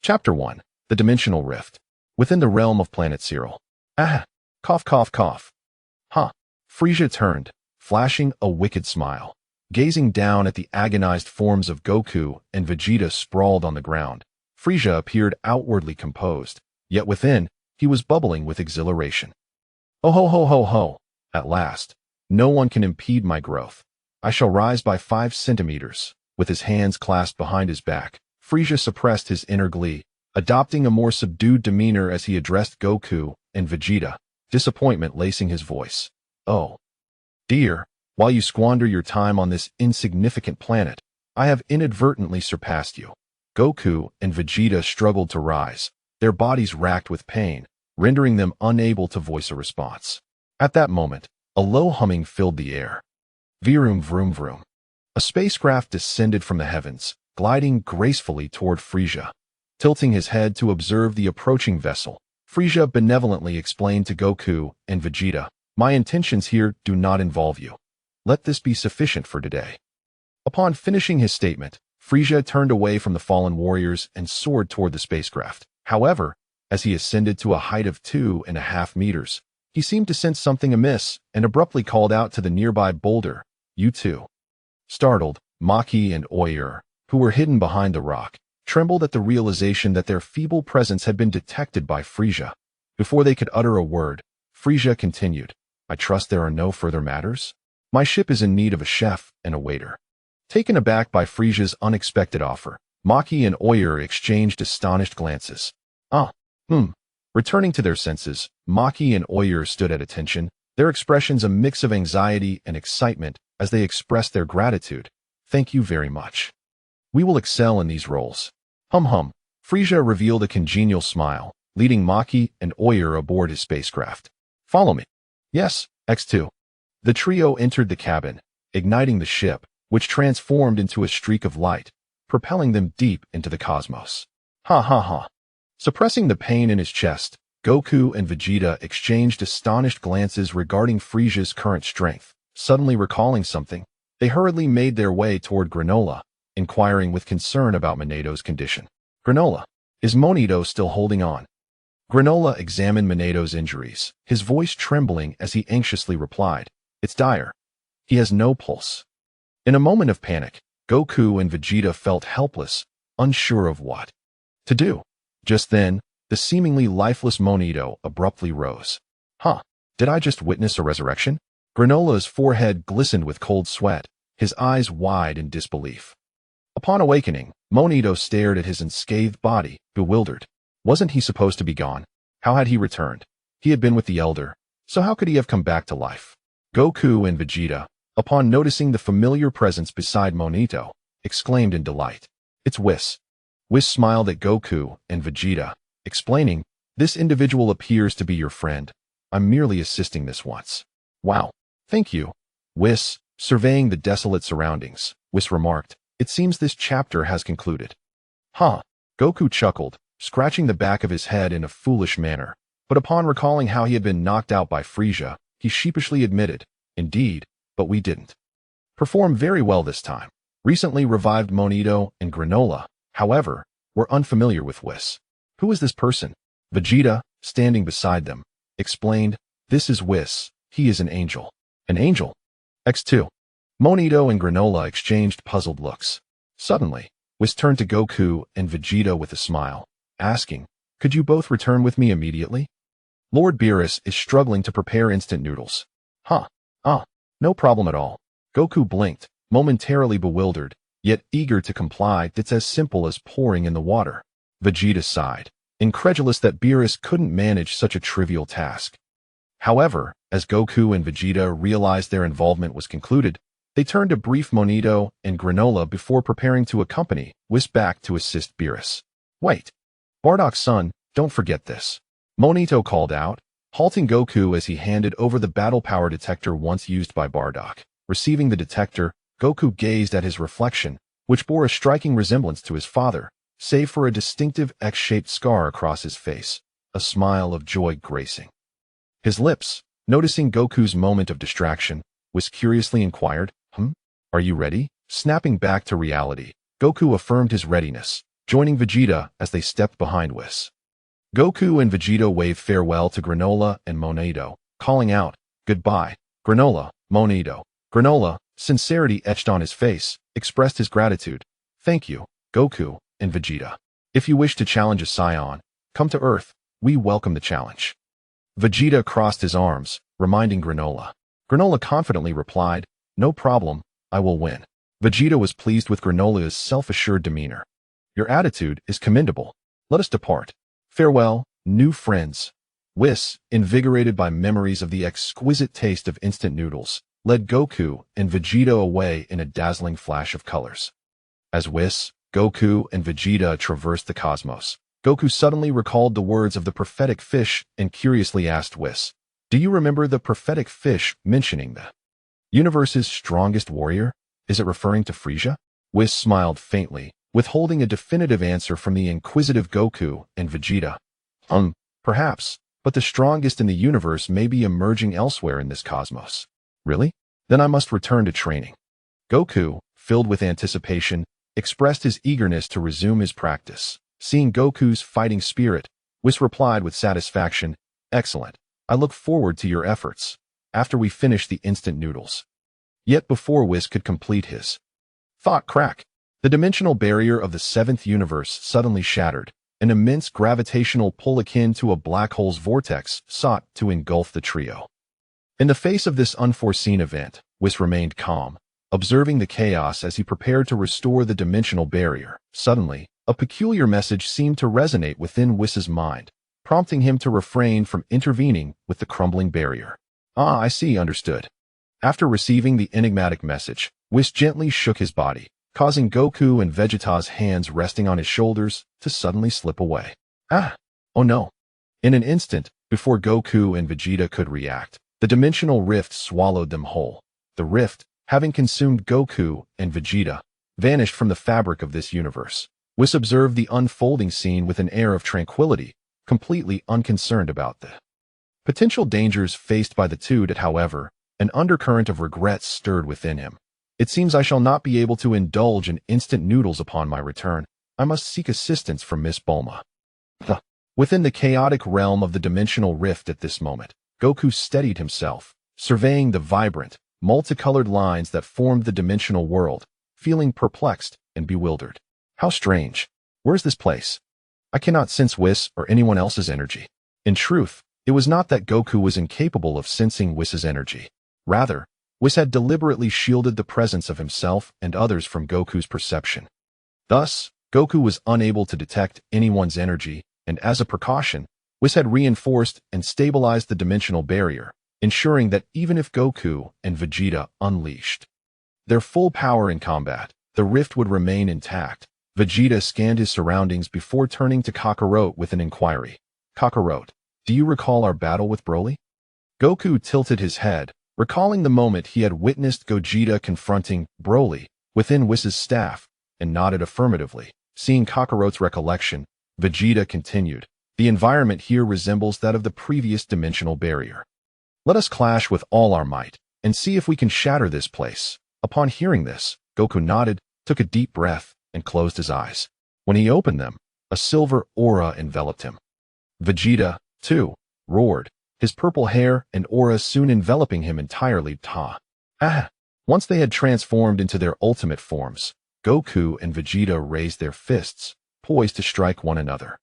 Chapter 1. The Dimensional Rift. Within the realm of Planet Cyril. Ah! Cough, cough, cough. Huh. Frieza turned, flashing a wicked smile. Gazing down at the agonized forms of Goku and Vegeta sprawled on the ground, Frieza appeared outwardly composed, yet within, he was bubbling with exhilaration. Oh ho ho ho ho! At last, no one can impede my growth. I shall rise by 5 centimeters. With his hands clasped behind his back, Frieza suppressed his inner glee, adopting a more subdued demeanor as he addressed Goku and Vegeta, disappointment lacing his voice. Oh, dear, while you squander your time on this insignificant planet, I have inadvertently surpassed you. Goku and Vegeta struggled to rise, their bodies racked with pain, rendering them unable to voice a response. At that moment, a low humming filled the air. Vroom vroom vroom. A spacecraft descended from the heavens, gliding gracefully toward Frieza. Tilting his head to observe the approaching vessel, Frieza benevolently explained to Goku and Vegeta, "My intentions here do not involve you. Let this be sufficient for today." Upon finishing his statement, Frieza turned away from the fallen warriors and soared toward the spacecraft. However, as he ascended to a height of 2.5 meters, he seemed to sense something amiss and abruptly called out to the nearby boulder, "You too." Startled, Maki and Oyer, who were hidden behind the rock, trembled at the realization that their feeble presence had been detected by Frieza. Before they could utter a word, Frieza continued, "I trust there are no further matters? My ship is in need of a chef and a waiter." Taken aback by Frieza's unexpected offer, Maki and Oyer exchanged astonished glances. Returning to their senses, Maki and Oyer stood at attention, their expressions a mix of anxiety and excitement as they expressed their gratitude. "Thank you very much. We will excel in these roles." Frieza revealed a congenial smile, leading Maki and Oyer aboard his spacecraft. "Follow me." "Yes, X2. The trio entered the cabin, igniting the ship, which transformed into a streak of light, propelling them deep into the cosmos. Ha ha ha. Suppressing the pain in his chest, Goku and Vegeta exchanged astonished glances regarding Frieza's current strength. Suddenly recalling something, they hurriedly made their way toward Granola, inquiring with concern about Moneto's condition. "Granola, is Moneto still holding on?" Granola examined Moneto's injuries, his voice trembling as he anxiously replied, "It's dire. He has no pulse." In a moment of panic, Goku and Vegeta felt helpless, unsure of what to do. Just then, the seemingly lifeless Moneto abruptly rose. Did I just witness a resurrection? Granola's forehead glistened with cold sweat, his eyes wide in disbelief. Upon awakening, Moneto stared at his unscathed body, bewildered. Wasn't he supposed to be gone? How had he returned? He had been with the Elder, so how could he have come back to life? Goku and Vegeta, upon noticing the familiar presence beside Moneto, exclaimed in delight, "It's Whis." Whis smiled at Goku and Vegeta, explaining, "This individual appears to be your friend. I'm merely assisting this once." "Wow. Thank you." Whis, surveying the desolate surroundings, Whis remarked, "It seems this chapter has concluded." Goku chuckled, scratching the back of his head in a foolish manner, but upon recalling how he had been knocked out by Frieza, he sheepishly admitted, "Indeed, but we didn't perform very well this time." Recently revived Moneto and Granola, however, were unfamiliar with Whis. "Who is this person?" Vegeta, standing beside them, explained, "This is Whis. He is an angel." "An angel?" X2. Moneto and Granola exchanged puzzled looks. Suddenly, Whis turned to Goku and Vegeta with a smile, asking, "Could you both return with me immediately? Lord Beerus is struggling to prepare instant noodles." No problem at all." Goku blinked, momentarily bewildered, yet eager to comply. "It's as simple as pouring in the water." Vegeta sighed, incredulous that Beerus couldn't manage such a trivial task. However, as Goku and Vegeta realized their involvement was concluded, they turned to brief Moneto and Granola before preparing to accompany Whis back to assist Beerus. "Wait. Bardock's son, don't forget this," Moneto called out, halting Goku as he handed over the battle power detector once used by Bardock. Receiving the detector, Goku gazed at his reflection, which bore a striking resemblance to his father, save for a distinctive X-shaped scar across his face, a smile of joy gracing his lips. Noticing Goku's moment of distraction, Whis curiously inquired, Are you ready?" Snapping back to reality, Goku affirmed his readiness, joining Vegeta as they stepped behind Whis. Goku and Vegeta waved farewell to Granola and Monedo, calling out, "Goodbye, Granola, Monedo." Granola, sincerity etched on his face, expressed his gratitude. "Thank you, Goku and Vegeta. If you wish to challenge a Saiyan, come to Earth. We welcome the challenge." Vegeta crossed his arms, reminding Granola. Granola confidently replied, "No problem, I will win." Vegeta was pleased with Granola's self-assured demeanor. "Your attitude is commendable. Let us depart. Farewell, new friends." Whis, invigorated by memories of the exquisite taste of instant noodles, led Goku and Vegeta away in a dazzling flash of colors. As Whis, Goku, and Vegeta traversed the cosmos, Goku suddenly recalled the words of the prophetic fish and curiously asked Whis, "Do you remember the prophetic fish mentioning the universe's strongest warrior? Is it referring to Frieza?" Whis smiled faintly, withholding a definitive answer from the inquisitive Goku and Vegeta. Perhaps, but the strongest in the universe may be emerging elsewhere in this cosmos." "Really? Then I must return to training." Goku, filled with anticipation, expressed his eagerness to resume his practice. Seeing Goku's fighting spirit, Whis replied with satisfaction, "Excellent. I look forward to your efforts." After we finish the instant noodles. Yet before Whis could complete his thought crack, the dimensional barrier of the seventh universe suddenly shattered. An immense gravitational pull akin to a black hole's vortex sought to engulf the trio. In the face of this unforeseen event, Whis remained calm, observing the chaos as he prepared to restore the dimensional barrier. Suddenly, a peculiar message seemed to resonate within Whis's mind, prompting him to refrain from intervening with the crumbling barrier. "Ah, I see, understood." After receiving the enigmatic message, Whis gently shook his body, causing Goku and Vegeta's hands resting on his shoulders to suddenly slip away. "Ah! Oh no!" In an instant, before Goku and Vegeta could react, the dimensional rift swallowed them whole. The rift, having consumed Goku and Vegeta, vanished from the fabric of this universe. Whis observed the unfolding scene with an air of tranquility, completely unconcerned about the potential dangers faced by the two. However, an undercurrent of regret stirred within him. "It seems I shall not be able to indulge in instant noodles upon my return. I must seek assistance from Miss Bulma." Within the chaotic realm of the dimensional rift at this moment, Goku steadied himself, surveying the vibrant, multicolored lines that formed the dimensional world, feeling perplexed and bewildered. "How strange. Where's this place? I cannot sense Whis or anyone else's energy." In truth, it was not that Goku was incapable of sensing Whis's energy. Rather, Whis had deliberately shielded the presence of himself and others from Goku's perception. Thus, Goku was unable to detect anyone's energy, and as a precaution, Whis had reinforced and stabilized the dimensional barrier, ensuring that even if Goku and Vegeta unleashed their full power in combat, the rift would remain intact. Vegeta scanned his surroundings before turning to Kakarot with an inquiry. "Kakarot, do you recall our battle with Broly?" Goku tilted his head, recalling the moment he had witnessed Gogeta confronting Broly within Whis's staff, and nodded affirmatively. Seeing Kakarot's recollection, Vegeta continued, "The environment here resembles that of the previous dimensional barrier. Let us clash with all our might, and see if we can shatter this place." Upon hearing this, Goku nodded, took a deep breath, and closed his eyes. When he opened them, a silver aura enveloped him. Vegeta, too, roared, his purple hair and aura soon enveloping him entirely. Once they had transformed into their ultimate forms, Goku and Vegeta raised their fists, poised to strike one another.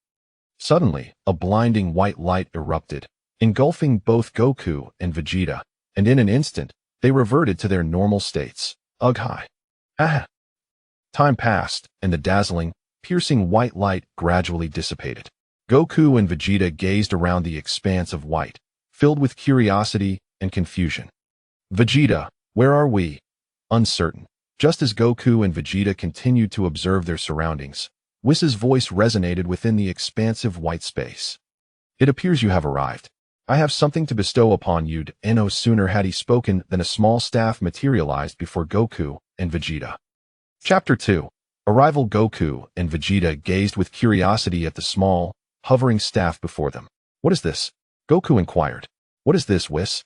Suddenly, a blinding white light erupted, engulfing both Goku and Vegeta, and in an instant, they reverted to their normal states. Ugh! Time passed, and the dazzling, piercing white light gradually dissipated. Goku and Vegeta gazed around the expanse of white, filled with curiosity and confusion. "Vegeta, where are we?" Uncertain. Just as Goku and Vegeta continued to observe their surroundings, Whis's voice resonated within the expansive white space. "It appears you have arrived. I have something to bestow upon you." No sooner had he spoken than a small staff materialized before Goku and Vegeta. Chapter 2. Arrival. Goku and Vegeta gazed with curiosity at the small, hovering staff before them. "What is this?" Goku inquired. "What is this, Whis?"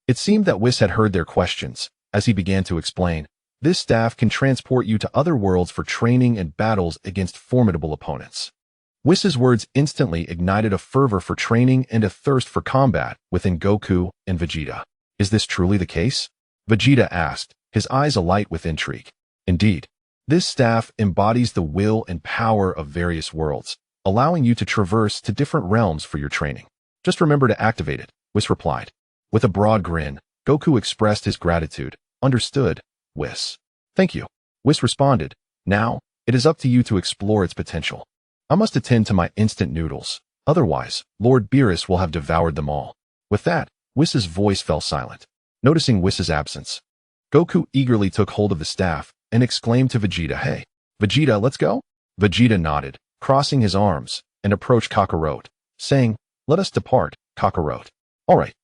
It seemed that Whis had heard their questions, as he began to explain. This staff can transport you to other worlds for training and battles against formidable opponents. Whis's words instantly ignited a fervor for training and a thirst for combat within Goku and Vegeta. Is this truly the case? Vegeta asked, his eyes alight with intrigue. Indeed, this staff embodies the will and power of various worlds, allowing you to traverse to different realms for your training. Just remember to activate it, Whis replied. With a broad grin, Goku expressed his gratitude. Understood, Whis. Thank you, Whis responded. Now, it is up to you to explore its potential. I must attend to my instant noodles. Otherwise, Lord Beerus will have devoured them all. With that, Whis's voice fell silent. Noticing Whis's absence, Goku eagerly took hold of the staff and exclaimed to Vegeta, "Hey, Vegeta, let's go?" Vegeta nodded, crossing his arms, and approached Kakarot, saying, "Let us depart, Kakarot." "All right,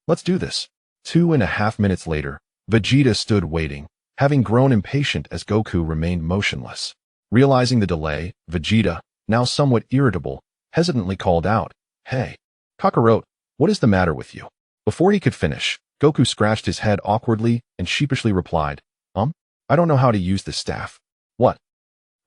let's do this." 2.5 minutes later, Vegeta stood waiting, having grown impatient as Goku remained motionless. Realizing the delay, Vegeta, now somewhat irritable, hesitantly called out, "Hey, Kakarot, what is the matter with you?" Before he could finish, Goku scratched his head awkwardly and sheepishly replied, I don't know how to use this staff." "What?"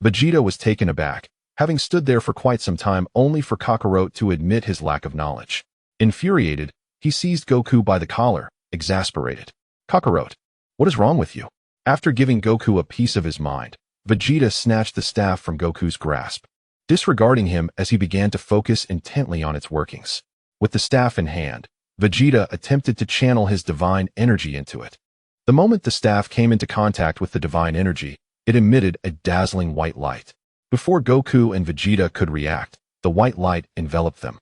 Vegeta was taken aback, having stood there for quite some time only for Kakarot to admit his lack of knowledge. Infuriated, he seized Goku by the collar, exasperated. "Kakarot, what is wrong with you?" After giving Goku a piece of his mind, Vegeta snatched the staff from Goku's grasp, disregarding him as he began to focus intently on its workings. With the staff in hand, Vegeta attempted to channel his divine energy into it. The moment the staff came into contact with the divine energy, it emitted a dazzling white light. Before Goku and Vegeta could react, the white light enveloped them,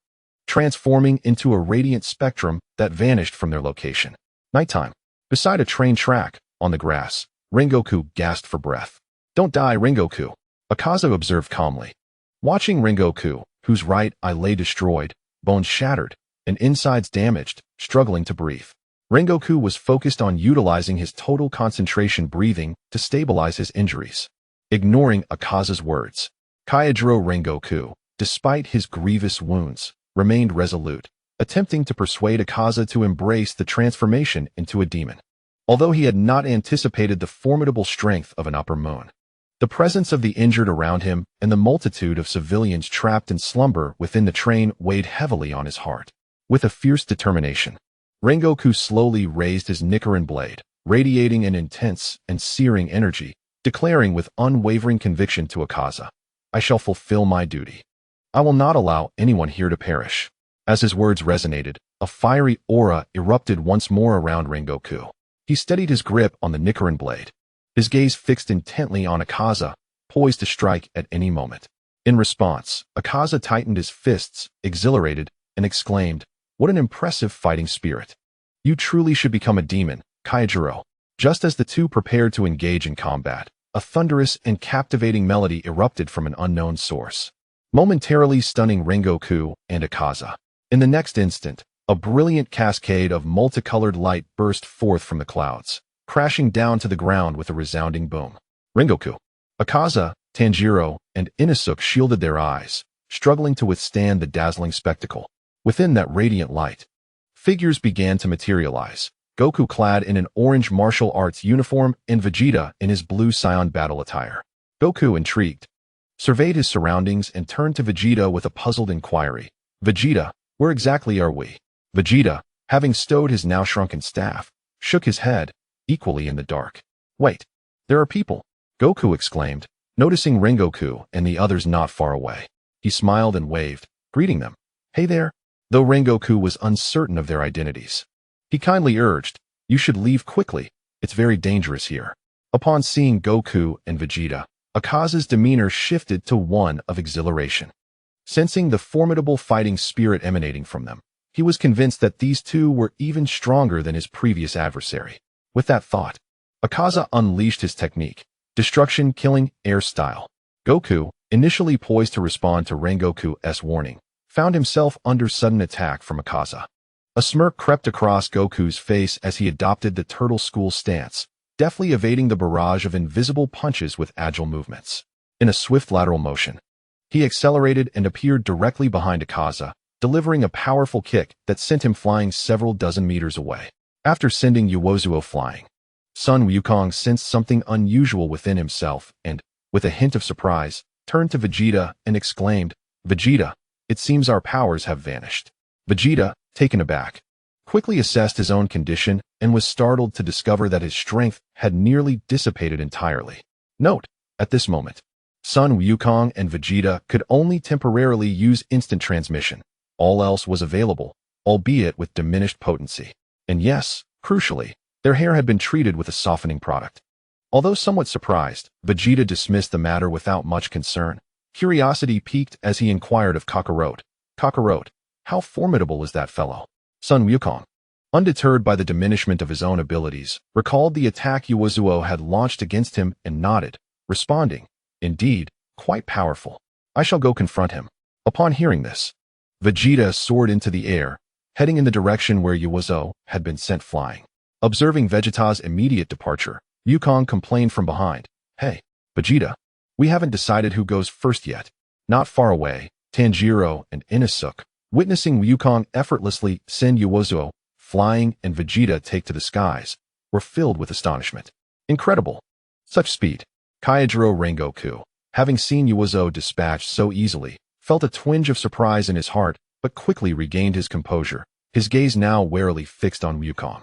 transforming into a radiant spectrum that vanished from their location. Nighttime. Beside a train track, on the grass, Rengoku gasped for breath. "Don't die, Rengoku," Akaza observed calmly. Watching Rengoku, whose right eye lay destroyed, bones shattered, and insides damaged, struggling to breathe, Rengoku was focused on utilizing his total concentration breathing to stabilize his injuries. Ignoring Akaza's words, Kaijiro Rengoku, despite his grievous wounds, remained resolute, attempting to persuade Akaza to embrace the transformation into a demon. Although he had not anticipated the formidable strength of an upper moon, the presence of the injured around him and the multitude of civilians trapped in slumber within the train weighed heavily on his heart. With a fierce determination, Rengoku slowly raised his Nichiren blade, radiating an intense and searing energy, declaring with unwavering conviction to Akaza, "I shall fulfill my duty. I will not allow anyone here to perish." As his words resonated, a fiery aura erupted once more around Rengoku. He steadied his grip on the Nichiren blade, his gaze fixed intently on Akaza, poised to strike at any moment. In response, Akaza tightened his fists, exhilarated, and exclaimed, "What an impressive fighting spirit. You truly should become a demon, Kaijiro." Just as the two prepared to engage in combat, a thunderous and captivating melody erupted from an unknown source, momentarily stunning Rengoku and Akaza. In the next instant, a brilliant cascade of multicolored light burst forth from the clouds, crashing down to the ground with a resounding boom. Rengoku, Akaza, Tanjiro, and Inosuke shielded their eyes, struggling to withstand the dazzling spectacle. Within that radiant light, figures began to materialize, Goku clad in an orange martial arts uniform and Vegeta in his blue Saiyan battle attire. Goku, intrigued, surveyed his surroundings and turned to Vegeta with a puzzled inquiry. "Vegeta, where exactly are we?" Vegeta, having stowed his now shrunken staff, shook his head, equally in the dark. "Wait, there are people," Goku exclaimed, noticing Rengoku and the others not far away. He smiled and waved, greeting them. "Hey there." Though Rengoku was uncertain of their identities, he kindly urged, "You should leave quickly, it's very dangerous here." Upon seeing Goku and Vegeta, Akaza's demeanor shifted to one of exhilaration. Sensing the formidable fighting spirit emanating from them, he was convinced that these two were even stronger than his previous adversary. With that thought, Akaza unleashed his technique, Destruction Killing Air Style. Goku, initially poised to respond to Rengoku's warning, found himself under sudden attack from Akaza. A smirk crept across Goku's face as he adopted the turtle school stance, deftly evading the barrage of invisible punches with agile movements. In a swift lateral motion, he accelerated and appeared directly behind Akaza, delivering a powerful kick that sent him flying several dozen meters away. After sending Uozuo flying, Sun Wukong sensed something unusual within himself and, with a hint of surprise, turned to Vegeta and exclaimed, "Vegeta, it seems our powers have vanished." Vegeta, taken aback, quickly assessed his own condition and was startled to discover that his strength had nearly dissipated entirely. Note, at this moment, Sun Wukong and Vegeta could only temporarily use instant transmission. All else was available, albeit with diminished potency. And yes, crucially, their hair had been treated with a softening product. Although somewhat surprised, Vegeta dismissed the matter without much concern. Curiosity piqued as he inquired of Kakarot, "Kakarot, how formidable is that fellow?" Sun Wukong, undeterred by the diminishment of his own abilities, recalled the attack Yuzuo had launched against him and nodded, responding, "Indeed, quite powerful. I shall go confront him." Upon hearing this, Vegeta soared into the air, heading in the direction where Yuzuo had been sent flying. Observing Vegeta's immediate departure, Wukong complained from behind, "Hey, Vegeta, we haven't decided who goes first yet." Not far away, Tanjiro and Inosuke, witnessing Wukong effortlessly send Yuzuo flying and Vegeta take to the skies, were filled with astonishment. Incredible! Such speed. Kaijiro Rengoku, having seen Yuzuo dispatched so easily, felt a twinge of surprise in his heart, but quickly regained his composure, his gaze now warily fixed on Wukong.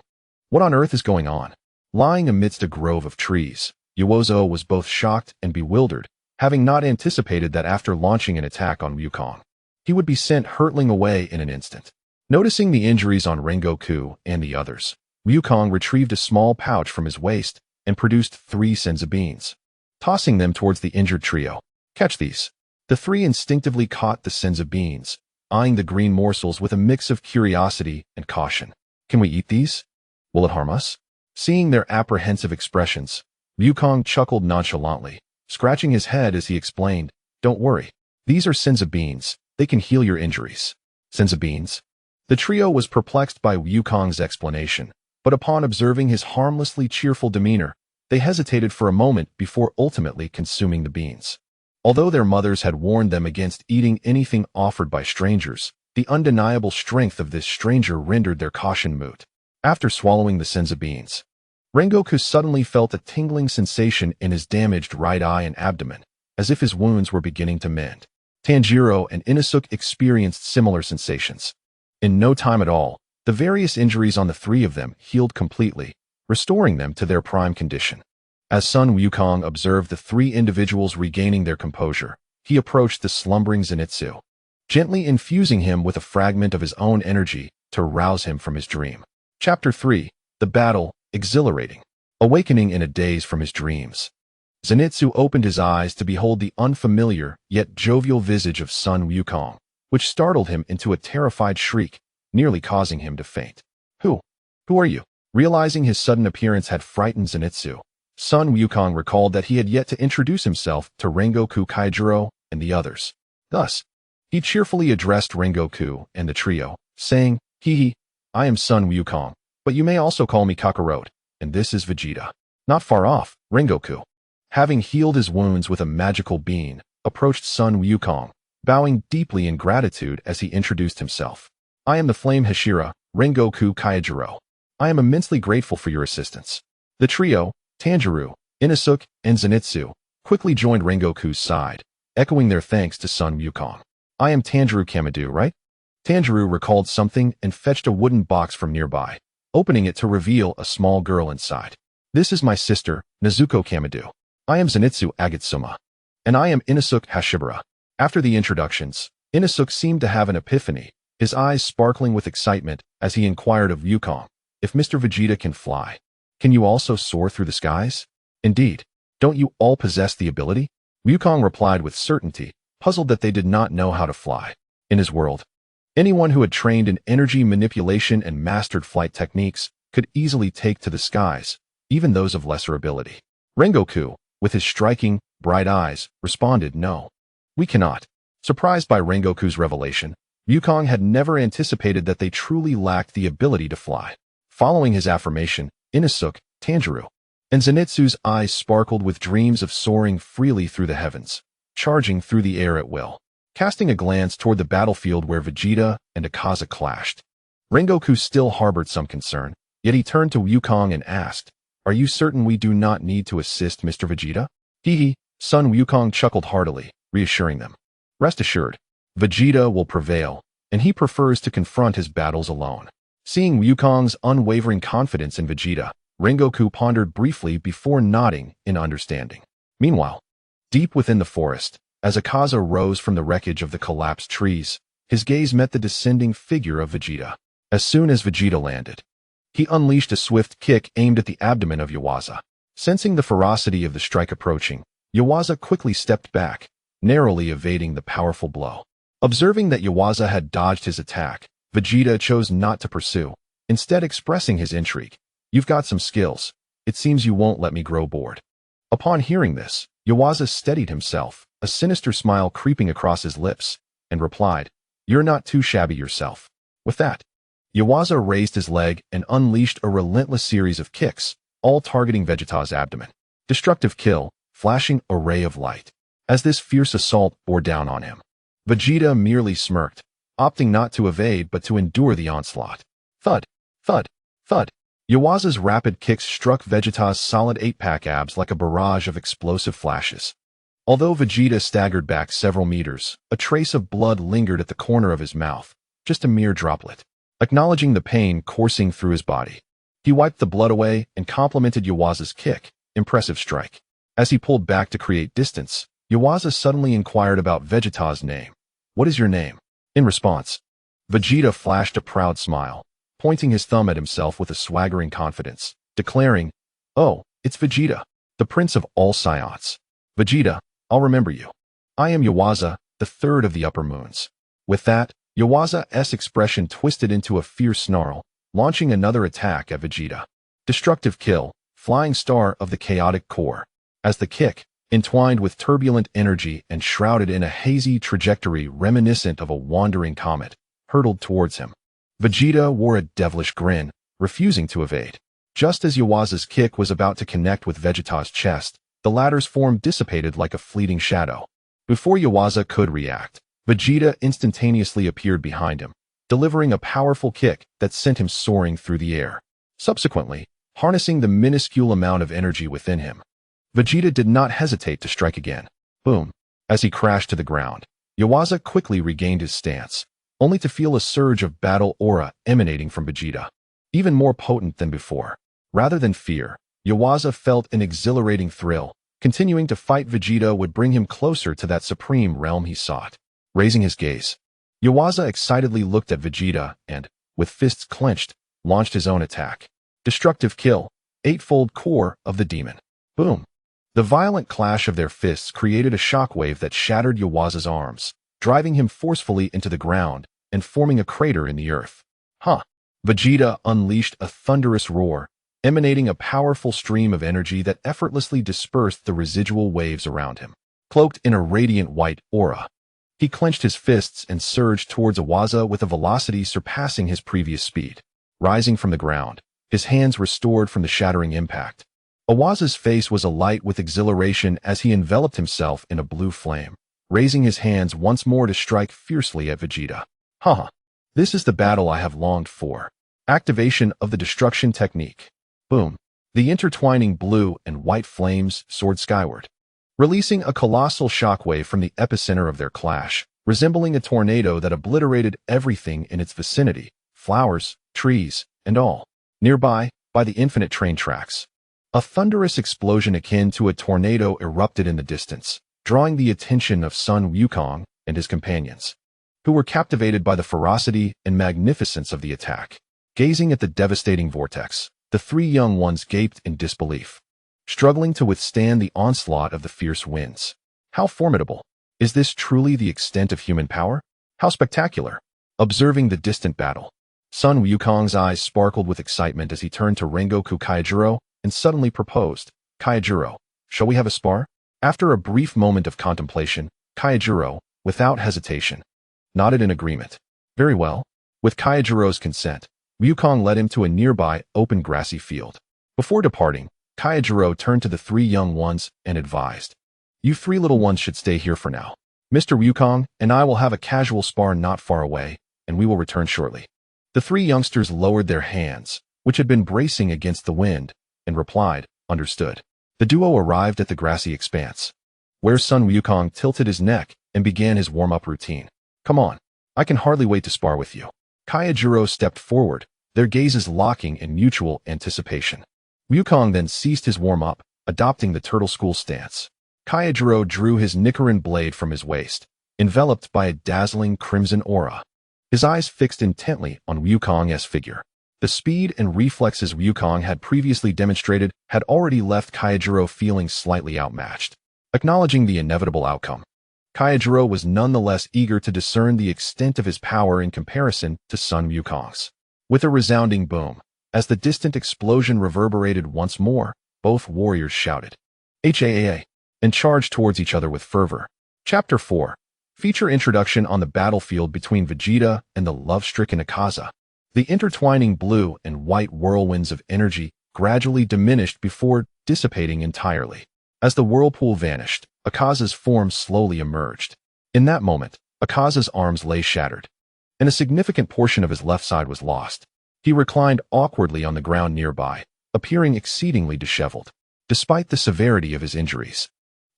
What on earth is going on? Lying amidst a grove of trees, Yuzuo was both shocked and bewildered, having not anticipated that after launching an attack on Wukong, he would be sent hurtling away in an instant. Noticing the injuries on Rengoku and the others, Wukong retrieved a small pouch from his waist and produced 3 senzu beans. Tossing them towards the injured trio, "Catch these." The 3 instinctively caught the senzu beans, eyeing the green morsels with a mix of curiosity and caution. "Can we eat these? Will it harm us?" Seeing their apprehensive expressions, Wukong chuckled nonchalantly, scratching his head as he explained, "Don't worry. These are senzu beans. They can heal your injuries." Senzu beans? The trio was perplexed by Wukong's explanation, but upon observing his harmlessly cheerful demeanor, they hesitated for a moment before ultimately consuming the beans. Although their mothers had warned them against eating anything offered by strangers, the undeniable strength of this stranger rendered their caution moot. After swallowing the senzu beans, Rengoku suddenly felt a tingling sensation in his damaged right eye and abdomen, as if his wounds were beginning to mend. Tanjiro and Inosuke experienced similar sensations. In no time at all, the various injuries on the 3 of them healed completely, restoring them to their prime condition. As Sun Wukong observed the 3 individuals regaining their composure, he approached the slumbering Zenitsu, gently infusing him with a fragment of his own energy to rouse him from his dream. Chapter 3, The Battle, Exhilarating. Awakening in a daze from his dreams, Zenitsu opened his eyes to behold the unfamiliar yet jovial visage of Sun Wukong, which startled him into a terrified shriek, nearly causing him to faint. Who are you?" Realizing his sudden appearance had frightened Zenitsu, Sun Wukong recalled that he had yet to introduce himself to Rengoku, Kaijiro, and the others. Thus, he cheerfully addressed Rengoku and the trio, saying, "Hee, I am Sun Wukong, but you may also call me Kakarot, and this is Vegeta." Not far off, Rengoku, having healed his wounds with a magical bean, approached Sun Wukong, bowing deeply in gratitude as he introduced himself. "I am the Flame Hashira, Rengoku Kaijiro. I am immensely grateful for your assistance." The trio, Tanjiro, Inosuke, and Zenitsu, quickly joined Rengoku's side, echoing their thanks to Sun Wukong. "I am Tanjiro Kamadu, right?" Tanjiro recalled something and fetched a wooden box from nearby, opening it to reveal a small girl inside. "This is my sister, Nezuko Kamadu. I am Zenitsu Agatsuma. And I am Inosuke Hashibara." After the introductions, Inosuke seemed to have an epiphany, his eyes sparkling with excitement as he inquired of Wukong, "If Mr. Vegeta can fly, can you also soar through the skies?" "Indeed. Don't you all possess the ability?" Wukong replied with certainty, puzzled that they did not know how to fly. In his world, anyone who had trained in energy manipulation and mastered flight techniques could easily take to the skies, even those of lesser ability. Rengoku, with his striking, bright eyes, responded, "No, we cannot." Surprised by Rengoku's revelation, Wukong had never anticipated that they truly lacked the ability to fly. Following his affirmation, Inosuke, Tanjiro, and Zenitsu's eyes sparkled with dreams of soaring freely through the heavens, charging through the air at will. Casting a glance toward the battlefield where Vegeta and Akaza clashed, Rengoku still harbored some concern, yet he turned to Wukong and asked, Are you certain we do not need to assist Mr. Vegeta? Hee hee, Sun Wukong chuckled heartily, reassuring them. Rest assured, Vegeta will prevail, and he prefers to confront his battles alone. Seeing Wukong's unwavering confidence in Vegeta, Rengoku pondered briefly before nodding in understanding. Meanwhile, deep within the forest, as Akaza rose from the wreckage of the collapsed trees, his gaze met the descending figure of Vegeta. As soon as Vegeta landed, he unleashed a swift kick aimed at the abdomen of Yuasa. Sensing the ferocity of the strike approaching, Yuasa quickly stepped back, narrowly evading the powerful blow. Observing that Yuasa had dodged his attack, Vegeta chose not to pursue, instead expressing his intrigue. You've got some skills. It seems you won't let me grow bored. Upon hearing this, Yuasa steadied himself, a sinister smile creeping across his lips, and replied, You're not too shabby yourself. With that, Yuasa raised his leg and unleashed a relentless series of kicks, all targeting Vegeta's abdomen. Destructive kill, flashing a ray of light. As this fierce assault bore down on him, Vegeta merely smirked, opting not to evade but to endure the onslaught. Thud, thud, thud. Yuasa's rapid kicks struck Vegeta's solid 8-pack abs like a barrage of explosive flashes. Although Vegeta staggered back several meters, a trace of blood lingered at the corner of his mouth, just a mere droplet. Acknowledging the pain coursing through his body, he wiped the blood away and complimented Yuasa's kick. Impressive strike. As he pulled back to create distance, Yuasa suddenly inquired about Vegeta's name. What is your name? In response, Vegeta flashed a proud smile, pointing his thumb at himself with a swaggering confidence, declaring, Oh, it's Vegeta, the prince of all Saiyans. Vegeta, I'll remember you. I am Yuasa, the third of the upper moons. With that, Yuasa's expression twisted into a fierce snarl, launching another attack at Vegeta. Destructive kill, flying star of the chaotic core. As the kick, entwined with turbulent energy and shrouded in a hazy trajectory reminiscent of a wandering comet, hurtled towards him. Vegeta wore a devilish grin, refusing to evade. Just as Yuasa's kick was about to connect with Vegeta's chest, the latter's form dissipated like a fleeting shadow. Before Yuasa could react, Vegeta instantaneously appeared behind him, delivering a powerful kick that sent him soaring through the air. Subsequently, harnessing the minuscule amount of energy within him, Vegeta did not hesitate to strike again. Boom. As he crashed to the ground, Yuasa quickly regained his stance, only to feel a surge of battle aura emanating from Vegeta, even more potent than before. Rather than fear, Yuasa felt an exhilarating thrill. Continuing to fight Vegeta would bring him closer to that supreme realm he sought. Raising his gaze, Yuasa excitedly looked at Vegeta and, with fists clenched, launched his own attack. Destructive kill, eightfold core of the demon. Boom. The violent clash of their fists created a shockwave that shattered Yuasa's arms, driving him forcefully into the ground and forming a crater in the earth. Vegeta unleashed a thunderous roar, emanating a powerful stream of energy that effortlessly dispersed the residual waves around him. Cloaked in a radiant white aura, he clenched his fists and surged towards Yuasa with a velocity surpassing his previous speed. Rising from the ground, his hands restored from the shattering impact, Yuasa's face was alight with exhilaration as he enveloped himself in a blue flame, raising his hands once more to strike fiercely at Vegeta. This is the battle I have longed for. Activation of the destruction technique. Boom. The intertwining blue and white flames soared skyward, releasing a colossal shockwave from the epicenter of their clash, resembling a tornado that obliterated everything in its vicinity, flowers, trees, and all. Nearby, by the infinite train tracks, a thunderous explosion akin to a tornado erupted in the distance, drawing the attention of Sun Wukong and his companions, who were captivated by the ferocity and magnificence of the attack. Gazing at the devastating vortex, the three young ones gaped in disbelief, struggling to withstand the onslaught of the fierce winds. How formidable! Is this truly the extent of human power? How spectacular! Observing the distant battle, Sun Wukong's eyes sparkled with excitement as he turned to Rengoku Kaijuro and suddenly proposed, Kaijuro, shall we have a spar? After a brief moment of contemplation, Kaijuro, without hesitation, nodded in agreement. Very well. With Kaijuro's consent, Wukong led him to a nearby open grassy field. Before departing, Kaijuro turned to the three young ones and advised, You three little ones should stay here for now. Mr. Wukong and I will have a casual spar not far away, and we will return shortly. The three youngsters lowered their hands, which had been bracing against the wind, and replied, "Understood." The duo arrived at the grassy expanse, where Sun Wukong tilted his neck and began his warm-up routine. "Come on, I can hardly wait to spar with you." Kaijiro stepped forward, their gazes locking in mutual anticipation. Wukong then ceased his warm-up, adopting the turtle school stance. Kaijiro drew his Nichiren blade from his waist, enveloped by a dazzling crimson aura. His eyes fixed intently on Wukong's figure. The speed and reflexes Wukong had previously demonstrated had already left Kaijiro feeling slightly outmatched. Acknowledging the inevitable outcome, Kaijiro was nonetheless eager to discern the extent of his power in comparison to Sun Wukong's. With a resounding boom, as the distant explosion reverberated once more, both warriors shouted, "HAAA!" and charged towards each other with fervor. Chapter 4. Feature introduction on the battlefield between Vegeta and the love-stricken Akaza. The intertwining blue and white whirlwinds of energy gradually diminished before dissipating entirely. As the whirlpool vanished, Akaza's form slowly emerged. In that moment, Akaza's arms lay shattered, and a significant portion of his left side was lost. He reclined awkwardly on the ground nearby, appearing exceedingly disheveled. Despite the severity of his injuries,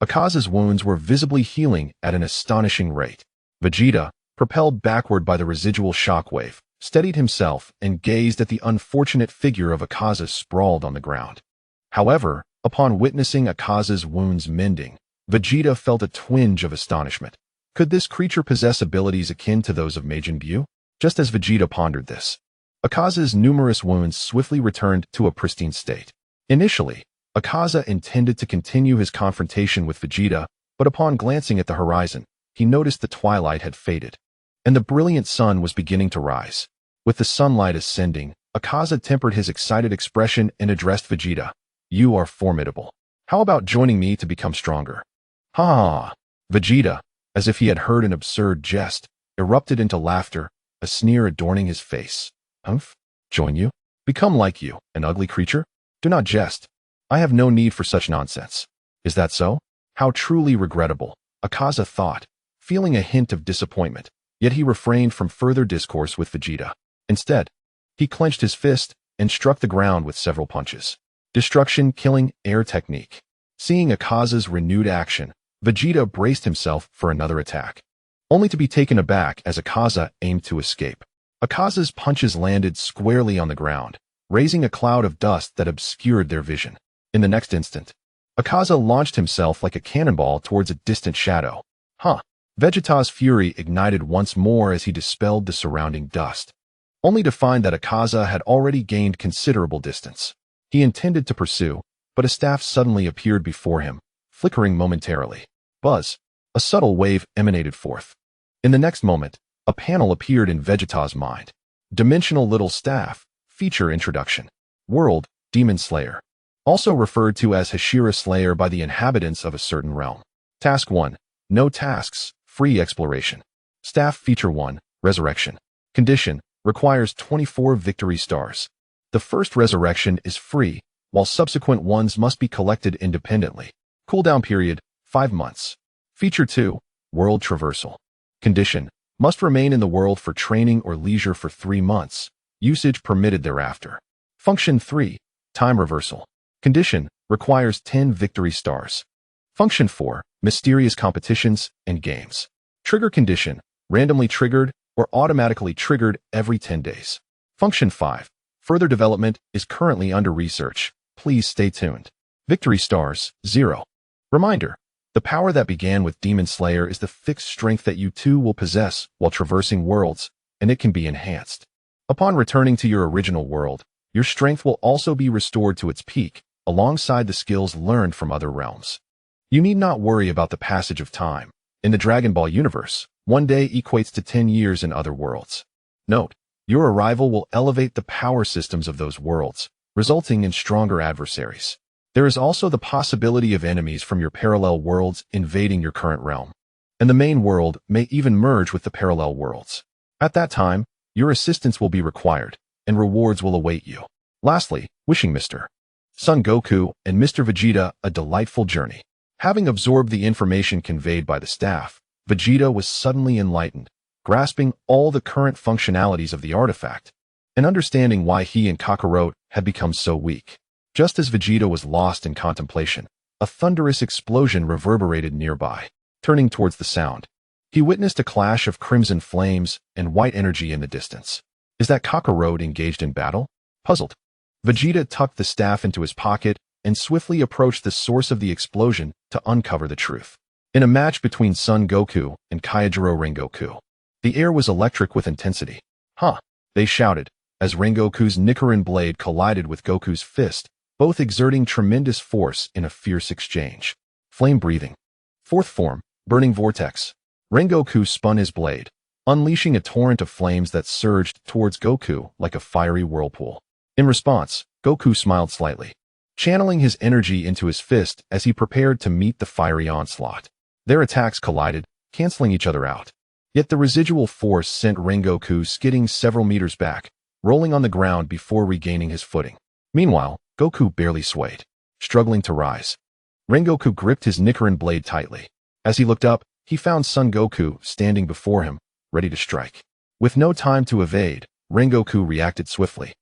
Akaza's wounds were visibly healing at an astonishing rate. Vegeta, propelled backward by the residual shockwave, steadied himself and gazed at the unfortunate figure of Akaza sprawled on the ground. However, upon witnessing Akaza's wounds mending, Vegeta felt a twinge of astonishment. Could this creature possess abilities akin to those of Majin Buu? Just as Vegeta pondered this, Akaza's numerous wounds swiftly returned to a pristine state. Initially, Akaza intended to continue his confrontation with Vegeta, but upon glancing at the horizon, he noticed the twilight had faded, and the brilliant sun was beginning to rise. With the sunlight ascending, Akaza tempered his excited expression and addressed Vegeta. "You are formidable. How about joining me to become stronger?" "Ha ha ha!" Vegeta, as if he had heard an absurd jest, erupted into laughter, a sneer adorning his face. "Humph? Join you? Become like you, an ugly creature? Do not jest. I have no need for such nonsense." "Is that so? How truly regrettable," Akaza thought, feeling a hint of disappointment, yet he refrained from further discourse with Vegeta. Instead, he clenched his fist and struck the ground with several punches. Destruction killing air technique. Seeing Akaza's renewed action, Vegeta braced himself for another attack, only to be taken aback as Akaza aimed to escape. Akaza's punches landed squarely on the ground, raising a cloud of dust that obscured their vision. In the next instant, Akaza launched himself like a cannonball towards a distant shadow. Vegeta's fury ignited once more as he dispelled the surrounding dust, only to find that Akaza had already gained considerable distance. He intended to pursue, but a staff suddenly appeared before him, flickering momentarily. Buzz! A subtle wave emanated forth. In the next moment, a panel appeared in Vegeta's mind. Dimensional Little Staff. Feature introduction. World, Demon Slayer. Also referred to as Hashira Slayer by the inhabitants of a certain realm. Task 1. No tasks, free exploration. Staff Feature 1. Resurrection. Condition. Requires 24 victory stars. The first resurrection is free, while subsequent ones must be collected independently. Cooldown period, 5 months. Feature 2. World Traversal. Condition. Must remain in the world for training or leisure for 3 months. Usage permitted thereafter. Function 3. Time Reversal. Condition. Requires 10 victory stars. Function 4. Mysterious competitions and games. Trigger condition. Randomly triggered or automatically triggered every 10 days. Function 5. Further development is currently under research. Please stay tuned. Victory stars, 0. Reminder. The power that began with Demon Slayer is the fixed strength that you too will possess while traversing worlds, and it can be enhanced. Upon returning to your original world, your strength will also be restored to its peak, alongside the skills learned from other realms. You need not worry about the passage of time. In the Dragon Ball universe, 1 day equates to 10 years in other worlds. Note, your arrival will elevate the power systems of those worlds, resulting in stronger adversaries. There is also the possibility of enemies from your parallel worlds invading your current realm, and the main world may even merge with the parallel worlds. At that time, your assistance will be required, and rewards will await you. Lastly, wishing Mr. Son Goku and Mr. Vegeta a delightful journey. Having absorbed the information conveyed by the staff, Vegeta was suddenly enlightened, grasping all the current functionalities of the artifact, and understanding why he and Kakarot had become so weak. Just as Vegeta was lost in contemplation, a thunderous explosion reverberated nearby. Turning towards the sound, he witnessed a clash of crimson flames and white energy in the distance. Is that Kakarot engaged in battle? Puzzled, Vegeta tucked the staff into his pocket and swiftly approached the source of the explosion to uncover the truth. In a match between Son Goku and Kaijiro Rengoku, the air was electric with intensity. Huh, they shouted, as Rengoku's Nichiren blade collided with Goku's fist, both exerting tremendous force in a fierce exchange. Flame breathing. Fourth form, burning vortex. Rengoku spun his blade, unleashing a torrent of flames that surged towards Goku like a fiery whirlpool. In response, Goku smiled slightly, channeling his energy into his fist as he prepared to meet the fiery onslaught. Their attacks collided, canceling each other out. Yet the residual force sent Rengoku skidding several meters back, rolling on the ground before regaining his footing. Meanwhile, Goku barely swayed, struggling to rise. Rengoku gripped his Nichiren blade tightly. As he looked up, he found Son Goku standing before him, ready to strike. With no time to evade, Rengoku reacted swiftly,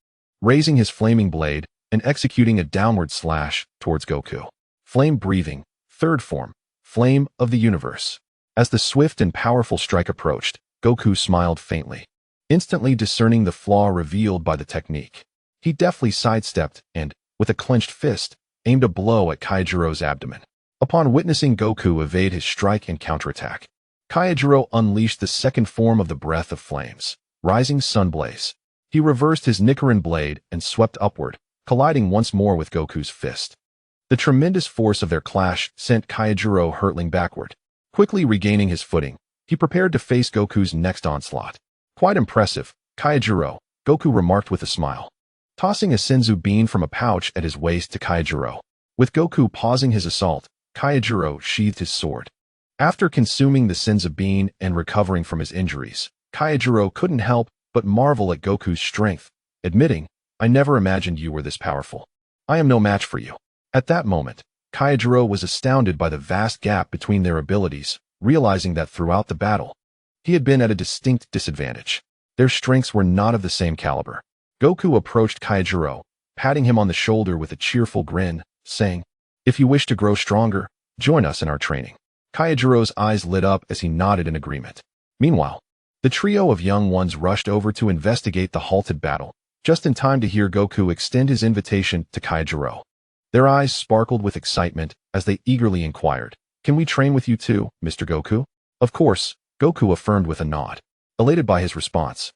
raising his flaming blade and executing a downward slash towards Goku. Flame breathing, third form, flame of the universe. As the swift and powerful strike approached, Goku smiled faintly, instantly discerning the flaw revealed by the technique. He deftly sidestepped and, with a clenched fist, aimed a blow at Kaijiro's abdomen. Upon witnessing Goku evade his strike and counterattack, Kaijiro unleashed the second form of the breath of flames, Rising Sun Blaze. He reversed his Nichiren blade and swept upward, colliding once more with Goku's fist. The tremendous force of their clash sent Kaijiro hurtling backward. Quickly regaining his footing, he prepared to face Goku's next onslaught. Quite impressive, Kaijiro, Goku remarked with a smile, tossing a Senzu bean from a pouch at his waist to Kaijiro. With Goku pausing his assault, Kaijiro sheathed his sword. After consuming the Senzu bean and recovering from his injuries, Kaijiro couldn't help but marvel at Goku's strength, admitting, "I never imagined you were this powerful. I am no match for you." At that moment, Kaijiro was astounded by the vast gap between their abilities, realizing that throughout the battle, he had been at a distinct disadvantage. Their strengths were not of the same caliber. Goku approached Kaijiro, patting him on the shoulder with a cheerful grin, saying, "If you wish to grow stronger, join us in our training." Kaijiro's eyes lit up as he nodded in agreement. Meanwhile, the trio of young ones rushed over to investigate the halted battle, just in time to hear Goku extend his invitation to Kaijiro. Their eyes sparkled with excitement as they eagerly inquired, "Can we train with you too, Mr. Goku?" Of course, Goku affirmed with a nod, elated by his response.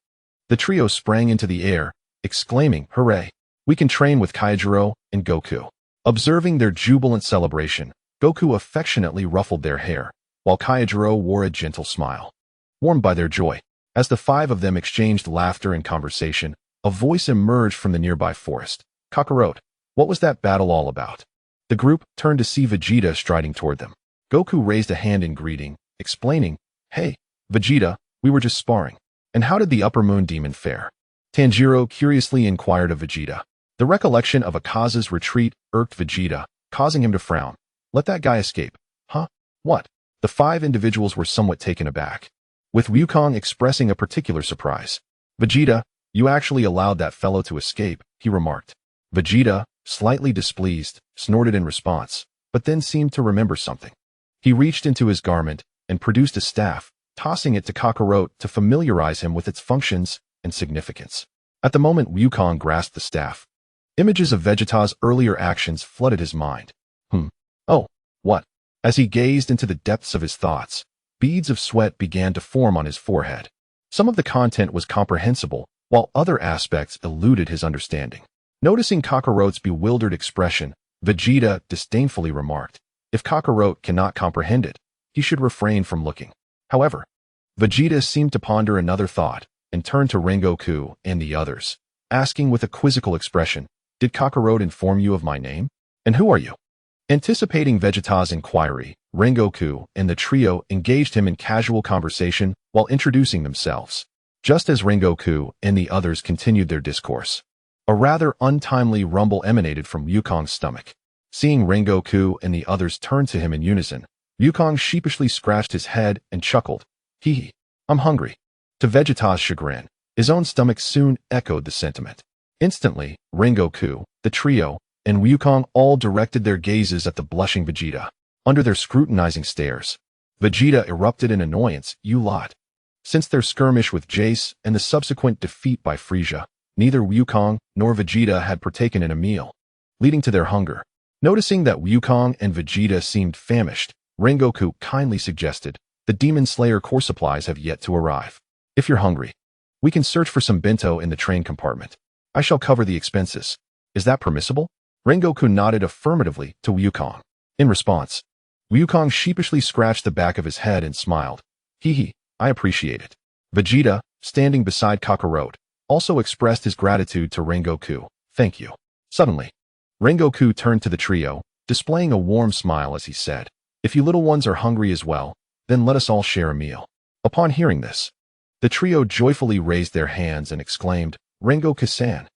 The trio sprang into the air, exclaiming, "Hooray! We can train with Kaijiro and Goku." Observing their jubilant celebration, Goku affectionately ruffled their hair, while Kaijiro wore a gentle smile. Warmed by their joy, as the five of them exchanged laughter and conversation, a voice emerged from the nearby forest. "Kakarot, what was that battle all about?" The group turned to see Vegeta striding toward them. Goku raised a hand in greeting, explaining, "Hey, Vegeta, we were just sparring. And how did the Upper Moon Demon fare?" Tanjiro curiously inquired of Vegeta. The recollection of Akaza's retreat irked Vegeta, causing him to frown. "Let that guy escape." "Huh? What?" The five individuals were somewhat taken aback, with Wukong expressing a particular surprise. "Vegeta, you actually allowed that fellow to escape," he remarked. Vegeta, slightly displeased, snorted in response, but then seemed to remember something. He reached into his garment and produced a staff, tossing it to Kakarot to familiarize him with its functions and significance. At the moment Wukong grasped the staff, images of Vegeta's earlier actions flooded his mind. Oh, what? As he gazed into the depths of his thoughts, beads of sweat began to form on his forehead. Some of the content was comprehensible, while other aspects eluded his understanding. Noticing Kakarot's bewildered expression, Vegeta disdainfully remarked, "If Kakarot cannot comprehend it, he should refrain from looking." However, Vegeta seemed to ponder another thought and turned to Rengoku and the others, asking with a quizzical expression, "Did Kakarot inform you of my name? And who are you?" Anticipating Vegeta's inquiry, Rengoku and the trio engaged him in casual conversation while introducing themselves. Just as Rengoku and the others continued their discourse, a rather untimely rumble emanated from Wukong's stomach. Seeing Rengoku and the others turn to him in unison, Wukong sheepishly scratched his head and chuckled, "Hee, I'm hungry." To Vegeta's chagrin, his own stomach soon echoed the sentiment. Instantly, Rengoku, the trio, and Wukong all directed their gazes at the blushing Vegeta. Under their scrutinizing stares, Vegeta erupted in annoyance. You lot. Since their skirmish with Jace and the subsequent defeat by Frieza, neither Wukong nor Vegeta had partaken in a meal, leading to their hunger. Noticing that Wukong and Vegeta seemed famished, Rengoku kindly suggested, the Demon Slayer core supplies have yet to arrive. If you're hungry, we can search for some bento in the train compartment. I shall cover the expenses. Is that permissible? Rengoku nodded affirmatively to Wukong. In response, Wukong sheepishly scratched the back of his head and smiled. Hee, I appreciate it. Vegeta, standing beside Kakarot, also expressed his gratitude to Rengoku. Thank you. Suddenly, Rengoku turned to the trio, displaying a warm smile as he said, if you little ones are hungry as well, then let us all share a meal. Upon hearing this, the trio joyfully raised their hands and exclaimed, Rengoku-san!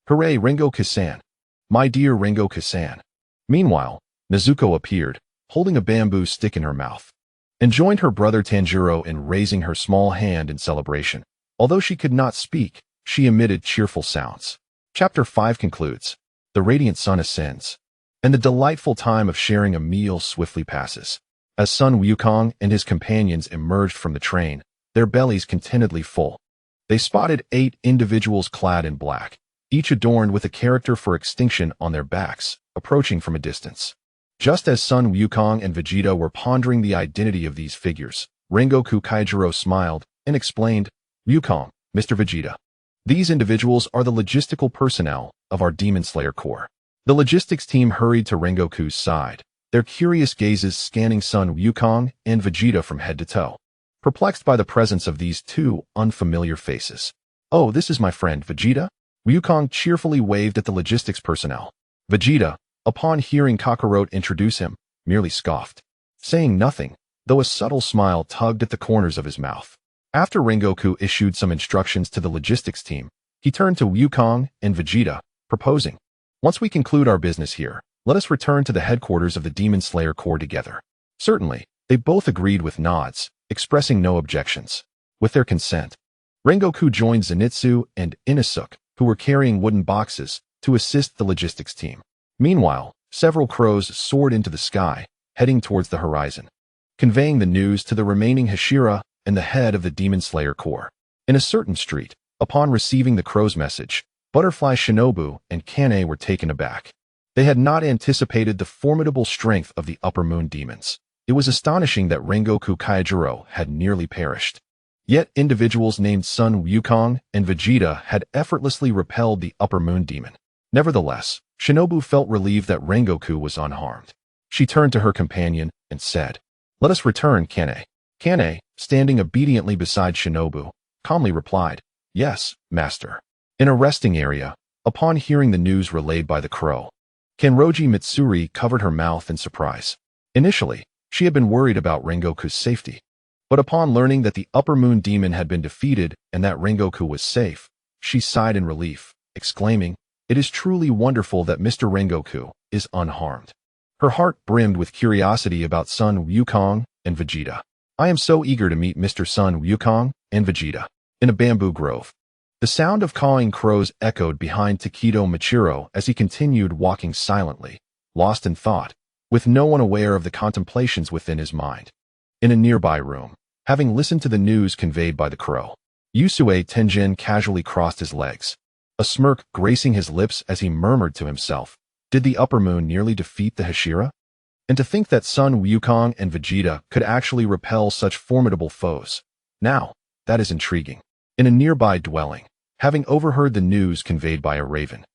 Hooray, Rengoku-san! My dear Rengoku-san! Meanwhile, Nezuko appeared, holding a bamboo stick in her mouth, and joined her brother Tanjiro in raising her small hand in celebration. Although she could not speak, she emitted cheerful sounds. Chapter 5 concludes. The radiant sun ascends, and the delightful time of sharing a meal swiftly passes. As Sun Wukong and his companions emerged from the train, their bellies contentedly full, they spotted 8 individuals clad in black, each adorned with a character for extinction on their backs, approaching from a distance. Just as Sun Wukong and Vegeta were pondering the identity of these figures, Rengoku Kaijiro smiled and explained, Wukong, Mr. Vegeta. These individuals are the logistical personnel of our Demon Slayer Corps. The logistics team hurried to Rengoku's side, their curious gazes scanning Sun Wukong and Vegeta from head to toe, perplexed by the presence of these two unfamiliar faces. Oh, this is my friend Vegeta? Wukong cheerfully waved at the logistics personnel. Vegeta, upon hearing Kakarot introduce him, merely scoffed, saying nothing, though a subtle smile tugged at the corners of his mouth. After Rengoku issued some instructions to the logistics team, he turned to Wukong and Vegeta, proposing, once we conclude our business here, let us return to the headquarters of the Demon Slayer Corps together. Certainly, they both agreed with nods, expressing no objections. With their consent, Rengoku joined Zenitsu and Inosuke, who were carrying wooden boxes, to assist the logistics team. Meanwhile, several crows soared into the sky, heading towards the horizon, conveying the news to the remaining Hashira and the head of the Demon Slayer Corps. In a certain street, upon receiving the crow's message, Butterfly Shinobu and Kane were taken aback. They had not anticipated the formidable strength of the Upper Moon demons. It was astonishing that Rengoku Kaijiro had nearly perished. Yet individuals named Sun Wukong and Vegeta had effortlessly repelled the Upper Moon demon. Nevertheless, Shinobu felt relieved that Rengoku was unharmed. She turned to her companion and said, let us return, Kane. Kane, standing obediently beside Shinobu, calmly replied, yes, master. In a resting area, upon hearing the news relayed by the crow, Kenroji Mitsuri covered her mouth in surprise. Initially, she had been worried about Rengoku's safety, but upon learning that the Upper Moon demon had been defeated and that Rengoku was safe, she sighed in relief, exclaiming, it is truly wonderful that Mr. Rengoku is unharmed. Her heart brimmed with curiosity about Sun Wukong and Vegeta. I am so eager to meet Mr. Sun Wukong and Vegeta. In a bamboo grove, the sound of cawing crows echoed behind Takedo Machiro as he continued walking silently, lost in thought, with no one aware of the contemplations within his mind. In a nearby room, having listened to the news conveyed by the crow, Yusue Tenjin casually crossed his legs, a smirk gracing his lips as he murmured to himself, did the Upper Moon nearly defeat the Hashira? And to think that Sun Wukong and Vegeta could actually repel such formidable foes. Now, that is intriguing. In a nearby dwelling, having overheard the news conveyed by a raven,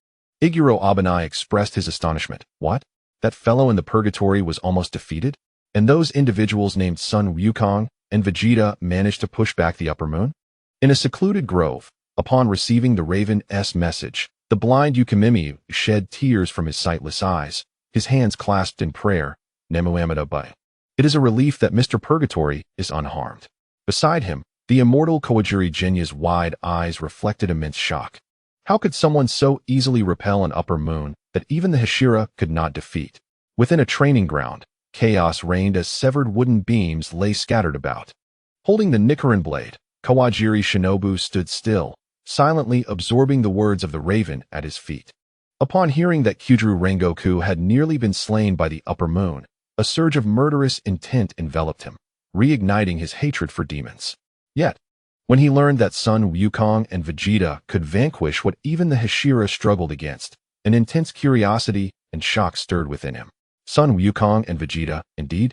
Iguro Abanai expressed his astonishment. What? That fellow in the purgatory was almost defeated? And those individuals named Sun Wukong and Vegeta managed to push back the Upper Moon? In a secluded grove, upon receiving the raven's message, the blind Yukimimi shed tears from his sightless eyes, his hands clasped in prayer. Nemu Amida Bai. It is a relief that Mr. Purgatory is unharmed. Beside him, the immortal Kawajiri Jinya's wide eyes reflected immense shock. How could someone so easily repel an Upper Moon that even the Hashira could not defeat? Within a training ground, chaos reigned as severed wooden beams lay scattered about. Holding the Nichiren blade, Kawajiri Shinobu stood still, silently absorbing the words of the raven at his feet. Upon hearing that Kyujuru Rengoku had nearly been slain by the upper moon, a surge of murderous intent enveloped him, reigniting his hatred for demons. Yet, when he learned that Son Wukong and Vegeta could vanquish what even the Hashira struggled against, an intense curiosity and shock stirred within him. Son Wukong and Vegeta, indeed?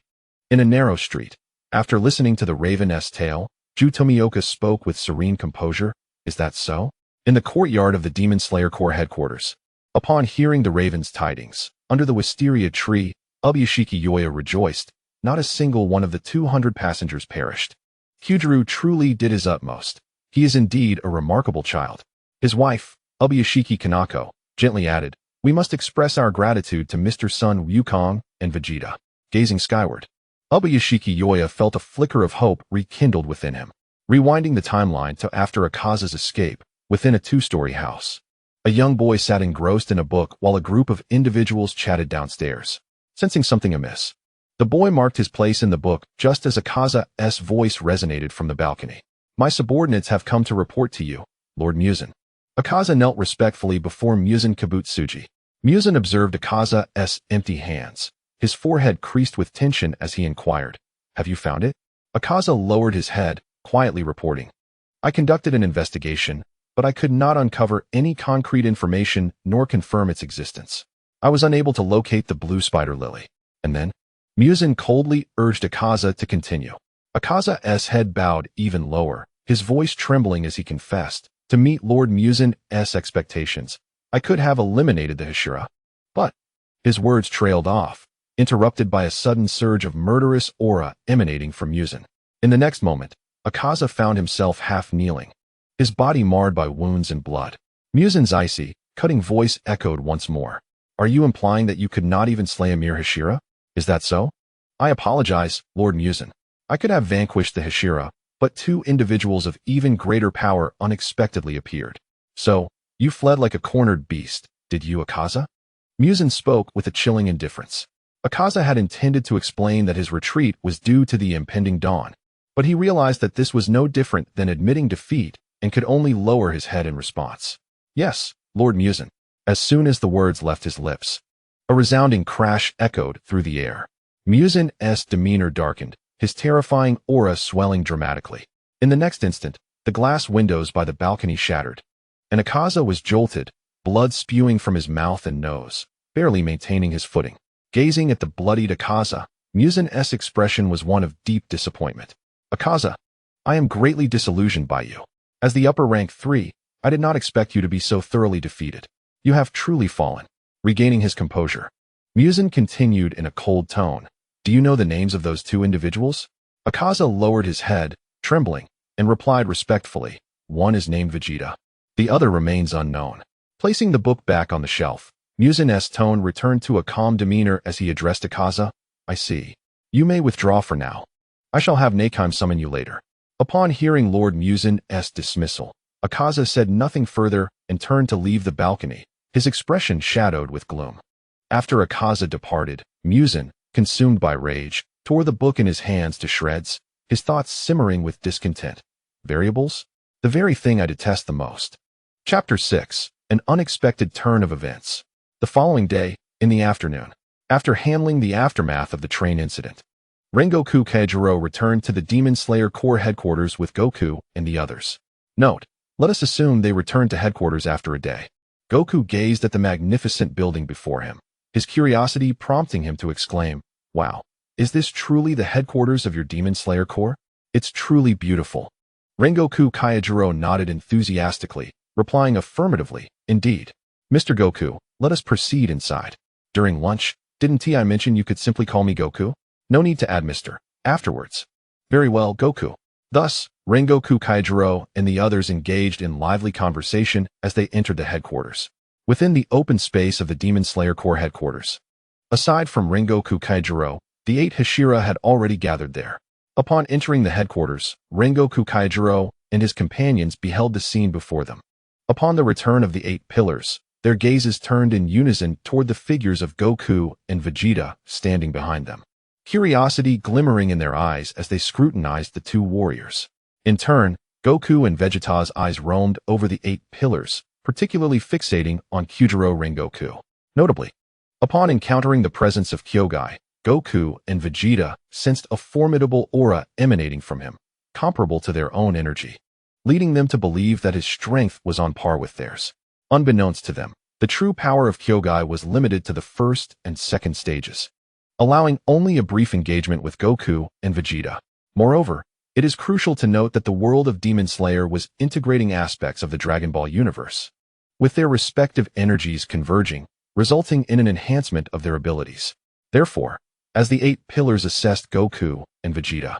In a narrow street, after listening to the Raven's tale, Ju Tomioka spoke with serene composure. Is that so? In the courtyard of the Demon Slayer Corps headquarters, upon hearing the Raven's tidings, under the wisteria tree, Ubuyashiki Yoya rejoiced. Not a single one of the 200 passengers perished. Kyujuru truly did his utmost. He is indeed a remarkable child. His wife, Ubuyashiki Kanako, gently added, we must express our gratitude to Mr. Son Wukong and Vegeta. Gazing skyward, Ubuyashiki Yoya felt a flicker of hope rekindled within him. Rewinding the timeline to after Akaza's escape, within a two-story house, a young boy sat engrossed in a book while a group of individuals chatted downstairs. Sensing something amiss, the boy marked his place in the book just as Akaza's voice resonated from the balcony. My subordinates have come to report to you, Lord Muzan. Akaza knelt respectfully before Muzan Kabutsuji. Muzan observed Akaza's empty hands. His forehead creased with tension as he inquired, have you found it? Akaza lowered his head, quietly reporting, I conducted an investigation, but I could not uncover any concrete information nor confirm its existence. I was unable to locate the blue spider lily. And then, Muzan coldly urged Akaza to continue. Akaza's head bowed even lower, his voice trembling as he confessed, to meet Lord Muzan's expectations, I could have eliminated the Hashira. But his words trailed off, interrupted by a sudden surge of murderous aura emanating from Muzan. In the next moment, Akaza found himself half kneeling, his body marred by wounds and blood. Muzan's icy, cutting voice echoed once more. Are you implying that you could not even slay a mere Hashira? Is that so? I apologize, Lord Muzan. I could have vanquished the Hashira, but two individuals of even greater power unexpectedly appeared. So, you fled like a cornered beast, did you, Akaza? Muzan spoke with a chilling indifference. Akaza had intended to explain that his retreat was due to the impending dawn, but he realized that this was no different than admitting defeat and could only lower his head in response. Yes, Lord Muzan. As soon as the words left his lips, a resounding crash echoed through the air. Muzan's demeanor darkened, his terrifying aura swelling dramatically. In the next instant, the glass windows by the balcony shattered, and Akaza was jolted, blood spewing from his mouth and nose, barely maintaining his footing. Gazing at the bloodied Akaza, Muzan's expression was one of deep disappointment. Akaza, I am greatly disillusioned by you. As the upper rank 3, I did not expect you to be so thoroughly defeated. You have truly fallen. Regaining his composure, Muzan continued in a cold tone. Do you know the names of those two individuals? Akaza lowered his head, trembling, and replied respectfully, one is named Vegeta. The other remains unknown. Placing the book back on the shelf, Muzan's tone returned to a calm demeanor as he addressed Akaza. I see. You may withdraw for now. I shall have Nakeim summon you later. Upon hearing Lord Muzan's dismissal, Akaza said nothing further and turned to leave the balcony, his expression shadowed with gloom. After Akaza departed, Muzan, consumed by rage, tore the book in his hands to shreds, his thoughts simmering with discontent. Variables? The very thing I detest the most. Chapter 6. An unexpected turn of events. The following day, in the afternoon, after handling the aftermath of the train incident, Rengoku Kaijiro returned to the Demon Slayer Corps headquarters with Goku and the others. Note, let us assume they returned to headquarters after a day. Goku gazed at the magnificent building before him, his curiosity prompting him to exclaim, wow, is this truly the headquarters of your Demon Slayer Corps? It's truly beautiful. Rengoku Kaijiro nodded enthusiastically, replying affirmatively, indeed. Mr. Goku, let us proceed inside. During lunch, didn't I mention you could simply call me Goku? No need to add Mr. afterwards. Very well, Goku. Thus, Rengoku Kaijiro and the others engaged in lively conversation as they entered the headquarters. Within the open space of the Demon Slayer Corps headquarters, aside from Rengoku Kaijiro, the 8 Hashira had already gathered there. Upon entering the headquarters, Rengoku Kaijiro and his companions beheld the scene before them. Upon the return of the 8 pillars, their gazes turned in unison toward the figures of Goku and Vegeta standing behind them, curiosity glimmering in their eyes as they scrutinized the 2 warriors. In turn, Goku and Vegeta's eyes roamed over the 8 pillars, particularly fixating on Kyujiro Rengoku. Notably, upon encountering the presence of Kyogai, Goku and Vegeta sensed a formidable aura emanating from him, comparable to their own energy, leading them to believe that his strength was on par with theirs. Unbeknownst to them, the true power of Kyogai was limited to the first and second stages, allowing only a brief engagement with Goku and Vegeta. Moreover, it is crucial to note that the world of Demon Slayer was integrating aspects of the Dragon Ball universe, with their respective energies converging, resulting in an enhancement of their abilities. Therefore, as the 8 pillars assessed Goku and Vegeta,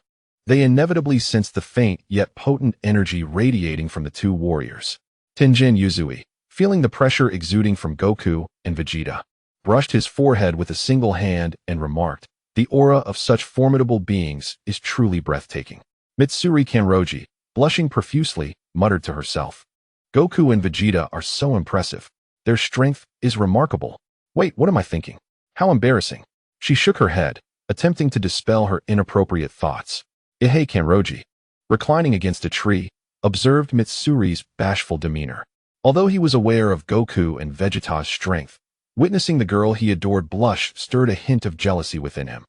they inevitably sensed the faint yet potent energy radiating from the two warriors. Tenjin Uzui, feeling the pressure exuding from Goku and Vegeta, brushed his forehead with a single hand and remarked, "The aura of such formidable beings is truly breathtaking." Mitsuri Kanroji, blushing profusely, muttered to herself, "Goku and Vegeta are so impressive. Their strength is remarkable. Wait, what am I thinking? How embarrassing." She shook her head, attempting to dispel her inappropriate thoughts. Ihei Kanroji, reclining against a tree, observed Mitsuri's bashful demeanor. Although he was aware of Goku and Vegeta's strength, witnessing the girl he adored blush stirred a hint of jealousy within him.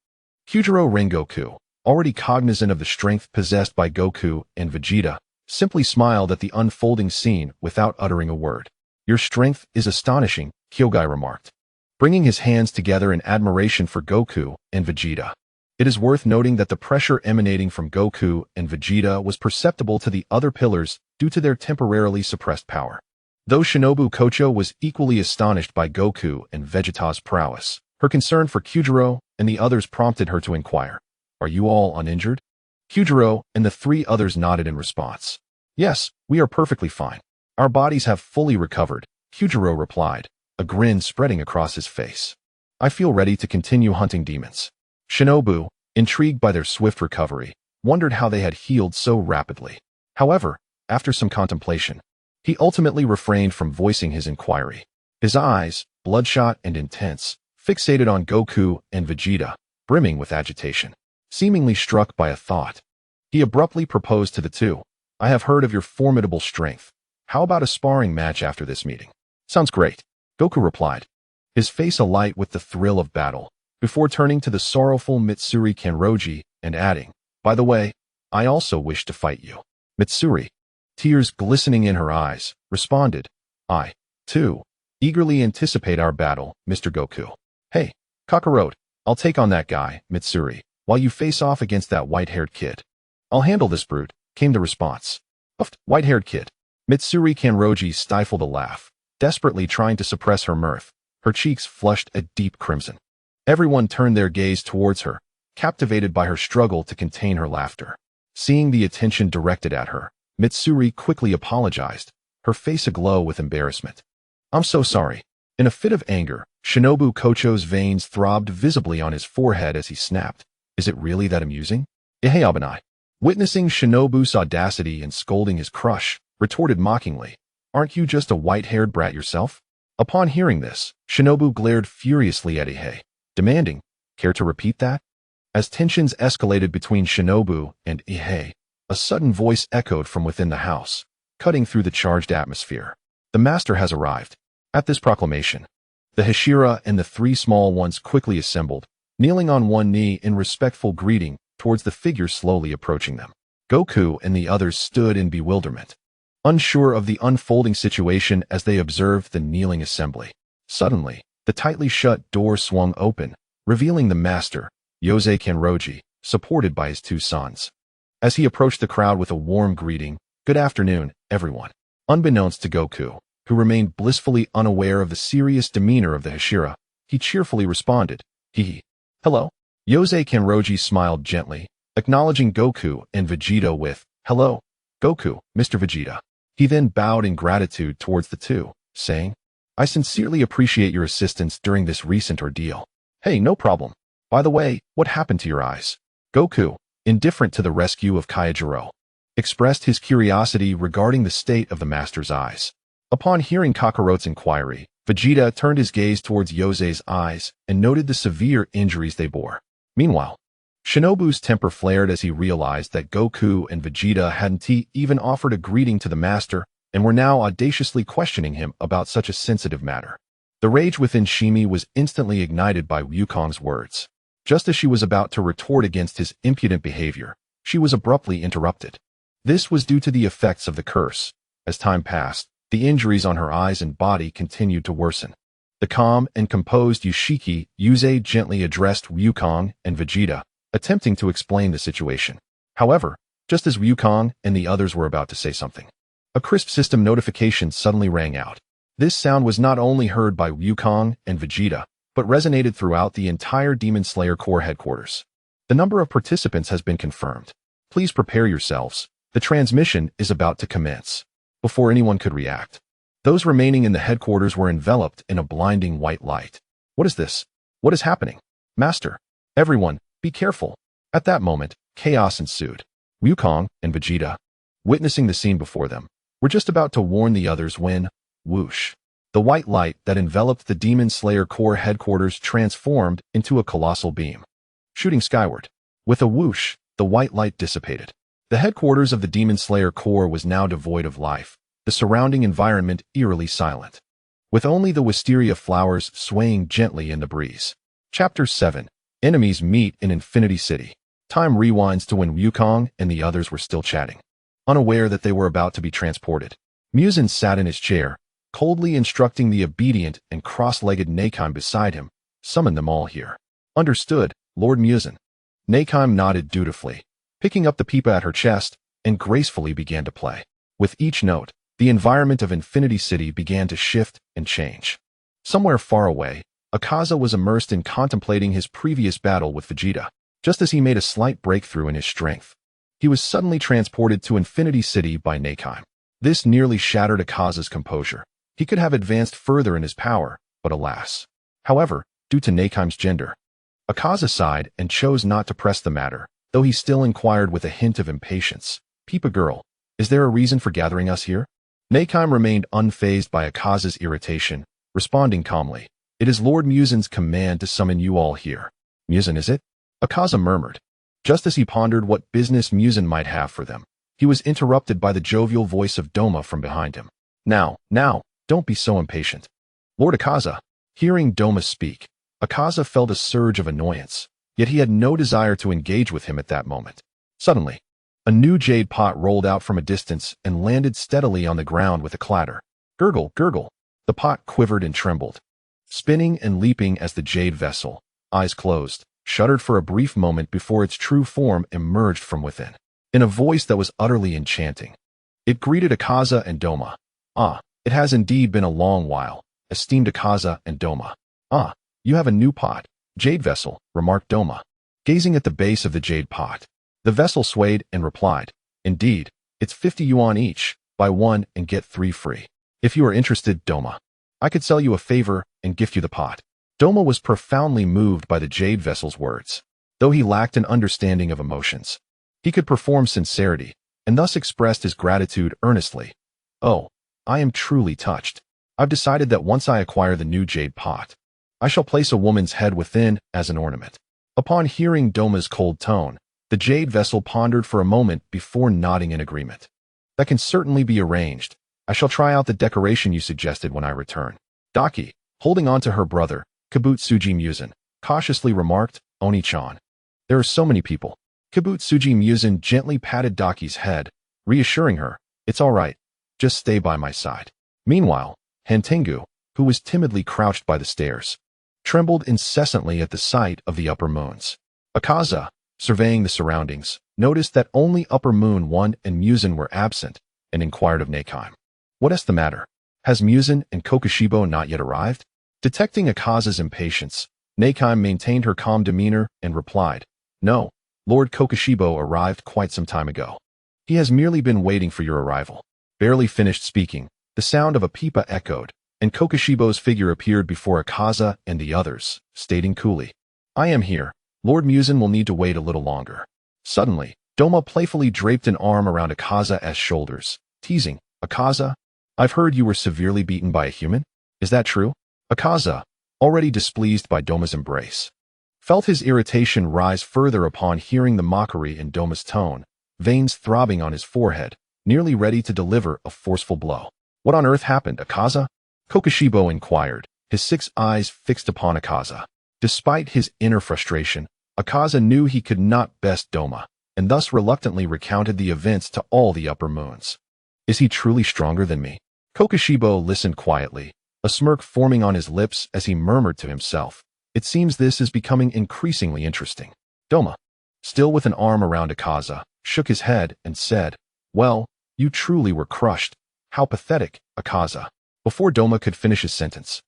Kyujiro Rengoku, already cognizant of the strength possessed by Goku and Vegeta, simply smiled at the unfolding scene without uttering a word. "Your strength is astonishing," Kyogai remarked, bringing his hands together in admiration for Goku and Vegeta. It is worth noting that the pressure emanating from Goku and Vegeta was perceptible to the other pillars due to their temporarily suppressed power. Though Shinobu Kocho was equally astonished by Goku and Vegeta's prowess, her concern for Kyujiro and the others prompted her to inquire, "Are you all uninjured?" Kyujiro and the 3 others nodded in response. "Yes, we are perfectly fine. Our bodies have fully recovered," Kyujiro replied, a grin spreading across his face. "I feel ready to continue hunting demons." Shinobu, intrigued by their swift recovery, wondered how they had healed so rapidly. However, after some contemplation, he ultimately refrained from voicing his inquiry. His eyes, bloodshot and intense, fixated on Goku and Vegeta, brimming with agitation. Seemingly struck by a thought, he abruptly proposed to the two, "I have heard of your formidable strength. How about a sparring match after this meeting?" "Sounds great," Goku replied, his face alight with the thrill of battle, before turning to the sorrowful Mitsuri Kanroji and adding, "By the way, I also wish to fight you." Mitsuri, tears glistening in her eyes, responded, "I, too, eagerly anticipate our battle, Mr. Goku." "Hey, Kakarot, I'll take on that guy, Mitsuri, while you face off against that white-haired kid." "I'll handle this brute," came the response. "Uffed, white-haired kid." Mitsuri Kanroji stifled a laugh, desperately trying to suppress her mirth. Her cheeks flushed a deep crimson. Everyone turned their gaze towards her, captivated by her struggle to contain her laughter. Seeing the attention directed at her, Mitsuri quickly apologized, her face aglow with embarrassment. "I'm so sorry." In a fit of anger, Shinobu Kocho's veins throbbed visibly on his forehead as he snapped, "Is it really that amusing?" Ihei Abanai, witnessing Shinobu's audacity and scolding his crush, retorted mockingly, "Aren't you just a white-haired brat yourself?" Upon hearing this, Shinobu glared furiously at Ihei, demanding, "Care to repeat that?" As tensions escalated between Shinobu and Ihei, a sudden voice echoed from within the house, cutting through the charged atmosphere. "The master has arrived." At this proclamation, the Hashira and the 3 small ones quickly assembled, kneeling on one knee in respectful greeting towards the figure slowly approaching them. Goku and the others stood in bewilderment, unsure of the unfolding situation as they observed the kneeling assembly. Suddenly, the tightly shut door swung open, revealing the master, Yosei Kanroji, supported by his 2 sons. As he approached the crowd with a warm greeting, "Good afternoon, everyone." Unbeknownst to Goku, who remained blissfully unaware of the serious demeanor of the Hashira, he cheerfully responded, "Hee. Hello." Yosei Kanroji smiled gently, acknowledging Goku and Vegeta with, "Hello, Goku, Mr. Vegeta." He then bowed in gratitude towards the two, saying, "I sincerely appreciate your assistance during this recent ordeal." "Hey, no problem. By the way, what happened to your eyes?" Goku, indifferent to the rescue of Kyujiro, expressed his curiosity regarding the state of the master's eyes. Upon hearing Kakarot's inquiry, Vegeta turned his gaze towards Yosei's eyes and noted the severe injuries they bore. Meanwhile, Shinobu's temper flared as he realized that Goku and Vegeta hadn't even offered a greeting to the master, and were now audaciously questioning him about such a sensitive matter. The rage within Shimi was instantly ignited by Wukong's words. Just as she was about to retort against his impudent behavior, she was abruptly interrupted. This was due to the effects of the curse. As time passed, the injuries on her eyes and body continued to worsen. The calm and composed Yoshiki Yuze gently addressed Wukong and Vegeta, attempting to explain the situation. However, just as Wukong and the others were about to say something, a crisp system notification suddenly rang out. This sound was not only heard by Wukong and Vegeta, but resonated throughout the entire Demon Slayer Corps headquarters. The number of participants has been confirmed. Please prepare yourselves. The transmission is about to commence. Before anyone could react, those remaining in the headquarters were enveloped in a blinding white light. What is this? What is happening? Master! Everyone, be careful! At that moment, chaos ensued. Wukong and Vegeta, witnessing the scene before them, were just about to warn the others when, whoosh, the white light that enveloped the Demon Slayer Corps headquarters transformed into a colossal beam, shooting skyward. With a whoosh, the white light dissipated. The headquarters of the Demon Slayer Corps was now devoid of life, the surrounding environment eerily silent, with only the wisteria flowers swaying gently in the breeze. Chapter 7. Enemies meet in Infinity City. Time rewinds to when Wukong and the others were still chatting, unaware that they were about to be transported. Muzan sat in his chair, coldly instructing the obedient and cross-legged Nakeim beside him, summon them all here. Understood, Lord Muzan. Nakeim nodded dutifully, picking up the pipa at her chest, and gracefully began to play. With each note, the environment of Infinity City began to shift and change. Somewhere far away, Akaza was immersed in contemplating his previous battle with Vegeta. Just as he made a slight breakthrough in his strength, he was suddenly transported to Infinity City by Nakeim. This nearly shattered Akaza's composure. He could have advanced further in his power, but alas. However, due to Nakeim's gender, Akaza sighed and chose not to press the matter, though he still inquired with a hint of impatience. Peepa girl, is there a reason for gathering us here? Nakeim remained unfazed by Akaza's irritation, responding calmly. It is Lord Muzan's command to summon you all here. Muzan, is it? Akaza murmured. Just as he pondered what business Muzan might have for them, he was interrupted by the jovial voice of Doma from behind him. Now, don't be so impatient. Lord Akaza. Hearing Doma speak, Akaza felt a surge of annoyance, yet he had no desire to engage with him at that moment. Suddenly, a new jade pot rolled out from a distance and landed steadily on the ground with a clatter. Gurgle, gurgle. The pot quivered and trembled, spinning and leaping as the jade vessel, eyes closed, shuddered for a brief moment before its true form emerged from within. In a voice that was utterly enchanting, it greeted Akaza and Doma. Ah, it has indeed been a long while, esteemed Akaza and Doma. Ah, you have a new pot, jade vessel, remarked Doma, gazing at the base of the jade pot. The vessel swayed and replied, indeed, it's 50 yuan each, buy one and get 3 free. If you are interested, Doma, I could sell you a favor and gift you the pot. Doma was profoundly moved by the jade vessel's words. Though he lacked an understanding of emotions, he could perform sincerity, and thus expressed his gratitude earnestly. Oh, I am truly touched. I've decided that once I acquire the new jade pot, I shall place a woman's head within as an ornament. Upon hearing Doma's cold tone, the jade vessel pondered for a moment before nodding in agreement. That can certainly be arranged. I shall try out the decoration you suggested when I return. Daki, holding on to her brother, Kabutsuji Muzan, cautiously remarked, Oni-chan. There are so many people. Kabutsuji Muzan gently patted Daki's head, reassuring her, it's all right, just stay by my side. Meanwhile, Hantengu, who was timidly crouched by the stairs, trembled incessantly at the sight of the upper moons. Akaza, surveying the surroundings, noticed that only Upper Moon 1 and Muzan were absent, and inquired of Nakeim. What is the matter? Has Muzan and Kokushibo not yet arrived? Detecting Akaza's impatience, Nakeim maintained her calm demeanor and replied, No, Lord Kokushibo arrived quite some time ago. He has merely been waiting for your arrival. Barely finished speaking, the sound of a pipa echoed, and Kokushibo's figure appeared before Akaza and the others, stating coolly, I am here. Lord Muzan will need to wait a little longer. Suddenly, Doma playfully draped an arm around Akaza's shoulders, teasing, Akaza, I've heard you were severely beaten by a human. Is that true? Akaza, already displeased by Doma's embrace, felt his irritation rise further upon hearing the mockery in Doma's tone, veins throbbing on his forehead, nearly ready to deliver a forceful blow. What on earth happened, Akaza? Kokushibo inquired, his 6 eyes fixed upon Akaza. Despite his inner frustration, Akaza knew he could not best Doma, and thus reluctantly recounted the events to all the upper moons. Is he truly stronger than me? Kokushibo listened quietly, a smirk forming on his lips as he murmured to himself. It seems this is becoming increasingly interesting. Doma, still with an arm around Akaza, shook his head and said, "Well, you truly were crushed. How pathetic, Akaza." Before Doma could finish his sentence,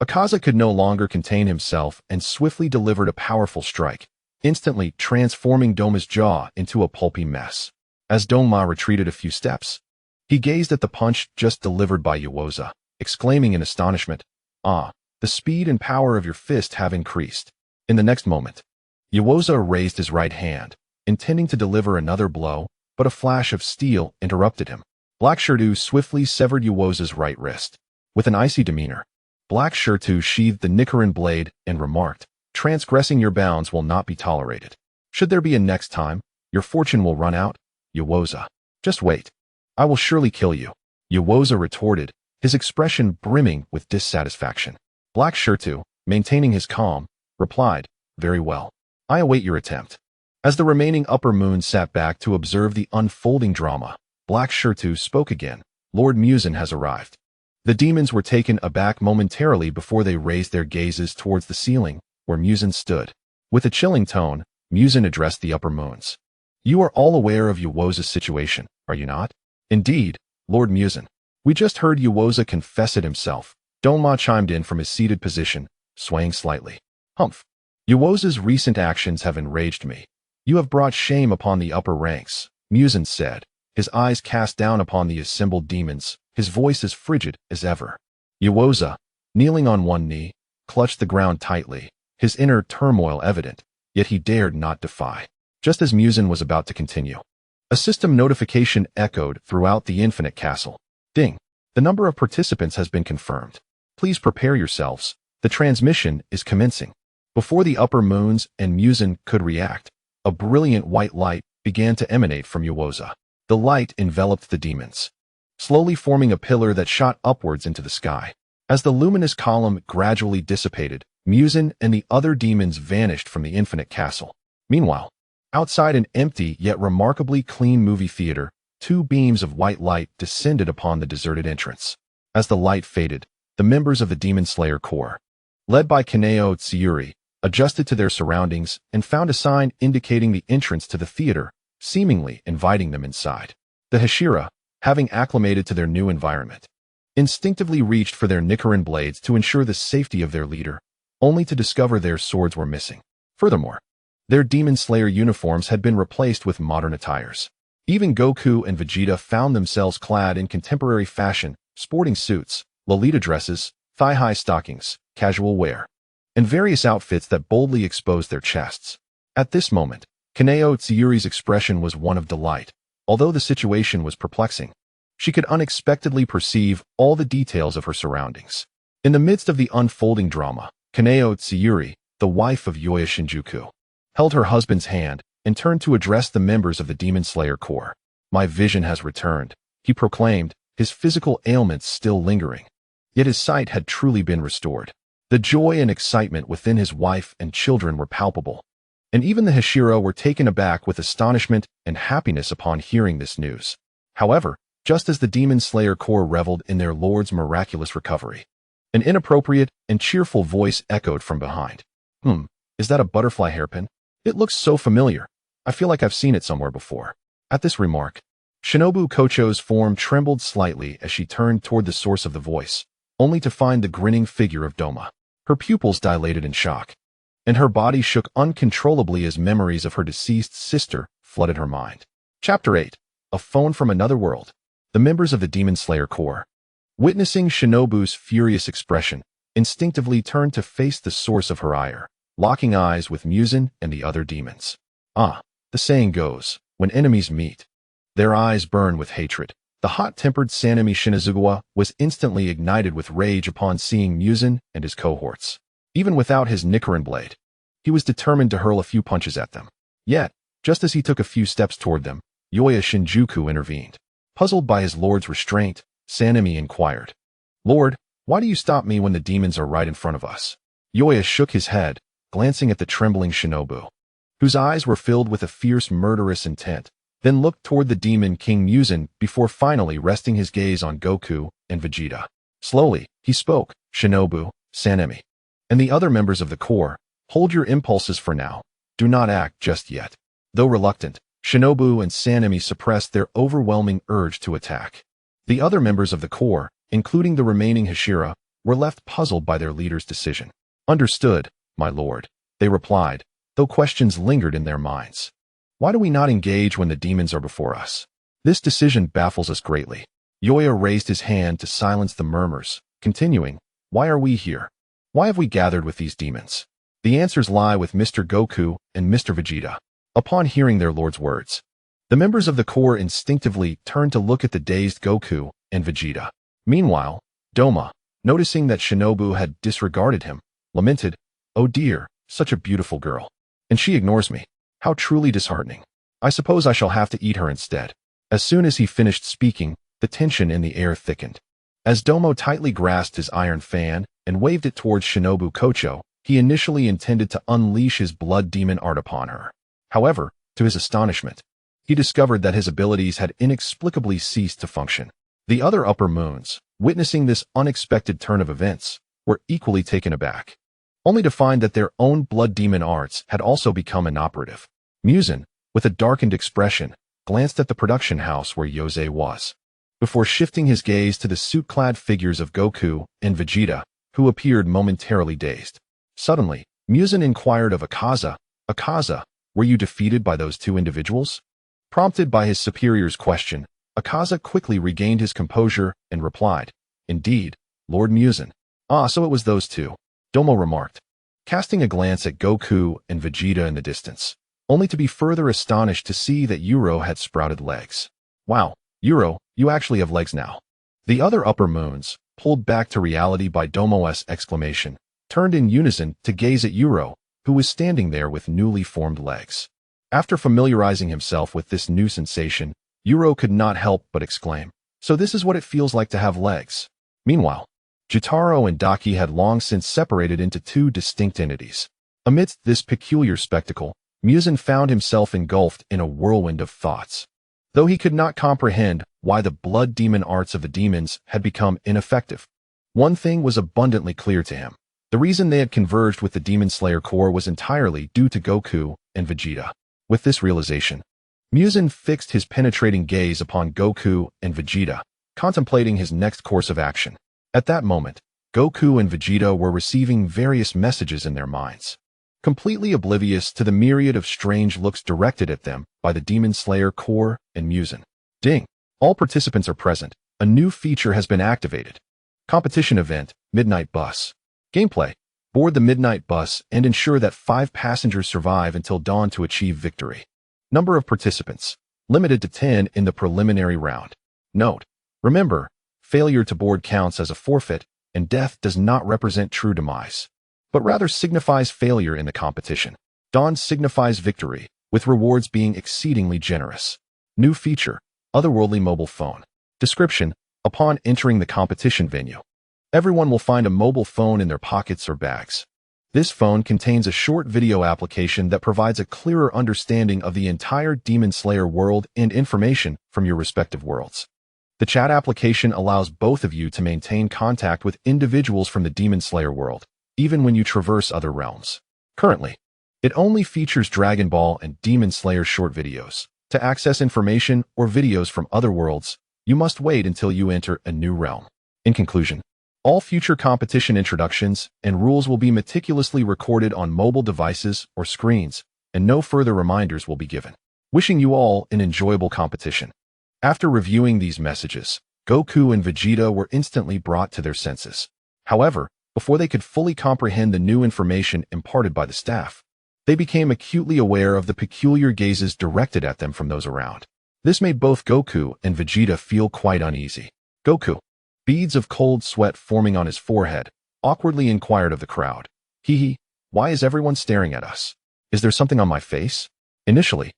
Akaza could no longer contain himself and swiftly delivered a powerful strike, instantly transforming Doma's jaw into a pulpy mess. As Doma retreated a few steps, he gazed at the punch just delivered by Yuoza, exclaiming in astonishment, "Ah, the speed and power of your fist have increased." In the next moment, Yuoza raised his right hand, intending to deliver another blow, but a flash of steel interrupted him. Black Shirtu swiftly severed Yuoza's right wrist. With an icy demeanor, Black Shirtu sheathed the Nichiren blade and remarked, "Transgressing your bounds will not be tolerated. Should there be a next time, your fortune will run out, Yuoza. Just wait. I will surely kill you." Yuoza retorted, his expression brimming with dissatisfaction. Black Shirtu, maintaining his calm, replied, "Very well. I await your attempt." As the remaining upper moon sat back to observe the unfolding drama, Black Shirtu spoke again. "Lord Muzan has arrived." The demons were taken aback momentarily before they raised their gazes towards the ceiling, where Muzan stood. With a chilling tone, Muzan addressed the upper moons. "You are all aware of Yuoza's situation, are you not?" "Indeed, Lord Muzan. We just heard Yuoza confess it himself." Doma chimed in from his seated position, swaying slightly. "Humph. Yuoza's recent actions have enraged me. You have brought shame upon the upper ranks," Muzan said, his eyes cast down upon the assembled demons, his voice as frigid as ever. Yuoza, kneeling on one knee, clutched the ground tightly, his inner turmoil evident, yet he dared not defy. Just as Muzan was about to continue, a system notification echoed throughout the Infinite Castle. "Ding! The number of participants has been confirmed. Please prepare yourselves. The transmission is commencing." Before the upper moons and Muzan could react, a brilliant white light began to emanate from Yuoza. The light enveloped the demons, slowly forming a pillar that shot upwards into the sky. As the luminous column gradually dissipated, Muzan and the other demons vanished from the Infinite Castle. Meanwhile, outside an empty yet remarkably clean movie theater, 2 beams of white light descended upon the deserted entrance. As the light faded, the members of the Demon Slayer Corps, led by Kaneo Tsuyuri, adjusted to their surroundings and found a sign indicating the entrance to the theater, seemingly inviting them inside. The Hashira, having acclimated to their new environment, instinctively reached for their Nichiren blades to ensure the safety of their leader, only to discover their swords were missing. Furthermore, their Demon Slayer uniforms had been replaced with modern attires. Even Goku and Vegeta found themselves clad in contemporary fashion, sporting suits, Lolita dresses, thigh-high stockings, casual wear, and various outfits that boldly exposed their chests. At this moment, Kaneo Tsuyuri's expression was one of delight, although the situation was perplexing. She could unexpectedly perceive all the details of her surroundings. In the midst of the unfolding drama, Kaneo Tsuyuri, the wife of Yoya Shinjuku, held her husband's hand and turned to address the members of the Demon Slayer Corps. "My vision has returned," he proclaimed, his physical ailments still lingering. Yet his sight had truly been restored. The joy and excitement within his wife and children were palpable, and even the Hashira were taken aback with astonishment and happiness upon hearing this news. However, just as the Demon Slayer Corps reveled in their lord's miraculous recovery, an inappropriate and cheerful voice echoed from behind. Is that a butterfly hairpin? It looks so familiar. I feel like I've seen it somewhere before." At this remark, Shinobu Kocho's form trembled slightly as she turned toward the source of the voice, only to find the grinning figure of Doma. Her pupils dilated in shock, and her body shook uncontrollably as memories of her deceased sister flooded her mind. Chapter 8. A Phone from Another World. The members of the Demon Slayer Corps, witnessing Shinobu's furious expression, instinctively turned to face the source of her ire, locking eyes with Muzan and the other demons. The saying goes, when enemies meet, their eyes burn with hatred. The hot-tempered Sanemi Shinazugawa was instantly ignited with rage upon seeing Muzan and his cohorts. Even without his Nichiren blade, he was determined to hurl a few punches at them. Yet, just as he took a few steps toward them, Yoya Shinjuku intervened. Puzzled by his lord's restraint, Sanemi inquired, "Lord, why do you stop me when the demons are right in front of us?" Yoya shook his head, glancing at the trembling Shinobu, whose eyes were filled with a fierce murderous intent, then looked toward the demon King Muzan before finally resting his gaze on Goku and Vegeta. Slowly, he spoke, "Shinobu, Sanemi, and the other members of the Corps, hold your impulses for now. Do not act just yet." Though reluctant, Shinobu and Sanemi suppressed their overwhelming urge to attack. The other members of the Corps, including the remaining Hashira, were left puzzled by their leader's decision. "Understood, my lord," they replied, though questions lingered in their minds. "Why do we not engage when the demons are before us? This decision baffles us greatly." Yoya raised his hand to silence the murmurs, continuing, "Why are we here? Why have we gathered with these demons? The answers lie with Mr. Goku and Mr. Vegeta." Upon hearing their lord's words, the members of the Corps instinctively turned to look at the dazed Goku and Vegeta. Meanwhile, Doma, noticing that Shinobu had disregarded him, lamented, "Oh dear, such a beautiful girl. And she ignores me. How truly disheartening. I suppose I shall have to eat her instead." As soon as he finished speaking, the tension in the air thickened. As Domo tightly grasped his iron fan and waved it towards Shinobu Kocho, he initially intended to unleash his blood demon art upon her. However, to his astonishment, he discovered that his abilities had inexplicably ceased to function. The other upper moons, witnessing this unexpected turn of events, were equally taken aback, only to find that their own blood demon arts had also become inoperative. Muzan, with a darkened expression, glanced at the production house where Yose was, before shifting his gaze to the suit-clad figures of Goku and Vegeta, who appeared momentarily dazed. Suddenly, Muzan inquired of Akaza, "Akaza, were you defeated by those two individuals?" Prompted by his superior's question, Akaza quickly regained his composure and replied, "Indeed, Lord Muzan." "Ah, so it was those two," Domo remarked, casting a glance at Goku and Vegeta in the distance, only to be further astonished to see that Yuro had sprouted legs. "Wow, Yuro, you actually have legs now." The other upper moons, pulled back to reality by Domo's exclamation, turned in unison to gaze at Yuro, who was standing there with newly formed legs. After familiarizing himself with this new sensation, Yuro could not help but exclaim, "So this is what it feels like to have legs." Meanwhile, Jotaro and Daki had long since separated into two distinct entities. Amidst this peculiar spectacle, Muzan found himself engulfed in a whirlwind of thoughts. Though he could not comprehend why the blood demon arts of the demons had become ineffective, one thing was abundantly clear to him. The reason they had converged with the Demon Slayer Corps was entirely due to Goku and Vegeta. With this realization, Muzan fixed his penetrating gaze upon Goku and Vegeta, contemplating his next course of action. At that moment, Goku and Vegeta were receiving various messages in their minds, completely oblivious to the myriad of strange looks directed at them by the Demon Slayer Corps and Muzan. Ding! All participants are present. A new feature has been activated. Competition event, Midnight Bus. Gameplay: board the Midnight Bus and ensure that 5 passengers survive until dawn to achieve victory. Number of participants: limited to 10 in the preliminary round. Note: remember, failure to board counts as a forfeit, and death does not represent true demise, but rather signifies failure in the competition. Dawn signifies victory, with rewards being exceedingly generous. New feature: otherworldly mobile phone. Description: upon entering the competition venue, everyone will find a mobile phone in their pockets or bags. This phone contains a short video application that provides a clearer understanding of the entire Demon Slayer world and information from your respective worlds. The chat application allows both of you to maintain contact with individuals from the Demon Slayer world, even when you traverse other realms. Currently, it only features Dragon Ball and Demon Slayer short videos. To access information or videos from other worlds, you must wait until you enter a new realm. In conclusion, all future competition introductions and rules will be meticulously recorded on mobile devices or screens, and no further reminders will be given. Wishing you all an enjoyable competition. After reviewing these messages, Goku and Vegeta were instantly brought to their senses. However, before they could fully comprehend the new information imparted by the staff, they became acutely aware of the peculiar gazes directed at them from those around. This made both Goku and Vegeta feel quite uneasy. Goku, beads of cold sweat forming on his forehead, awkwardly inquired of the crowd, "Hee hee, why is everyone staring at us? Is there something on my face?" Initially,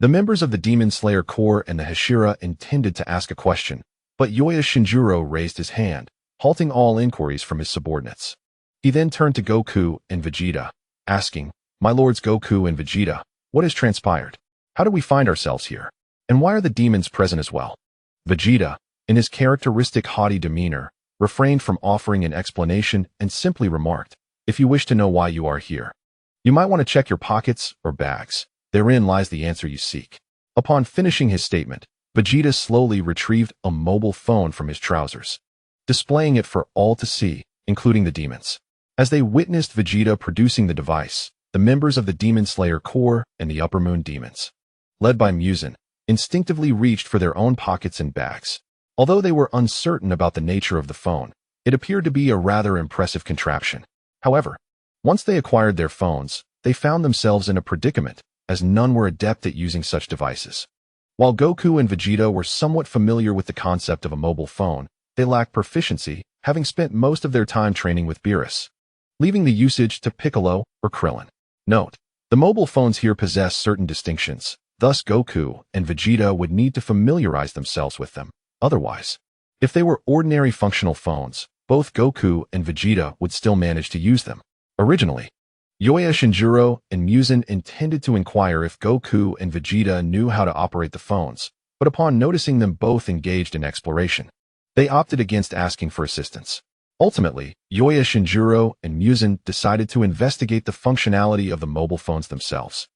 The members of the Demon Slayer Corps and the Hashira intended to ask a question, but Yoya Shinjuro raised his hand, halting all inquiries from his subordinates. He then turned to Goku and Vegeta, asking, "My lords Goku and Vegeta, what has transpired? How do we find ourselves here? And why are the demons present as well?" Vegeta, in his characteristic haughty demeanor, refrained from offering an explanation and simply remarked, "If you wish to know why you are here, you might want to check your pockets or bags. Therein lies the answer you seek." Upon finishing his statement, Vegeta slowly retrieved a mobile phone from his trousers, displaying it for all to see, including the demons. As they witnessed Vegeta producing the device, the members of the Demon Slayer Corps and the Upper Moon Demons, led by Muzan, instinctively reached for their own pockets and bags. Although they were uncertain about the nature of the phone, it appeared to be a rather impressive contraption. However, once they acquired their phones, they found themselves in a predicament, as none were adept at using such devices. While Goku and Vegeta were somewhat familiar with the concept of a mobile phone, they lacked proficiency, having spent most of their time training with Beerus, leaving the usage to Piccolo or Krillin. Note: the mobile phones here possess certain distinctions, thus Goku and Vegeta would need to familiarize themselves with them. Otherwise, if they were ordinary functional phones, both Goku and Vegeta would still manage to use them. Originally, Yoya Shinjuro and Muzan intended to inquire if Goku and Vegeta knew how to operate the phones, but upon noticing them both engaged in exploration, they opted against asking for assistance. Ultimately, Yoya Shinjuro and Muzan decided to investigate the functionality of the mobile phones themselves,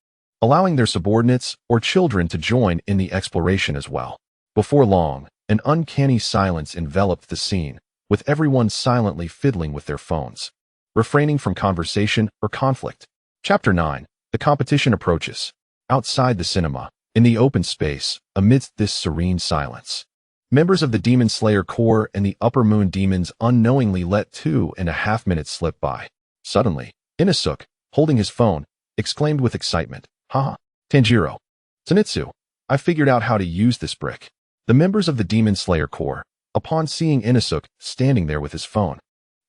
allowing their subordinates or children to join in the exploration as well. Before long, an uncanny silence enveloped the scene, with everyone silently fiddling with their phones, refraining from conversation or conflict. Chapter 9. The competition approaches. Outside the cinema, in the open space, amidst this serene silence, members of the Demon Slayer Corps and the Upper Moon Demons unknowingly let 2.5 minutes slip by. Suddenly, Inosuke, holding his phone, exclaimed with excitement, "Haha, Tanjiro! Zenitsu, I figured out how to use this brick." The members of the Demon Slayer Corps, upon seeing Inosuke standing there with his phone,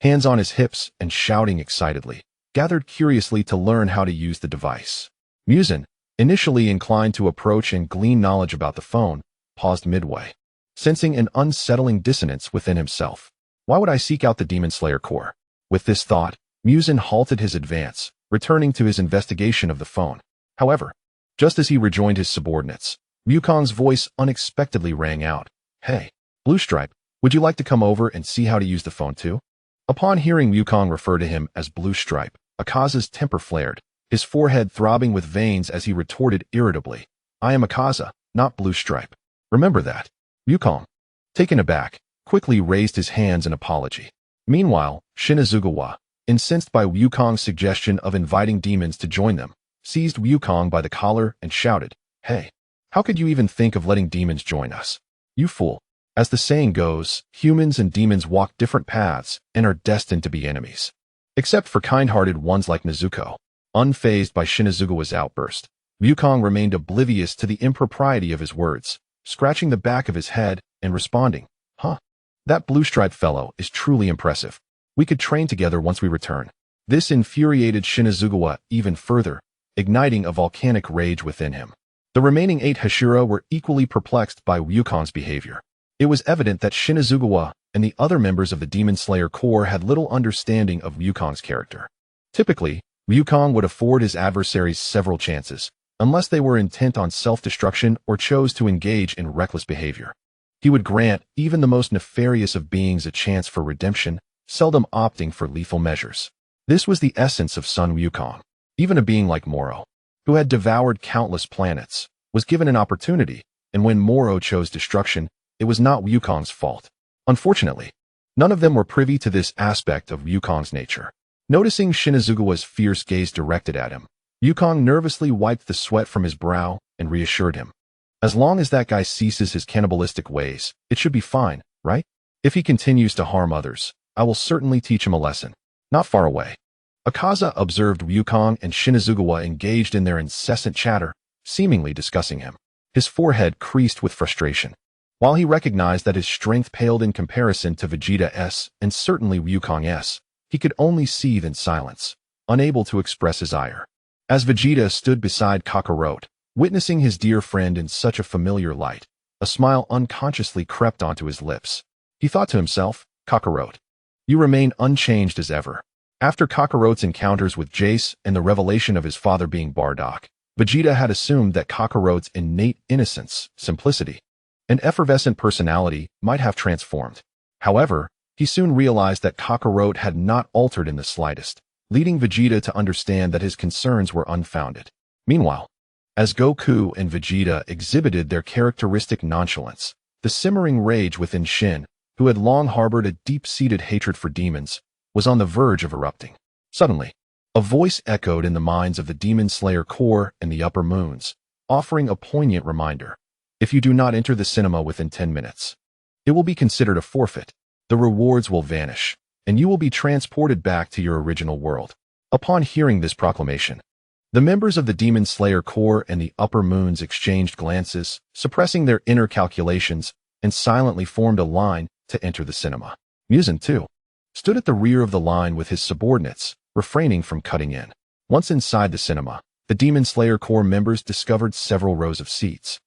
hands on his hips and shouting excitedly, gathered curiously to learn how to use the device. Muzan, initially inclined to approach and glean knowledge about the phone, paused midway, sensing an unsettling dissonance within himself. Why would I seek out the Demon Slayer Corps? With this thought, Muzan halted his advance, returning to his investigation of the phone. However, just as he rejoined his subordinates, Wukong's voice unexpectedly rang out. "Hey, Blue Stripe, would you like to come over and see how to use the phone too?" Upon hearing Wukong refer to him as Blue Stripe, Akaza's temper flared, his forehead throbbing with veins as he retorted irritably, "I am Akaza, not Blue Stripe. Remember that." Wukong, taken aback, quickly raised his hands in apology. Meanwhile, Shinazugawa, incensed by Wukong's suggestion of inviting demons to join them, seized Wukong by the collar and shouted, "Hey, how could you even think of letting demons join us? You fool. As the saying goes, humans and demons walk different paths and are destined to be enemies." Except for kind-hearted ones like Nezuko. Unfazed by Shinazugawa's outburst, Wukong remained oblivious to the impropriety of his words, scratching the back of his head and responding, "Huh. That blue-striped fellow is truly impressive. We could train together once we return." This infuriated Shinazugawa even further, igniting a volcanic rage within him. The remaining 8 Hashira were equally perplexed by Wukong's behavior. It was evident that Shinazugawa and the other members of the Demon Slayer Corps had little understanding of Wukong's character. Typically, Wukong would afford his adversaries several chances, unless they were intent on self-destruction or chose to engage in reckless behavior. He would grant even the most nefarious of beings a chance for redemption, seldom opting for lethal measures. This was the essence of Sun Wukong. Even a being like Moro, who had devoured countless planets, was given an opportunity, and when Moro chose destruction, it was not Wukong's fault. Unfortunately, none of them were privy to this aspect of Wukong's nature. Noticing Shinazugawa's fierce gaze directed at him, Wukong nervously wiped the sweat from his brow and reassured him. "As long as that guy ceases his cannibalistic ways, it should be fine, right? If he continues to harm others, I will certainly teach him a lesson." Not far away, Akaza observed Wukong and Shinazugawa engaged in their incessant chatter, seemingly discussing him. His forehead creased with frustration. While he recognized that his strength paled in comparison to Vegeta's and certainly Wukong's, he could only seethe in silence, unable to express his ire. As Vegeta stood beside Kakarot, Witnessing his dear friend in such a familiar light, a smile unconsciously crept onto his lips. He thought to himself, Kakarot, you remain unchanged as ever. After Kakarot's encounters with Jace and the revelation of his father being Bardock, Vegeta had assumed that Kakarot's innate innocence, simplicity, and effervescent personality might have transformed. However, he soon realized that Kakarot had not altered in the slightest, leading Vegeta to understand that his concerns were unfounded. Meanwhile, as Goku and Vegeta exhibited their characteristic nonchalance, the simmering rage within Shin, who had long harbored a deep-seated hatred for demons, was on the verge of erupting. Suddenly, a voice echoed in the minds of the Demon Slayer Corps and the Upper Moons, offering a poignant reminder. If you do not enter the cinema within 10 minutes, it will be considered a forfeit. The rewards will vanish, and you will be transported back to your original world. Upon hearing this proclamation, the members of the Demon Slayer Corps and the Upper Moons exchanged glances, suppressing their inner calculations, and silently formed a line to enter the cinema. Muzan, too, stood at the rear of the line with his subordinates, refraining from cutting in. Once inside the cinema, the Demon Slayer Corps members discovered several rows of seats,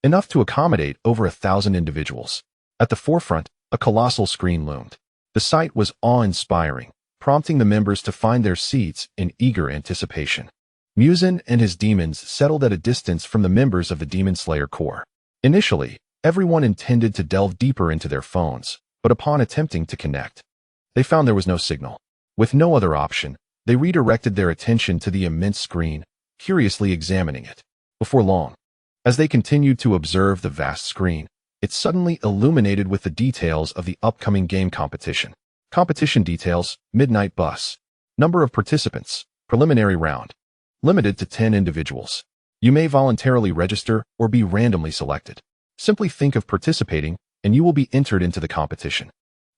enough to accommodate over 1,000 individuals. At the forefront, a colossal screen loomed. The sight was awe-inspiring, prompting the members to find their seats in eager anticipation. Muzan and his demons settled at a distance from the members of the Demon Slayer Corps. Initially, everyone intended to delve deeper into their phones, but upon attempting to connect, they found there was no signal. With no other option, they redirected their attention to the immense screen, curiously examining it. Before long, as they continued to observe the vast screen, it suddenly illuminated with the details of the upcoming game competition. Competition details: Midnight Bus. Number of participants: Preliminary round. Limited to 10 individuals. You may voluntarily register or be randomly selected. Simply think of participating, and you will be entered into the competition.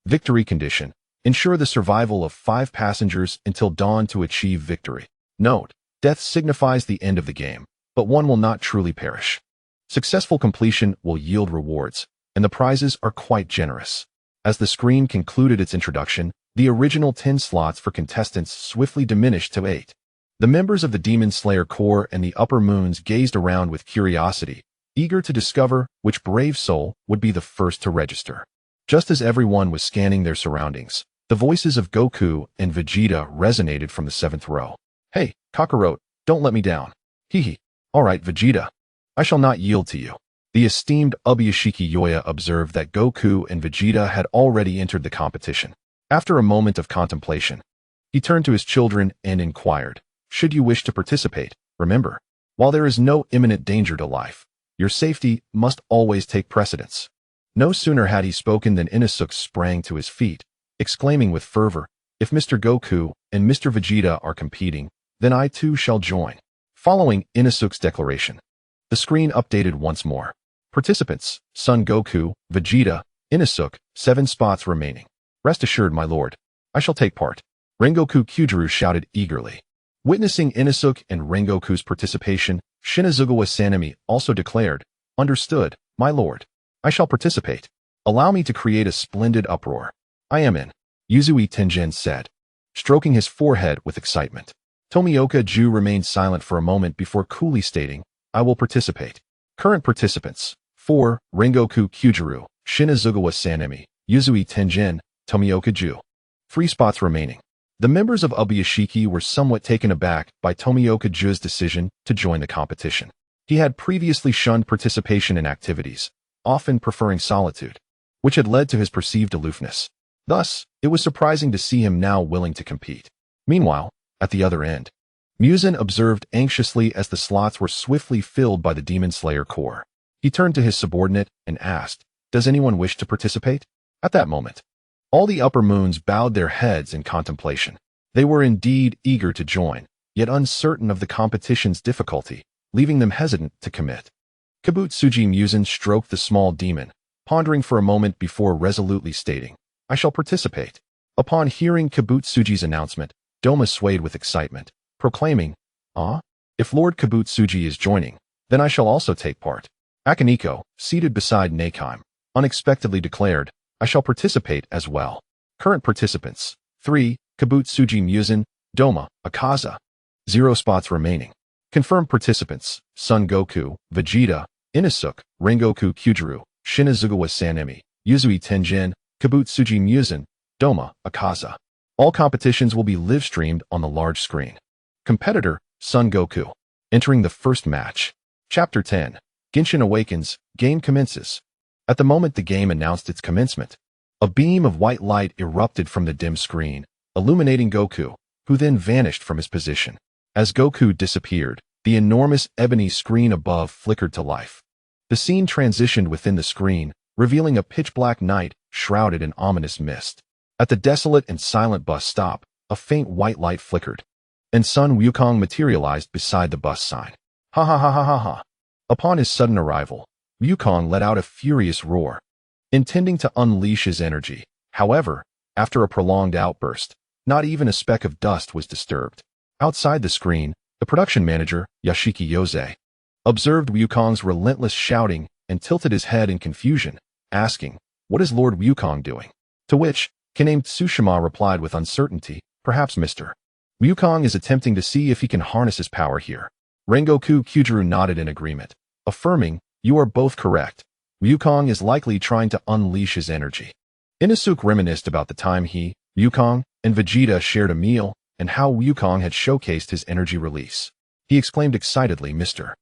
Victory condition: ensure the survival of 5 passengers until dawn to achieve victory. Note: death signifies the end of the game, but one will not truly perish. Successful completion will yield rewards, and the prizes are quite generous. As the screen concluded its introduction, the original 10 slots for contestants swiftly diminished to 8. The members of the Demon Slayer Corps and the Upper Moons gazed around with curiosity, eager to discover which brave soul would be the first to register. Just as everyone was scanning their surroundings, the voices of Goku and Vegeta resonated from the 7th row. Hey, Kakarot, don't let me down. Hehe. All right, Vegeta. I shall not yield to you. The esteemed Ubuyashiki Yoya observed that Goku and Vegeta had already entered the competition. After a moment of contemplation, he turned to his children and inquired, should you wish to participate, remember, while there is no imminent danger to life, your safety must always take precedence. No sooner had he spoken than Inosuke sprang to his feet, exclaiming with fervor, if Mr. Goku and Mr. Vegeta are competing, then I too shall join. Following Inosuke's declaration, the screen updated once more. Participants: Son Goku, Vegeta, Inosuke, 7 spots remaining. Rest assured, my lord, I shall take part. Rengoku Kyujuru shouted eagerly. Witnessing Inosuke and Rengoku's participation, Shinazugawa Sanemi also declared, understood, my lord. I shall participate. Allow me to create a splendid uproar. I am in. Uzui Tengen said, stroking his forehead with excitement. Tomioka Ju remained silent for a moment before coolly stating, I will participate. Current participants: 4. Rengoku Kyujuru, Shinazugawa Sanemi, Uzui Tengen, Tomioka Ju. 3 spots remaining. The members of Ubuyashiki were somewhat taken aback by Tomioka Ju's decision to join the competition. He had previously shunned participation in activities, often preferring solitude, which had led to his perceived aloofness. Thus, it was surprising to see him now willing to compete. Meanwhile, at the other end, Muzan observed anxiously as the slots were swiftly filled by the Demon Slayer Corps. He turned to his subordinate and asked, does anyone wish to participate? At that moment, all the Upper Moons bowed their heads in contemplation. They were indeed eager to join, yet uncertain of the competition's difficulty, leaving them hesitant to commit. Kabutsuji Muzan stroked the small demon, pondering for a moment before resolutely stating, I shall participate. Upon hearing Kabutsuji's announcement, Doma swayed with excitement, proclaiming, if Lord Kabutsuji is joining, then I shall also take part. Akaniko, seated beside Nakeim, unexpectedly declared, I shall participate as well. Current participants: 3. Kabutsuji Muzan, Doma, Akaza. 0 spots remaining. Confirmed participants: Son Goku, Vegeta, Inosuke, Rengoku Kyujuru, Shinazugawa Sanemi, Yuzui Tenjin, Kabutsuji Musen, Doma, Akaza. All competitions will be live-streamed on the large screen. Competitor: Son Goku. Entering the first match. Chapter 10. Genshin Awakens. Game commences. At the moment the game announced its commencement, a beam of white light erupted from the dim screen, illuminating Goku, who then vanished from his position. As Goku disappeared, the enormous ebony screen above flickered to life. The scene transitioned within the screen, revealing a pitch-black night shrouded in ominous mist. At the desolate and silent bus stop, a faint white light flickered, and Sun Wukong materialized beside the bus sign. Ha ha ha ha ha ha. Upon his sudden arrival, Wukong let out a furious roar, intending to unleash his energy. However, after a prolonged outburst, not even a speck of dust was disturbed. Outside the screen, the production manager, Yashiki Yose, observed Wukong's relentless shouting and tilted his head in confusion, asking, "What is Lord Wukong doing?" To which, Kanae Tsushima replied with uncertainty, "Perhaps Mr. Wukong is attempting to see if he can harness his power here." Rengoku Kyujuru nodded in agreement, affirming, "You are both correct. Wukong is likely trying to unleash his energy." Inosuke reminisced about the time he, Wukong, and Vegeta shared a meal, and how Wukong had showcased his energy release. He exclaimed excitedly, "Mr.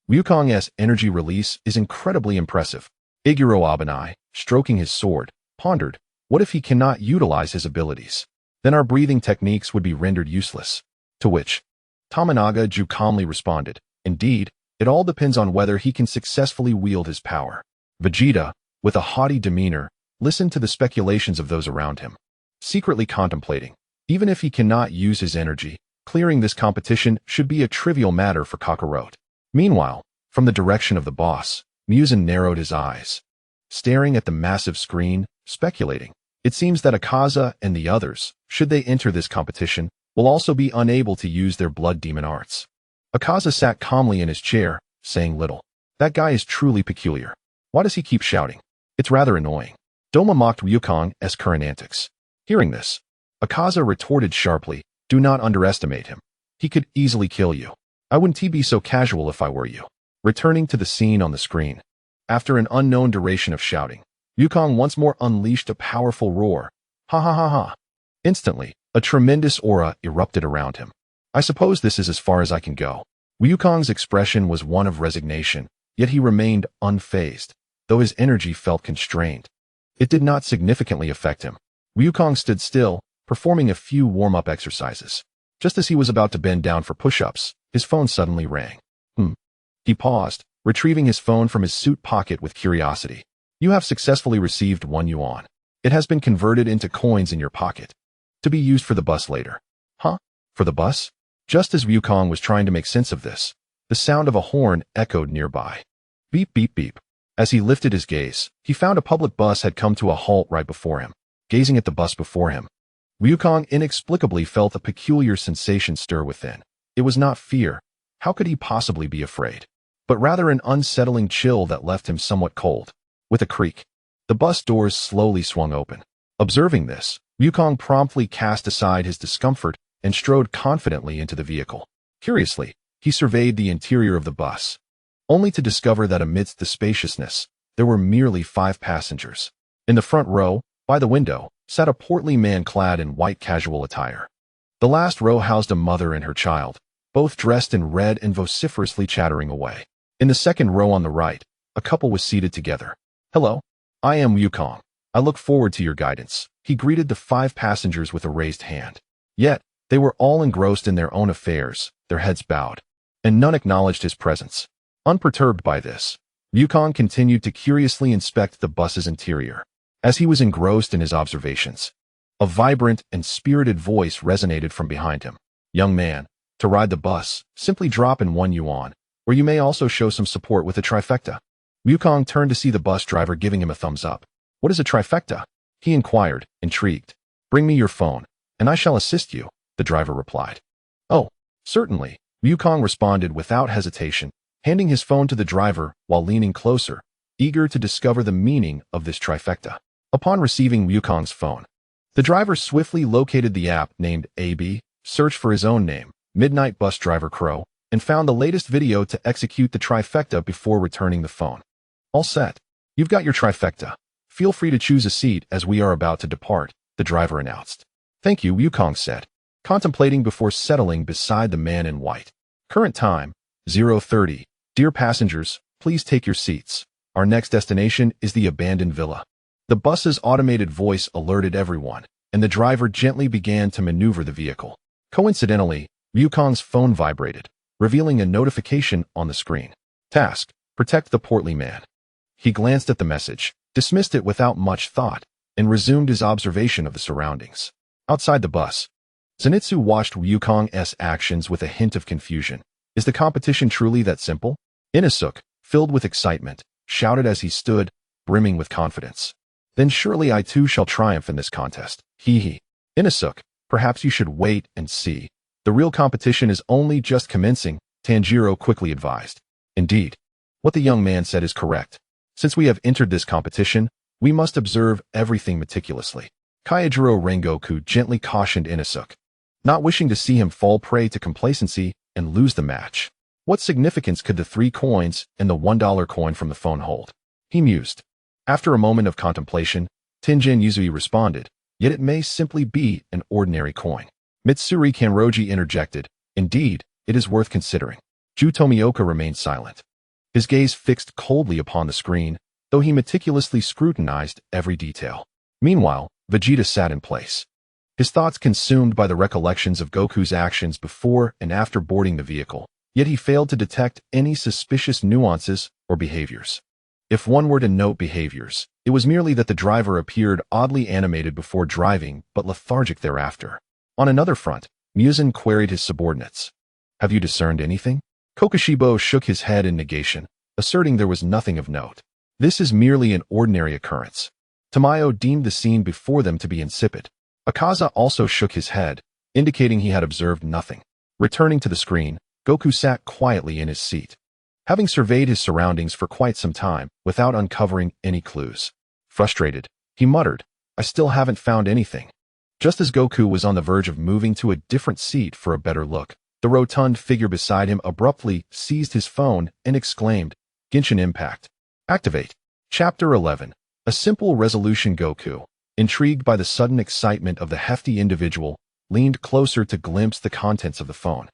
Wukong's energy release is incredibly impressive." Iguro Abanai, stroking his sword, pondered, "What if he cannot utilize his abilities? Then our breathing techniques would be rendered useless." To which Tamanaga Ju calmly responded, "Indeed, it all depends on whether he can successfully wield his power." Vegeta, with a haughty demeanor, listened to the speculations of those around him, secretly contemplating, even if he cannot use his energy, clearing this competition should be a trivial matter for Kakarot. Meanwhile, from the direction of the boss, Musen narrowed his eyes, staring at the massive screen, speculating. It seems that Akaza and the others, should they enter this competition, will also be unable to use their blood demon arts. Akaza sat calmly in his chair, saying little. That guy is truly peculiar. Why does he keep shouting? It's rather annoying. Doma mocked Wukong's current antics. Hearing this, Akaza retorted sharply, "Do not underestimate him. He could easily kill you. I wouldn't be so casual if I were you." Returning to the scene on the screen. After an unknown duration of shouting, Wukong once more unleashed a powerful roar. Ha ha ha ha. Instantly, a tremendous aura erupted around him. "I suppose this is as far as I can go." Wukong's expression was one of resignation, yet he remained unfazed, though his energy felt constrained. It did not significantly affect him. Wukong stood still, performing a few warm-up exercises. Just as he was about to bend down for push-ups, his phone suddenly rang. He paused, retrieving his phone from his suit pocket with curiosity. "You have successfully received 1 yuan. It has been converted into coins in your pocket, to be used for the bus later." "Huh? For the bus?" Just as Wukong was trying to make sense of this, the sound of a horn echoed nearby. Beep beep beep. As he lifted his gaze, he found a public bus had come to a halt right before him. Gazing at the bus before him, Wukong inexplicably felt a peculiar sensation stir within. It was not fear. How could he possibly be afraid? But rather an unsettling chill that left him somewhat cold. With a creak, the bus doors slowly swung open. Observing this, Wukong promptly cast aside his discomfort and strode confidently into the vehicle. Curiously, he surveyed the interior of the bus, only to discover that amidst the spaciousness, there were merely 5 passengers. In the front row, by the window, sat a portly man clad in white casual attire. The last row housed a mother and her child, both dressed in red and vociferously chattering away. In the second row on the right, a couple was seated together. "Hello, I am Wukong. I look forward to your guidance." He greeted the 5 passengers with a raised hand. Yet, they were all engrossed in their own affairs, their heads bowed, and none acknowledged his presence. Unperturbed by this, Wukong continued to curiously inspect the bus's interior. As he was engrossed in his observations, a vibrant and spirited voice resonated from behind him. "Young man, to ride the bus, simply drop in 1 yuan, or you may also show some support with a trifecta." Wukong turned to see the bus driver giving him a thumbs up. "What is a trifecta?" he inquired, intrigued. "Bring me your phone, and I shall assist you," the driver replied. "Oh, certainly," Wukong responded without hesitation, handing his phone to the driver while leaning closer, eager to discover the meaning of this trifecta. Upon receiving Wukong's phone, the driver swiftly located the app named AB, searched for his own name, Midnight Bus Driver Crow, and found the latest video to execute the trifecta before returning the phone. All set. You've got your trifecta. Feel free to choose a seat as we are about to depart, the driver announced. Thank you, Wukong said, contemplating before settling beside the man in white. Current time, 0:30. Dear passengers, please take your seats. Our next destination is the abandoned villa. The bus's automated voice alerted everyone, and the driver gently began to maneuver the vehicle. Coincidentally, Wukong's phone vibrated, revealing a notification on the screen. Task: protect the portly man. He glanced at the message, dismissed it without much thought, and resumed his observation of the surroundings. Outside the bus, Zenitsu watched Wukong's actions with a hint of confusion. Is the competition truly that simple? Inosuke, filled with excitement, shouted as he stood, brimming with confidence. Then surely I too shall triumph in this contest. Hee. Inosuke, perhaps you should wait and see. The real competition is only just commencing, Tanjiro quickly advised. Indeed. What the young man said is correct. Since we have entered this competition, we must observe everything meticulously. Kaijiro Rengoku gently cautioned Inosuke, not wishing to see him fall prey to complacency and lose the match. What significance could the 3 coins and the $1 coin from the phone hold? He mused. After a moment of contemplation, Tenjin Yuzui responded, yet it may simply be an ordinary coin. Mitsuri Kanroji interjected, indeed, it is worth considering. Ju Tomioka remained silent, his gaze fixed coldly upon the screen, though he meticulously scrutinized every detail. Meanwhile, Vegeta sat in place, his thoughts consumed by the recollections of Goku's actions before and after boarding the vehicle, yet he failed to detect any suspicious nuances or behaviors. If one were to note behaviors, it was merely that the driver appeared oddly animated before driving but lethargic thereafter. On another front, Muzan queried his subordinates. Have you discerned anything? Kokushibo shook his head in negation, asserting there was nothing of note. This is merely an ordinary occurrence. Tamayo deemed the scene before them to be insipid. Akaza also shook his head, indicating he had observed nothing. Returning to the screen, Goku sat quietly in his seat, having surveyed his surroundings for quite some time without uncovering any clues. Frustrated, he muttered, I still haven't found anything. Just as Goku was on the verge of moving to a different seat for a better look, the rotund figure beside him abruptly seized his phone and exclaimed, Genshin Impact. Activate. Chapter 11. A simple resolution. Goku, intrigued by the sudden excitement of the hefty individual, leaned closer to glimpse the contents of the phone,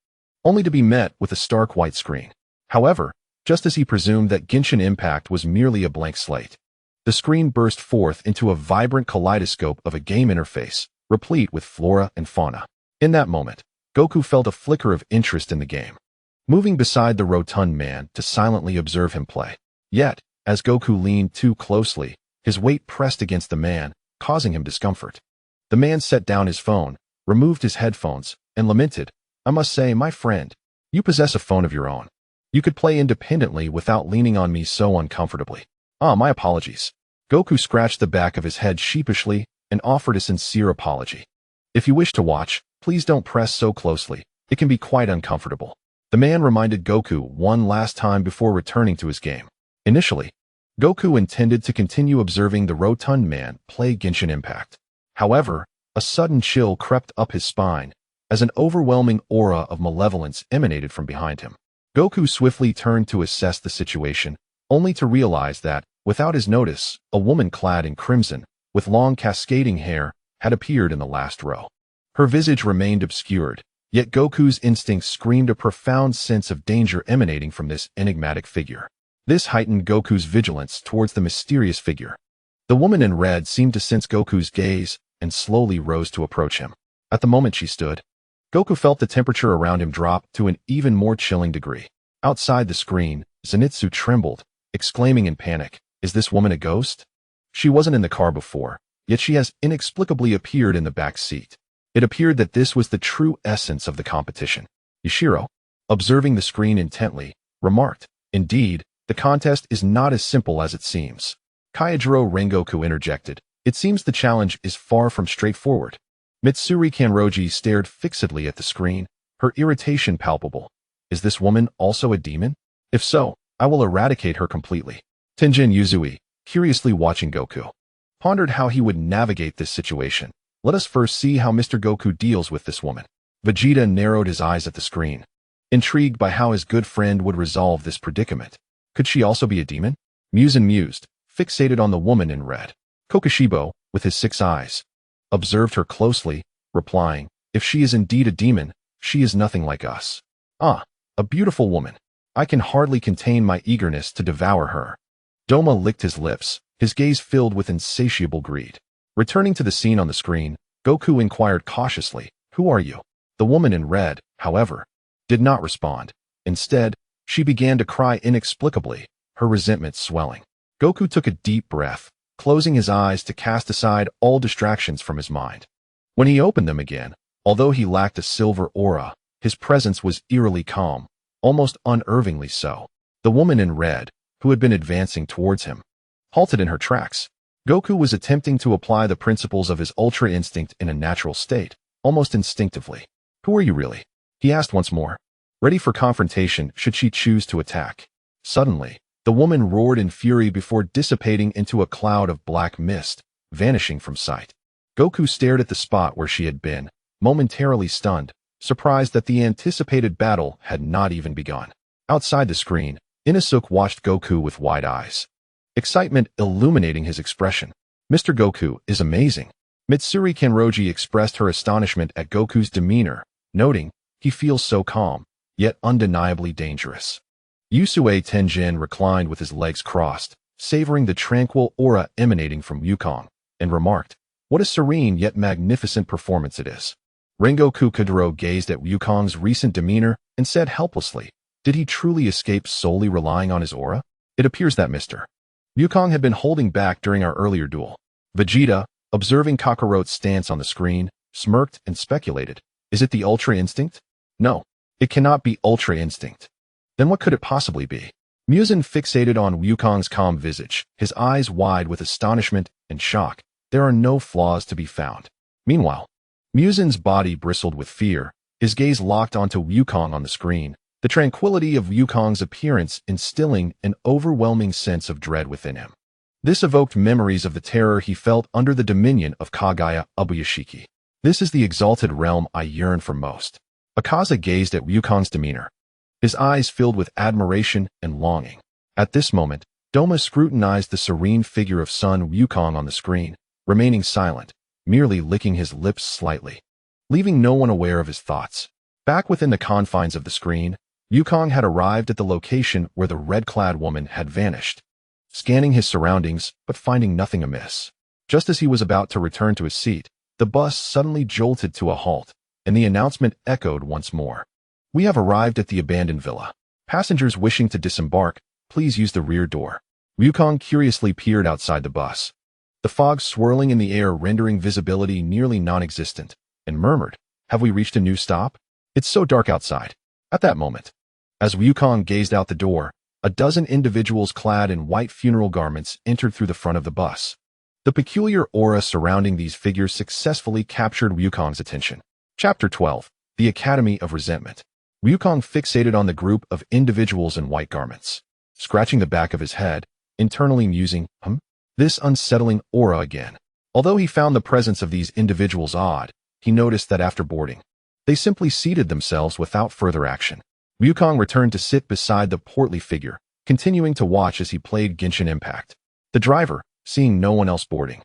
only to be met with a stark white screen. However, just as he presumed that Genshin Impact was merely a blank slate, the screen burst forth into a vibrant kaleidoscope of a game interface, replete with flora and fauna. In that moment, Goku felt a flicker of interest in the game, moving beside the rotund man to silently observe him play. Yet, as Goku leaned too closely, his weight pressed against the man, causing him discomfort. The man set down his phone, removed his headphones, and lamented, I must say, my friend, you possess a phone of your own. You could play independently without leaning on me so uncomfortably. Ah, my apologies. Goku scratched the back of his head sheepishly and offered a sincere apology. If you wish to watch, please don't press so closely. It can be quite uncomfortable. The man reminded Goku one last time before returning to his game. Initially, Goku intended to continue observing the rotund man play Genshin Impact. However, a sudden chill crept up his spine as an overwhelming aura of malevolence emanated from behind him. Goku swiftly turned to assess the situation, only to realize that, without his notice, a woman clad in crimson, with long cascading hair, had appeared in the last row. Her visage remained obscured, yet Goku's instincts screamed a profound sense of danger emanating from this enigmatic figure. This heightened Goku's vigilance towards the mysterious figure. The woman in red seemed to sense Goku's gaze and slowly rose to approach him. At the moment she stood, Goku felt the temperature around him drop to an even more chilling degree. Outside the screen, Zenitsu trembled, exclaiming in panic, Is this woman a ghost? She wasn't in the car before, yet she has inexplicably appeared in the back seat. It appeared that this was the true essence of the competition. Yashiro, observing the screen intently, remarked, Indeed, the contest is not as simple as it seems. Kaijiro Rengoku interjected, It seems the challenge is far from straightforward. Mitsuri Kanroji stared fixedly at the screen, her irritation palpable. Is this woman also a demon? If so, I will eradicate her completely. Tenjin Yuzui, curiously watching Goku, pondered how he would navigate this situation. Let us first see how Mr. Goku deals with this woman. Vegeta narrowed his eyes at the screen. intrigued by how his good friend would resolve this predicament. Could she also be a demon? Muzan mused, fixated on the woman in red. Kokushibo, with his 6 eyes, observed her closely, replying, if she is indeed a demon, she is nothing like us. Ah, a beautiful woman. I can hardly contain my eagerness to devour her. Doma licked his lips, his gaze filled with insatiable greed. Returning to the scene on the screen, Goku inquired cautiously, who are you? The woman in red, however, did not respond. Instead, she began to cry inexplicably, her resentment swelling. Goku took a deep breath, closing his eyes to cast aside all distractions from his mind. When he opened them again, although he lacked a silver aura, his presence was eerily calm, almost unnervingly so. The woman in red, who had been advancing towards him, halted in her tracks. Goku was attempting to apply the principles of his Ultra Instinct in a natural state, almost instinctively. Who are you really? He asked once more, ready for confrontation should she choose to attack. Suddenly, the woman roared in fury before dissipating into a cloud of black mist, vanishing from sight. Goku stared at the spot where she had been, momentarily stunned, surprised that the anticipated battle had not even begun. Outside the screen, Inosuke watched Goku with wide eyes, excitement illuminating his expression. Mr. Goku is amazing. Mitsuri Kenroji expressed her astonishment at Goku's demeanor, noting, he feels so calm, yet undeniably dangerous. Yusue Tenjin reclined with his legs crossed, savoring the tranquil aura emanating from Wukong, and remarked, what a serene yet magnificent performance it is. Rengoku Kudero gazed at Wukong's recent demeanor and said helplessly, did he truly escape solely relying on his aura? It appears that Mr. Wukong had been holding back during our earlier duel. Vegeta, observing Kakarot's stance on the screen, smirked and speculated, is it the Ultra Instinct? No, it cannot be Ultra Instinct. Then what could it possibly be? Muzan fixated on Wukong's calm visage, his eyes wide with astonishment and shock. There are no flaws to be found. Meanwhile, Muzan's body bristled with fear, his gaze locked onto Wukong on the screen, the tranquility of Wukong's appearance instilling an overwhelming sense of dread within him. This evoked memories of the terror he felt under the dominion of Kagaya Ubuyashiki. This is the exalted realm I yearn for most. Akaza gazed at Wukong's demeanor, his eyes filled with admiration and longing. At this moment, Doma scrutinized the serene figure of Son Wukong on the screen, remaining silent, merely licking his lips slightly, leaving no one aware of his thoughts. Back within the confines of the screen, Wukong had arrived at the location where the red-clad woman had vanished, scanning his surroundings but finding nothing amiss. Just as he was about to return to his seat, the bus suddenly jolted to a halt, and the announcement echoed once more. We have arrived at the abandoned villa. Passengers wishing to disembark, please use the rear door. Wukong curiously peered outside the bus, the fog swirling in the air rendering visibility nearly non-existent, and murmured, have we reached a new stop? It's so dark outside. At that moment, as Wukong gazed out the door, a dozen individuals clad in white funeral garments entered through the front of the bus. The peculiar aura surrounding these figures successfully captured Wukong's attention. Chapter 12. The Academy of Resentment. Wukong fixated on the group of individuals in white garments, scratching the back of his head, internally musing, this unsettling aura again. Although he found the presence of these individuals odd, he noticed that after boarding, they simply seated themselves without further action. Wukong returned to sit beside the portly figure, continuing to watch as he played Genshin Impact. The driver, seeing no one else boarding,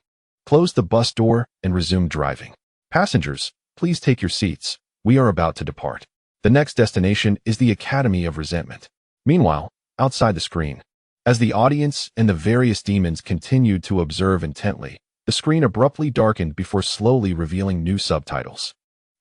closed the bus door and resumed driving. Passengers, please take your seats. We are about to depart. The next destination is the Academy of Resentment. Meanwhile, outside the screen, as the audience and the various demons continued to observe intently, the screen abruptly darkened before slowly revealing new subtitles.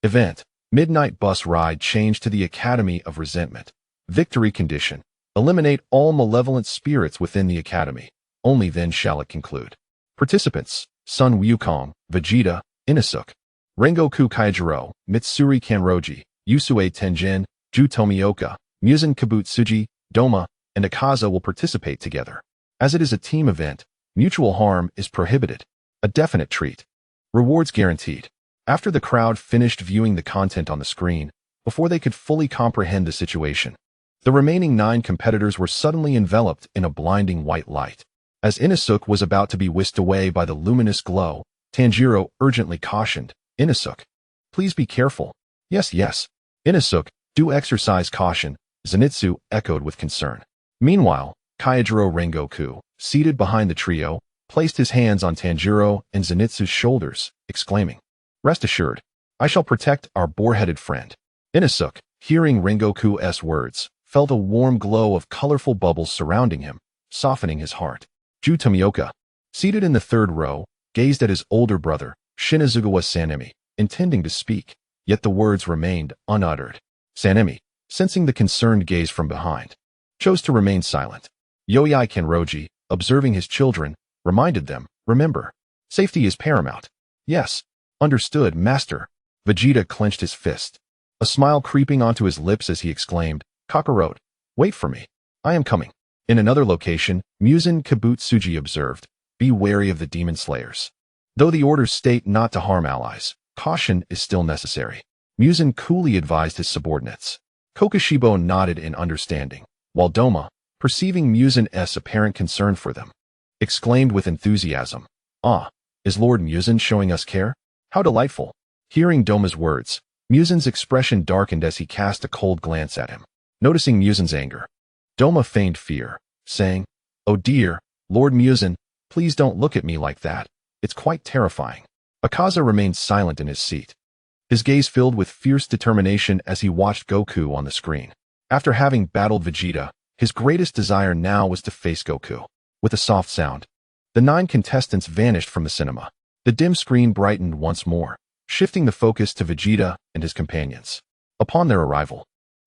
Event: Midnight bus ride changed to the Academy of Resentment. Victory condition: eliminate all malevolent spirits within the Academy. Only then shall it conclude. Participants: Son Wukong, Vegeta, Inosuke, Rengoku Kaijiro, Mitsuri Kanroji, Yusue Tenjin, Ju Tomioka, Muzan Kabutsuji, Doma, and Akaza will participate together. As it is a team event, mutual harm is prohibited. A definite treat. Rewards guaranteed. After the crowd finished viewing the content on the screen, before they could fully comprehend the situation, the remaining 9 competitors were suddenly enveloped in a blinding white light. As Inosuke was about to be whisked away by the luminous glow, Tanjiro urgently cautioned, Inosuke, please be careful. Yes. Inosuke, Do exercise caution, Zenitsu echoed with concern. Meanwhile, Kyojuro Rengoku, seated behind the trio, placed his hands on Tanjiro and Zenitsu's shoulders, exclaiming, "Rest assured, I shall protect our boar-headed friend." Inosuke, hearing Rengoku's words, felt a warm glow of colorful bubbles surrounding him, softening his heart. Ju Tomioka, seated in the third row, gazed at his older brother, Shinazugawa Sanemi, intending to speak, yet the words remained unuttered. Sanemi, sensing the concerned gaze from behind, chose to remain silent. Yoyai Kenroji, observing his children, reminded them, "Remember, safety is paramount." "Yes, understood, master." Vegeta clenched his fist, a smile creeping onto his lips as he exclaimed, "Kakarot, wait for me. I am coming." In another location, Muzan Kibutsuji observed, "Be wary of the demon slayers. Though the orders state not to harm allies, caution is still necessary." Muzan coolly advised his subordinates. Kokushibo nodded in understanding, while Doma, perceiving Muzan's apparent concern for them, exclaimed with enthusiasm, "Ah, is Lord Muzan showing us care? How delightful." Hearing Doma's words, Muzan's expression darkened as he cast a cold glance at him. Noticing Muzan's anger, Doma feigned fear, saying, "Oh dear, Lord Muzan, please don't look at me like that. It's quite terrifying." Akaza remained silent in his seat, his gaze filled with fierce determination as he watched Goku on the screen. After having battled Vegeta, his greatest desire now was to face Goku. With a soft sound, the 9 contestants vanished from the cinema. The dim screen brightened once more, shifting the focus to Vegeta and his companions. Upon their arrival,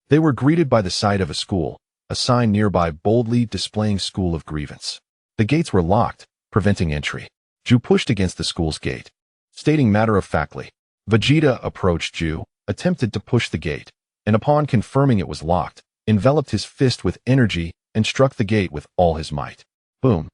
they were greeted by the sight of a school, a sign nearby boldly displaying School of Grievance. The gates were locked, preventing entry. Ju pushed against the school's gate, stating matter-of-factly. Vegeta approached Ju, attempted to push the gate, and upon confirming it was locked, enveloped his fist with energy and struck the gate with all his might. Boom!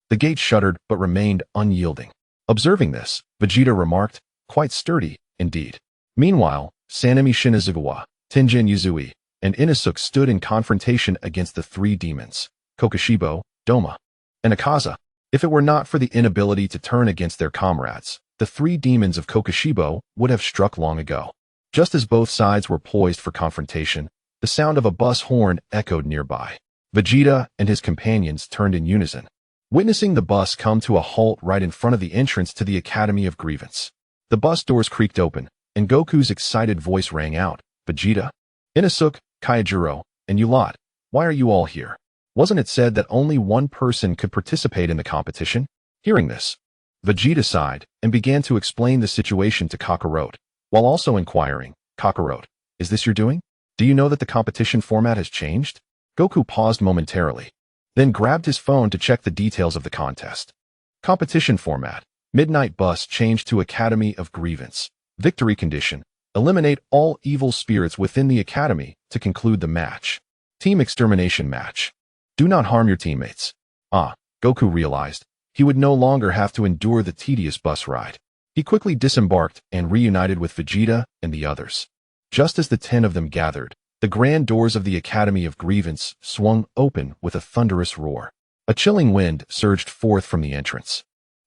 The gate shuddered but remained unyielding. Observing this, Vegeta remarked, "Quite sturdy, indeed." Meanwhile, Sanemi Shinazugawa, Tenjin Uzui, and Inosuke stood in confrontation against the 3 demons, Kokushibo, Doma, and Akaza. If it were not for the inability to turn against their comrades, the 3 demons of Kokushibo would have struck long ago. Just as both sides were poised for confrontation, the sound of a bus horn echoed nearby. Vegeta and his companions turned in unison, witnessing the bus come to a halt right in front of the entrance to the Academy of Grievance. The bus doors creaked open, and Goku's excited voice rang out, "Vegeta, Inosuke, Kyojuro, and you lot, why are you all here? Wasn't it said that only one person could participate in the competition?" Hearing this, Vegeta sighed and began to explain the situation to Kakarot, while also inquiring, "Kakarot, is this your doing? Do you know that the competition format has changed?" Goku paused momentarily, then grabbed his phone to check the details of the contest. Competition format: Midnight Bus changed to Academy of Grievance. Victory condition: eliminate all evil spirits within the Academy to conclude the match. Team extermination match: do not harm your teammates. Goku realized he would no longer have to endure the tedious bus ride. He quickly disembarked and reunited with Vegeta and the others. Just as the 10 of them gathered, the grand doors of the Academy of Grievance swung open with a thunderous roar. A chilling wind surged forth from the entrance.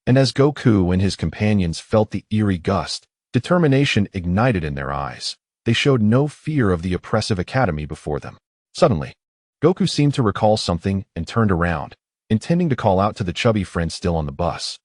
And as Goku and his companions felt the eerie gust, determination ignited in their eyes. They showed no fear of the oppressive academy before them. Suddenly, Goku seemed to recall something and turned around, intending to call out to the chubby friend still on the bus,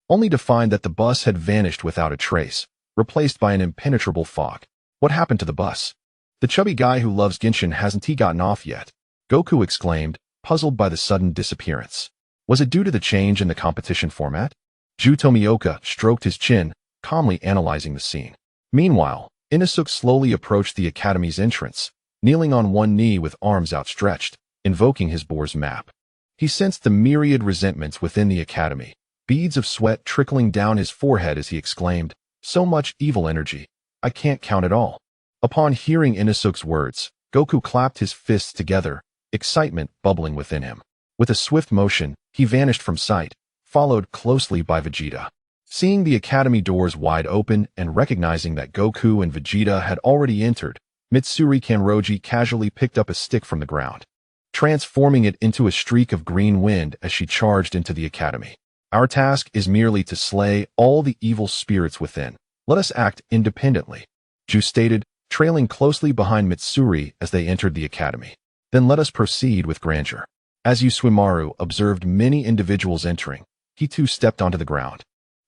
only to find that the bus had vanished without a trace, replaced by an impenetrable fog. What happened to the bus? "The chubby guy who loves Genshin, hasn't he gotten off yet?" Goku exclaimed, puzzled by the sudden disappearance. Was it due to the change in the competition format? Ju Tomioka stroked his chin, calmly analyzing the scene. Meanwhile, Inosuke slowly approached the academy's entrance, kneeling on one knee with arms outstretched, invoking his boar's map. He sensed the myriad resentments within the academy, beads of sweat trickling down his forehead as he exclaimed, "So much evil energy, I can't count it all." Upon hearing Inosuke's words, Goku clapped his fists together, excitement bubbling within him. With a swift motion, he vanished from sight, followed closely by Vegeta. Seeing the academy doors wide open and recognizing that Goku and Vegeta had already entered, Mitsuri Kanroji casually picked up a stick from the ground, transforming it into a streak of green wind as she charged into the academy. "Our task is merely to slay all the evil spirits within. Let us act independently," Ju stated, trailing closely behind Mitsuri as they entered the academy. Then let us proceed with grandeur. As Yusuimaru observed many individuals entering, he too stepped onto the ground.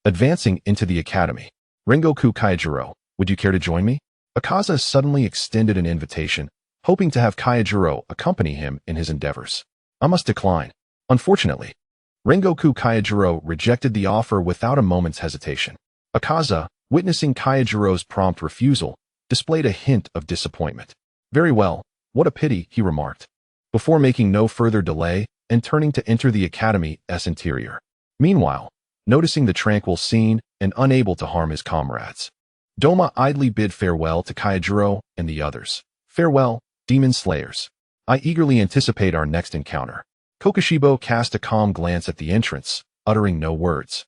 Advancing into the academy. Rengoku Kaijiro, would you care to join me? Akaza suddenly extended an invitation, hoping to have Kaijiro accompany him in his endeavors. I must decline. Unfortunately, Rengoku Kaijiro rejected the offer without a moment's hesitation. Akaza, witnessing Kaijiro's prompt refusal, displayed a hint of disappointment. Very well, what a pity, he remarked, before making no further delay and turning to enter the academy's interior. Meanwhile, noticing the tranquil scene and unable to harm his comrades, Doma idly bid farewell to Kaijiro and the others. Farewell, demon slayers. I eagerly anticipate our next encounter. Kokushibo cast a calm glance at the entrance, uttering no words.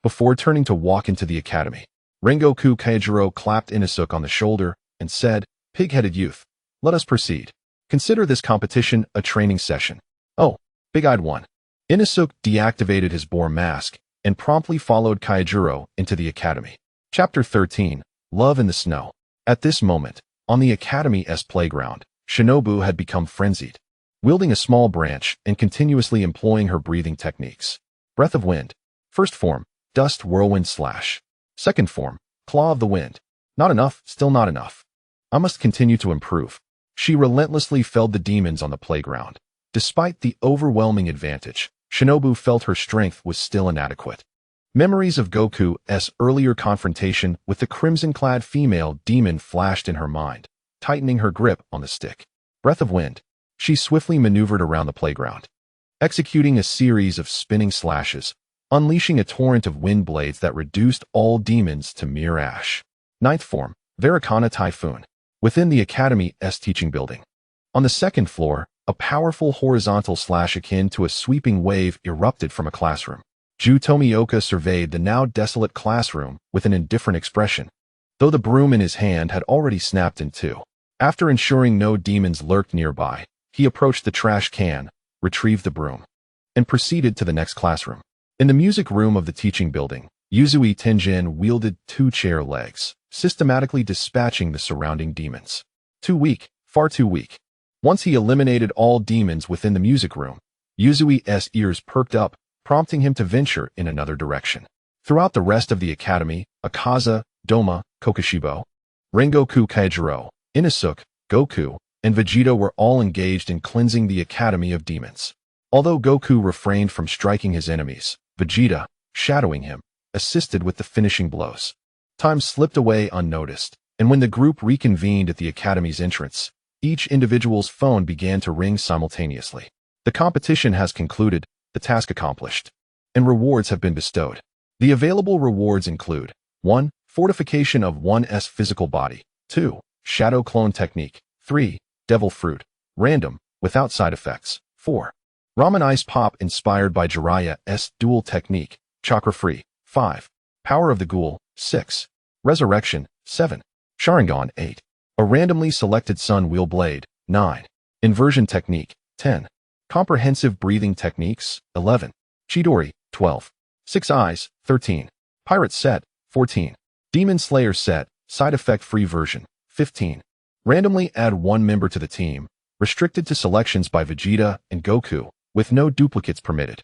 Before turning to walk into the academy, Rengoku Kaijiro clapped Inosuke on the shoulder and said, "Pig-headed youth, let us proceed. Consider this competition a training session." Oh, big-eyed one. Inosuke deactivated his boar mask and promptly followed Kaijiro into the academy. Chapter 13, Love in the Snow. At this moment, on the academy's playground, Shinobu had become frenzied, wielding a small branch and continuously employing her breathing techniques. Breath of Wind. First form, Dust Whirlwind Slash. Second form, Claw of the Wind. Not enough, still not enough. I must continue to improve. She relentlessly felled the demons on the playground. Despite the overwhelming advantage, Shinobu felt her strength was still inadequate. Memories of Goku's earlier confrontation with the crimson-clad female demon flashed in her mind, tightening her grip on the stick. Breath of Wind. She swiftly maneuvered around the playground, executing a series of spinning slashes, unleashing a torrent of wind blades that reduced all demons to mere ash. Ninth form, Varakana Typhoon. Within the academy's teaching building. On the second floor, a powerful horizontal slash akin to a sweeping wave erupted from a classroom. Ju Tomioka surveyed the now desolate classroom with an indifferent expression, though the broom in his hand had already snapped in two. After ensuring no demons lurked nearby, he approached the trash can, retrieved the broom, and proceeded to the next classroom. In the music room of the teaching building, Uzui Tenjin wielded two chair legs, systematically dispatching the surrounding demons. Too weak, far too weak. Once he eliminated all demons within the music room, Uzui's ears perked up, prompting him to venture in another direction. Throughout the rest of the academy, Akaza, Doma, Kokushibo, Rengoku Kaijiro, Inosuke, Goku, and Vegeta were all engaged in cleansing the academy of demons. Although Goku refrained from striking his enemies, Vegeta, shadowing him, assisted with the finishing blows. Time slipped away unnoticed, and when the group reconvened at the academy's entrance, each individual's phone began to ring simultaneously. The competition has concluded, the task accomplished, and rewards have been bestowed. The available rewards include 1. Fortification of one's physical body. 2. Shadow Clone Technique. 3. Devil Fruit. Random, without side effects. 4. Ramen Ice Pop inspired by Jiraiya's dual technique, chakra free. 5. Power of the Ghoul. 6. Resurrection. 7. Sharingan. 8. A randomly selected Sun Wheel Blade. 9. Inversion Technique. 10. Comprehensive Breathing Techniques. 11. Chidori. 12. Six Eyes. 13. Pirate Set. 14. Demon Slayer Set, Side Effect Free Version. 15. Randomly add one member to the team, restricted to selections by Vegeta and Goku, with no duplicates permitted.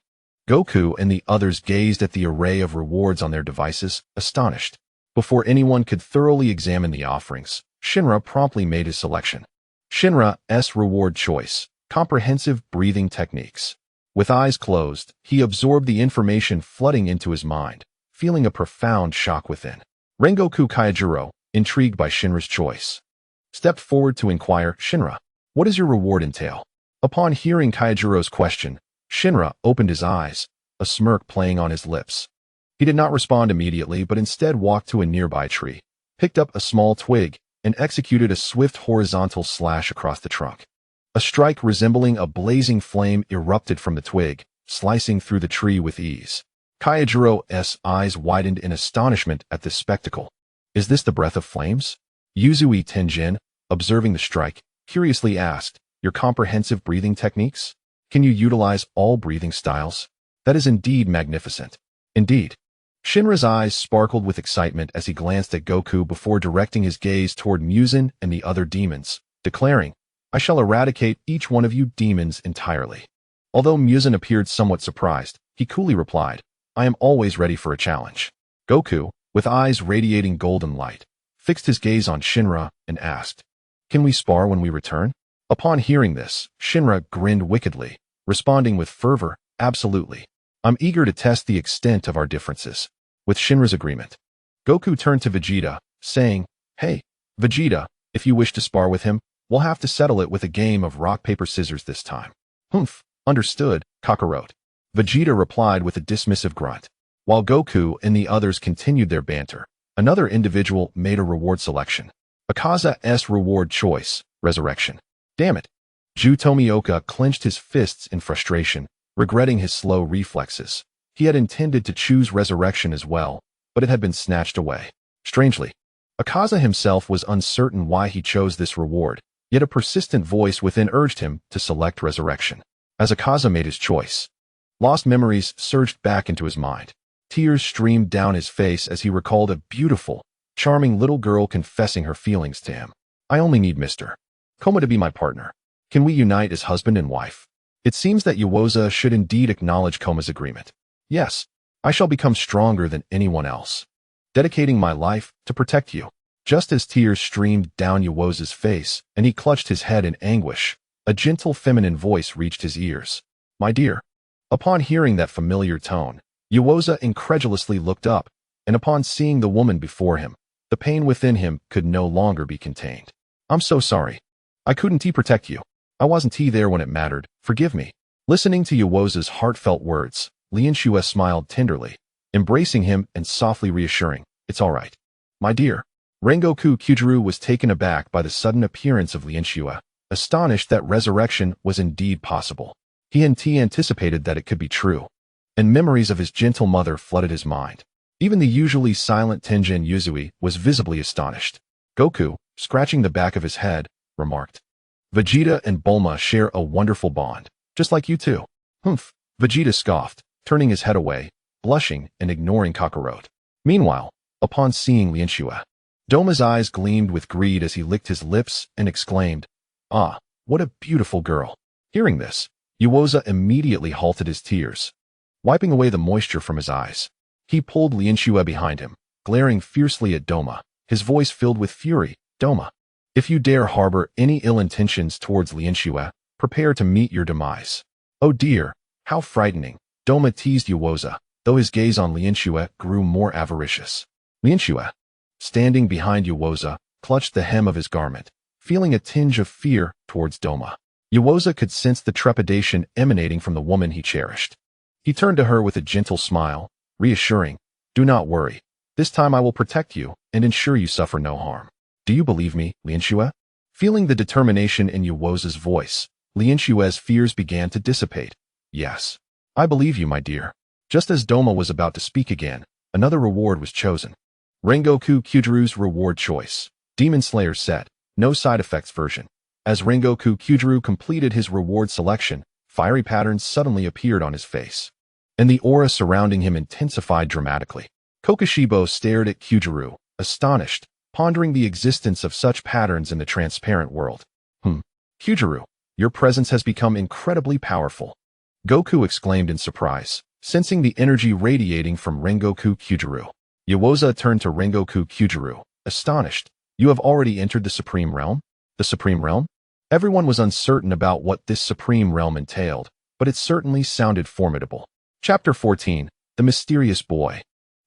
Goku and the others gazed at the array of rewards on their devices, astonished. Before anyone could thoroughly examine the offerings, Shinra promptly made his selection. Shinra's reward choice, Comprehensive Breathing Techniques. With eyes closed, he absorbed the information flooding into his mind, feeling a profound shock within. Rengoku Kaijiro, intrigued by Shinra's choice, stepped forward to inquire, "Shinra, what does your reward entail?" Upon hearing Kaijiro's question, Shinra opened his eyes, a smirk playing on his lips. He did not respond immediately, but instead walked to a nearby tree, picked up a small twig, and executed a swift horizontal slash across the trunk. A strike resembling a blazing flame erupted from the twig, slicing through the tree with ease. Kaijiro's eyes widened in astonishment at this spectacle. "Is this the breath of flames?" Uzui Tenjin, observing the strike, curiously asked, "Your comprehensive breathing techniques? Can you utilize all breathing styles? That is indeed magnificent." "Indeed. Shinra's eyes sparkled with excitement as he glanced at Goku before directing his gaze toward Muzan and the other demons, declaring, "I shall eradicate each one of you demons entirely." Although Muzan appeared somewhat surprised, he coolly replied, "I am always ready for a challenge." Goku, with eyes radiating golden light, fixed his gaze on Shinra and asked, "Can we spar when we return?" Upon hearing this, Shinra grinned wickedly, responding with fervor, "Absolutely. I'm eager to test the extent of our differences." With Shinra's agreement, Goku turned to Vegeta, saying, "Hey, Vegeta, if you wish to spar with him, we'll have to settle it with a game of rock, paper, scissors this time." "Humph, understood, Kakarot." Vegeta replied with a dismissive grunt. While Goku and the others continued their banter, another individual made a reward selection. Akaza's reward choice, resurrection. Damn it. Ju Tomioka clenched his fists in frustration, regretting his slow reflexes. He had intended to choose resurrection as well, but it had been snatched away. Strangely, Akaza himself was uncertain why he chose this reward, yet a persistent voice within urged him to select resurrection. As Akaza made his choice, lost memories surged back into his mind. Tears streamed down his face as he recalled a beautiful, charming little girl confessing her feelings to him. "I only need Mr. Koma to be my partner. Can we unite as husband and wife?" It seems that Yuoza should indeed acknowledge Koma's agreement. "Yes, I shall become stronger than anyone else, dedicating my life to protect you." Just as tears streamed down Yuoza's face and he clutched his head in anguish, a gentle feminine voice reached his ears. "My dear." Upon hearing that familiar tone, Yuoza incredulously looked up, and upon seeing the woman before him, the pain within him could no longer be contained. "I'm so sorry. I couldn't protect you. I wasn't there when it mattered. Forgive me." Listening to Yuoza's heartfelt words, Lianxue smiled tenderly, embracing him and softly reassuring, "It's all right, my dear." Rengoku Kyujuru was taken aback by the sudden appearance of Lianxue, astonished that resurrection was indeed possible. He anticipated that it could be true, and memories of his gentle mother flooded his mind. Even the usually silent Tenjin Uzui was visibly astonished. Goku, scratching the back of his head, remarked, "Vegeta and Bulma share a wonderful bond, just like you two." "Humph," Vegeta scoffed, turning his head away, blushing and ignoring Kakarot. Meanwhile, upon seeing Lianxue, Doma's eyes gleamed with greed as he licked his lips and exclaimed, "Ah, what a beautiful girl." Hearing this, Yuoza immediately halted his tears, wiping away the moisture from his eyes. He pulled Lianxue behind him, glaring fiercely at Doma, his voice filled with fury. "Doma, if you dare harbor any ill intentions towards Lianxue, prepare to meet your demise." "Oh dear, how frightening," Doma teased Yuoza, though his gaze on Lianxue grew more avaricious. Lianxue, standing behind Yuoza, clutched the hem of his garment, feeling a tinge of fear towards Doma. Yuoza could sense the trepidation emanating from the woman he cherished. He turned to her with a gentle smile, reassuring, "Do not worry. This time I will protect you and ensure you suffer no harm. Do you believe me, Lianxue?" Feeling the determination in Yuoza's voice, Lianxue's fears began to dissipate. "Yes, I believe you, my dear." Just as Doma was about to speak again, another reward was chosen. Rengoku Kyujuru's reward choice, Demon Slayer set, no side effects version. As Rengoku Kyujuru completed his reward selection, fiery patterns suddenly appeared on his face, and the aura surrounding him intensified dramatically. Kokushibo stared at Kyujuru, astonished, pondering the existence of such patterns in the transparent world. Kyujuru, your presence has become incredibly powerful." Goku exclaimed in surprise, sensing the energy radiating from Rengoku Kyujuru. Yuoza turned to Rengoku Kyujuru, astonished. "You have already entered the Supreme Realm?" The Supreme Realm? Everyone was uncertain about what this Supreme Realm entailed, but it certainly sounded formidable. Chapter 14, The Mysterious Boy.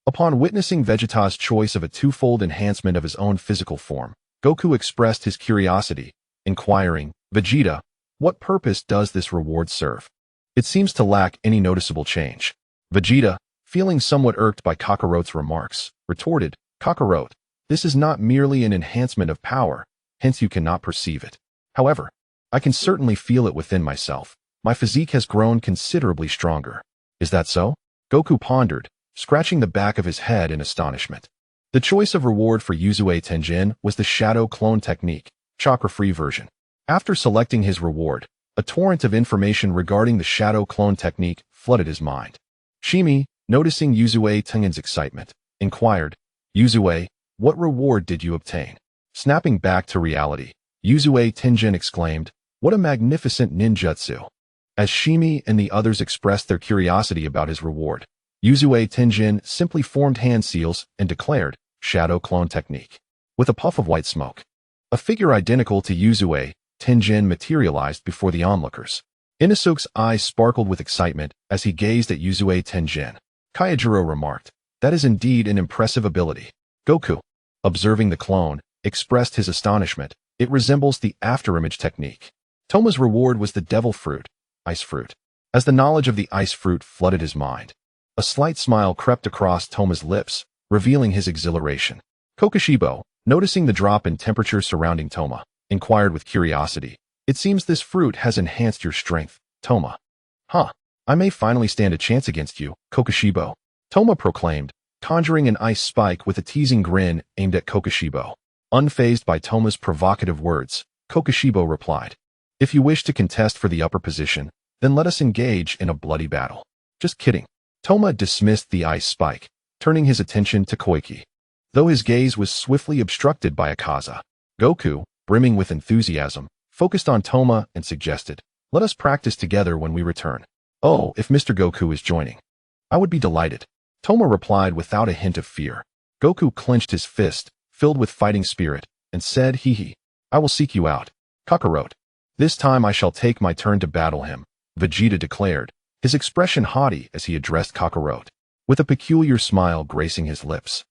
Upon witnessing Vegeta's choice of a twofold enhancement of his own physical form, Goku expressed his curiosity, inquiring, "Vegeta, what purpose does this reward serve?" "It seems to lack any noticeable change." Vegeta, feeling somewhat irked by Kakarot's remarks, retorted, "Kakarot, this is not merely an enhancement of power, hence you cannot perceive it. However, I can certainly feel it within myself. My physique has grown considerably stronger." "Is that so?" Goku pondered, scratching the back of his head in astonishment. The choice of reward for Uzui Tenjin was the Shadow Clone Technique, chakra-free version. After selecting his reward, a torrent of information regarding the Shadow Clone Technique flooded his mind. Shimi, noticing Uzui Tengen's excitement, inquired, "Uzui, what reward did you obtain?" Snapping back to reality, Uzui Tengen exclaimed, "What a magnificent ninjutsu!" As Shimi and the others expressed their curiosity about his reward, Uzui Tengen simply formed hand seals and declared, "Shadow clone technique." With a puff of white smoke, a figure identical to Uzui Tengen materialized before the onlookers. Inosuke's eyes sparkled with excitement as he gazed at Uzui Tengen. Kaijiro remarked, "That is indeed an impressive ability." Goku, observing the clone, expressed his astonishment. "It resembles the afterimage technique." Toma's reward was the devil fruit, ice fruit. As the knowledge of the ice fruit flooded his mind, a slight smile crept across Toma's lips, revealing his exhilaration. Kokushibo, noticing the drop in temperature surrounding Toma, inquired with curiosity, "It seems this fruit has enhanced your strength, Toma." "Huh, I may finally stand a chance against you, Kokushibo," Toma proclaimed, conjuring an ice spike with a teasing grin aimed at Kokushibo. Unfazed by Toma's provocative words, Kokushibo replied, "If you wish to contest for the upper position, then let us engage in a bloody battle." "Just kidding." Toma dismissed the ice spike, turning his attention to Koiki. Though his gaze was swiftly obstructed by Akaza, Goku, brimming with enthusiasm, focused on Toma and suggested, "Let us practice together when we return." "Oh, if Mr. Goku is joining, I would be delighted," Toma replied without a hint of fear. Goku clenched his fist, filled with fighting spirit, and said, "Hee hee, I will seek you out, Kakarot. This time I shall take my turn to battle him," Vegeta declared, his expression haughty as he addressed Kakarot, with a peculiar smile gracing his lips.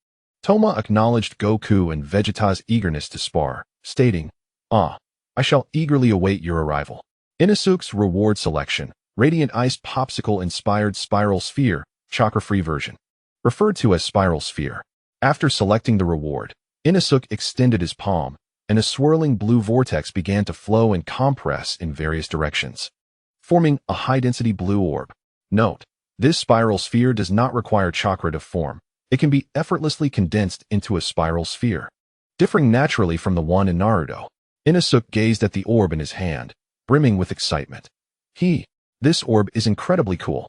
Toma acknowledged Goku and Vegeta's eagerness to spar, stating, "Ah, I shall eagerly await your arrival." Inosuke's reward selection, Radiant Ice Popsicle-inspired Spiral Sphere, chakra-free version, referred to as Spiral Sphere. After selecting the reward, Inosuke extended his palm, and a swirling blue vortex began to flow and compress in various directions, forming a high-density blue orb. Note, this spiral sphere does not require chakra to form. It can be effortlessly condensed into a spiral sphere, differing naturally from the one in Naruto. Inosuke gazed at the orb in his hand, brimming with excitement. This orb is incredibly cool."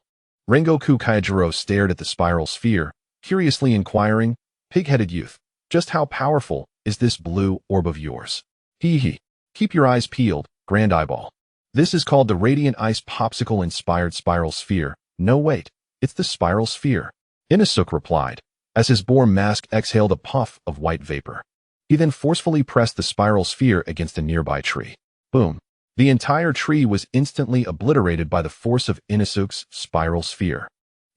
Rengoku Kaijiro stared at the spiral sphere, curiously inquiring, "Pig-headed youth, just how powerful is this blue orb of yours?" "Hee. Keep your eyes peeled, Grand Eyeball. This is called the Radiant Ice Popsicle-inspired Spiral Sphere. No wait, it's the Spiral Sphere," Inosuke replied, as his boar mask exhaled a puff of white vapor. He then forcefully pressed the spiral sphere against a nearby tree. Boom. The entire tree was instantly obliterated by the force of Inosuke's spiral sphere.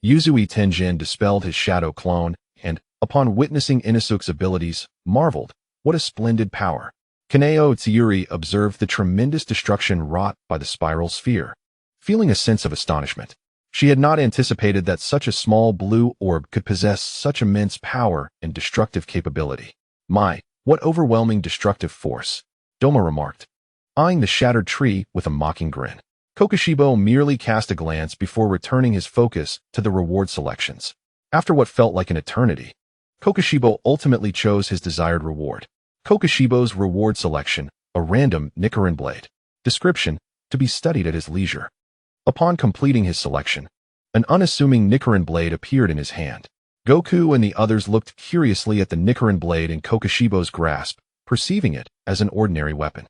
Uzui Tengen dispelled his shadow clone and, upon witnessing Inosuke's abilities, marveled, "What a splendid power." Kaneo Tsuyuri observed the tremendous destruction wrought by the spiral sphere, feeling a sense of astonishment. She had not anticipated that such a small blue orb could possess such immense power and destructive capability. "My, what overwhelming destructive force," Doma remarked, eyeing the shattered tree with a mocking grin. Kokushibo merely cast a glance before returning his focus to the reward selections. After what felt like an eternity, Kokushibo ultimately chose his desired reward. Kokushibo's reward selection, a random Nichiren blade. Description, to be studied at his leisure. Upon completing his selection, an unassuming Nichiren blade appeared in his hand. Goku and the others looked curiously at the Nichiren blade in Kokushibo's grasp, perceiving it as an ordinary weapon.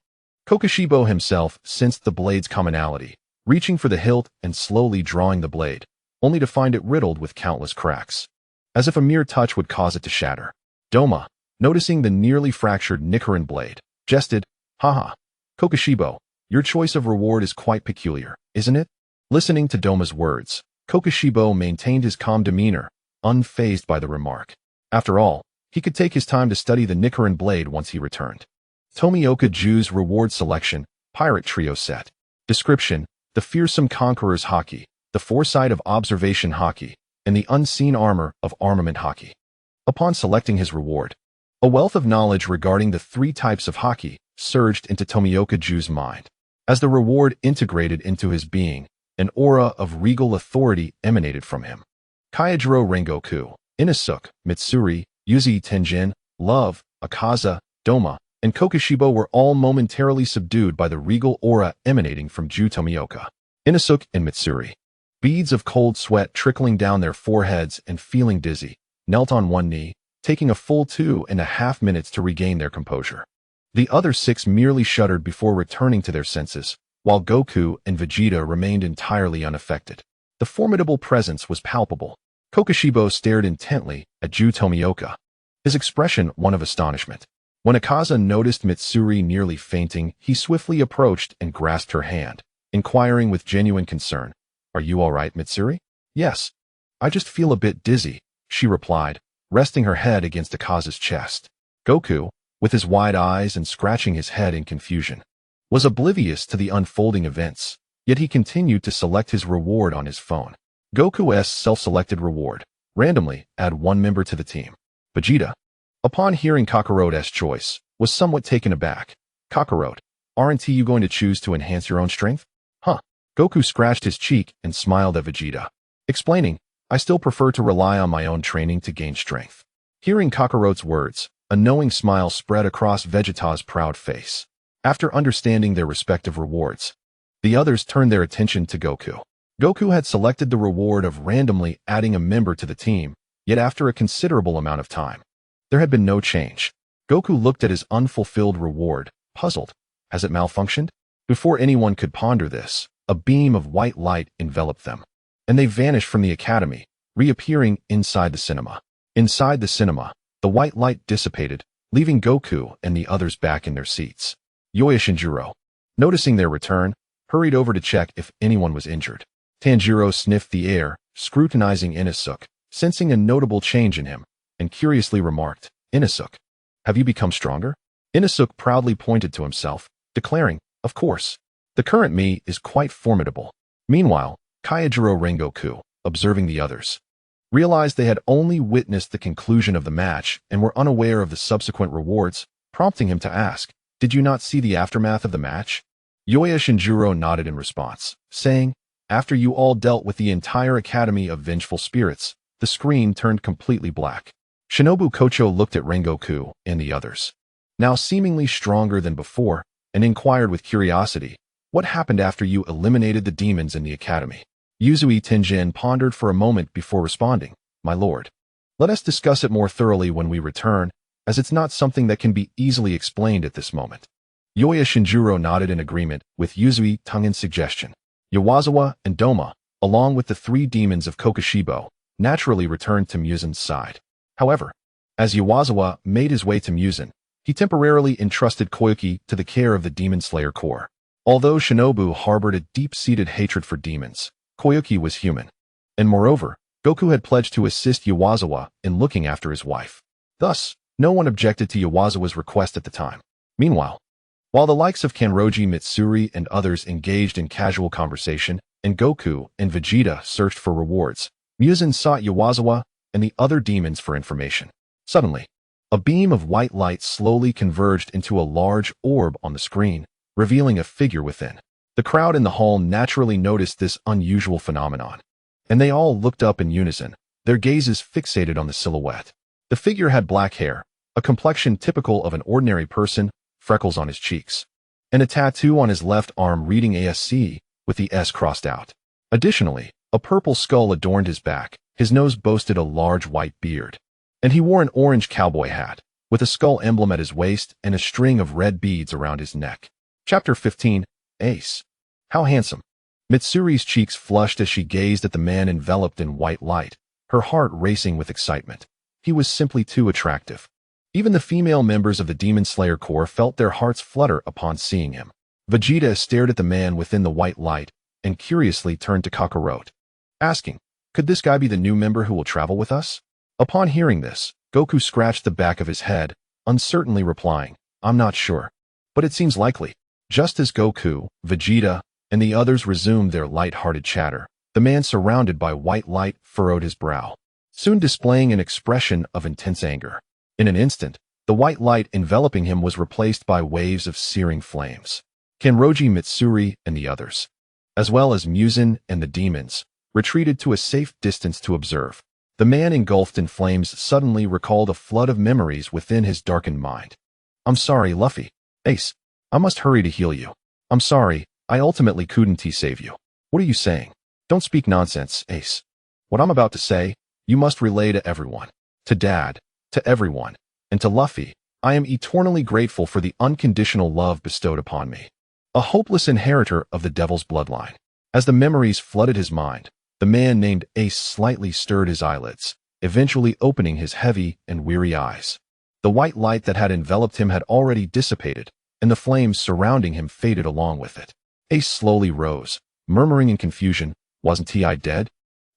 Kokushibo himself sensed the blade's commonality, reaching for the hilt and slowly drawing the blade, only to find it riddled with countless cracks, as if a mere touch would cause it to shatter. Doma, noticing the nearly fractured Nichiren blade, jested, "Haha, Kokushibo, your choice of reward is quite peculiar, isn't it?" Listening to Doma's words, Kokushibo maintained his calm demeanor, unfazed by the remark. After all, he could take his time to study the Nichiren blade once he returned. Tomioka Ju's reward selection, Pirate Trio Set. Description, the fearsome conqueror's haki, the foresight of observation haki, and the unseen armor of armament haki. Upon selecting his reward, a wealth of knowledge regarding the three types of haki surged into Tomioka Ju's mind. As the reward integrated into his being, an aura of regal authority emanated from him. Kaijiro Rengoku, Inosuke, Mitsuri, Uzui Tengen, Love, Akaza, Doma, and Kokushibo were all momentarily subdued by the regal aura emanating from Ju Tomioka. Inosuke and Mitsuri, beads of cold sweat trickling down their foreheads and feeling dizzy, knelt on one knee, taking a full 2.5 minutes to regain their composure. The other 6 merely shuddered before returning to their senses, while Goku and Vegeta remained entirely unaffected. The formidable presence was palpable. Kokushibo stared intently at Ju Tomioka, his expression one of astonishment. When Akaza noticed Mitsuri nearly fainting, he swiftly approached and grasped her hand, inquiring with genuine concern, "Are you all right, Mitsuri?" "Yes. I just feel a bit dizzy," she replied, resting her head against Akaza's chest. Goku, with his wide eyes and scratching his head in confusion, was oblivious to the unfolding events, yet he continued to select his reward on his phone. Goku's self-selected reward: randomly add 1 member to the team. Vegeta, upon hearing Kakarot's choice, was somewhat taken aback. "Kakarot, aren't you going to choose to enhance your own strength?" "Huh." Goku scratched his cheek and smiled at Vegeta, explaining, "I still prefer to rely on my own training to gain strength." Hearing Kakarot's words, a knowing smile spread across Vegeta's proud face. After understanding their respective rewards, the others turned their attention to Goku. Goku had selected the reward of randomly adding a member to the team, yet after a considerable amount of time, there had been no change. Goku looked at his unfulfilled reward, puzzled. Has it malfunctioned? Before anyone could ponder this, a beam of white light enveloped them, and they vanished from the academy, reappearing inside the cinema. Inside the cinema, the white light dissipated, leaving Goku and the others back in their seats. Yoya Shinjiro, noticing their return, hurried over to check if anyone was injured. Tanjiro sniffed the air, scrutinizing Inosuke, sensing a notable change in him, and curiously remarked, "Inosuke, have you become stronger?" Inosuke proudly pointed to himself, declaring, "Of course. The current me is quite formidable." Meanwhile, Kyojuro Rengoku, observing the others, realized they had only witnessed the conclusion of the match and were unaware of the subsequent rewards, prompting him to ask, "Did you not see the aftermath of the match?" Yoya Shinjiro nodded in response, saying, "After you all dealt with the entire Academy of Vengeful Spirits, the screen turned completely black." Shinobu Kocho looked at Rengoku and the others, now seemingly stronger than before, and inquired with curiosity, "What happened after you eliminated the demons in the Academy?" Yuzui Tenjin pondered for a moment before responding, "My lord, let us discuss it more thoroughly when we return, as it's not something that can be easily explained at this moment." Yoya Shinjiro nodded in agreement with Yuzui Tenjin's suggestion. Yawazawa and Doma, along with the 3 demons of Kokushibo, naturally returned to Muzen's side. However, as Yawazawa made his way to Muzen, he temporarily entrusted Koyuki to the care of the Demon Slayer Corps. Although Shinobu harbored a deep-seated hatred for demons, Koyuki was human. And moreover, Goku had pledged to assist Yawazawa in looking after his wife. Thus, no one objected to Yawazawa's request at the time. Meanwhile, while the likes of Kanroji Mitsuri and others engaged in casual conversation, and Goku and Vegeta searched for rewards, Muzen sought Yawazawa and the other demons for information. Suddenly, a beam of white light slowly converged into a large orb on the screen, revealing a figure within. The crowd in the hall naturally noticed this unusual phenomenon, and they all looked up in unison, their gazes fixated on the silhouette. The figure had black hair, a complexion typical of an ordinary person, freckles on his cheeks, and a tattoo on his left arm reading ASC with the S crossed out. Additionally, a purple skull adorned his back, his nose boasted a large white beard, and he wore an orange cowboy hat, with a skull emblem at his waist and a string of red beads around his neck. Chapter 15, Ace. How handsome. Mitsuri's cheeks flushed as she gazed at the man enveloped in white light, her heart racing with excitement. He was simply too attractive. Even the female members of the Demon Slayer Corps felt their hearts flutter upon seeing him. Vegeta stared at the man within the white light and curiously turned to Kakarot, asking, "Could this guy be the new member who will travel with us?" Upon hearing this, Goku scratched the back of his head, uncertainly replying, "I'm not sure, but it seems likely." Just as Goku, Vegeta, and the others resumed their light-hearted chatter, the man surrounded by white light furrowed his brow, soon displaying an expression of intense anger. In an instant, the white light enveloping him was replaced by waves of searing flames. Kanroji Mitsuri and the others, as well as Muzen and the demons, retreated to a safe distance to observe. The man engulfed in flames suddenly recalled a flood of memories within his darkened mind. "I'm sorry, Luffy. Ace, I must hurry to heal you. I'm sorry, I ultimately couldn't save you." "What are you saying?" Don't speak nonsense, Ace. What I'm about to say, you must relay to everyone. To Dad, to everyone, and to Luffy. I am eternally grateful for the unconditional love bestowed upon me. A hopeless inheritor of the devil's bloodline. As the memories flooded his mind, the man named Ace slightly stirred his eyelids, eventually opening his heavy and weary eyes. The white light that had enveloped him had already dissipated, and the flames surrounding him faded along with it. Ace slowly rose, murmuring in confusion, "Wasn't Ti dead?"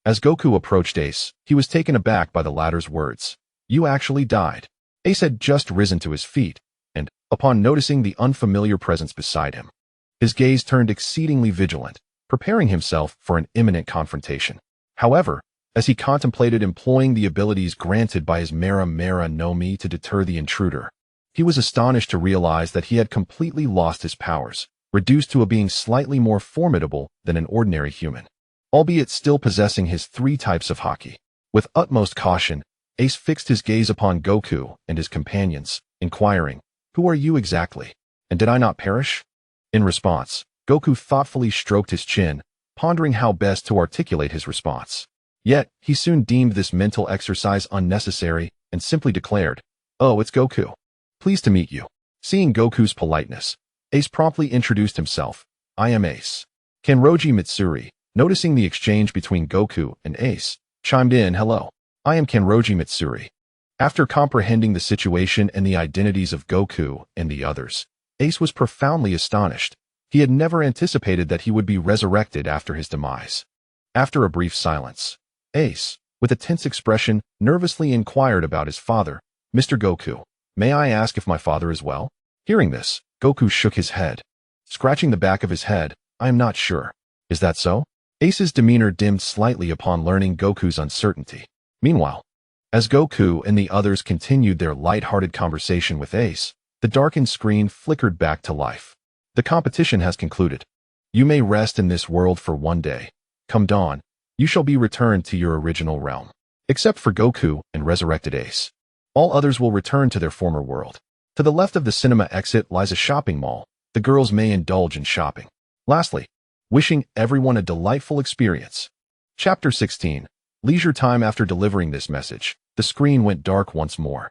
As Goku approached Ace, he was taken aback by the latter's words. "You actually died." Ace had just risen to his feet, and, upon noticing the unfamiliar presence beside him, his gaze turned exceedingly vigilant, preparing himself for an imminent confrontation. However, as he contemplated employing the abilities granted by his Mera Mera no Mi to deter the intruder, he was astonished to realize that he had completely lost his powers, reduced to a being slightly more formidable than an ordinary human, albeit still possessing his 3 types of haki. With utmost caution, Ace fixed his gaze upon Goku and his companions, inquiring, "Who are you exactly? And did I not perish?" In response, Goku thoughtfully stroked his chin, pondering how best to articulate his response. Yet, he soon deemed this mental exercise unnecessary and simply declared, "Oh, it's Goku. Pleased to meet you." Seeing Goku's politeness, Ace promptly introduced himself. "I am Ace." Kenroji Mitsuri, noticing the exchange between Goku and Ace, chimed in, "Hello. I am Kenroji Mitsuri." After comprehending the situation and the identities of Goku and the others, Ace was profoundly astonished. He had never anticipated that he would be resurrected after his demise. After a brief silence, Ace, with a tense expression, nervously inquired about his father. "Mr. Goku, may I ask if my father is well?" Hearing this, Goku shook his head. Scratching the back of his head, "I am not sure." "Is that so?" Ace's demeanor dimmed slightly upon learning Goku's uncertainty. Meanwhile, as Goku and the others continued their light-hearted conversation with Ace, the darkened screen flickered back to life. "The competition has concluded. You may rest in this world for one day. Come dawn, you shall be returned to your original realm. Except for Goku and resurrected Ace, all others will return to their former world. To the left of the cinema exit lies a shopping mall. The girls may indulge in shopping. Lastly, wishing everyone a delightful experience." Chapter 16. Leisure time. After delivering this message, the screen went dark once more,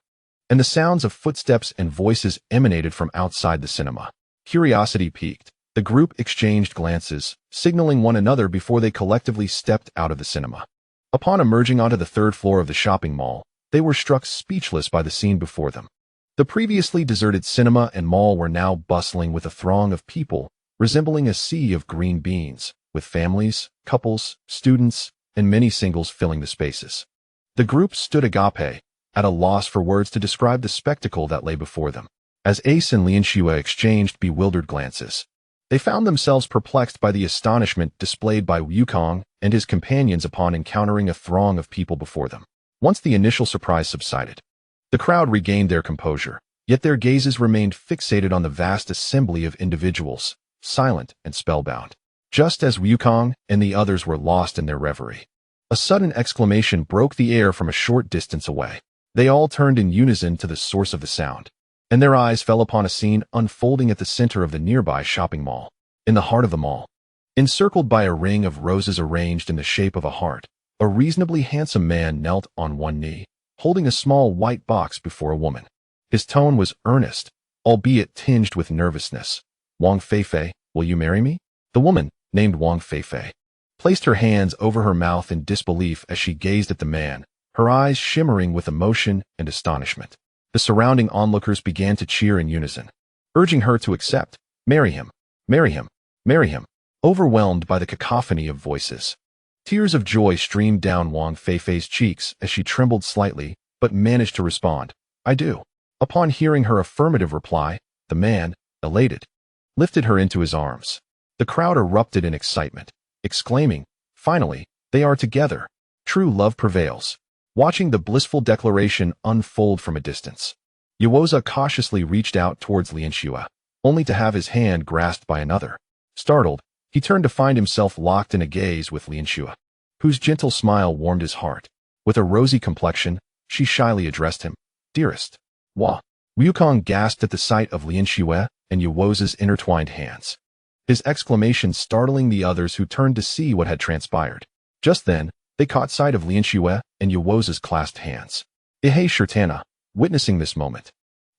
and the sounds of footsteps and voices emanated from outside the cinema. Curiosity piqued. The group exchanged glances, signaling one another before they collectively stepped out of the cinema. Upon emerging onto the 3rd floor of the shopping mall, they were struck speechless by the scene before them. The previously deserted cinema and mall were now bustling with a throng of people, resembling a sea of green beans, with families, couples, students, and many singles filling the spaces. The group stood agape, at a loss for words to describe the spectacle that lay before them. As Ace and Lianxue exchanged bewildered glances, they found themselves perplexed by the astonishment displayed by Wukong and his companions upon encountering a throng of people before them. Once the initial surprise subsided, the crowd regained their composure, yet their gazes remained fixated on the vast assembly of individuals, silent and spellbound. Just as Wukong and the others were lost in their reverie, a sudden exclamation broke the air from a short distance away. They all turned in unison to the source of the sound, and their eyes fell upon a scene unfolding at the center of the nearby shopping mall. In the heart of the mall, encircled by a ring of roses arranged in the shape of a heart, a reasonably handsome man knelt on one knee, holding a small white box before a woman. His tone was earnest, albeit tinged with nervousness. "Wang Feifei, will you marry me?" The woman, named Wang Feifei, placed her hands over her mouth in disbelief as she gazed at the man, her eyes shimmering with emotion and astonishment. The surrounding onlookers began to cheer in unison, urging her to accept. "Marry him, marry him, marry him." Overwhelmed by the cacophony of voices, tears of joy streamed down Wang Feifei's cheeks as she trembled slightly, but managed to respond, "I do." Upon hearing her affirmative reply, the man, elated, lifted her into his arms. The crowd erupted in excitement, exclaiming, "Finally, they are together. True love prevails." Watching the blissful declaration unfold from a distance, Yuoza cautiously reached out towards Lianxue, only to have his hand grasped by another. Startled, he turned to find himself locked in a gaze with Lianxue, whose gentle smile warmed his heart. With a rosy complexion, she shyly addressed him, "Dearest." "Wah." Wukong gasped at the sight of Lianxue and Yuoza's intertwined hands. his exclamation startling the others who turned to see what had transpired. Just then, they caught sight of Lianxue and Yuoza's clasped hands. Ihei Shirtana, witnessing this moment,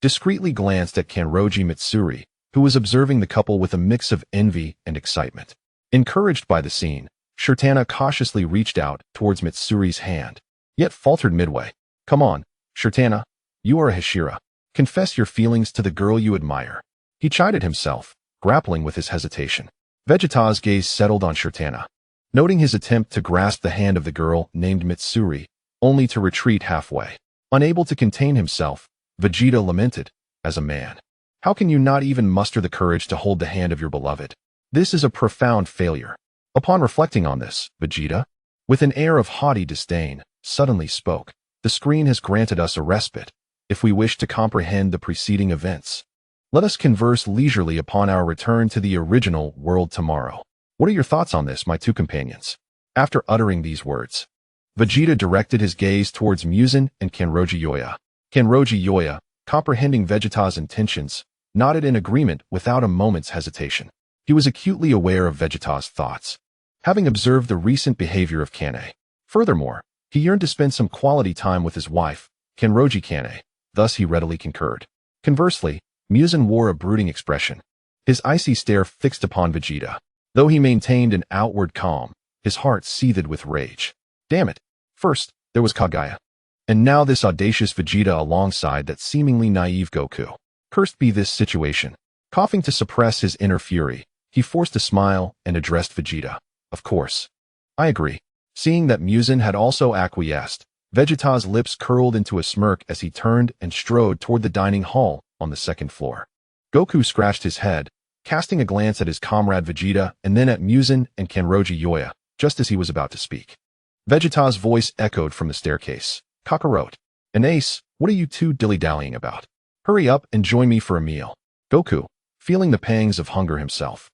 discreetly glanced at Kanroji Mitsuri, who was observing the couple with a mix of envy and excitement. Encouraged by the scene, Shirtana cautiously reached out towards Mitsuri's hand, yet faltered midway. Come on, Shirtana, you are a Hashira. Confess your feelings to the girl you admire. He chided himself, grappling with his hesitation. Vegeta's gaze settled on Shirtana, noting his attempt to grasp the hand of the girl named Mitsuri, only to retreat halfway. Unable to contain himself, Vegeta lamented, as a man. How can you not even muster the courage to hold the hand of your beloved? This is a profound failure. Upon reflecting on this, Vegeta, with an air of haughty disdain, suddenly spoke. The screen has granted us a respite. If we wish to comprehend the preceding events, let us converse leisurely upon our return to the original world tomorrow. What are your thoughts on this, my two companions? After uttering these words, Vegeta directed his gaze towards Muzan and Kanroji Yoya. Kanroji Yoya, comprehending Vegeta's intentions, nodded in agreement without a moment's hesitation. He was acutely aware of Vegeta's thoughts, having observed the recent behavior of Kane. Furthermore, he yearned to spend some quality time with his wife, Kanroji Kane, thus he readily concurred. Conversely, Muzan wore a brooding expression, his icy stare fixed upon Vegeta. Though he maintained an outward calm, his heart seethed with rage. Damn it! First, there was Kaguya, and now this audacious Vegeta alongside that seemingly naive Goku. Cursed be this situation. Coughing to suppress his inner fury, he forced a smile and addressed Vegeta. Of course. I agree. Seeing that Muzan had also acquiesced, Vegeta's lips curled into a smirk as he turned and strode toward the dining hall on the second floor. Goku scratched his head, casting a glance at his comrade Vegeta and then at Muzan and Kanroji Yoya, just as he was about to speak. Vegeta's voice echoed from the staircase. Kakarot, and Ace, what are you two dilly-dallying about? Hurry up and join me for a meal. Goku, feeling the pangs of hunger himself,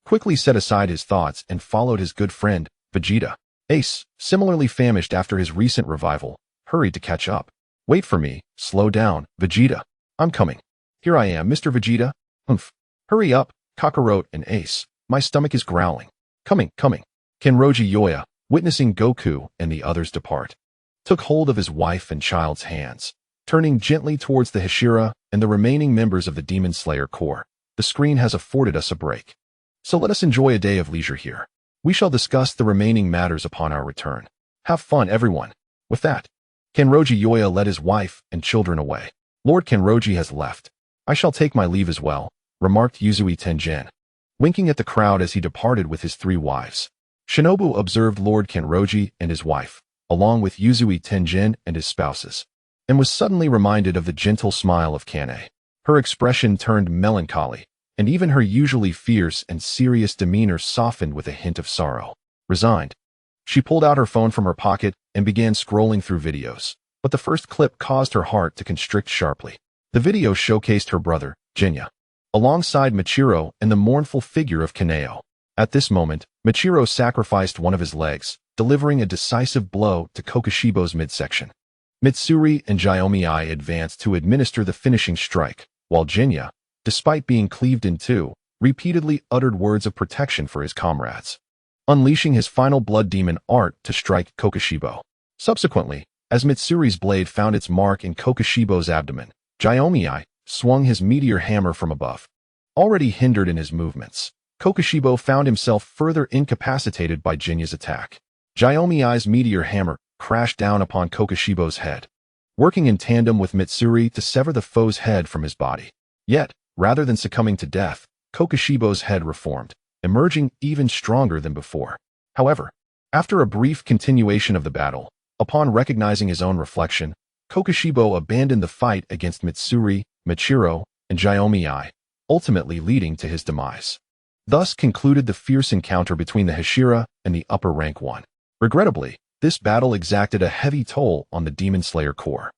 quickly set aside his thoughts and followed his good friend, Vegeta. Ace, similarly famished after his recent revival, hurried to catch up. Wait for me, slow down, Vegeta. I'm coming. Here I am, Mr. Vegeta. Humph. Hurry up, Kakarot and Ace. My stomach is growling. Coming. Kanroji Yoya, witnessing Goku and the others depart, took hold of his wife and child's hands, turning gently towards the Hashira and the remaining members of the Demon Slayer Corps. The screen has afforded us a break, so let us enjoy a day of leisure here. We shall discuss the remaining matters upon our return. Have fun, everyone. With that, Kanroji Yoya led his wife and children away. Lord Kanroji has left. I shall take my leave as well, remarked Uzui Tenjin, winking at the crowd as he departed with his 3 wives. Shinobu observed Lord Kanroji and his wife, along with Uzui Tenjin and his spouses, and was suddenly reminded of the gentle smile of Kane. Her expression turned melancholy, and even her usually fierce and serious demeanor softened with a hint of sorrow. Resigned, she pulled out her phone from her pocket and began scrolling through videos, but the first clip caused her heart to constrict sharply. The video showcased her brother, Jinya, alongside Michiro and the mournful figure of Kaneo. At this moment, Michiro sacrificed one of his legs, delivering a decisive blow to Kokushibo's midsection. Mitsuri and Jiaomi advanced to administer the finishing strike, while Jinya, despite being cleaved in two, repeatedly uttered words of protection for his comrades, unleashing his final blood demon art to strike Kokushibo. Subsequently, as Mitsuri's blade found its mark in Kokushibo's abdomen, Jiaomi swung his meteor hammer from above. Already hindered in his movements, Kokushibo found himself further incapacitated by Jinya's attack. Jiaomi's meteor hammer crashed down upon Kokushibo's head, working in tandem with Mitsuri to sever the foe's head from his body. Yet, rather than succumbing to death, Kokushibo's head reformed, emerging even stronger than before. However, after a brief continuation of the battle, upon recognizing his own reflection, Kokushibo abandoned the fight against Mitsuri, Michiro, and Jiaomi, ultimately leading to his demise. Thus concluded the fierce encounter between the Hashira and the upper rank one. Regrettably, this battle exacted a heavy toll on the Demon Slayer Corps.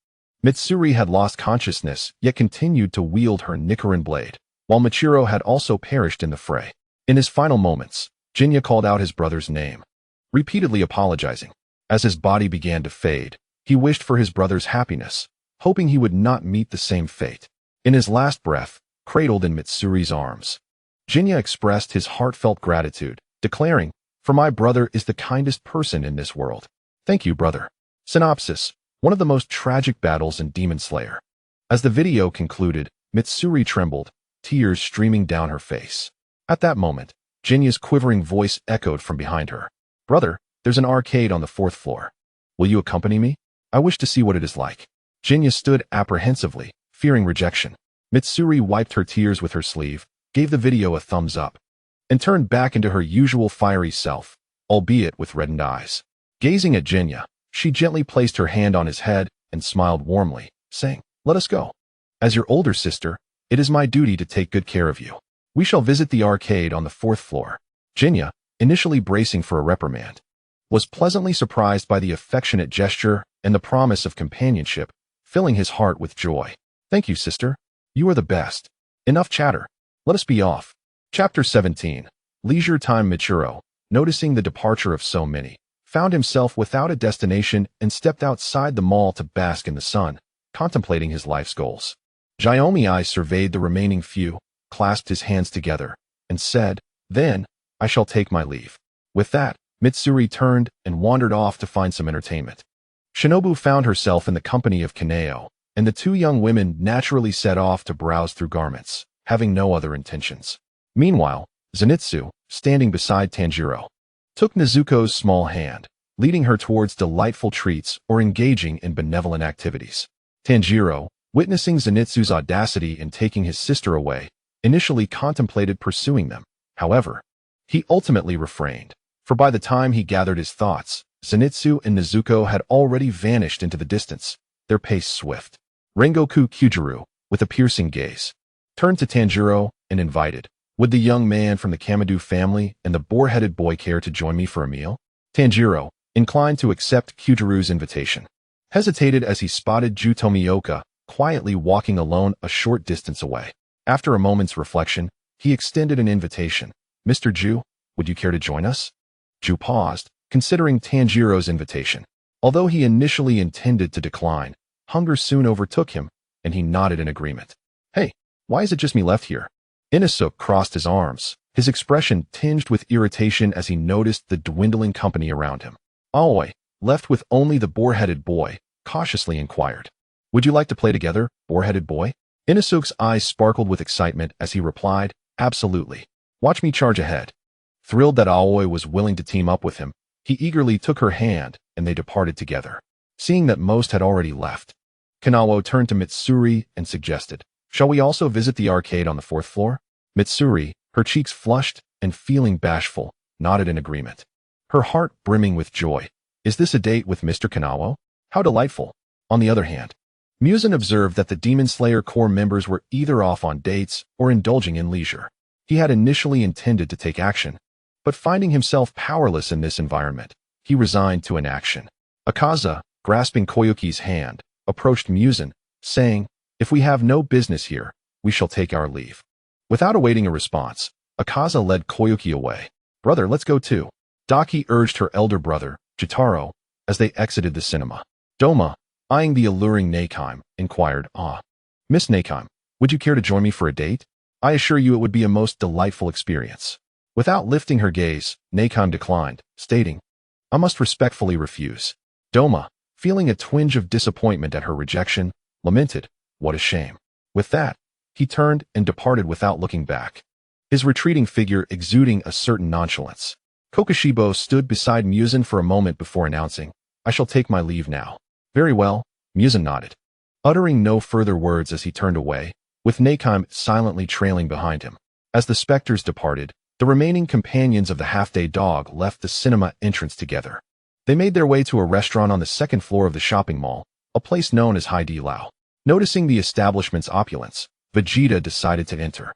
Mitsuri had lost consciousness, yet continued to wield her Nichiren blade, while Michiro had also perished in the fray. In his final moments, Jinya called out his brother's name, repeatedly apologizing. As his body began to fade, he wished for his brother's happiness, hoping he would not meet the same fate. In his last breath, cradled in Mitsuri's arms, Jinya expressed his heartfelt gratitude, declaring, "For my brother is the kindest person in this world." Thank you, brother. Synopsis: one of the most tragic battles in Demon Slayer. As the video concluded, Mitsuri trembled, tears streaming down her face. At that moment, Jinya's quivering voice echoed from behind her. "Brother, there's an arcade on the 4th floor. Will you accompany me? I wish to see what it is like." Jinya stood apprehensively, fearing rejection. Mitsuri wiped her tears with her sleeve, gave the video a thumbs up, and turned back into her usual fiery self, albeit with reddened eyes. Gazing at Jinya, she gently placed her hand on his head and smiled warmly, saying, "Let us go. As your older sister, it is my duty to take good care of you. We shall visit the arcade on the 4th floor." Jinya, initially bracing for a reprimand, was pleasantly surprised by the affectionate gesture and the promise of companionship, filling his heart with joy. "Thank you, sister. You are the best. Enough chatter. Let us be off." Chapter 17. Leisure Time. Michiro, noticing the departure of so many, found himself without a destination and stepped outside the mall to bask in the sun, contemplating his life's goals. Xiaomi surveyed the remaining few, clasped his hands together, and said, "Then, I shall take my leave." With that, Mitsuri turned and wandered off to find some entertainment. Shinobu found herself in the company of Kaneo, and the two young women naturally set off to browse through garments, having no other intentions. Meanwhile, Zenitsu, standing beside Tanjiro, took Nezuko's small hand, leading her towards delightful treats or engaging in benevolent activities. Tanjiro, witnessing Zenitsu's audacity in taking his sister away, initially contemplated pursuing them. However, he ultimately refrained, for by the time he gathered his thoughts, Zenitsu and Nezuko had already vanished into the distance, their pace swift. Rengoku Kyujiro, with a piercing gaze, turned to Tanjiro and invited, "Would the young man from the Kamadu family and the boar-headed boy care to join me for a meal?" Tanjiro, inclined to accept Kyujiro's invitation, hesitated as he spotted Ju Tomioka quietly walking alone a short distance away. After a moment's reflection, he extended an invitation. "Mr. Ju, would you care to join us?" Ju paused, considering Tanjiro's invitation. Although he initially intended to decline, hunger soon overtook him, and he nodded in agreement. "Hey, why is it just me left here?" Inosuke crossed his arms, his expression tinged with irritation as he noticed the dwindling company around him. Aoi, left with only the boar-headed boy, cautiously inquired, "Would you like to play together, boar-headed boy?" Inosuke's eyes sparkled with excitement as he replied, "Absolutely. Watch me charge ahead." Thrilled that Aoi was willing to team up with him, he eagerly took her hand, and they departed together. Seeing that most had already left, Kanao turned to Mitsuri and suggested, "Shall we also visit the arcade on the 4th floor?" Mitsuri, her cheeks flushed and feeling bashful, nodded in agreement, her heart brimming with joy. "Is this a date with Mr. Kanao? How delightful." On the other hand, Muzan observed that the Demon Slayer Corps members were either off on dates or indulging in leisure. He had initially intended to take action, but finding himself powerless in this environment, he resigned to inaction. Akaza, grasping Koyuki's hand, approached Muzan, saying, "If we have no business here, we shall take our leave." Without awaiting a response, Akaza led Koyuki away. "Brother, let's go too." Daki urged her elder brother, Jitaro, as they exited the cinema. Doma, eyeing the alluring Nakime, inquired, "Miss Nakime, would you care to join me for a date? I assure you it would be a most delightful experience." Without lifting her gaze, Nakime declined, stating, "I must respectfully refuse." Doma, feeling a twinge of disappointment at her rejection, lamented, "What a shame." With that, he turned and departed without looking back, his retreating figure exuding a certain nonchalance. Kokushibo stood beside Muzan for a moment before announcing, "I shall take my leave now." "Very well," Muzan nodded, uttering no further words as he turned away, with Nakime silently trailing behind him. As the specters departed, the remaining companions of the half-day dog left the cinema entrance together. They made their way to a restaurant on the 2nd floor of the shopping mall, a place known as Hai Di Lao. Noticing the establishment's opulence, Vegeta decided to enter.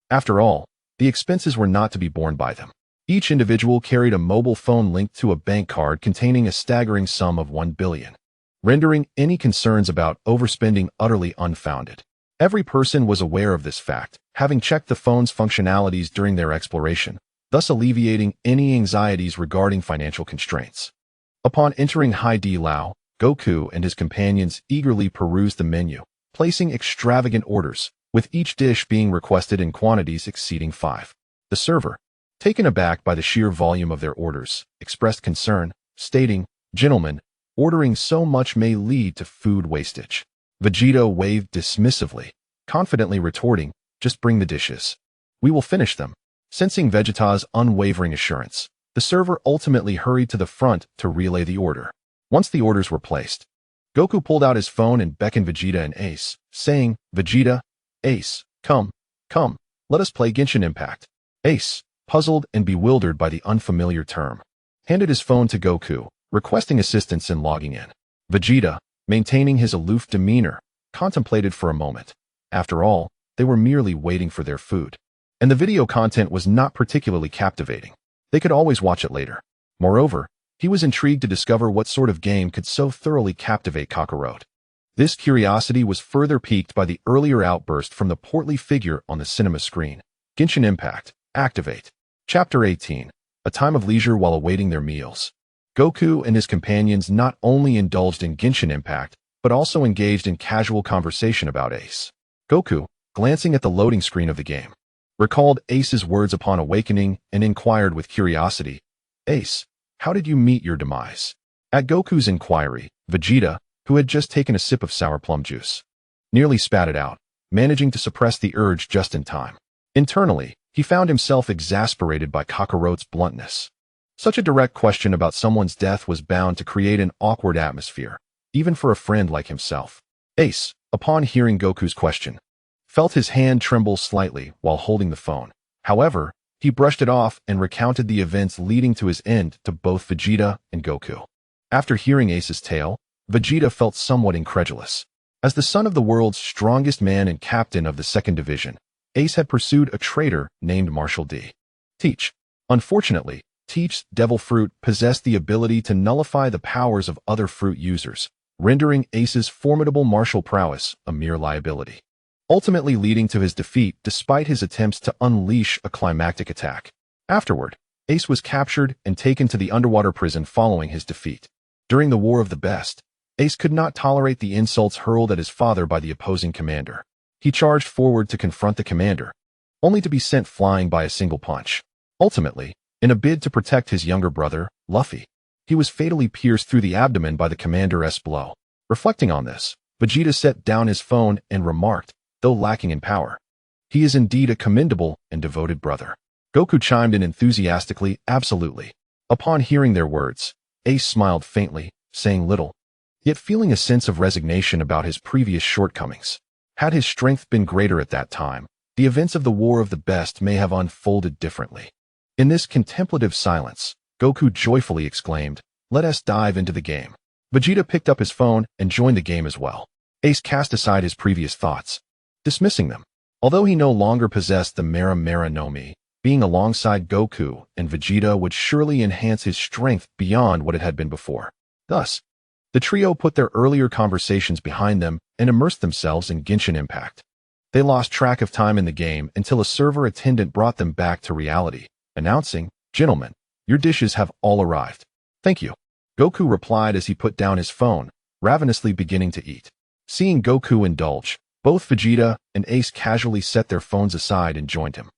After all, the expenses were not to be borne by them. Each individual carried a mobile phone linked to a bank card containing a staggering sum of 1 billion, rendering any concerns about overspending utterly unfounded. Every person was aware of this fact, having checked the phone's functionalities during their exploration, thus alleviating any anxieties regarding financial constraints. Upon entering Hai Di Lao, Goku and his companions eagerly perused the menu, placing extravagant orders, with each dish being requested in quantities exceeding 5. The server, taken aback by the sheer volume of their orders, expressed concern, stating, "Gentlemen, ordering so much may lead to food wastage." Vegeta waved dismissively, confidently retorting, "Just bring the dishes. We will finish them." Sensing Vegeta's unwavering assurance, the server ultimately hurried to the front to relay the order. Once the orders were placed, Goku pulled out his phone and beckoned Vegeta and Ace, saying, "Vegeta, Ace, come, let us play Genshin Impact." Ace, puzzled and bewildered by the unfamiliar term, handed his phone to Goku, requesting assistance in logging in. Vegeta, maintaining his aloof demeanor, contemplated for a moment. After all, they were merely waiting for their food, and the video content was not particularly captivating. They could always watch it later. Moreover, he was intrigued to discover what sort of game could so thoroughly captivate Kakarot. This curiosity was further piqued by the earlier outburst from the portly figure on the cinema screen. Genshin Impact, activate. Chapter 18, a time of leisure while awaiting their meals. Goku and his companions not only indulged in Genshin Impact, but also engaged in casual conversation about Ace. Goku, glancing at the loading screen of the game, recalled Ace's words upon awakening and inquired with curiosity, "Ace, how did you meet your demise?" At Goku's inquiry, Vegeta, who had just taken a sip of sour plum juice, nearly spat it out, managing to suppress the urge just in time. Internally, he found himself exasperated by Kakarot's bluntness. Such a direct question about someone's death was bound to create an awkward atmosphere, even for a friend like himself. Ace, upon hearing Goku's question, felt his hand tremble slightly while holding the phone. However, he brushed it off and recounted the events leading to his end to both Vegeta and Goku. After hearing Ace's tale, Vegeta felt somewhat incredulous. As the son of the world's strongest man and captain of the 2nd Division, Ace had pursued a traitor named Marshal D. Teach. Unfortunately, Teach's devil fruit possessed the ability to nullify the powers of other fruit users, rendering Ace's formidable martial prowess a mere liability, ultimately leading to his defeat despite his attempts to unleash a climactic attack. Afterward, Ace was captured and taken to the underwater prison following his defeat. During the War of the Best, Ace could not tolerate the insults hurled at his father by the opposing commander. He charged forward to confront the commander, only to be sent flying by a single punch. Ultimately, in a bid to protect his younger brother, Luffy, he was fatally pierced through the abdomen by the commander's blow. Reflecting on this, Vegeta set down his phone and remarked, though lacking in power, "He is indeed a commendable and devoted brother." Goku chimed in enthusiastically, "Absolutely." Upon hearing their words, Ace smiled faintly, saying little, yet feeling a sense of resignation about his previous shortcomings. Had his strength been greater at that time, the events of the War of the Best may have unfolded differently. In this contemplative silence, Goku joyfully exclaimed, "Let us dive into the game." Vegeta picked up his phone and joined the game as well. Ace cast aside his previous thoughts, dismissing them. Although he no longer possessed the Mera Mera no Mi, being alongside Goku and Vegeta would surely enhance his strength beyond what it had been before. Thus, the trio put their earlier conversations behind them and immersed themselves in Genshin Impact. They lost track of time in the game until a server attendant brought them back to reality, announcing, "Gentlemen, your dishes have all arrived." "Thank you," Goku replied as he put down his phone, ravenously beginning to eat. Seeing Goku indulge, both Vegeta and Ace casually set their phones aside and joined him,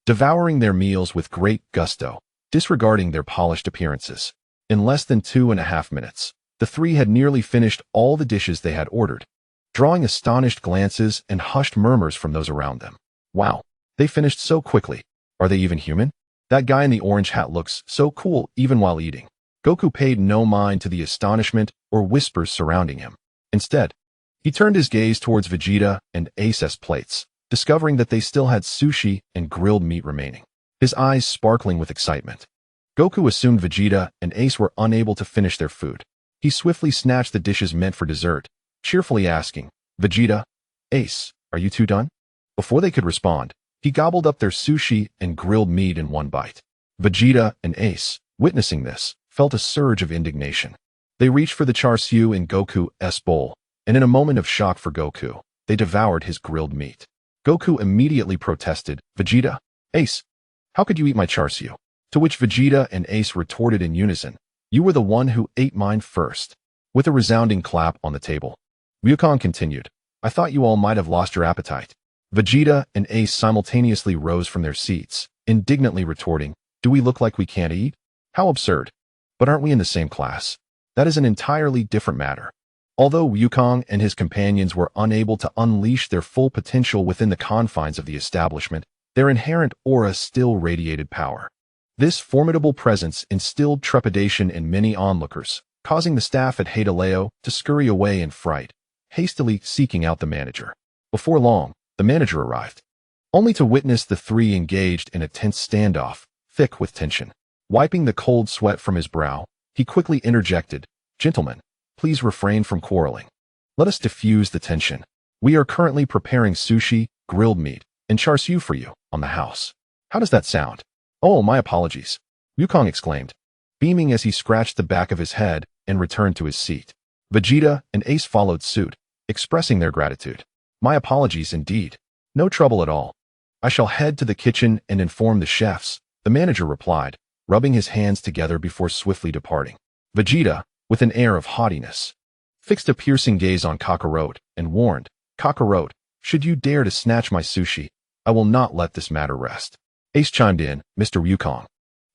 devouring their meals with great gusto, disregarding their polished appearances. In less than 2.5 minutes, the three had nearly finished all the dishes they had ordered, drawing astonished glances and hushed murmurs from those around them. "Wow, they finished so quickly. Are they even human? That guy in the orange hat looks so cool even while eating." Goku paid no mind to the astonishment or whispers surrounding him. Instead, he turned his gaze towards Vegeta and Ace's plates, discovering that they still had sushi and grilled meat remaining, his eyes sparkling with excitement. Goku assumed Vegeta and Ace were unable to finish their food. He swiftly snatched the dishes meant for dessert, cheerfully asking, "Vegeta, Ace, are you two done?" Before they could respond, he gobbled up their sushi and grilled meat in one bite. Vegeta and Ace, witnessing this, felt a surge of indignation. They reached for the char siu in Goku's bowl, and in a moment of shock for Goku, they devoured his grilled meat. Goku immediately protested, "Vegeta, Ace, how could you eat my char siu?" To which Vegeta and Ace retorted in unison, "You were the one who ate mine first." With a resounding clap on the table, Ryukan continued, "I thought you all might have lost your appetite." Vegeta and Ace simultaneously rose from their seats, indignantly retorting, "Do we look like we can't eat? How absurd. But aren't we in the same class? That is an entirely different matter." Although Wukong and his companions were unable to unleash their full potential within the confines of the establishment, their inherent aura still radiated power. This formidable presence instilled trepidation in many onlookers, causing the staff at Hadaleo to scurry away in fright, hastily seeking out the manager. Before long, the manager arrived, only to witness the three engaged in a tense standoff, thick with tension. Wiping the cold sweat from his brow, he quickly interjected, "Gentlemen, please refrain from quarreling. Let us diffuse the tension. We are currently preparing sushi, grilled meat, and char siu for you, on the house. How does that sound?" "Oh, my apologies," Wukong exclaimed, beaming as he scratched the back of his head and returned to his seat. Vegeta and Ace followed suit, expressing their gratitude. "My apologies indeed. No trouble at all. I shall head to the kitchen and inform the chefs," the manager replied, rubbing his hands together before swiftly departing. Vegeta, with an air of haughtiness, fixed a piercing gaze on Kakarot and warned, "Kakarot, should you dare to snatch my sushi, I will not let this matter rest." Ace chimed in, "Mr. Wukong,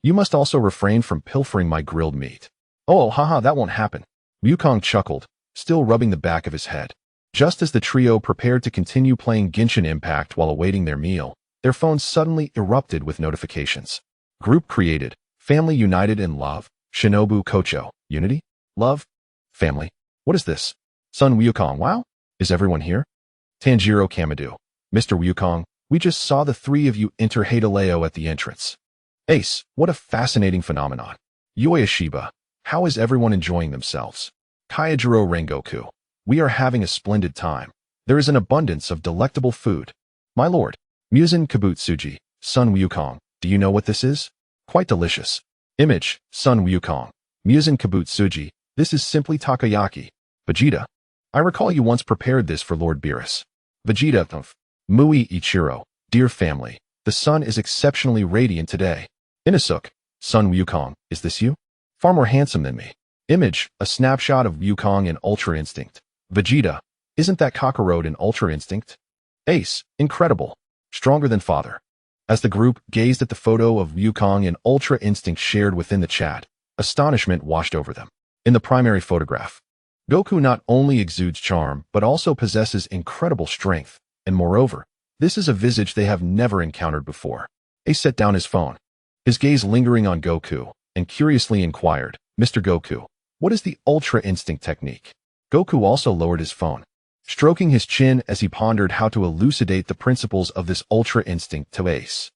you must also refrain from pilfering my grilled meat." "Oh, haha, that won't happen." Wukong chuckled, still rubbing the back of his head. Just as the trio prepared to continue playing Genshin Impact while awaiting their meal, their phones suddenly erupted with notifications. Group created, family united in love, Shinobu Kocho, unity, love, family. What is this? Son Wukong, wow? Is everyone here? Tanjiro Kamado, Mr. Wukong, we just saw the three of you enter Hadaleo at the entrance. Ace, what a fascinating phenomenon. Yoyashiba, how is everyone enjoying themselves? Kyajiro Rengoku, we are having a splendid time. There is an abundance of delectable food. My lord, Muzan Kabutsuji, Son Wukong, do you know what this is? Quite delicious. Image, Son Wukong, Muzan Kabutsuji, this is simply takoyaki. Vegeta, I recall you once prepared this for Lord Beerus. Vegeta, Mui Ichiro, dear family, the sun is exceptionally radiant today. Inosuke, Son Wukong, is this you? Far more handsome than me. Image, a snapshot of Wukong in Ultra Instinct. Vegeta, isn't that Kakarot in Ultra Instinct? Ace, incredible. Stronger than father. As the group gazed at the photo of Wukong in Ultra Instinct shared within the chat, astonishment washed over them. In the primary photograph, Goku not only exudes charm, but also possesses incredible strength, and moreover, this is a visage they have never encountered before. Ace set down his phone, his gaze lingering on Goku, and curiously inquired, "Mr. Goku, what is the Ultra Instinct technique?" Goku also lowered his phone, stroking his chin as he pondered how to elucidate the principles of this Ultra Instinct to Ace.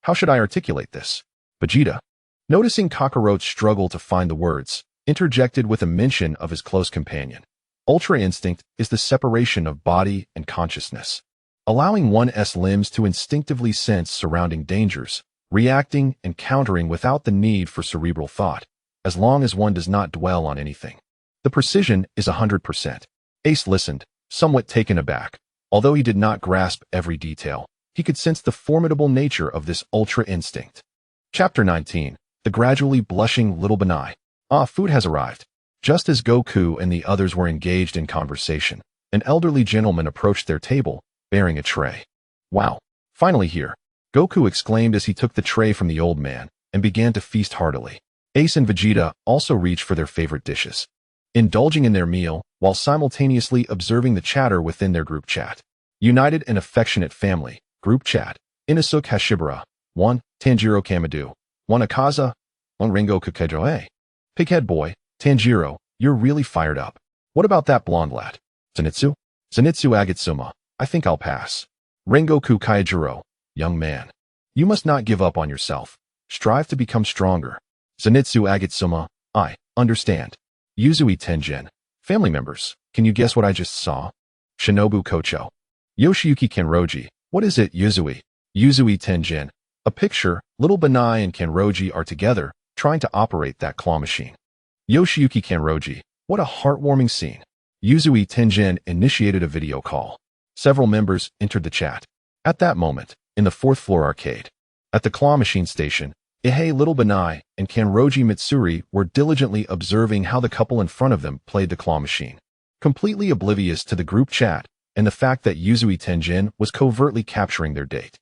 How should I articulate this? Vegeta, noticing Kakarot's struggle to find the words, interjected with a mention of his close companion. Ultra Instinct is the separation of body and consciousness, allowing one's limbs to instinctively sense surrounding dangers, reacting and countering without the need for cerebral thought, as long as one does not dwell on anything. The precision is 100%. Ace listened, somewhat taken aback. Although he did not grasp every detail, he could sense the formidable nature of this Ultra Instinct. Chapter 19, The Gradually Blushing Little Benai. Food has arrived. Just as Goku and the others were engaged in conversation, an elderly gentleman approached their table, bearing a tray. "Wow, finally here," Goku exclaimed as he took the tray from the old man and began to feast heartily. Ace and Vegeta also reached for their favorite dishes, indulging in their meal while simultaneously observing the chatter within their group chat. United and affectionate family, group chat. Inosuke Hashibara, 1, Tanjiro Kamado, 1 Akaza, 1 Rengoku Kejoe. Pighead boy, Tanjiro, you're really fired up. What about that blonde lad? Zenitsu? Zenitsu Agatsuma, I think I'll pass. Rengoku Kaijiro, young man, you must not give up on yourself. Strive to become stronger. Zenitsu Agatsuma, I understand. Uzui Tenjin, family members, can you guess what I just saw? Shinobu Kocho. Yoshiyuki Kenroji, what is it, Uzui? Uzui Tenjin, a picture, little Benai and Kenroji are together, trying to operate that claw machine. Yoshiyuki Kenroji, what a heartwarming scene. Uzui Tenjin initiated a video call. Several members entered the chat. At that moment, in the 4th floor arcade, at the claw machine station, Ihei Little Benai and Kenroji Mitsuri were diligently observing how the couple in front of them played the claw machine, completely oblivious to the group chat and the fact that Uzui Tenjin was covertly capturing their date.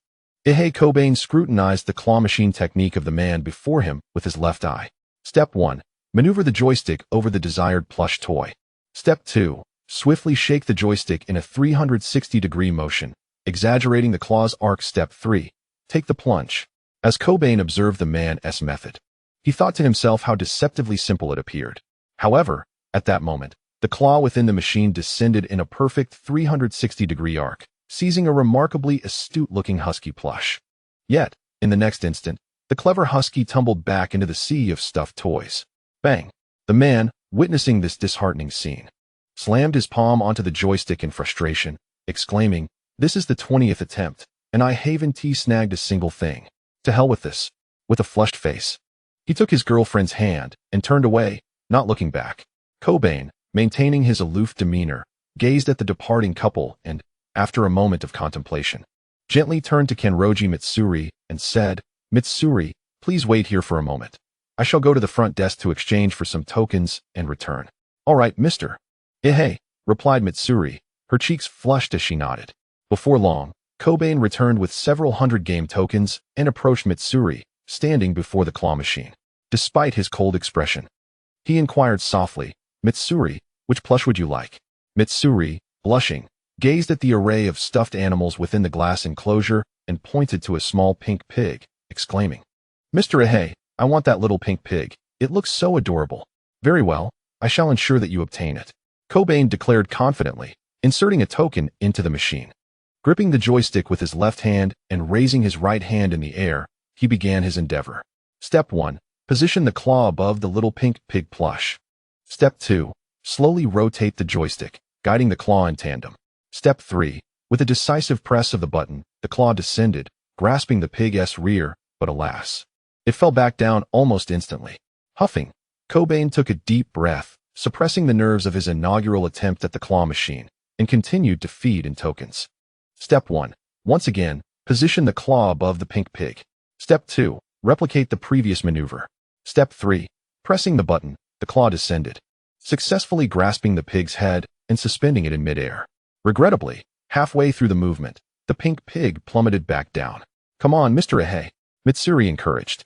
Cobain scrutinized the claw machine technique of the man before him with his left eye. Step 1. Maneuver the joystick over the desired plush toy. Step 2. Swiftly shake the joystick in a 360-degree motion, exaggerating the claw's arc. Step 3. Take the plunge. As Cobain observed the man's method, he thought to himself how deceptively simple it appeared. However, at that moment, the claw within the machine descended in a perfect 360-degree arc, seizing a remarkably astute-looking husky plush. Yet, in the next instant, the clever husky tumbled back into the sea of stuffed toys. Bang! The man, witnessing this disheartening scene, slammed his palm onto the joystick in frustration, exclaiming, "This is the 20th attempt, and I haven't snagged a single thing. To hell with this." With a flushed face, he took his girlfriend's hand and turned away, not looking back. Cobain, maintaining his aloof demeanor, gazed at the departing couple and, after a moment of contemplation, gently turned to Kenroji Mitsuri and said, "Mitsuri, please wait here for a moment. I shall go to the front desk to exchange for some tokens and return." "All right, mister." "Hey," replied Mitsuri, her cheeks flushed as she nodded. Before long, Cobain returned with several hundred game tokens and approached Mitsuri, standing before the claw machine. Despite his cold expression, he inquired softly, "Mitsuri, which plush would you like?" Mitsuri, blushing, gazed at the array of stuffed animals within the glass enclosure and pointed to a small pink pig, exclaiming, "Mr. Ahei, I want that little pink pig. It looks so adorable." "Very well, I shall ensure that you obtain it," Cobain declared confidently, inserting a token into the machine. Gripping the joystick with his left hand and raising his right hand in the air, he began his endeavor. Step 1. Position the claw above the little pink pig plush. Step 2. Slowly rotate the joystick, guiding the claw in tandem. Step 3. With a decisive press of the button, the claw descended, grasping the pig's rear, but alas, it fell back down almost instantly. Huffing, Cobain took a deep breath, suppressing the nerves of his inaugural attempt at the claw machine, and continued to feed in tokens. Step 1. Once again, position the claw above the pink pig. Step 2. Replicate the previous maneuver. Step 3. Pressing the button, the claw descended, successfully grasping the pig's head and suspending it in midair. Regrettably, halfway through the movement, the pink pig plummeted back down. "Come on, Mr. Ahei," Mitsuri encouraged,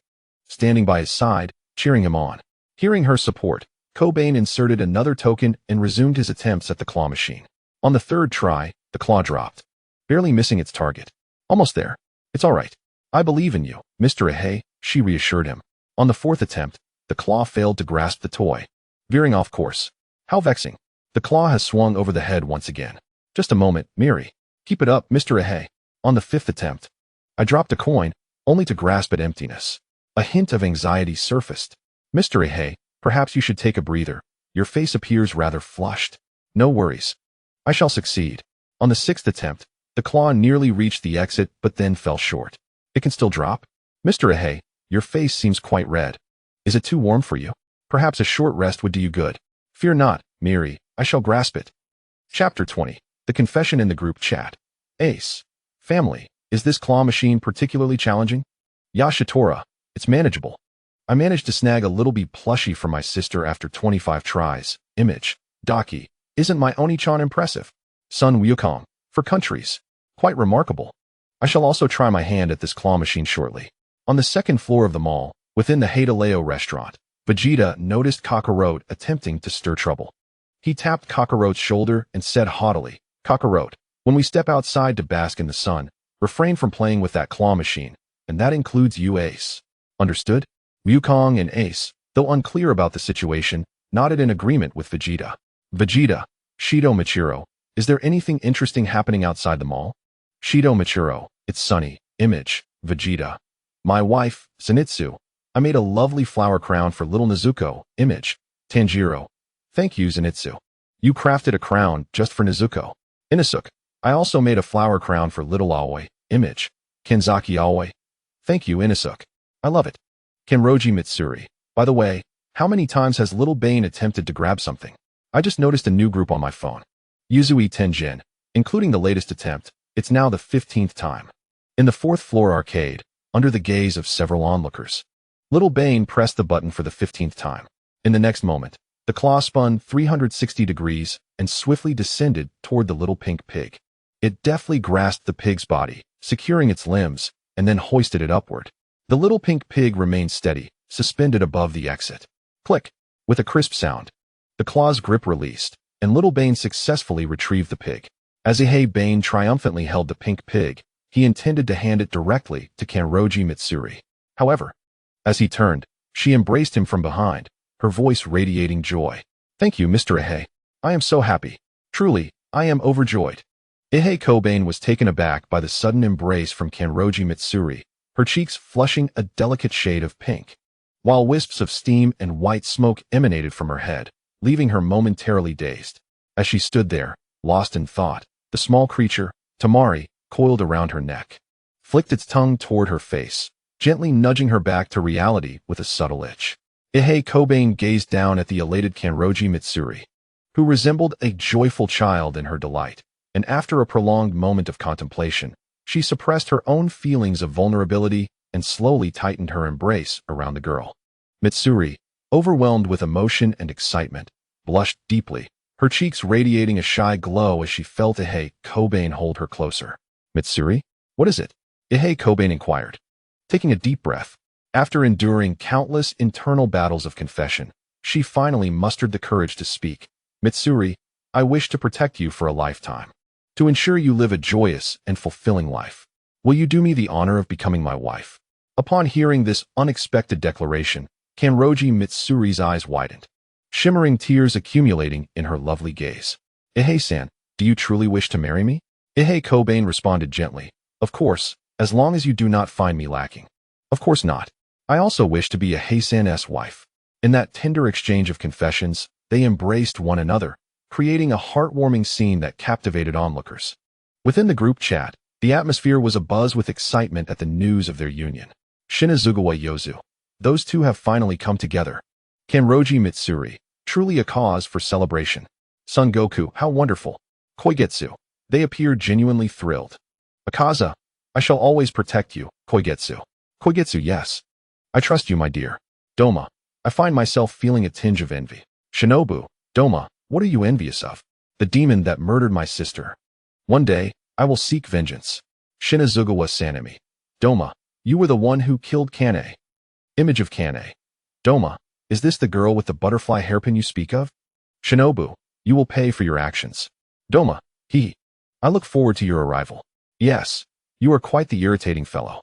standing by his side, cheering him on. Hearing her support, Cobain inserted another token and resumed his attempts at the claw machine. On the third try, the claw dropped, barely missing its target. "Almost there. It's all right. I believe in you, Mr. Ahei," she reassured him. On the fourth attempt, the claw failed to grasp the toy, veering off course. How vexing. The claw has swung over the head once again. "Just a moment, Miri. Keep it up, Mr. Ahei." On the fifth attempt, I dropped a coin, only to grasp at emptiness. A hint of anxiety surfaced. "Mr. Ahei, perhaps you should take a breather. Your face appears rather flushed." "No worries. I shall succeed." On the sixth attempt, the claw nearly reached the exit but then fell short. "It can still drop?" "Mr. Ahei, your face seems quite red. Is it too warm for you? Perhaps a short rest would do you good." "Fear not, Miri. I shall grasp it." Chapter 20. The Confession in the Group Chat. Ace. Family, is this claw machine particularly challenging? Yashitora, it's manageable. I managed to snag a little bee plushie for my sister after 25 tries. Image. Daki, isn't my Oni-chan impressive? Sun Wukong, for countries. Quite remarkable. I shall also try my hand at this claw machine shortly. On the second floor of the mall, within the Heideleo restaurant, Vegeta noticed Kakarot attempting to stir trouble. He tapped Kakarot's shoulder and said haughtily, "Kakarot, when we step outside to bask in the sun, refrain from playing with that claw machine, and that includes you, Ace. Understood?" Wukong and Ace, though unclear about the situation, nodded in agreement with Vegeta. Vegeta, Shido Michiro, is there anything interesting happening outside the mall? Shido Michiro, it's sunny. Image, Vegeta. My wife, Zenitsu. I made a lovely flower crown for little Nezuko. Image, Tanjiro. Thank you, Zenitsu. You crafted a crown just for Nezuko. Inosuke, I also made a flower crown for little Aoi. Image, Kenzaki Aoi. Thank you, Inosuke. I love it. Kenroji Mitsuri. By the way, how many times has little Bane attempted to grab something? I just noticed a new group on my phone. Yuzui Tenjin. Including the latest attempt, it's now the 15th time. In the fourth floor arcade, under the gaze of several onlookers, little Bane pressed the button for the 15th time. In the next moment, the claw spun 360 degrees and swiftly descended toward the little pink pig. It deftly grasped the pig's body, securing its limbs, and then hoisted it upward. The little pink pig remained steady, suspended above the exit. Click! With a crisp sound, the claw's grip released, and little Bane successfully retrieved the pig. As Bane triumphantly held the pink pig, he intended to hand it directly to Kanroji Mitsuri. However, as he turned, she embraced him from behind, her voice radiating joy. "Thank you, Mr. Ihei. I am so happy. Truly, I am overjoyed." Ihei Kobane was taken aback by the sudden embrace from Kanroji Mitsuri, her cheeks flushing a delicate shade of pink, while wisps of steam and white smoke emanated from her head, leaving her momentarily dazed. As she stood there, lost in thought, the small creature, Tamari, coiled around her neck, flicked its tongue toward her face, gently nudging her back to reality with a subtle itch. Ihei Kobane gazed down at the elated Kanroji Mitsuri, who resembled a joyful child in her delight, and after a prolonged moment of contemplation, she suppressed her own feelings of vulnerability and slowly tightened her embrace around the girl. Mitsuri, overwhelmed with emotion and excitement, blushed deeply, her cheeks radiating a shy glow as she felt Ihei Kobane hold her closer. "Mitsuri, what is it?" Ihei Kobane inquired. Taking a deep breath, after enduring countless internal battles of confession, she finally mustered the courage to speak. "Mitsuri, I wish to protect you for a lifetime, to ensure you live a joyous and fulfilling life. Will you do me the honor of becoming my wife?" Upon hearing this unexpected declaration, Kanroji Mitsuri's eyes widened, shimmering tears accumulating in her lovely gaze. "Ihei-san, do you truly wish to marry me?" Ihei Kobane responded gently. "Of course, as long as you do not find me lacking." "Of course not. I also wish to be Ihei-san's wife." In that tender exchange of confessions, they embraced one another, creating a heartwarming scene that captivated onlookers. Within the group chat, the atmosphere was abuzz with excitement at the news of their union. Shinazugawa Yozu. Those two have finally come together. Kanroji Mitsuri. Truly a cause for celebration. Son Goku, how wonderful. Koigetsu. They appear genuinely thrilled. Akaza. I shall always protect you, Koigetsu. Koigetsu, yes. I trust you, my dear. Doma. I find myself feeling a tinge of envy. Shinobu. Doma, what are you envious of? The demon that murdered my sister. One day, I will seek vengeance. Shinazugawa Sanemi. Doma, you were the one who killed Kane. Image of Kane. Doma, is this the girl with the butterfly hairpin you speak of? Shinobu, you will pay for your actions. Doma, I look forward to your arrival. Yes, you are quite the irritating fellow.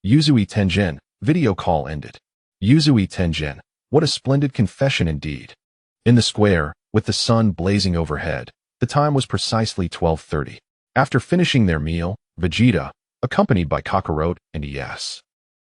Yuzui Tenjin, video call ended. Yuzui Tenjin, what a splendid confession indeed. In the square, with the sun blazing overhead, the time was precisely 12:30. After finishing their meal, Vegeta, accompanied by Kakarot and Es,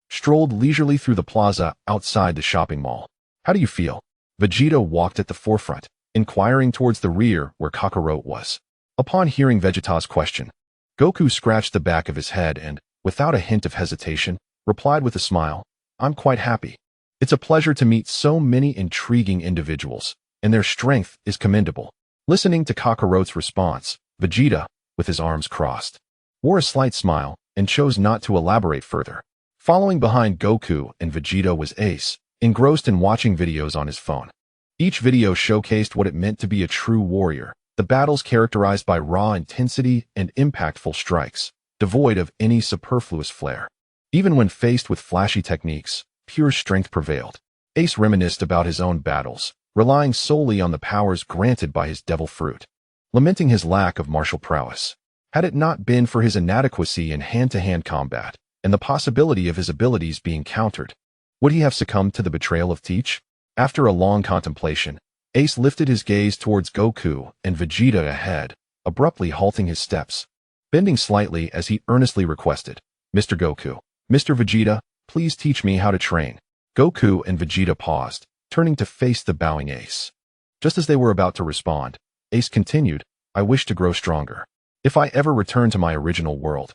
strolled leisurely through the plaza outside the shopping mall. "How do you feel?" Vegeta walked at the forefront, inquiring towards the rear where Kakarot was. Upon hearing Vegeta's question, Goku scratched the back of his head and, without a hint of hesitation, replied with a smile, "I'm quite happy. It's a pleasure to meet so many intriguing individuals, and their strength is commendable." Listening to Kakarot's response, Vegeta, with his arms crossed, wore a slight smile and chose not to elaborate further. Following behind Goku and Vegeta was Ace, engrossed in watching videos on his phone. Each video showcased what it meant to be a true warrior, the battles characterized by raw intensity and impactful strikes, devoid of any superfluous flair. Even when faced with flashy techniques, pure strength prevailed. Ace reminisced about his own battles, relying solely on the powers granted by his devil fruit, lamenting his lack of martial prowess. Had it not been for his inadequacy in hand-to-hand combat, and the possibility of his abilities being countered, would he have succumbed to the betrayal of Teach? After a long contemplation, Ace lifted his gaze towards Goku and Vegeta ahead, abruptly halting his steps, bending slightly as he earnestly requested, "Mr. Goku, Mr. Vegeta, please teach me how to train." Goku and Vegeta paused, turning to face the bowing Ace. Just as they were about to respond, Ace continued, "I wish to grow stronger. If I ever return to my original world,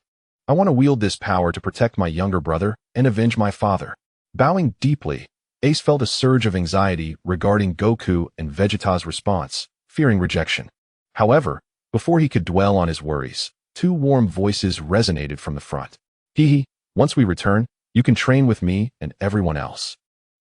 I want to wield this power to protect my younger brother and avenge my father." Bowing deeply, Ace felt a surge of anxiety regarding Goku and Vegeta's response, fearing rejection. However, before he could dwell on his worries, two warm voices resonated from the front. Once we return, you can train with me and everyone else.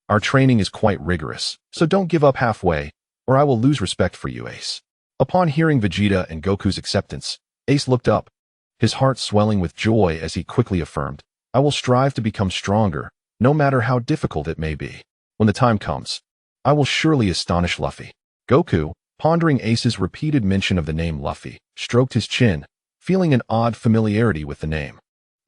Our training is quite rigorous, so don't give up halfway, or I will lose respect for you, Ace." Upon hearing Vegeta and Goku's acceptance, Ace looked up, his heart swelling with joy as he quickly affirmed, I will strive to become stronger, no matter how difficult it may be. When the time comes, I will surely astonish Luffy. Goku, pondering Ace's repeated mention of the name Luffy, stroked his chin, feeling an odd familiarity with the name,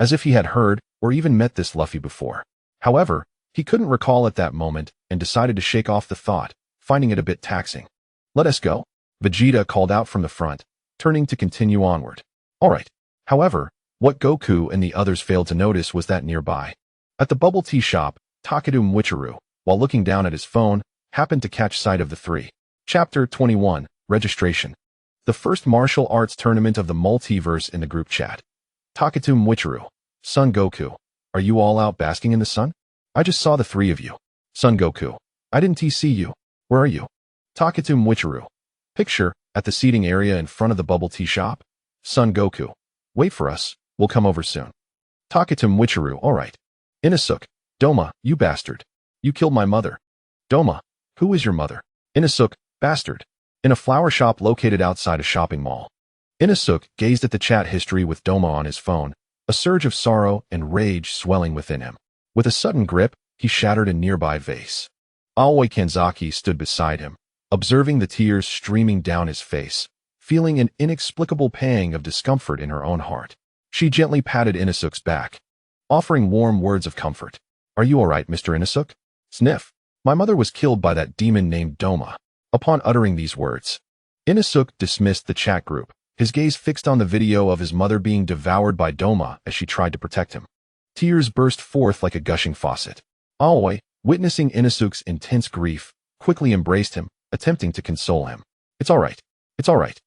as if he had heard or even met this Luffy before. However, he couldn't recall at that moment and decided to shake off the thought, finding it a bit taxing. Let us go, Vegeta called out from the front, turning to continue onward. All right. However, what Goku and the others failed to notice was that nearby, at the bubble tea shop, Takeda Michiru, while looking down at his phone, happened to catch sight of the three. Chapter 21, Registration. The first martial arts tournament of the Multiverse in the group chat. Takeda Michiru. Son Goku, are you all out basking in the sun? I just saw the three of you. Son Goku, I didn't see you. Where are you? Takeda Michiru. Picture, at the seating area in front of the bubble tea shop. Son Goku, wait for us, we'll come over soon. Takeda Michiru, alright. Inosuke, Doma, you bastard. You killed my mother. Doma, who is your mother? Inosuke, bastard. In a flower shop located outside a shopping mall. Inosuke gazed at the chat history with Doma on his phone, a surge of sorrow and rage swelling within him. With a sudden grip, he shattered a nearby vase. Aoi Kanzaki stood beside him, observing the tears streaming down his face, feeling an inexplicable pang of discomfort in her own heart. She gently patted Inosuke's back, offering warm words of comfort. Are you alright, Mr. Inosuke? Sniff. My mother was killed by that demon named Doma. Upon uttering these words, Inosuke dismissed the chat group, his gaze fixed on the video of his mother being devoured by Doma as she tried to protect him. Tears burst forth like a gushing faucet. Aoi, witnessing Inosuke's intense grief, quickly embraced him, attempting to console him. It's alright. It's alright.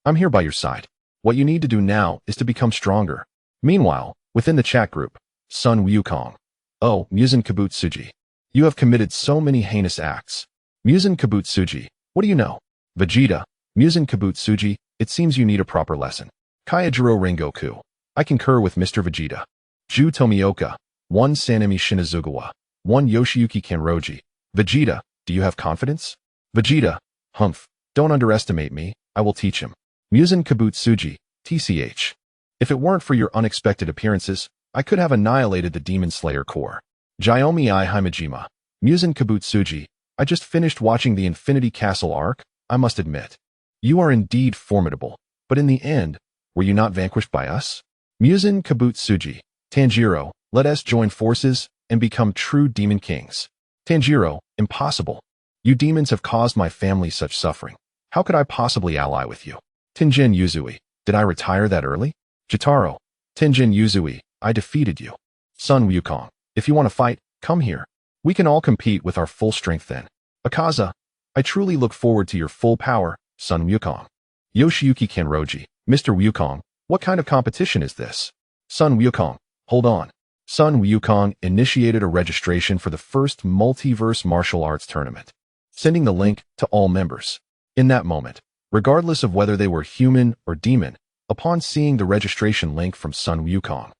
I'm here by your side. What you need to do now is to become stronger. Meanwhile, within the chat group, Sun Wukong. Oh, Muzan Kabutsuji. You have committed so many heinous acts. Muzan Kabutsuji, what do you know? Vegeta, Muzan Kabutsuji, it seems you need a proper lesson. Kaijiro Rengoku. I concur with Mr. Vegeta. Ju Tomioka. 1 Sanemi Shinazugawa. 1 Yoshiyuki Kanroji. Vegeta, do you have confidence? Vegeta, humph. Don't underestimate me, I will teach him. Muzan Kabutsuji, TCH. If it weren't for your unexpected appearances, I could have annihilated the Demon Slayer Corps. Jiomi I Himejima. Muzan Kabutsuji, I just finished watching the Infinity Castle arc, I must admit. You are indeed formidable, but in the end, were you not vanquished by us? Muzan Kabutsuji. Tanjiro, let us join forces and become true demon kings. Tanjiro, impossible. You demons have caused my family such suffering. How could I possibly ally with you? Tenjin Uzui, did I retire that early? Jotaro, Tenjin Uzui, I defeated you. Sun Wukong, if you want to fight, come here. We can all compete with our full strength then. Akaza, I truly look forward to your full power, Sun Wukong. Yoshiyuki Kanroji, Mr. Wukong, what kind of competition is this? Sun Wukong, hold on. Sun Wukong initiated a registration for the first Multiverse martial arts tournament, sending the link to all members. In that moment, regardless of whether they were human or demon, upon seeing the registration link from Sun Wukong,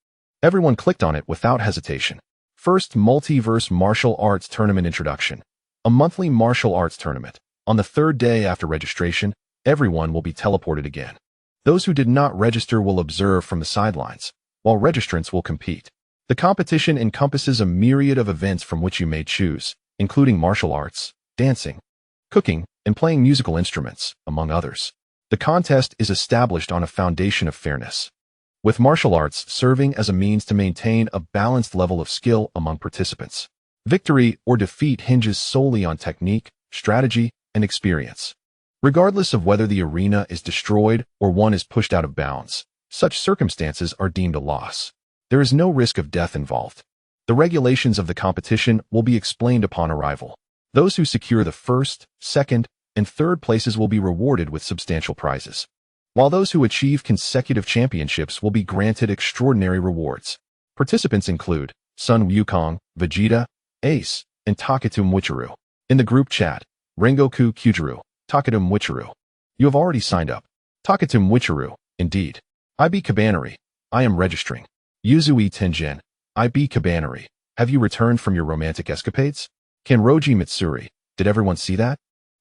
everyone clicked on it without hesitation. First Multiverse Martial Arts Tournament Introduction. A monthly martial arts tournament. On the third day after registration, everyone will be teleported again. Those who did not register will observe from the sidelines, while registrants will compete. The competition encompasses a myriad of events from which you may choose, including martial arts, dancing, cooking, and playing musical instruments, among others. The contest is established on a foundation of fairness, with martial arts serving as a means to maintain a balanced level of skill among participants. Victory or defeat hinges solely on technique, strategy, and experience. Regardless of whether the arena is destroyed or one is pushed out of bounds, such circumstances are deemed a loss. There is no risk of death involved. The regulations of the competition will be explained upon arrival. Those who secure the first, second, and third places will be rewarded with substantial prizes, while those who achieve consecutive championships will be granted extraordinary rewards. Participants include Sun Wukong, Vegeta, Ace, and Takeda Michiru. In the group chat, Rengoku Kyujiro, Takeda Michiru. You have already signed up. Takeda Michiru, indeed. IB Cabaneri, I am registering. Uzui Tenjin, IB Cabaneri, have you returned from your romantic escapades? Kanroji Mitsuri, did everyone see that?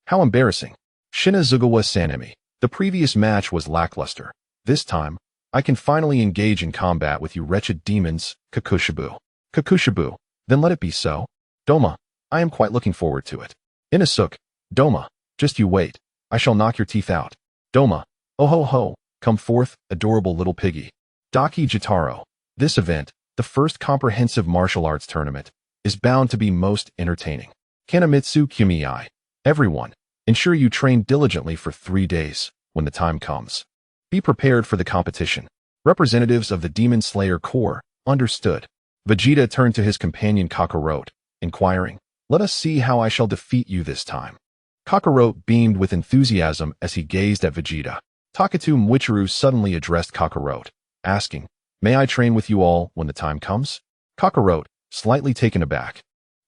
How embarrassing. Shinazugawa Sanemi, the previous match was lackluster. This time, I can finally engage in combat with you wretched demons, Kakushibu. Kakushibu, then let it be so. Doma, I am quite looking forward to it. Inosuke, Doma, just you wait. I shall knock your teeth out. Doma, oh ho ho, come forth, adorable little piggy. Daki Jitaro, this event, the first comprehensive martial arts tournament, is bound to be most entertaining. Kanamitsu Kumii, everyone, ensure you train diligently for 3 days, when the time comes. Be prepared for the competition. Representatives of the Demon Slayer Corps, understood. Vegeta turned to his companion Kakarot, inquiring, let us see how I shall defeat you this time. Kakarot beamed with enthusiasm as he gazed at Vegeta. Takatu Mwichiru suddenly addressed Kakarot, asking, may I train with you all when the time comes? Kakarot, slightly taken aback,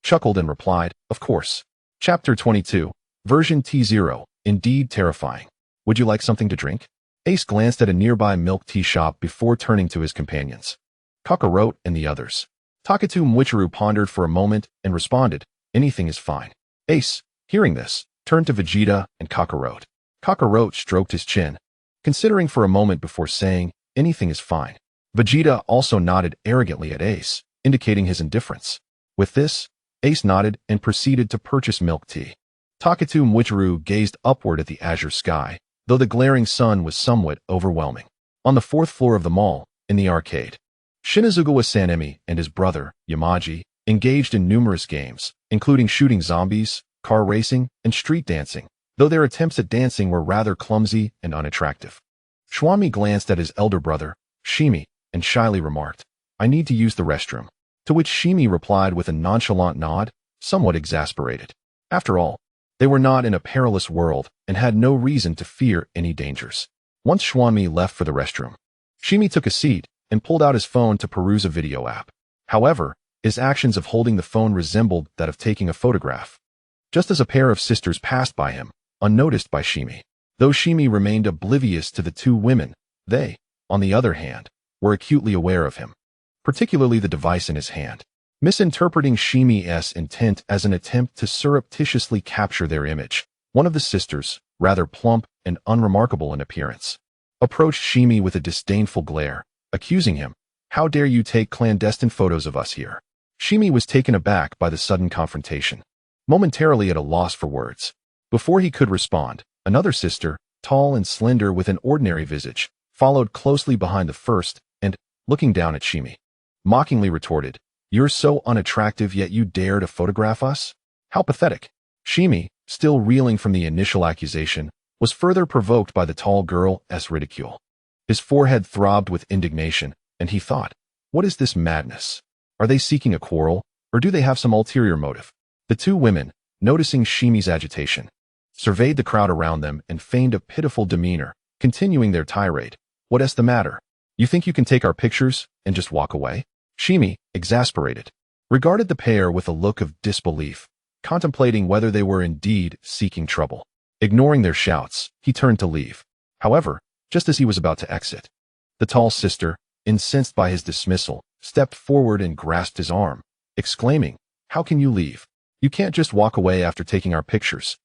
chuckled and replied, of course. Chapter 22, Version T0, indeed terrifying. Would you like something to drink? Ace glanced at a nearby milk tea shop before turning to his companions. Kakarot and the others. Takatu Mwichiru pondered for a moment and responded, anything is fine. Ace, hearing this, turned to Vegeta and Kakarot. Kakarot stroked his chin, considering for a moment before saying, anything is fine. Vegeta also nodded arrogantly at Ace, indicating his indifference. With this, Ace nodded and proceeded to purchase milk tea. Takatu Mwichiru gazed upward at the azure sky, though the glaring sun was somewhat overwhelming. On the 4th floor of the mall, in the arcade, Shinazugawa Sanemi and his brother, Yamaji, engaged in numerous games, including shooting zombies, car racing, and street dancing, though their attempts at dancing were rather clumsy and unattractive. Schwami glanced at his elder brother, Shimi, and shyly remarked, I need to use the restroom. To which Shimi replied with a nonchalant nod, somewhat exasperated. After all, they were not in a perilous world and had no reason to fear any dangers. Once Schwami left for the restroom, Shimi took a seat and pulled out his phone to peruse a video app. However, his actions of holding the phone resembled that of taking a photograph. Just as a pair of sisters passed by him, unnoticed by Shimi. Though Shimi remained oblivious to the two women, they, on the other hand, were acutely aware of him, particularly the device in his hand. Misinterpreting Shimi's intent as an attempt to surreptitiously capture their image, one of the sisters, rather plump and unremarkable in appearance, approached Shimi with a disdainful glare, accusing him, how dare you take clandestine photos of us here? Shimi was taken aback by the sudden confrontation, momentarily at a loss for words. Before he could respond, another sister, tall and slender with an ordinary visage, followed closely behind the first and, looking down at Shimi, mockingly retorted, you're so unattractive yet you dare to photograph us? How pathetic. Shimi, still reeling from the initial accusation, was further provoked by the tall girl's ridicule. His forehead throbbed with indignation, and he thought, what is this madness? Are they seeking a quarrel, or do they have some ulterior motive? The two women, noticing Shimi's agitation, surveyed the crowd around them and feigned a pitiful demeanor, continuing their tirade. What's the matter? You think you can take our pictures and just walk away? Shimi, exasperated, regarded the pair with a look of disbelief, contemplating whether they were indeed seeking trouble. Ignoring their shouts, he turned to leave. However, just as he was about to exit, the tall sister, incensed by his dismissal, stepped forward and grasped his arm, exclaiming, how can you leave? You can't just walk away after taking our pictures.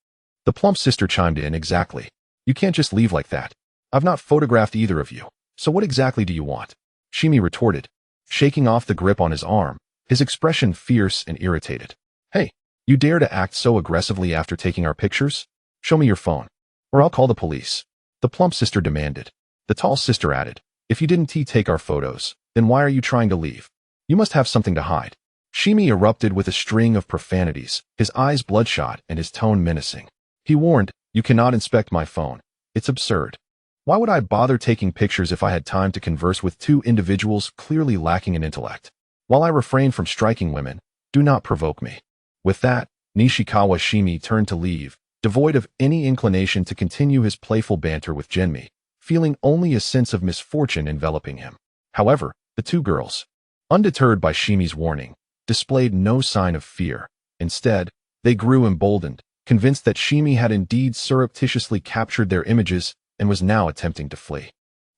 The plump sister chimed in, exactly. You can't just leave like that. I've not photographed either of you, so what exactly do you want? Shimi retorted, shaking off the grip on his arm, his expression fierce and irritated. Hey, you dare to act so aggressively after taking our pictures? Show me your phone, or I'll call the police. The plump sister demanded. The tall sister added, if you didn't take our photos, then why are you trying to leave? You must have something to hide. Shimi erupted with a string of profanities, his eyes bloodshot and his tone menacing. He warned, you cannot inspect my phone. It's absurd. Why would I bother taking pictures if I had time to converse with two individuals clearly lacking in intellect? While I refrain from striking women, do not provoke me. With that, Nishikawa Shimi turned to leave, devoid of any inclination to continue his playful banter with Genmi, feeling only a sense of misfortune enveloping him. However, the two girls, undeterred by Shimi's warning, displayed no sign of fear. Instead, they grew emboldened, convinced that Shimi had indeed surreptitiously captured their images and was now attempting to flee.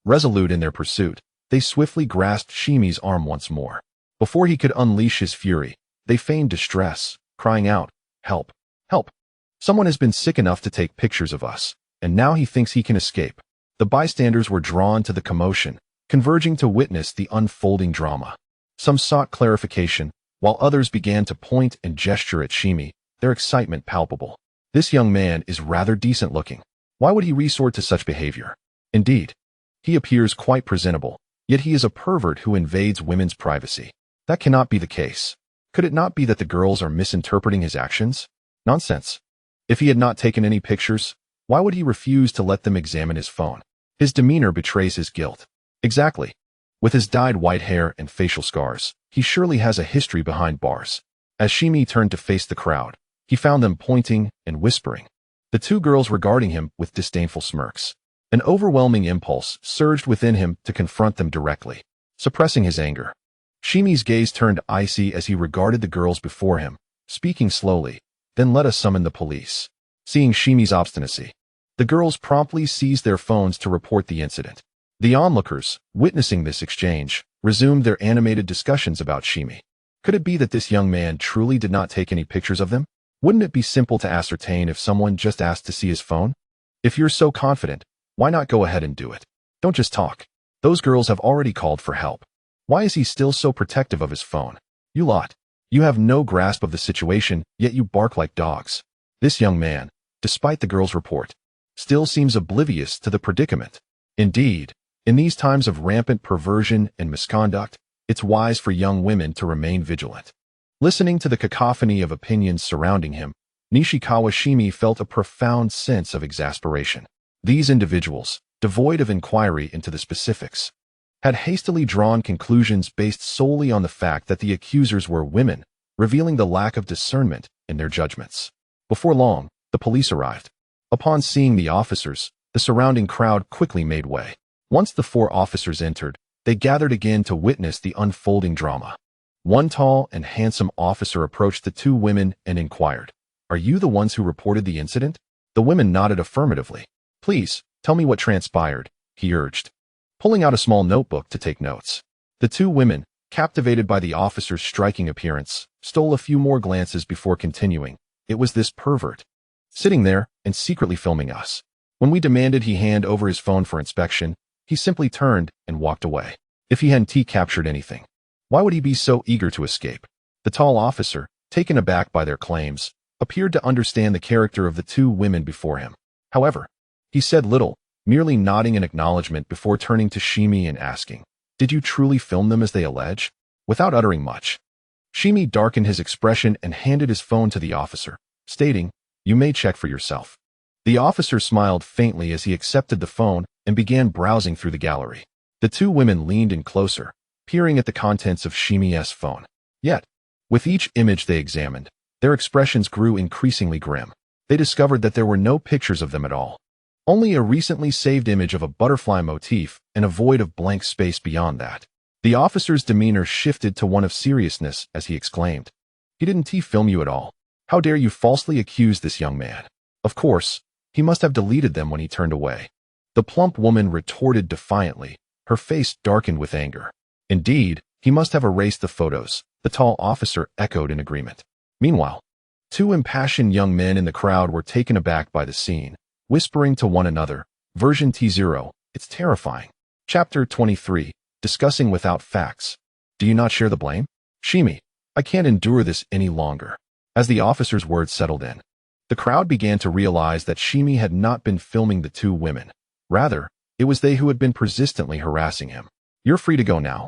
Resolute in their pursuit, they swiftly grasped Shimi's arm once more. Before he could unleash his fury, they feigned distress, crying out, help, help. Someone has been sick enough to take pictures of us, and now he thinks he can escape. The bystanders were drawn to the commotion, converging to witness the unfolding drama. Some sought clarification, while others began to point and gesture at Shimi, their excitement palpable. This young man is rather decent looking. Why would he resort to such behavior? Indeed, he appears quite presentable, yet he is a pervert who invades women's privacy. That cannot be the case. Could it not be that the girls are misinterpreting his actions? Nonsense. If he had not taken any pictures, why would he refuse to let them examine his phone? His demeanor betrays his guilt. Exactly. With his dyed white hair and facial scars, he surely has a history behind bars. As Shimi turned to face the crowd, he found them pointing and whispering. The two girls regarding him with disdainful smirks. An overwhelming impulse surged within him to confront them directly, suppressing his anger. Shimi's gaze turned icy as he regarded the girls before him, speaking slowly, "Then let us summon the police." Seeing Shimi's obstinacy, the girls promptly seized their phones to report the incident. The onlookers, witnessing this exchange, resumed their animated discussions about Shimi. Could it be that this young man truly did not take any pictures of them? Wouldn't it be simple to ascertain if someone just asked to see his phone? If you're so confident, why not go ahead and do it? Don't just talk. Those girls have already called for help. Why is he still so protective of his phone? You lot. You have no grasp of the situation, yet you bark like dogs. This young man, despite the girl's report, still seems oblivious to the predicament. Indeed, in these times of rampant perversion and misconduct, it's wise for young women to remain vigilant. Listening to the cacophony of opinions surrounding him, Nishikawa Shimi felt a profound sense of exasperation. These individuals, devoid of inquiry into the specifics, had hastily drawn conclusions based solely on the fact that the accusers were women, revealing the lack of discernment in their judgments. Before long, the police arrived. Upon seeing the officers, the surrounding crowd quickly made way. Once the four officers entered, they gathered again to witness the unfolding drama. One tall and handsome officer approached the two women and inquired, "Are you the ones who reported the incident?" The women nodded affirmatively. "Please, tell me what transpired," he urged, pulling out a small notebook to take notes. The two women, captivated by the officer's striking appearance, stole a few more glances before continuing. "It was this pervert, sitting there and secretly filming us. When we demanded he hand over his phone for inspection, he simply turned and walked away. If he hadn't captured anything, why would he be so eager to escape?" The tall officer, taken aback by their claims, appeared to understand the character of the two women before him. However, he said little, merely nodding in acknowledgement before turning to Shimi and asking, "Did you truly film them as they allege?" Without uttering much, Shimi darkened his expression and handed his phone to the officer, stating, "You may check for yourself." The officer smiled faintly as he accepted the phone and began browsing through the gallery. The two women leaned in closer, peering at the contents of Shimi's phone. Yet, with each image they examined, their expressions grew increasingly grim. They discovered that there were no pictures of them at all. Only a recently saved image of a butterfly motif and a void of blank space beyond that. The officer's demeanor shifted to one of seriousness as he exclaimed, "He didn't film you at all. How dare you falsely accuse this young man? Of course, he must have deleted them when he turned away." The plump woman retorted defiantly, her face darkened with anger. "Indeed, he must have erased the photos," the tall officer echoed in agreement. Meanwhile, two impassioned young men in the crowd were taken aback by the scene, whispering to one another, "Version T0, it's terrifying." Chapter 23, Discussing Without Facts. "Do you not share the blame? Shimi, I can't endure this any longer." As the officer's words settled in, the crowd began to realize that Shimi had not been filming the two women. Rather, it was they who had been persistently harassing him. "You're free to go now,"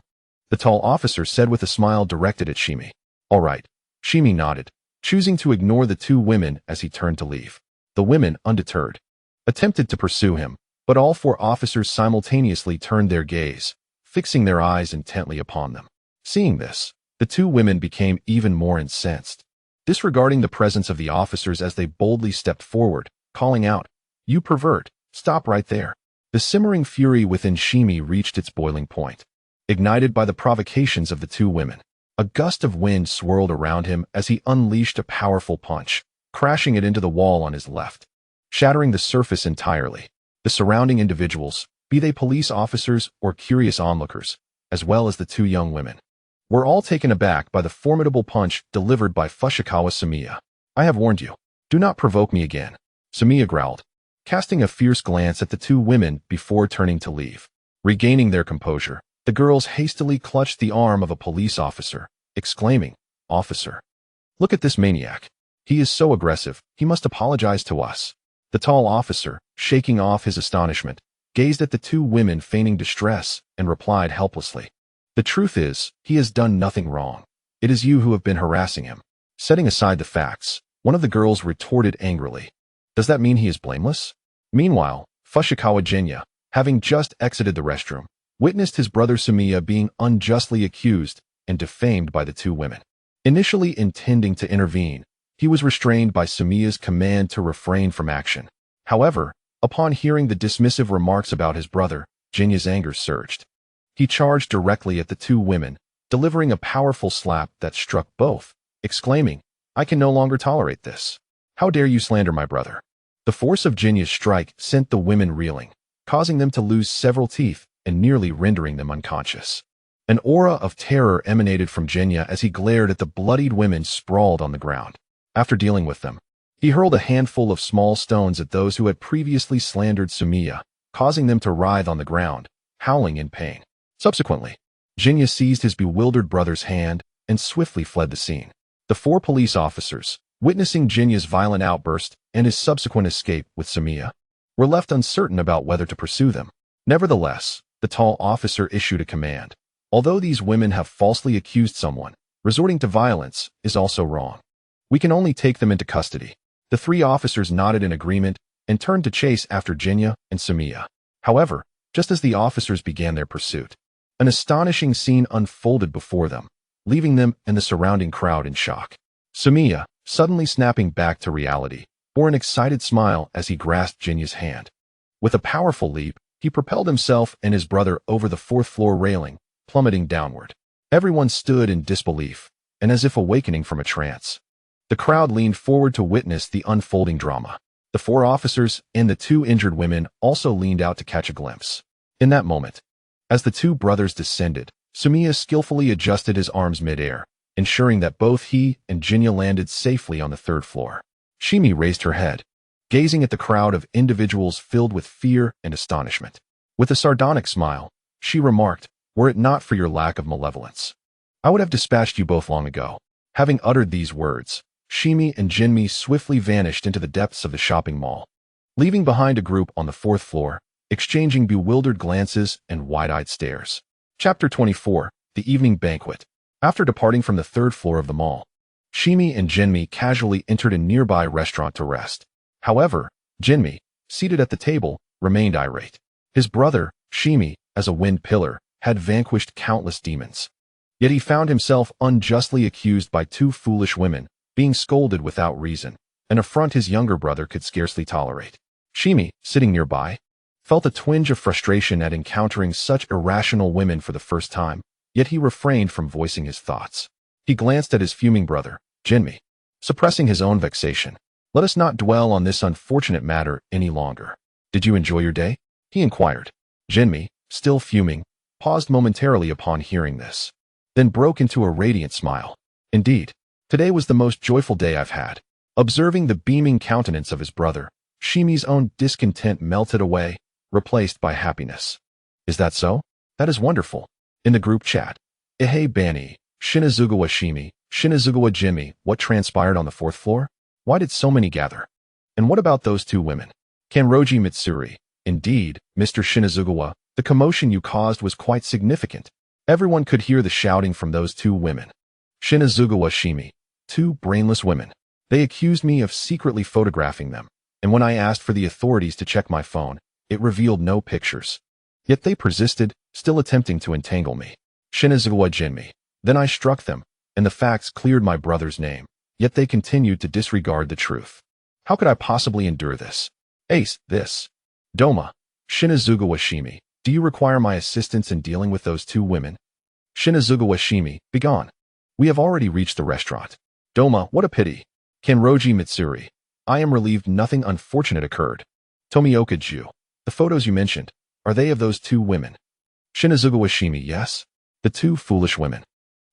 the tall officer said with a smile directed at Shimi. "All right." Shimi nodded, choosing to ignore the two women as he turned to leave. The women, undeterred, attempted to pursue him, but all four officers simultaneously turned their gaze, fixing their eyes intently upon them. Seeing this, the two women became even more incensed, disregarding the presence of the officers as they boldly stepped forward, calling out, "You pervert, stop right there." The simmering fury within Shimi reached its boiling point. Ignited by the provocations of the two women, a gust of wind swirled around him as he unleashed a powerful punch, crashing it into the wall on his left, shattering the surface entirely. The surrounding individuals, be they police officers or curious onlookers, as well as the two young women, were all taken aback by the formidable punch delivered by Fushikawa Sumiya. "I have warned you. Do not provoke me again," Sumiya growled, casting a fierce glance at the two women before turning to leave. Regaining their composure, the girls hastily clutched the arm of a police officer, exclaiming, "Officer, look at this maniac. He is so aggressive, he must apologize to us." The tall officer, shaking off his astonishment, gazed at the two women feigning distress and replied helplessly, "The truth is, he has done nothing wrong. It is you who have been harassing him." Setting aside the facts, one of the girls retorted angrily, "Does that mean he is blameless?" Meanwhile, Fushikawa Jinya, having just exited the restroom, witnessed his brother Sumiya being unjustly accused and defamed by the two women. Initially intending to intervene, he was restrained by Sumiya's command to refrain from action. However, upon hearing the dismissive remarks about his brother, Jinya's anger surged. He charged directly at the two women, delivering a powerful slap that struck both, exclaiming, "I can no longer tolerate this. How dare you slander my brother?" The force of Jinya's strike sent the women reeling, causing them to lose several teeth and nearly rendering them unconscious. An aura of terror emanated from Jinya as he glared at the bloodied women sprawled on the ground. After dealing with them, he hurled a handful of small stones at those who had previously slandered Sumiya, causing them to writhe on the ground, howling in pain. Subsequently, Jinya seized his bewildered brother's hand and swiftly fled the scene. The four police officers, witnessing Jinya's violent outburst and his subsequent escape with Sumiya, were left uncertain about whether to pursue them. Nevertheless, the tall officer issued a command. Although these women have falsely accused someone, resorting to violence is also wrong. We can only take them into custody. The three officers nodded in agreement and turned to chase after Jinya and Sumiya. However, just as the officers began their pursuit, an astonishing scene unfolded before them, leaving them and the surrounding crowd in shock. Sumiya, suddenly snapping back to reality, bore an excited smile as he grasped Jinya's hand. With a powerful leap, he propelled himself and his brother over the fourth-floor railing, plummeting downward. Everyone stood in disbelief, and as if awakening from a trance. The crowd leaned forward to witness the unfolding drama. The four officers and the two injured women also leaned out to catch a glimpse. In that moment, as the two brothers descended, Sumiya skillfully adjusted his arms mid-air, ensuring that both he and Jinya landed safely on the third floor. Shimi raised her head, gazing at the crowd of individuals filled with fear and astonishment. With a sardonic smile, she remarked, "Were it not for your lack of malevolence, I would have dispatched you both long ago." Having uttered these words, Shimi and Jinmi swiftly vanished into the depths of the shopping mall, leaving behind a group on the fourth floor, exchanging bewildered glances and wide-eyed stares. Chapter 24, The Evening Banquet. After departing from the third floor of the mall, Shimi and Jinmi casually entered a nearby restaurant to rest. However, Jinmi, seated at the table, remained irate. His brother, Shimi, as a wind pillar, had vanquished countless demons. Yet he found himself unjustly accused by two foolish women, being scolded without reason, an affront his younger brother could scarcely tolerate. Shimi, sitting nearby, felt a twinge of frustration at encountering such irrational women for the first time, yet he refrained from voicing his thoughts. He glanced at his fuming brother, Jinmi, suppressing his own vexation. "Let us not dwell on this unfortunate matter any longer. Did you enjoy your day?" he inquired. Jinmi, still fuming, paused momentarily upon hearing this, then broke into a radiant smile. "Indeed, today was the most joyful day I've had." Observing the beaming countenance of his brother, Shimi's own discontent melted away, replaced by happiness. "Is that so? That is wonderful." In the group chat, "Ehei Bani, Shinazugawa Shimi, Shinazugawa Jinmi, what transpired on the fourth floor? Why did so many gather? And what about those two women?" Kanroji Mitsuri, "Indeed, Mr. Shinazugawa, the commotion you caused was quite significant. Everyone could hear the shouting from those two women." Shinazugawa Shimi, "Two brainless women. They accused me of secretly photographing them, and when I asked for the authorities to check my phone, it revealed no pictures. Yet they persisted, still attempting to entangle me." Shinazugawa Jinmi, "Then I struck them, and the facts cleared my brother's name, yet they continued to disregard the truth. How could I possibly endure this? Ace, this." Doma, Shinazugawa Shimi, "Do you require my assistance in dealing with those two women?" Shinazugawa Shimi, "Begone. We have already reached the restaurant." Doma, "What a pity." Kanroji Mitsuri, "I am relieved nothing unfortunate occurred." Tomioka Ju, "The photos you mentioned, are they of those two women?" Shinazugawa Shimi, "Yes. The two foolish women."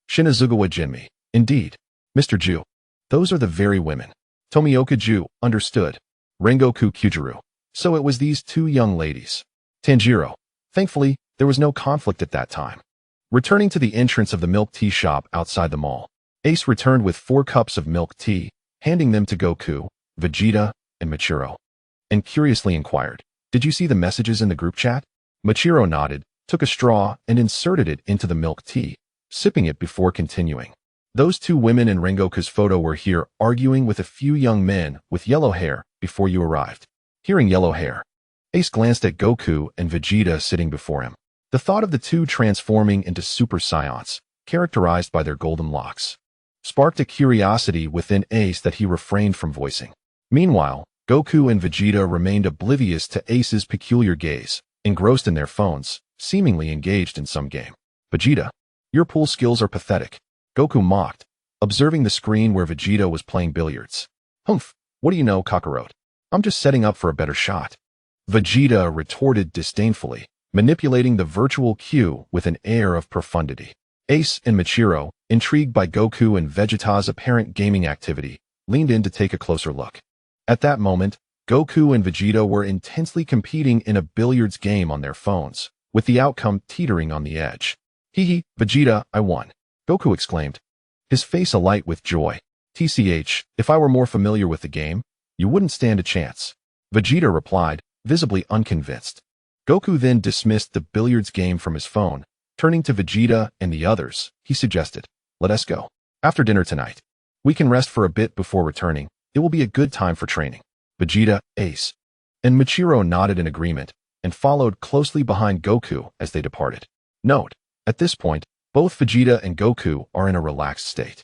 Shinazugawa Jinmi, "Indeed. Mr. Ju, those are the very women." Tomioka Ju, "Understood." Rengoku Kyujiro, "So it was these two young ladies." Tanjiro, Thankfully, there was no conflict at that time. Returning to the entrance of the milk tea shop outside the mall, Ace returned with 4 cups of milk tea, handing them to Goku, Vegeta, and Michiro, and curiously inquired, "Did you see the messages in the group chat?" Michiro nodded, took a straw, and inserted it into the milk tea, sipping it before continuing. "Those 2 women in Rengoku's photo were here arguing with a few young men with yellow hair before you arrived." Hearing yellow hair, Ace glanced at Goku and Vegeta sitting before him. The thought of the 2 transforming into Super Saiyans, characterized by their golden locks, sparked a curiosity within Ace that he refrained from voicing. Meanwhile, Goku and Vegeta remained oblivious to Ace's peculiar gaze, engrossed in their phones, seemingly engaged in some game. "Vegeta, your pool skills are pathetic," Goku mocked, observing the screen where Vegeta was playing billiards. "Humph, what do you know, Kakarot? I'm just setting up for a better shot," Vegeta retorted disdainfully, manipulating the virtual cue with an air of profundity. Ace and Michiro, intrigued by Goku and Vegeta's apparent gaming activity, leaned in to take a closer look. At that moment, Goku and Vegeta were intensely competing in a billiards game on their phones, with the outcome teetering on the edge. "Hee, Vegeta, I won," Goku exclaimed, his face alight with joy. "TCH, if I were more familiar with the game, you wouldn't stand a chance," Vegeta replied, visibly unconvinced. Goku then dismissed the billiards game from his phone. Turning to Vegeta and the others, he suggested, "Let us go. After dinner tonight, we can rest for a bit before returning. It will be a good time for training." Vegeta, Ace, and Michiro nodded in agreement and followed closely behind Goku as they departed. Note: at this point, both Vegeta and Goku are in a relaxed state.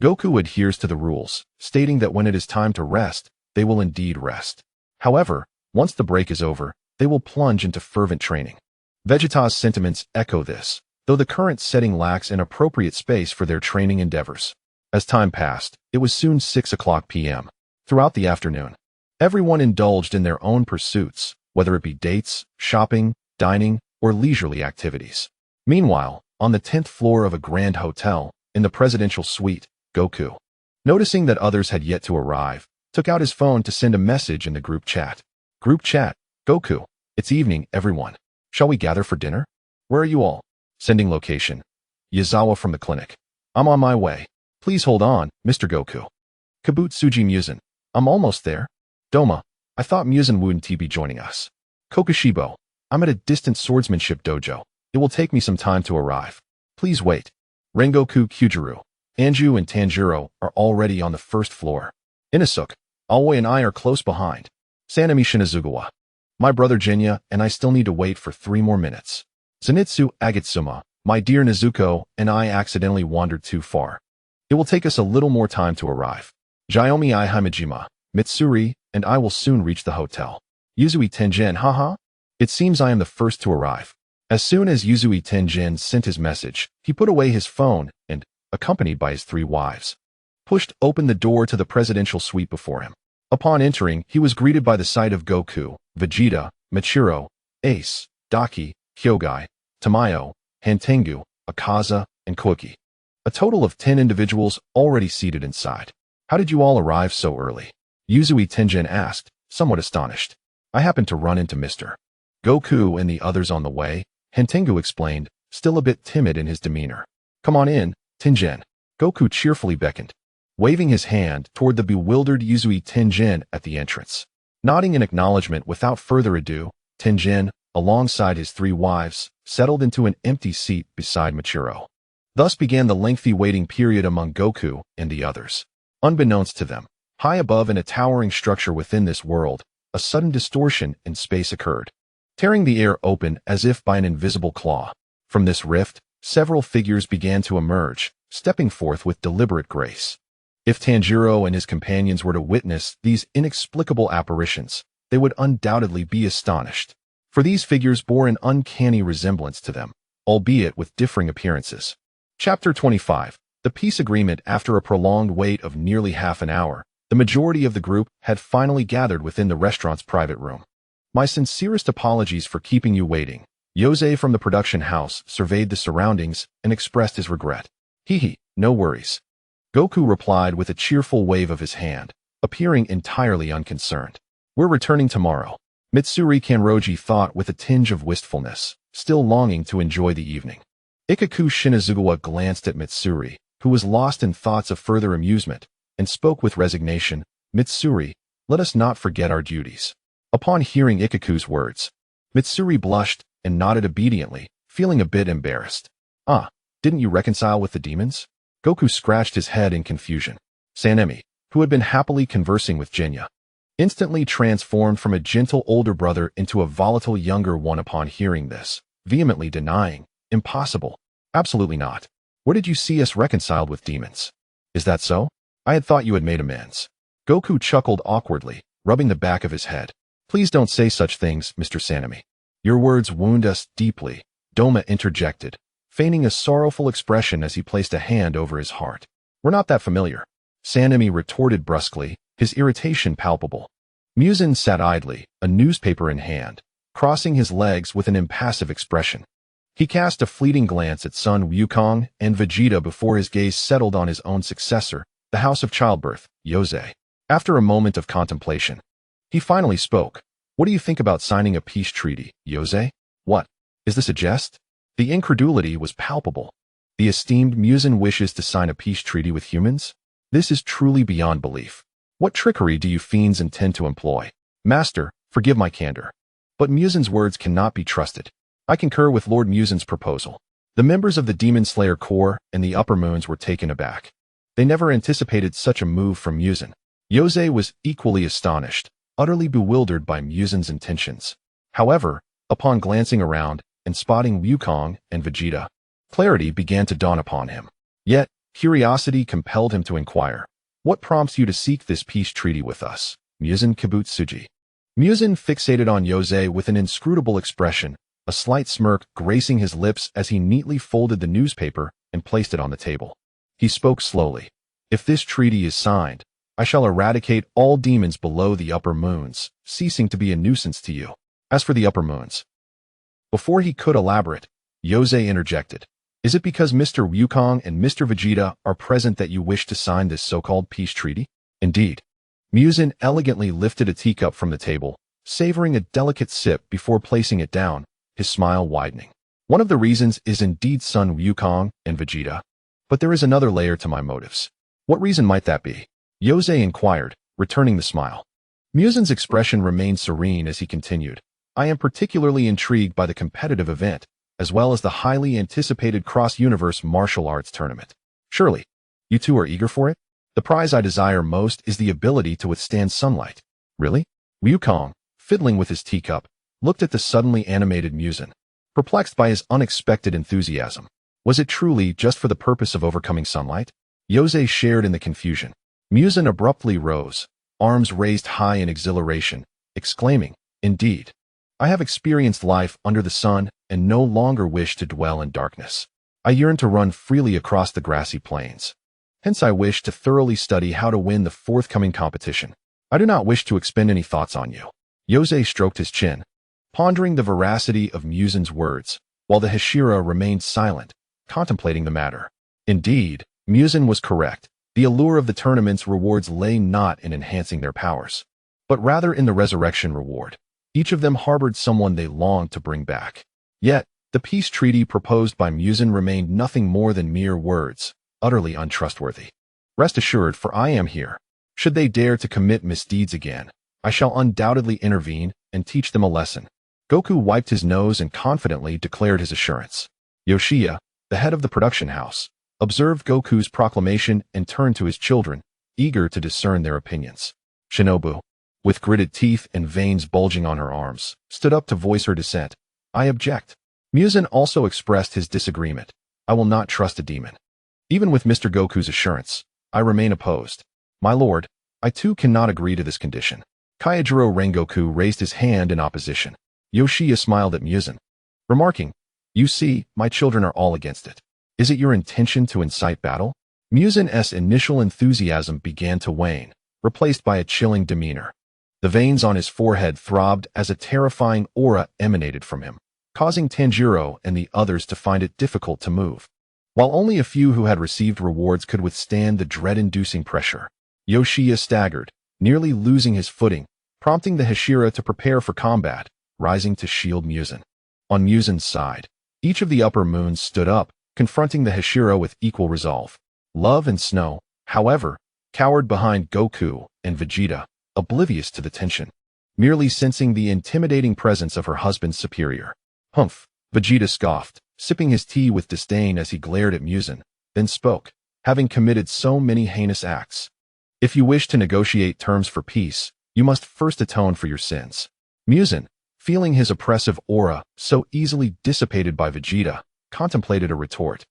Goku adheres to the rules, stating that when it is time to rest, they will indeed rest. However, once the break is over, they will plunge into fervent training. Vegeta's sentiments echo this, though the current setting lacks an appropriate space for their training endeavors. As time passed, it was soon 6:00 p.m. Throughout the afternoon, everyone indulged in their own pursuits, whether it be dates, shopping, dining, or leisurely activities. Meanwhile, on the 10th floor of a grand hotel, in the presidential suite, Goku, noticing that others had yet to arrive, took out his phone to send a message in the group chat. "Group chat, Goku, it's evening, everyone. Shall we gather for dinner? Where are you all? Sending location. Yazawa from the clinic. I'm on my way. Please hold on, Mr. Goku. Kabutsuji Musen. I'm almost there. Doma, I thought Musen wouldn't be joining us. Kokushibo, I'm at a distant swordsmanship dojo. It will take me some time to arrive. Please wait. Rengoku Kyujiro, Anju and Tanjiro are already on the first floor. Inosuke, Aoi and I are close behind. Sanemi Shinazugawa. My brother Jinya and I still need to wait for 3 more minutes. Zenitsu Agatsuma, my dear Nezuko and I accidentally wandered too far. It will take us a little more time to arrive. Jiomi Ihimajima, Mitsuri, and I will soon reach the hotel. Yuzui Tenjin, haha. It seems I am the first to arrive. As soon as Yuzui Tenjin sent his message, he put away his phone and, accompanied by his 3 wives, pushed open the door to the presidential suite before him. Upon entering, he was greeted by the sight of Goku, Vegeta, Michiro, Ace, Daki, Hyogai, Tamayo, Hantengu, Akaza, and Koki. A total of 10 individuals already seated inside. How did you all arrive so early? Yuzui Tenjin asked, somewhat astonished. I happened to run into Mr. Goku and the others on the way, Hantengu explained, still a bit timid in his demeanor. Come on in, Tenjin. Goku cheerfully beckoned, waving his hand toward the bewildered Yuzui Tenjin at the entrance. Nodding in acknowledgement without further ado, Tenjin, alongside his 3 wives, settled into an empty seat beside Michiro. Thus began the lengthy waiting period among Goku and the others. Unbeknownst to them, high above in a towering structure within this world, a sudden distortion in space occurred, tearing the air open as if by an invisible claw. From this rift, several figures began to emerge, stepping forth with deliberate grace. If Tanjiro and his companions were to witness these inexplicable apparitions, they would undoubtedly be astonished, for these figures bore an uncanny resemblance to them, albeit with differing appearances. Chapter 25. The Peace Agreement. After a prolonged wait of nearly half an hour, the majority of the group had finally gathered within the restaurant's private room. My sincerest apologies for keeping you waiting. Yose from the production house surveyed the surroundings and expressed his regret. Hee, no worries. Goku replied with a cheerful wave of his hand, appearing entirely unconcerned. We're returning tomorrow. Mitsuri Kanroji thought with a tinge of wistfulness, still longing to enjoy the evening. Ikaku Shinazugawa glanced at Mitsuri, who was lost in thoughts of further amusement, and spoke with resignation, "Mitsuri, let us not forget our duties." Upon hearing Ikaku's words, Mitsuri blushed and nodded obediently, feeling a bit embarrassed. "Ah, didn't you reconcile with the demons?" Goku scratched his head in confusion. Sanemi, who had been happily conversing with Jinya, instantly transformed from a gentle older brother into a volatile younger one upon hearing this, vehemently denying, "Impossible. Absolutely not. Where did you see us reconciled with demons? Is that so? I had thought you had made amends." Goku chuckled awkwardly, rubbing the back of his head. "Please don't say such things, Mr. Sanemi. Your words wound us deeply," Doma interjected, feigning a sorrowful expression as he placed a hand over his heart. "We're not that familiar," Sanemi retorted brusquely, his irritation palpable. Muzan sat idly, a newspaper in hand, crossing his legs with an impassive expression. He cast a fleeting glance at Son Wukong and Vegeta before his gaze settled on his own successor, the House of Childbirth, Yozei. After a moment of contemplation, he finally spoke. "What do you think about signing a peace treaty, Yozei? What? Is this a jest?" The incredulity was palpable. The esteemed Muzan wishes to sign a peace treaty with humans? This is truly beyond belief. What trickery do you fiends intend to employ? Master, forgive my candor, but Muzan's words cannot be trusted. I concur with Lord Muzan's proposal. The members of the Demon Slayer Corps and the Upper Moons were taken aback. They never anticipated such a move from Muzan. Yozei was equally astonished, utterly bewildered by Muzan's intentions. However, upon glancing around and spotting Wukong and Vegeta, clarity began to dawn upon him. Yet, curiosity compelled him to inquire, "What prompts you to seek this peace treaty with us, Muzan Kibutsuji?" Muzan fixated on Yozei with an inscrutable expression, a slight smirk gracing his lips as he neatly folded the newspaper and placed it on the table. He spoke slowly. "If this treaty is signed, I shall eradicate all demons below the Upper Moons, ceasing to be a nuisance to you. As for the Upper Moons..." Before he could elaborate, Yozei interjected. "Is it because Mr. Wukong and Mr. Vegeta are present that you wish to sign this so-called peace treaty?" "Indeed." Muzan elegantly lifted a teacup from the table, savoring a delicate sip before placing it down, his smile widening. "One of the reasons is indeed Son Wukong and Vegeta. But there is another layer to my motives." "What reason might that be?" Yozei inquired, returning the smile. Muzan's expression remained serene as he continued. "I am particularly intrigued by the competitive event, as well as the highly anticipated cross-universe martial arts tournament. Surely, you two are eager for it? The prize I desire most is the ability to withstand sunlight." "Really?" Wukong, fiddling with his teacup, looked at the suddenly animated Muzan, perplexed by his unexpected enthusiasm. Was it truly just for the purpose of overcoming sunlight? Yozei shared in the confusion. Muzan abruptly rose, arms raised high in exhilaration, exclaiming, "Indeed, I have experienced life under the sun and no longer wish to dwell in darkness. I yearn to run freely across the grassy plains. Hence I wish to thoroughly study how to win the forthcoming competition. I do not wish to expend any thoughts on you." Yozei stroked his chin, pondering the veracity of Muzan's words, while the Hashira remained silent, contemplating the matter. Indeed, Muzan was correct. The allure of the tournament's rewards lay not in enhancing their powers, but rather in the resurrection reward. Each of them harbored someone they longed to bring back. Yet, the peace treaty proposed by Muzan remained nothing more than mere words, utterly untrustworthy. "Rest assured, for I am here. Should they dare to commit misdeeds again, I shall undoubtedly intervene and teach them a lesson." Goku wiped his nose and confidently declared his assurance. Uchiha, the head of the production house, observed Goku's proclamation and turned to his children, eager to discern their opinions. Shinobu, with gritted teeth and veins bulging on her arms, stood up to voice her dissent. "I object." Muzan also expressed his disagreement. "I will not trust a demon. Even with Mr. Goku's assurance, I remain opposed. My lord, I too cannot agree to this condition." Kaijiro Rengoku raised his hand in opposition. Uchiha smiled at Muzan, remarking, "You see, my children are all against it. Is it your intention to incite battle?" Muzan's initial enthusiasm began to wane, replaced by a chilling demeanor. The veins on his forehead throbbed as a terrifying aura emanated from him, causing Tanjiro and the others to find it difficult to move. While only a few who had received rewards could withstand the dread-inducing pressure, Uchiha staggered, nearly losing his footing, prompting the Hashira to prepare for combat, rising to shield Muzan. On Muzin's side, each of the upper moons stood up, confronting the Hashira with equal resolve. Love and Snow, however, cowered behind Goku and Vegeta, oblivious to the tension, merely sensing the intimidating presence of her husband's superior. Humph, Vegeta scoffed, sipping his tea with disdain as he glared at Muzin, then spoke, having committed so many heinous acts. If you wish to negotiate terms for peace, you must first atone for your sins. Muzin, feeling his oppressive aura so easily dissipated by Vegeta, contemplated a retort,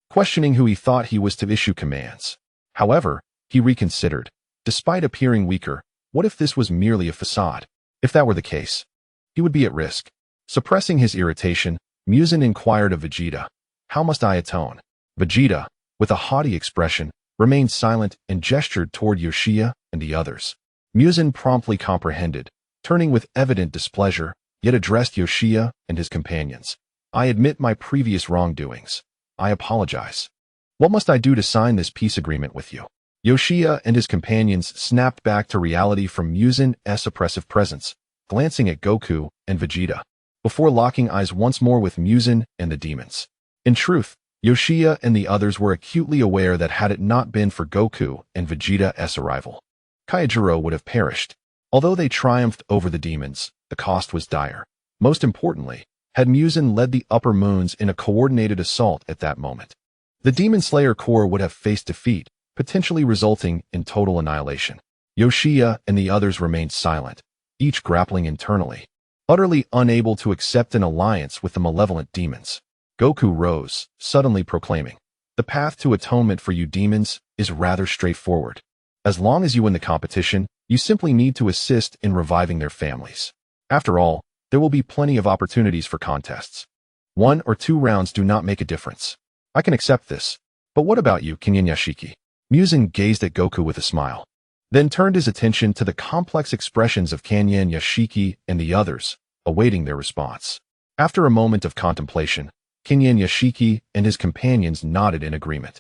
questioning who he thought he was to issue commands. However, he reconsidered. Despite appearing weaker, what if this was merely a facade? If that were the case, he would be at risk. Suppressing his irritation, Muzin inquired of Vegeta, "How must I atone?" Vegeta, with a haughty expression, remained silent and gestured toward Uchiha and the others. Muzin promptly comprehended, turning with evident displeasure, yet addressed Uchiha and his companions. "I admit my previous wrongdoings. I apologize. What must I do to sign this peace agreement with you?" Uchiha and his companions snapped back to reality from Muzin's oppressive presence, glancing at Goku and Vegeta, before locking eyes once more with Muzin and the demons. In truth, Uchiha and the others were acutely aware that had it not been for Goku and Vegeta's arrival, Kaijiro would have perished. Although they triumphed over the demons, the cost was dire. Most importantly, had Muzin led the upper moons in a coordinated assault at that moment, the Demon Slayer Corps would have faced defeat, potentially resulting in total annihilation. Uchiha and the others remained silent, each grappling internally, utterly unable to accept an alliance with the malevolent demons. Goku rose, suddenly proclaiming, "The path to atonement for you demons is rather straightforward. As long as you win the competition, you simply need to assist in reviving their families. After all, there will be plenty of opportunities for contests. 1 or 2 rounds do not make a difference. I can accept this. But what about you, Kinyin Yashiki?" Muzin gazed at Goku with a smile, then turned his attention to the complex expressions of Kinyin Yashiki and the others, awaiting their response. After a moment of contemplation, Kinyin Yashiki and his companions nodded in agreement.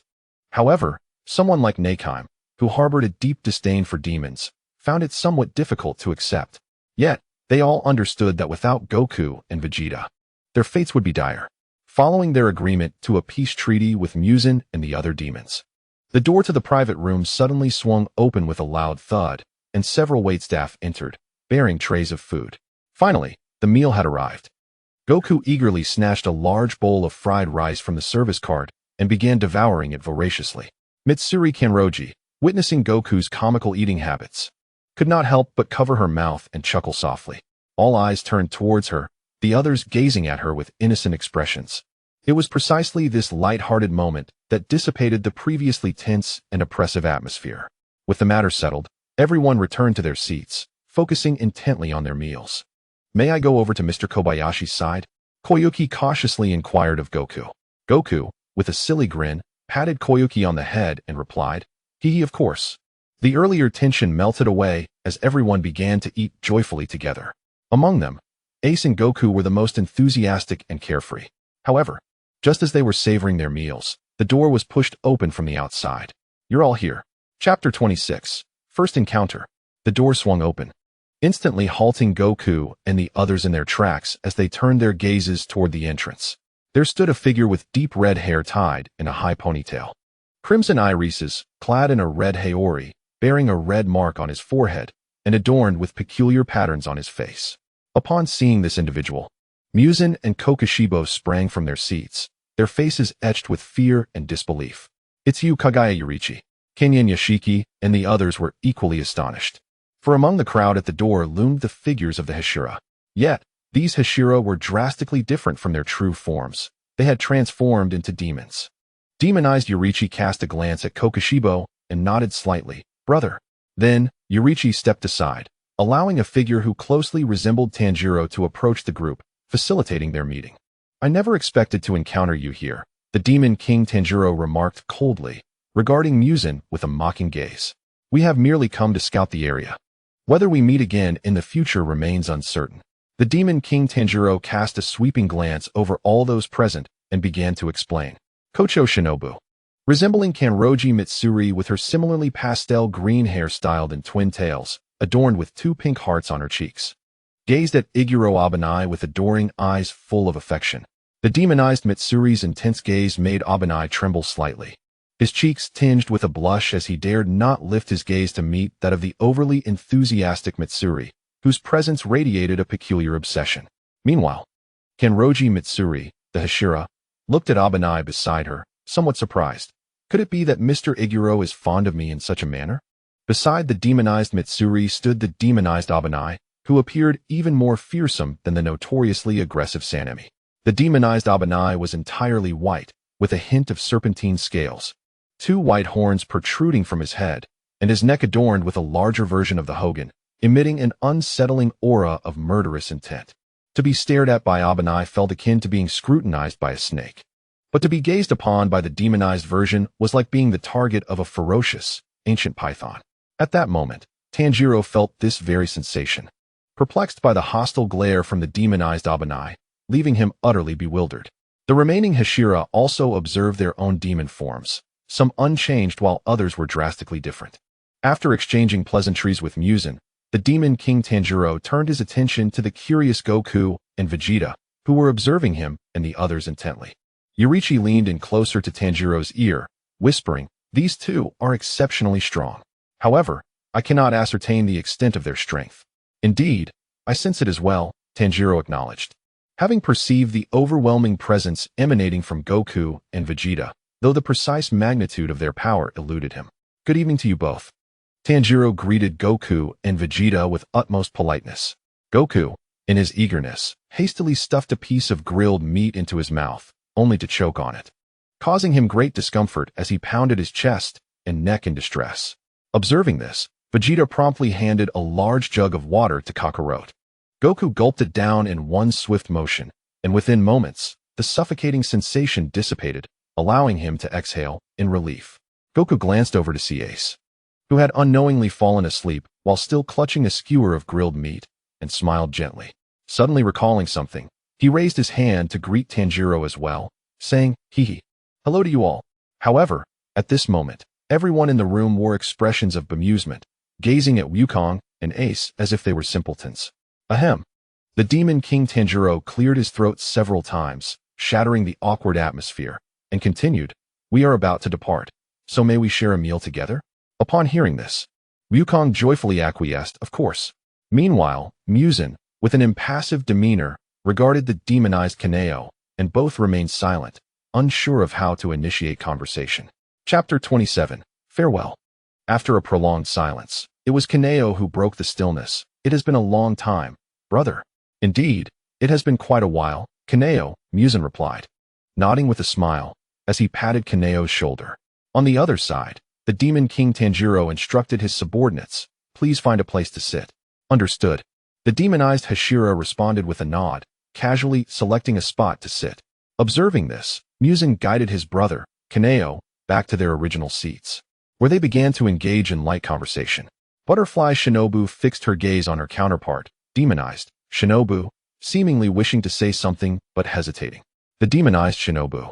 However, someone like Nakeim, who harbored a deep disdain for demons, found it somewhat difficult to accept. Yet, they all understood that without Goku and Vegeta, their fates would be dire. Following their agreement to a peace treaty with Muzin and the other demons, the door to the private room suddenly swung open with a loud thud, and several waitstaff entered, bearing trays of food. Finally, the meal had arrived. Goku eagerly snatched a large bowl of fried rice from the service cart and began devouring it voraciously. Mitsuri Kanroji, witnessing Goku's comical eating habits, could not help but cover her mouth and chuckle softly. All eyes turned towards her, the others gazing at her with innocent expressions. It was precisely this light-hearted moment that dissipated the previously tense and oppressive atmosphere. With the matter settled, everyone returned to their seats, focusing intently on their meals. "May I go over to Mr. Kobayashi's side?" Koyuki cautiously inquired of Goku. Goku, with a silly grin, patted Koyuki on the head and replied, "Hee, of course." The earlier tension melted away as everyone began to eat joyfully together. Among them, Ace and Goku were the most enthusiastic and carefree. However, just as they were savoring their meals, the door was pushed open from the outside. "You're all here." Chapter 26. First Encounter. The door swung open, instantly halting Goku and the others in their tracks as they turned their gazes toward the entrance. There stood a figure with deep red hair tied in a high ponytail, crimson irises, clad in a red haori, bearing a red mark on his forehead, and adorned with peculiar patterns on his face. Upon seeing this individual, Muzin and Kokushibo sprang from their seats, their faces etched with fear and disbelief. "It's you, Kagaya Yurichi." Kinyin Yashiki and the others were equally astonished. For among the crowd at the door loomed the figures of the Hashira. Yet, these Hashira were drastically different from their true forms. They had transformed into demons. Demonized Yurichi cast a glance at Kokushibo and nodded slightly. "Brother." Then, Yurichi stepped aside, allowing a figure who closely resembled Tanjiro to approach the group, facilitating their meeting. "I never expected to encounter you here," the Demon King Tanjiro remarked coldly, regarding Muzin with a mocking gaze. "We have merely come to scout the area. Whether we meet again in the future remains uncertain." The Demon King Tanjiro cast a sweeping glance over all those present and began to explain. Kocho Shinobu, resembling Kanroji Mitsuri with her similarly pastel green hair styled in twin tails, adorned with 2 pink hearts on her cheeks. gazed at Iguro Abanai with adoring eyes full of affection. The demonized Mitsuri's intense gaze made Abanai tremble slightly. His cheeks tinged with a blush as he dared not lift his gaze to meet that of the overly enthusiastic Mitsuri, whose presence radiated a peculiar obsession. Meanwhile, Kanroji Mitsuri, the Hashira, looked at Abanai beside her, somewhat surprised. Could it be that Mr. Iguro is fond of me in such a manner? Beside the demonized Mitsuri stood the demonized Abanai, who appeared even more fearsome than the notoriously aggressive Sanemi. The demonized Abanai was entirely white, with a hint of serpentine scales, 2 white horns protruding from his head, and his neck adorned with a larger version of the Hogan, emitting an unsettling aura of murderous intent. To be stared at by Abanai felt akin to being scrutinized by a snake. But to be gazed upon by the demonized version was like being the target of a ferocious, ancient python. At that moment, Tanjiro felt this very sensation, perplexed by the hostile glare from the demonized Abanai, leaving him utterly bewildered. The remaining Hashira also observed their own demon forms, some unchanged while others were drastically different. After exchanging pleasantries with Muzan, the demon king Tanjiro turned his attention to the curious Goku and Vegeta, who were observing him and the others intently. Yorichi leaned in closer to Tanjiro's ear, whispering, "These two are exceptionally strong. However, I cannot ascertain the extent of their strength." "Indeed, I sense it as well," Tanjiro acknowledged, having perceived the overwhelming presence emanating from Goku and Vegeta, though the precise magnitude of their power eluded him. "Good evening to you both." Tanjiro greeted Goku and Vegeta with utmost politeness. Goku, in his eagerness, hastily stuffed a piece of grilled meat into his mouth, only to choke on it, causing him great discomfort as he pounded his chest and neck in distress. Observing this, Vegeta promptly handed a large jug of water to Kakarot. Goku gulped it down in one swift motion, and within moments, the suffocating sensation dissipated, allowing him to exhale in relief. Goku glanced over to see Ace, who had unknowingly fallen asleep while still clutching a skewer of grilled meat, and smiled gently. Suddenly recalling something, he raised his hand to greet Tanjiro as well, saying, "Hee. Hello to you all." However, at this moment, everyone in the room wore expressions of bemusement, gazing at Wukong and Ace as if they were simpletons. Ahem. The demon king Tanjiro cleared his throat several times, shattering the awkward atmosphere, and continued, "We are about to depart, so may we share a meal together?" Upon hearing this, Wukong joyfully acquiesced, of course. Meanwhile, Muzan, with an impassive demeanor, regarded the demonized Kaneo, and both remained silent, unsure of how to initiate conversation. Chapter 27. Farewell. After a prolonged silence, it was Kaneo who broke the stillness. "It has been a long time, brother." "Indeed, it has been quite a while, Kaneo," Muzan replied, nodding with a smile, as he patted Kaneo's shoulder. On the other side, the demon king Tanjiro instructed his subordinates, "Please find a place to sit." "Understood." The demonized Hashira responded with a nod, casually selecting a spot to sit. Observing this, Muzan guided his brother, Kaneo, back to their original seats, where they began to engage in light conversation. Butterfly Shinobu fixed her gaze on her counterpart, demonized Shinobu, seemingly wishing to say something but hesitating. The demonized Shinobu,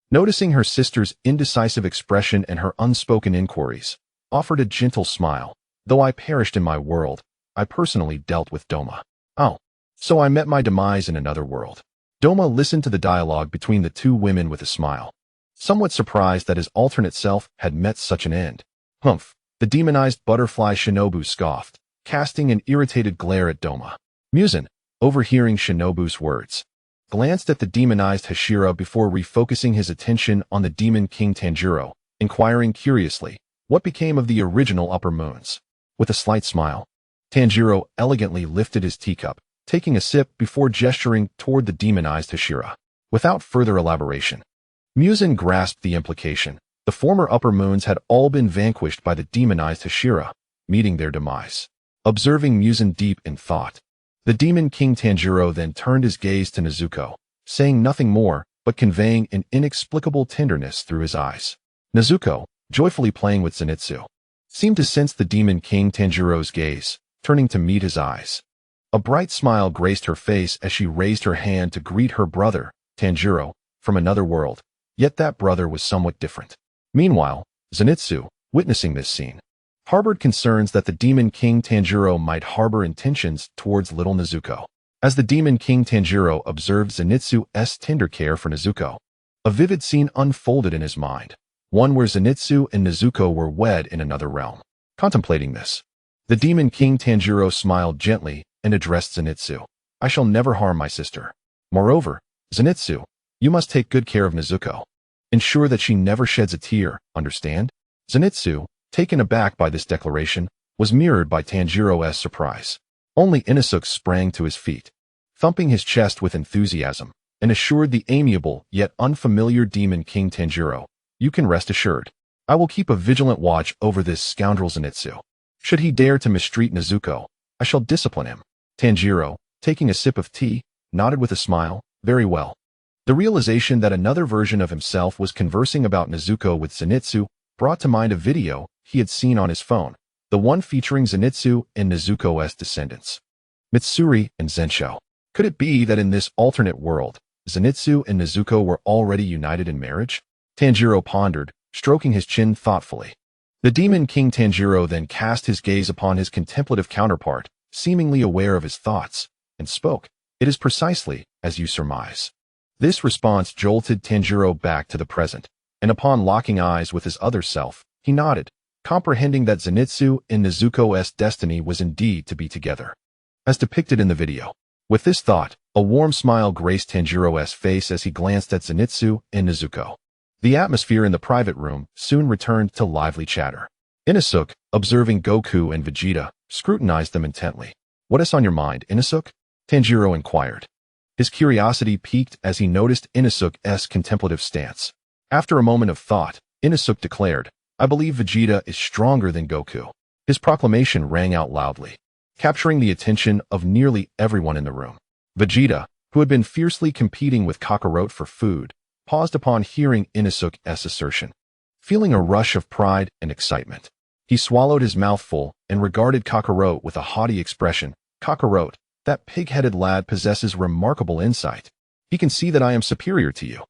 noticing her sister's indecisive expression and her unspoken inquiries, offered a gentle smile. "Though I perished in my world, I personally dealt with Doma. Oh, so I met my demise in another world." Doma listened to the dialogue between the two women with a smile, somewhat surprised that his alternate self had met such an end. "Humph," the demonized butterfly Shinobu scoffed, casting an irritated glare at Doma. Muzan, overhearing Shinobu's words, glanced at the demonized Hashira before refocusing his attention on the demon king Tanjiro, inquiring curiously, "What became of the original upper moons?" With a slight smile, Tanjiro elegantly lifted his teacup, taking a sip before gesturing toward the demonized Hashira. Without further elaboration, Muzan grasped the implication. The former upper moons had all been vanquished by the demonized Hashira, meeting their demise. Observing Muzan deep in thought, the demon king Tanjiro then turned his gaze to Nezuko, saying nothing more, but conveying an inexplicable tenderness through his eyes. Nezuko, joyfully playing with Zenitsu, seemed to sense the demon king Tanjiro's gaze, turning to meet his eyes. A bright smile graced her face as she raised her hand to greet her brother, Tanjiro, from another world, yet that brother was somewhat different. Meanwhile, Zenitsu, witnessing this scene, harbored concerns that the Demon King Tanjiro might harbor intentions towards little Nezuko. As the Demon King Tanjiro observed Zenitsu's tender care for Nezuko, a vivid scene unfolded in his mind, one where Zenitsu and Nezuko were wed in another realm. Contemplating this, the Demon King Tanjiro smiled gently and addressed Zenitsu. I shall never harm my sister. Moreover, Zenitsu, you must take good care of Nezuko. Ensure that she never sheds a tear, understand? Zenitsu, taken aback by this declaration, was mirrored by Tanjiro's surprise. Only Inosuke sprang to his feet, thumping his chest with enthusiasm, and assured the amiable yet unfamiliar Demon King Tanjiro, you can rest assured. I will keep a vigilant watch over this scoundrel Zenitsu. Should he dare to mistreat Nezuko, I shall discipline him. Tanjiro, taking a sip of tea, nodded with a smile, very well. The realization that another version of himself was conversing about Nezuko with Zenitsu brought to mind a video he had seen on his phone, the one featuring Zenitsu and Nezuko's descendants, Mitsuri and Zensho. Could it be that in this alternate world, Zenitsu and Nezuko were already united in marriage? Tanjiro pondered, stroking his chin thoughtfully. The Demon King Tanjiro then cast his gaze upon his contemplative counterpart, seemingly aware of his thoughts, and spoke. It is precisely as you surmise. This response jolted Tanjiro back to the present, and upon locking eyes with his other self, he nodded, comprehending that Zenitsu and Nezuko's destiny was indeed to be together, as depicted in the video. With this thought, a warm smile graced Tanjiro's face as he glanced at Zenitsu and Nezuko. The atmosphere in the private room soon returned to lively chatter. Inosuke, observing Goku and Vegeta, scrutinized them intently. What is on your mind, Inosuke? Tanjiro inquired. His curiosity piqued as he noticed Inosuke's contemplative stance. After a moment of thought, Inosuke declared, I believe Vegeta is stronger than Goku. His proclamation rang out loudly, capturing the attention of nearly everyone in the room. Vegeta, who had been fiercely competing with Kakarot for food, paused upon hearing Inosuke's assertion, feeling a rush of pride and excitement. He swallowed his mouthful and regarded Kakarot with a haughty expression. Kakarot, that pig-headed lad possesses remarkable insight. He can see that I am superior to you.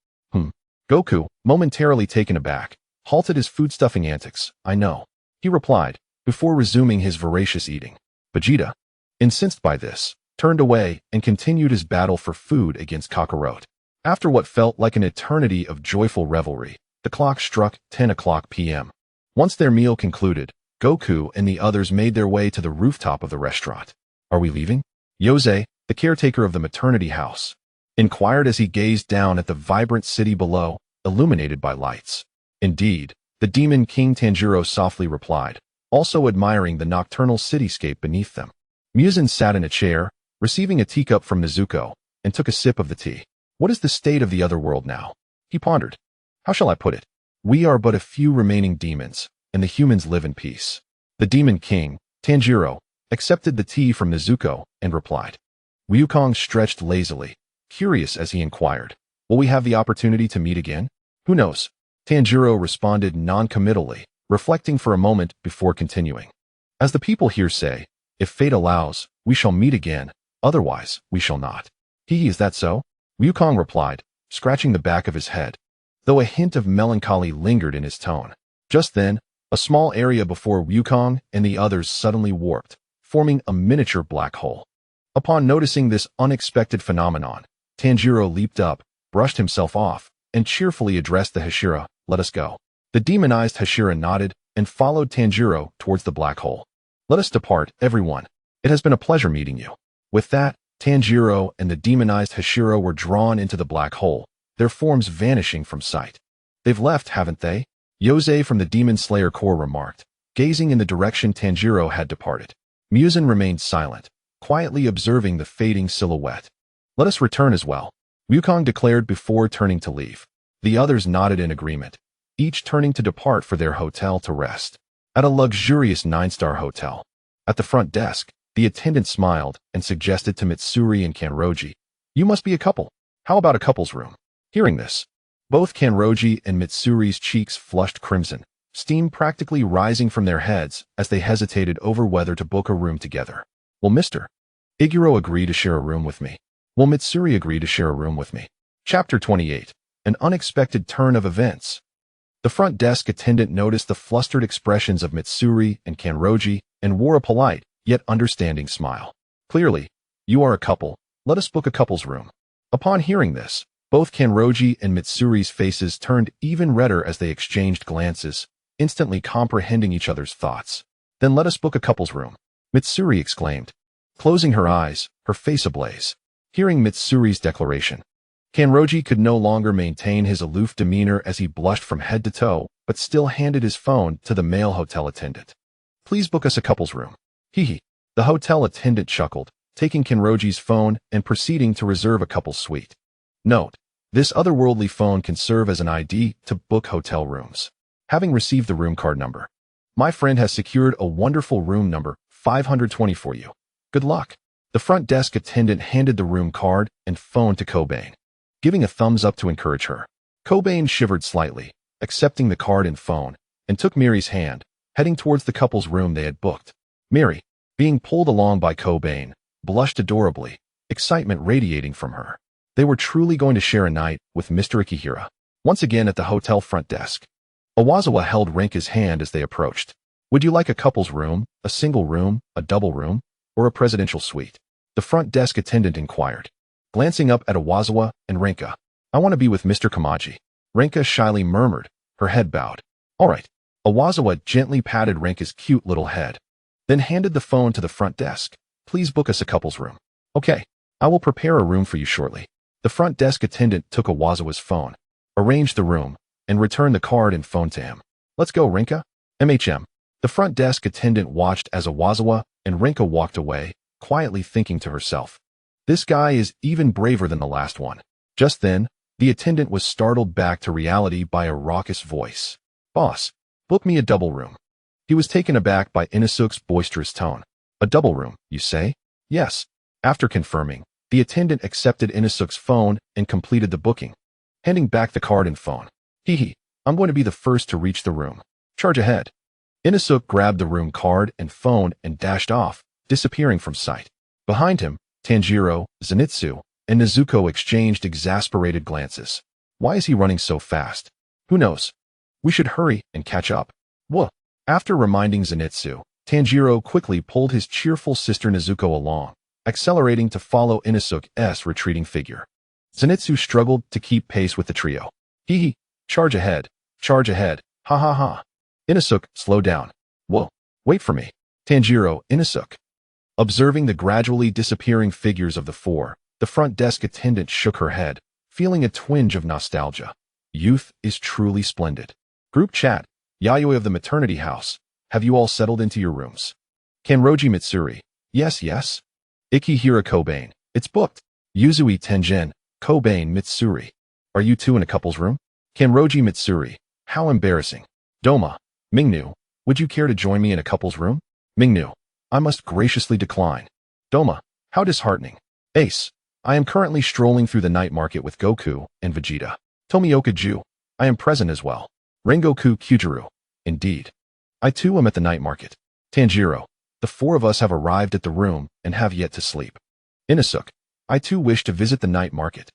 Goku, momentarily taken aback, halted his food-stuffing antics. I know, he replied, before resuming his voracious eating. Vegeta, incensed by this, turned away and continued his battle for food against Kakarot. After what felt like an eternity of joyful revelry, the clock struck 10 o'clock p.m. Once their meal concluded, Goku and the others made their way to the rooftop of the restaurant. Are we leaving? Yose, the caretaker of the maternity house, inquired as he gazed down at the vibrant city below, illuminated by lights. Indeed, the Demon King Tanjiro softly replied, also admiring the nocturnal cityscape beneath them. Muzan sat in a chair, receiving a teacup from Nezuko, and took a sip of the tea. What is the state of the other world now? He pondered. How shall I put it? We are but a few remaining demons, and the humans live in peace. The Demon King, Tanjiro, accepted the tea from Nezuko and replied. Wukong stretched lazily, curious as he inquired, will we have the opportunity to meet again? Who knows? Tanjiro responded non-committally, reflecting for a moment before continuing. As the people here say, if fate allows, we shall meet again, otherwise we shall not. Is that so? Wukong replied, scratching the back of his head, though a hint of melancholy lingered in his tone. Just then, a small area before Wukong and the others suddenly warped, forming a miniature black hole. Upon noticing this unexpected phenomenon, Tanjiro leaped up, brushed himself off, and cheerfully addressed the Hashira, let us go. The demonized Hashira nodded and followed Tanjiro towards the black hole. Let us depart, everyone. It has been a pleasure meeting you. With that, Tanjiro and the demonized Hashira were drawn into the black hole, their forms vanishing from sight. They've left, haven't they? Yose from the Demon Slayer Corps remarked, gazing in the direction Tanjiro had departed. Muzan remained silent, quietly observing the fading silhouette. Let us return as well, Wukong declared before turning to leave. The others nodded in agreement, each turning to depart for their hotel to rest. At a luxurious 9-star hotel. At the front desk, the attendant smiled and suggested to Mitsuri and Kanroji, you must be a couple. How about a couple's room? Hearing this, both Kanroji and Mitsuri's cheeks flushed crimson, steam practically rising from their heads as they hesitated over whether to book a room together. Will Mr. Iguro agree to share a room with me? Will Mitsuri agree to share a room with me? Chapter 28. An unexpected turn of events. The front desk attendant noticed the flustered expressions of Mitsuri and Kanroji and wore a polite, yet understanding smile. Clearly, you are a couple. Let us book a couple's room. Upon hearing this, both Kanroji and Mitsuri's faces turned even redder as they exchanged glances, instantly comprehending each other's thoughts. Then let us book a couple's room, Mitsuri exclaimed, closing her eyes, her face ablaze. Hearing Mitsuri's declaration, Kanroji could no longer maintain his aloof demeanor as he blushed from head to toe, but still handed his phone to the male hotel attendant. Please book us a couple's room. Hee. The hotel attendant chuckled, taking Kanroji's phone and proceeding to reserve a couple's suite. Note: this otherworldly phone can serve as an ID to book hotel rooms. Having received the room card number, my friend has secured a wonderful room number 520 for you. Good luck. The front desk attendant handed the room card and phone to Cobain, giving a thumbs up to encourage her. Cobain shivered slightly, accepting the card and phone, and took Miri's hand, heading towards the couple's room they had booked. Miri, being pulled along by Cobain, blushed adorably, excitement radiating from her. They were truly going to share a night with Mr. Akihira. Once again at the hotel front desk, Owazawa held Rinka's hand as they approached. Would you like a couple's room, a single room, a double room, or a presidential suite? The front desk attendant inquired, glancing up at Owazawa and Rinka. I want to be with Mr. Kamaji. Rinka shyly murmured, her head bowed. All right. Owazawa gently patted Rinka's cute little head, then handed the phone to the front desk. Please book us a couple's room. Okay. I will prepare a room for you shortly. The front desk attendant took Owazawa's phone, arranged the room, and returned the card and phone to him. Let's go, Rinka. MHM. The front desk attendant watched as Owazawa and Rinka walked away, quietly thinking to herself, this guy is even braver than the last one. Just then, the attendant was startled back to reality by a raucous voice. Boss, book me a double room. He was taken aback by Inosuke's boisterous tone. A double room, you say? Yes. After confirming, the attendant accepted Inosuke's phone and completed the booking, handing back the card and phone. Hee. I'm going to be the first to reach the room. Charge ahead. Inosuke grabbed the room card and phone and dashed off, disappearing from sight. Behind him, Tanjiro, Zenitsu, and Nezuko exchanged exasperated glances. Why is he running so fast? Who knows? We should hurry and catch up. Whoa. After reminding Zenitsu, Tanjiro quickly pulled his cheerful sister Nezuko along, accelerating to follow Inosuke's retreating figure. Zenitsu struggled to keep pace with the trio. Hee. Charge ahead. Charge ahead. Ha ha ha. Inosuke, slow down. Whoa. Wait for me. Tanjiro, Inosuke. Observing the gradually disappearing figures of the four, the front desk attendant shook her head, feeling a twinge of nostalgia. Youth is truly splendid. Group chat. Yayoi of the maternity house. Have you all settled into your rooms? Kanroji Mitsuri. Yes. Ikihira Kobain. It's booked. Yuzui Tenjin. Kobain Mitsuri. Are you two in a couple's room? Kanroji Mitsuri. How embarrassing. Doma. Mingnu. Would you care to join me in a couple's room? Mingnu. I must graciously decline. Doma. How disheartening. Ace. I am currently strolling through the night market with Goku and Vegeta. Tomioka Ju. I am present as well. Rengoku Kyujuru. Indeed. I too am at the night market. Tanjiro. The four of us have arrived at the room and have yet to sleep. Inosuke. I too wish to visit the night market.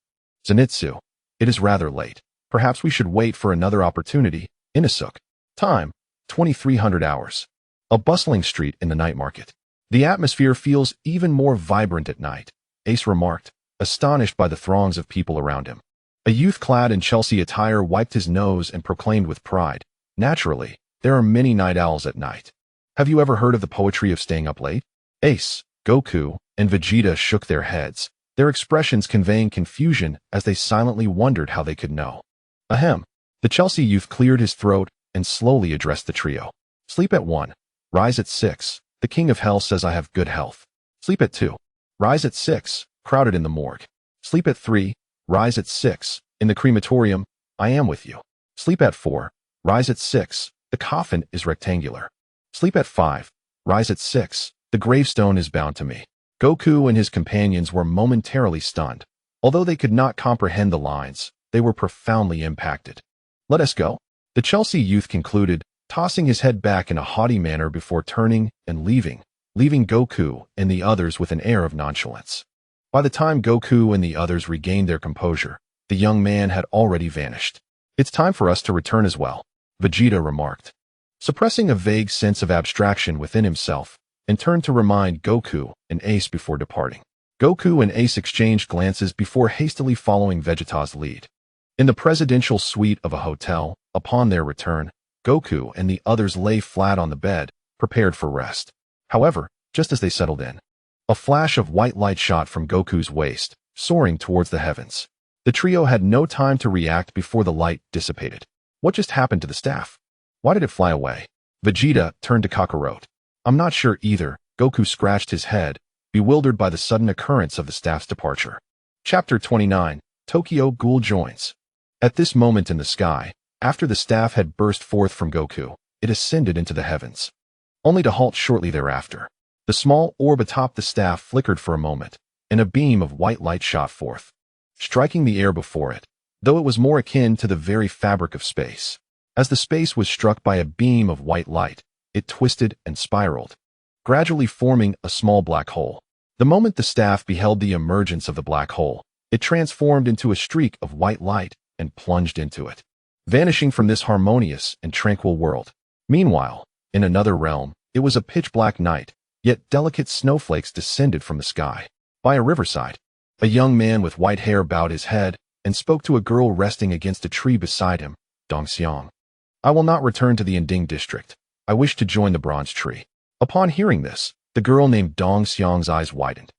Zenitsu. It is rather late. Perhaps we should wait for another opportunity. Inosuke. Time. 2300 hours. A bustling street in the night market. The atmosphere feels even more vibrant at night, Ace remarked, astonished by the throngs of people around him. A youth clad in Chelsea attire wiped his nose and proclaimed with pride, naturally, there are many night owls at night. Have you ever heard of the poetry of staying up late? Ace, Goku, and Vegeta shook their heads, their expressions conveying confusion as they silently wondered how they could know. Ahem. The Chelsea youth cleared his throat and slowly addressed the trio. Sleep at 1. Rise at 6. The king of hell says I have good health. Sleep at 2. Rise at 6. Crowded in the morgue. Sleep at 3. Rise at 6. In the crematorium. I am with you. Sleep at 4. Rise at 6. The coffin is rectangular. Sleep at 5. Rise at 6. The gravestone is bound to me. Goku and his companions were momentarily stunned. Although they could not comprehend the lines, they were profoundly impacted. Let us go. The Chelsea youth concluded, tossing his head back in a haughty manner before turning and leaving Goku and the others with an air of nonchalance. By the time Goku and the others regained their composure, the young man had already vanished. It's time for us to return as well. Vegeta remarked, suppressing a vague sense of abstraction within himself, and turned to remind Goku and Ace before departing. Goku and Ace exchanged glances before hastily following Vegeta's lead. In the presidential suite of a hotel, upon their return, Goku and the others lay flat on the bed, prepared for rest. However, just as they settled in, a flash of white light shot from Goku's waist, soaring towards the heavens. The trio had no time to react before the light dissipated. What just happened to the staff? Why did it fly away? Vegeta turned to Kakarot. I'm not sure either. Goku scratched his head, bewildered by the sudden occurrence of the staff's departure. Chapter 29, Tokyo Ghoul joins. At this moment in the sky, after the staff had burst forth from Goku, it ascended into the heavens, only to halt shortly thereafter. The small orb atop the staff flickered for a moment, and a beam of white light shot forth, striking the air before it, though it was more akin to the very fabric of space. As the space was struck by a beam of white light, it twisted and spiraled, gradually forming a small black hole. The moment the staff beheld the emergence of the black hole, it transformed into a streak of white light and plunged into it, vanishing from this harmonious and tranquil world. Meanwhile, in another realm, it was a pitch-black night, yet delicate snowflakes descended from the sky. By a riverside, a young man with white hair bowed his head and spoke to a girl resting against a tree beside him. Dong Xiang. I will not return to the Ending district. I wish to join the bronze tree. Upon hearing this, the girl named Dong Xiang's eyes widened,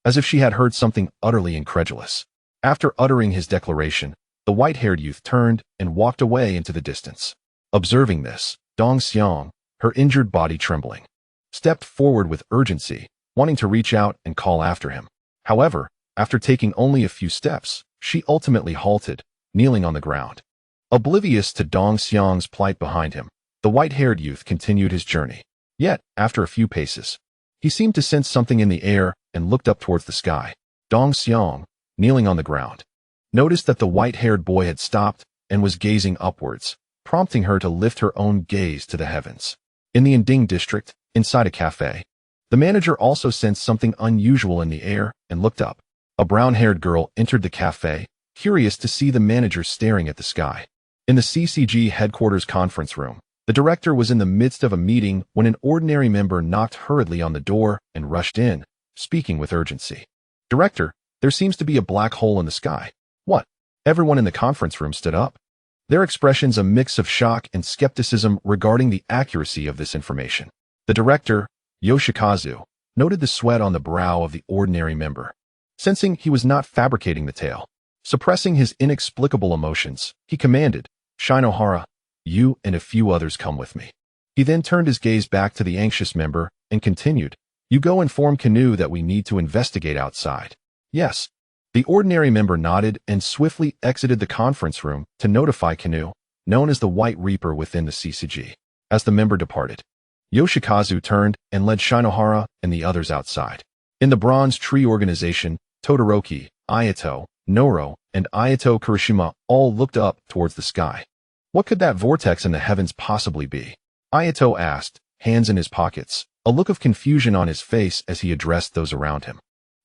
as if she had heard something utterly incredulous. After uttering his declaration, the white-haired youth turned and walked away into the distance. Observing this, Dong Xiang, her injured body trembling, stepped forward with urgency, wanting to reach out and call after him. However, after taking only a few steps, she ultimately halted, kneeling on the ground. Oblivious to Dong Xiang's plight behind him, the white-haired youth continued his journey. Yet, after a few paces, he seemed to sense something in the air and looked up towards the sky. Dong Xiang, kneeling on the ground, noticed that the white-haired boy had stopped and was gazing upwards, prompting her to lift her own gaze to the heavens. In the Ending district, inside a cafe, the manager also sensed something unusual in the air and looked up. A brown-haired girl entered the cafe, curious to see the manager staring at the sky. In the CCG headquarters conference room, the director was in the midst of a meeting when an ordinary member knocked hurriedly on the door and rushed in, speaking with urgency. Director, there seems to be a black hole in the sky. What? Everyone in the conference room stood up, their expressions a mix of shock and skepticism regarding the accuracy of this information. The director, Yoshikazu, noted the sweat on the brow of the ordinary member. Sensing he was not fabricating the tale, suppressing his inexplicable emotions, he commanded, Shinohara, you and a few others come with me. He then turned his gaze back to the anxious member and continued, you go inform Canoe that we need to investigate outside. Yes. The ordinary member nodded and swiftly exited the conference room to notify Canoe, known as the White Reaper within the CCG. As the member departed, Yoshikazu turned and led Shinohara and the others outside. In the Bronze Tree organization, Todoroki, Ayato, Noro, and Ayato Kirishima all looked up towards the sky. What could that vortex in the heavens possibly be? Ayato asked, hands in his pockets, a look of confusion on his face as he addressed those around him.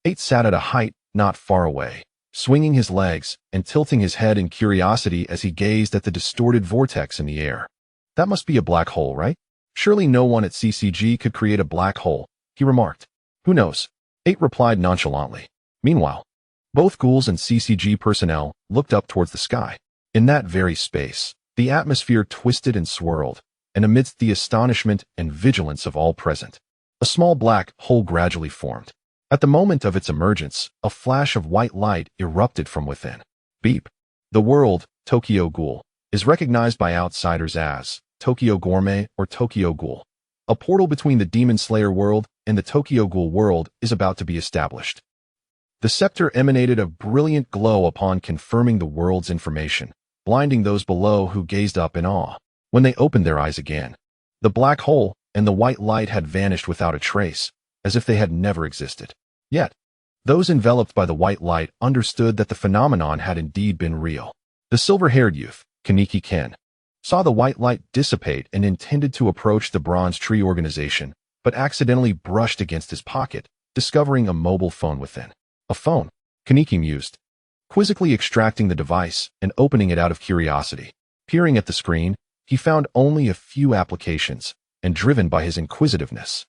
8 sat at a height not far away, swinging his legs and tilting his head in curiosity as he gazed at the distorted vortex in the air. That must be a black hole, right? Surely no one at CCG could create a black hole, he remarked. Who knows? 8 replied nonchalantly. Meanwhile, both ghouls and CCG personnel looked up towards the sky. In that very space, the atmosphere twisted and swirled, and amidst the astonishment and vigilance of all present, a small black hole gradually formed. At the moment of its emergence, a flash of white light erupted from within. Beep. The world, Tokyo Ghoul, is recognized by outsiders as Tokyo Gourmet or Tokyo Ghoul. A portal between the Demon Slayer world and the Tokyo Ghoul world is about to be established. The scepter emanated a brilliant glow upon confirming the world's information, blinding those below who gazed up in awe. When they opened their eyes again, the black hole and the white light had vanished without a trace, as if they had never existed. Yet, those enveloped by the white light understood that the phenomenon had indeed been real. The silver-haired youth, Kaneki Ken, saw the white light dissipate and intended to approach the Bronze Tree organization, but accidentally brushed against his pocket, discovering a mobile phone within. A phone, Kaneki mused, quizzically extracting the device and opening it out of curiosity. Peering at the screen, he found only a few applications, and driven by his inquisitiveness,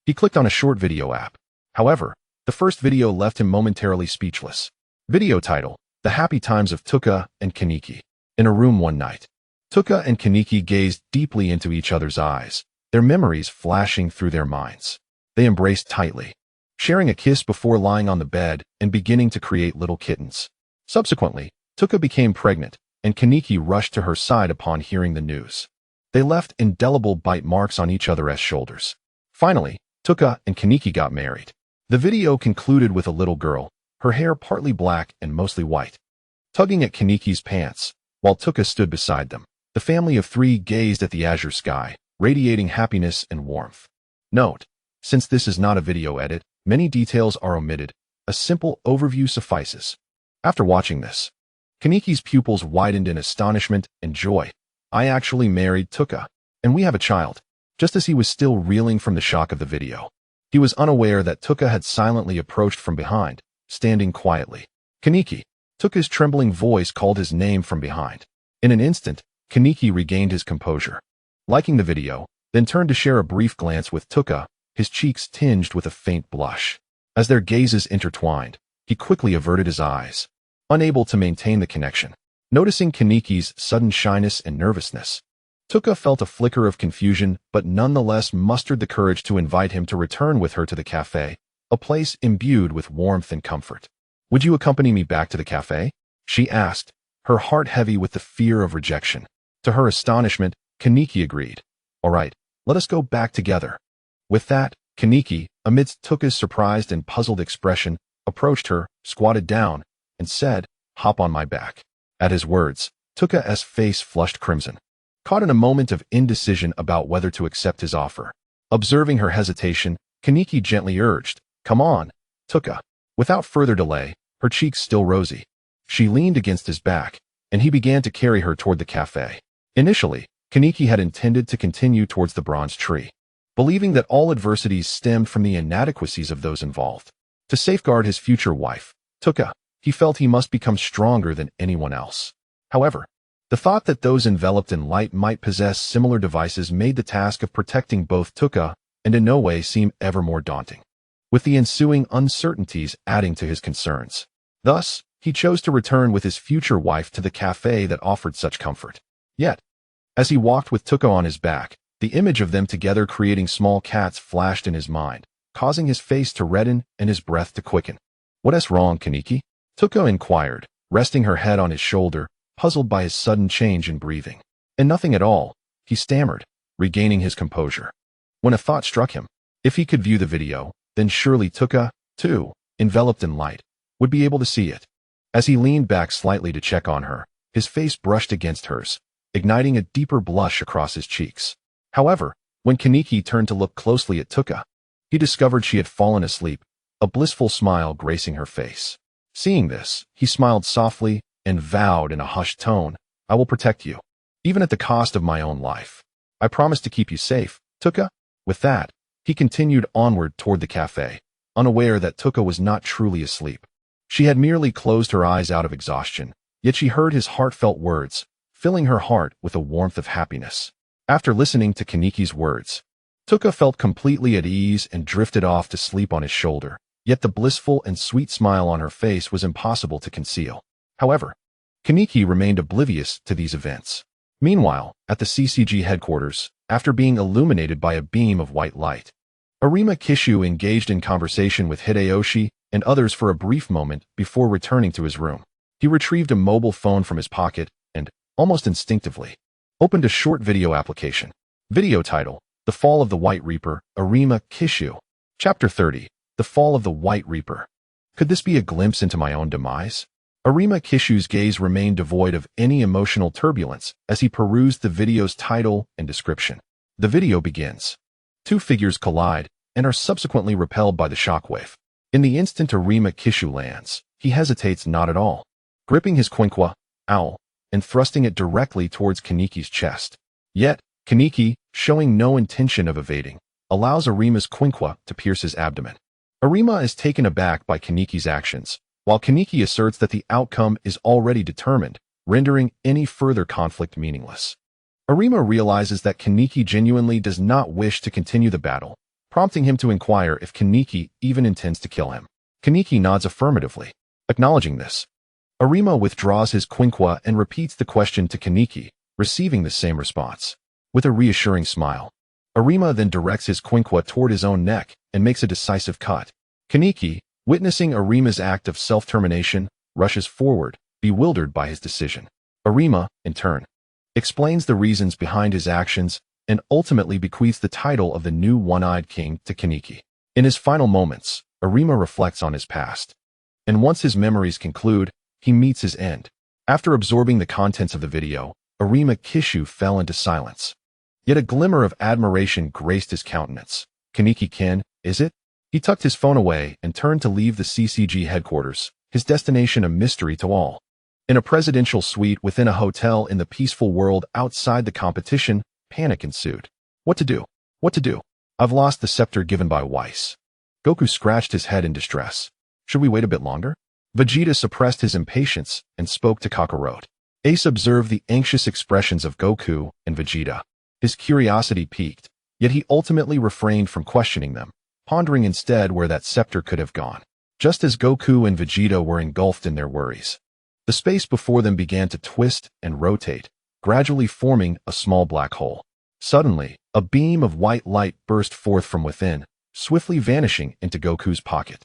he clicked on a short video app. However, the first video left him momentarily speechless. Video title: The Happy Times of Tuka and Kaneki. In a room one night, Tuka and Kaneki gazed deeply into each other's eyes, their memories flashing through their minds. They embraced tightly, sharing a kiss before lying on the bed and beginning to create little kittens. Subsequently, Tuka became pregnant, and Kaneki rushed to her side upon hearing the news. They left indelible bite marks on each other's shoulders. Finally, Tuka and Kaneki got married. The video concluded with a little girl, her hair partly black and mostly white, tugging at Kaneki's pants, while Tuka stood beside them. The family of three gazed at the azure sky, radiating happiness and warmth. Note: since this is not a video edit, many details are omitted. A simple overview suffices. After watching this, Kaneki's pupils widened in astonishment and joy. I actually married Tuka, and we have a child. Just as he was still reeling from the shock of the video, he was unaware that Tuka had silently approached from behind, standing quietly. Kaneki. Tuka's trembling voice called his name from behind. In an instant, Kaneki regained his composure, liking the video, then turned to share a brief glance with Tuka, his cheeks tinged with a faint blush. As their gazes intertwined, he quickly averted his eyes, unable to maintain the connection. Noticing Kaneki's sudden shyness and nervousness, Tuka felt a flicker of confusion but nonetheless mustered the courage to invite him to return with her to the cafe, a place imbued with warmth and comfort. "Would you accompany me back to the cafe?" she asked, her heart heavy with the fear of rejection. To her astonishment, Kaneki agreed. "All right, let us go back together." With that, Kaneki, amidst Tuka's surprised and puzzled expression, approached her, squatted down, and said, "Hop on my back." At his words, Tuka's face flushed crimson, caught in a moment of indecision about whether to accept his offer. Observing her hesitation, Kaneki gently urged, "Come on, Tuka." Without further delay, her cheeks still rosy, she leaned against his back, and he began to carry her toward the cafe. Initially, Kaneki had intended to continue towards the bronze tree, believing that all adversities stemmed from the inadequacies of those involved. To safeguard his future wife, Tuka, he felt he must become stronger than anyone else. However, the thought that those enveloped in light might possess similar devices made the task of protecting both Tuka and in no way seem ever more daunting, with the ensuing uncertainties adding to his concerns. Thus, he chose to return with his future wife to the cafe that offered such comfort. Yet, as he walked with Tuka on his back, the image of them together creating small cats flashed in his mind, causing his face to redden and his breath to quicken. "What's wrong, Kaneki?" Tuka inquired, resting her head on his shoulder, puzzled by his sudden change in breathing. "And nothing at all," he stammered, regaining his composure. When a thought struck him, if he could view the video, then surely Tuka, too, enveloped in light, would be able to see it. As he leaned back slightly to check on her, his face brushed against hers, igniting a deeper blush across his cheeks. However, when Kaneki turned to look closely at Tuka, he discovered she had fallen asleep, a blissful smile gracing her face. Seeing this, he smiled softly and vowed in a hushed tone, "I will protect you, even at the cost of my own life. I promise to keep you safe, Tuka." With that, he continued onward toward the cafe, unaware that Tuka was not truly asleep. She had merely closed her eyes out of exhaustion, yet she heard his heartfelt words, filling her heart with a warmth of happiness. After listening to Kaneki's words, Tuka felt completely at ease and drifted off to sleep on his shoulder, yet the blissful and sweet smile on her face was impossible to conceal. However, Kaneki remained oblivious to these events. Meanwhile, at the CCG headquarters, after being illuminated by a beam of white light, Arima Kishu engaged in conversation with Hideyoshi and others for a brief moment before returning to his room. He retrieved a mobile phone from his pocket and, almost instinctively, opened a short video application. Video title: The Fall of the White Reaper, Arima Kishu. Chapter 30, The Fall of the White Reaper. Could this be a glimpse into my own demise? Arima Kishu's gaze remained devoid of any emotional turbulence as he perused the video's title and description. The video begins. Two figures collide and are subsequently repelled by the shockwave. In the instant Arima Kishu lands, he hesitates not at all, gripping his quinkwa, owl, and thrusting it directly towards Kaneki's chest. Yet, Kaneki, showing no intention of evading, allows Arima's quinkwa to pierce his abdomen. Arima is taken aback by Kaneki's actions, while Kaneki asserts that the outcome is already determined, rendering any further conflict meaningless. Arima realizes that Kaneki genuinely does not wish to continue the battle, prompting him to inquire if Kaneki even intends to kill him. Kaneki nods affirmatively, acknowledging this. Arima withdraws his quinkwa and repeats the question to Kaneki, receiving the same response. With a reassuring smile, Arima then directs his quinkwa toward his own neck and makes a decisive cut. Kaneki, witnessing Arima's act of self-termination, rushes forward, bewildered by his decision. Arima, in turn, explains the reasons behind his actions and ultimately bequeaths the title of the new One-Eyed King to Kaneki. In his final moments, Arima reflects on his past. And once his memories conclude, he meets his end. After absorbing the contents of the video, Arima Kishu fell into silence. Yet a glimmer of admiration graced his countenance. Kaneki-ken, is it? He tucked his phone away and turned to leave the CCG headquarters, his destination a mystery to all. In a presidential suite within a hotel in the peaceful world outside the competition, panic ensued. What to do? What to do? I've lost the scepter given by Whis. Goku scratched his head in distress. Should we wait a bit longer? Vegeta suppressed his impatience and spoke to Kakarot. Ace observed the anxious expressions of Goku and Vegeta. His curiosity piqued, yet he ultimately refrained from questioning them, pondering instead where that scepter could have gone. Just as Goku and Vegeta were engulfed in their worries, the space before them began to twist and rotate, gradually forming a small black hole. Suddenly, a beam of white light burst forth from within, swiftly vanishing into Goku's pocket.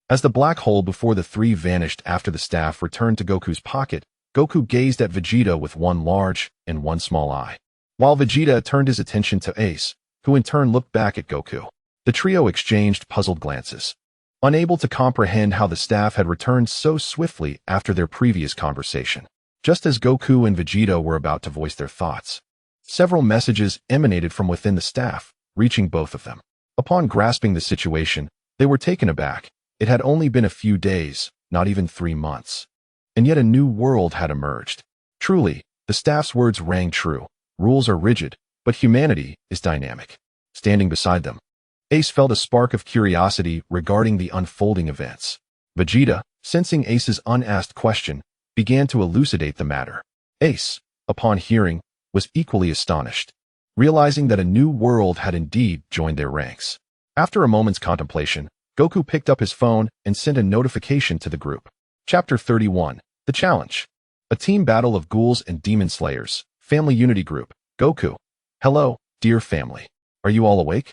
As the black hole before the three vanished after the staff returned to Goku's pocket, Goku gazed at Vegeta with one large and one small eye, while Vegeta turned his attention to Ace, who in turn looked back at Goku. The trio exchanged puzzled glances, unable to comprehend how the staff had returned so swiftly after their previous conversation. Just as Goku and Vegeta were about to voice their thoughts, several messages emanated from within the staff, reaching both of them. Upon grasping the situation, they were taken aback. It had only been a few days, not even 3 months. And yet a new world had emerged. Truly, the staff's words rang true. Rules are rigid, but humanity is dynamic. Standing beside them, Ace felt a spark of curiosity regarding the unfolding events. Vegeta, sensing Ace's unasked question, began to elucidate the matter. Ace, upon hearing, was equally astonished, realizing that a new world had indeed joined their ranks. After a moment's contemplation, Goku picked up his phone and sent a notification to the group. Chapter 31, The Challenge. A team battle of ghouls and demon slayers. Family Unity Group. Goku. Hello, dear family. Are you all awake?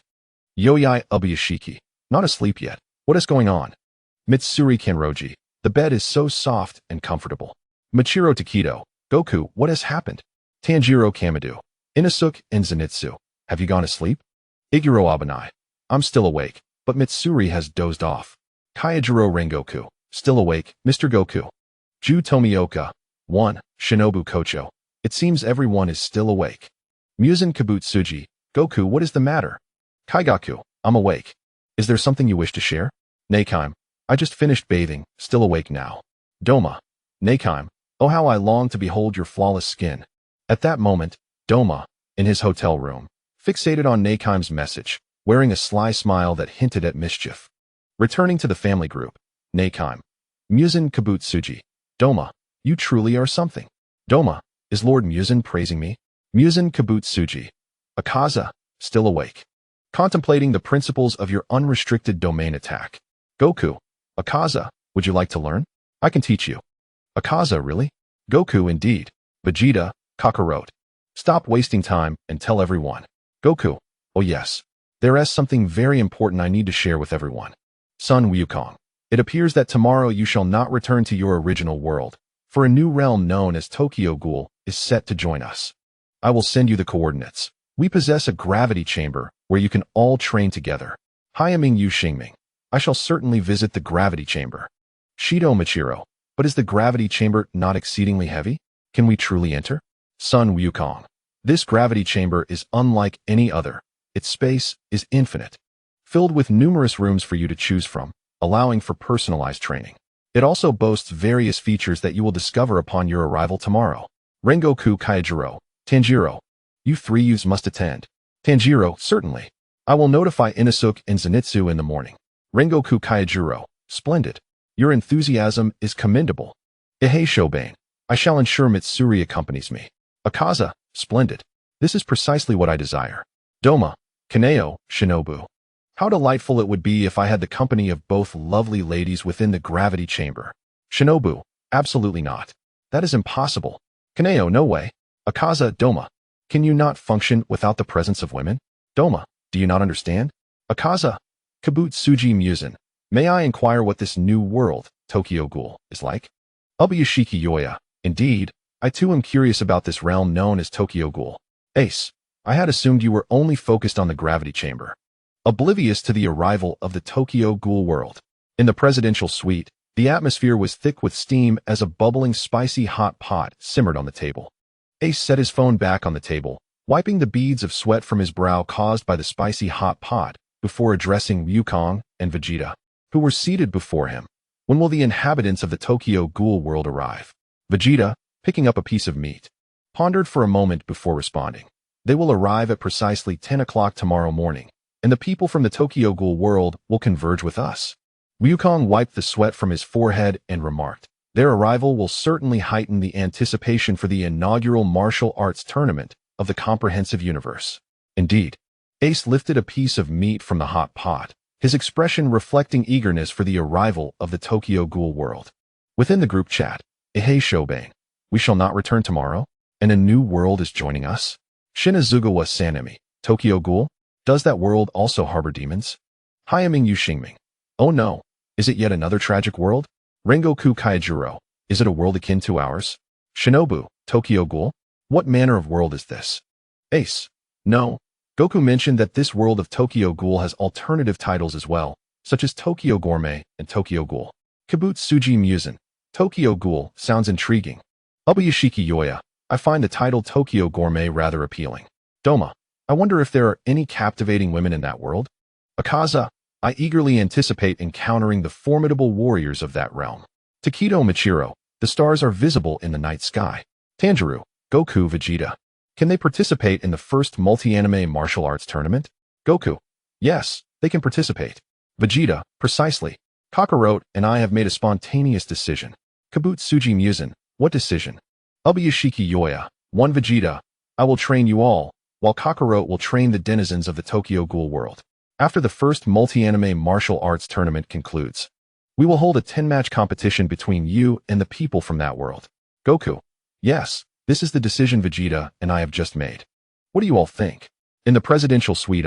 Yoyai Ubuyashiki. Not asleep yet. What is going on? Mitsuri Kenroji. The bed is so soft and comfortable. Machiro Takedo. Goku, what has happened? Tanjiro Kamadu. Inosuke and Zenitsu. Have you gone asleep? Iguro Abanai. I'm still awake, but Mitsuri has dozed off. Kyajiro Rengoku. Still awake, Mr. Goku. Ju Tomioka. 1. Shinobu Kocho. It seems everyone is still awake. Muzan Kabutsuji. Goku, what is the matter? Kaigaku. I'm awake. Is there something you wish to share? Neikime. I just finished bathing, still awake now. Doma. Neikime. Oh, how I long to behold your flawless skin. At that moment, Doma, in his hotel room, fixated on Neikaime's message, wearing a sly smile that hinted at mischief. Returning to the family group, Neikime. Muzan Kabutsuji. Doma, you truly are something. Doma, is Lord Muzan praising me? Muzan Kabutsuji. Akaza, still awake. Contemplating the principles of your unrestricted domain attack. Goku. Akaza, would you like to learn? I can teach you. Akaza, really? Goku, indeed. Vegeta, Kakarot. Stop wasting time and tell everyone. Goku. Oh yes. There is something very important I need to share with everyone. Son Wukong. It appears that tomorrow you shall not return to your original world, for a new realm known as Tokyo Ghoul is set to join us. I will send you the coordinates. We possess a gravity chamber where you can all train together. Hyaming Yu Xingming. I shall certainly visit the gravity chamber. Shido Machiro. But is the gravity chamber not exceedingly heavy? Can we truly enter? Son Wukong. This gravity chamber is unlike any other. Its space is infinite, filled with numerous rooms for you to choose from, allowing for personalized training. It also boasts various features that you will discover upon your arrival tomorrow. Rengoku Kaijiro. Tanjiro. You three youths must attend. Tanjiro, certainly. I will notify Inosuke and Zenitsu in the morning. Rengoku Kaijiro. Splendid. Your enthusiasm is commendable. Ehei Shobane. I shall ensure Mitsuri accompanies me. Akaza. Splendid. This is precisely what I desire. Doma, Kaneo, Shinobu. How delightful it would be if I had the company of both lovely ladies within the gravity chamber. Shinobu, absolutely not. That is impossible. Kaneo, no way. Akaza, Doma. Can you not function without the presence of women? Doma, do you not understand? Akaza, Kabutsuji Musen. May I inquire what this new world, Tokyo Ghoul, is like? Ubuyashiki Yoya. Indeed, I too am curious about this realm known as Tokyo Ghoul. Ace, I had assumed you were only focused on the gravity chamber, oblivious to the arrival of the Tokyo Ghoul world. In the presidential suite, the atmosphere was thick with steam as a bubbling spicy hot pot simmered on the table. Ace set his phone back on the table, wiping the beads of sweat from his brow caused by the spicy hot pot, before addressing Wukong and Vegeta, who were seated before him. When will the inhabitants of the Tokyo Ghoul world arrive? Vegeta, picking up a piece of meat, pondered for a moment before responding. They will arrive at precisely 10 o'clock tomorrow morning, and the people from the Tokyo Ghoul world will converge with us. Wukong wiped the sweat from his forehead and remarked, their arrival will certainly heighten the anticipation for the inaugural martial arts tournament of the comprehensive universe. Indeed, Ace lifted a piece of meat from the hot pot, his expression reflecting eagerness for the arrival of the Tokyo Ghoul world. Within the group chat, Ehei Shobane, we shall not return tomorrow, and a new world is joining us? Shinazugawa Sanemi, Tokyo Ghoul? Does that world also harbor demons? Hyaming Yushingming, oh no, is it yet another tragic world? Rengoku Kaijuro, is it a world akin to ours? Shinobu, Tokyo Ghoul? What manner of world is this? Ace, no. Goku mentioned that this world of Tokyo Ghoul has alternative titles as well, such as Tokyo Gourmet and Tokyo Ghoul. Kabutsuji Musen, Tokyo Ghoul sounds intriguing. Ubuyashiki Yoya, I find the title Tokyo Gourmet rather appealing. Doma, I wonder if there are any captivating women in that world? Akaza, I eagerly anticipate encountering the formidable warriors of that realm. Takedo Machiro, the stars are visible in the night sky. Tanjiro, Goku Vegeta. Can they participate in the first multi-anime martial arts tournament? Goku, yes, they can participate. Vegeta, precisely. Kakarot and I have made a spontaneous decision. Kabutsuji Musen, what decision? Ubuyashiki Yoya, one Vegeta, I will train you all, while Kakarot will train the denizens of the Tokyo Ghoul world. After the first multi-anime martial arts tournament concludes, we will hold a 10-match competition between you and the people from that world. Goku, yes, this is the decision Vegeta and I have just made. What do you all think? In the presidential suite,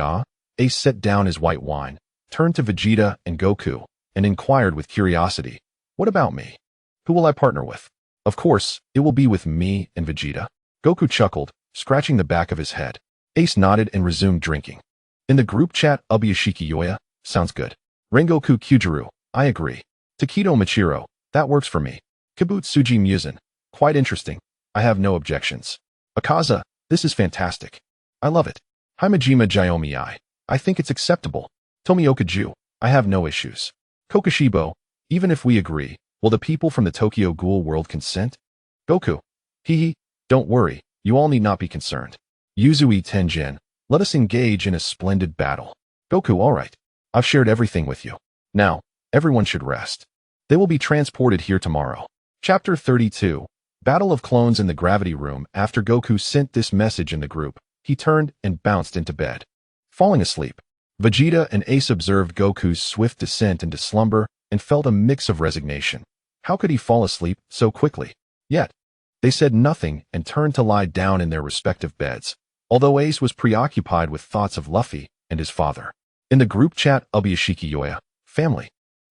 Ace set down his white wine, turned to Vegeta and Goku, and inquired with curiosity, what about me? Who will I partner with? Of course, it will be with me and Vegeta. Goku chuckled, scratching the back of his head. Ace nodded and resumed drinking. In the group chat, Ubuyashiki Yoya, sounds good. Rengoku Kyujuru, I agree. Takedo Machiro, that works for me. Kabutsuji Musen, quite interesting. I have no objections. Akaza, this is fantastic. I love it. Himejima Jiomi, I think it's acceptable. Tomioka Ju, I have no issues. Kokushibo, even if we agree, will the people from the Tokyo Ghoul world consent? Goku, hee, don't worry, you all need not be concerned. Yuzui Tenjin, let us engage in a splendid battle. Goku, alright. I've shared everything with you. Now, everyone should rest. They will be transported here tomorrow. Chapter 32, Battle of Clones in the Gravity Room. After Goku sent this message in the group, he turned and bounced into bed. Falling asleep, Vegeta and Ace observed Goku's swift descent into slumber and felt a mix of resignation. How could he fall asleep so quickly? Yet, they said nothing and turned to lie down in their respective beds, although Ace was preoccupied with thoughts of Luffy and his father. In the group chat, Ubuyashiki Yoya, family,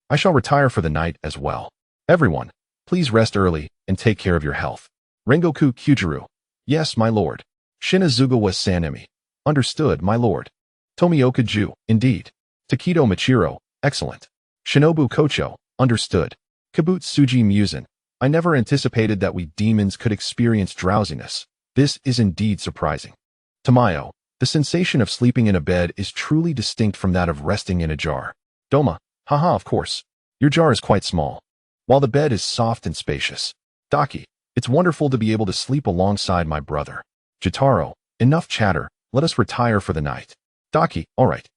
I shall retire for the night as well. Everyone, please rest early and take care of your health. Rengoku Kyujuru, yes, my lord. Shinazugawa Sanemi, understood, my lord. Tomioka Ju, indeed. Takedo Machiro, excellent. Shinobu Kocho, understood. Kabutsuji Musen, I never anticipated that we demons could experience drowsiness. This is indeed surprising. Tamayo, the sensation of sleeping in a bed is truly distinct from that of resting in a jar. Doma, haha, of course. Your jar is quite small, while the bed is soft and spacious. Daki, it's wonderful to be able to sleep alongside my brother. Jotaro, enough chatter, let us retire for the night. Daki, alright.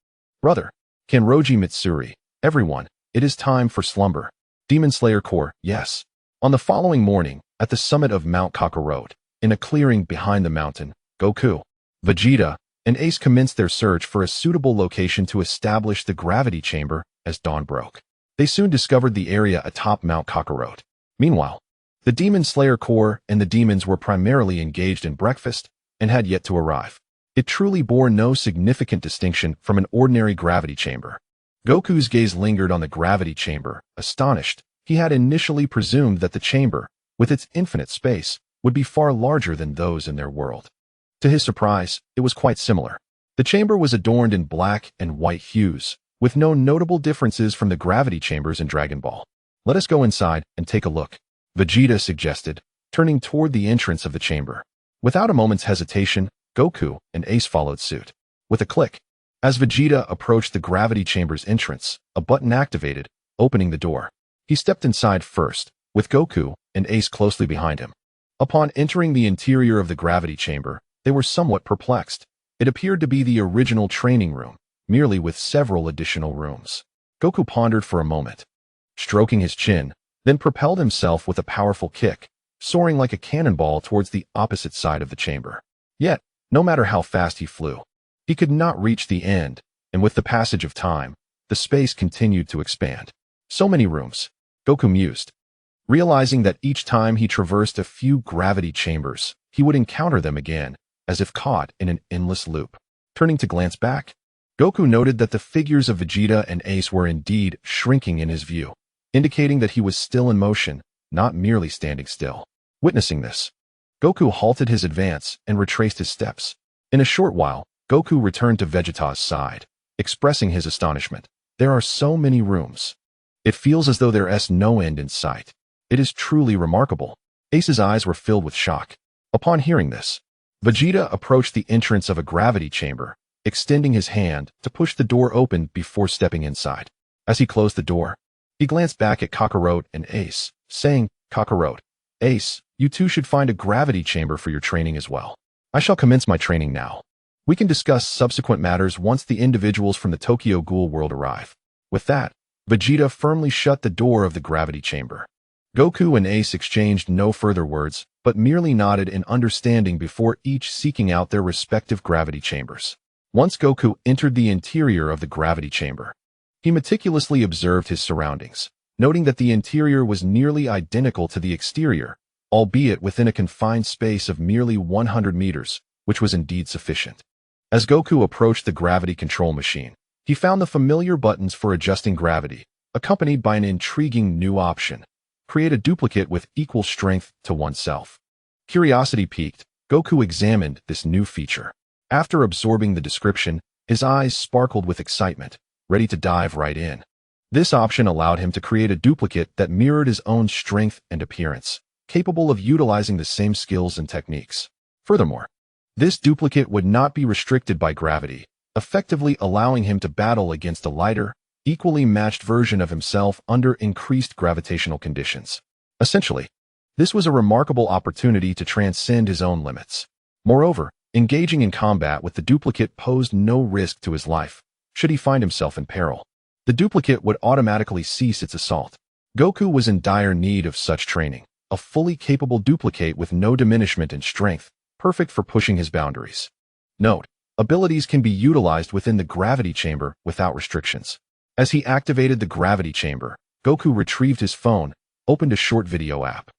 Brother. Kanroji Mitsuri, everyone, it is time for slumber. Demon Slayer Corps, yes. On the following morning, at the summit of Mount Kakarot, in a clearing behind the mountain, Goku, Vegeta and Ace commenced their search for a suitable location to establish the gravity chamber as dawn broke. They soon discovered the area atop Mount Kakarot. Meanwhile, the Demon Slayer Corps and the demons were primarily engaged in breakfast and had yet to arrive. It truly bore no significant distinction from an ordinary gravity chamber. Goku's gaze lingered on the gravity chamber. Astonished, he had initially presumed that the chamber, with its infinite space, would be far larger than those in their world. To his surprise, it was quite similar. The chamber was adorned in black and white hues, with no notable differences from the gravity chambers in Dragon Ball. "Let us go inside and take a look," Vegeta suggested, turning toward the entrance of the chamber. Without a moment's hesitation, Goku and Ace followed suit. With a click, as Vegeta approached the gravity chamber's entrance, a button activated, opening the door. He stepped inside first, with Goku and Ace closely behind him. Upon entering the interior of the gravity chamber, they were somewhat perplexed. It appeared to be the original training room, merely with several additional rooms. Goku pondered for a moment, stroking his chin, then propelled himself with a powerful kick, soaring like a cannonball towards the opposite side of the chamber. Yet, no matter how fast he flew, he could not reach the end, and with the passage of time, the space continued to expand. So many rooms, Goku mused, realizing that each time he traversed a few gravity chambers, he would encounter them again, as if caught in an endless loop. Turning to glance back, Goku noted that the figures of Vegeta and Ace were indeed shrinking in his view, indicating that he was still in motion, not merely standing still. Witnessing this, Goku halted his advance and retraced his steps. In a short while, Goku returned to Vegeta's side, expressing his astonishment. "There are so many rooms. It feels as though there is no end in sight. It is truly remarkable." Ace's eyes were filled with shock. Upon hearing this, Vegeta approached the entrance of a gravity chamber, extending his hand to push the door open before stepping inside. As he closed the door, he glanced back at Kakarot and Ace, saying, "Kakarot, Ace, you two should find a gravity chamber for your training as well. I shall commence my training now. We can discuss subsequent matters once the individuals from the Tokyo Ghoul world arrive." With that, Vegeta firmly shut the door of the gravity chamber. Goku and Ace exchanged no further words, but merely nodded in understanding before each seeking out their respective gravity chambers. Once Goku entered the interior of the gravity chamber, he meticulously observed his surroundings, noting that the interior was nearly identical to the exterior, albeit within a confined space of merely 100 meters, which was indeed sufficient. As Goku approached the gravity control machine, he found the familiar buttons for adjusting gravity, accompanied by an intriguing new option: create a duplicate with equal strength to oneself. Curiosity piqued, Goku examined this new feature. After absorbing the description, his eyes sparkled with excitement, ready to dive right in. This option allowed him to create a duplicate that mirrored his own strength and appearance, capable of utilizing the same skills and techniques. Furthermore, this duplicate would not be restricted by gravity, effectively allowing him to battle against a lighter, equally matched version of himself under increased gravitational conditions. Essentially, this was a remarkable opportunity to transcend his own limits. Moreover, engaging in combat with the duplicate posed no risk to his life, should he find himself in peril. The duplicate would automatically cease its assault. Goku was in dire need of such training, a fully capable duplicate with no diminishment in strength, perfect for pushing his boundaries. Note: abilities can be utilized within the gravity chamber without restrictions. As he activated the gravity chamber, Goku retrieved his phone, opened a short video app,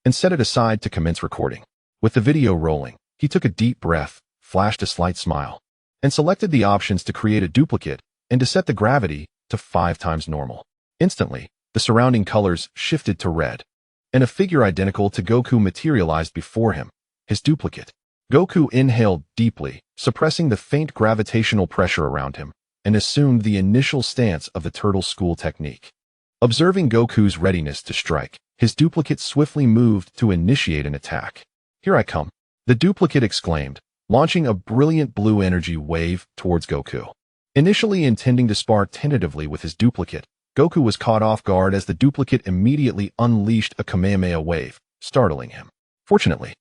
and set it aside to commence recording. With the video rolling, he took a deep breath, flashed a slight smile, and selected the options to create a duplicate and to set the gravity to 5 times normal. Instantly, the surrounding colors shifted to red, and a figure identical to Goku materialized before him, his duplicate. Goku inhaled deeply, suppressing the faint gravitational pressure around him, and assumed the initial stance of the turtle school technique. Observing Goku's readiness to strike, his duplicate swiftly moved to initiate an attack. "Here I come," the duplicate exclaimed, launching a brilliant blue energy wave towards Goku. Initially intending to spar tentatively with his duplicate, Goku was caught off guard as the duplicate immediately unleashed a Kamehameha wave, startling him. Fortunately,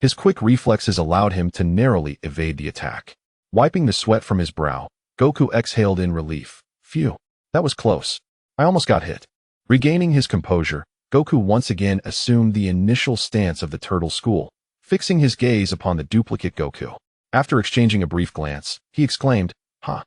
his quick reflexes allowed him to narrowly evade the attack. Wiping the sweat from his brow, Goku exhaled in relief. "Phew, that was close. I almost got hit." Regaining his composure, Goku once again assumed the initial stance of the turtle school, fixing his gaze upon the duplicate Goku. After exchanging a brief glance, he exclaimed, "Huh,"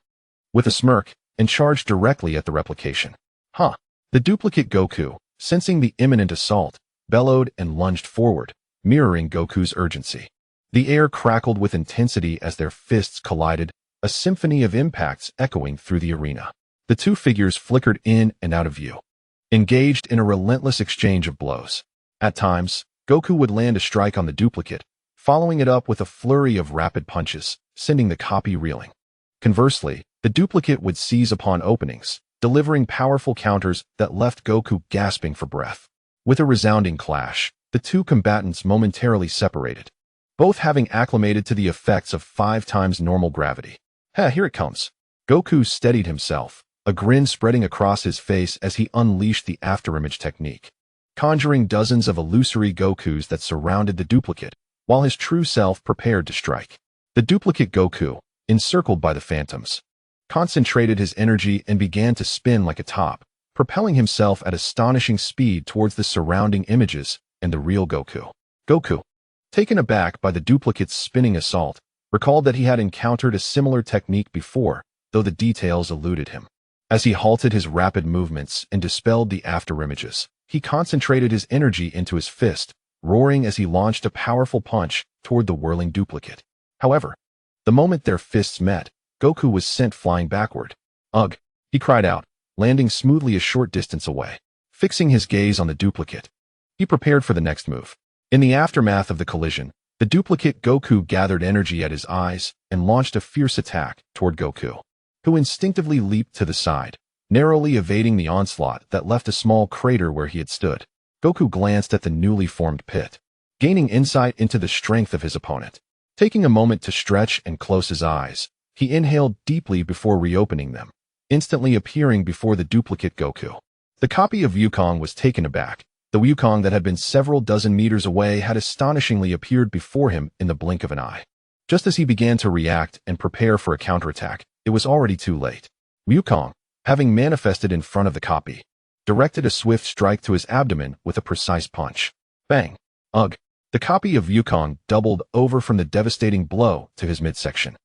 with a smirk, and charged directly at the replication. "Huh." The duplicate Goku, sensing the imminent assault, bellowed and lunged forward, mirroring Goku's urgency. The air crackled with intensity as their fists collided, a symphony of impacts echoing through the arena. The two figures flickered in and out of view, engaged in a relentless exchange of blows. At times, Goku would land a strike on the duplicate, following it up with a flurry of rapid punches, sending the copy reeling. Conversely, the duplicate would seize upon openings, delivering powerful counters that left Goku gasping for breath. With a resounding clash, the two combatants momentarily separated, both having acclimated to the effects of 5 times normal gravity. Here it comes. Goku steadied himself, a grin spreading across his face as he unleashed the afterimage technique, conjuring dozens of illusory Gokus that surrounded the duplicate, while his true self prepared to strike. The duplicate Goku, encircled by the phantoms, concentrated his energy and began to spin like a top, propelling himself at astonishing speed towards the surrounding images and the real Goku. Goku, taken aback by the duplicate's spinning assault, recalled that he had encountered a similar technique before, though the details eluded him. As he halted his rapid movements and dispelled the afterimages, he concentrated his energy into his fist, roaring as he launched a powerful punch toward the whirling duplicate. However, the moment their fists met, Goku was sent flying backward. "Ugh," he cried out, landing smoothly a short distance away. Fixing his gaze on the duplicate, he prepared for the next move. In the aftermath of the collision, the duplicate Goku gathered energy at his eyes and launched a fierce attack toward Goku, who instinctively leaped to the side, narrowly evading the onslaught that left a small crater where he had stood. Goku glanced at the newly formed pit, gaining insight into the strength of his opponent. Taking a moment to stretch and close his eyes, he inhaled deeply before reopening them, instantly appearing before the duplicate Goku. The copy of Wukong was taken aback. The Wukong that had been several dozen meters away had astonishingly appeared before him in the blink of an eye. Just as he began to react and prepare for a counterattack, it was already too late. Wukong, having manifested in front of the copy, directed a swift strike to his abdomen with a precise punch. Bang! Ugh! The copy of Wukong doubled over from the devastating blow to his midsection.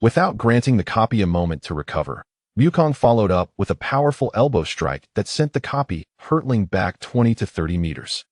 Without granting the copy a moment to recover, Wukong followed up with a powerful elbow strike that sent the copy hurtling back 20 to 30 meters.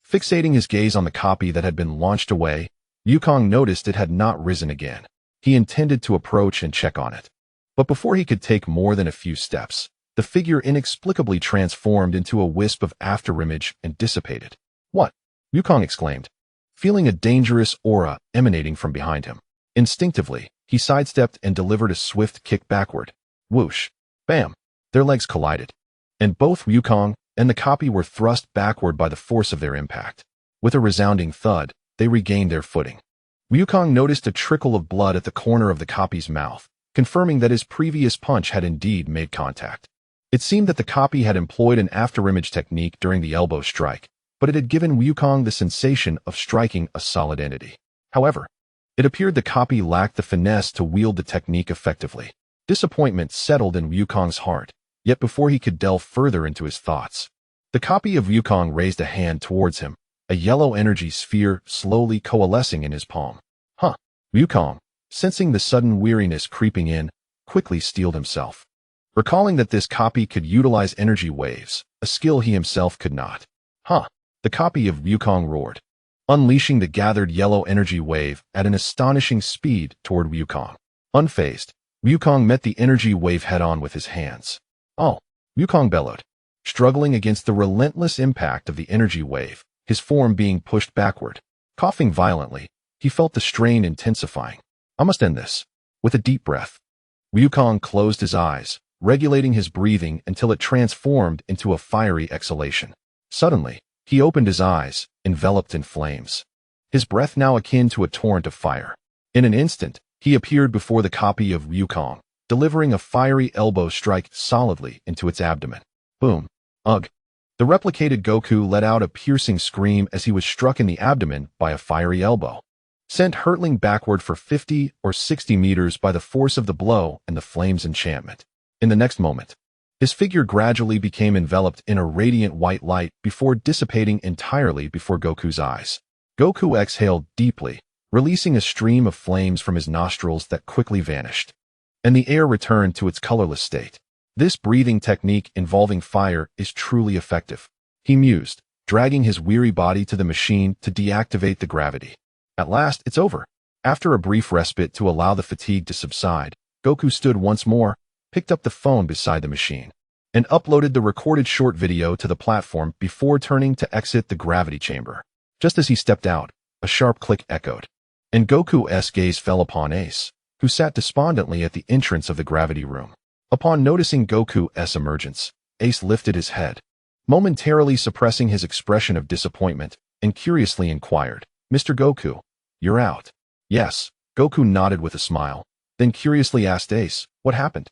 Fixating his gaze on the copy that had been launched away, Wukong noticed it had not risen again. He intended to approach and check on it. But before he could take more than a few steps, the figure inexplicably transformed into a wisp of afterimage and dissipated. "What?" Wukong exclaimed, feeling a dangerous aura emanating from behind him. Instinctively, he sidestepped and delivered a swift kick backward. Whoosh! Bam! Their legs collided, and both Wukong and the copy were thrust backward by the force of their impact. With a resounding thud, they regained their footing. Wukong noticed a trickle of blood at the corner of the copy's mouth, confirming that his previous punch had indeed made contact. It seemed that the copy had employed an afterimage technique during the elbow strike, but it had given Wukong the sensation of striking a solid entity. However, it appeared the copy lacked the finesse to wield the technique effectively. Disappointment settled in Wukong's heart, yet before he could delve further into his thoughts, the copy of Wukong raised a hand towards him, a yellow energy sphere slowly coalescing in his palm. Wukong, sensing the sudden weariness creeping in, quickly steeled himself, recalling that this copy could utilize energy waves, a skill he himself could not. The copy of Wukong roared, unleashing the gathered yellow energy wave at an astonishing speed toward Wukong. Unfazed, Wukong met the energy wave head-on with his hands. "Oh!" Wukong bellowed, struggling against the relentless impact of the energy wave, his form being pushed backward. Coughing violently, he felt the strain intensifying. "I must end this." With a deep breath, Wukong closed his eyes, regulating his breathing until it transformed into a fiery exhalation. Suddenly, he opened his eyes, enveloped in flames, his breath now akin to a torrent of fire. In an instant, he appeared before the copy of Wukong, delivering a fiery elbow strike solidly into its abdomen. Boom! Ugh! The replicated Goku let out a piercing scream as he was struck in the abdomen by a fiery elbow, sent hurtling backward for 50 or 60 meters by the force of the blow and the flame's enchantment. In the next moment, his figure gradually became enveloped in a radiant white light before dissipating entirely before Goku's eyes. Goku exhaled deeply, releasing a stream of flames from his nostrils that quickly vanished, and the air returned to its colorless state. This breathing technique involving fire is truly effective, he mused, dragging his weary body to the machine to deactivate the gravity. At last, it's over. After a brief respite to allow the fatigue to subside, Goku stood once more, picked up the phone beside the machine, and uploaded the recorded short video to the platform before turning to exit the gravity chamber. Just as he stepped out, a sharp click echoed, and Goku's gaze fell upon Ace, who sat despondently at the entrance of the gravity room. Upon noticing Goku's emergence, Ace lifted his head, momentarily suppressing his expression of disappointment, and curiously inquired, "Mr. Goku, you're out?" "Yes," Goku nodded with a smile, then curiously asked Ace, "What happened?"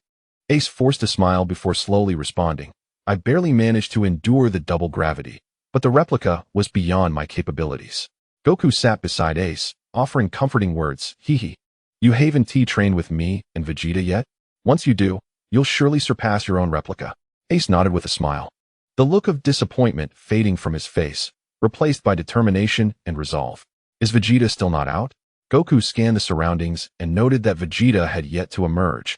Ace forced a smile before slowly responding, "I barely managed to endure the double gravity, but the replica was beyond my capabilities." Goku sat beside Ace, offering comforting words, "Hee. You haven't trained with me and Vegeta yet? Once you do, you'll surely surpass your own replica." Ace nodded with a smile, the look of disappointment fading from his face, replaced by determination and resolve. "Is Vegeta still not out?" Goku scanned the surroundings and noted that Vegeta had yet to emerge,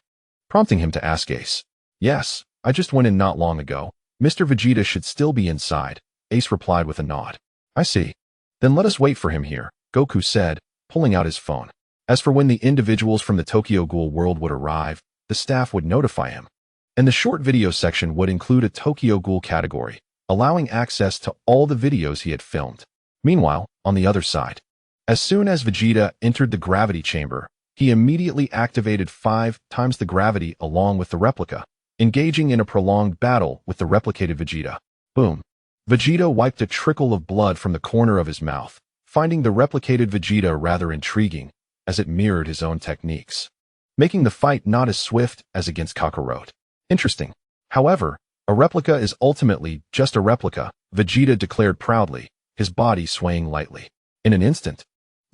prompting him to ask Ace. "Yes, I just went in not long ago. Mr. Vegeta should still be inside," Ace replied with a nod. "I see. Then let us wait for him here," Goku said, pulling out his phone. As for when the individuals from the Tokyo Ghoul world would arrive, the staff would notify him, and the short video section would include a Tokyo Ghoul category, allowing access to all the videos he had filmed. Meanwhile, on the other side, as soon as Vegeta entered the gravity chamber, he immediately activated 5 times the gravity along with the replica, engaging in a prolonged battle with the replicated Vegeta. Boom. Vegeta wiped a trickle of blood from the corner of his mouth, finding the replicated Vegeta rather intriguing, as it mirrored his own techniques, making the fight not as swift as against Kakarot. Interesting. However, a replica is ultimately just a replica, Vegeta declared proudly, his body swaying lightly. In an instant,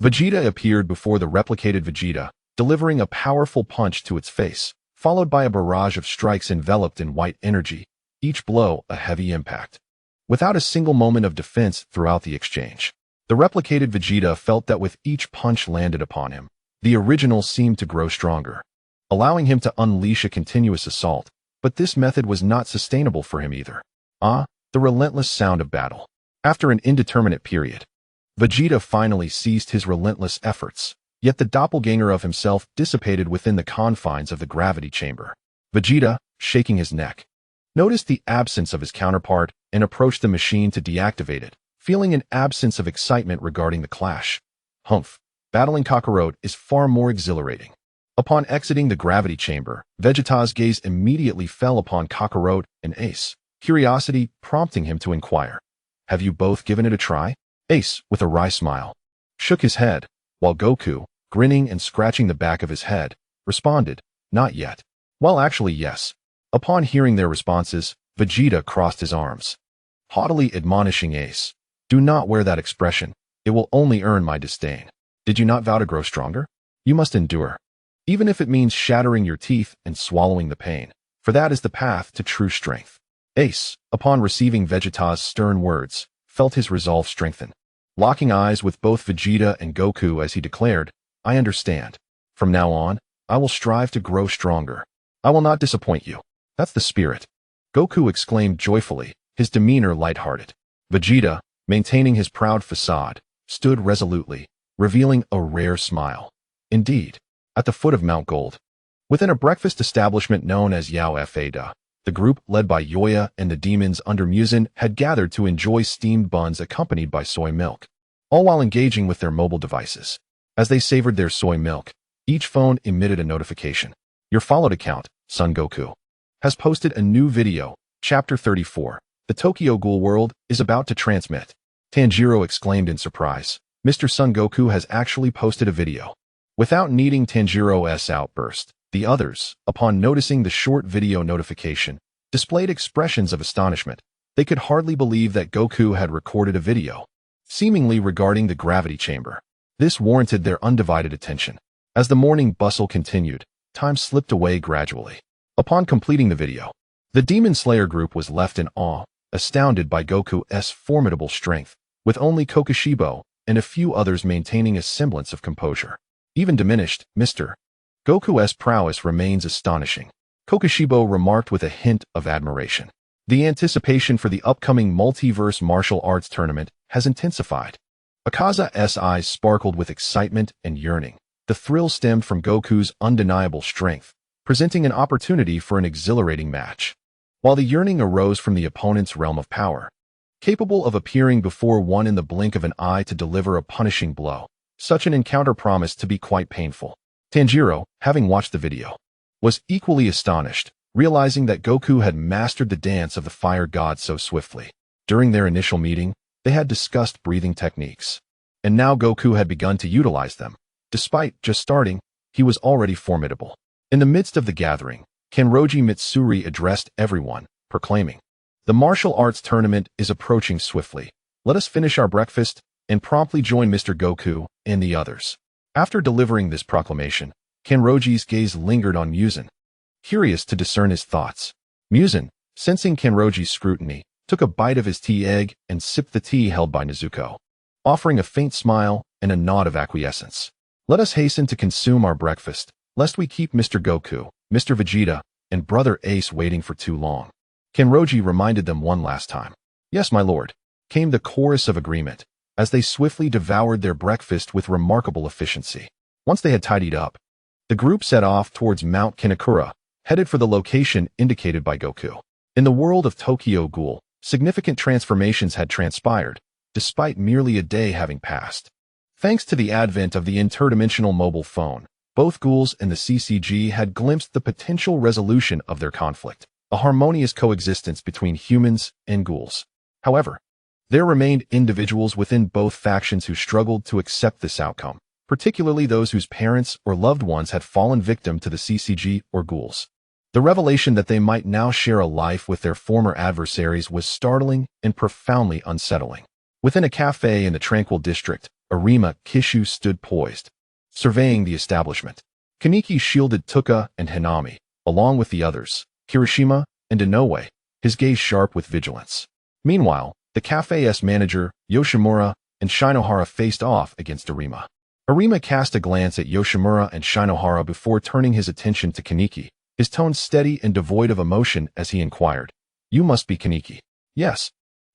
Vegeta appeared before the replicated Vegeta, delivering a powerful punch to its face, followed by a barrage of strikes enveloped in white energy, each blow a heavy impact. Without a single moment of defense throughout the exchange, the replicated Vegeta felt that with each punch landed upon him, the original seemed to grow stronger, allowing him to unleash a continuous assault. But this method was not sustainable for him either. The relentless sound of battle. After an indeterminate period, Vegeta finally ceased his relentless efforts, yet the doppelganger of himself dissipated within the confines of the gravity chamber. Vegeta, shaking his neck, noticed the absence of his counterpart and approached the machine to deactivate it, feeling an absence of excitement regarding the clash. Humph, battling Kakarot is far more exhilarating. Upon exiting the gravity chamber, Vegeta's gaze immediately fell upon Kakarot and Ace, curiosity prompting him to inquire, "Have you both given it a try?" Ace, with a wry smile, shook his head, while Goku, grinning and scratching the back of his head, responded, "Not yet." Well, actually, yes. Upon hearing their responses, Vegeta crossed his arms, haughtily admonishing Ace, "Do not wear that expression. It will only earn my disdain. Did you not vow to grow stronger? You must endure. Even if it means shattering your teeth and swallowing the pain, for that is the path to true strength." Ace, upon receiving Vegeta's stern words, felt his resolve strengthen, locking eyes with both Vegeta and Goku as he declared, "I understand. From now on, I will strive to grow stronger. I will not disappoint you." "That's the spirit," Goku exclaimed joyfully, his demeanor lighthearted. Vegeta, maintaining his proud facade, stood resolutely, revealing a rare smile. Indeed, at the foot of Mount Gold, within a breakfast establishment known as Yao Fada, the group led by Yoya and the demons under Muzin had gathered to enjoy steamed buns accompanied by soy milk, all while engaging with their mobile devices. As they savored their soy milk, each phone emitted a notification. "Your followed account, Son Goku, has posted a new video, Chapter 34. The Tokyo Ghoul world is about to transmit." Tanjiro exclaimed in surprise. Mr. Son Goku has actually posted a video. Without needing Tanjiro's outburst, the others, upon noticing the short video notification, displayed expressions of astonishment. They could hardly believe that Goku had recorded a video, seemingly regarding the gravity chamber. This warranted their undivided attention. As the morning bustle continued, time slipped away gradually. Upon completing the video, the Demon Slayer group was left in awe, astounded by Goku's formidable strength, with only Kokushibo and a few others maintaining a semblance of composure. Even diminished, Mr. Goku's prowess remains astonishing, Kokushibo remarked with a hint of admiration. The anticipation for the upcoming Multiverse martial arts tournament has intensified. Akaza's eyes sparkled with excitement and yearning. The thrill stemmed from Goku's undeniable strength, presenting an opportunity for an exhilarating match, while the yearning arose from the opponent's realm of power, capable of appearing before one in the blink of an eye to deliver a punishing blow. Such an encounter promised to be quite painful. Tanjiro, having watched the video, was equally astonished, realizing that Goku had mastered the dance of the fire god so swiftly. During their initial meeting, they had discussed breathing techniques, and now Goku had begun to utilize them. Despite just starting, he was already formidable. In the midst of the gathering, Kanroji Mitsuri addressed everyone, proclaiming, "The martial arts tournament is approaching swiftly. Let us finish our breakfast and promptly join Mr. Goku and the others." After delivering this proclamation, Kanroji's gaze lingered on Muzan, curious to discern his thoughts. Muzan, sensing Kanroji's scrutiny, took a bite of his tea egg and sipped the tea held by Nezuko, offering a faint smile and a nod of acquiescence. "Let us hasten to consume our breakfast, lest we keep Mr. Goku, Mr. Vegeta, and Brother Ace waiting for too long." Kanroji reminded them one last time. "Yes, my lord," came the chorus of agreement, as they swiftly devoured their breakfast with remarkable efficiency. Once they had tidied up, the group set off towards Mount Kinokura, headed for the location indicated by Goku. In the world of Tokyo Ghoul, significant transformations had transpired, despite merely a day having passed. Thanks to the advent of the interdimensional mobile phone, both ghouls and the CCG had glimpsed the potential resolution of their conflict, a harmonious coexistence between humans and ghouls. However, there remained individuals within both factions who struggled to accept this outcome, particularly those whose parents or loved ones had fallen victim to the CCG or ghouls. The revelation that they might now share a life with their former adversaries was startling and profoundly unsettling. Within a cafe in the tranquil district, Arima Kishu stood poised, surveying the establishment. Kaneki shielded Tuka and Hinami, along with the others, Kirishima and Inoue, his gaze sharp with vigilance. Meanwhile, the cafe's manager, Yoshimura, and Shinohara faced off against Arima. Arima cast a glance at Yoshimura and Shinohara before turning his attention to Kaneki, his tone steady and devoid of emotion as he inquired, "You must be Kaneki." "Yes,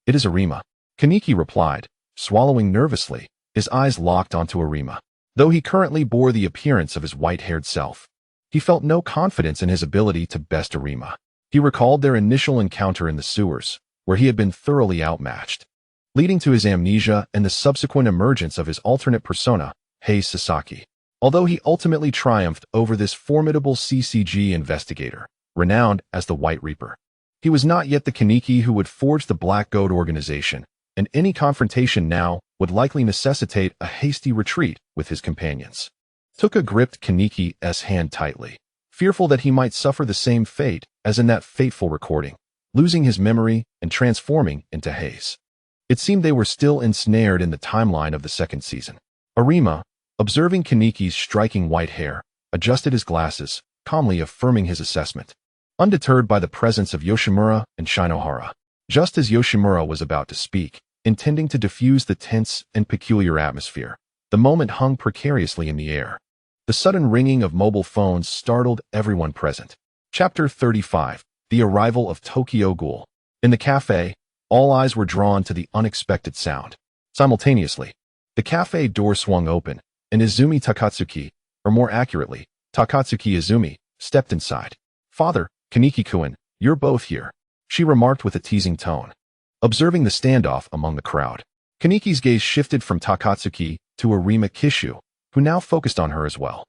it is Arima," Kaneki replied, swallowing nervously, his eyes locked onto Arima. Though he currently bore the appearance of his white-haired self, he felt no confidence in his ability to best Arima. He recalled their initial encounter in the sewers, where he had been thoroughly outmatched, leading to his amnesia and the subsequent emergence of his alternate persona, Hei's Sasaki. Although he ultimately triumphed over this formidable CCG investigator, renowned as the White Reaper, he was not yet the Kaneki who would forge the Black Goat organization, and any confrontation now would likely necessitate a hasty retreat with his companions. Tuka gripped Kaneki's hand tightly, fearful that he might suffer the same fate as in that fateful recording, losing his memory and transforming into haze. It seemed they were still ensnared in the timeline of the second season. Arima, observing Kaneki's striking white hair, adjusted his glasses, calmly affirming his assessment, undeterred by the presence of Yoshimura and Shinohara. Just as Yoshimura was about to speak, intending to diffuse the tense and peculiar atmosphere, the moment hung precariously in the air. The sudden ringing of mobile phones startled everyone present. Chapter 35. The Arrival of Tokyo Ghoul. In the cafe, all eyes were drawn to the unexpected sound. Simultaneously, the cafe door swung open, and Izumi Takatsuki, or more accurately, Takatsuki Izumi, stepped inside. "Father, Kaneki-kun, you're both here," she remarked with a teasing tone. Observing the standoff among the crowd, Kaneki's gaze shifted from Takatsuki to Arima Kishu, who now focused on her as well.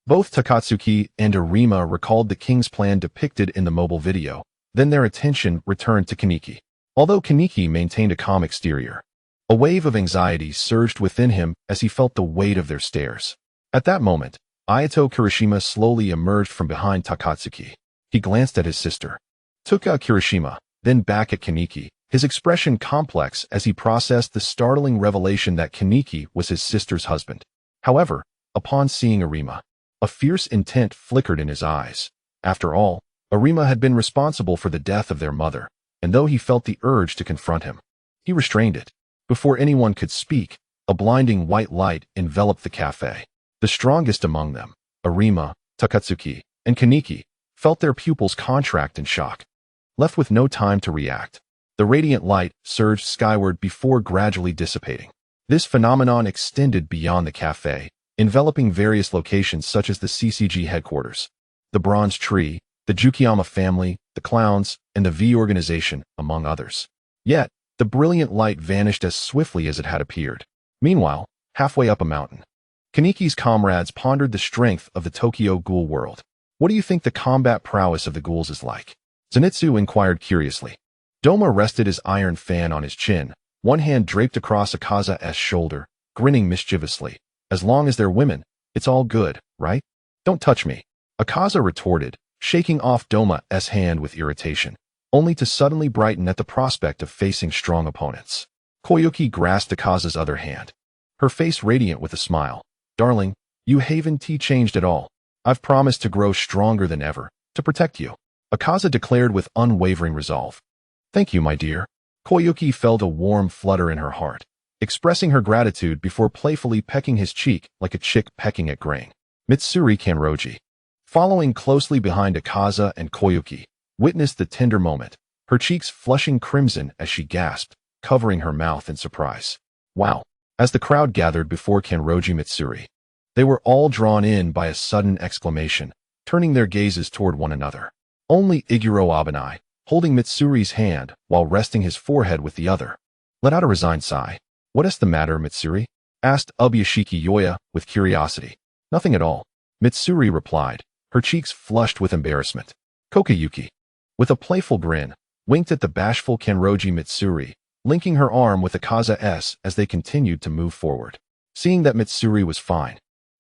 Both Takatsuki and Arima recalled the king's plan depicted in the mobile video, then their attention returned to Kaneki. Although Kaneki maintained a calm exterior, a wave of anxiety surged within him as he felt the weight of their stares. At that moment, Ayato Kirishima slowly emerged from behind Takatsuki. He glanced at his sister, Tuka Kirishima, then back at Kaneki, his expression complex as he processed the startling revelation that Kaneki was his sister's husband. However, upon seeing Arima, a fierce intent flickered in his eyes. After all, Arima had been responsible for the death of their mother, and though he felt the urge to confront him, he restrained it. Before anyone could speak, A blinding white light enveloped the cafe. The strongest among them, Arima, Takatsuki, and Kaneki, felt their pupils contract in shock. Left with no time to react, the radiant light surged skyward before gradually dissipating. This phenomenon extended beyond the cafe, enveloping various locations such as the CCG headquarters, the Bronze Tree, the Jukiyama family, the Clowns, and the V organization, among others. Yet, the brilliant light vanished as swiftly as it had appeared. Meanwhile, halfway up a mountain, Kaneki's comrades pondered the strength of the Tokyo ghoul world. What do you think the combat prowess of the ghouls is like? Zenitsu inquired curiously. Doma rested his iron fan on his chin, one hand draped across Akaza's shoulder, grinning mischievously. As long as they're women, it's all good, right? Don't touch me, Akaza retorted, shaking off Doma's hand with irritation, only to suddenly brighten at the prospect of facing strong opponents. Koyuki grasped Akaza's other hand, her face radiant with a smile. Darling, you haven't changed at all. I've promised to grow stronger than ever, to protect you, Akaza declared with unwavering resolve. Thank you, my dear. Koyuki felt a warm flutter in her heart, expressing her gratitude before playfully pecking his cheek like a chick pecking at grain. Mitsuri Kanroji, following closely behind Akaza and Koyuki, witnessed the tender moment, her cheeks flushing crimson as she gasped, covering her mouth in surprise. Wow! As the crowd gathered before Kanroji Mitsuri, they were all drawn in by a sudden exclamation, turning their gazes toward one another. Only Iguro Abanai, holding Mitsuri's hand while resting his forehead with the other, let out a resigned sigh. What is the matter, Mitsuri? Asked Ubuyashiki Yoya with curiosity. Nothing at all, Mitsuri replied, her cheeks flushed with embarrassment. Kokayuki, with a playful grin, winked at the bashful Kanroji Mitsuri, linking her arm with Akaza's as they continued to move forward. Seeing that Mitsuri was fine,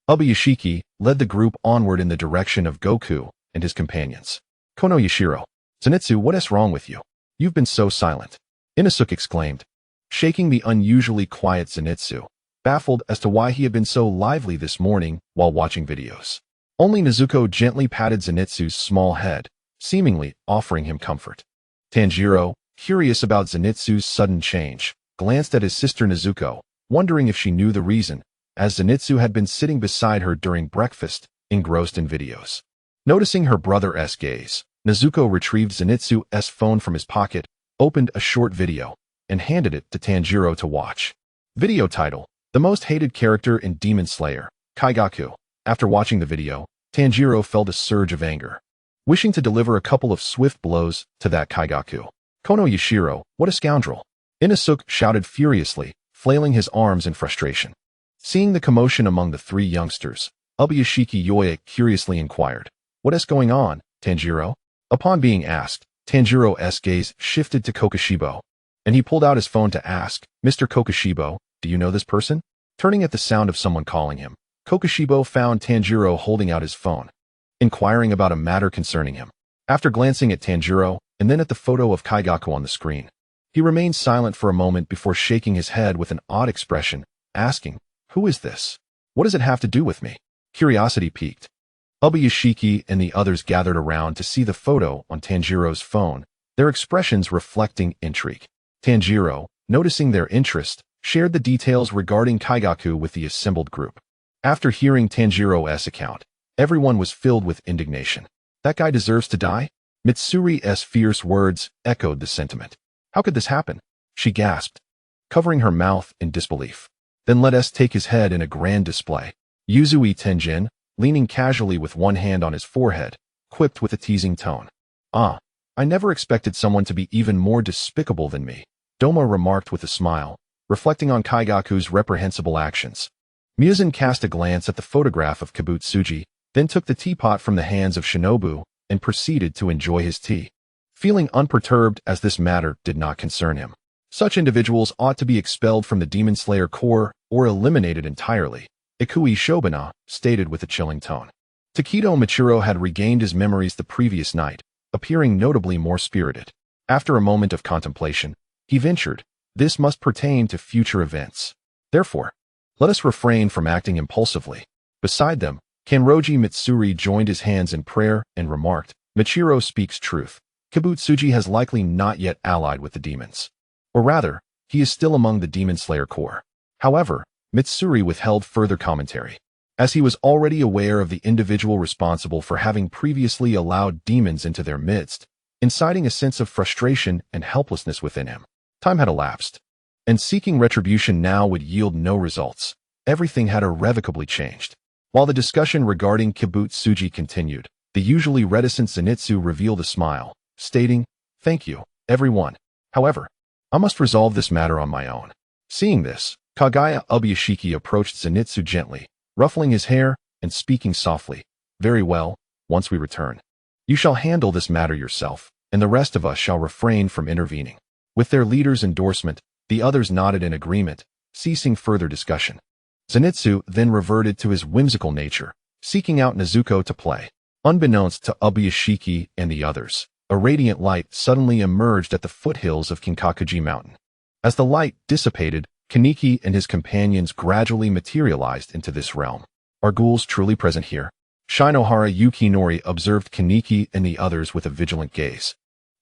Ubuyashiki led the group onward in the direction of Goku and his companions. Kono Yashiro, Zenitsu, what is wrong with you? You've been so silent, Inosuke exclaimed, shaking the unusually quiet Zenitsu, baffled as to why he had been so lively this morning while watching videos. Only Nezuko gently patted Zenitsu's small head, seemingly offering him comfort. Tanjiro, curious about Zenitsu's sudden change, glanced at his sister Nezuko, wondering if she knew the reason, as Zenitsu had been sitting beside her during breakfast, engrossed in videos. Noticing her brother's gaze, Nezuko retrieved Zenitsu's phone from his pocket, opened a short video, and handed it to Tanjiro to watch. Video title: The Most Hated Character in Demon Slayer, Kaigaku. After watching the video, Tanjiro felt a surge of anger, wishing to deliver a couple of swift blows to that Kaigaku. Kono Yashiro, what a scoundrel! Inosuke shouted furiously, flailing his arms in frustration. Seeing the commotion among the three youngsters, Ubuyashiki Yoya curiously inquired, what is going on, Tanjiro? Upon being asked, Tanjiro's gaze shifted to Kokoshibo, and he pulled out his phone to ask, Mr. Kokoshibo, do you know this person? Turning at the sound of someone calling him, Kokoshibo found Tanjiro holding out his phone, inquiring about a matter concerning him. After glancing at Tanjiro, and then at the photo of Kaigaku on the screen, he remained silent for a moment before shaking his head with an odd expression, asking, who is this? What does it have to do with me? Curiosity piqued, Ubuyashiki and the others gathered around to see the photo on Tanjiro's phone, their expressions reflecting intrigue. Tanjiro, noticing their interest, shared the details regarding Kaigaku with the assembled group. After hearing Tanjiro's account, everyone was filled with indignation. That guy deserves to die? Mitsuri's fierce words echoed the sentiment. How could this happen? She gasped, covering her mouth in disbelief. Then let us take his head in a grand display. Yuzui Tenjin, leaning casually with one hand on his forehead, quipped with a teasing tone. Ah, I never expected someone to be even more despicable than me, Doma remarked with a smile, reflecting on Kaigaku's reprehensible actions. Muzan cast a glance at the photograph of Kabutsuji, then took the teapot from the hands of Shinobu and proceeded to enjoy his tea, feeling unperturbed as this matter did not concern him. Such individuals ought to be expelled from the Demon Slayer Corps or eliminated entirely, Ikui Shobana stated with a chilling tone. Takedo Machiro had regained his memories the previous night, appearing notably more spirited. After a moment of contemplation, he ventured, this must pertain to future events. Therefore, let us refrain from acting impulsively. Beside them, Kanroji Mitsuri joined his hands in prayer and remarked, Machiro speaks truth. Kabutsuji has likely not yet allied with the demons. Or rather, he is still among the Demon Slayer Corps. However, Mitsuri withheld further commentary, as he was already aware of the individual responsible for having previously allowed demons into their midst, inciting a sense of frustration and helplessness within him. Time had elapsed, and seeking retribution now would yield no results. Everything had irrevocably changed. While the discussion regarding Kibutsuji continued, the usually reticent Zenitsu revealed a smile, stating, "Thank you, everyone. However, I must resolve this matter on my own." Seeing this, Kagaya Ubuyashiki approached Zenitsu gently, ruffling his hair and speaking softly. "Very well, once we return, you shall handle this matter yourself, and the rest of us shall refrain from intervening." With their leader's endorsement, the others nodded in agreement, ceasing further discussion. Zenitsu then reverted to his whimsical nature, seeking out Nezuko to play. Unbeknownst to Ubuyashiki and the others, a radiant light suddenly emerged at the foothills of Kinkakuji Mountain. As the light dissipated, Kaneki and his companions gradually materialized into this realm. Are ghouls truly present here? Shinohara Yukinori observed Kaneki and the others with a vigilant gaze,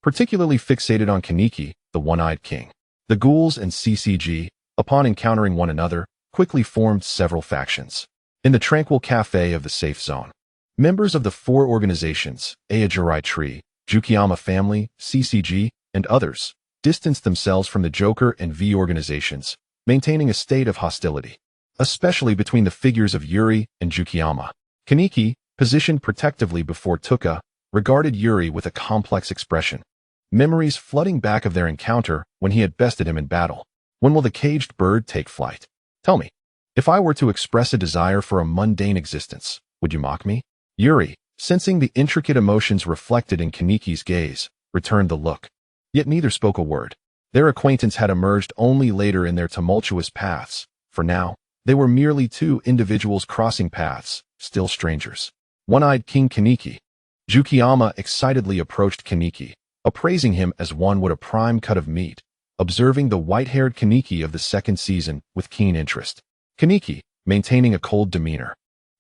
particularly fixated on Kaneki, the one-eyed king. The ghouls and CCG, upon encountering one another, quickly formed several factions. In the tranquil cafe of the safe zone, members of the four organizations, Ayajirai Tree, Jukiyama Family, CCG, and others, distanced themselves from the Joker and V organizations, maintaining a state of hostility, especially between the figures of Yuri and Jukiyama. Kaneki, positioned protectively before Tuka, regarded Yuri with a complex expression, memories flooding back of their encounter when he had bested him in battle. When will the caged bird take flight? Tell me, if I were to express a desire for a mundane existence, would you mock me? Yuri, sensing the intricate emotions reflected in Kaneki's gaze, returned the look. Yet neither spoke a word. Their acquaintance had emerged only later in their tumultuous paths. For now, they were merely two individuals crossing paths, still strangers. One-eyed King Kaneki. Jukiyama excitedly approached Kaneki, appraising him as one would a prime cut of meat, observing the white-haired Kaneki of the second season with keen interest. Kaneki, maintaining a cold demeanor,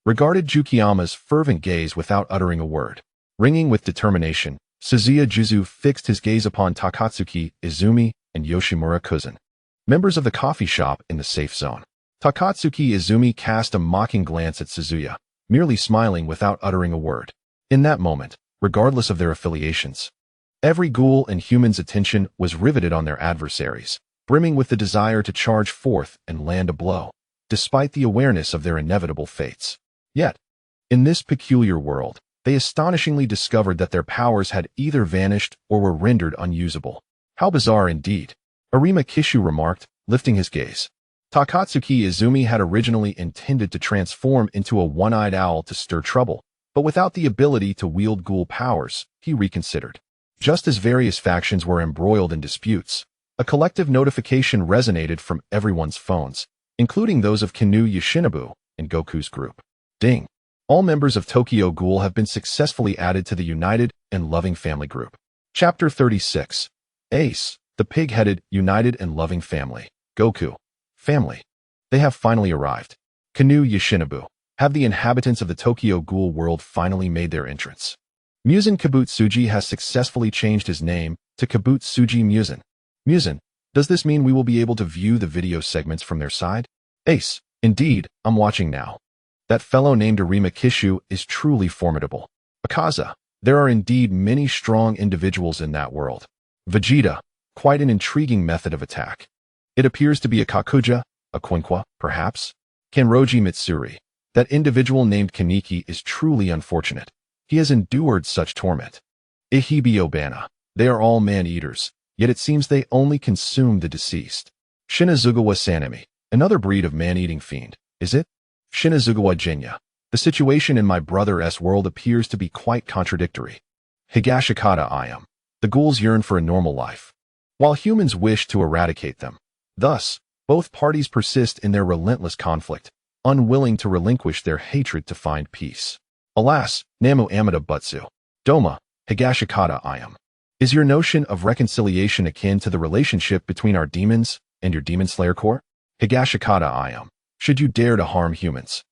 regarded Jukiyama's fervent gaze without uttering a word. Ringing with determination, Suzuya Jizu fixed his gaze upon Takatsuki, Izumi, and Yoshimura Kuzan, members of the coffee shop in the safe zone. Takatsuki Izumi cast a mocking glance at Suzuya, merely smiling without uttering a word. In that moment, regardless of their affiliations, every ghoul and human's attention was riveted on their adversaries, brimming with the desire to charge forth and land a blow, despite the awareness of their inevitable fates. Yet, in this peculiar world, they astonishingly discovered that their powers had either vanished or were rendered unusable. How bizarre indeed, Arima Kishu remarked, lifting his gaze. Takatsuki Izumi had originally intended to transform into a one-eyed owl to stir trouble, but without the ability to wield ghoul powers, he reconsidered. Just as various factions were embroiled in disputes, a collective notification resonated from everyone's phones, including those of Kinu Yoshinobu and Goku's group. Ding! All members of Tokyo Ghoul have been successfully added to the United and Loving Family group. Chapter 36. Ace, the pig-headed, united and loving family. Goku. Family. They have finally arrived. Kinu Yoshinobu. Have the inhabitants of the Tokyo Ghoul world finally made their entrance? Muzan Kibutsuji has successfully changed his name to Kibutsuji Muzan. Muzan, does this mean we will be able to view the video segments from their side? Ace. Indeed, I'm watching now. That fellow named Arima Kishu is truly formidable. Akaza, there are indeed many strong individuals in that world. Vegeta, quite an intriguing method of attack. It appears to be a Kakuja, a Quinkwa, perhaps? Kenroji Mitsuri, that individual named Kaneki is truly unfortunate. He has endured such torment. Ihibio Bana, they are all man-eaters, yet it seems they only consume the deceased. Shinazugawa Sanemi, another breed of man-eating fiend, is it? Shinazugawa Genya, the situation in my brother's world appears to be quite contradictory. Higashikata I am. The ghouls yearn for a normal life, while humans wish to eradicate them. Thus, both parties persist in their relentless conflict, unwilling to relinquish their hatred to find peace. Alas, Namu Amida Butsu. Doma, Higashikata I am. Is your notion of reconciliation akin to the relationship between our demons and your Demon Slayer Corps? Higashikata I am. Should you dare to harm humans,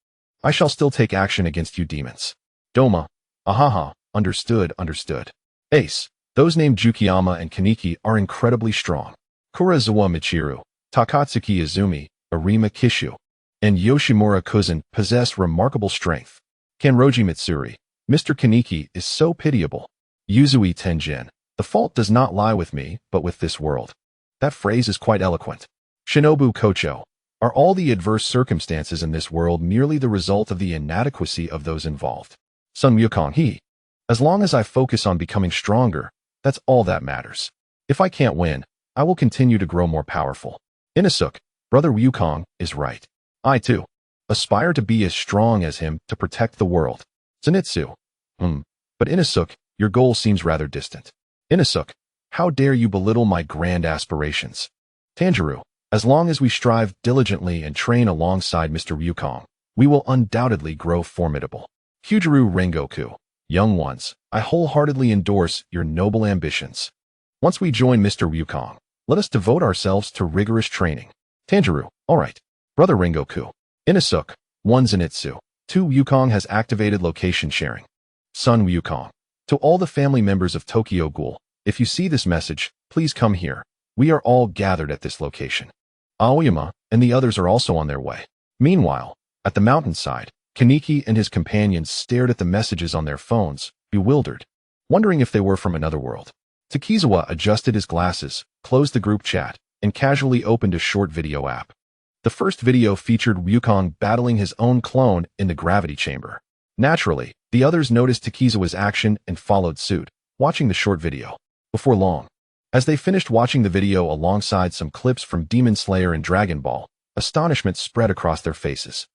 I shall still take action against you demons. Doma, ahaha, understood, understood. Ace, those named Jukiyama and Kaneki are incredibly strong. Kurazawa Michiru, Takatsuki Izumi, Arima Kishu. and Yoshimura Cousin possess remarkable strength. Kanroji Mitsuri, Mr. Kaneki is so pitiable. Yuzui Tenjin, the fault does not lie with me, but with this world. That phrase is quite eloquent. Shinobu Kocho, are all the adverse circumstances in this world merely the result of the inadequacy of those involved? Sun Wukong He, as long as I focus on becoming stronger, that's all that matters. If I can't win, I will continue to grow more powerful. Inosuke, Brother Wukong is right. I too aspire to be as strong as him to protect the world. Zenitsu, but Inosuke, your goal seems rather distant. Inosuke, how dare you belittle my grand aspirations? Tanjiro, as long as we strive diligently and train alongside Mr. Wukong, we will undoubtedly grow formidable. Kyujiro Rengoku, young ones, I wholeheartedly endorse your noble ambitions. Once we join Mr. Wukong, let us devote ourselves to rigorous training. Tanjiro, all right. Brother Rengoku. Inosuke, 1 Zenitsu. 2 Wukong has activated location sharing. Son Wukong, to all the family members of Tokyo Ghoul, if you see this message, please come here. We are all gathered at this location. Aoyama and the others are also on their way. Meanwhile, at the mountainside, Kaneki and his companions stared at the messages on their phones, bewildered, wondering if they were from another world. Takizawa adjusted his glasses, closed the group chat, and casually opened a short video app. The first video featured Wukong battling his own clone in the gravity chamber. Naturally, the others noticed Takizawa's action and followed suit, watching the short video. Before long, as they finished watching the video alongside some clips from Demon Slayer and Dragon Ball, astonishment spread across their faces.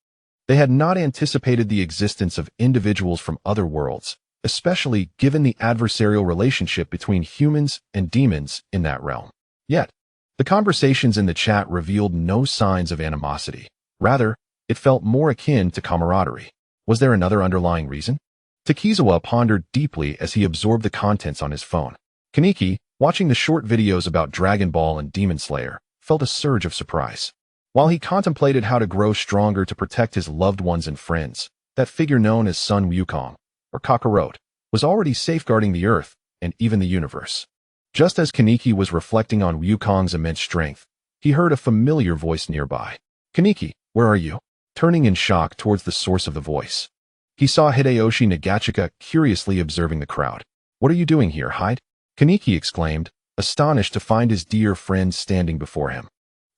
They had not anticipated the existence of individuals from other worlds, especially given the adversarial relationship between humans and demons in that realm. Yet, the conversations in the chat revealed no signs of animosity. Rather, it felt more akin to camaraderie. Was there another underlying reason? Takizawa pondered deeply as he absorbed the contents on his phone. Kaneki, watching the short videos about Dragon Ball and Demon Slayer, felt a surge of surprise. While he contemplated how to grow stronger to protect his loved ones and friends, that figure known as Sun Wukong, or Kakarot, was already safeguarding the Earth and even the universe. Just as Kaneki was reflecting on Wukong's immense strength, he heard a familiar voice nearby. Kaneki, where are you? Turning in shock towards the source of the voice, he saw Hideyoshi Nagachika curiously observing the crowd. What are you doing here, Hyde? Kaneki exclaimed, astonished to find his dear friend standing before him.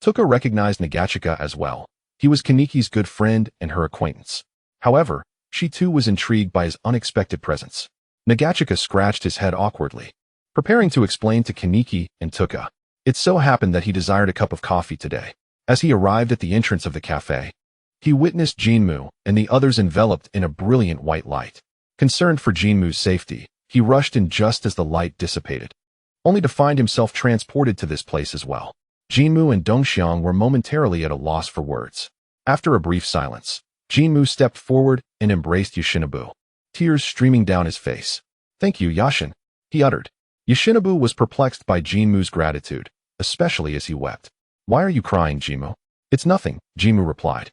Tuka recognized Nagachika as well. He was Kaneki's good friend and her acquaintance. However, she too was intrigued by his unexpected presence. Nagachika scratched his head awkwardly, preparing to explain to Kaneki and Tuka. It so happened that he desired a cup of coffee today. As he arrived at the entrance of the cafe, he witnessed Jinmu and the others enveloped in a brilliant white light. Concerned for Jinmu's safety, he rushed in just as the light dissipated, only to find himself transported to this place as well. Jinmu and Dongxiang were momentarily at a loss for words. After a brief silence, Jinmu stepped forward and embraced Yoshinobu, tears streaming down his face. Thank you, Yashin, he uttered. Yoshinobu was perplexed by Jinmu's gratitude, especially as he wept. Why are you crying, Jinmu? It's nothing, Jinmu replied,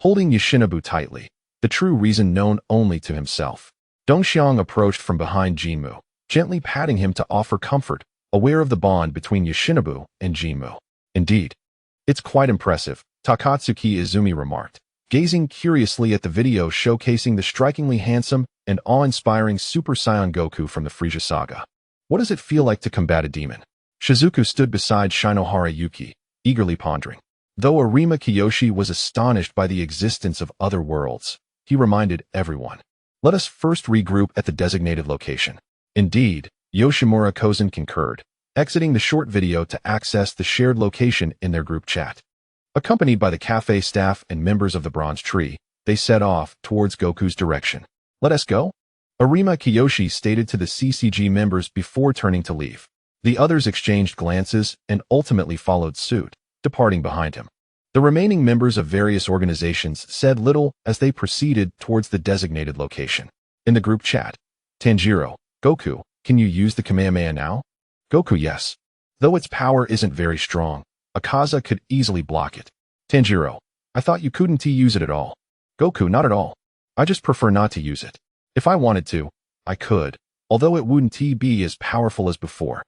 holding Yoshinobu tightly, the true reason known only to himself. Dongxiang approached from behind Jinmu, gently patting him to offer comfort, aware of the bond between Yoshinobu and Jinmu. Indeed, it's quite impressive, Takatsuki Izumi remarked, gazing curiously at the video showcasing the strikingly handsome and awe-inspiring Super Saiyan Goku from the Frieza saga. What does it feel like to combat a demon? Shizuku stood beside Shinohara Yuki, eagerly pondering. Though Arima Kiyoshi was astonished by the existence of other worlds, he reminded everyone. Let us first regroup at the designated location. Indeed, Yoshimura Kozen concurred, exiting the short video to access the shared location in their group chat. Accompanied by the cafe staff and members of the Bronze Tree, they set off towards Goku's direction. Let us go? Arima Kiyoshi stated to the CCG members before turning to leave. The others exchanged glances and ultimately followed suit, departing behind him. The remaining members of various organizations said little as they proceeded towards the designated location. In the group chat, Tanjiro, Goku, can you use the Kamehameha now? Goku, yes. Though its power isn't very strong, Akaza could easily block it. Tanjiro, I thought you couldn't use it at all. Goku, not at all. I just prefer not to use it. If I wanted to, I could, although it wouldn't be as powerful as before.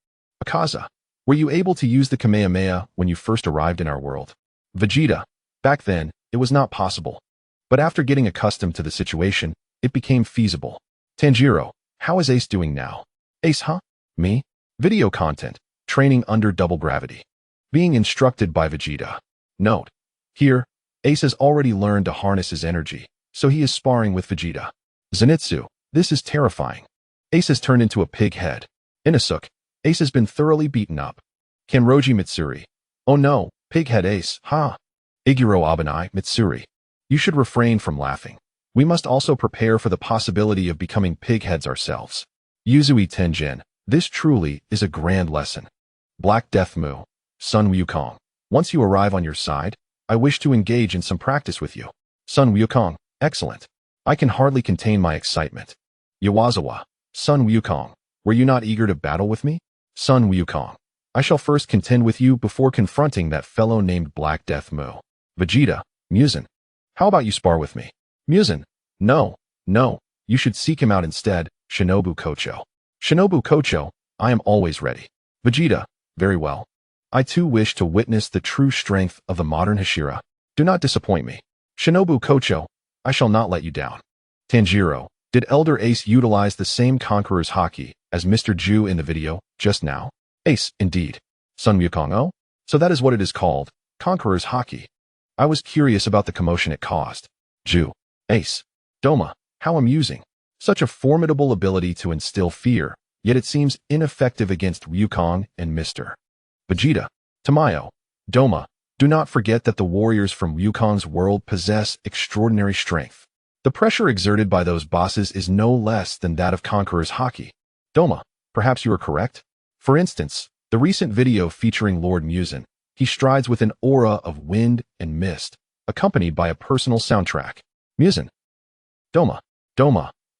Akaza, were you able to use the Kamehameha when you first arrived in our world? Vegeta, back then, it was not possible. But after getting accustomed to the situation, it became feasible. Tanjiro, how is Ace doing now? Ace, huh? Me? Video content. Training under double gravity. Being instructed by Vegeta. Note. Here, Ace has already learned to harness his energy, so he is sparring with Vegeta. Zenitsu, this is terrifying. Ace has turned into a pig head. Inosuke, Ace has been thoroughly beaten up. Kanroji Mitsuri, oh no, pig head Ace, ha. Iguro Abanai Mitsuri, you should refrain from laughing. We must also prepare for the possibility of becoming pig heads ourselves. Yuzui Tenjin, this truly is a grand lesson. Black Death Mu, Sun Wukong, once you arrive on your side, I wish to engage in some practice with you. Sun Wukong, excellent. I can hardly contain my excitement. Yawazawa, Sun Wukong, were you not eager to battle with me? Sun Wukong, I shall first contend with you before confronting that fellow named Black Death Mu. Vegeta, Muzan, how about you spar with me? Muzan, no, you should seek him out instead, Shinobu Kocho. Shinobu Kocho, I am always ready. Vegeta, very well. I too wish to witness the true strength of the modern Hashira. Do not disappoint me. Shinobu Kocho, I shall not let you down. Tanjiro, did Elder Ace utilize the same Conqueror's Haki as Mr. Ju in the video just now? Ace, indeed. Sun Wukong, oh? So that is what it is called, Conqueror's Haki. I was curious about the commotion it caused. Ju, Ace, Doma, how amusing. Such a formidable ability to instill fear, yet it seems ineffective against Wukong and Mr. Vegeta, Tamayo, Doma, do not forget that the warriors from Wukong's world possess extraordinary strength. The pressure exerted by those bosses is no less than that of Conqueror's Haki. Doma, perhaps you are correct? For instance, the recent video featuring Lord Muzan, he strides with an aura of wind and mist, accompanied by a personal soundtrack. Muzan. Doma,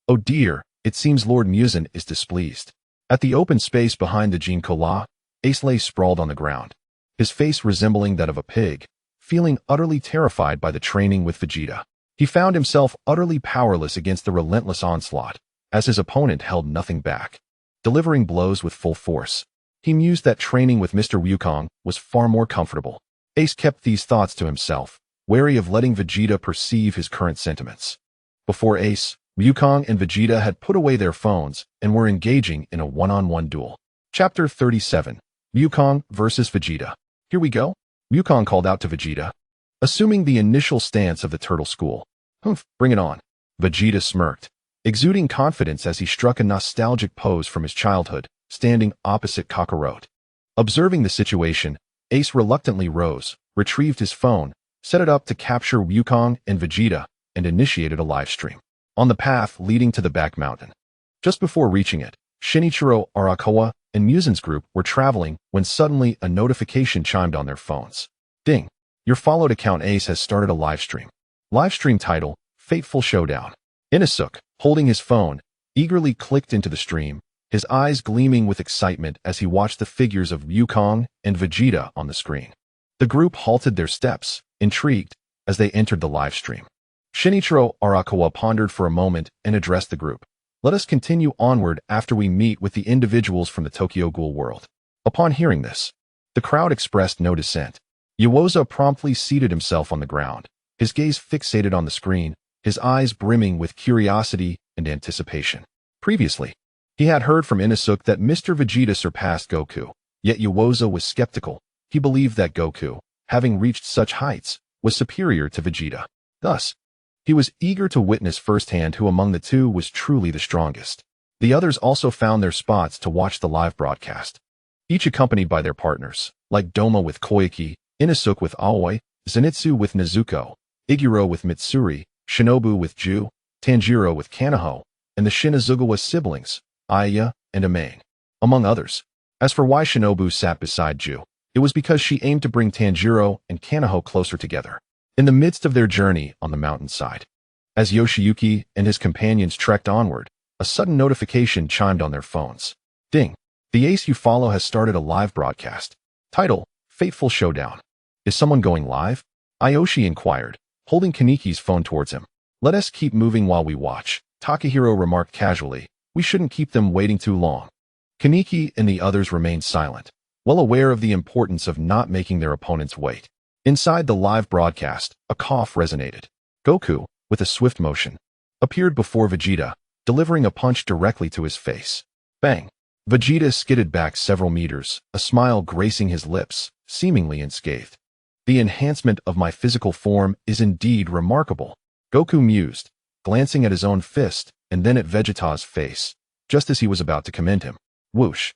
oh dear, it seems Lord Muzan is displeased. At the open space behind the Jinkola, Ace lay sprawled on the ground, his face resembling that of a pig, feeling utterly terrified by the training with Vegeta. He found himself utterly powerless against the relentless onslaught, as his opponent held nothing back, delivering blows with full force. He mused that training with Mr. Wukong was far more comfortable. Ace kept these thoughts to himself, wary of letting Vegeta perceive his current sentiments. Before Ace, Wukong and Vegeta had put away their phones and were engaging in a one-on-one duel. Chapter 37. Wukong versus Vegeta. Here we go. Wukong called out to Vegeta, assuming the initial stance of the turtle school. Humph, bring it on. Vegeta smirked, exuding confidence as he struck a nostalgic pose from his childhood, standing opposite Kakarot. Observing the situation, Ace reluctantly rose, retrieved his phone, set it up to capture Wukong and Vegeta, and initiated a live stream. On the path leading to the back mountain. Just before reaching it, Shinichiro Arakawa and Muzan's group were traveling when suddenly a notification chimed on their phones. Ding! Your followed account Ace has started a live stream. Live stream title, Fateful Showdown. Inosuke, holding his phone, eagerly clicked into the stream, his eyes gleaming with excitement as he watched the figures of Wukong and Vegeta on the screen. The group halted their steps, intrigued, as they entered the live stream. Shinichiro Arakawa pondered for a moment and addressed the group. Let us continue onward after we meet with the individuals from the Tokyo Ghoul world. Upon hearing this, the crowd expressed no dissent. Yawoza promptly seated himself on the ground, his gaze fixated on the screen, his eyes brimming with curiosity and anticipation. Previously, he had heard from Inosuke that Mr. Vegeta surpassed Goku, yet Yawoza was skeptical. He believed that Goku, having reached such heights, was superior to Vegeta. Thus, he was eager to witness firsthand who among the two was truly the strongest. The others also found their spots to watch the live broadcast, each accompanied by their partners, like Doma with Koike, Inosuke with Aoi, Zenitsu with Nezuko, Iguro with Mitsuri, Shinobu with Ju, Tanjiro with Kanoho, and the Shinazugawa siblings, Aya and Amain, among others. As for why Shinobu sat beside Ju, it was because she aimed to bring Tanjiro and Kanoho closer together. In the midst of their journey on the mountainside, as Yoshiyuki and his companions trekked onward, a sudden notification chimed on their phones. Ding! The ace you follow has started a live broadcast. Title, Fateful Showdown. Is someone going live? Ayoshi inquired, holding Kaniki's phone towards him. Let us keep moving while we watch, Takahiro remarked casually. We shouldn't keep them waiting too long. Kaniki and the others remained silent, well aware of the importance of not making their opponents wait. Inside the live broadcast, a cough resonated. Goku, with a swift motion, appeared before Vegeta, delivering a punch directly to his face. Bang! Vegeta skidded back several meters, a smile gracing his lips, seemingly unscathed. The enhancement of my physical form is indeed remarkable, Goku mused, glancing at his own fist and then at Vegeta's face, just as he was about to commend him. Whoosh!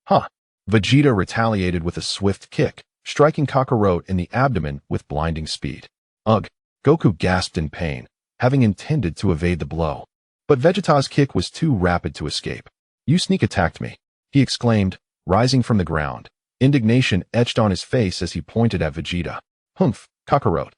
Huh! Vegeta retaliated with a swift kick, striking Kakarot in the abdomen with blinding speed. Ugh! Goku gasped in pain, having intended to evade the blow. But Vegeta's kick was too rapid to escape. You sneak attacked me, he exclaimed, rising from the ground. Indignation etched on his face as he pointed at Vegeta. Humph, Kakarot.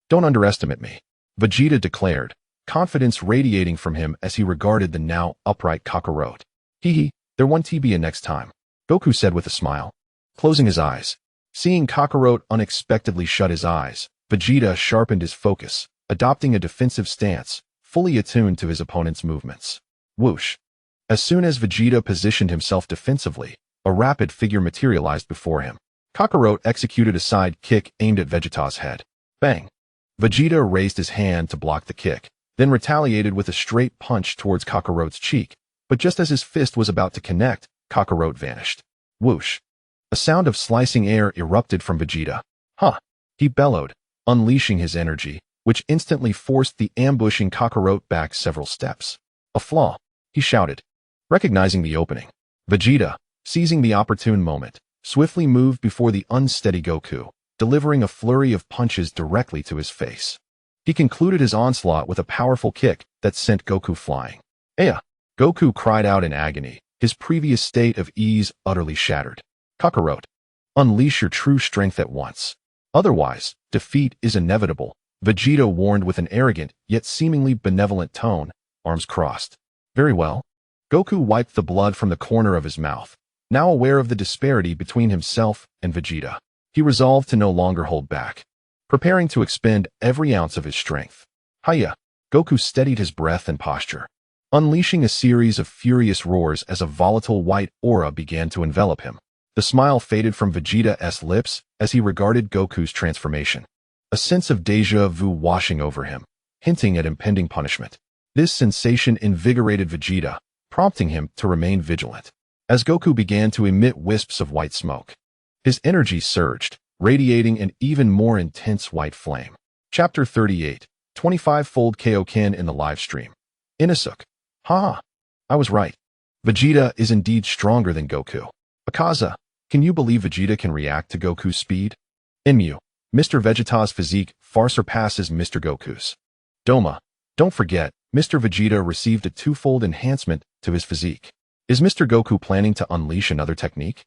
Don't underestimate me, Vegeta declared, confidence radiating from him as he regarded the now upright Kakarot. Hee, there won't be a next time, Goku said with a smile, closing his eyes. Seeing Kakarot unexpectedly shut his eyes, Vegeta sharpened his focus, adopting a defensive stance, fully attuned to his opponent's movements. Whoosh! As soon as Vegeta positioned himself defensively, a rapid figure materialized before him. Kakarot executed a side kick aimed at Vegeta's head. Bang! Vegeta raised his hand to block the kick, then retaliated with a straight punch towards Kakarot's cheek, but just as his fist was about to connect, Kakarot vanished. Whoosh! A sound of slicing air erupted from Vegeta. Huh! He bellowed, unleashing his energy, which instantly forced the ambushing Kakarot back several steps. A flaw, he shouted, recognizing the opening. Vegeta, seizing the opportune moment, swiftly moved before the unsteady Goku, delivering a flurry of punches directly to his face. He concluded his onslaught with a powerful kick that sent Goku flying. Aya! Goku cried out in agony, his previous state of ease utterly shattered. Kakarot, unleash your true strength at once. Otherwise, defeat is inevitable, Vegeta warned with an arrogant yet seemingly benevolent tone, arms crossed. Very well. Goku wiped the blood from the corner of his mouth, now aware of the disparity between himself and Vegeta. He resolved to no longer hold back, preparing to expend every ounce of his strength. Hiya! Goku steadied his breath and posture, unleashing a series of furious roars as a volatile white aura began to envelop him. The smile faded from Vegeta's lips as he regarded Goku's transformation. A sense of déjà vu washing over him, hinting at impending punishment. This sensation invigorated Vegeta, prompting him to remain vigilant. As Goku began to emit wisps of white smoke, his energy surged, radiating an even more intense white flame. Chapter 38, 25-fold Kaioken in the live stream. Inosuke. Ha! I was right. Vegeta is indeed stronger than Goku. Akaza, can you believe Vegeta can react to Goku's speed? Inmu, Mr. Vegeta's physique far surpasses Mr. Goku's. Doma, don't forget, Mr. Vegeta received a twofold enhancement to his physique. Is Mr. Goku planning to unleash another technique?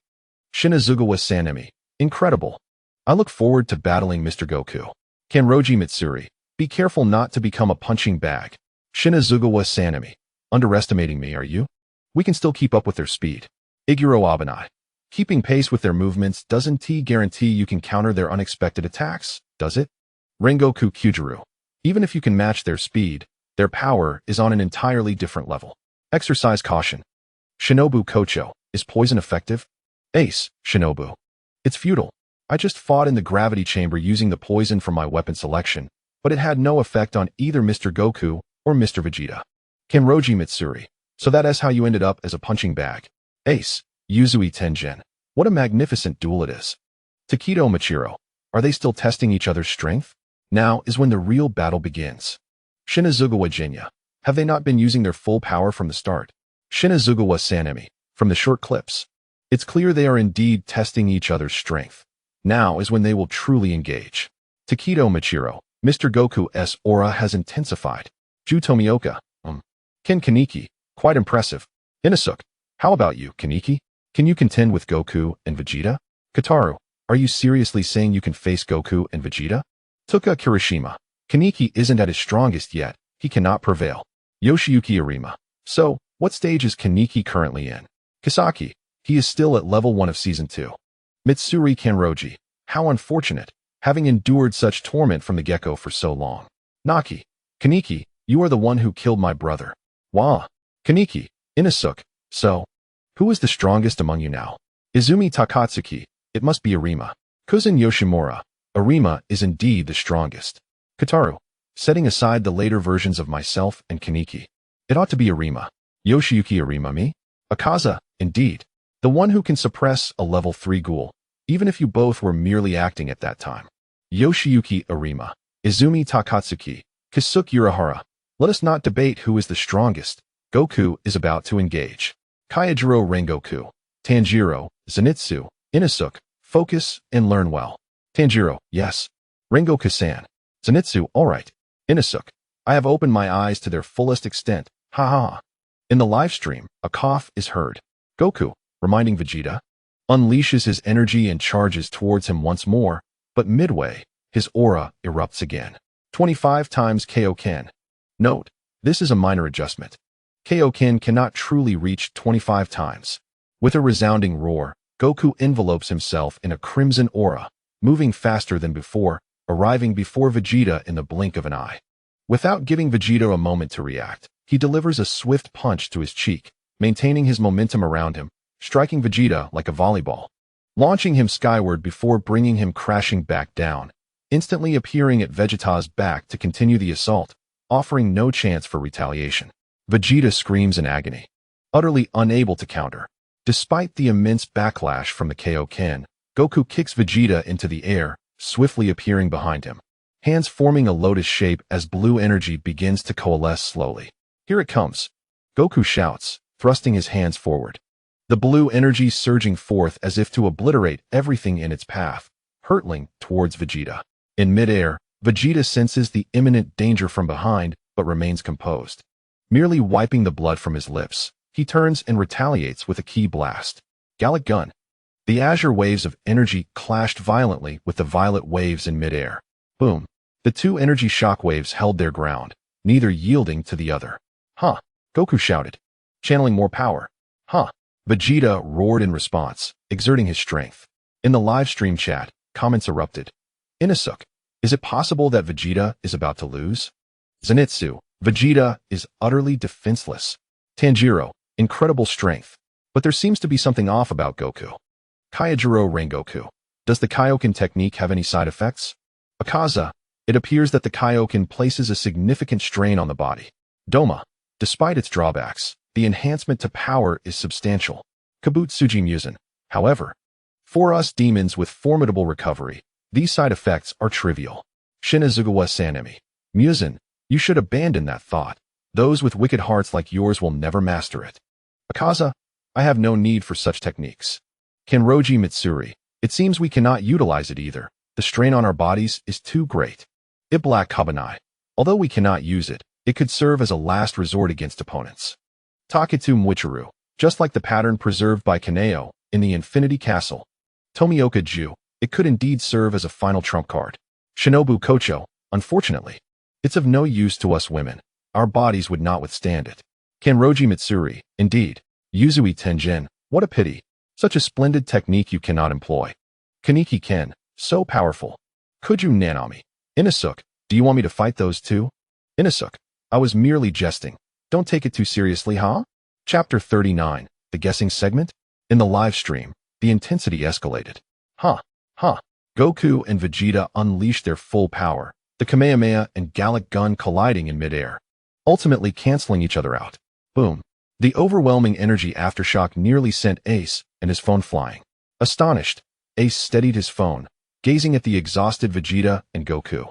Shinazugawa Sanemi, incredible. I look forward to battling Mr. Goku. Kanroji Mitsuri, be careful not to become a punching bag. Shinazugawa Sanemi, underestimating me, are you? We can still keep up with their speed. Iguro Abanai, keeping pace with their movements doesn't guarantee you can counter their unexpected attacks, does it? Rengoku Kyujuru, even if you can match their speed, their power is on an entirely different level. Exercise caution. Shinobu Kocho, is poison effective? Ace, Shinobu. It's futile. I just fought in the gravity chamber using the poison from my weapon selection, but it had no effect on either Mr. Goku or Mr. Vegeta. Kanroji Mitsuri, so that is how you ended up as a punching bag. Ace, Yuzui Tengen. What a magnificent duel it is. Takedo Machiro, are they still testing each other's strength? Now is when the real battle begins. Shinazugawa Jinya, have they not been using their full power from the start? Shinazugawa Sanemi, from the short clips. It's clear they are indeed testing each other's strength. Now is when they will truly engage. Takedo Machiro, Mr. Goku's aura has intensified. Ju Tomioka, Ken Kaneki, quite impressive. Inosuke, how about you, Kaneki? Can you contend with Goku and Vegeta? Kataru, are you seriously saying you can face Goku and Vegeta? Tuka Kirishima, Kaneki isn't at his strongest yet, he cannot prevail. Yoshiyuki Arima, so, what stage is Kaneki currently in? Kisaki, he is still at level 1 of Season 2. Mitsuri Kanroji, how unfortunate, having endured such torment from the gecko for so long. Naki, Kaneki, you are the one who killed my brother. Wah! Kaneki, Inosuke, so, who is the strongest among you now? Izumi Takatsuki, it must be Arima. Cousin Yoshimura, Arima is indeed the strongest. Kataru, setting aside the later versions of myself and Kaneki. It ought to be Arima. Yoshiyuki Arima me? Akaza, indeed. The one who can suppress a level 3 ghoul, even if you both were merely acting at that time. Yoshiyuki Arima. Izumi Takatsuki. Kisuke Urahara. Let us not debate who is the strongest. Goku is about to engage. Kyojuro Rengoku. Tanjiro, Zenitsu, Inosuke, focus and learn well. Tanjiro, yes. Rengoku-san. Zenitsu, alright. Inosuke, I have opened my eyes to their fullest extent. Ha ha. In the live stream, a cough is heard. Goku, reminding Vegeta, unleashes his energy and charges towards him once more, but midway, his aura erupts again. 25 times Kaioken. Note, this is a minor adjustment. Kaioken cannot truly reach 25 times. With a resounding roar, Goku envelopes himself in a crimson aura, moving faster than before, arriving before Vegeta in the blink of an eye. Without giving Vegeta a moment to react, he delivers a swift punch to his cheek, maintaining his momentum around him, striking Vegeta like a volleyball, launching him skyward before bringing him crashing back down, instantly appearing at Vegeta's back to continue the assault, offering no chance for retaliation. Vegeta screams in agony, utterly unable to counter. Despite the immense backlash from the Kaioken, Goku kicks Vegeta into the air, swiftly appearing behind him, hands forming a lotus shape as blue energy begins to coalesce slowly. Here it comes. Goku shouts, thrusting his hands forward. The blue energy surging forth as if to obliterate everything in its path, hurtling towards Vegeta. In midair, Vegeta senses the imminent danger from behind, but remains composed. Merely wiping the blood from his lips, he turns and retaliates with a ki blast. Gallic Gun. The azure waves of energy clashed violently with the violet waves in midair. Boom. The two energy shock waves held their ground, neither yielding to the other. Huh. Goku shouted, channeling more power. Huh. Vegeta roared in response, exerting his strength. In the live stream chat, comments erupted. Inosuke, is it possible that Vegeta is about to lose? Zenitsu, Vegeta is utterly defenseless. Tanjiro, incredible strength. But there seems to be something off about Goku. Kyojuro Rengoku, does the Kaioken technique have any side effects? Akaza, it appears that the Kaioken places a significant strain on the body. Doma, despite its drawbacks, the enhancement to power is substantial. Kabutsuji Musen, however, for us demons with formidable recovery, these side effects are trivial. Shinazugawa Sanemi, Musen, you should abandon that thought. Those with wicked hearts like yours will never master it. Akaza, I have no need for such techniques. Kenroji Mitsuri, it seems we cannot utilize it either. The strain on our bodies is too great. Iblak Kabanai, although we cannot use it, it could serve as a last resort against opponents. Taketu Mwichiru, just like the pattern preserved by Kaneo in the Infinity Castle. Tomioka Ju, it could indeed serve as a final trump card. Shinobu Kocho, unfortunately, it's of no use to us women. Our bodies would not withstand it. Kenroji Mitsuri, indeed. Yuzui Tenjin, what a pity. Such a splendid technique you cannot employ. Kaneki Ken, so powerful. Kuju Nanami. Inosuke, do you want me to fight those two? Inosuke, I was merely jesting. Don't take it too seriously, huh? Chapter 39, the guessing segment? In the live stream, the intensity escalated. Huh. Goku and Vegeta unleashed their full power, the Kamehameha and Gallic Gun colliding in midair, ultimately canceling each other out. Boom. The overwhelming energy aftershock nearly sent Ace and his phone flying. Astonished, Ace steadied his phone, gazing at the exhausted Vegeta and Goku,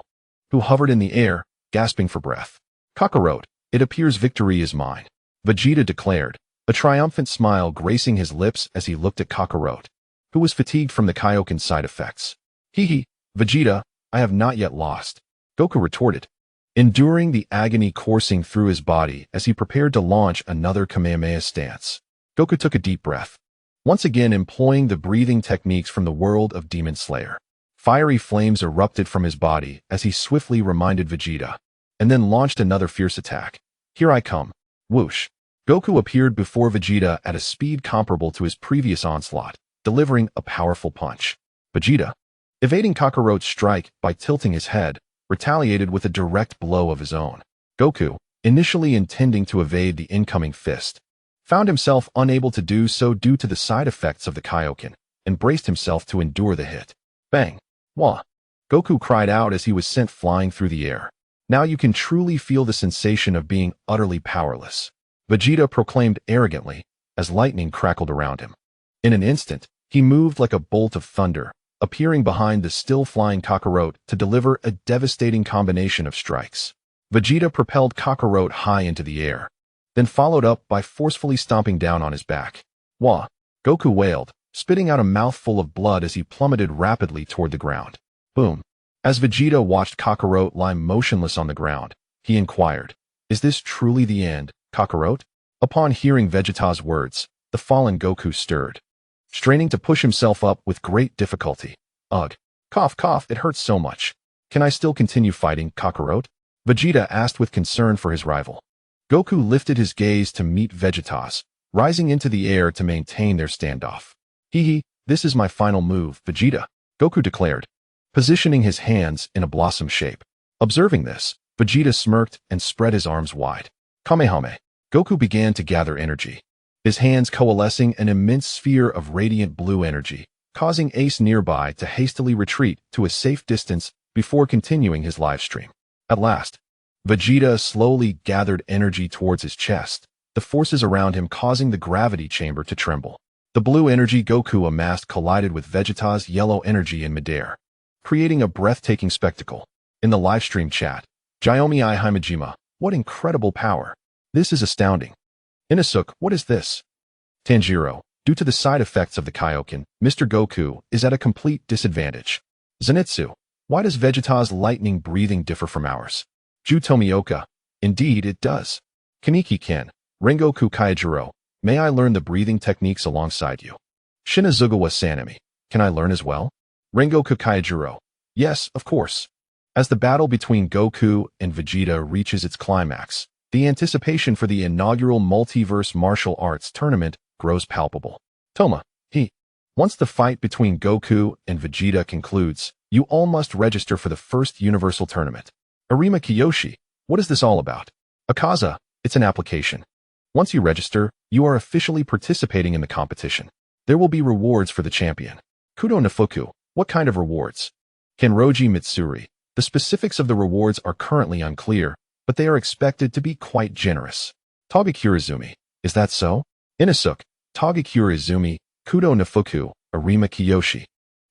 who hovered in the air, gasping for breath. Kakarot, it appears victory is mine, Vegeta declared, a triumphant smile gracing his lips as he looked at Kakarot, who was fatigued from the Kaioken side effects. Hee, Vegeta, I have not yet lost, Goku retorted, enduring the agony coursing through his body as he prepared to launch another Kamehameha stance. Goku took a deep breath, once again employing the breathing techniques from the world of Demon Slayer. Fiery flames erupted from his body as he swiftly reminded Vegeta, and then launched another fierce attack. Here I come. Whoosh. Goku appeared before Vegeta at a speed comparable to his previous onslaught, delivering a powerful punch. Vegeta, evading Kakarot's strike by tilting his head, retaliated with a direct blow of his own. Goku, initially intending to evade the incoming fist, found himself unable to do so due to the side effects of the Kaioken, and braced himself to endure the hit. Bang! Wah! Goku cried out as he was sent flying through the air. Now you can truly feel the sensation of being utterly powerless. Vegeta proclaimed arrogantly as lightning crackled around him. In an instant, he moved like a bolt of thunder, appearing behind the still-flying Kakarot to deliver a devastating combination of strikes. Vegeta propelled Kakarot high into the air, then followed up by forcefully stomping down on his back. Wah! Goku wailed, spitting out a mouthful of blood as he plummeted rapidly toward the ground. Boom! As Vegeta watched Kakarot lie motionless on the ground, he inquired, "Is this truly the end, Kakarot?" Upon hearing Vegeta's words, the fallen Goku stirred, straining to push himself up with great difficulty. Ugh! Cough, cough, it hurts so much. Can I still continue fighting, Kakarot? Vegeta asked with concern for his rival. Goku lifted his gaze to meet Vegeta's, rising into the air to maintain their standoff. Hee, this is my final move, Vegeta, Goku declared, positioning his hands in a blossom shape. Observing this, Vegeta smirked and spread his arms wide. Kamehame. Goku began to gather energy, his hands coalescing an immense sphere of radiant blue energy, causing Ace nearby to hastily retreat to a safe distance before continuing his livestream. At last, Vegeta slowly gathered energy towards his chest, the forces around him causing the gravity chamber to tremble. The blue energy Goku amassed collided with Vegeta's yellow energy in midair, creating a breathtaking spectacle. In the livestream chat, Jiomi I Himejima, what incredible power! This is astounding. Inosuke, what is this? Tanjiro, due to the side effects of the Kaioken, Mr. Goku is at a complete disadvantage. Zenitsu, why does Vegeta's lightning breathing differ from ours? Ju Tomioka, indeed it does. Kaneki-ken, Rengoku Kaijiro, may I learn the breathing techniques alongside you? Shinazugawa Sanemi, can I learn as well? Rengoku Kaijiro, yes, of course. As the battle between Goku and Vegeta reaches its climax, the anticipation for the inaugural Multiverse martial arts tournament grows palpable. Toma, once the fight between Goku and Vegeta concludes, you all must register for the first Universal Tournament. Arima Kiyoshi, what is this all about? Akaza, it's an application. Once you register, you are officially participating in the competition. There will be rewards for the champion. Kudo Nafuku, what kind of rewards? Kenroji Mitsuri, the specifics of the rewards are currently unclear, but they are expected to be quite generous. Togekurizumi, is that so? Inosuke, Togekurizumi, Kudo Nafuku, Arima Kiyoshi.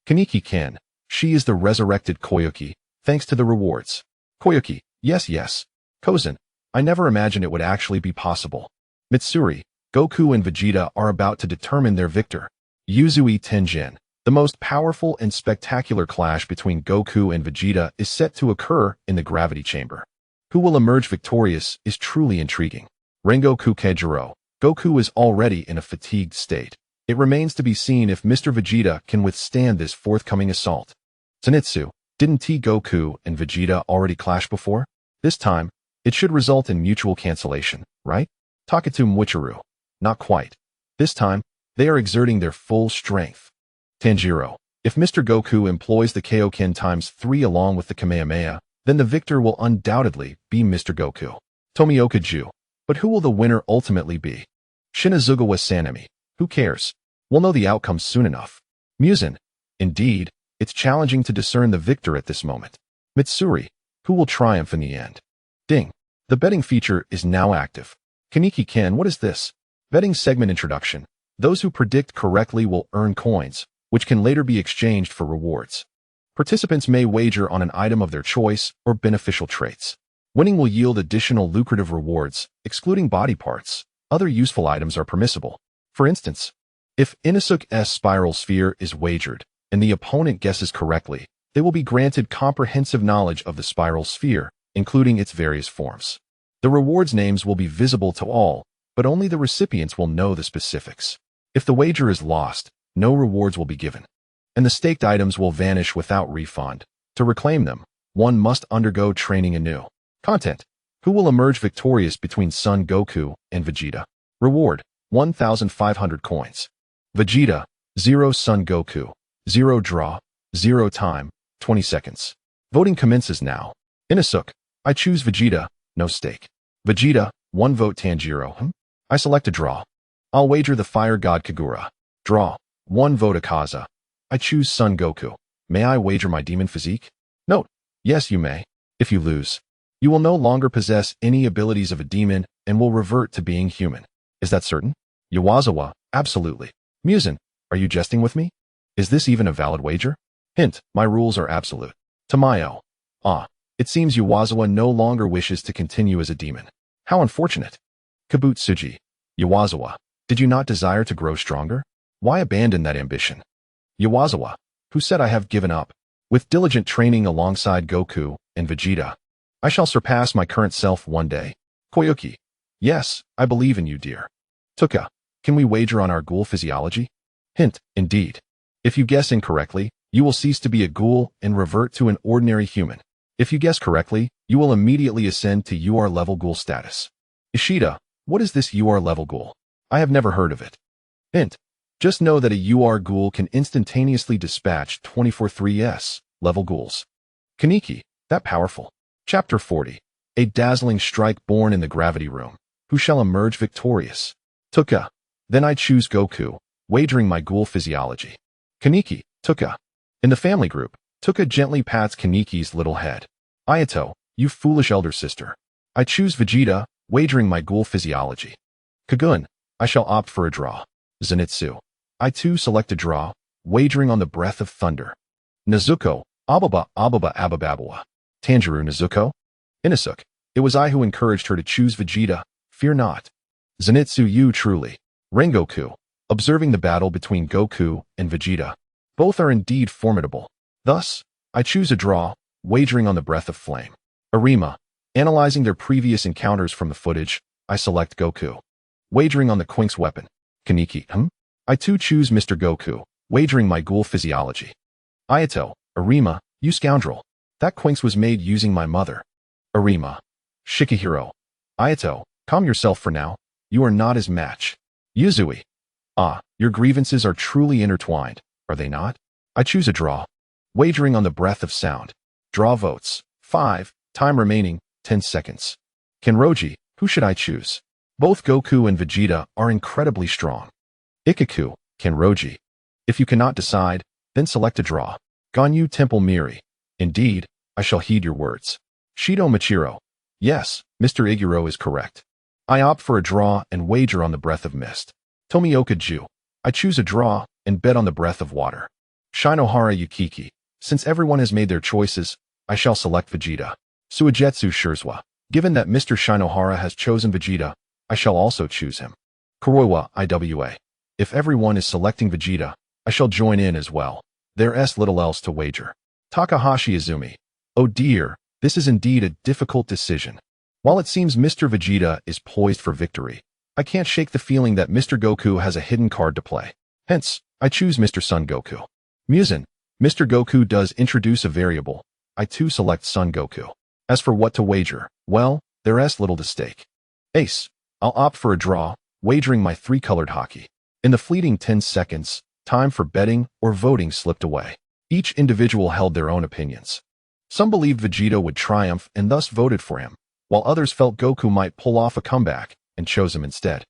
Kaneki-ken, she is the resurrected Koyuki, thanks to the rewards. Koyuki, yes. Kozen, I never imagined it would actually be possible. Mitsuri, Goku and Vegeta are about to determine their victor. Yuzui Tenjin, the most powerful and spectacular clash between Goku and Vegeta is set to occur in the gravity chamber. Who will emerge victorious is truly intriguing. Rengoku Kaijiro, Goku is already in a fatigued state. It remains to be seen if Mr. Vegeta can withstand this forthcoming assault. Zenitsu, didn't Goku and Vegeta already clash before? This time, it should result in mutual cancellation, right? Takatu Mwichiru, not quite. This time, they are exerting their full strength. Tanjiro, if Mr. Goku employs the Kaioken ×3 along with the Kamehameha, then the victor will undoubtedly be Mr. Goku. Tomioka Ju, but who will the winner ultimately be? Shinazugawa Sanemi, who cares? We'll know the outcome soon enough. Muzan, indeed, it's challenging to discern the victor at this moment. Mitsuri, who will triumph in the end? Ding, the betting feature is now active. Kaneki-ken, what is this? Betting segment introduction. Those who predict correctly will earn coins, which can later be exchanged for rewards. Participants may wager on an item of their choice or beneficial traits. Winning will yield additional lucrative rewards, excluding body parts. Other useful items are permissible. For instance, if Inosuke's spiral sphere is wagered, and the opponent guesses correctly, they will be granted comprehensive knowledge of the spiral sphere, including its various forms. The rewards names will be visible to all, but only the recipients will know the specifics. If the wager is lost, no rewards will be given, and the staked items will vanish without refund. To reclaim them, one must undergo training anew. Content. Who will emerge victorious between Son Goku and Vegeta? Reward, 1,500 coins. Vegeta, 0 Son Goku, 0 draw, 0 time, 20 seconds. Voting commences now. Inosuke, I choose Vegeta, no stake. Vegeta, 1 vote Tanjiro. I select a draw. I'll wager the Fire God Kagura. Draw, 1 vote Akaza. I choose Son Goku. May I wager my demon physique? Note, yes you may. If you lose, you will no longer possess any abilities of a demon and will revert to being human. Is that certain? Yawazawa, absolutely. Muzan, are you jesting with me? Is this even a valid wager? Hint, my rules are absolute. Tamayo. Ah, it seems Yawazawa no longer wishes to continue as a demon. How unfortunate. Kabutsuji. Yawazawa, did you not desire to grow stronger? Why abandon that ambition? Yawazawa, who said I have given up? With diligent training alongside Goku and Vegeta, I shall surpass my current self one day. Koyuki. Yes, I believe in you, dear. Tuka, can we wager on our ghoul physiology? Hint, indeed. If you guess incorrectly, you will cease to be a ghoul and revert to an ordinary human. If you guess correctly, you will immediately ascend to UR level ghoul status. Ishida, what is this UR level ghoul? I have never heard of it. Hint, just know that a UR ghoul can instantaneously dispatch 24/3S level ghouls. Kaneki, that powerful. Chapter 40. A dazzling strike born in the gravity room. Who shall emerge victorious? Tuka. Then I choose Goku, wagering my ghoul physiology. Kaneki, Tuka. In the family group, Tuka gently pats Kaneki's little head. Ayato, you foolish elder sister. I choose Vegeta, wagering my ghoul physiology. Kagun, I shall opt for a draw. Zenitsu. I too select a draw, wagering on the breath of thunder. Nezuko, Ababa Abababawa. Tanjiro Nezuko? Inosuke, it was I who encouraged her to choose Vegeta, fear not. Zenitsu you truly. Rengoku, observing the battle between Goku and Vegeta. Both are indeed formidable. Thus, I choose a draw, wagering on the breath of flame. Arima, analyzing their previous encounters from the footage, I select Goku. Wagering on the Quink's weapon. Kaneki, I too choose Mr. Goku, wagering my ghoul physiology. Ayato, Arima, you scoundrel. That Quink's was made using my mother. Arima. Shikihiro. Ayato, calm yourself for now. You are not his match. Yuzui. Ah, your grievances are truly intertwined, are they not? I choose a draw. Wagering on the breath of sound. Draw votes. 5. Time remaining, 10 seconds. Kenroji, who should I choose? Both Goku and Vegeta are incredibly strong. Ikaku, Kenroji. If you cannot decide, then select a draw. Ganyu Temple Miri. Indeed, I shall heed your words. Shido Machiro. Yes, Mr. Iguro is correct. I opt for a draw and wager on the breath of mist. Tomioka Ju. I choose a draw and bet on the breath of water. Shinohara Yukiki. Since everyone has made their choices, I shall select Vegeta. Suigetsu Shirzwa. Given that Mr. Shinohara has chosen Vegeta, I shall also choose him. Kuroiwa Iwa. If everyone is selecting Vegeta, I shall join in as well. There's little else to wager. Takahashi Izumi. Oh dear, this is indeed a difficult decision. While it seems Mr. Vegeta is poised for victory, I can't shake the feeling that Mr. Goku has a hidden card to play. Hence, I choose Mr. Son Goku. Muzan, Mr. Goku does introduce a variable. I too select Son Goku. As for what to wager, well, there's little to stake. Ace, I'll opt for a draw, wagering my 3-colored hockey. In the fleeting 10 seconds, time for betting or voting slipped away. Each individual held their own opinions. Some believed Vegeta would triumph and thus voted for him, while others felt Goku might pull off a comeback and chose him instead.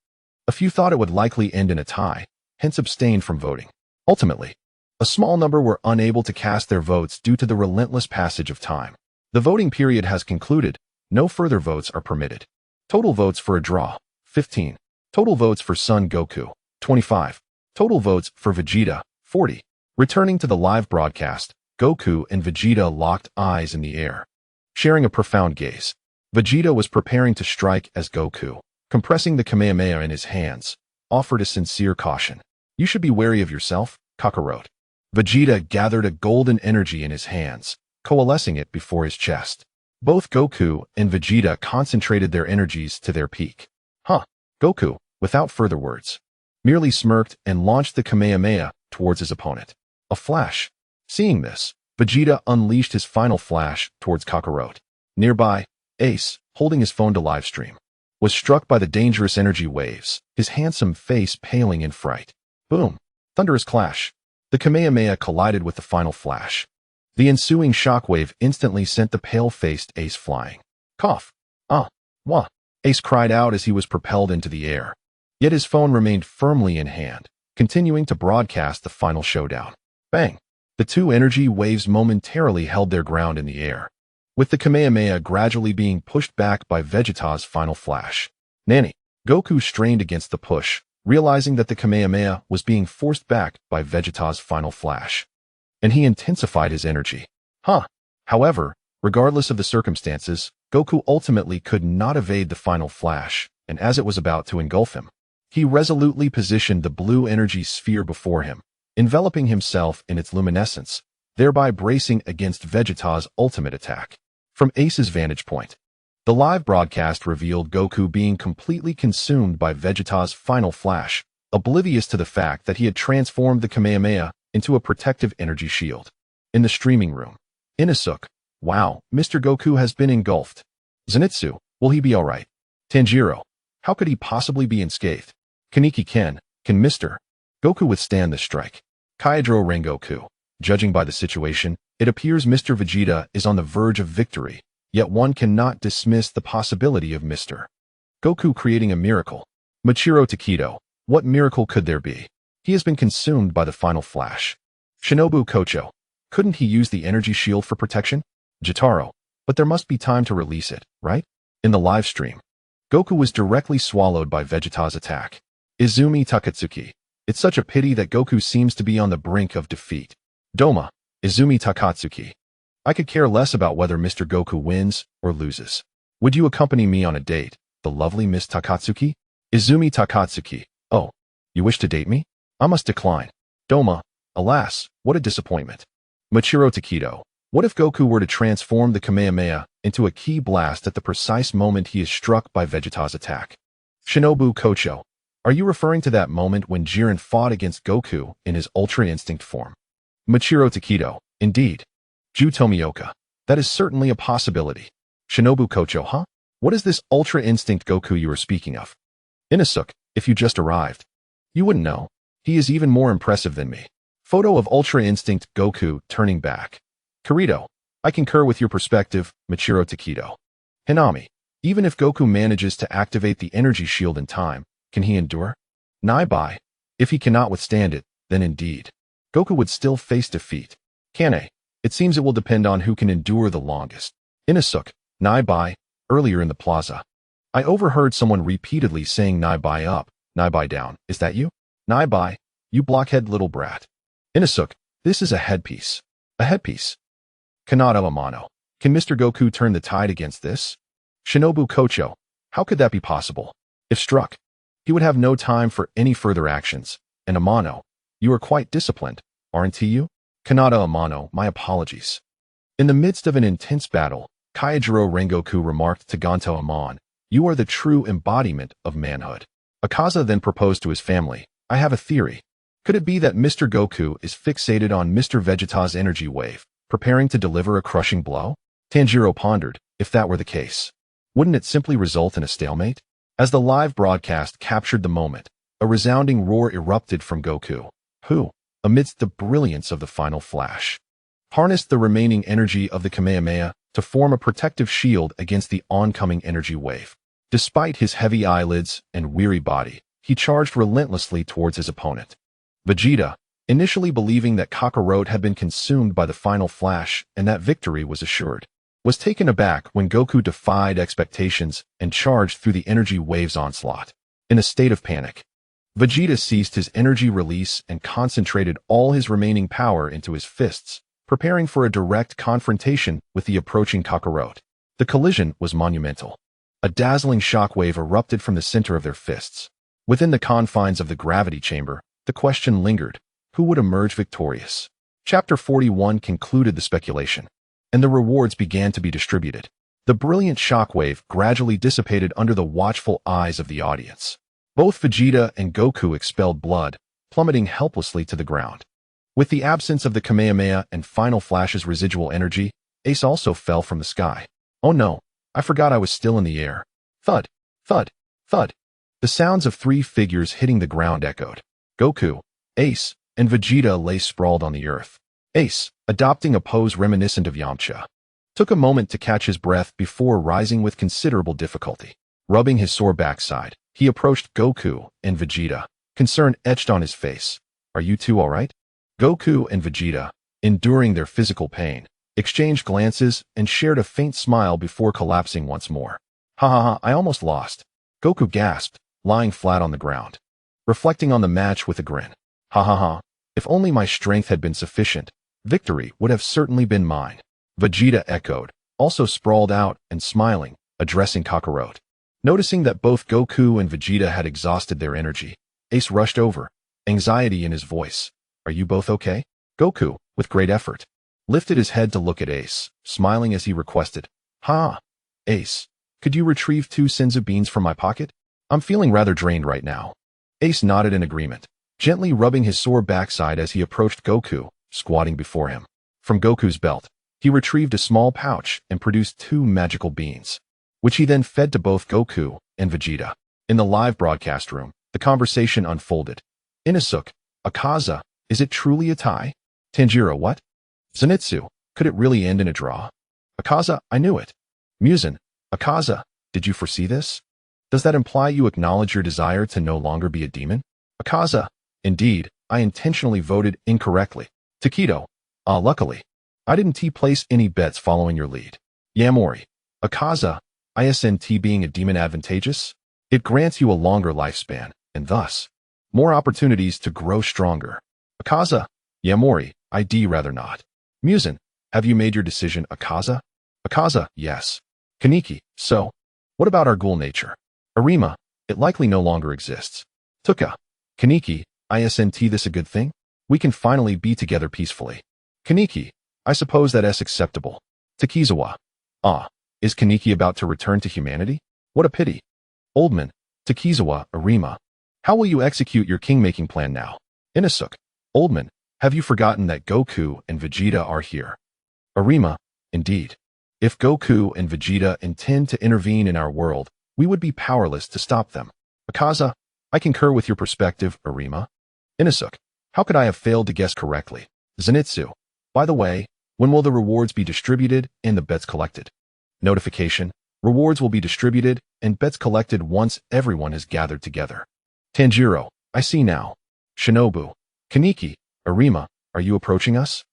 A few thought it would likely end in a tie, hence abstained from voting. Ultimately, a small number were unable to cast their votes due to the relentless passage of time. The voting period has concluded. No further votes are permitted. Total votes for a draw, 15. Total votes for Son Goku, 25. Total votes for Vegeta, 40. Returning to the live broadcast, Goku and Vegeta locked eyes in the air, sharing a profound gaze. Vegeta was preparing to strike as Goku, compressing the Kamehameha in his hands, offered a sincere caution. You should be wary of yourself, Kakarot. Vegeta gathered a golden energy in his hands, coalescing it before his chest. Both Goku and Vegeta concentrated their energies to their peak. Goku, without further words, merely smirked and launched the Kamehameha towards his opponent. A flash. Seeing this, Vegeta unleashed his final flash towards Kakarot. Nearby, Ace, holding his phone to livestream, was struck by the dangerous energy waves, his handsome face paling in fright. Boom! Thunderous clash. The Kamehameha collided with the final flash. The ensuing shockwave instantly sent the pale-faced Ace flying. Cough. Wah. Ace cried out as he was propelled into the air. Yet his phone remained firmly in hand, continuing to broadcast the final showdown. Bang! The two energy waves momentarily held their ground in the air, with the Kamehameha gradually being pushed back by Vegeta's final flash. Nanny. Goku strained against the push, realizing that the Kamehameha was being forced back by Vegeta's final flash. And he intensified his energy. However, regardless of the circumstances, Goku ultimately could not evade the final flash, and as it was about to engulf him, he resolutely positioned the blue energy sphere before him, enveloping himself in its luminescence, thereby bracing against Vegeta's ultimate attack. From Ace's vantage point, the live broadcast revealed Goku being completely consumed by Vegeta's final flash, oblivious to the fact that he had transformed the Kamehameha into a protective energy shield. In the streaming room, Inosuke, wow, Mr. Goku has been engulfed. Zenitsu, will he be alright? Tanjiro, how could he possibly be unscathed? Kaneki-ken, can Mr. Goku withstand this strike? Kaidro Rengoku, judging by the situation, it appears Mr. Vegeta is on the verge of victory, yet one cannot dismiss the possibility of Mr. Goku creating a miracle. Michiro Takedo, what miracle could there be? He has been consumed by the final flash. Shinobu Kocho, couldn't he use the energy shield for protection? Jotaro, but there must be time to release it, right? In the live stream, Goku was directly swallowed by Vegeta's attack. Izumi Takatsuki, it's such a pity that Goku seems to be on the brink of defeat. Doma, Izumi Takatsuki, I could care less about whether Mr. Goku wins or loses. Would you accompany me on a date, the lovely Miss Takatsuki? Izumi Takatsuki, oh, you wish to date me? I must decline. Doma, alas, what a disappointment. Michiro Takedo, what if Goku were to transform the Kamehameha into a ki blast at the precise moment he is struck by Vegeta's attack? Shinobu Kocho, are you referring to that moment when Jiren fought against Goku in his Ultra Instinct form? Michiro Takedo, indeed. Ju Tomioka, that is certainly a possibility. Shinobu Kocho, what is this Ultra Instinct Goku you are speaking of? Inosuke, if you just arrived, you wouldn't know. He is even more impressive than me. Photo of Ultra Instinct Goku turning back. Kirito, I concur with your perspective, Michiro Takedo. Hinami, even if Goku manages to activate the energy shield in time, can he endure? Naibai, if he cannot withstand it, then indeed, Goku would still face defeat. Kane, it seems it will depend on who can endure the longest. Inosuke, Naibai, earlier in the plaza, I overheard someone repeatedly saying Naibai up, Naibai down. Is that you? Naibai, you blockhead little brat. Inosuke, this is a headpiece. A headpiece. Kanata Amano, can Mr. Goku turn the tide against this? Shinobu Kocho, how could that be possible? If struck, he would have no time for any further actions. And Amano, you are quite disciplined, aren't you? Kanata Amano, my apologies. In the midst of an intense battle, Kaijiro Rengoku remarked to Gonto Amon, you are the true embodiment of manhood. Akaza then proposed to his family, I have a theory. Could it be that Mr. Goku is fixated on Mr. Vegeta's energy wave, preparing to deliver a crushing blow? Tanjiro pondered, if that were the case, wouldn't it simply result in a stalemate? As the live broadcast captured the moment, a resounding roar erupted from Goku, who, amidst the brilliance of the final flash, harnessed the remaining energy of the Kamehameha to form a protective shield against the oncoming energy wave. Despite his heavy eyelids and weary body, he charged relentlessly towards his opponent. Vegeta, initially believing that Kakarot had been consumed by the final flash and that victory was assured, was taken aback when Goku defied expectations and charged through the energy wave's onslaught. In a state of panic, Vegeta ceased his energy release and concentrated all his remaining power into his fists, preparing for a direct confrontation with the approaching Kakarot. The collision was monumental. A dazzling shockwave erupted from the center of their fists. Within the confines of the gravity chamber, the question lingered, who would emerge victorious? Chapter 41 concluded the speculation, and the rewards began to be distributed. The brilliant shockwave gradually dissipated under the watchful eyes of the audience. Both Vegeta and Goku expelled blood, plummeting helplessly to the ground. With the absence of the Kamehameha and Final Flash's residual energy, Ace also fell from the sky. Oh no, I forgot I was still in the air. Thud, thud, thud. The sounds of three figures hitting the ground echoed. Goku, Ace, and Vegeta lay sprawled on the earth. Ace, adopting a pose reminiscent of Yamcha, took a moment to catch his breath before rising with considerable difficulty. Rubbing his sore backside, he approached Goku and Vegeta, concern etched on his face. Are you two all right? Goku and Vegeta, enduring their physical pain, exchanged glances, and shared a faint smile before collapsing once more. Ha ha ha, I almost lost. Goku gasped, lying flat on the ground, reflecting on the match with a grin. Ha ha ha, if only my strength had been sufficient, victory would have certainly been mine. Vegeta echoed, also sprawled out and smiling, addressing Kakarot. Noticing that both Goku and Vegeta had exhausted their energy, Ace rushed over, anxiety in his voice. Are you both okay? Goku, with great effort, lifted his head to look at Ace, smiling as he requested, Ha! Ace, could you retrieve 2 Senzu beans from my pocket? I'm feeling rather drained right now. Ace nodded in agreement, gently rubbing his sore backside as he approached Goku, squatting before him. From Goku's belt, he retrieved a small pouch and produced 2 magical beans, which he then fed to both Goku and Vegeta. In the live broadcast room, the conversation unfolded. Inosuke, Akaza, is it truly a tie? Tanjiro, what? Zenitsu, could it really end in a draw? Akaza, I knew it. Muzan, Akaza, did you foresee this? Does that imply you acknowledge your desire to no longer be a demon? Akaza, indeed, I intentionally voted incorrectly. Takedo, luckily, I didn't place any bets following your lead. Yamori, Akaza, isn't being a demon advantageous? It grants you a longer lifespan, and thus, more opportunities to grow stronger. Akaza, Yamori, I'd rather not. Muzan, have you made your decision, Akaza? Akaza, yes. Kaneki, so, what about our ghoul nature? Arima, it likely no longer exists. Tuka, Kaneki, isn't this a good thing? We can finally be together peacefully. Kaneki, I suppose that's acceptable. Takizawa, is Kaneki about to return to humanity? What a pity. Oldman, Takizawa, Arima, how will you execute your king-making plan now? Inosuke, Oldman, have you forgotten that Goku and Vegeta are here? Arima, indeed. If Goku and Vegeta intend to intervene in our world, we would be powerless to stop them. Akaza, I concur with your perspective, Arima. Inosuke, how could I have failed to guess correctly? Zenitsu, by the way, when will the rewards be distributed and the bets collected? Notification, rewards will be distributed and bets collected once everyone has gathered together. Tanjiro, I see now. Shinobu, Kaneki, Arima, are you approaching us?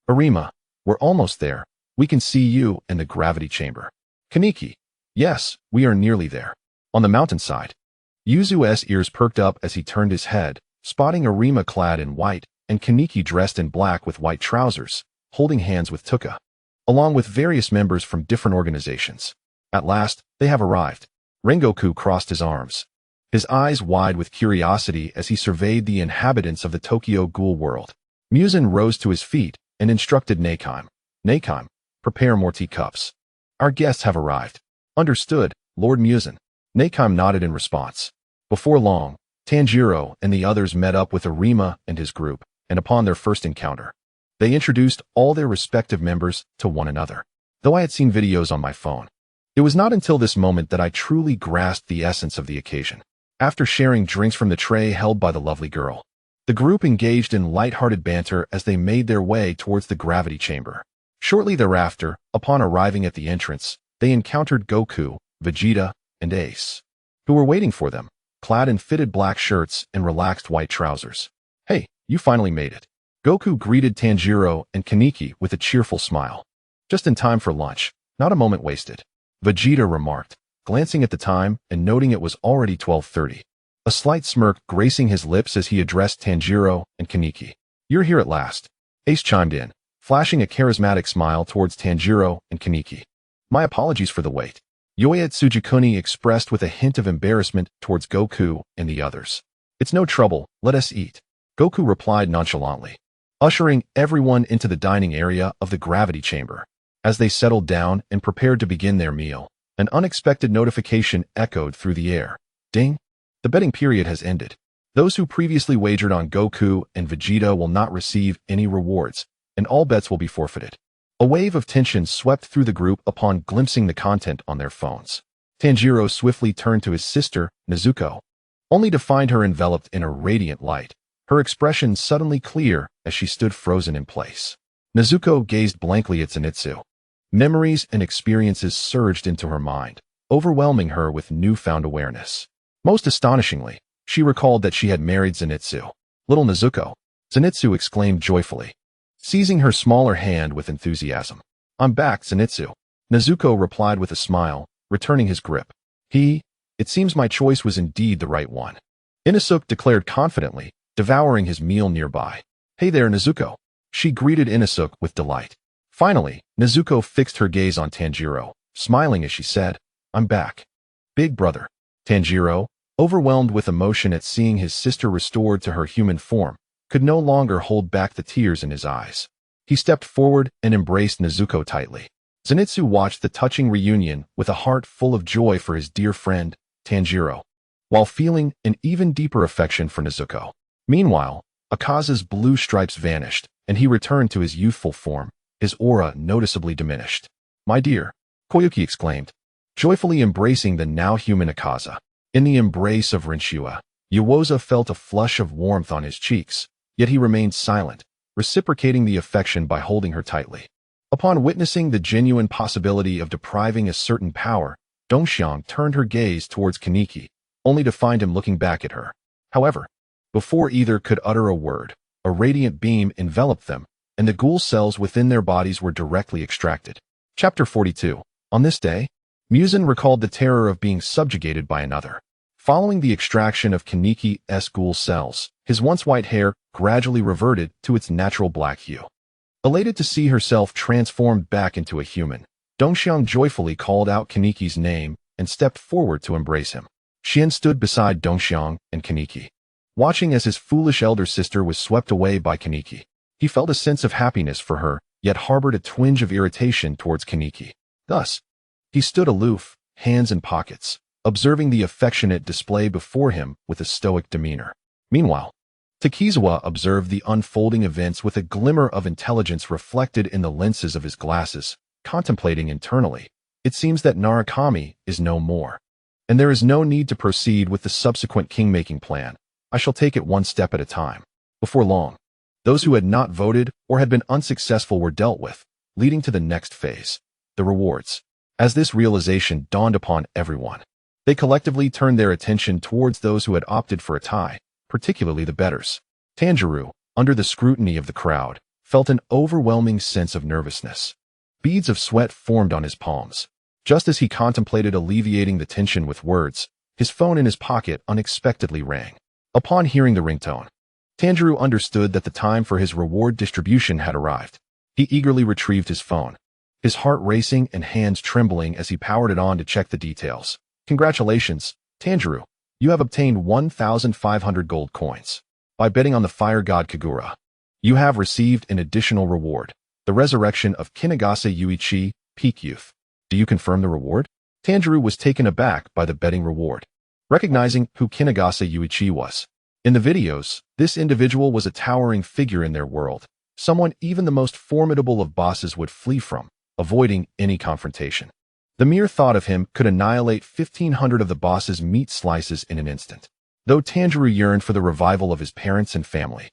Arima, we're almost there. We can see you in the gravity chamber. Kaneki, yes, we are nearly there. On the mountainside. Yuzu's ears perked up as he turned his head, spotting Arima clad in white and Kaneki dressed in black with white trousers, holding hands with Tuka, along with various members from different organizations. At last, they have arrived. Rengoku crossed his arms, his eyes wide with curiosity as he surveyed the inhabitants of the Tokyo Ghoul world. Muzan rose to his feet and instructed Nakeim. Nakeim, prepare more teacups. Our guests have arrived. Understood, Lord Muzan. Nakeim nodded in response. Before long, Tanjiro and the others met up with Arima and his group, and upon their first encounter, they introduced all their respective members to one another. Though I had seen videos on my phone, it was not until this moment that I truly grasped the essence of the occasion. After sharing drinks from the tray held by the lovely girl, the group engaged in light-hearted banter as they made their way towards the gravity chamber. Shortly thereafter, upon arriving at the entrance, they encountered Goku, Vegeta, and Ace, who were waiting for them, clad in fitted black shirts and relaxed white trousers. Hey, you finally made it. Goku greeted Tanjiro and Kaneki with a cheerful smile. Just in time for lunch, not a moment wasted. Vegeta remarked, glancing at the time and noting it was already 12:30. A slight smirk gracing his lips as he addressed Tanjiro and Kaneki. You're here at last. Ace chimed in, flashing a charismatic smile towards Tanjiro and Kaneki. My apologies for the wait. Yoya Tsujikuni expressed with a hint of embarrassment towards Goku and the others. It's no trouble, let us eat. Goku replied nonchalantly, ushering everyone into the dining area of the gravity chamber. As they settled down and prepared to begin their meal, an unexpected notification echoed through the air. Ding! The betting period has ended. Those who previously wagered on Goku and Vegeta will not receive any rewards, and all bets will be forfeited. A wave of tension swept through the group upon glimpsing the content on their phones. Tanjiro swiftly turned to his sister, Nezuko, only to find her enveloped in a radiant light, her expression suddenly clear as she stood frozen in place. Nezuko gazed blankly at Zenitsu. Memories and experiences surged into her mind, overwhelming her with newfound awareness. Most astonishingly, she recalled that she had married Zenitsu. Little Nezuko! Zenitsu exclaimed joyfully. seizing her smaller hand with enthusiasm. I'm back, Zenitsu. Nezuko replied with a smile, returning his grip. It seems my choice was indeed the right one. Inosuke declared confidently, devouring his meal nearby. Hey there, Nezuko. She greeted Inosuke with delight. Finally, Nezuko fixed her gaze on Tanjiro, smiling as she said, I'm back. Big brother. Tanjiro, overwhelmed with emotion at seeing his sister restored to her human form, could no longer hold back the tears in his eyes. He stepped forward and embraced Nezuko tightly. Zenitsu watched the touching reunion with a heart full of joy for his dear friend, Tanjiro, while feeling an even deeper affection for Nezuko. Meanwhile, Akaza's blue stripes vanished, and he returned to his youthful form, his aura noticeably diminished. My dear, Koyuki exclaimed, joyfully embracing the now human Akaza. In the embrace of Rinshua, Yuoza felt a flush of warmth on his cheeks, yet he remained silent, reciprocating the affection by holding her tightly. Upon witnessing the genuine possibility of depriving a certain power, Dongxiang turned her gaze towards Kaneki, only to find him looking back at her. However, before either could utter a word, a radiant beam enveloped them, and the ghoul cells within their bodies were directly extracted. Chapter 42. On this day, Muzan recalled the terror of being subjugated by another. Following the extraction of Kaneki's ghoul cells, his once white hair gradually reverted to its natural black hue. Elated to see herself transformed back into a human, Dongxiang joyfully called out Kaneki's name and stepped forward to embrace him. Xian stood beside Dongxiang and Kaneki. Watching as his foolish elder sister was swept away by Kaneki, he felt a sense of happiness for her, yet harbored a twinge of irritation towards Kaneki. Thus, he stood aloof, hands in pockets, observing the affectionate display before him with a stoic demeanor. Meanwhile, Takizawa observed the unfolding events with a glimmer of intelligence reflected in the lenses of his glasses, contemplating internally. It seems that Narukami is no more, and there is no need to proceed with the subsequent king-making plan. I shall take it one step at a time. Before long, those who had not voted or had been unsuccessful were dealt with, leading to the next phase, the rewards. As this realization dawned upon everyone, they collectively turned their attention towards those who had opted for a tie, particularly the betters. Tanjiro, under the scrutiny of the crowd, felt an overwhelming sense of nervousness. Beads of sweat formed on his palms. Just as he contemplated alleviating the tension with words, his phone in his pocket unexpectedly rang. Upon hearing the ringtone, Tanjiro understood that the time for his reward distribution had arrived. He eagerly retrieved his phone, his heart racing and hands trembling as he powered it on to check the details. Congratulations, Tanjiro. You have obtained 1,500 gold coins. By betting on the fire god Kagura, you have received an additional reward, the resurrection of Kinagase Yuichi, peak youth. Do you confirm the reward? Tanjiro was taken aback by the betting reward, recognizing who Kinagase Yuichi was. In the videos, this individual was a towering figure in their world, someone even the most formidable of bosses would flee from, avoiding any confrontation. The mere thought of him could annihilate 1,500 of the boss's meat slices in an instant. Though Tanjiro yearned for the revival of his parents and family,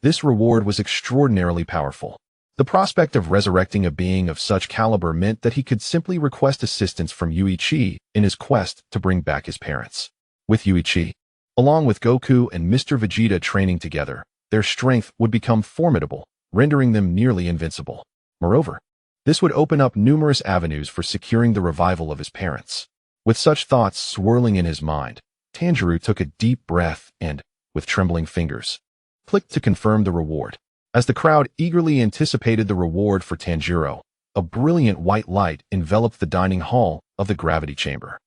this reward was extraordinarily powerful. The prospect of resurrecting a being of such caliber meant that he could simply request assistance from Yuichi in his quest to bring back his parents. With Yuichi, along with Goku and Mr. Vegeta training together, their strength would become formidable, rendering them nearly invincible. Moreover, this would open up numerous avenues for securing the revival of his parents. With such thoughts swirling in his mind, Tanjiro took a deep breath and, with trembling fingers, clicked to confirm the reward. As the crowd eagerly anticipated the reward for Tanjiro, a brilliant white light enveloped the dining hall of the gravity chamber.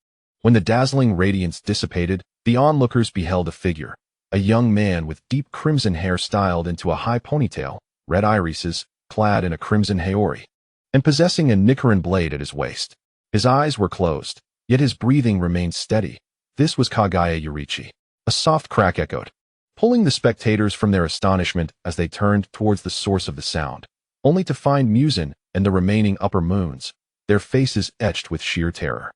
When the dazzling radiance dissipated, the onlookers beheld a figure, a young man with deep crimson hair styled into a high ponytail, red irises, clad in a crimson haori, and possessing a Nichiren blade at his waist. His eyes were closed, yet his breathing remained steady. This was Kagaya Yurichi. A soft crack echoed, pulling the spectators from their astonishment as they turned towards the source of the sound, only to find Muzan and the remaining upper moons, their faces etched with sheer terror.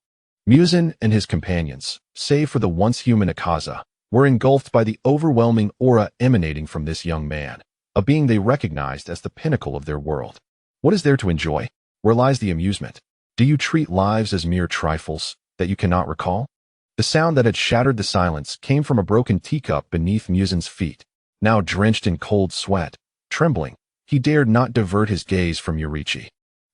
Muzan and his companions, save for the once human Akaza, were engulfed by the overwhelming aura emanating from this young man, a being they recognized as the pinnacle of their world. What is there to enjoy? Where lies the amusement? Do you treat lives as mere trifles that you cannot recall? The sound that had shattered the silence came from a broken teacup beneath Muzan's feet. Now drenched in cold sweat, trembling, he dared not divert his gaze from Yurichi.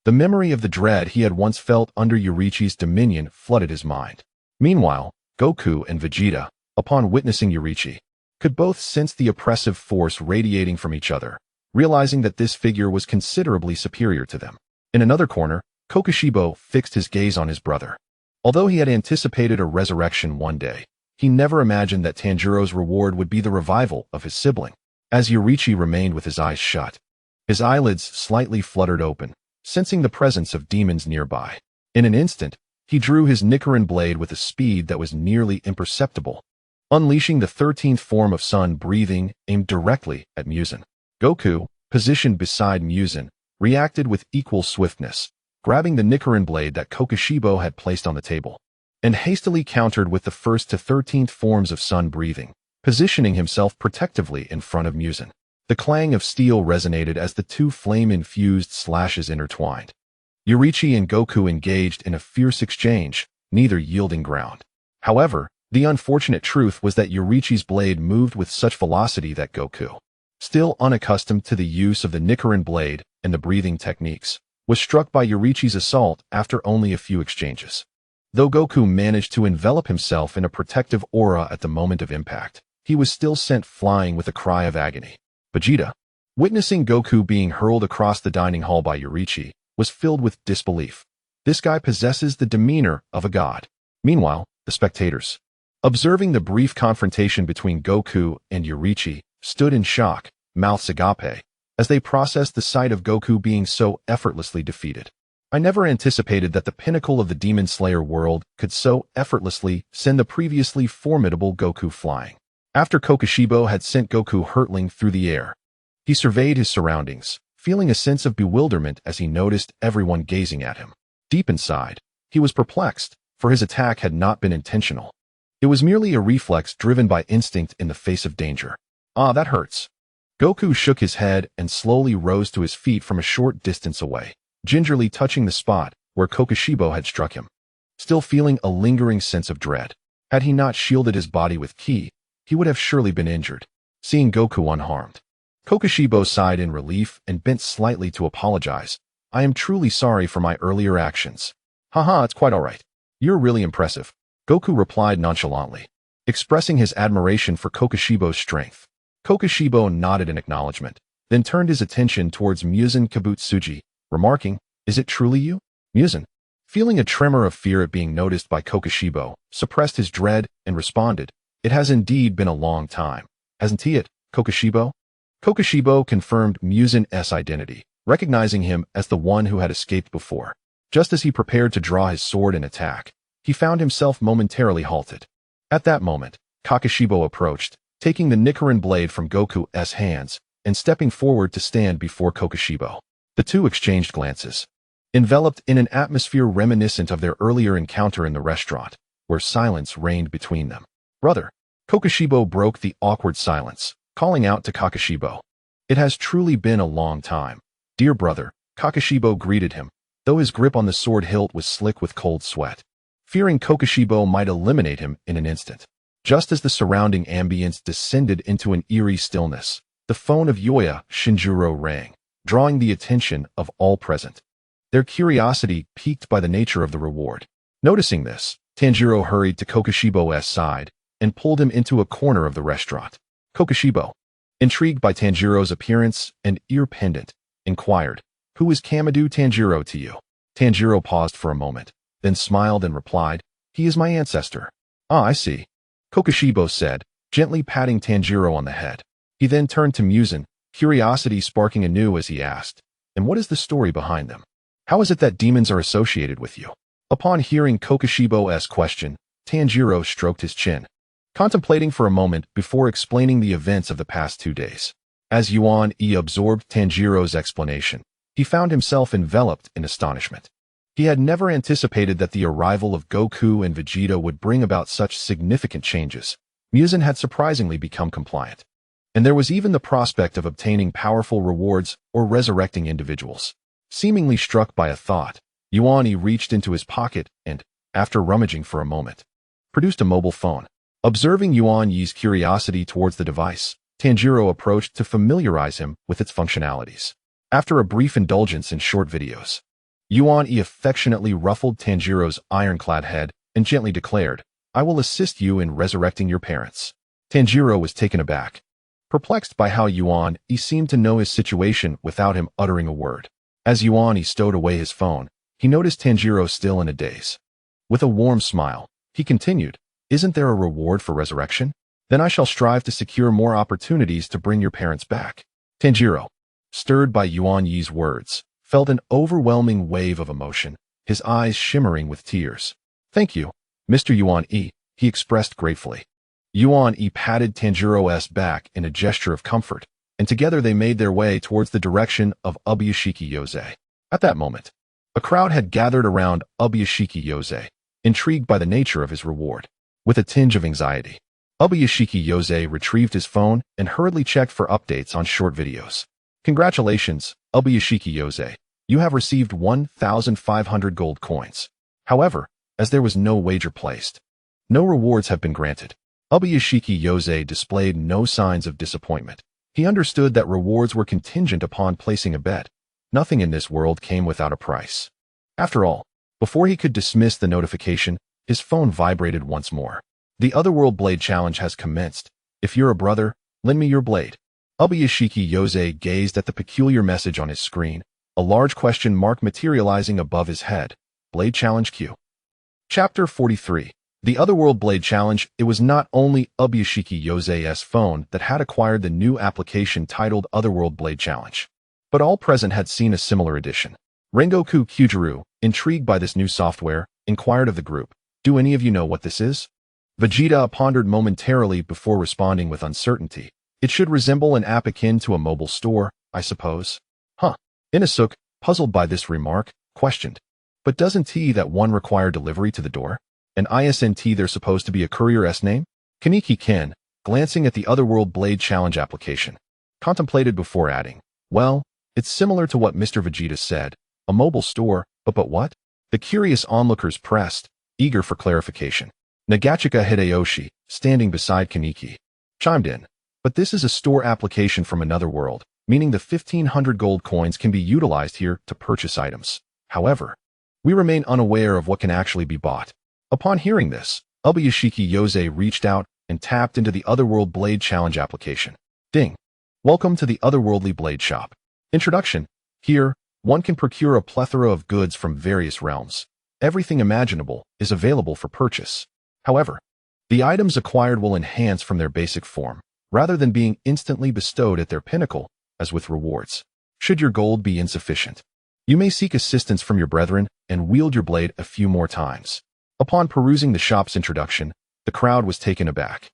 The memory of the dread he had once felt under Yurichi's dominion flooded his mind. Meanwhile, Goku and Vegeta, upon witnessing Yurichi, could both sense the oppressive force radiating from each other, realizing that this figure was considerably superior to them. In another corner, Kokushibo fixed his gaze on his brother. Although he had anticipated a resurrection one day, he never imagined that Tanjiro's reward would be the revival of his sibling. As Yurichi remained with his eyes shut, his eyelids slightly fluttered open, sensing the presence of demons nearby. In an instant, he drew his Nichiren blade with a speed that was nearly imperceptible, unleashing the 13th form of sun breathing aimed directly at Muzan. Goku, positioned beside Muzan, reacted with equal swiftness, grabbing the Nichiren blade that Kokushibo had placed on the table, and hastily countered with the 1st to 13th forms of sun breathing, positioning himself protectively in front of Muzan. The clang of steel resonated as the two flame-infused slashes intertwined. Yurichi and Goku engaged in a fierce exchange, neither yielding ground. However, the unfortunate truth was that Yurichi's blade moved with such velocity that Goku, still unaccustomed to the use of the Nichiren blade and the breathing techniques, was struck by Yurichi's assault after only a few exchanges. Though Goku managed to envelop himself in a protective aura at the moment of impact, he was still sent flying with a cry of agony. Vegeta, witnessing Goku being hurled across the dining hall by Yurichi, was filled with disbelief. This guy possesses the demeanor of a god. Meanwhile, the spectators, observing the brief confrontation between Goku and Yurichi, stood in shock, mouths agape, as they processed the sight of Goku being so effortlessly defeated. I never anticipated that the pinnacle of the Demon Slayer world could so effortlessly send the previously formidable Goku flying. After Kokushibo had sent Goku hurtling through the air, he surveyed his surroundings, feeling a sense of bewilderment as he noticed everyone gazing at him. Deep inside, he was perplexed, for his attack had not been intentional. It was merely a reflex driven by instinct in the face of danger. Ah, that hurts. Goku shook his head and slowly rose to his feet from a short distance away, gingerly touching the spot where Kokushibo had struck him. Still feeling a lingering sense of dread, had he not shielded his body with ki, he would have surely been injured. Seeing Goku unharmed, Kokushibo sighed in relief and bent slightly to apologize. I am truly sorry for my earlier actions. Haha, it's quite alright. You're really impressive. Goku replied nonchalantly, expressing his admiration for Kokushibo's strength. Kokushibo nodded in acknowledgement, then turned his attention towards Muzan Kabutsuji, remarking, Is it truly you? Muzan, feeling a tremor of fear at being noticed by Kokushibo, suppressed his dread and responded, It has indeed been a long time, hasn't it, Kokushibo? Kokushibo confirmed Muzan's identity, recognizing him as the one who had escaped before. Just as he prepared to draw his sword and attack, he found himself momentarily halted. At that moment, Kokushibo approached, taking the Nichiren blade from Goku's hands and stepping forward to stand before Kokushibo. The two exchanged glances, enveloped in an atmosphere reminiscent of their earlier encounter in the restaurant, where silence reigned between them. Brother, Kokushibo broke the awkward silence, calling out to Kokushibo. It has truly been a long time. Dear brother, Kokushibo greeted him, though his grip on the sword hilt was slick with cold sweat, fearing Kokushibo might eliminate him in an instant. Just as the surrounding ambience descended into an eerie stillness, the phone of Yoya Shinjuro rang, drawing the attention of all present. Their curiosity piqued by the nature of the reward. Noticing this, Tanjiro hurried to Kokushibo's side and pulled him into a corner of the restaurant. Kokushibo, intrigued by Tanjiro's appearance and ear pendant, inquired, Who is Kamadu Tanjiro to you? Tanjiro paused for a moment, then smiled and replied, He is my ancestor. Ah, I see. Kokushibo said, gently patting Tanjiro on the head. He then turned to Muzan, curiosity sparking anew as he asked, And what is the story behind them? How is it that demons are associated with you? Upon hearing Kokushibo's question, Tanjiro stroked his chin, contemplating for a moment before explaining the events of the past 2 days. As Yuan-e absorbed Tanjiro's explanation, he found himself enveloped in astonishment. He had never anticipated that the arrival of Goku and Vegeta would bring about such significant changes. Muzan had surprisingly become compliant, and there was even the prospect of obtaining powerful rewards or resurrecting individuals. Seemingly struck by a thought, Yuan-e reached into his pocket and, after rummaging for a moment, produced a mobile phone. Observing Yuan-e's curiosity towards the device, Tanjiro approached to familiarize him with its functionalities. After a brief indulgence in short videos, Yuan E affectionately ruffled Tanjiro's ironclad head and gently declared, "I will assist you in resurrecting your parents." Tanjiro was taken aback, perplexed by how Yuan E seemed to know his situation without him uttering a word. As Yuan E stowed away his phone, he noticed Tanjiro still in a daze. With a warm smile, he continued, "Isn't there a reward for resurrection? Then I shall strive to secure more opportunities to bring your parents back." Tanjiro, stirred by Yuan Yi's words, felt an overwhelming wave of emotion, his eyes shimmering with tears. "Thank you, Mr. Yuan E," he expressed gratefully. Yuan E patted Tanjiro's back in a gesture of comfort, and together they made their way towards the direction of Ubuyashiki Yose. At that moment, a crowd had gathered around Ubuyashiki Yose, intrigued by the nature of his reward. With a tinge of anxiety, Ubuyashiki Yose retrieved his phone and hurriedly checked for updates on short videos. "Congratulations, Ubuyashiki Yose. You have received 1,500 gold coins. However, as there was no wager placed, no rewards have been granted." Ubuyashiki Yose displayed no signs of disappointment. He understood that rewards were contingent upon placing a bet. Nothing in this world came without a price. After all, before he could dismiss the notification, his phone vibrated once more. "The Otherworld Blade Challenge has commenced. If you're a brother, lend me your blade." Ubuyashiki Yose gazed at the peculiar message on his screen, a large question mark materializing above his head. Blade Challenge Q. Chapter 43. The Otherworld Blade Challenge. It was not only Ubuyashiki Yose's phone that had acquired the new application titled Otherworld Blade Challenge, but all present had seen a similar edition. Rengoku Kyujuru, intrigued by this new software, inquired of the group, "Do any of you know what this is?" Vegeta pondered momentarily before responding with uncertainty. "It should resemble an app akin to a mobile store, I suppose." "Huh." Inosuke, puzzled by this remark, questioned, "But doesn't that one require delivery to the door? And isn't there supposed to be a courier's name?" Kaneki Ken, glancing at the Otherworld Blade Challenge application, contemplated before adding, "Well, it's similar to what Mr. Vegeta said, a mobile store, but what?" The curious onlookers pressed, eager for clarification. Nagachika Hideyoshi, standing beside Kaneki, chimed in, "But this is a store application from another world, meaning the 1,500 gold coins can be utilized here to purchase items. However, we remain unaware of what can actually be bought." Upon hearing this, Ubuyashiki Yose reached out and tapped into the Otherworld Blade Challenge application. Ding! Welcome to the Otherworldly Blade Shop. Introduction. Here, one can procure a plethora of goods from various realms. Everything imaginable is available for purchase. However, the items acquired will enhance from their basic form, rather than being instantly bestowed at their pinnacle, as with rewards. Should your gold be insufficient, you may seek assistance from your brethren and wield your blade a few more times. Upon perusing the shop's introduction, the crowd was taken aback.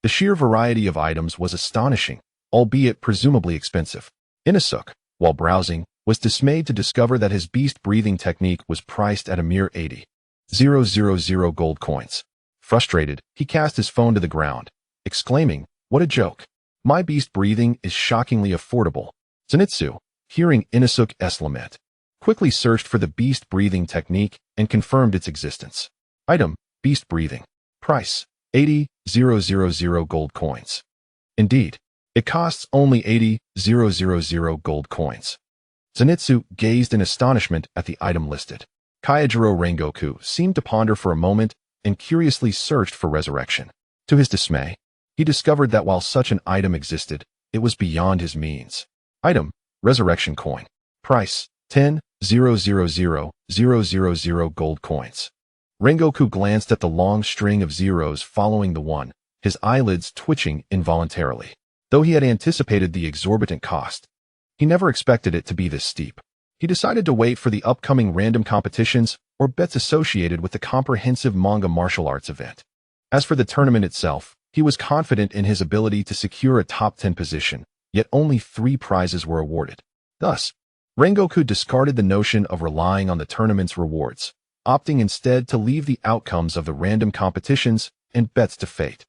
The sheer variety of items was astonishing, albeit presumably expensive. Inosuke, while browsing, was dismayed to discover that his beast-breathing technique was priced at a mere 80,000 gold coins. Frustrated, he cast his phone to the ground, exclaiming, "What a joke! My beast-breathing is shockingly affordable." Zenitsu, hearing Inosuke's lament, quickly searched for the beast-breathing technique and confirmed its existence. Item, beast breathing. Price, 80,000 gold coins. Indeed, it costs only 80,000 gold coins. Zenitsu gazed in astonishment at the item listed. Kyojuro Rengoku seemed to ponder for a moment and curiously searched for resurrection. To his dismay, he discovered that while such an item existed, it was beyond his means. Item, resurrection coin. Price, 10,000 gold coins. Rengoku glanced at the long string of zeros following the one, his eyelids twitching involuntarily. Though he had anticipated the exorbitant cost, he never expected it to be this steep. He decided to wait for the upcoming random competitions or bets associated with the comprehensive manga martial arts event. As for the tournament itself, he was confident in his ability to secure a top 10 position, yet only 3 prizes were awarded. Thus, Rengoku discarded the notion of relying on the tournament's rewards, opting instead to leave the outcomes of the random competitions and bets to fate.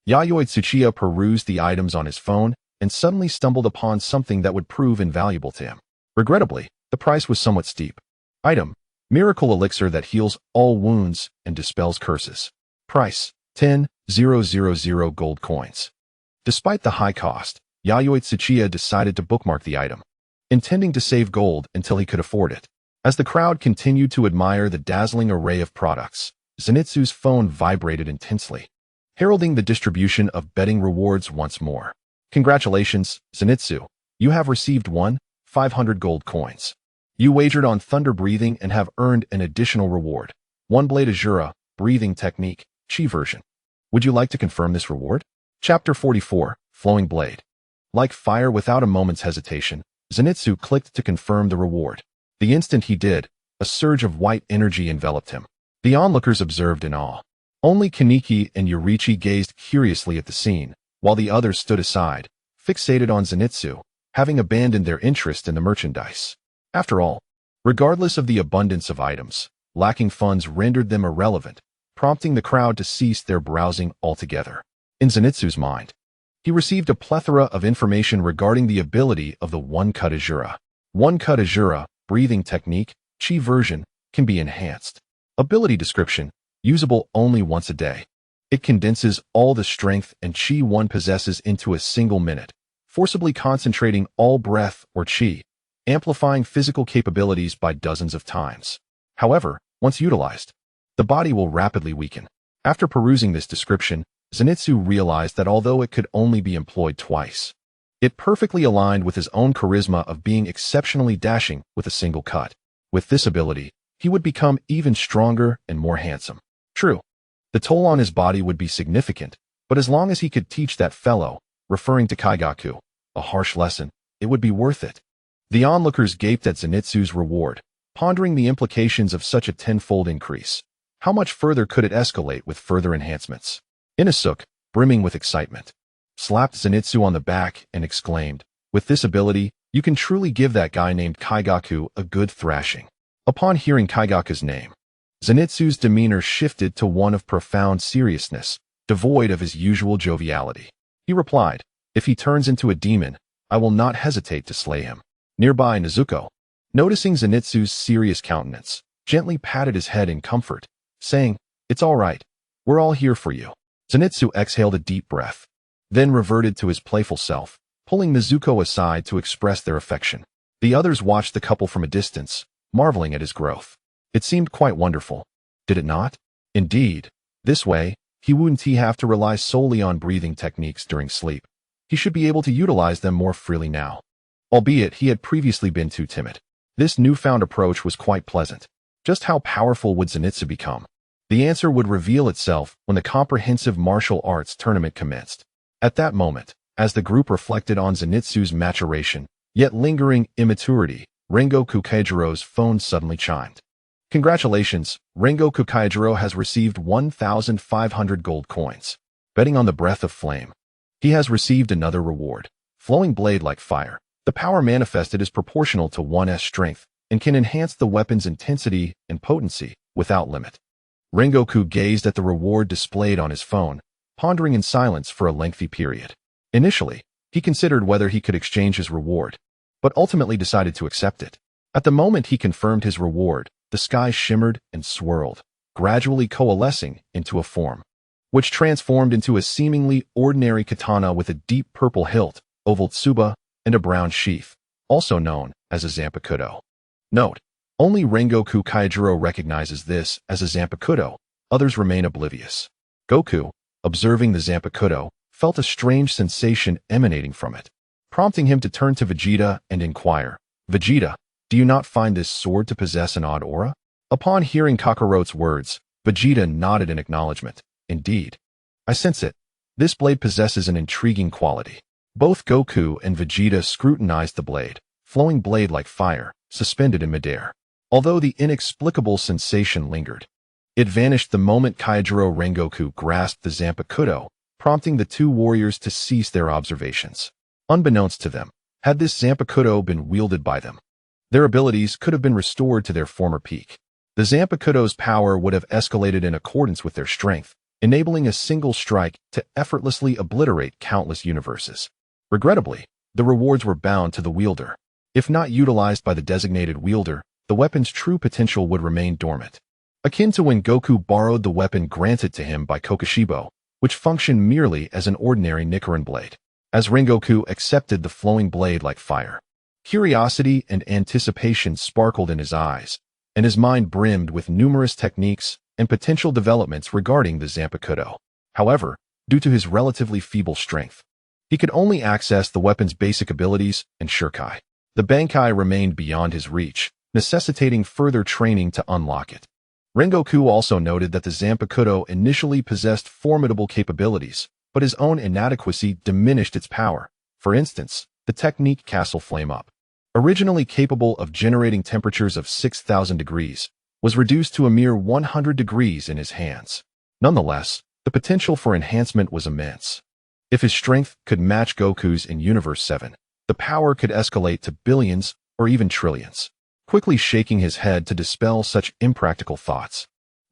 Yayoi Tsuchiya perused the items on his phone and suddenly stumbled upon something that would prove invaluable to him. Regrettably, the price was somewhat steep. Item, miracle elixir that heals all wounds and dispels curses. Price, 10,000 gold coins. Despite the high cost, Yayoi Tsuchiya decided to bookmark the item. intending to save gold until he could afford it. As the crowd continued to admire the dazzling array of products, Zenitsu's phone vibrated intensely, heralding the distribution of betting rewards once more. Congratulations, Zenitsu. You have received 500 gold coins. You wagered on thunder breathing and have earned an additional reward. 1 blade Azura, breathing technique, Chi version. Would you like to confirm this reward? Chapter 44, Flowing Blade. Like fire without a moment's hesitation, Zenitsu clicked to confirm the reward. The instant he did, a surge of white energy enveloped him. The onlookers observed in awe. Only Kaneki and Yorichi gazed curiously at the scene, while the others stood aside, fixated on Zenitsu, having abandoned their interest in the merchandise. After all, regardless of the abundance of items, lacking funds rendered them irrelevant, prompting the crowd to cease their browsing altogether. In Zenitsu's mind, he received a plethora of information regarding the ability of the one-cut Azura. One-cut Azura, breathing technique, Chi version, can be enhanced. Ability description, usable only once a day. It condenses all the strength and Chi one possesses into a single minute, forcibly concentrating all breath or Chi, amplifying physical capabilities by dozens of times. However, once utilized, the body will rapidly weaken. After perusing this description, Zenitsu realized that although it could only be employed twice, it perfectly aligned with his own charisma of being exceptionally dashing with a single cut. With this ability, he would become even stronger and more handsome. True, the toll on his body would be significant, but as long as he could teach that fellow, referring to Kaigaku, a harsh lesson, it would be worth it. The onlookers gaped at Zenitsu's reward, pondering the implications of such a tenfold increase. How much further could it escalate with further enhancements? Inosuke, brimming with excitement, slapped Zenitsu on the back and exclaimed, "With this ability, you can truly give that guy named Kaigaku a good thrashing." Upon hearing Kaigaku's name, Zenitsu's demeanor shifted to one of profound seriousness, devoid of his usual joviality. He replied, "If he turns into a demon, I will not hesitate to slay him." Nearby, Nezuko, noticing Zenitsu's serious countenance, gently patted his head in comfort, saying, "It's all right. We're all here for you." Zenitsu exhaled a deep breath, then reverted to his playful self, pulling Nezuko aside to express their affection. The others watched the couple from a distance, marveling at his growth. It seemed quite wonderful, did it not? Indeed, this way, he wouldn't have to rely solely on breathing techniques during sleep. He should be able to utilize them more freely now. Albeit he had previously been too timid. This newfound approach was quite pleasant. Just how powerful would Zenitsu become? The answer would reveal itself when the comprehensive martial arts tournament commenced. At that moment, as the group reflected on Zenitsu's maturation, yet lingering immaturity, Rengoku Kaijiro's phone suddenly chimed. "Congratulations, Rengoku Kaijiro has received 1,500 gold coins. Betting on the breath of flame. He has received another reward. Flowing blade like fire. The power manifested is proportional to 1's strength and can enhance the weapon's intensity and potency without limit." Rengoku gazed at the reward displayed on his phone, pondering in silence for a lengthy period. Initially, he considered whether he could exchange his reward, but ultimately decided to accept it. At the moment he confirmed his reward, the sky shimmered and swirled, gradually coalescing into a form, which transformed into a seemingly ordinary katana with a deep purple hilt, oval tsuba, and a brown sheath, also known as a Zanpakuto. Note: only Rengoku Kaijiro recognizes this as a Zanpakuto, others remain oblivious. Goku, observing the Zanpakuto, felt a strange sensation emanating from it, prompting him to turn to Vegeta and inquire, "Vegeta, do you not find this sword to possess an odd aura?" Upon hearing Kakarot's words, Vegeta nodded in acknowledgement. "Indeed. I sense it. This blade possesses an intriguing quality." Both Goku and Vegeta scrutinized the blade, flowing blade like fire, suspended in midair. Although the inexplicable sensation lingered, it vanished the moment Kaijiro Rengoku grasped the Zanpakuto, prompting the two warriors to cease their observations. Unbeknownst to them, had this Zanpakuto been wielded by them, their abilities could have been restored to their former peak. The Zanpakuto's power would have escalated in accordance with their strength, enabling a single strike to effortlessly obliterate countless universes. Regrettably, the rewards were bound to the wielder. If not utilized by the designated wielder, the weapon's true potential would remain dormant. Akin to when Goku borrowed the weapon granted to him by Kokushibo, which functioned merely as an ordinary Nichiren blade. As Rengoku accepted the flowing blade like fire, Curiosity and anticipation sparkled in his eyes, and his mind brimmed with numerous techniques and potential developments regarding the Zanpakuto. However, due to his relatively feeble strength, he could only access the weapon's basic abilities and shuriken. The Bankai remained beyond his reach, necessitating further training to unlock it. Rengoku also noted that the Zanpakuto initially possessed formidable capabilities, but his own inadequacy diminished its power. For instance, the technique Castle Flame Up, originally capable of generating temperatures of 6,000 degrees, was reduced to a mere 100 degrees in his hands. Nonetheless, the potential for enhancement was immense. If his strength could match Goku's in Universe 7, the power could escalate to billions or even trillions. Quickly shaking his head to dispel such impractical thoughts,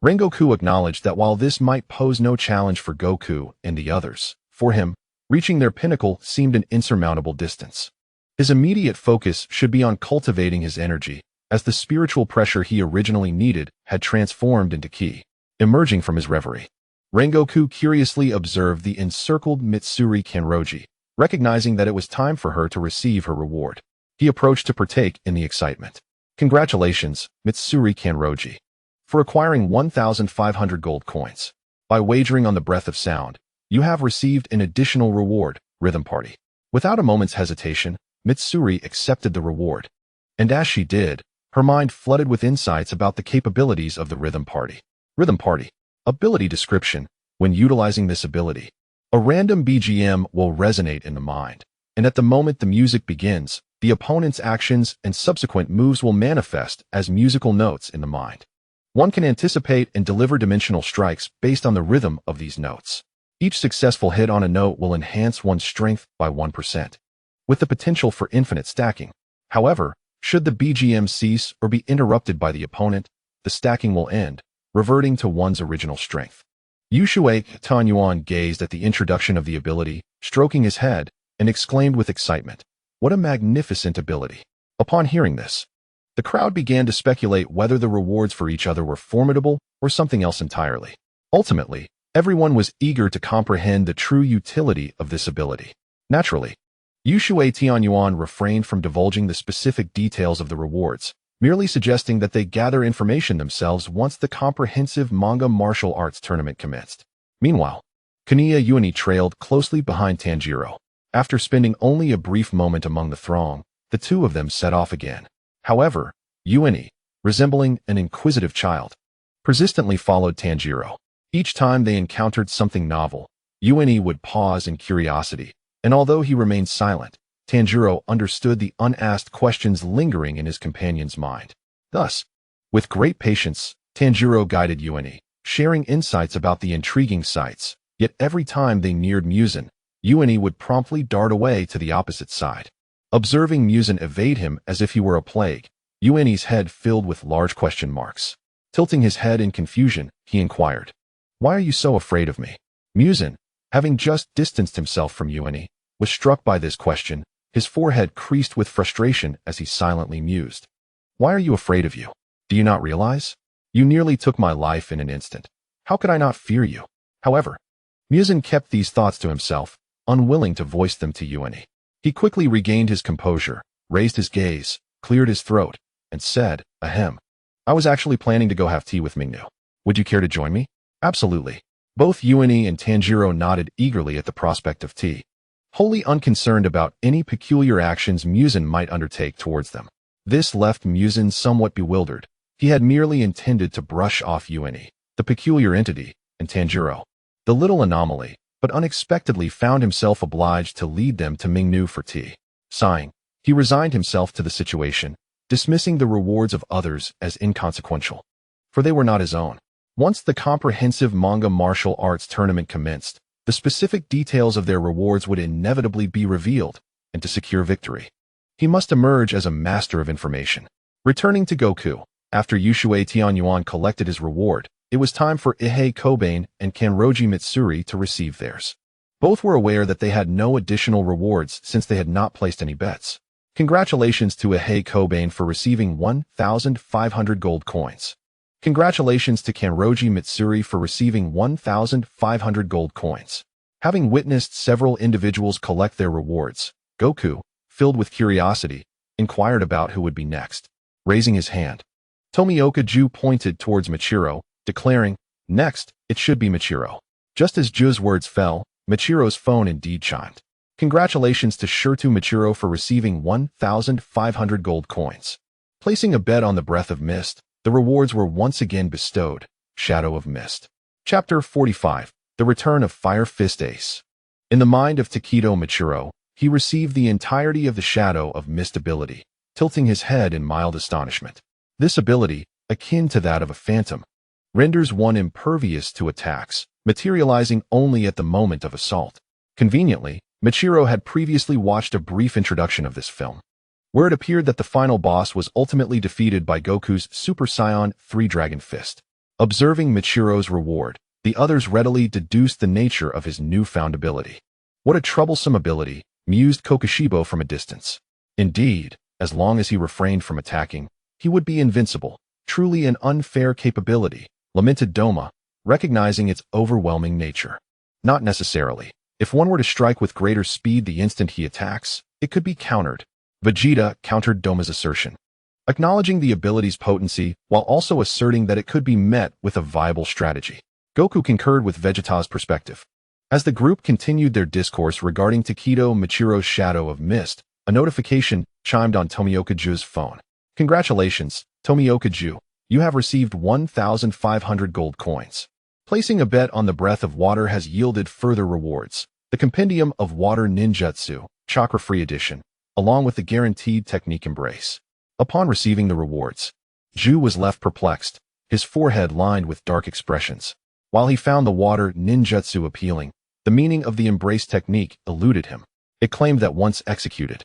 Rengoku acknowledged that while this might pose no challenge for Goku and the others, for him, reaching their pinnacle seemed an insurmountable distance. His immediate focus should be on cultivating his energy, as the spiritual pressure he originally needed had transformed into ki. Emerging from his reverie, Rengoku curiously observed the encircled Mitsuri Kanroji, recognizing that it was time for her to receive her reward. He approached to partake in the excitement. Congratulations, Mitsuri Kanroji, for acquiring 1,500 gold coins. By wagering on the Breath of Sound, you have received an additional reward, Rhythm Party. Without a moment's hesitation, Mitsuri accepted the reward. And as she did, her mind flooded with insights about the capabilities of the Rhythm Party. Rhythm Party. Ability description. When utilizing this ability, a random BGM will resonate in the mind, and at the moment the music begins, the opponent's actions and subsequent moves will manifest as musical notes in the mind. One can anticipate and deliver dimensional strikes based on the rhythm of these notes. Each successful hit on a note will enhance one's strength by 1%, with the potential for infinite stacking. However, should the BGM cease or be interrupted by the opponent, the stacking will end, reverting to one's original strength. Yushue Tanyuan gazed at the introduction of the ability, stroking his head, and exclaimed with excitement, "What a magnificent ability!" Upon hearing this, the crowd began to speculate whether the rewards for each other were formidable or something else entirely. Ultimately, everyone was eager to comprehend the true utility of this ability. Naturally, Yushue Tianyuan refrained from divulging the specific details of the rewards, merely suggesting that they gather information themselves once the comprehensive manga martial arts tournament commenced. Meanwhile, Kaniya Yuani trailed closely behind Tanjiro. After spending only a brief moment among the throng, the two of them set off again. However, Yuani, resembling an inquisitive child, persistently followed Tanjiro. Each time they encountered something novel, Yuani would pause in curiosity, and although he remained silent, Tanjiro understood the unasked questions lingering in his companion's mind. Thus, with great patience, Tanjiro guided Yuani, sharing insights about the intriguing sights, yet every time they neared Muzan, Yuani would promptly dart away to the opposite side. Observing Muzan evade him as if he were a plague, Yuani's head filled with large question marks. Tilting his head in confusion, he inquired, "Why are you so afraid of me?" Muzan, having just distanced himself from Yuani, was struck by this question. His forehead creased with frustration as he silently mused. "Why are you afraid of you? Do you not realize? You nearly took my life in an instant. How could I not fear you?" However, Muzan kept these thoughts to himself, unwilling to voice them to Yuani. He quickly regained his composure, raised his gaze, cleared his throat, and said, "Ahem. I was actually planning to go have tea with Mingnu. Would you care to join me?" "Absolutely." Both Yuani and Tanjiro nodded eagerly at the prospect of tea, wholly unconcerned about any peculiar actions Muzan might undertake towards them. This left Muzan somewhat bewildered. He had merely intended to brush off Yuani, the peculiar entity, and Tanjiro, the little anomaly, but unexpectedly found himself obliged to lead them to Mingnu for tea. Sighing, he resigned himself to the situation, dismissing the rewards of others as inconsequential, for they were not his own. Once the comprehensive manga martial arts tournament commenced, the specific details of their rewards would inevitably be revealed, and to secure victory, he must emerge as a master of information. Returning to Goku, after Yushue Tianyuan collected his reward, it was time for Ihei Kobain and Kanroji Mitsuri to receive theirs. Both were aware that they had no additional rewards since they had not placed any bets. Congratulations to Ihei Kobain for receiving 1,500 gold coins. Congratulations to Kanroji Mitsuri for receiving 1,500 gold coins. Having witnessed several individuals collect their rewards, Goku, filled with curiosity, inquired about who would be next. Raising his hand, Tomioka Ju pointed towards Michiro, declaring, "Next, it should be Michiro." Just as Ju's words fell, Michiro's phone indeed chimed. Congratulations to Shirtu Michiro for receiving 1,500 gold coins. Placing a bet on the breath of mist, the rewards were once again bestowed. Shadow of Mist. Chapter 45. The Return of Fire Fist Ace. In the mind of Takedo Michiro, he received the entirety of the Shadow of Mist ability, tilting his head in mild astonishment. This ability, akin to that of a phantom, renders one impervious to attacks, materializing only at the moment of assault. Conveniently, Michiro had previously watched a brief introduction of this film, where it appeared that the final boss was ultimately defeated by Goku's Super Saiyan 3 Dragon Fist. Observing Michiro's reward, the others readily deduced the nature of his newfound ability. What a troublesome ability, mused Kokushibo from a distance. Indeed, as long as he refrained from attacking, he would be invincible. Truly an unfair capability, lamented Doma, recognizing its overwhelming nature. Not necessarily. If one were to strike with greater speed the instant he attacks, it could be countered. Vegeta countered Doma's assertion, acknowledging the ability's potency while also asserting that it could be met with a viable strategy. Goku concurred with Vegeta's perspective. As the group continued their discourse regarding Takedo Michiro's Shadow of Mist, a notification chimed on Tomioka Ju's phone. Congratulations, Tomioka Ju. You have received 1,500 gold coins. Placing a bet on the breath of water has yielded further rewards. The Compendium of Water Ninjutsu, Chakra-Free Edition, along with the guaranteed technique Embrace. Upon receiving the rewards, Ju was left perplexed, his forehead lined with dark expressions. While he found the water ninjutsu appealing, the meaning of the Embrace technique eluded him. It claimed that once executed,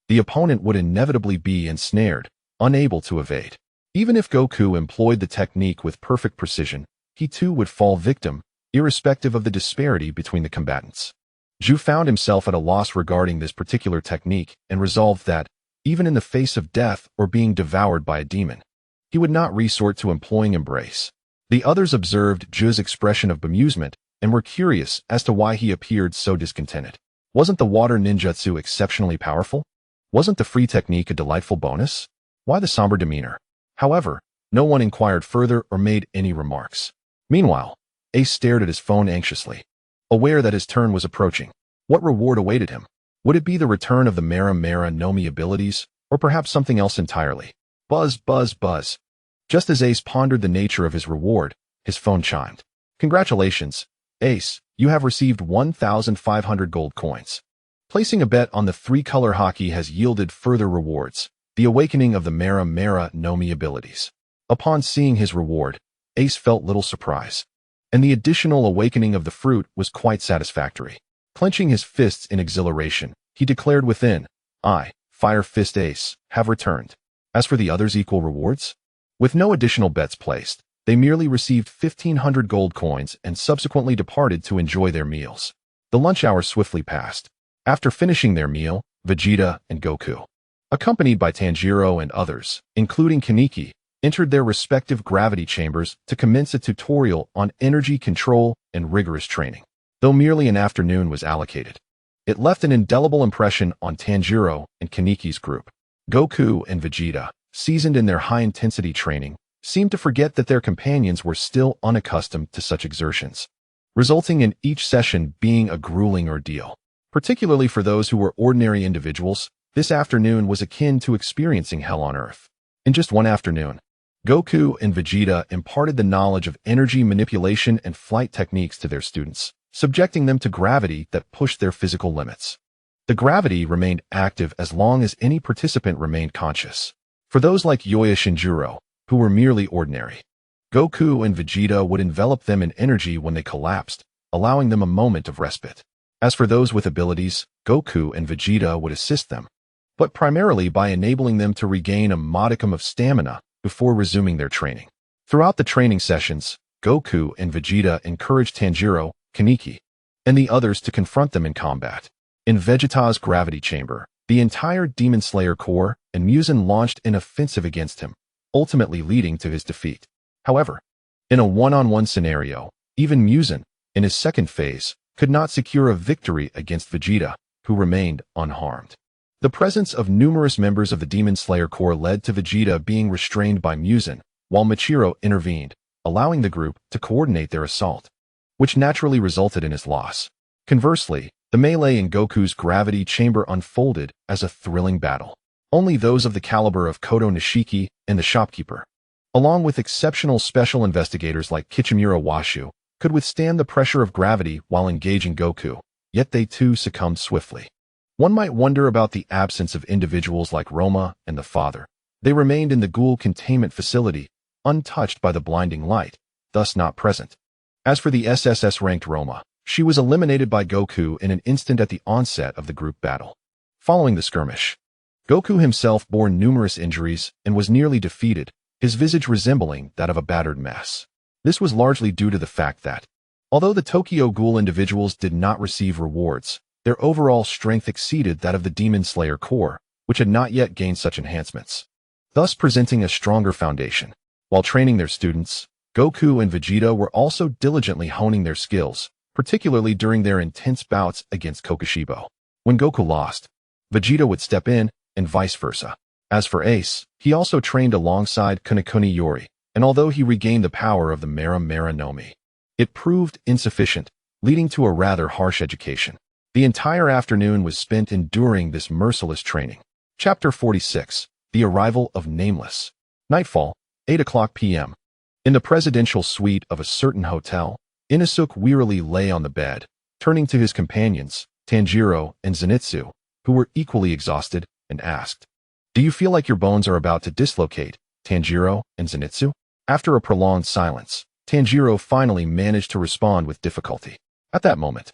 the opponent would inevitably be ensnared, unable to evade. Even if Goku employed the technique with perfect precision, he too would fall victim, irrespective of the disparity between the combatants. Ju found himself at a loss regarding this particular technique and resolved that, even in the face of death or being devoured by a demon, he would not resort to employing Embrace. The others observed Ju's expression of bemusement and were curious as to why he appeared so discontented. Wasn't the water ninjutsu exceptionally powerful? Wasn't the free technique a delightful bonus? Why the somber demeanor? However, no one inquired further or made any remarks. Meanwhile, Ace stared at his phone anxiously, aware that his turn was approaching. What reward awaited him? Would it be the return of the Mera Mera no Mi abilities, or perhaps something else entirely? Buzz, buzz, buzz. Just as Ace pondered the nature of his reward, his phone chimed. Congratulations, Ace, you have received 1,500 gold coins. Placing a bet on the three-color hockey has yielded further rewards, the awakening of the Mera Mera no Mi abilities. Upon seeing his reward, Ace felt little surprise, and the additional awakening of the fruit was quite satisfactory. Clenching his fists in exhilaration, he declared within, I, Fire Fist Ace, have returned. As for the others' equal rewards, with no additional bets placed, they merely received 1,500 gold coins and subsequently departed to enjoy their meals. The lunch hour swiftly passed. After finishing their meal, Vegeta and Goku, accompanied by Tanjiro and others, including Kaneki, entered their respective gravity chambers to commence a tutorial on energy control and rigorous training. Though merely an afternoon was allocated, it left an indelible impression on Tanjiro and Kaneki's group. Goku and Vegeta, seasoned in their high-intensity training, seemed to forget that their companions were still unaccustomed to such exertions, resulting in each session being a grueling ordeal. Particularly for those who were ordinary individuals, this afternoon was akin to experiencing hell on Earth. In just one afternoon, Goku and Vegeta imparted the knowledge of energy manipulation and flight techniques to their students, subjecting them to gravity that pushed their physical limits. The gravity remained active as long as any participant remained conscious. For those like Yoya Shinjuro, who were merely ordinary, Goku and Vegeta would envelop them in energy when they collapsed, allowing them a moment of respite. As for those with abilities, Goku and Vegeta would assist them, but primarily by enabling them to regain a modicum of stamina before resuming their training. Throughout the training sessions, Goku and Vegeta encouraged Tanjiro, Kaneki, and the others to confront them in combat. In Vegeta's gravity chamber, the entire Demon Slayer Corps and Muzan launched an offensive against him, ultimately leading to his defeat. However, in a one-on-one scenario, even Muzan, in his second phase, could not secure a victory against Vegeta, who remained unharmed. The presence of numerous members of the Demon Slayer Corps led to Vegeta being restrained by Muzan, while Michiru intervened, allowing the group to coordinate their assault, which naturally resulted in his loss. Conversely, the melee in Goku's gravity chamber unfolded as a thrilling battle. Only those of the caliber of Koto Nishiki and the shopkeeper, along with exceptional special investigators like Kichimura Washu, could withstand the pressure of gravity while engaging Goku, yet they too succumbed swiftly. One might wonder about the absence of individuals like Roma and the father. They remained in the ghoul containment facility, untouched by the blinding light, thus not present. As for the SSS-ranked Roma, she was eliminated by Goku in an instant at the onset of the group battle. Following the skirmish, Goku himself bore numerous injuries and was nearly defeated, his visage resembling that of a battered mess. This was largely due to the fact that, although the Tokyo Ghoul individuals did not receive rewards, their overall strength exceeded that of the Demon Slayer Corps, which had not yet gained such enhancements, thus presenting a stronger foundation. While training their students, Goku and Vegeta were also diligently honing their skills, particularly during their intense bouts against Kokushibo. When Goku lost, Vegeta would step in, and vice versa. As for Ace, he also trained alongside Kunekuni Yori, and although he regained the power of the Mera Mera no Mi, it proved insufficient, leading to a rather harsh education. The entire afternoon was spent enduring this merciless training. Chapter 46, The Arrival of Nameless. Nightfall, 8 o'clock p.m. In the presidential suite of a certain hotel, Inosuke wearily lay on the bed, turning to his companions, Tanjiro and Zenitsu, who were equally exhausted, and asked, "Do you feel like your bones are about to dislocate, Tanjiro and Zenitsu?" After a prolonged silence, Tanjiro finally managed to respond with difficulty. At that moment,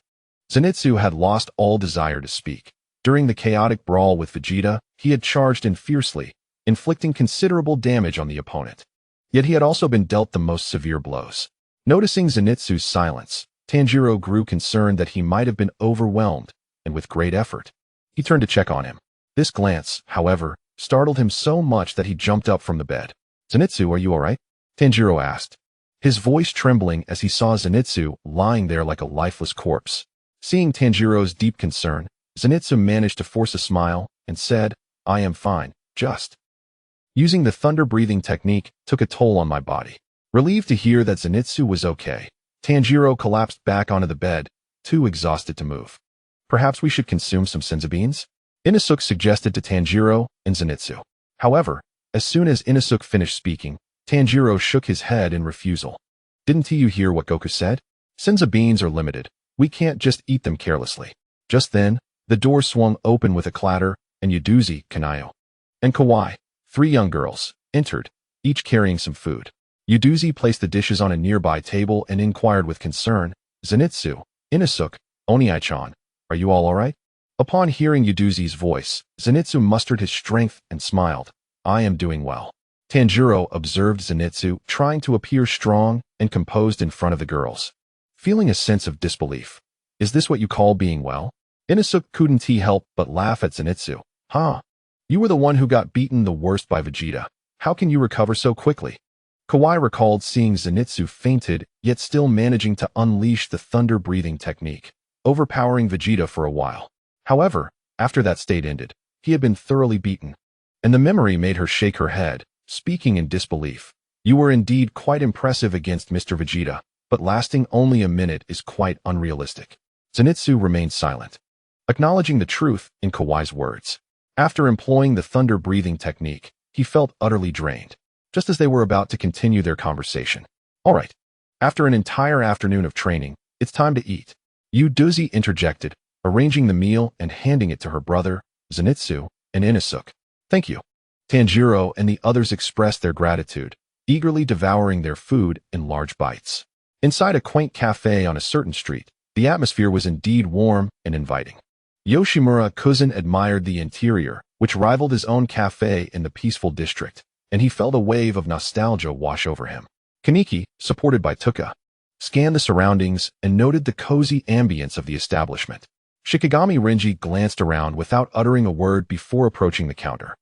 Zenitsu had lost all desire to speak. During the chaotic brawl with Vegeta, he had charged in fiercely, inflicting considerable damage on the opponent. Yet he had also been dealt the most severe blows. Noticing Zenitsu's silence, Tanjiro grew concerned that he might have been overwhelmed, and with great effort, he turned to check on him. This glance, however, startled him so much that he jumped up from the bed. "Zenitsu, are you all right?" Tanjiro asked, his voice trembling as he saw Zenitsu lying there like a lifeless corpse. Seeing Tanjiro's deep concern, Zenitsu managed to force a smile and said, "I am fine, just using the thunder-breathing technique took a toll on my body." Relieved to hear that Zenitsu was okay, Tanjiro collapsed back onto the bed, too exhausted to move. "Perhaps we should consume some senzu beans?" Inosuke suggested to Tanjiro and Zenitsu. However, as soon as Inosuke finished speaking, Tanjiro shook his head in refusal. "Didn't you hear what Goku said? Senzu beans are limited. We can't just eat them carelessly." Just then, the door swung open with a clatter, and Yuduzi, Kanayo, and Kawai, 3 young girls, entered, each carrying some food. Yuduzi placed the dishes on a nearby table and inquired with concern, "Zenitsu, Inosuke, Oniai-chan, are you all right?" Upon hearing Yuduzi's voice, Zenitsu mustered his strength and smiled. "I am doing well." Tanjiro observed Zenitsu trying to appear strong and composed in front of the girls, feeling a sense of disbelief. "Is this what you call being well?" Inosuke couldn't help but laugh at Zenitsu. "Huh? You were the one who got beaten the worst by Vegeta. How can you recover so quickly?" Kawai recalled seeing Zenitsu fainted, yet still managing to unleash the thunder-breathing technique, overpowering Vegeta for a while. However, after that state ended, he had been thoroughly beaten, and the memory made her shake her head, speaking in disbelief. "You were indeed quite impressive against Mr. Vegeta, but lasting only a minute is quite unrealistic." Zenitsu remained silent, acknowledging the truth in Kawai's words. After employing the thunder-breathing technique, he felt utterly drained, just as they were about to continue their conversation. "All right. After an entire afternoon of training, it's time to eat," Yuduzi interjected, arranging the meal and handing it to her brother, Zenitsu, and Inosuke. "Thank you." Tanjiro and the others expressed their gratitude, eagerly devouring their food in large bites. Inside a quaint cafe on a certain street, the atmosphere was indeed warm and inviting. Yoshimura Cousin admired the interior, which rivaled his own cafe in the peaceful district, and he felt a wave of nostalgia wash over him. Kaneki, supported by Tuka, scanned the surroundings and noted the cozy ambience of the establishment. Shikigami Renji glanced around without uttering a word before approaching the counter.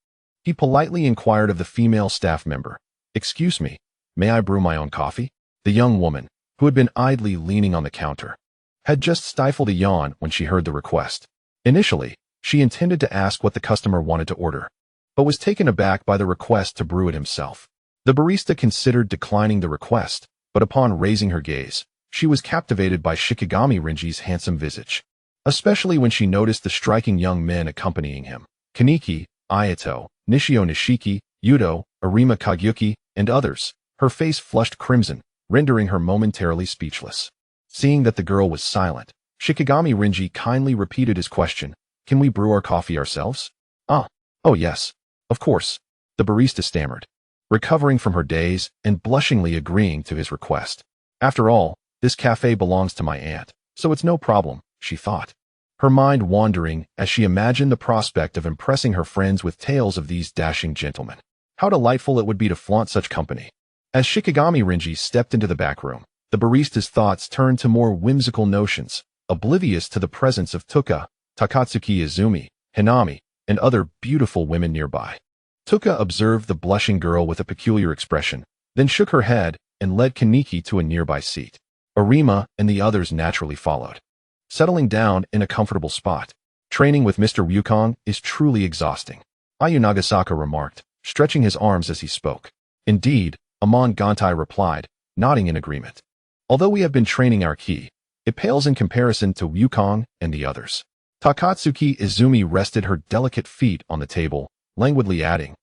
He politely inquired of the female staff member, "Excuse me, may I brew my own coffee?" The young woman, who had been idly leaning on the counter, had just stifled a yawn when she heard the request. Initially, She intended to ask what the customer wanted to order, but was taken aback by the request to brew it himself. The barista considered declining the request, but upon raising her gaze, she was captivated by Shikigami Renji's handsome visage, especially when she noticed the striking young men accompanying him. Kaneki, Ayato, Nishio Nishiki, Yudo, Arima Kagyuki, and others. Her face flushed crimson, rendering her momentarily speechless. Seeing that the girl was silent, Shikigami Renji kindly repeated his question, "Can we brew our coffee ourselves?" Oh yes, of course," the barista stammered, recovering from her daze and blushingly agreeing to his request. After all, this cafe belongs to my aunt, so it's no problem, she thought, her mind wandering as she imagined the prospect of impressing her friends with tales of these dashing gentlemen. How delightful it would be to flaunt such company. As Shikigami Renji stepped into the back room, the barista's thoughts turned to more whimsical notions, oblivious to the presence of Tuka, Takatsuki Izumi, Hinami, and other beautiful women nearby. Tuka observed the blushing girl with a peculiar expression, then shook her head and led Kaneki to a nearby seat. Arima and the others naturally followed, settling down in a comfortable spot. Training with Mr. Wukong is truly exhausting, Ayu Nagasaka remarked, stretching his arms as he spoke. Indeed, Amon Gontai replied, nodding in agreement. Although we have been training our ki, it pales in comparison to Wukong and the others. Takatsuki Izumi rested her delicate feet on the table, languidly adding,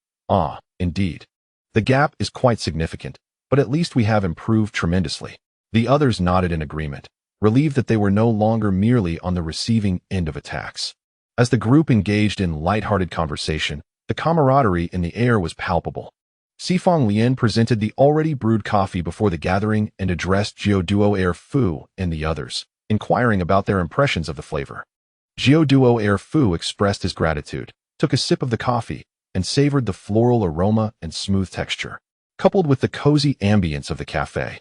indeed. The gap is quite significant, but at least we have improved tremendously. The others nodded in agreement, relieved that they were no longer merely on the receiving end of attacks. As the group engaged in light-hearted conversation, the camaraderie in the air was palpable. Sifong Lian presented the already brewed coffee before the gathering and addressed Jiuduo Air Fu and the others, inquiring about their impressions of the flavor. Jiuduo Air Fu expressed his gratitude, took a sip of the coffee, and savored the floral aroma and smooth texture, coupled with the cozy ambience of the cafe.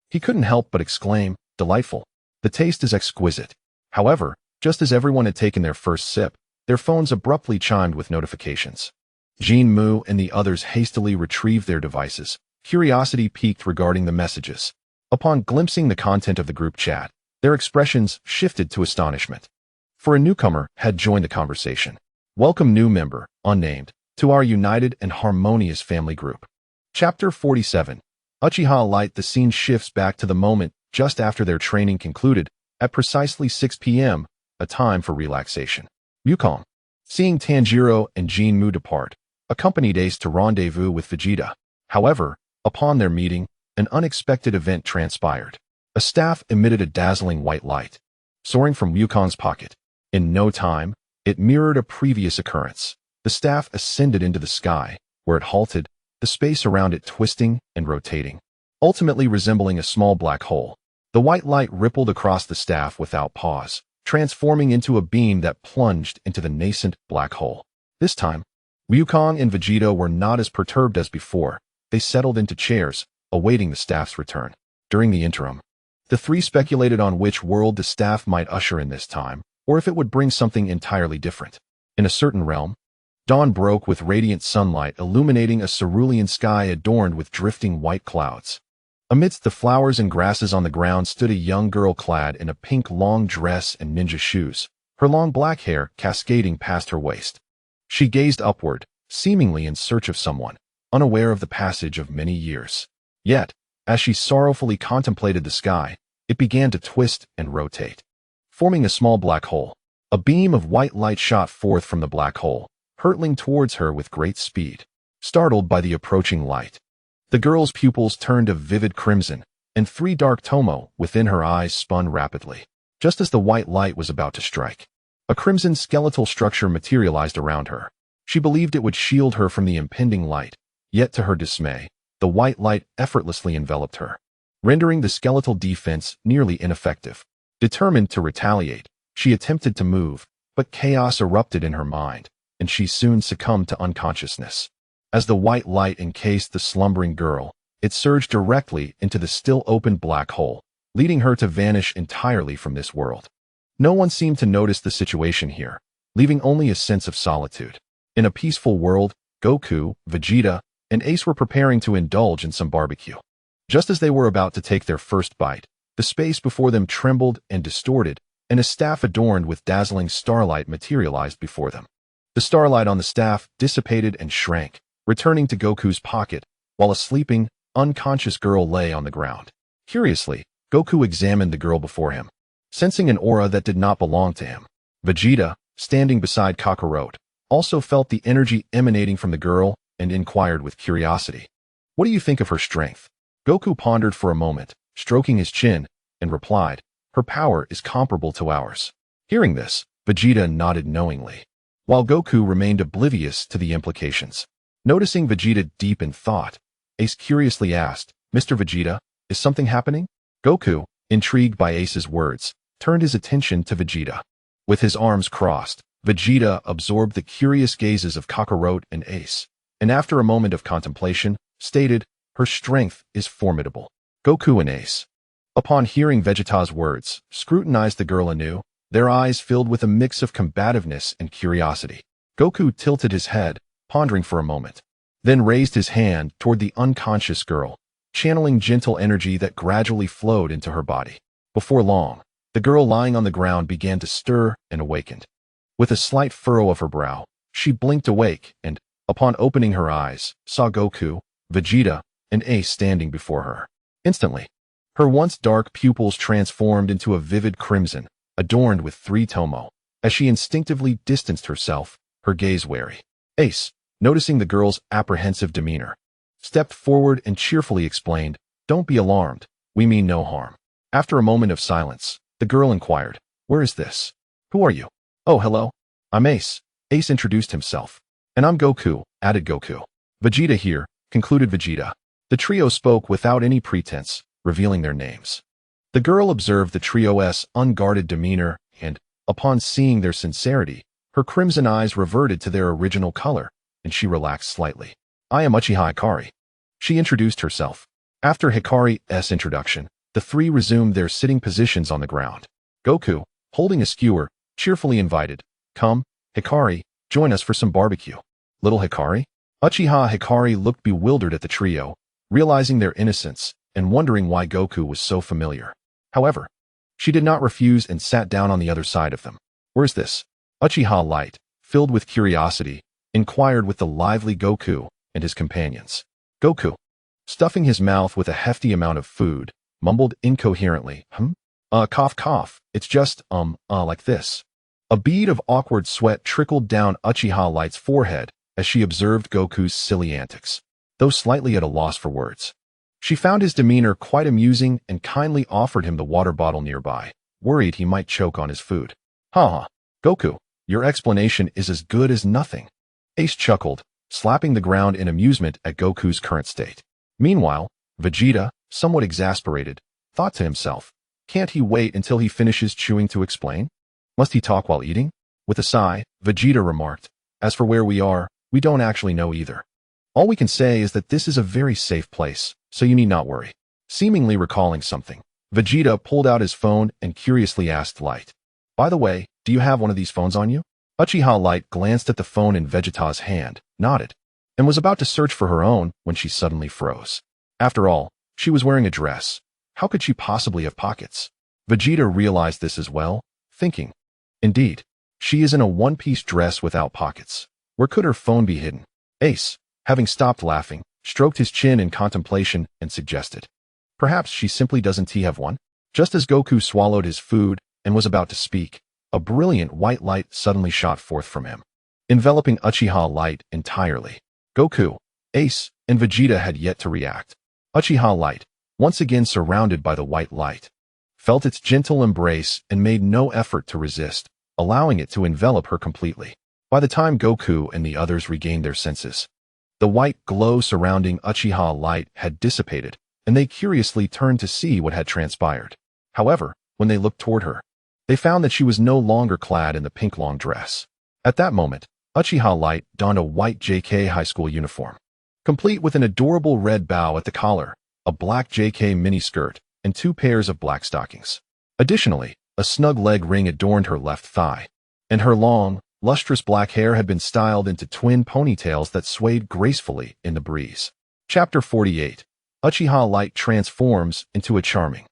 He couldn't help but exclaim, "Delightful. The taste is exquisite." However, just as everyone had taken their first sip, their phones abruptly chimed with notifications. Jin Mu and the others hastily retrieved their devices, curiosity piqued regarding the messages. Upon glimpsing the content of the group chat, their expressions shifted to astonishment. For a newcomer had joined the conversation. "Welcome new member, unnamed, to our united and harmonious family group." Chapter 47. Uchiha Light. The scene shifts back to the moment just after their training concluded, at precisely 6 p.m., a time for relaxation. Wukong, seeing Tanjiro and Jin Mu depart, accompanied Ace to rendezvous with Vegeta. However, upon their meeting, an unexpected event transpired. A staff emitted a dazzling white light, soaring from Wukong's pocket. In no time, it mirrored a previous occurrence. The staff ascended into the sky, where it halted, the space around it twisting and rotating, ultimately resembling a small black hole. The white light rippled across the staff without pause, transforming into a beam that plunged into the nascent black hole. This time, Wukong and Vegeta were not as perturbed as before. They settled into chairs, awaiting the staff's return. During the interim, the three speculated on which world the staff might usher in this time, or if it would bring something entirely different. In a certain realm, dawn broke with radiant sunlight illuminating a cerulean sky adorned with drifting white clouds. Amidst the flowers and grasses on the ground stood a young girl clad in a pink long dress and ninja shoes, her long black hair cascading past her waist. She gazed upward, seemingly in search of someone, unaware of the passage of many years. Yet, as she sorrowfully contemplated the sky, it began to twist and rotate, forming a small black hole. A beam of white light shot forth from the black hole, hurtling towards her with great speed. Startled by the approaching light, the girl's pupils turned a vivid crimson, and 3 dark tomo within her eyes spun rapidly. Just as the white light was about to strike, a crimson skeletal structure materialized around her. She believed it would shield her from the impending light, yet to her dismay, the white light effortlessly enveloped her, rendering the skeletal defense nearly ineffective. Determined to retaliate, she attempted to move, but chaos erupted in her mind, and she soon succumbed to unconsciousness. As the white light encased the slumbering girl, it surged directly into the still open black hole, leading her to vanish entirely from this world. No one seemed to notice the situation here, leaving only a sense of solitude. In a peaceful world, Goku, Vegeta, and Ace were preparing to indulge in some barbecue. Just as they were about to take their first bite, the space before them trembled and distorted, and a staff adorned with dazzling starlight materialized before them. The starlight on the staff dissipated and shrank, returning to Goku's pocket, while a sleeping, unconscious girl lay on the ground. Curiously, Goku examined the girl before him, sensing an aura that did not belong to him. Vegeta, standing beside Kakarot, also felt the energy emanating from the girl and inquired with curiosity. "What do you think of her strength?" Goku pondered for a moment, stroking his chin, and replied, "Her power is comparable to ours." Hearing this, Vegeta nodded knowingly, while Goku remained oblivious to the implications. Noticing Vegeta deep in thought, Ace curiously asked, "Mr. Vegeta, is something happening?" Goku, intrigued by Ace's words, turned his attention to Vegeta. With his arms crossed, Vegeta absorbed the curious gazes of Kakarot and Ace, and after a moment of contemplation, stated, "Her strength is formidable." Goku and Ace, upon hearing Vegeta's words, scrutinized the girl anew, their eyes filled with a mix of combativeness and curiosity. Goku tilted his head, pondering for a moment, then raised his hand toward the unconscious girl, channeling gentle energy that gradually flowed into her body. Before long, the girl lying on the ground began to stir and awakened. With a slight furrow of her brow, she blinked awake and, upon opening her eyes, saw Goku, Vegeta, and Ace standing before her. Instantly, her once dark pupils transformed into a vivid crimson, adorned with 3 tomo, as she instinctively distanced herself, her gaze wary. Ace, noticing the girl's apprehensive demeanor, stepped forward and cheerfully explained, "Don't be alarmed, we mean no harm." After a moment of silence, the girl inquired, "Where is this? Who are you?" "Oh, hello. I'm Ace." Ace introduced himself. "And I'm Goku," added Goku. "Vegeta here," concluded Vegeta. The trio spoke without any pretense, revealing their names. The girl observed the trio's unguarded demeanor and, upon seeing their sincerity, her crimson eyes reverted to their original color, and she relaxed slightly. "I am Uchiha Hikari." She introduced herself. After Hikari's introduction, the 3 resumed their sitting positions on the ground. Goku, holding a skewer, cheerfully invited, "Come, Hikari, join us for some barbecue." "Little Hikari?" Uchiha Hikari looked bewildered at the trio, realizing their innocence and wondering why Goku was so familiar. However, she did not refuse and sat down on the other side of them. "Where's this?" Uchiha Light, filled with curiosity, inquired with the lively Goku and his companions. Goku, stuffing his mouth with a hefty amount of food, mumbled incoherently, Cough cough, it's just, like this." A bead of awkward sweat trickled down Uchiha Light's forehead as she observed Goku's silly antics. Though slightly at a loss for words, she found his demeanor quite amusing and kindly offered him the water bottle nearby, worried he might choke on his food. "Ha! Goku, your explanation is as good as nothing." Ace chuckled, slapping the ground in amusement at Goku's current state. Meanwhile, Vegeta, somewhat exasperated, thought to himself, "Can't he wait until he finishes chewing to explain? Must he talk while eating?" With a sigh, Vegeta remarked, "As for where we are, we don't actually know either. All we can say is that this is a very safe place, so you need not worry." Seemingly recalling something, Vegeta pulled out his phone and curiously asked Light, "By the way, do you have one of these phones on you?" Uchiha Light glanced at the phone in Vegeta's hand, nodded, and was about to search for her own when she suddenly froze. After all, she was wearing a dress. How could she possibly have pockets? Vegeta realized this as well, thinking, "Indeed, she is in a one-piece dress without pockets. Where could her phone be hidden?" Ace, having stopped laughing, stroked his chin in contemplation and suggested, "Perhaps she simply doesn't have one?" Just as Goku swallowed his food and was about to speak, a brilliant white light suddenly shot forth from him, enveloping Uchiha Light entirely. Goku, Ace, and Vegeta had yet to react. Uchiha Light, once again surrounded by the white light, felt its gentle embrace and made no effort to resist, allowing it to envelop her completely. By the time Goku and the others regained their senses, the white glow surrounding Uchiha Light had dissipated, and they curiously turned to see what had transpired. However, when they looked toward her, they found that she was no longer clad in the pink long dress. At that moment, Uchiha Light donned a white JK high school uniform, complete with an adorable red bow at the collar, a black JK miniskirt, and 2 pairs of black stockings. Additionally, a snug leg ring adorned her left thigh, and her long, lustrous black hair had been styled into twin ponytails that swayed gracefully in the breeze. Chapter 48. Uchiha Light transforms into a charming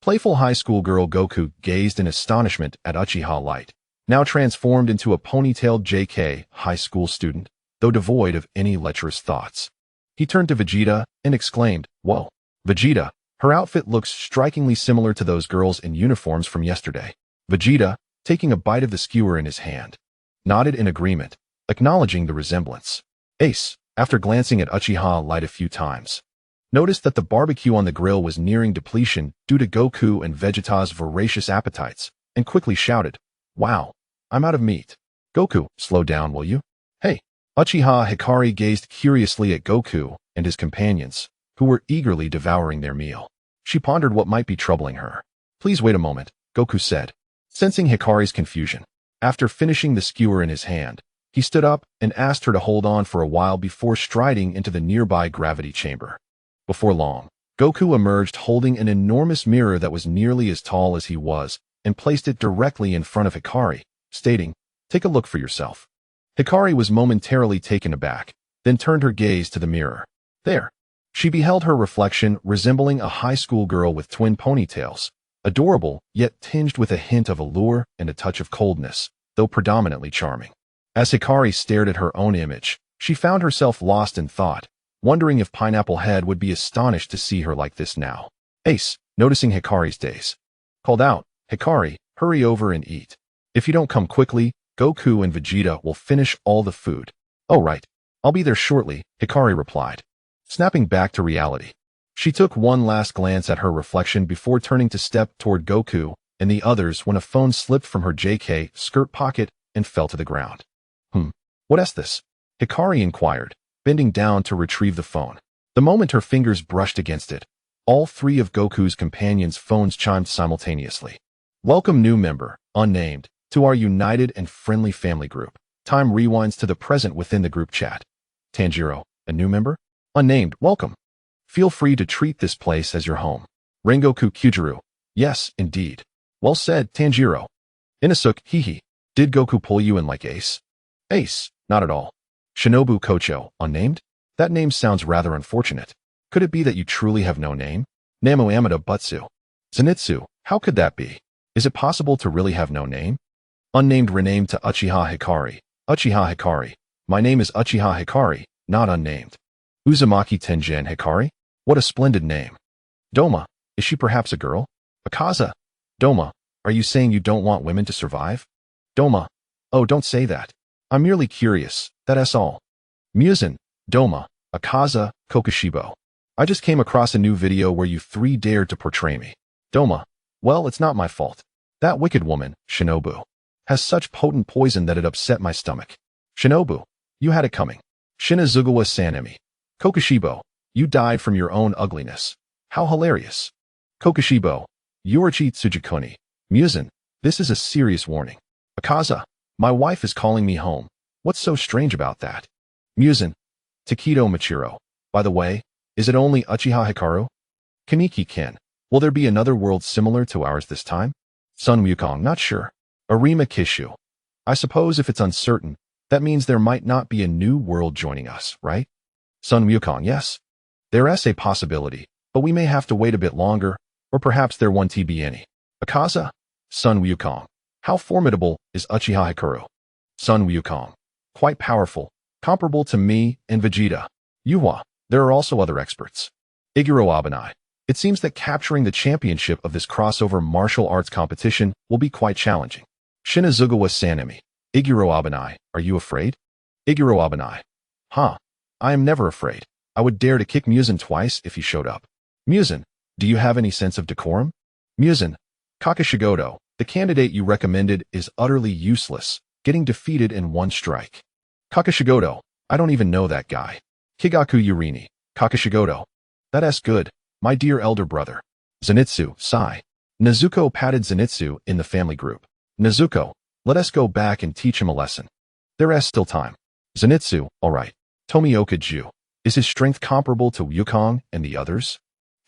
Playful high school girl Goku gazed in astonishment at Uchiha Light, now transformed into a ponytailed JK high school student, though devoid of any lecherous thoughts. He turned to Vegeta and exclaimed, "Whoa, Vegeta, her outfit looks strikingly similar to those girls in uniforms from yesterday." Vegeta, taking a bite of the skewer in his hand, nodded in agreement, acknowledging the resemblance. Ace, after glancing at Uchiha Light a few times, noticed that the barbecue on the grill was nearing depletion due to Goku and Vegeta's voracious appetites, and quickly shouted, "Wow, I'm out of meat." "Goku, slow down, will you?" "Hey." Uchiha Hikari gazed curiously at Goku and his companions, who were eagerly devouring their meal. She pondered what might be troubling her. "Please wait a moment," Goku said, sensing Hikari's confusion. After finishing the skewer in his hand, he stood up and asked her to hold on for a while before striding into the nearby gravity chamber. Before long, Goku emerged holding an enormous mirror that was nearly as tall as he was and placed it directly in front of Hikari, stating, "Take a look for yourself." Hikari was momentarily taken aback, then turned her gaze to the mirror. There, she beheld her reflection resembling a high school girl with twin ponytails, adorable yet tinged with a hint of allure and a touch of coldness, though predominantly charming. As Hikari stared at her own image, she found herself lost in thought, wondering if Pineapple Head would be astonished to see her like this now. Ace, noticing Hikari's daze, called out, "Hikari, hurry over and eat. If you don't come quickly, Goku and Vegeta will finish all the food." "Oh right, I'll be there shortly," Hikari replied, snapping back to reality. She took one last glance at her reflection before turning to step toward Goku and the others when a phone slipped from her JK skirt pocket and fell to the ground. What is this?" Hikari inquired, bending down to retrieve the phone. The moment her fingers brushed against it, all three of Goku's companions' phones chimed simultaneously. "Welcome new member, unnamed, to our united and friendly family group." Time rewinds to the present within the group chat. "Tanjiro, a new member? Unnamed, welcome. Feel free to treat this place as your home." Rengoku Kyujiro, "Yes, indeed." "Well said, Tanjiro." Inosuke, "Hehe. Did Goku pull you in like Ace?" "Ace, not at all." Shinobu Kocho, unnamed? That name sounds rather unfortunate. Could it be that you truly have no name? Namu Amida Butsu. Zenitsu, how could that be? Is it possible to really have no name? Unnamed renamed to Uchiha Hikari. Uchiha Hikari. My name is Uchiha Hikari, not unnamed. Uzumaki Tengen Hikari? What a splendid name. Doma, is she perhaps a girl? Akaza. Doma, are you saying you don't want women to survive? Doma, oh don't say that. I'm merely curious, that's all. Muzan, Doma, Akaza, Kokushibo. I just came across a new video where you three dared to portray me. Doma, well it's not my fault. That wicked woman, Shinobu, has such potent poison that it upset my stomach. Shinobu, you had it coming. Shinazugawa Sanemi. Kokushibo, you died from your own ugliness. How hilarious. Kokushibo, Yorichi Tsujikuni. Muzan, this is a serious warning. Akaza, my wife is calling me home. What's so strange about that? Muzan, Takedo Machiro. By the way, is it only Uchiha Hikaru? Kaneki-ken, will there be another world similar to ours this time? Sun Wukong, not sure. Arima Kishu. I suppose if it's uncertain, that means there might not be a new world joining us, right? Sun Wukong, yes. There is a possibility, but we may have to wait a bit longer, or perhaps there won't be any. Akaza? Sun Wukong. How formidable is Uchiha Hikaru? Sun Wukong. Quite powerful, comparable to me and Vegeta. Yuhua, there are also other experts. Iguro Abanai. It seems that capturing the championship of this crossover martial arts competition will be quite challenging. Shinazugawa Sanemi. Iguro Abanai, are you afraid? Iguro Abanai. I am never afraid. I would dare to kick Muzan twice if he showed up. Muzan, do you have any sense of decorum? Muzan. Kakashigoto, the candidate you recommended is utterly useless, getting defeated in one strike. Kakashigoto, I don't even know that guy. Kigaku Yurini. Kakashigoto. That's good, my dear elder brother. Zenitsu, sigh. Nezuko patted Zenitsu in the family group. Nezuko, let us go back and teach him a lesson. There is still time. Zenitsu, alright. Tomioka Ju. Is his strength comparable to Wukong and the others?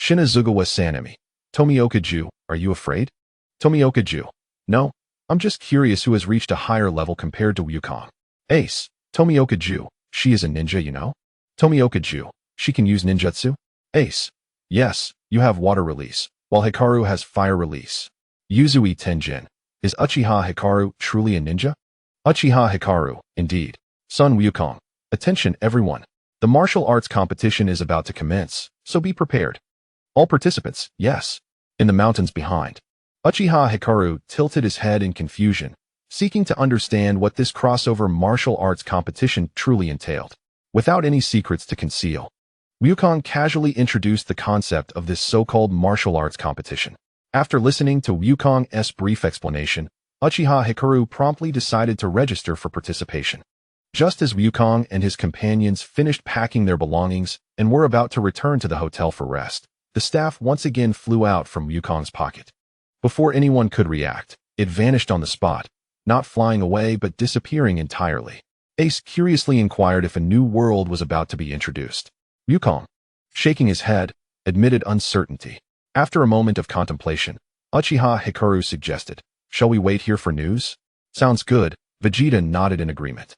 Shinazugawa Sanemi. Tomioka Ju, are you afraid? Tomioka Ju. No, I'm just curious who has reached a higher level compared to Wukong. Ace. Tomioka Ju, she is a ninja, you know? Tomioka Ju, she can use ninjutsu? Ace. Yes, you have water release. while Hikaru has fire release. Yuzui Tenjin. Is Uchiha Hikaru truly a ninja? Uchiha Hikaru, indeed. Sun Wukong. Attention everyone. The martial arts competition is about to commence, so be prepared. All participants, yes. In the mountains behind. Uchiha Hikaru tilted his head in confusion, seeking to understand what this crossover martial arts competition truly entailed. Without any secrets to conceal, Wukong casually introduced the concept of this so-called martial arts competition. After listening to Wukong's brief explanation, Uchiha Hikaru promptly decided to register for participation. Just as Wukong and his companions finished packing their belongings and were about to return to the hotel for rest, the staff once again flew out from Wukong's pocket. Before anyone could react, it vanished on the spot, not flying away but disappearing entirely. Ace curiously inquired if a new world was about to be introduced. Wukong, shaking his head, admitted uncertainty. After a moment of contemplation, Uchiha Hikaru suggested, "Shall we wait here for news?" "Sounds good," Vegeta nodded in agreement.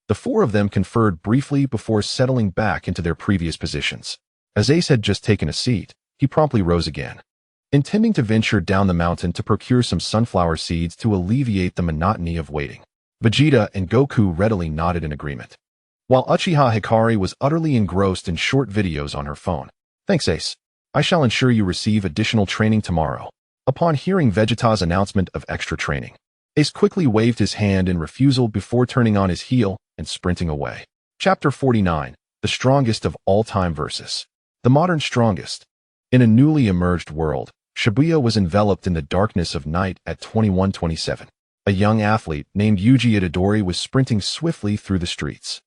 The four of them conferred briefly before settling back into their previous positions. As Ace had just taken a seat, he promptly rose again, intending to venture down the mountain to procure some sunflower seeds to alleviate the monotony of waiting. Vegeta and Goku readily nodded in agreement, while Uchiha Hikari was utterly engrossed in short videos on her phone. "Thanks, Ace. I shall ensure you receive additional training tomorrow." Upon hearing Vegeta's announcement of extra training, Ace quickly waved his hand in refusal before turning on his heel and sprinting away. Chapter 49. The Strongest of All Time versus the Modern Strongest. In a newly emerged world, Shibuya was enveloped in the darkness of night at 2127. A young athlete named Yuji Itadori was sprinting swiftly through the streets.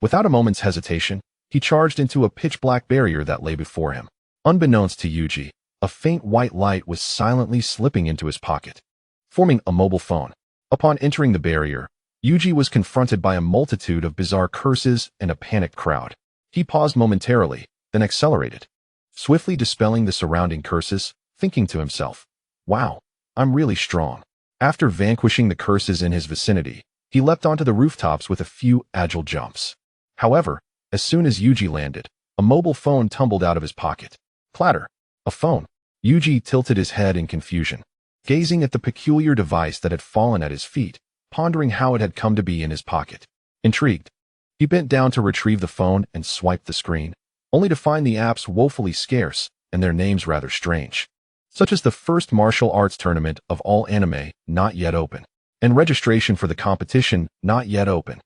Without a moment's hesitation, he charged into a pitch-black barrier that lay before him. Unbeknownst to Yuji, a faint white light was silently slipping into his pocket, forming a mobile phone. Upon entering the barrier, Yuji was confronted by a multitude of bizarre curses and a panicked crowd. He paused momentarily, then accelerated, swiftly dispelling the surrounding curses, thinking to himself, "Wow, I'm really strong." After vanquishing the curses in his vicinity, he leapt onto the rooftops with a few agile jumps. However, as soon as Yuji landed, a mobile phone tumbled out of his pocket. Clatter. A phone. Yuji tilted his head in confusion, gazing at the peculiar device that had fallen at his feet, pondering how it had come to be in his pocket. Intrigued, he bent down to retrieve the phone and swiped the screen, only to find the apps woefully scarce and their names rather strange, such as the first martial arts tournament of all anime, not yet open, and registration for the competition, not yet open.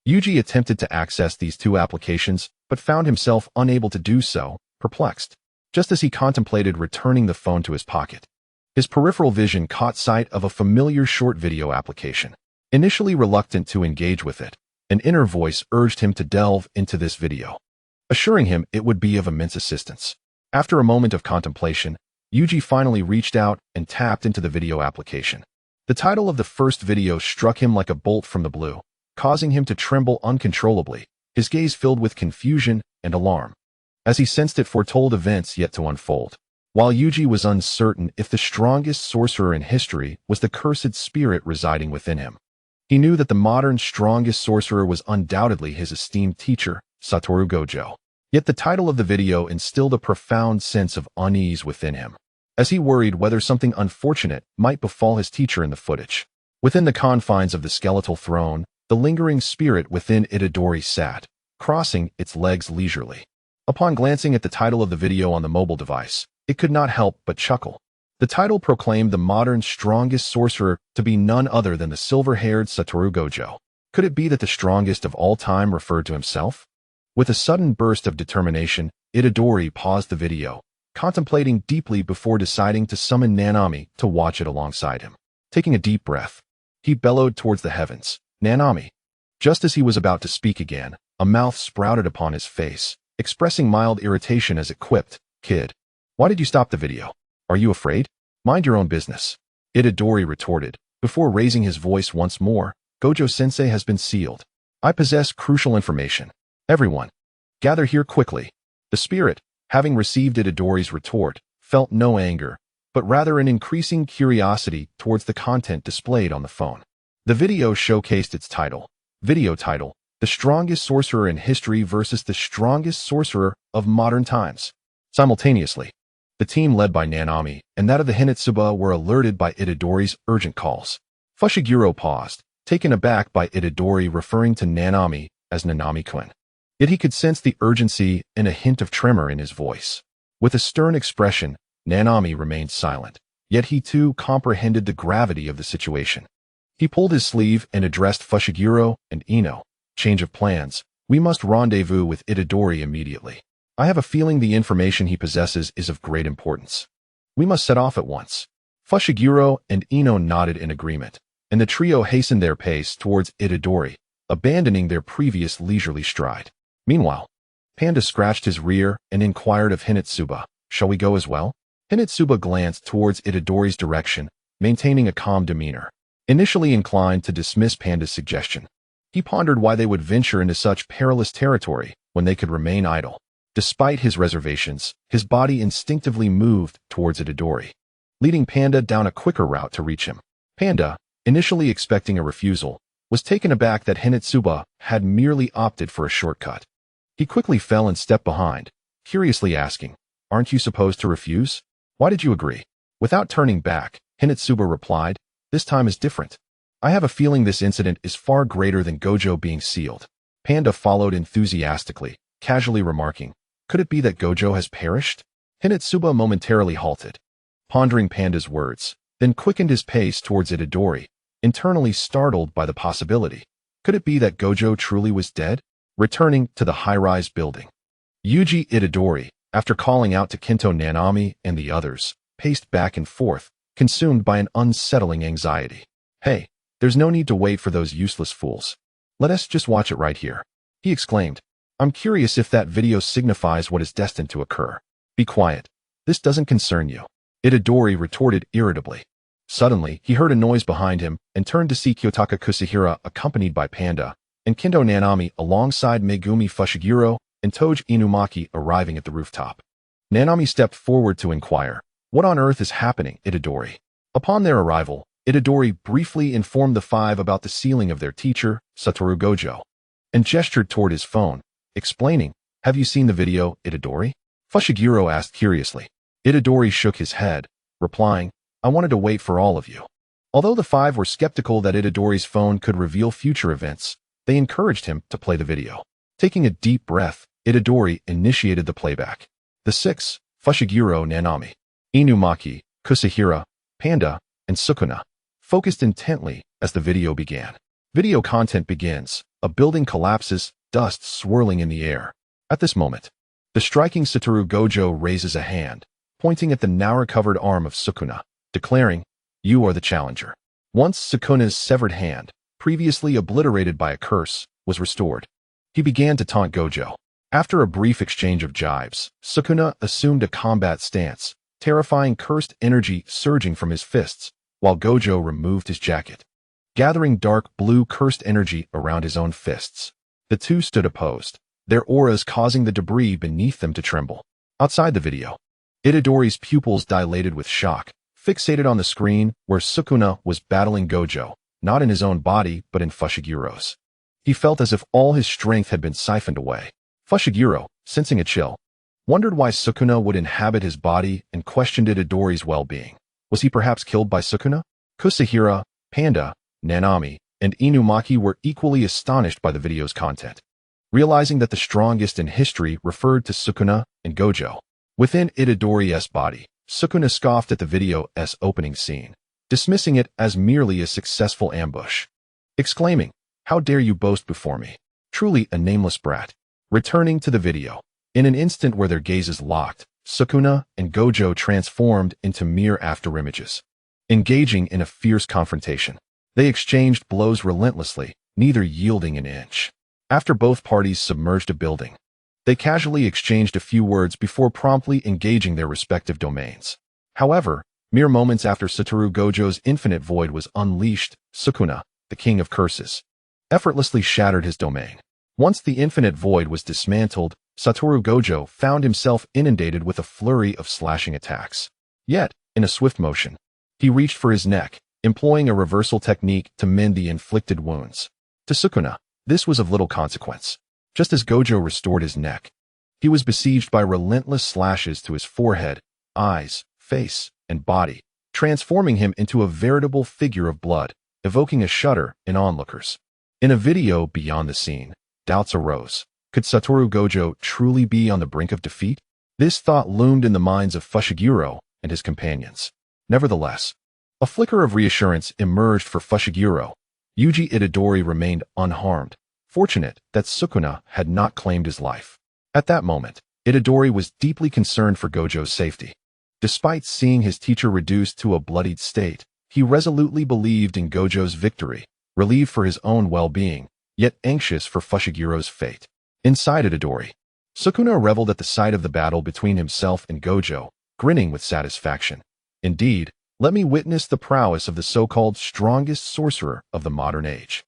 Yuji attempted to access these two applications, but found himself unable to do so, perplexed. Just as he contemplated returning the phone to his pocket, his peripheral vision caught sight of a familiar short video application. Initially reluctant to engage with it, an inner voice urged him to delve into this video, assuring him it would be of immense assistance. After a moment of contemplation, Yuji finally reached out and tapped into the video application. The title of the first video struck him like a bolt from the blue, causing him to tremble uncontrollably, his gaze filled with confusion and alarm, as he sensed it foretold events yet to unfold. While Yuji was uncertain if the strongest sorcerer in history was the cursed spirit residing within him, he knew that the modern strongest sorcerer was undoubtedly his esteemed teacher, Satoru Gojo. Yet the title of the video instilled a profound sense of unease within him, as he worried whether something unfortunate might befall his teacher in the footage. Within the confines of the skeletal throne, the lingering spirit within Itadori sat, crossing its legs leisurely. Upon glancing at the title of the video on the mobile device, it could not help but chuckle. The title proclaimed the modern strongest sorcerer to be none other than the silver-haired Satoru Gojo. Could it be that the strongest of all time referred to himself? With a sudden burst of determination, Itadori paused the video, contemplating deeply before deciding to summon Nanami to watch it alongside him. Taking a deep breath, he bellowed towards the heavens, "Nanami." Just as he was about to speak again, a mouth sprouted upon his face, expressing mild irritation as it quipped, "Kid, why did you stop the video? Are you afraid? Mind your own business." Itadori retorted, before raising his voice once more, "Gojo-sensei has been sealed. I possess crucial information. Everyone, gather here quickly." The spirit, having received Itadori's retort, felt no anger, but rather an increasing curiosity towards the content displayed on the phone. The video showcased its title. Video title, "The Strongest Sorcerer in History versus the Strongest Sorcerer of Modern Times." Simultaneously, The team led by Nanami and that of the Hinatsuba were alerted by Itadori's urgent calls. Fushiguro paused, taken aback by Itadori referring to Nanami as Nanami-kun. Yet he could sense the urgency and a hint of tremor in his voice. With a stern expression, Nanami remained silent, yet he too comprehended the gravity of the situation. He pulled his sleeve and addressed Fushiguro and Ino. Change of plans. We must rendezvous with Itadori immediately. I have a feeling the information he possesses is of great importance. We must set off at once. Fushiguro and Ino nodded in agreement, and the trio hastened their pace towards Itadori, abandoning their previous leisurely stride. Meanwhile, Panda scratched his rear and inquired of Hinatsuba, "Shall we go as well?" Hinatsuba glanced towards Itadori's direction, maintaining a calm demeanor. Initially inclined to dismiss Panda's suggestion, he pondered why they would venture into such perilous territory when they could remain idle. Despite his reservations, his body instinctively moved towards Itadori, leading Panda down a quicker route to reach him. Panda, initially expecting a refusal, was taken aback that Hinatsuba had merely opted for a shortcut. He quickly fell and stepped behind, curiously asking, "Aren't you supposed to refuse? Why did you agree?" Without turning back, Hinatsuba replied, "This time is different. I have a feeling this incident is far greater than Gojo being sealed." Panda followed enthusiastically, casually remarking, "Could it be that Gojo has perished?" Hinatsuba momentarily halted, pondering Panda's words, then quickened his pace towards Itadori, internally startled by the possibility. Could it be that Gojo truly was dead? Returning to the high-rise building, Yuji Itadori, after calling out to Kinto Nanami and the others, paced back and forth, consumed by an unsettling anxiety. "Hey, there's no need to wait for those useless fools. Let us just watch it right here," he exclaimed. "I'm curious if that video signifies what is destined to occur." "Be quiet. This doesn't concern you," Itadori retorted irritably. Suddenly, he heard a noise behind him and turned to see Kiyotaka Kusahira accompanied by Panda and Kinto Nanami alongside Megumi Fushiguro and Toji Inumaki arriving at the rooftop. Nanami stepped forward to inquire, "What on earth is happening, Itadori?" Upon their arrival, Itadori briefly informed the five about the sealing of their teacher, Satoru Gojo, and gestured toward his phone, explaining, "Have you seen the video, Itadori?" Fushiguro asked curiously. Itadori shook his head, replying, "I wanted to wait for all of you." Although the five were skeptical that Itadori's phone could reveal future events, they encouraged him to play the video. Taking a deep breath, Itadori initiated the playback. The six, Fushiguro, Nanami, Inumaki, Kusahira, Panda, and Sukuna, focused intently as the video began. Video content begins. A building collapses, dust swirling in the air. At this moment, the striking Satoru Gojo raises a hand, pointing at the now-recovered arm of Sukuna, declaring, "You are the challenger." Once Sukuna's severed hand, previously obliterated by a curse, was restored, he began to taunt Gojo. After a brief exchange of jibes, Sukuna assumed a combat stance, terrifying cursed energy surging from his fists, while Gojo removed his jacket, gathering dark blue cursed energy around his own fists. The two stood opposed, their auras causing the debris beneath them to tremble. Outside the video, Itadori's pupils dilated with shock, fixated on the screen where Sukuna was battling Gojo, not in his own body but in Fushiguro's. He felt as if all his strength had been siphoned away. Fushiguro, sensing a chill, wondered why Sukuna would inhabit his body and questioned Itadori's well-being. Was he perhaps killed by Sukuna? Kusahira, Panda, Nanami, and Inumaki were equally astonished by the video's content, realizing that the strongest in history referred to Sukuna and Gojo. Within Itadori's body, Sukuna scoffed at the video's opening scene, dismissing it as merely a successful ambush, exclaiming, "How dare you boast before me? Truly a nameless brat." Returning to the video, in an instant where their gazes locked, Sukuna and Gojo transformed into mere afterimages, engaging in a fierce confrontation. They exchanged blows relentlessly, neither yielding an inch. After both parties submerged a building, they casually exchanged a few words before promptly engaging their respective domains. However, mere moments after Satoru Gojo's infinite void was unleashed, Sukuna, the king of curses, effortlessly shattered his domain. Once the infinite void was dismantled, Satoru Gojo found himself inundated with a flurry of slashing attacks. Yet, in a swift motion, he reached for his neck, employing a reversal technique to mend the inflicted wounds. To Sukuna, this was of little consequence. Just as Gojo restored his neck, he was besieged by relentless slashes to his forehead, eyes, face, and body, transforming him into a veritable figure of blood, evoking a shudder in onlookers. In a video beyond the scene, doubts arose. Could Satoru Gojo truly be on the brink of defeat? This thought loomed in the minds of Fushiguro and his companions. Nevertheless, a flicker of reassurance emerged for Fushiguro. Yuji Itadori remained unharmed, fortunate that Sukuna had not claimed his life. At that moment, Itadori was deeply concerned for Gojo's safety. Despite seeing his teacher reduced to a bloodied state, he resolutely believed in Gojo's victory, relieved for his own well-being, yet anxious for Fushiguro's fate. Inside Itadori, Sukuna reveled at the sight of the battle between himself and Gojo, grinning with satisfaction. Indeed, let me witness the prowess of the so-called strongest sorcerer of the modern age.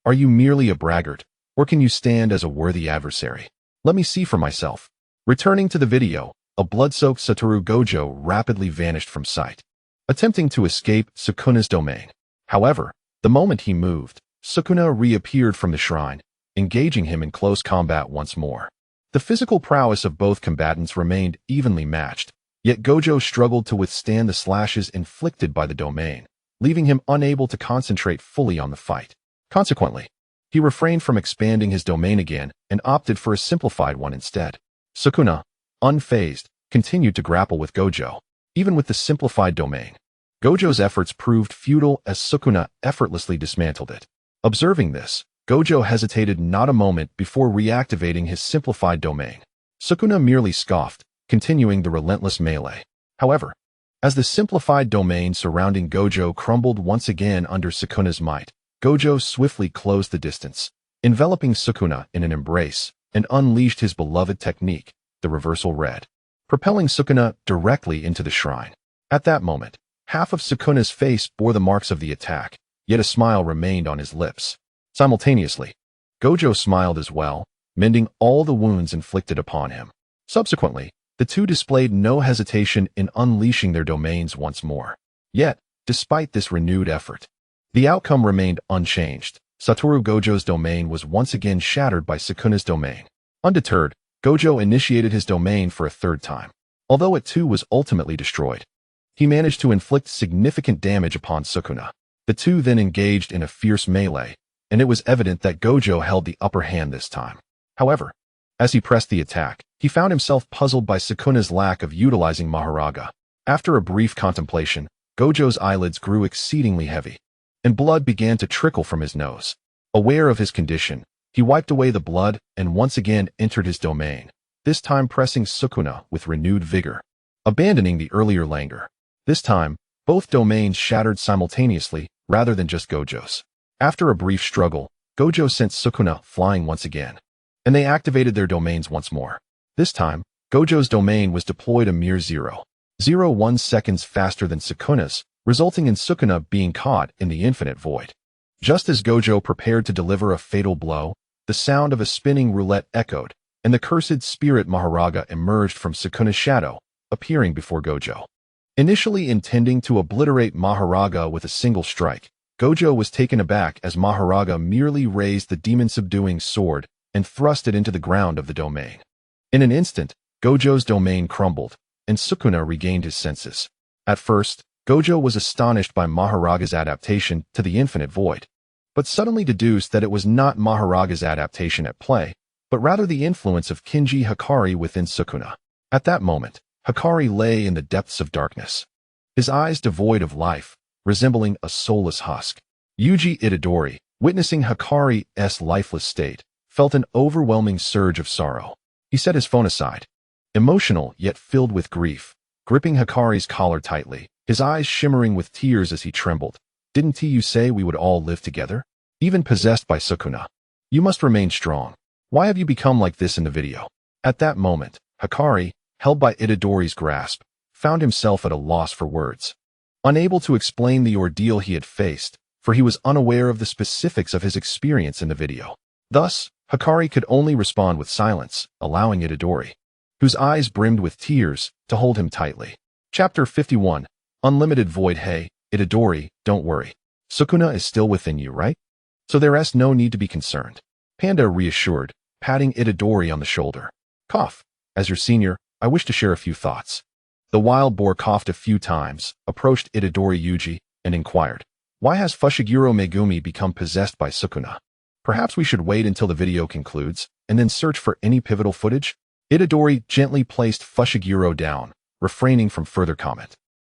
Are you merely a braggart, or can you stand as a worthy adversary? Let me see for myself. Returning to the video, a blood-soaked Satoru Gojo rapidly vanished from sight, attempting to escape Sukuna's domain. However, the moment he moved, Sukuna reappeared from the shrine, engaging him in close combat once more. The physical prowess of both combatants remained evenly matched, yet Gojo struggled to withstand the slashes inflicted by the domain, leaving him unable to concentrate fully on the fight. Consequently, he refrained from expanding his domain again and opted for a simplified one instead. Sukuna, unfazed, continued to grapple with Gojo, even with the simplified domain. Gojo's efforts proved futile as Sukuna effortlessly dismantled it. Observing this, Gojo hesitated not a moment before reactivating his simplified domain. Sukuna merely scoffed, continuing the relentless melee. However, as the simplified domain surrounding Gojo crumbled once again under Sukuna's might, Gojo swiftly closed the distance, enveloping Sukuna in an embrace, and unleashed his beloved technique, the reversal red, propelling Sukuna directly into the shrine. At that moment, half of Sukuna's face bore the marks of the attack, yet a smile remained on his lips. Simultaneously, Gojo smiled as well, mending all the wounds inflicted upon him. Subsequently, the two displayed no hesitation in unleashing their domains once more. Yet, despite this renewed effort, the outcome remained unchanged. Satoru Gojo's domain was once again shattered by Sukuna's domain. Undeterred, Gojo initiated his domain for a third time. Although it too was ultimately destroyed, he managed to inflict significant damage upon Sukuna. The two then engaged in a fierce melee, and it was evident that Gojo held the upper hand this time. However, as he pressed the attack, he found himself puzzled by Sukuna's lack of utilizing Maharaga. After a brief contemplation, Gojo's eyelids grew exceedingly heavy, and blood began to trickle from his nose. Aware of his condition, he wiped away the blood and once again entered his domain, this time pressing Sukuna with renewed vigor, abandoning the earlier languor. This time, both domains shattered simultaneously rather than just Gojo's. After a brief struggle, Gojo sent Sukuna flying once again, and they activated their domains once more. This time, Gojo's domain was deployed a mere 0.01 seconds faster than Sukuna's, resulting in Sukuna being caught in the infinite void. Just as Gojo prepared to deliver a fatal blow, the sound of a spinning roulette echoed, and the cursed spirit Maharaga emerged from Sukuna's shadow, appearing before Gojo. Initially intending to obliterate Maharaga with a single strike, Gojo was taken aback as Maharaga merely raised the demon-subduing sword and thrust it into the ground of the domain. In an instant, Gojo's domain crumbled, and Sukuna regained his senses. At first, Gojo was astonished by Maharaga's adaptation to the infinite void, but suddenly deduced that it was not Maharaga's adaptation at play, but rather the influence of Kinji Hikari within Sukuna. At that moment, Hikari lay in the depths of darkness, his eyes devoid of life, resembling a soulless husk. Yuji Itadori, witnessing Hikari's lifeless state, felt an overwhelming surge of sorrow. He set his phone aside, emotional yet filled with grief, gripping Hikari's collar tightly, his eyes shimmering with tears as he trembled. "Didn't you say we would all live together? Even possessed by Sukuna. You must remain strong. Why have you become like this in the video?" At that moment, Hikari, held by Itadori's grasp, found himself at a loss for words. Unable to explain the ordeal he had faced, for he was unaware of the specifics of his experience in the video. Thus, Hikari could only respond with silence, allowing Itadori, whose eyes brimmed with tears, to hold him tightly. Chapter 51. Unlimited Void. Hey, Itadori, don't worry. Sukuna is still within you, right? So there's no need to be concerned. Panda reassured, patting Itadori on the shoulder. Cough. As your senior, I wish to share a few thoughts. The wild boar coughed a few times, approached Itadori Yuji, and inquired, "Why has Fushiguro Megumi become possessed by Sukuna? Perhaps we should wait until the video concludes, and then search for any pivotal footage?" Itadori gently placed Fushiguro down, refraining from further comment.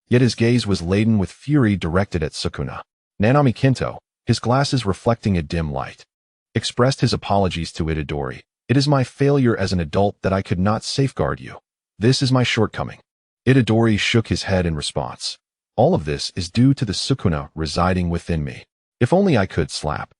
Yet his gaze was laden with fury directed at Sukuna. Nanami Kinto, his glasses reflecting a dim light, expressed his apologies to Itadori. "It is my failure as an adult that I could not safeguard you. This is my shortcoming." Itadori shook his head in response. "All of this is due to the Sukuna residing within me. If only I could slap."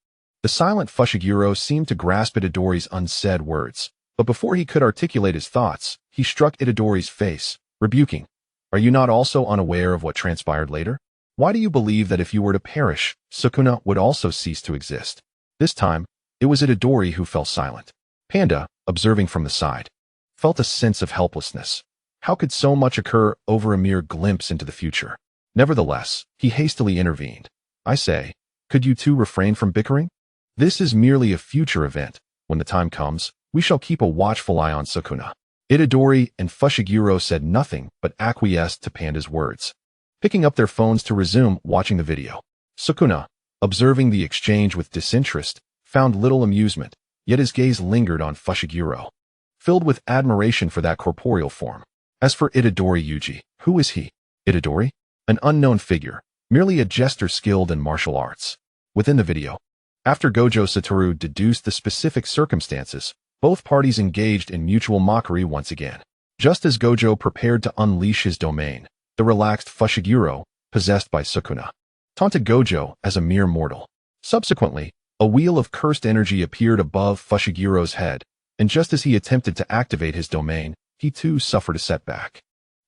The silent Fushiguro seemed to grasp Itadori's unsaid words, but before he could articulate his thoughts, he struck Itadori's face, rebuking, "Are you not also unaware of what transpired later? Why do you believe that if you were to perish, Sukuna would also cease to exist?" This time, it was Itadori who fell silent. Panda, observing from the side, felt a sense of helplessness. How could so much occur over a mere glimpse into the future? Nevertheless, he hastily intervened. "I say, could you two refrain from bickering? This is merely a future event. When the time comes, we shall keep a watchful eye on Sukuna." Itadori and Fushiguro said nothing but acquiesced to Panda's words, picking up their phones to resume watching the video. Sukuna, observing the exchange with disinterest, found little amusement, yet his gaze lingered on Fushiguro, filled with admiration for that corporeal form. As for Itadori Yuji, who is he? Itadori? An unknown figure, merely a jester skilled in martial arts. Within the video, after Gojo Satoru deduced the specific circumstances, both parties engaged in mutual mockery once again. Just as Gojo prepared to unleash his domain, the relaxed Fushiguro, possessed by Sukuna, taunted Gojo as a mere mortal. Subsequently, a wheel of cursed energy appeared above Fushiguro's head, and just as he attempted to activate his domain, he too suffered a setback.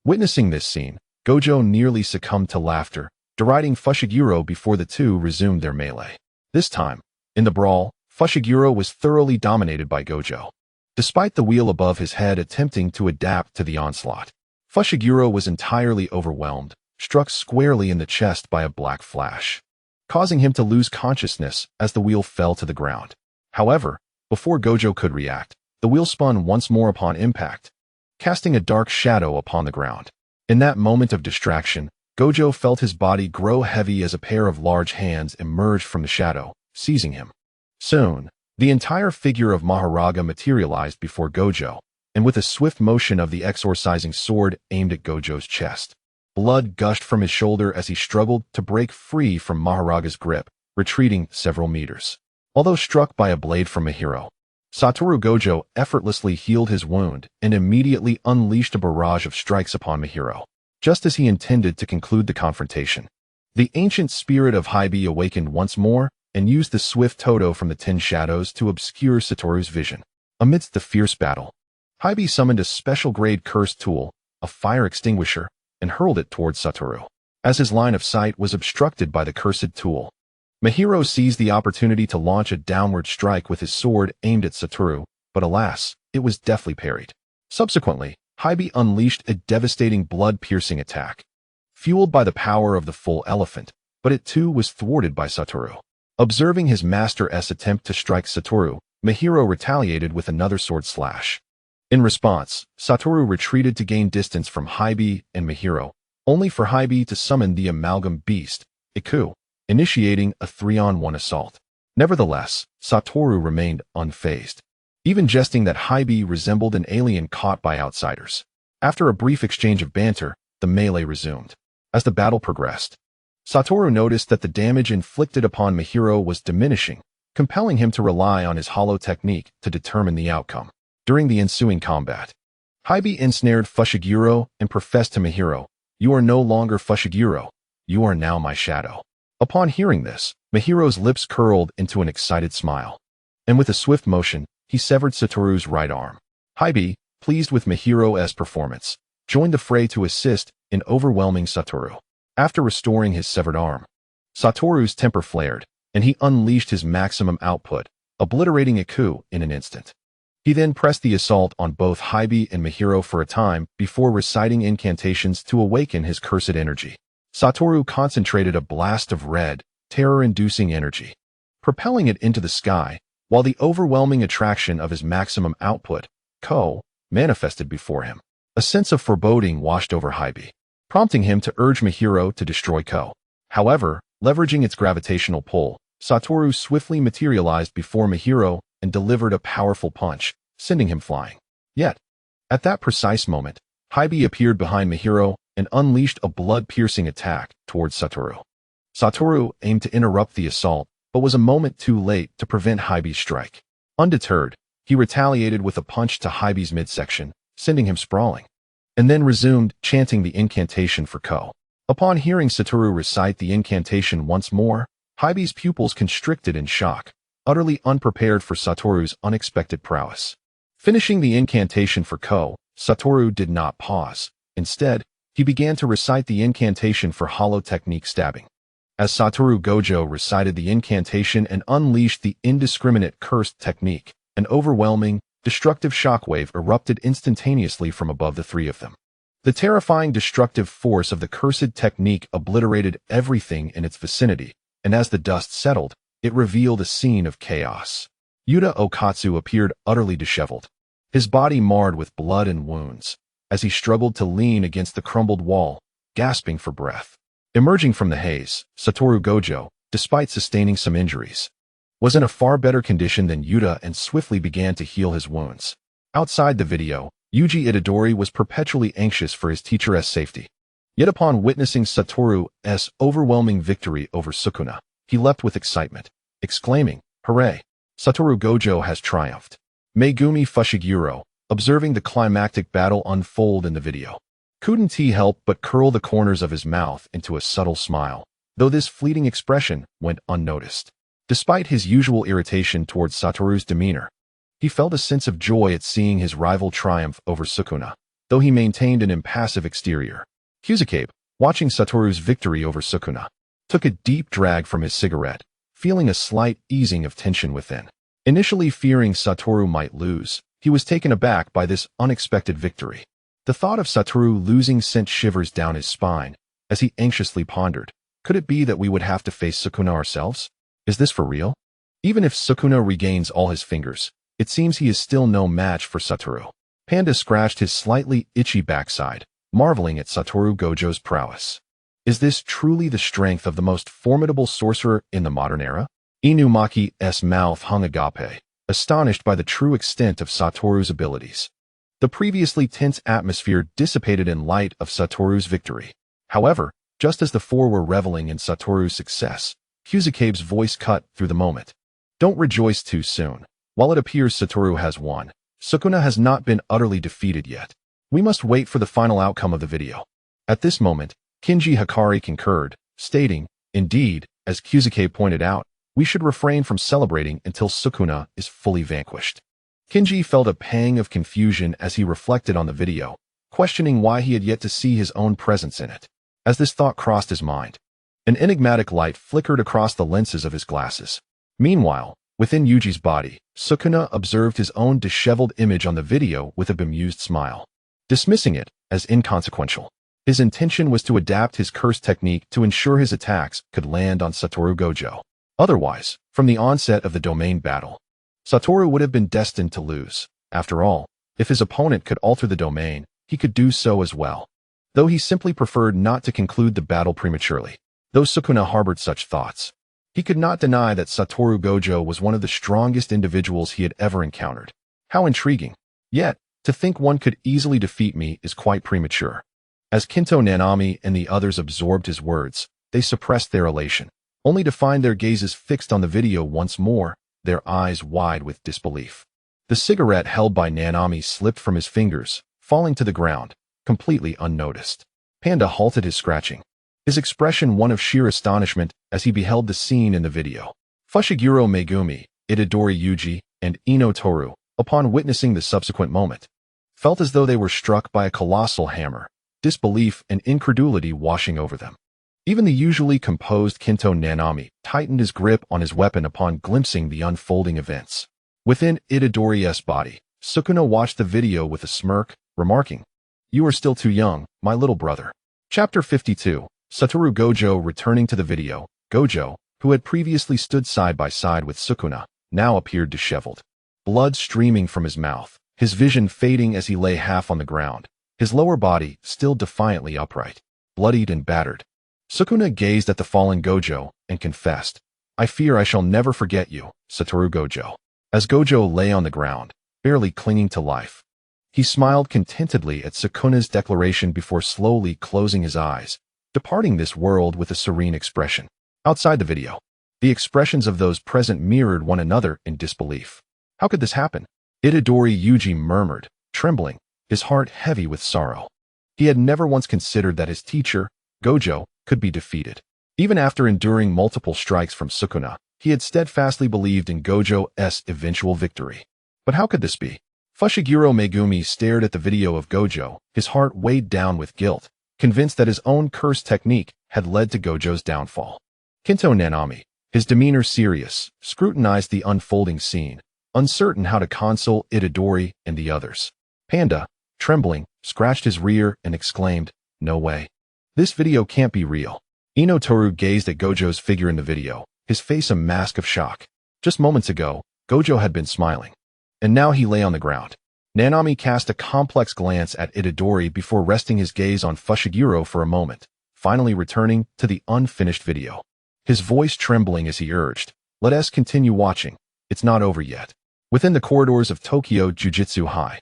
Witnessing this scene, Gojo nearly succumbed to laughter, deriding Fushiguro before the two resumed their melee. This time, in the brawl, Fushiguro was thoroughly dominated by Gojo. Despite the wheel above his head attempting to adapt to the onslaught, Fushiguro was entirely overwhelmed, struck squarely in the chest by a black flash, causing him to lose consciousness as the wheel fell to the ground. However, before Gojo could react, the wheel spun once more upon impact, casting a dark shadow upon the ground. In that moment of distraction, Gojo felt his body grow heavy as a pair of large hands emerged from the shadow, seizing him. Soon, the entire figure of Maharaga materialized before Gojo, and with a swift motion of the exorcising sword aimed at Gojo's chest. Blood gushed from his shoulder as he struggled to break free from Maharaga's grip, retreating several meters. Although struck by a blade from Mahiro, Satoru Gojo effortlessly healed his wound and immediately unleashed a barrage of strikes upon Mahiro, just as he intended to conclude the confrontation. The ancient spirit of Hybe awakened once more and used the swift Todo from the Ten Shadows to obscure Satoru's vision. Amidst the fierce battle, Hybe summoned a special-grade cursed tool, a fire extinguisher, and hurled it towards Satoru. As his line of sight was obstructed by the cursed tool, Mahiro seized the opportunity to launch a downward strike with his sword aimed at Satoru, but alas, it was deftly parried. Subsequently, Hybe unleashed a devastating blood-piercing attack, fueled by the power of the full elephant, but it too was thwarted by Satoru. Observing his master's attempt to strike Satoru, Mahiro retaliated with another sword slash. In response, Satoru retreated to gain distance from Hybe and Mahiro, only for Hybe to summon the amalgam beast, Iku, initiating a 3-on-1 assault. Nevertheless, Satoru remained unfazed, even jesting that Hybe resembled an alien caught by outsiders. After a brief exchange of banter, the melee resumed. As the battle progressed, Satoru noticed that the damage inflicted upon Mahiro was diminishing, compelling him to rely on his hollow technique to determine the outcome. During the ensuing combat, Hybe ensnared Fushiguro and professed to Mahiro, "You are no longer Fushiguro, you are now my shadow." Upon hearing this, Mahiro's lips curled into an excited smile, and with a swift motion, he severed Satoru's right arm. Hybe, pleased with Mahiro's performance, joined the fray to assist in overwhelming Satoru. After restoring his severed arm, Satoru's temper flared, and he unleashed his maximum output, obliterating Iku in an instant. He then pressed the assault on both Hybe and Mahiro for a time before reciting incantations to awaken his cursed energy. Satoru concentrated a blast of red, terror-inducing energy, propelling it into the sky, while the overwhelming attraction of his maximum output, Ko, manifested before him. A sense of foreboding washed over Hybe, prompting him to urge Mihiro to destroy Ko. However, leveraging its gravitational pull, Satoru swiftly materialized before Mihiro and delivered a powerful punch, sending him flying. Yet, at that precise moment, Hybe appeared behind Mihiro and unleashed a blood-piercing attack towards Satoru. Satoru aimed to interrupt the assault, but was a moment too late to prevent Hybe's strike. Undeterred, he retaliated with a punch to Hybe's midsection, sending him sprawling, and then resumed chanting the incantation for Ko. Upon hearing Satoru recite the incantation once more, Hybe's pupils constricted in shock, utterly unprepared for Satoru's unexpected prowess. Finishing the incantation for Ko, Satoru did not pause. Instead, he began to recite the incantation for hollow technique stabbing. As Satoru Gojo recited the incantation and unleashed the indiscriminate cursed technique, an overwhelming, destructive shockwave erupted instantaneously from above the three of them. The terrifying destructive force of the cursed technique obliterated everything in its vicinity, and as the dust settled, it revealed a scene of chaos. Yuta Okatsu appeared utterly disheveled, his body marred with blood and wounds, as he struggled to lean against the crumbled wall, gasping for breath. Emerging from the haze, Satoru Gojo, despite sustaining some injuries, was in a far better condition than Yuta and swiftly began to heal his wounds. Outside the video, Yuji Itadori was perpetually anxious for his teacher's safety. Yet upon witnessing Satoru's overwhelming victory over Sukuna, he leapt with excitement, exclaiming, "Hooray! Satoru Gojo has triumphed." Megumi Fushiguro, observing the climactic battle unfold in the video, couldn't he help but curl the corners of his mouth into a subtle smile, though this fleeting expression went unnoticed. Despite his usual irritation towards Satoru's demeanor, he felt a sense of joy at seeing his rival triumph over Sukuna, though he maintained an impassive exterior. Kuzukabe, watching Satoru's victory over Sukuna, took a deep drag from his cigarette, feeling a slight easing of tension within. Initially fearing Satoru might lose, he was taken aback by this unexpected victory. The thought of Satoru losing sent shivers down his spine, as he anxiously pondered, could it be that we would have to face Sukuna ourselves? Is this for real? Even if Sukuna regains all his fingers, it seems he is still no match for Satoru. Panda scratched his slightly itchy backside, marveling at Satoru Gojo's prowess. Is this truly the strength of the most formidable sorcerer in the modern era? Inumaki's mouth hung agape, astonished by the true extent of Satoru's abilities. The previously tense atmosphere dissipated in light of Satoru's victory. However, just as the four were reveling in Satoru's success, Kuzukabe's voice cut through the moment. Don't rejoice too soon. While it appears Satoru has won, Sukuna has not been utterly defeated yet. We must wait for the final outcome of the video. At this moment, Kinji Hikari concurred, stating, "Indeed, as Kuzukabe pointed out, we should refrain from celebrating until Sukuna is fully vanquished." Kinji felt a pang of confusion as he reflected on the video, questioning why he had yet to see his own presence in it. As this thought crossed his mind, an enigmatic light flickered across the lenses of his glasses. Meanwhile, within Yuji's body, Sukuna observed his own disheveled image on the video with a bemused smile, dismissing it as inconsequential. His intention was to adapt his curse technique to ensure his attacks could land on Satoru Gojo. Otherwise, from the onset of the domain battle, Satoru would have been destined to lose. After all, if his opponent could alter the domain, he could do so as well. Though he simply preferred not to conclude the battle prematurely. Though Sukuna harbored such thoughts, he could not deny that Satoru Gojo was one of the strongest individuals he had ever encountered. How intriguing. Yet, to think one could easily defeat me is quite premature. As Kinto Nanami and the others absorbed his words, they suppressed their elation, only to find their gazes fixed on the video once more, their eyes wide with disbelief. The cigarette held by Nanami slipped from his fingers, falling to the ground, completely unnoticed. Panda halted his scratching, his expression one of sheer astonishment as he beheld the scene in the video. Fushiguro Megumi, Itadori Yuji, and Ino Toru, upon witnessing the subsequent moment, felt as though they were struck by a colossal hammer, disbelief and incredulity washing over them. Even the usually composed Kinto Nanami tightened his grip on his weapon upon glimpsing the unfolding events. Within Itadori's body, Sukuna watched the video with a smirk, remarking, "You are still too young, my little brother." Chapter 52. Satoru Gojo returning to the video. Gojo, who had previously stood side by side with Sukuna, now appeared disheveled. Blood streaming from his mouth, his vision fading as he lay half on the ground, his lower body still defiantly upright, bloodied and battered. Sukuna gazed at the fallen Gojo and confessed, "I fear I shall never forget you, Satoru Gojo." As Gojo lay on the ground, barely clinging to life, he smiled contentedly at Sukuna's declaration before slowly closing his eyes, departing this world with a serene expression. Outside the video, the expressions of those present mirrored one another in disbelief. How could this happen? Itadori Yuji murmured, trembling, his heart heavy with sorrow. He had never once considered that his teacher, Gojo, could be defeated. Even after enduring multiple strikes from Sukuna, he had steadfastly believed in Gojo's eventual victory. But how could this be? Fushiguro Megumi stared at the video of Gojo, his heart weighed down with guilt, convinced that his own cursed technique had led to Gojo's downfall. Kinto Nanami, his demeanor serious, scrutinized the unfolding scene, uncertain how to console Itadori and the others. Panda, trembling, scratched his rear and exclaimed, "No way. This video can't be real." Inotoru gazed at Gojo's figure in the video, his face a mask of shock. Just moments ago, Gojo had been smiling, and now he lay on the ground. Nanami cast a complex glance at Itadori before resting his gaze on Fushiguro for a moment, finally returning to the unfinished video. His voice trembling as he urged, "Let us continue watching. It's not over yet." Within the corridors of Tokyo Jujutsu High,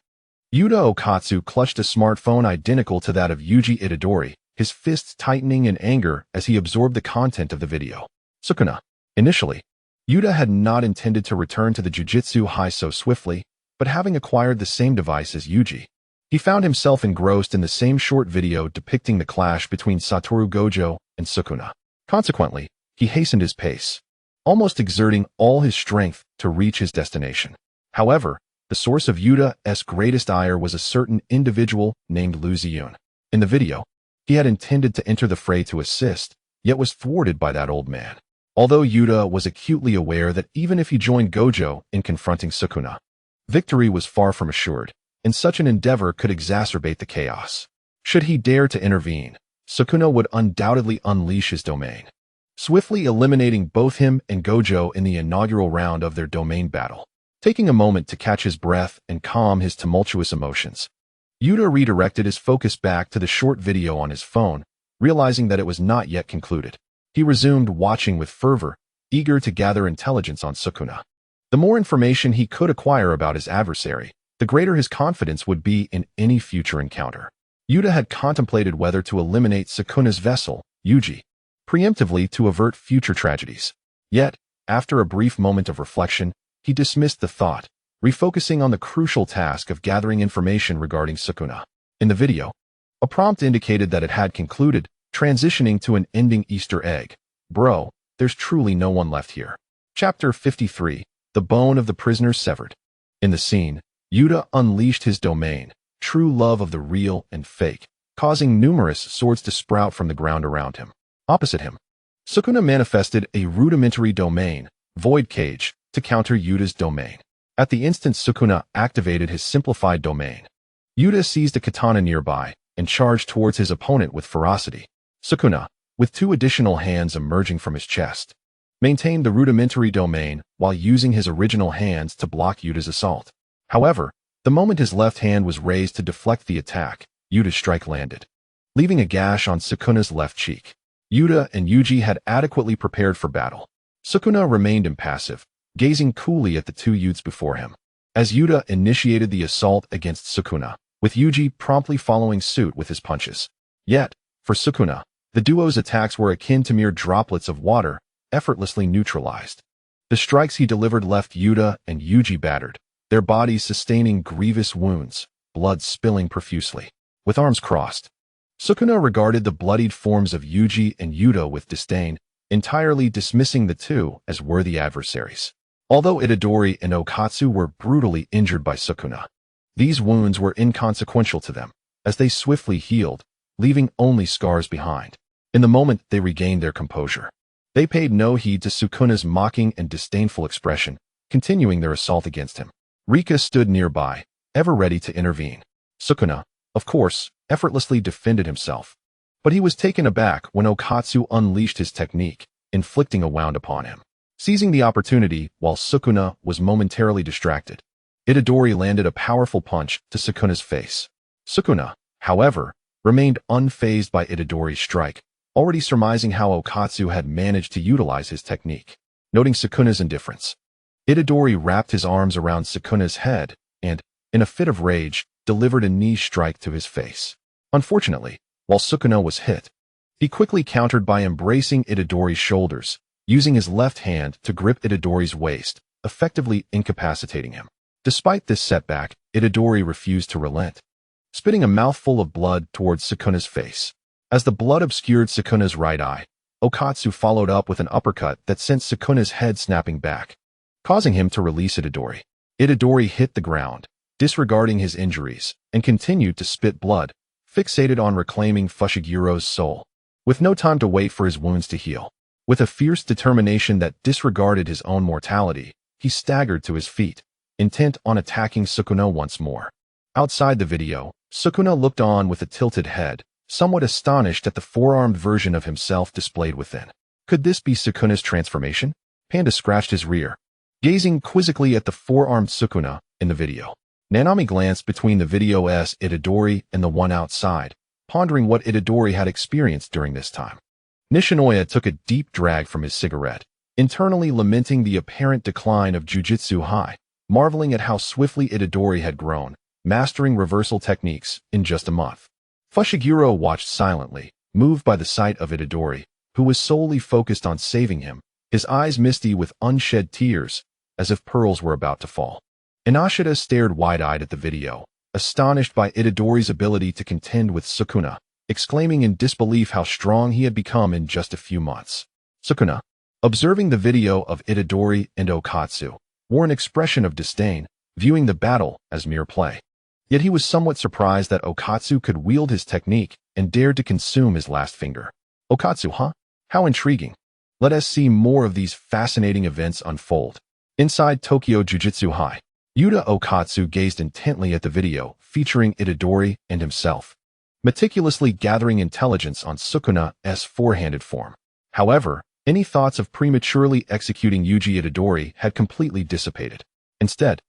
Yuta Okatsu clutched a smartphone identical to that of Yuji Itadori, his fists tightening in anger as he absorbed the content of the video. Sukuna. Initially, Yuta had not intended to return to the Jujutsu High so swiftly, but having acquired the same device as Yuji, he found himself engrossed in the same short video depicting the clash between Satoru Gojo and Sukuna. Consequently, he hastened his pace, almost exerting all his strength to reach his destination. However, the source of Yuta's greatest ire was a certain individual named Lu Ziyun. In the video, he had intended to enter the fray to assist, yet was thwarted by that old man. Although Yuta was acutely aware that even if he joined Gojo in confronting Sukuna, victory was far from assured, and such an endeavor could exacerbate the chaos. Should he dare to intervene, Sukuna would undoubtedly unleash his domain, swiftly eliminating both him and Gojo in the inaugural round of their domain battle. Taking a moment to catch his breath and calm his tumultuous emotions, Yuta redirected his focus back to the short video on his phone, realizing that it was not yet concluded. He resumed watching with fervor, eager to gather intelligence on Sukuna. The more information he could acquire about his adversary, the greater his confidence would be in any future encounter. Yuta had contemplated whether to eliminate Sukuna's vessel, Yuji, preemptively to avert future tragedies. Yet, after a brief moment of reflection, he dismissed the thought, refocusing on the crucial task of gathering information regarding Sukuna. In the video, a prompt indicated that it had concluded, transitioning to an ending Easter egg. "Bro, there's truly no one left here." Chapter 53, The Bone of the Prisoner Severed. In the scene, Yuta unleashed his domain, true love of the real and fake, causing numerous swords to sprout from the ground around him. Opposite him, Sukuna manifested a rudimentary domain, Void Cage, to counter Yuta's domain. At the instant Sukuna activated his simplified domain, Yuta seized a katana nearby and charged towards his opponent with ferocity. Sukuna, with two additional hands emerging from his chest, maintained the rudimentary domain while using his original hands to block Yuta's assault. However, the moment his left hand was raised to deflect the attack, Yuta's strike landed, leaving a gash on Sukuna's left cheek. Yuta and Yuji had adequately prepared for battle. Sukuna remained impassive, gazing coolly at the two youths before him, as Yuta initiated the assault against Sukuna, with Yuji promptly following suit with his punches. Yet, for Sukuna, the duo's attacks were akin to mere droplets of water, effortlessly neutralized. The strikes he delivered left Yuta and Yuji battered, their bodies sustaining grievous wounds, blood spilling profusely. With arms crossed, Sukuna regarded the bloodied forms of Yuji and Yuta with disdain, entirely dismissing the two as worthy adversaries. Although Itadori and Okatsu were brutally injured by Sukuna, these wounds were inconsequential to them, as they swiftly healed, leaving only scars behind. In the moment they regained their composure, they paid no heed to Sukuna's mocking and disdainful expression, continuing their assault against him. Rika stood nearby, ever ready to intervene. Sukuna, of course, effortlessly defended himself, but he was taken aback when Okatsu unleashed his technique, inflicting a wound upon him. Seizing the opportunity while Sukuna was momentarily distracted, Itadori landed a powerful punch to Sukuna's face. Sukuna, however, remained unfazed by Itadori's strike, already surmising how Okatsu had managed to utilize his technique. Noting Sukuna's indifference, Itadori wrapped his arms around Sukuna's head and, in a fit of rage, delivered a knee strike to his face. Unfortunately, while Sukuna was hit, he quickly countered by embracing Itadori's shoulders, using his left hand to grip Itadori's waist, effectively incapacitating him. Despite this setback, Itadori refused to relent, spitting a mouthful of blood towards Sukuna's face. As the blood obscured Sukuna's right eye, Okatsu followed up with an uppercut that sent Sukuna's head snapping back, causing him to release Itadori. Itadori hit the ground, disregarding his injuries, and continued to spit blood, fixated on reclaiming Fushigiro's soul. With no time to wait for his wounds to heal, with a fierce determination that disregarded his own mortality, he staggered to his feet, intent on attacking Sukuna once more. Outside the video, Sukuna looked on with a tilted head, somewhat astonished at the four-armed version of himself displayed within. Could this be Sukuna's transformation? Panda scratched his rear, gazing quizzically at the four-armed Sukuna in the video. Nanami glanced between the video's Itadori and the one outside, pondering what Itadori had experienced during this time. Nishinoya took a deep drag from his cigarette, internally lamenting the apparent decline of Jujutsu High, marveling at how swiftly Itadori had grown, mastering reversal techniques in just a month. Fushiguro watched silently, moved by the sight of Itadori, who was solely focused on saving him, his eyes misty with unshed tears, as if pearls were about to fall. Inashita stared wide-eyed at the video, astonished by Itadori's ability to contend with Sukuna, exclaiming in disbelief how strong he had become in just a few months. Sukuna, observing the video of Itadori and Okatsu, wore an expression of disdain, viewing the battle as mere play. Yet he was somewhat surprised that Okatsu could wield his technique and dared to consume his last finger. Okatsu, huh? How intriguing. Let us see more of these fascinating events unfold. Inside Tokyo Jujutsu High, Yuta Okatsu gazed intently at the video featuring Itadori and himself, meticulously gathering intelligence on Sukuna's four-handed form. However, any thoughts of prematurely executing Yuji Itadori had completely dissipated. Instead,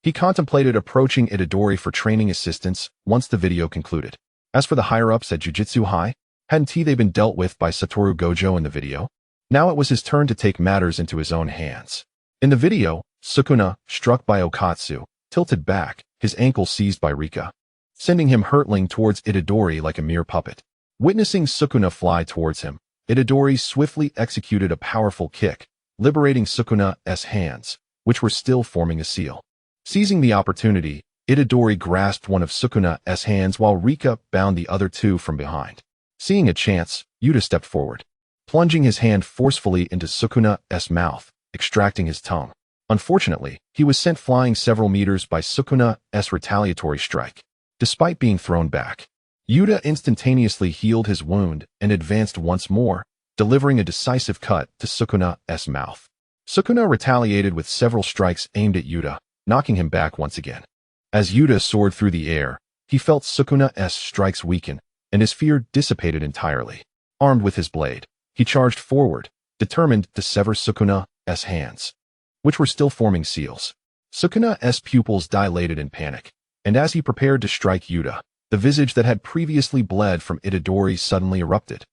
he contemplated approaching Itadori for training assistance once the video concluded. As for the higher-ups at Jujutsu High, hadn't they been dealt with by Satoru Gojo in the video? Now it was his turn to take matters into his own hands. In the video, Sukuna, struck by Okatsu, tilted back, his ankle seized by Rika, sending him hurtling towards Itadori like a mere puppet. Witnessing Sukuna fly towards him, Itadori swiftly executed a powerful kick, liberating Sukuna's hands, which were still forming a seal. Seizing the opportunity, Itadori grasped one of Sukuna's hands while Rika bound the other two from behind. Seeing a chance, Yuta stepped forward, plunging his hand forcefully into Sukuna's mouth, extracting his tongue. Unfortunately, he was sent flying several meters by Sukuna's retaliatory strike. Despite being thrown back, Yuta instantaneously healed his wound and advanced once more, delivering a decisive cut to Sukuna's mouth. Sukuna retaliated with several strikes aimed at Yuta, knocking him back once again. As Yuta soared through the air, he felt Sukuna's strikes weaken, and his fear dissipated entirely. Armed with his blade, he charged forward, determined to sever Sukuna's hands, which were still forming seals. Sukuna's pupils dilated in panic, and as he prepared to strike Yuta, the visage that had previously bled from Itadori suddenly erupted,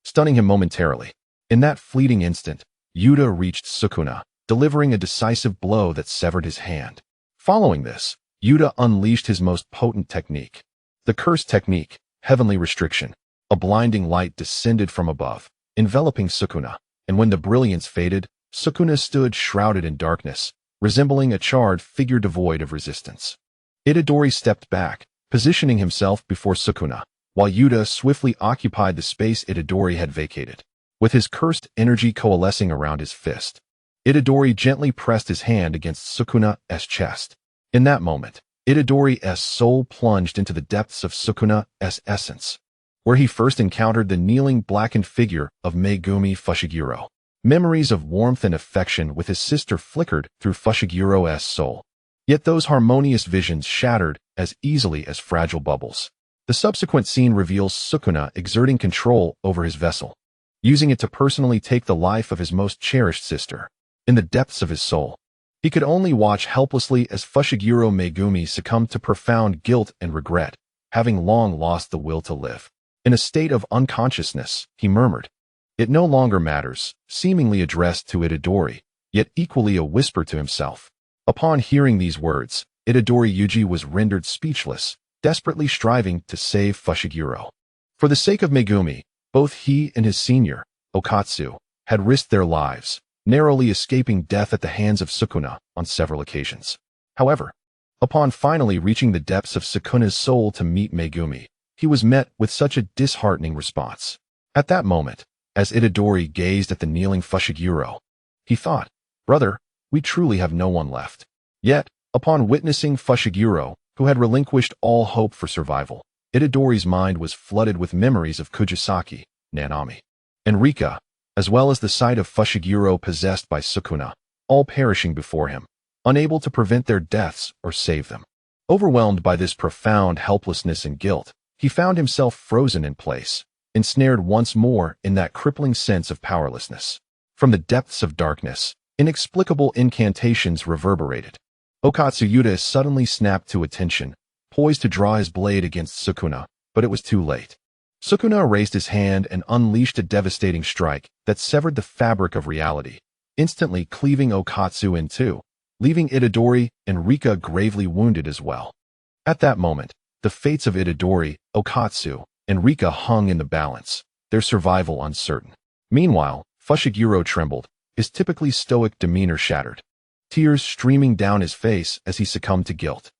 stunning him momentarily. In that fleeting instant, Yuta reached Sukuna, delivering a decisive blow that severed his hand. Following this, Yuta unleashed his most potent technique, the curse technique, Heavenly Restriction. A blinding light descended from above, enveloping Sukuna, and when the brilliance faded, Sukuna stood shrouded in darkness, resembling a charred figure devoid of resistance. Itadori stepped back, positioning himself before Sukuna, while Yuta swiftly occupied the space Itadori had vacated. With his cursed energy coalescing around his fist, Itadori gently pressed his hand against Sukuna's chest. In that moment, Itadori's soul plunged into the depths of Sukuna's essence, where he first encountered the kneeling blackened figure of Megumi Fushiguro. Memories of warmth and affection with his sister flickered through Fushigiro's soul. Yet those harmonious visions shattered as easily as fragile bubbles. The subsequent scene reveals Sukuna exerting control over his vessel, using it to personally take the life of his most cherished sister. In the depths of his soul, he could only watch helplessly as Fushiguro Megumi succumbed to profound guilt and regret, having long lost the will to live. In a state of unconsciousness, he murmured, "It no longer matters," seemingly addressed to Itadori, yet equally a whisper to himself. Upon hearing these words, Itadori Yuji was rendered speechless, desperately striving to save Fushiguro. For the sake of Megumi, both he and his senior, Okatsu, had risked their lives, narrowly escaping death at the hands of Sukuna on several occasions. However, upon finally reaching the depths of Sukuna's soul to meet Megumi, he was met with such a disheartening response. At that moment, as Itadori gazed at the kneeling Fushiguro, he thought, "Brother, we truly have no one left." Yet, upon witnessing Fushiguro, who had relinquished all hope for survival, Itadori's mind was flooded with memories of Kujisaki, Nanami, and Rika, as well as the sight of Fushiguro possessed by Sukuna, all perishing before him, unable to prevent their deaths or save them. Overwhelmed by this profound helplessness and guilt, he found himself frozen in place, ensnared once more in that crippling sense of powerlessness. From the depths of darkness, inexplicable incantations reverberated. Okatsu Yuta suddenly snapped to attention, poised to draw his blade against Sukuna, but it was too late. Sukuna raised his hand and unleashed a devastating strike that severed the fabric of reality, instantly cleaving Okatsu in two, leaving Itadori and Rika gravely wounded as well. At that moment, the fates of Itadori, Okatsu, and Rika hung in the balance, their survival uncertain. Meanwhile, Fushiguro trembled, his typically stoic demeanor shattered, tears streaming down his face as he succumbed to guilt.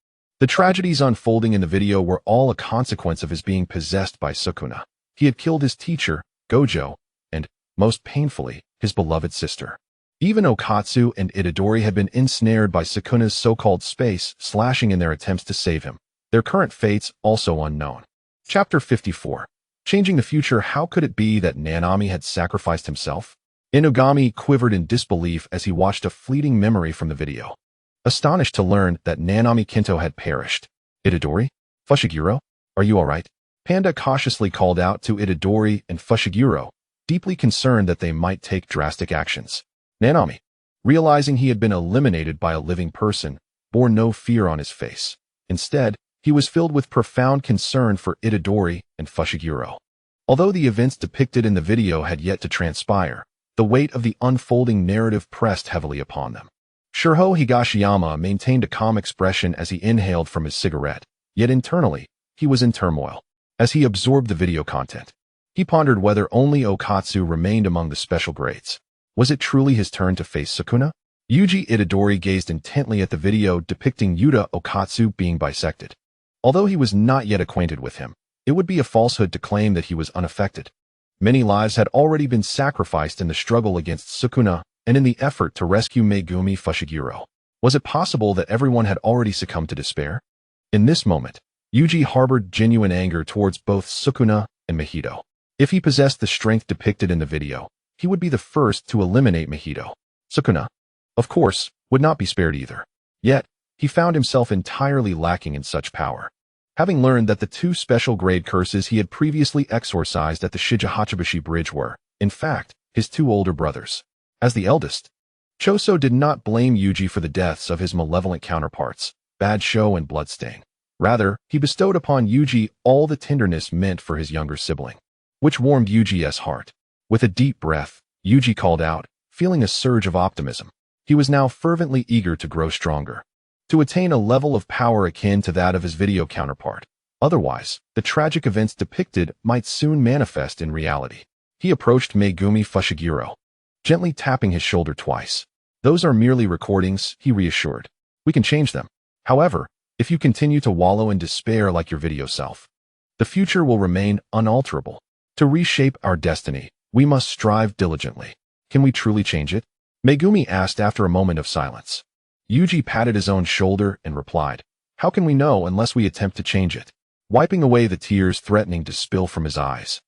The tragedies unfolding in the video were all a consequence of his being possessed by Sukuna. He had killed his teacher, Gojo, and, most painfully, his beloved sister. Even Okatsu and Itadori had been ensnared by Sukuna's so-called space, slashing in their attempts to save him, their current fates also unknown. Chapter 54. Changing the future. How could it be that Nanami had sacrificed himself? Inugami quivered in disbelief as he watched a fleeting memory from the video. Astonished to learn that Nanami Kinto had perished. "Itadori? Fushiguro? Are you all right?" Panda cautiously called out to Itadori and Fushiguro, deeply concerned that they might take drastic actions. Nanami, realizing he had been eliminated by a living person, bore no fear on his face. Instead, he was filled with profound concern for Itadori and Fushiguro. Although the events depicted in the video had yet to transpire, the weight of the unfolding narrative pressed heavily upon them. Shirho Higashiyama maintained a calm expression as he inhaled from his cigarette, yet internally, he was in turmoil. As he absorbed the video content, he pondered whether only Okatsu remained among the special grades. Was it truly his turn to face Sukuna? Yuji Itadori gazed intently at the video depicting Yuta Okatsu being bisected. Although he was not yet acquainted with him, it would be a falsehood to claim that he was unaffected. Many lives had already been sacrificed in the struggle against Sukuna and in the effort to rescue Megumi Fushiguro. Was it possible that everyone had already succumbed to despair? In this moment, Yuji harbored genuine anger towards both Sukuna and Mahito. If he possessed the strength depicted in the video, he would be the first to eliminate Mahito. Sukuna, of course, would not be spared either. Yet, he found himself entirely lacking in such power. Having learned that the two special grade curses he had previously exorcised at the Shigehachibushi Bridge were, in fact, his two older brothers. As the eldest, Choso did not blame Yuji for the deaths of his malevolent counterparts, Bad Show and Bloodstain. Rather, he bestowed upon Yuji all the tenderness meant for his younger sibling, which warmed Yuji's heart. With a deep breath, Yuji called out, feeling a surge of optimism. He was now fervently eager to grow stronger, to attain a level of power akin to that of his video counterpart. Otherwise, the tragic events depicted might soon manifest in reality. He approached Megumi Fushiguro, gently tapping his shoulder twice. "Those are merely recordings," he reassured. "We can change them. However, if you continue to wallow in despair like your video self, the future will remain unalterable. To reshape our destiny, we must strive diligently. Can we truly change it?" Megumi asked after a moment of silence. Yuji patted his own shoulder and replied, "How can we know unless we attempt to change it?" Wiping away the tears threatening to spill from his eyes,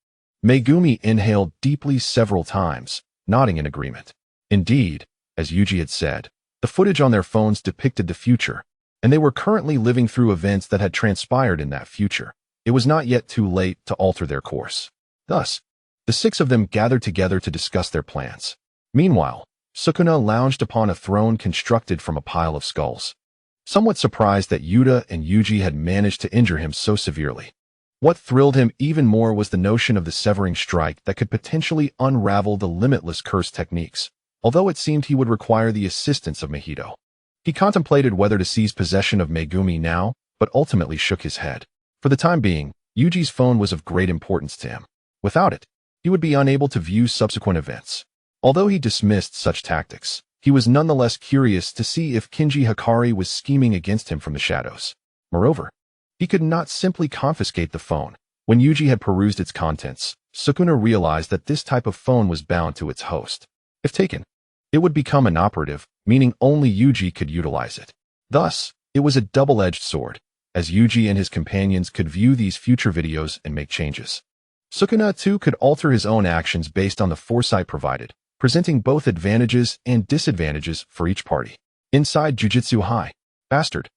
Megumi inhaled deeply several times, nodding in agreement. Indeed, as Yuji had said, the footage on their phones depicted the future, and they were currently living through events that had transpired in that future. It was not yet too late to alter their course. Thus, the six of them gathered together to discuss their plans. Meanwhile, Sukuna lounged upon a throne constructed from a pile of skulls. Somewhat surprised that Yuta and Yuji had managed to injure him so severely, What thrilled him even more was the notion of the severing strike that could potentially unravel the limitless curse techniques, although it seemed he would require the assistance of Mahito. He contemplated whether to seize possession of Megumi now, but ultimately shook his head. For the time being, Yuji's phone was of great importance to him. Without it, he would be unable to view subsequent events. Although he dismissed such tactics, he was nonetheless curious to see if Kinji Hikari was scheming against him from the shadows. Moreover, he could not simply confiscate the phone. When Yuji had perused its contents, Sukuna realized that this type of phone was bound to its host. If taken, it would become inoperative, meaning only Yuji could utilize it. Thus, it was a double-edged sword, as Yuji and his companions could view these future videos and make changes. Sukuna, too, could alter his own actions based on the foresight provided, presenting both advantages and disadvantages for each party. Inside Jujutsu High, Bastard.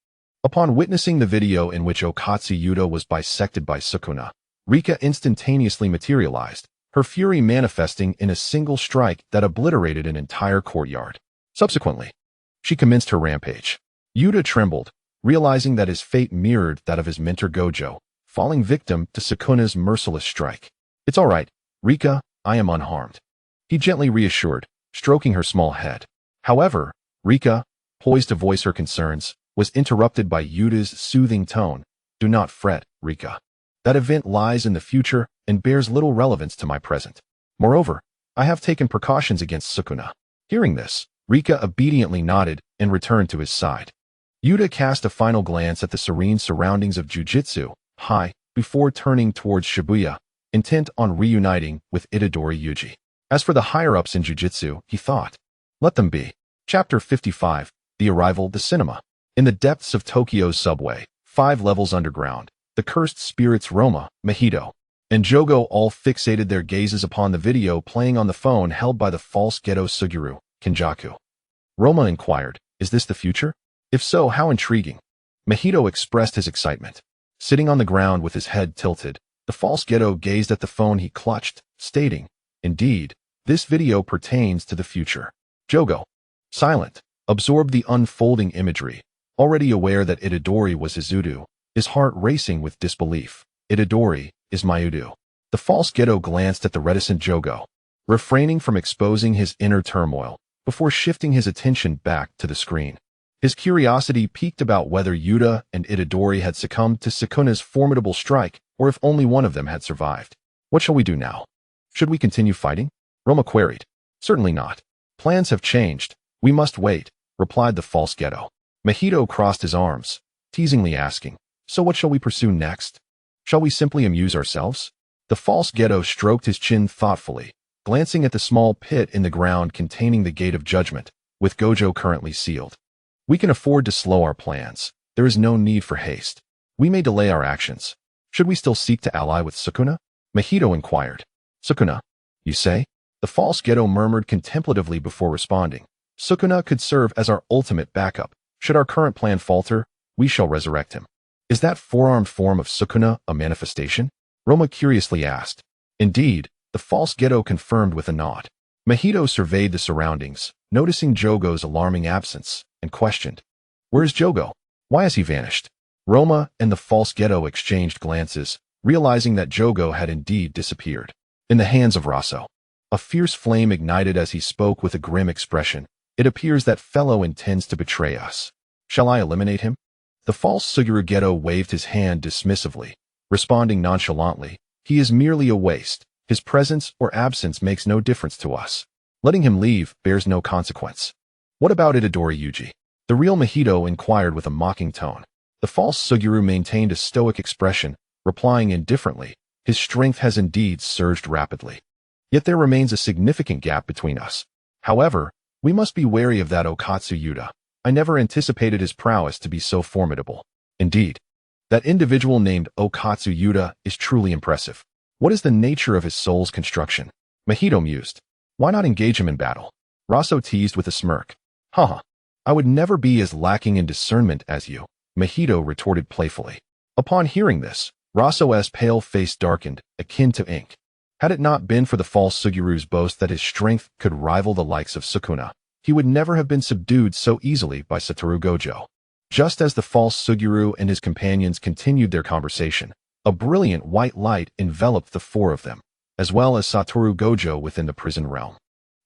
Upon witnessing the video in which Okatsu Yuta was bisected by Sukuna, Rika instantaneously materialized, her fury manifesting in a single strike that obliterated an entire courtyard. Subsequently, she commenced her rampage. Yuta trembled, realizing that his fate mirrored that of his mentor Gojo, falling victim to Sukuna's merciless strike. "It's all right, Rika, I am unharmed," he gently reassured, stroking her small head. However, Rika, poised to voice her concerns, was interrupted by Yuta's soothing tone. "Do not fret, Rika. That event lies in the future and bears little relevance to my present. Moreover, I have taken precautions against Sukuna." Hearing this, Rika obediently nodded and returned to his side. Yuta cast a final glance at the serene surroundings of Jujutsu High before turning towards Shibuya, intent on reuniting with Itadori Yuji. As for the higher-ups in Jujutsu, he thought, let them be. Chapter 55, The Arrival, the Cinema. In the depths of Tokyo's subway, 5 levels underground, the cursed spirits Roma, Mahito, and Jogo all fixated their gazes upon the video playing on the phone held by the false Geto Suguru, Kenjaku. Roma inquired, "Is this the future? If so, how intriguing." Mahito expressed his excitement. Sitting on the ground with his head tilted, the false Geto gazed at the phone he clutched, stating, "Indeed, this video pertains to the future." Jogo, silent, absorbed the unfolding imagery, already aware that Itadori was Izudu, his heart racing with disbelief. "Itadori is Mayudu." The false Geto glanced at the reticent Jogo, refraining from exposing his inner turmoil, before shifting his attention back to the screen. His curiosity piqued about whether Yuta and Itadori had succumbed to Sukuna's formidable strike, or if only one of them had survived. "What shall we do now? Should we continue fighting?" Roma queried. "Certainly not. Plans have changed. We must wait," replied the false Geto. Mahito crossed his arms, teasingly asking, "So what shall we pursue next? Shall we simply amuse ourselves?" The false Geto stroked his chin thoughtfully, glancing at the small pit in the ground containing the Gate of Judgment, with Gojo currently sealed. "We can afford to slow our plans. There is no need for haste. We may delay our actions. Should we still seek to ally with Sukuna?" Mahito inquired. "Sukuna, you say?" The false Geto murmured contemplatively before responding. "Sukuna could serve as our ultimate backup. Should our current plan falter, we shall resurrect him." "Is that four-armed form of Sukuna a manifestation?" Roma curiously asked. Indeed, the false Geto confirmed with a nod. Mahito surveyed the surroundings, noticing Jogo's alarming absence, and questioned, "Where is Jogo? Why has he vanished?" Roma and the false Geto exchanged glances, realizing that Jogo had indeed disappeared. "In the hands of Raso." A fierce flame ignited as he spoke with a grim expression. "It appears that fellow intends to betray us. Shall I eliminate him?" The false Suguru Geto waved his hand dismissively, responding nonchalantly, "He is merely a waste. His presence or absence makes no difference to us. Letting him leave bears no consequence." "What about Itadori Yuji?" The real Mahito inquired with a mocking tone. The false Suguru maintained a stoic expression, replying indifferently, "His strength has indeed surged rapidly. Yet there remains a significant gap between us. However, we must be wary of that Okatsu Yuta. I never anticipated his prowess to be so formidable. Indeed, that individual named Okatsu Yuta is truly impressive. What is the nature of his soul's construction?" Mahito mused. "Why not engage him in battle?" Raso teased with a smirk. "Haha, I would never be as lacking in discernment as you," Mahito retorted playfully. Upon hearing this, Raso's pale face darkened, akin to ink. Had it not been for the false Suguru's boast that his strength could rival the likes of Sukuna, he would never have been subdued so easily by Satoru Gojo. Just as the false Suguru and his companions continued their conversation, A brilliant white light enveloped the four of them, as well as Satoru Gojo within the prison realm.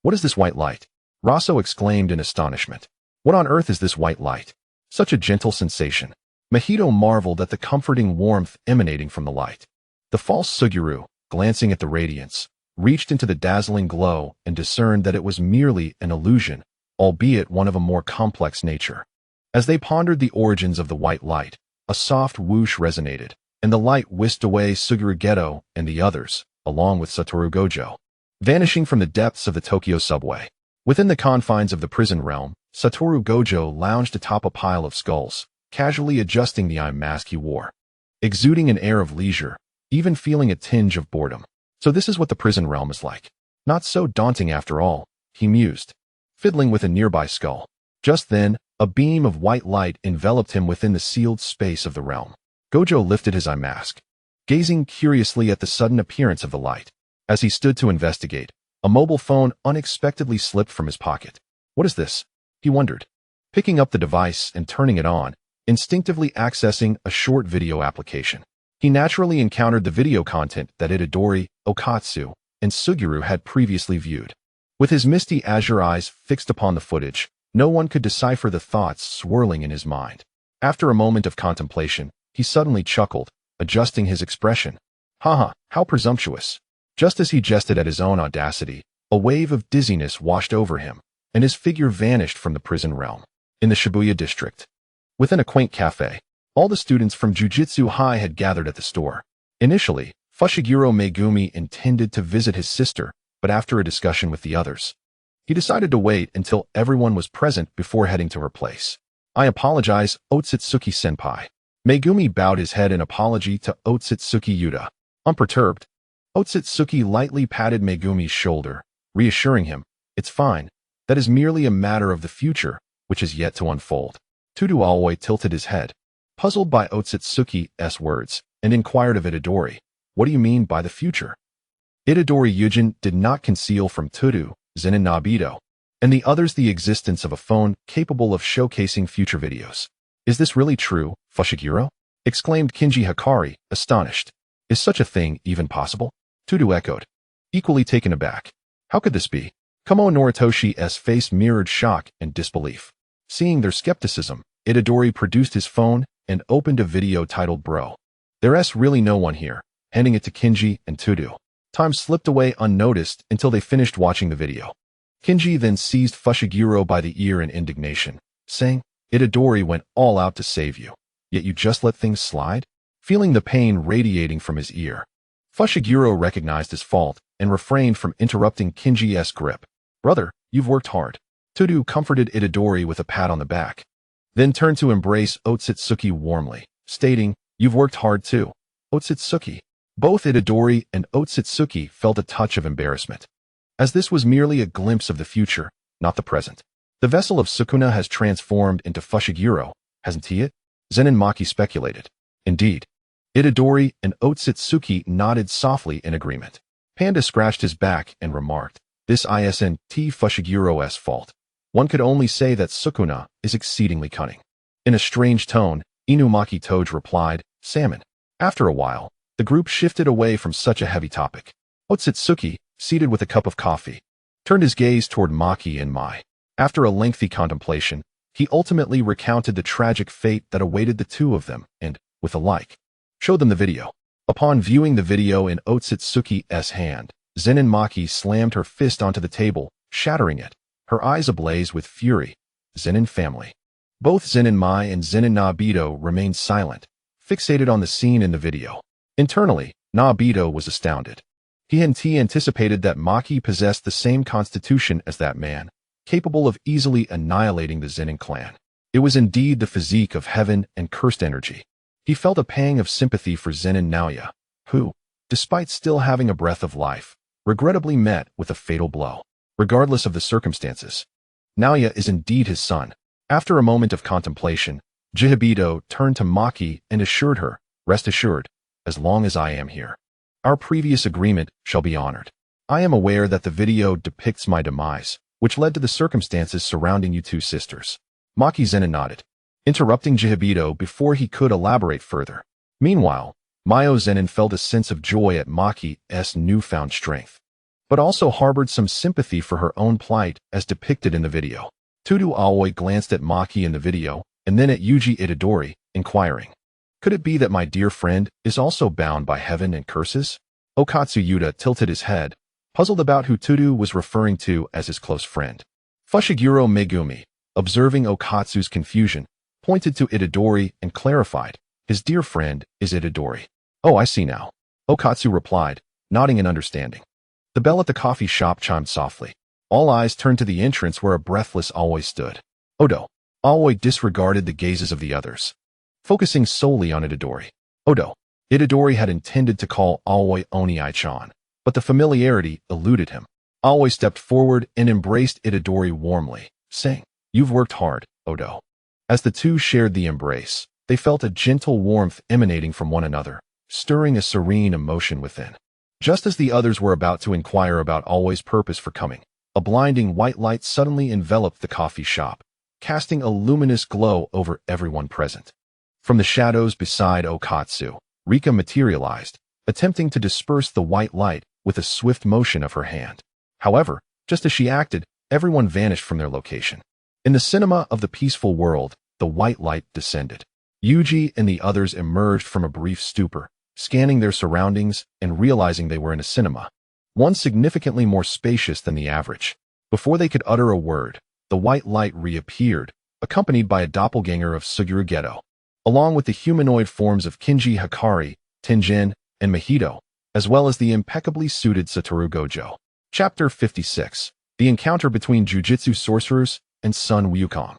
What is this white light? Raso exclaimed in astonishment. What on earth is this white light? Such a gentle sensation. Mahito marveled at the comforting warmth emanating from the light. The false Suguru, glancing at the radiance, reached into the dazzling glow and discerned that it was merely an illusion, albeit one of a more complex nature. As they pondered the origins of the white light, a soft whoosh resonated, and the light whisked away Suguru Geto and the others, along with Satoru Gojo, vanishing from the depths of the Tokyo subway. Within the confines of the prison realm, Satoru Gojo lounged atop a pile of skulls, casually adjusting the eye mask he wore, exuding an air of leisure, even feeling a tinge of boredom. So this is what the prison realm is like. Not so daunting after all, he mused, fiddling with a nearby skull. Just then, a beam of white light enveloped him within the sealed space of the realm. Gojo lifted his eye mask, gazing curiously at the sudden appearance of the light. As he stood to investigate, a mobile phone unexpectedly slipped from his pocket. What is this? He wondered, picking up the device and turning it on, instinctively accessing a short video application. He naturally encountered the video content that Itadori, Okatsu, and Suguru had previously viewed. With his misty azure eyes fixed upon the footage, no one could decipher the thoughts swirling in his mind. After a moment of contemplation, he suddenly chuckled, adjusting his expression. Haha, how presumptuous. Just as he jested at his own audacity, a wave of dizziness washed over him, and his figure vanished from the prison realm. In the Shibuya district, within a quaint cafe, all the students from Jujutsu High had gathered at the store. Initially, Fushiguro Megumi intended to visit his sister, but after a discussion with the others, he decided to wait until everyone was present before heading to her place. I apologize, Otsutsuki-senpai. Megumi bowed his head in apology to Otsutsuki Yuta. Unperturbed, Otsutsuki lightly patted Megumi's shoulder, reassuring him, it's fine, that is merely a matter of the future, which is yet to unfold. Tudu Aoi tilted his head, puzzled by Otsutsuki's words, and inquired of Itadori, what do you mean by the future? Itadori Yujin did not conceal from Tudu, Zen and Nabito, and the others the existence of a phone capable of showcasing future videos. Is this really true, Fushiguro? Exclaimed Kinji Hikari, astonished. Is such a thing even possible? Tudu echoed, equally taken aback. How could this be? Kumo Noritoshi's face mirrored shock and disbelief. Seeing their skepticism, Itadori produced his phone and opened a video titled Bro. There's really no one here, handing it to Kinji and Tudu. Time slipped away unnoticed until they finished watching the video. Kinji then seized Fushiguro by the ear in indignation, saying, Itadori went all out to save you, yet you just let things slide? Feeling the pain radiating from his ear, Fushiguro recognized his fault and refrained from interrupting Kinji's grip. Brother, you've worked hard. Tudu comforted Itadori with a pat on the back, then turned to embrace Otsutsuki warmly, stating, You've worked hard too, Otsutsuki. Both Itadori and Otsutsuki felt a touch of embarrassment, as this was merely a glimpse of the future, not the present. The vessel of Sukuna has transformed into Fushiguro, hasn't he it? Zen and Maki speculated. Indeed. Itadori and Otsutsuki nodded softly in agreement. Panda scratched his back and remarked, This isn't Fushiguro's fault. One could only say that Sukuna is exceedingly cunning. In a strange tone, Inumaki Toge replied, Salmon. After a while, the group shifted away from such a heavy topic. Otsutsuki, seated with a cup of coffee, turned his gaze toward Maki and Mai. After a lengthy contemplation, he ultimately recounted the tragic fate that awaited the two of them and, with a like, showed them the video. Upon viewing the video in Otsutsuki's hand, Zen and Maki slammed her fist onto the table, shattering it, her eyes ablaze with fury. Zen and family. Both Zen and Mai and Zen and Nabito remained silent, fixated on the scene in the video. Internally, Nabito was astounded. He anticipated that Maki possessed the same constitution as that man, capable of easily annihilating the Zenin clan. It was indeed the physique of heaven and cursed energy. He felt a pang of sympathy for Zenin Naoya, who, despite still having a breath of life, regrettably met with a fatal blow. Regardless of the circumstances, Naoya is indeed his son. After a moment of contemplation, Jihibito turned to Maki and assured her, Rest assured, as long as I am here, our previous agreement shall be honored. I am aware that the video depicts my demise, which led to the circumstances surrounding you two sisters. Maki Zenin nodded, interrupting Jihibito before he could elaborate further. Meanwhile, Mio Zenin felt a sense of joy at Maki's newfound strength, but also harbored some sympathy for her own plight as depicted in the video. Tutu Aoi glanced at Maki in the video and then at Yuji Itadori, inquiring, "Could it be that my dear friend is also bound by heaven and curses?" Okatsu Yuta tilted his head, puzzled about who Tutu was referring to as his close friend. Fushiguro Megumi, observing Okatsu's confusion, pointed to Itadori and clarified, "His dear friend is Itadori." "Oh, I see now," Okatsu replied, nodding in understanding. The bell at the coffee shop chimed softly. All eyes turned to the entrance where a breathless Aoi stood. Odo. Aoi disregarded the gazes of the others, focusing solely on Itadori. Odo. Itadori had intended to call Aoi Oni-chan, but the familiarity eluded him. Aoi stepped forward and embraced Itadori warmly, saying, "You've worked hard, Odo." As the two shared the embrace, they felt a gentle warmth emanating from one another, stirring a serene emotion within. Just as the others were about to inquire about Aoi's purpose for coming, a blinding white light suddenly enveloped the coffee shop, casting a luminous glow over everyone present. From the shadows beside Okatsu, Rika materialized, attempting to disperse the white light with a swift motion of her hand. However, just as she acted, everyone vanished from their location. In the cinema of the peaceful world, the white light descended. Yuji and the others emerged from a brief stupor, scanning their surroundings and realizing they were in a cinema, one significantly more spacious than the average. Before they could utter a word, the white light reappeared, accompanied by a doppelganger of Suguru Geto, along with the humanoid forms of Kinji Hikari, Tenjin, and Mahito, as well as the impeccably suited Satoru Gojo. Chapter 56. The encounter between Jujutsu sorcerers and Sun Wukong.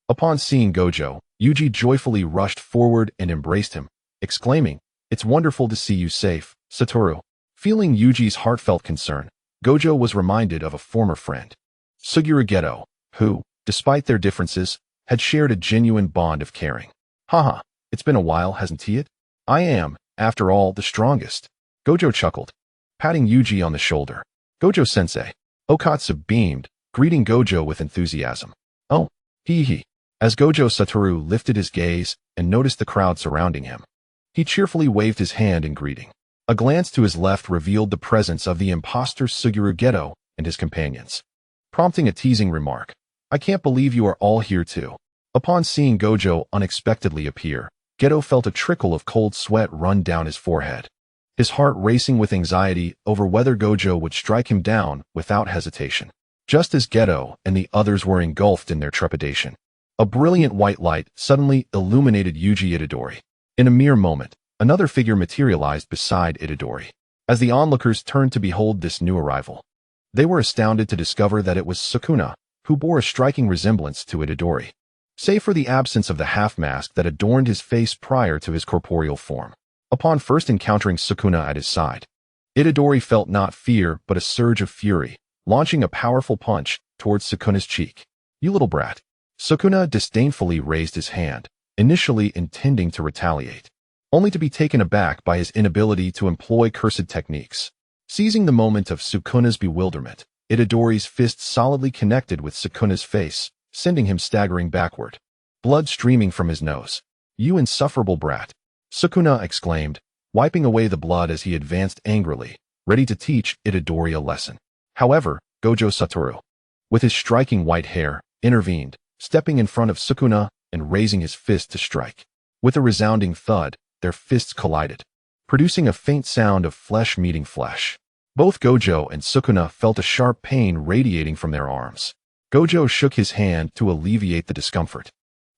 Upon seeing Gojo, Yuji joyfully rushed forward and embraced him, exclaiming, "It's wonderful to see you safe, Satoru." Feeling Yuji's heartfelt concern, Gojo was reminded of a former friend, Suguru Geto, who, despite their differences, had shared a genuine bond of caring. "Haha, it's been a while, hasn't he it? I am, after all, the strongest." Gojo chuckled, patting Yuji on the shoulder. "Gojo-sensei." Okatsu beamed, greeting Gojo with enthusiasm. "Oh, hee. As Gojo Satoru lifted his gaze and noticed the crowd surrounding him, he cheerfully waved his hand in greeting. A glance to his left revealed the presence of the imposter Suguru Geto and his companions, prompting a teasing remark. "I can't believe you are all here too." Upon seeing Gojo unexpectedly appear, Geto felt a trickle of cold sweat run down his forehead, his heart racing with anxiety over whether Gojo would strike him down without hesitation. Just as Geto and the others were engulfed in their trepidation, a brilliant white light suddenly illuminated Yuji Itadori. In a mere moment, another figure materialized beside Itadori. As the onlookers turned to behold this new arrival, they were astounded to discover that it was Sukuna, who bore a striking resemblance to Itadori, save for the absence of the half-mask that adorned his face prior to his corporeal form. Upon first encountering Sukuna at his side, Itadori felt not fear but a surge of fury, launching a powerful punch towards Sukuna's cheek. "You little brat." Sukuna disdainfully raised his hand, initially intending to retaliate, only to be taken aback by his inability to employ cursed techniques. Seizing the moment of Sukuna's bewilderment, Itadori's fist solidly connected with Sukuna's face, sending him staggering backward, blood streaming from his nose. "You insufferable brat," Sukuna exclaimed, wiping away the blood as he advanced angrily, ready to teach Itadori a lesson. However, Gojo Satoru, with his striking white hair, intervened, stepping in front of Sukuna and raising his fist to strike. With a resounding thud, their fists collided, producing a faint sound of flesh meeting flesh. Both Gojo and Sukuna felt a sharp pain radiating from their arms. Gojo shook his hand to alleviate the discomfort.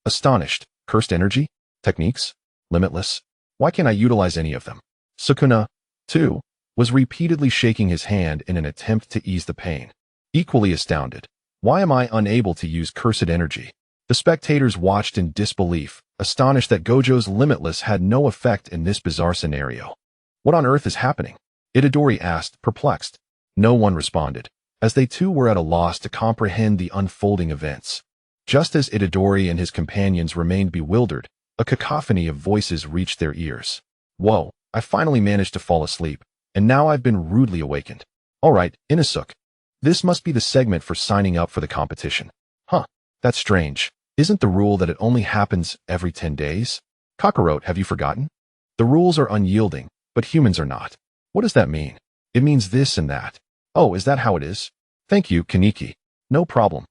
Astonished, "Cursed energy? Techniques? Limitless? Why can't I utilize any of them?" Sukuna, too, was repeatedly shaking his hand in an attempt to ease the pain. Equally astounded, "Why am I unable to use cursed energy?" The spectators watched in disbelief, astonished that Gojo's Limitless had no effect in this bizarre scenario. "What on earth is happening?" Itadori asked, perplexed. No one responded, as they too were at a loss to comprehend the unfolding events. Just as Itadori and his companions remained bewildered, a cacophony of voices reached their ears. "Whoa, I finally managed to fall asleep, and now I've been rudely awakened. All right, Inosuke. This must be the segment for signing up for the competition." "Huh, that's strange. Isn't the rule that it only happens every 10 days? Kakarot, have you forgotten?" The rules are unyielding, but humans are not. What does that mean? It means this and that. Oh, is that how it is? Thank you, Kaneki. No problem.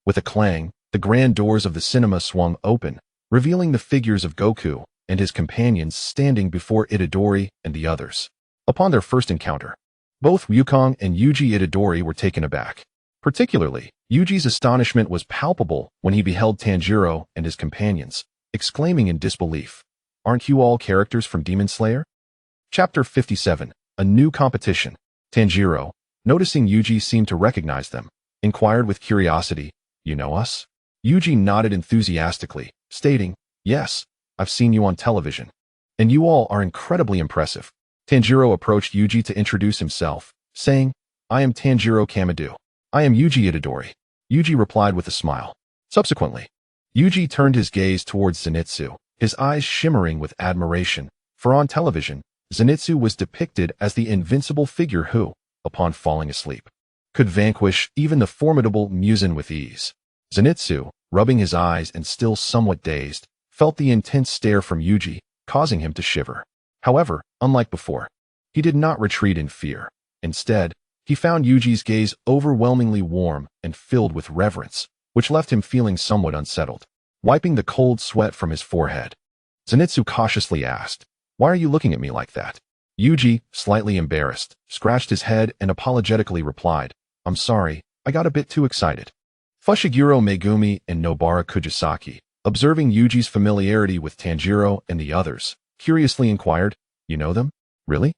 With a clang, the grand doors of the cinema swung open, revealing the figures of Goku and his companions standing before Itadori and the others. Upon their first encounter, both Wukong and Yuji Itadori were taken aback. Particularly, Yuji's astonishment was palpable when he beheld Tanjiro and his companions, exclaiming in disbelief, "Aren't you all characters from Demon Slayer?" Chapter 57, A New Competition. Tanjiro, noticing Yuji seemed to recognize them, inquired with curiosity, "You know us?" Yuji nodded enthusiastically, stating, "Yes, I've seen you on television. And you all are incredibly impressive." Tanjiro approached Yuji to introduce himself, saying, "I am Tanjiro Kamado. I am Yuji Itadori." Yuji replied with a smile. Subsequently, Yuji turned his gaze towards Zenitsu, his eyes shimmering with admiration, for on television, Zenitsu was depicted as the invincible figure who, upon falling asleep, could vanquish even the formidable Muzan with ease. Zenitsu, rubbing his eyes and still somewhat dazed, felt the intense stare from Yuji, causing him to shiver. However, unlike before, he did not retreat in fear. Instead, he found Yuji's gaze overwhelmingly warm and filled with reverence, which left him feeling somewhat unsettled. Wiping the cold sweat from his forehead, Zenitsu cautiously asked, "Why are you looking at me like that?" Yuji, slightly embarrassed, scratched his head and apologetically replied, "I'm sorry, I got a bit too excited." Fushiguro Megumi and Nobara Kujisaki, observing Yuji's familiarity with Tanjiro and the others, curiously inquired, "You know them? Really?"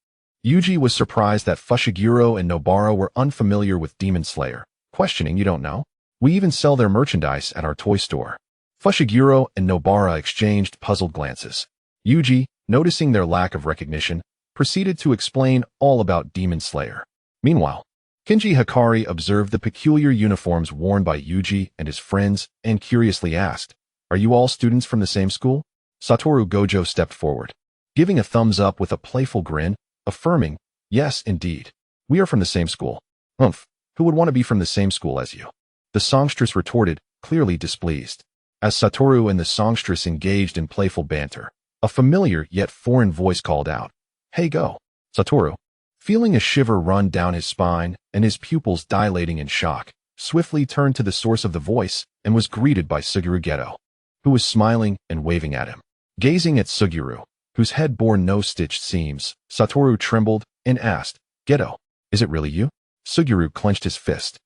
Yuji was surprised that Fushiguro and Nobara were unfamiliar with Demon Slayer, questioning, "You don't know? We even sell their merchandise at our toy store." Fushiguro and Nobara exchanged puzzled glances. Yuji, noticing their lack of recognition, proceeded to explain all about Demon Slayer. Meanwhile, Kinji Hikari observed the peculiar uniforms worn by Yuji and his friends and curiously asked, "Are you all students from the same school?" Satoru Gojo stepped forward, giving a thumbs up with a playful grin, affirming, "Yes, indeed. We are from the same school." "Humph, who would want to be from the same school as you?" the songstress retorted, clearly displeased. As Satoru and the songstress engaged in playful banter, a familiar yet foreign voice called out, "Hey Go." Satoru, feeling a shiver run down his spine and his pupils dilating in shock, swiftly turned to the source of the voice and was greeted by Suguru Geto, who was smiling and waving at him. Gazing at Suguru, whose head bore no stitched seams, Satoru trembled and asked, "Geto, is it really you?" Suguru clenched his fist,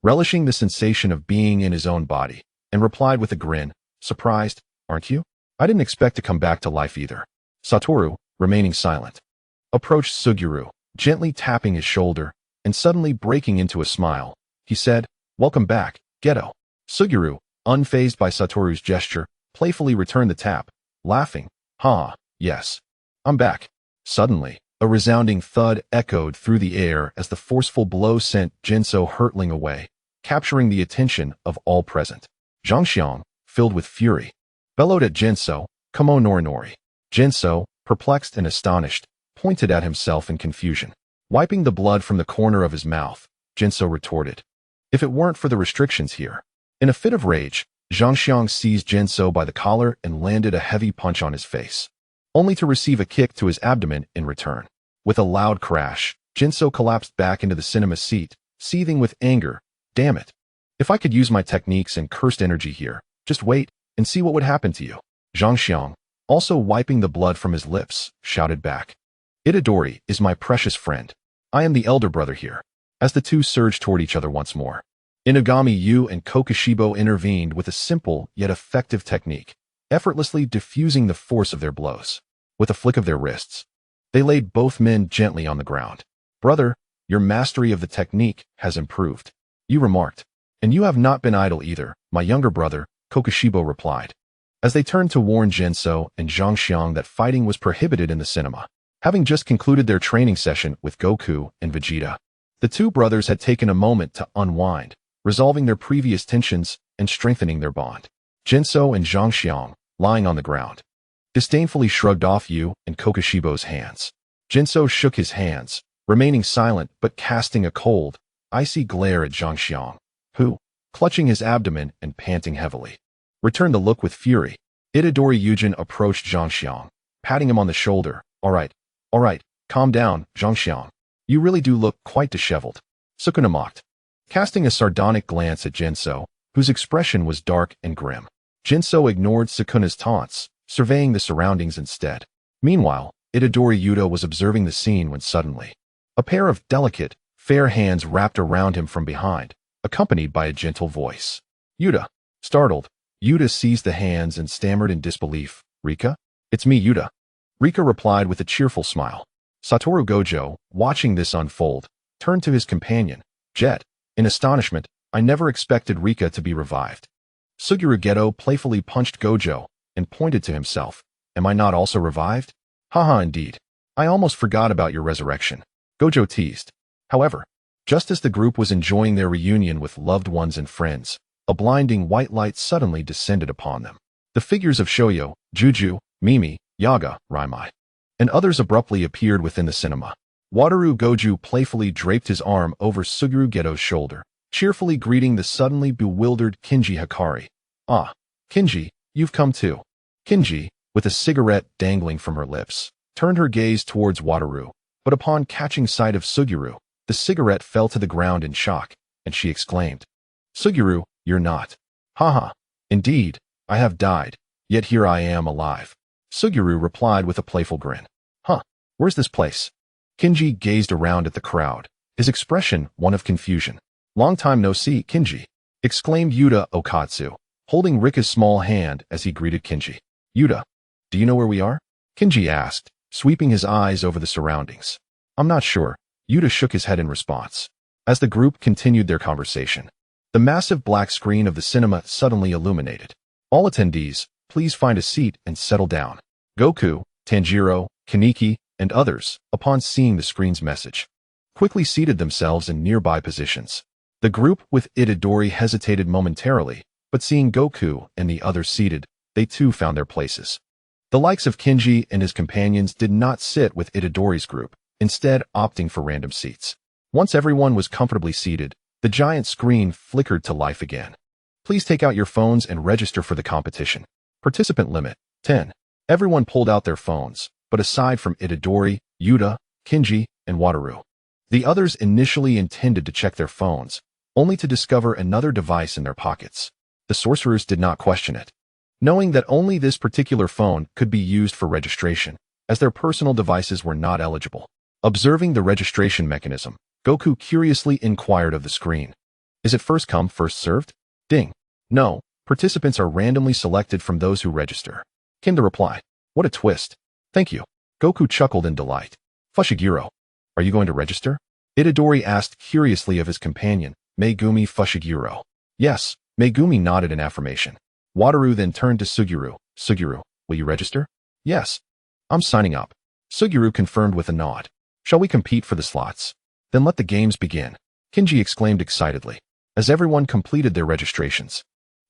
relishing the sensation of being in his own body, and replied with a grin, "Surprised, aren't you? I didn't expect to come back to life either." Satoru, remaining silent, approached Suguru, gently tapping his shoulder, and suddenly breaking into a smile. He said, "Welcome back, Geto." Suguru, unfazed by Satoru's gesture, playfully returned the tap, laughing, "Ha, yes. I'm back." Suddenly, a resounding thud echoed through the air as the forceful blow sent Jinso hurtling away, capturing the attention of all present. Zhangxiang, filled with fury, bellowed at Jinso, "Kamo Norinori." Jinso, perplexed and astonished, pointed at himself in confusion. Wiping the blood from the corner of his mouth, Jinso retorted, "If it weren't for the restrictions here." In a fit of rage, Zhangxiang seized Jinso by the collar and landed a heavy punch on his face, only to receive a kick to his abdomen in return. With a loud crash, Jinso collapsed back into the cinema seat, seething with anger. "Damn it. If I could use my techniques and cursed energy here, just wait and see what would happen to you." Zhangxiang, also wiping the blood from his lips, shouted back, "Itadori is my precious friend. I am the elder brother here." As the two surged toward each other once more, Inugami Yu and Kokushibo intervened with a simple yet effective technique, effortlessly diffusing the force of their blows. With a flick of their wrists, they laid both men gently on the ground. "Brother, your mastery of the technique has improved," Yu remarked. "And you have not been idle either, my younger brother," Kokushibo replied, as they turned to warn Jinso and Zhangxiang that fighting was prohibited in the cinema. Having just concluded their training session with Goku and Vegeta, the two brothers had taken a moment to unwind, resolving their previous tensions and strengthening their bond. Jinso and Zhangxiang, lying on the ground, disdainfully shrugged off Yu and Kokushibo's hands. Jinso shook his hands, remaining silent but casting a cold, icy glare at Zhangxiang, who, clutching his abdomen and panting heavily, returned the look with fury. Itadori Yujin approached Zhangxiang, patting him on the shoulder, Alright, calm down, Zhangxiang. You really do look quite disheveled. Sukuna mocked, casting a sardonic glance at Jinso, whose expression was dark and grim. Jinso ignored Sukuna's taunts, surveying the surroundings instead. Meanwhile, Itadori Yuta was observing the scene when suddenly, a pair of delicate, fair hands wrapped around him from behind, accompanied by a gentle voice. Yuta. Startled, Yuta seized the hands and stammered in disbelief. Rika? It's me, Yuta. Rika replied with a cheerful smile. Satoru Gojo, watching this unfold, turned to his companion, Jet. In astonishment, I never expected Rika to be revived. Suguru Geto playfully punched Gojo and pointed to himself. Am I not also revived? Haha, indeed. I almost forgot about your resurrection. Gojo teased. However, just as the group was enjoying their reunion with loved ones and friends, a blinding white light suddenly descended upon them. The figures of Shoyo, Juju, Mimi, Yaga, Raimai, and others abruptly appeared within the cinema. Wataru Goju playfully draped his arm over Suguru Geto's shoulder, cheerfully greeting the suddenly bewildered Kinji Hikari. Ah, Kinji, you've come too. Kinji, with a cigarette dangling from her lips, turned her gaze towards Wataru, but upon catching sight of Suguru, the cigarette fell to the ground in shock, and she exclaimed, Suguru, you're not. Haha, indeed, I have died, yet here I am alive. Suguru replied with a playful grin. Huh, where's this place? Kinji gazed around at the crowd, his expression one of confusion. Long time no see, Kinji, exclaimed Yuta Okatsu, holding Rika's small hand as he greeted Kinji. Yuta, do you know where we are? Kinji asked, sweeping his eyes over the surroundings. I'm not sure. Yuta shook his head in response. As the group continued their conversation, the massive black screen of the cinema suddenly illuminated. All attendees, please find a seat and settle down. Goku, Tanjiro, Kaneki, and others, upon seeing the screen's message, quickly seated themselves in nearby positions. The group with Itadori hesitated momentarily, but seeing Goku and the others seated, they too found their places. The likes of Kinji and his companions did not sit with Itadori's group, instead opting for random seats. Once everyone was comfortably seated, the giant screen flickered to life again. Please take out your phones and register for the competition. Participant limit, 10. Everyone pulled out their phones, but aside from Itadori, Yuta, Kinji, and Wataru, the others initially intended to check their phones, only to discover another device in their pockets. The sorcerers did not question it, knowing that only this particular phone could be used for registration, as their personal devices were not eligible. Observing the registration mechanism, Goku curiously inquired of the screen. Is it first come, first served? Ding. No, participants are randomly selected from those who register, came the reply. What a twist. Thank you. Goku chuckled in delight. Fushiguro, are you going to register? Itadori asked curiously of his companion, Megumi Fushiguro. Yes, Megumi nodded in affirmation. Wataru then turned to Suguru. Suguru, will you register? Yes. I'm signing up. Suguru confirmed with a nod. Shall we compete for the slots? Then let the games begin. Kinji exclaimed excitedly, as everyone completed their registrations.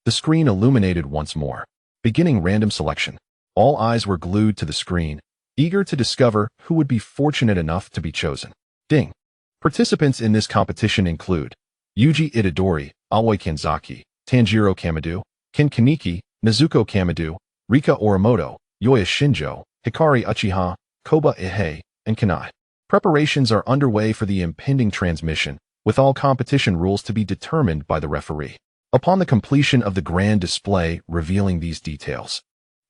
The screen illuminated once more, beginning random selection. All eyes were glued to the screen, eager to discover who would be fortunate enough to be chosen. Ding. Participants in this competition include Yuji Itadori, Aoi Kanzaki, Tanjiro Kamado, Ken Kaneki, Nezuko Kamado, Rika Orimoto, Yoya Shinjo, Hikari Uchiha, Koba Ihei, and Kanai. Preparations are underway for the impending transmission, with all competition rules to be determined by the referee. Upon the completion of the grand display revealing these details,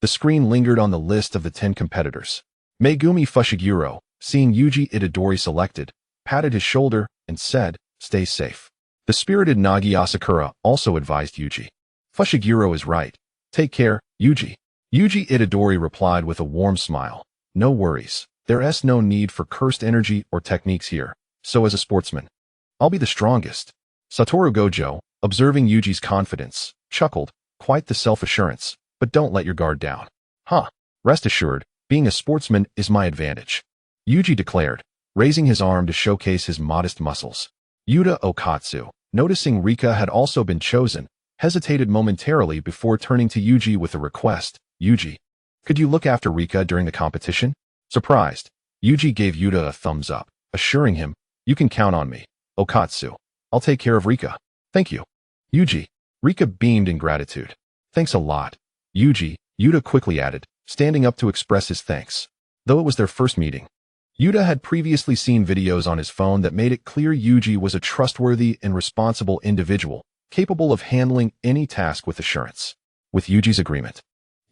the screen lingered on the list of the 10 competitors. Megumi Fushiguro, seeing Yuji Itadori selected, patted his shoulder and said, stay safe. The spirited Nagi Asakura also advised Yuji. Fushiguro is right. Take care, Yuji. Yuji Itadori replied with a warm smile. No worries. There's no need for cursed energy or techniques here. So as a sportsman, I'll be the strongest. Satoru Gojo, observing Yuji's confidence, chuckled, quite the self-assurance, but don't let your guard down. Huh. Rest assured, being a sportsman is my advantage. Yuji declared, raising his arm to showcase his modest muscles. Yuta Okatsu, noticing Rika had also been chosen, hesitated momentarily before turning to Yuji with a request. Yuji, could you look after Rika during the competition? Surprised, Yuji gave Yuta a thumbs up, assuring him, you can count on me. Okatsu, I'll take care of Rika. Thank you. Yuji. Rika beamed in gratitude. Thanks a lot. Yuji, Yuta quickly added, standing up to express his thanks. though it was their first meeting. Yuta had previously seen videos on his phone that made it clear Yuji was a trustworthy and responsible individual, capable of handling any task with assurance. With Yuji's agreement,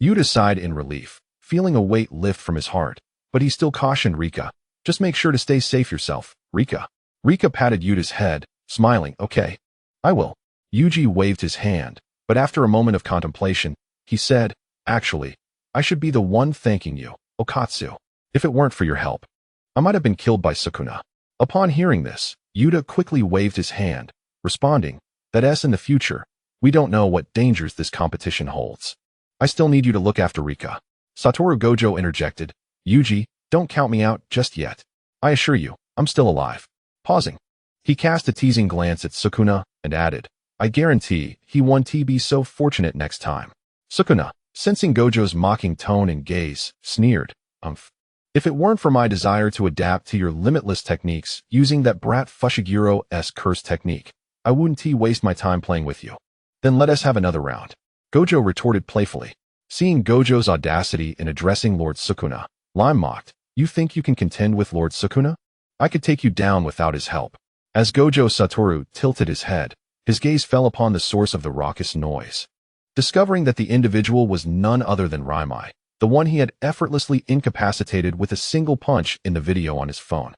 Yuta sighed in relief, feeling a weight lift from his heart, but he still cautioned Rika, "Just make sure to stay safe yourself, Rika." Rika patted Yuta's head, smiling, "Okay, I will." Yuji waved his hand, but after a moment of contemplation, he said, "Actually, I should be the one thanking you, Okatsu. If it weren't for your help, I might have been killed by Sukuna." Upon hearing this, Yuta quickly waved his hand, responding, "That's in the future. We don't know what dangers this competition holds. I still need you to look after Rika." Satoru Gojo interjected, "Yuji, don't count me out just yet. I assure you, I'm still alive." Pausing, he cast a teasing glance at Sukuna and added, "I guarantee he won't be so fortunate next time." Sukuna, sensing Gojo's mocking tone and gaze, sneered, "Umph. If it weren't for my desire to adapt to your limitless techniques using that brat Fushiguro-esque curse technique, I wouldn't waste my time playing with you. Then let us have another round." Gojo retorted playfully. Seeing Gojo's audacity in addressing Lord Sukuna, Lime mocked, "You think you can contend with Lord Sukuna? I could take you down without his help." As Gojo Satoru tilted his head, his gaze fell upon the source of the raucous noise. Discovering that the individual was none other than Raimai, the one he had effortlessly incapacitated with a single punch in the video on his phone.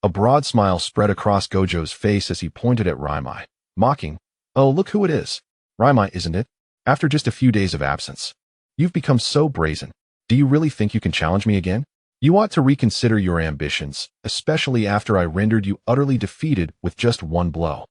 A broad smile spread across Gojo's face as he pointed at Raimai, mocking, "Oh, look who it is. Raimai, isn't it? After just a few days of absence. You've become so brazen. Do you really think you can challenge me again? You ought to reconsider your ambitions, especially after I rendered you utterly defeated with just one blow."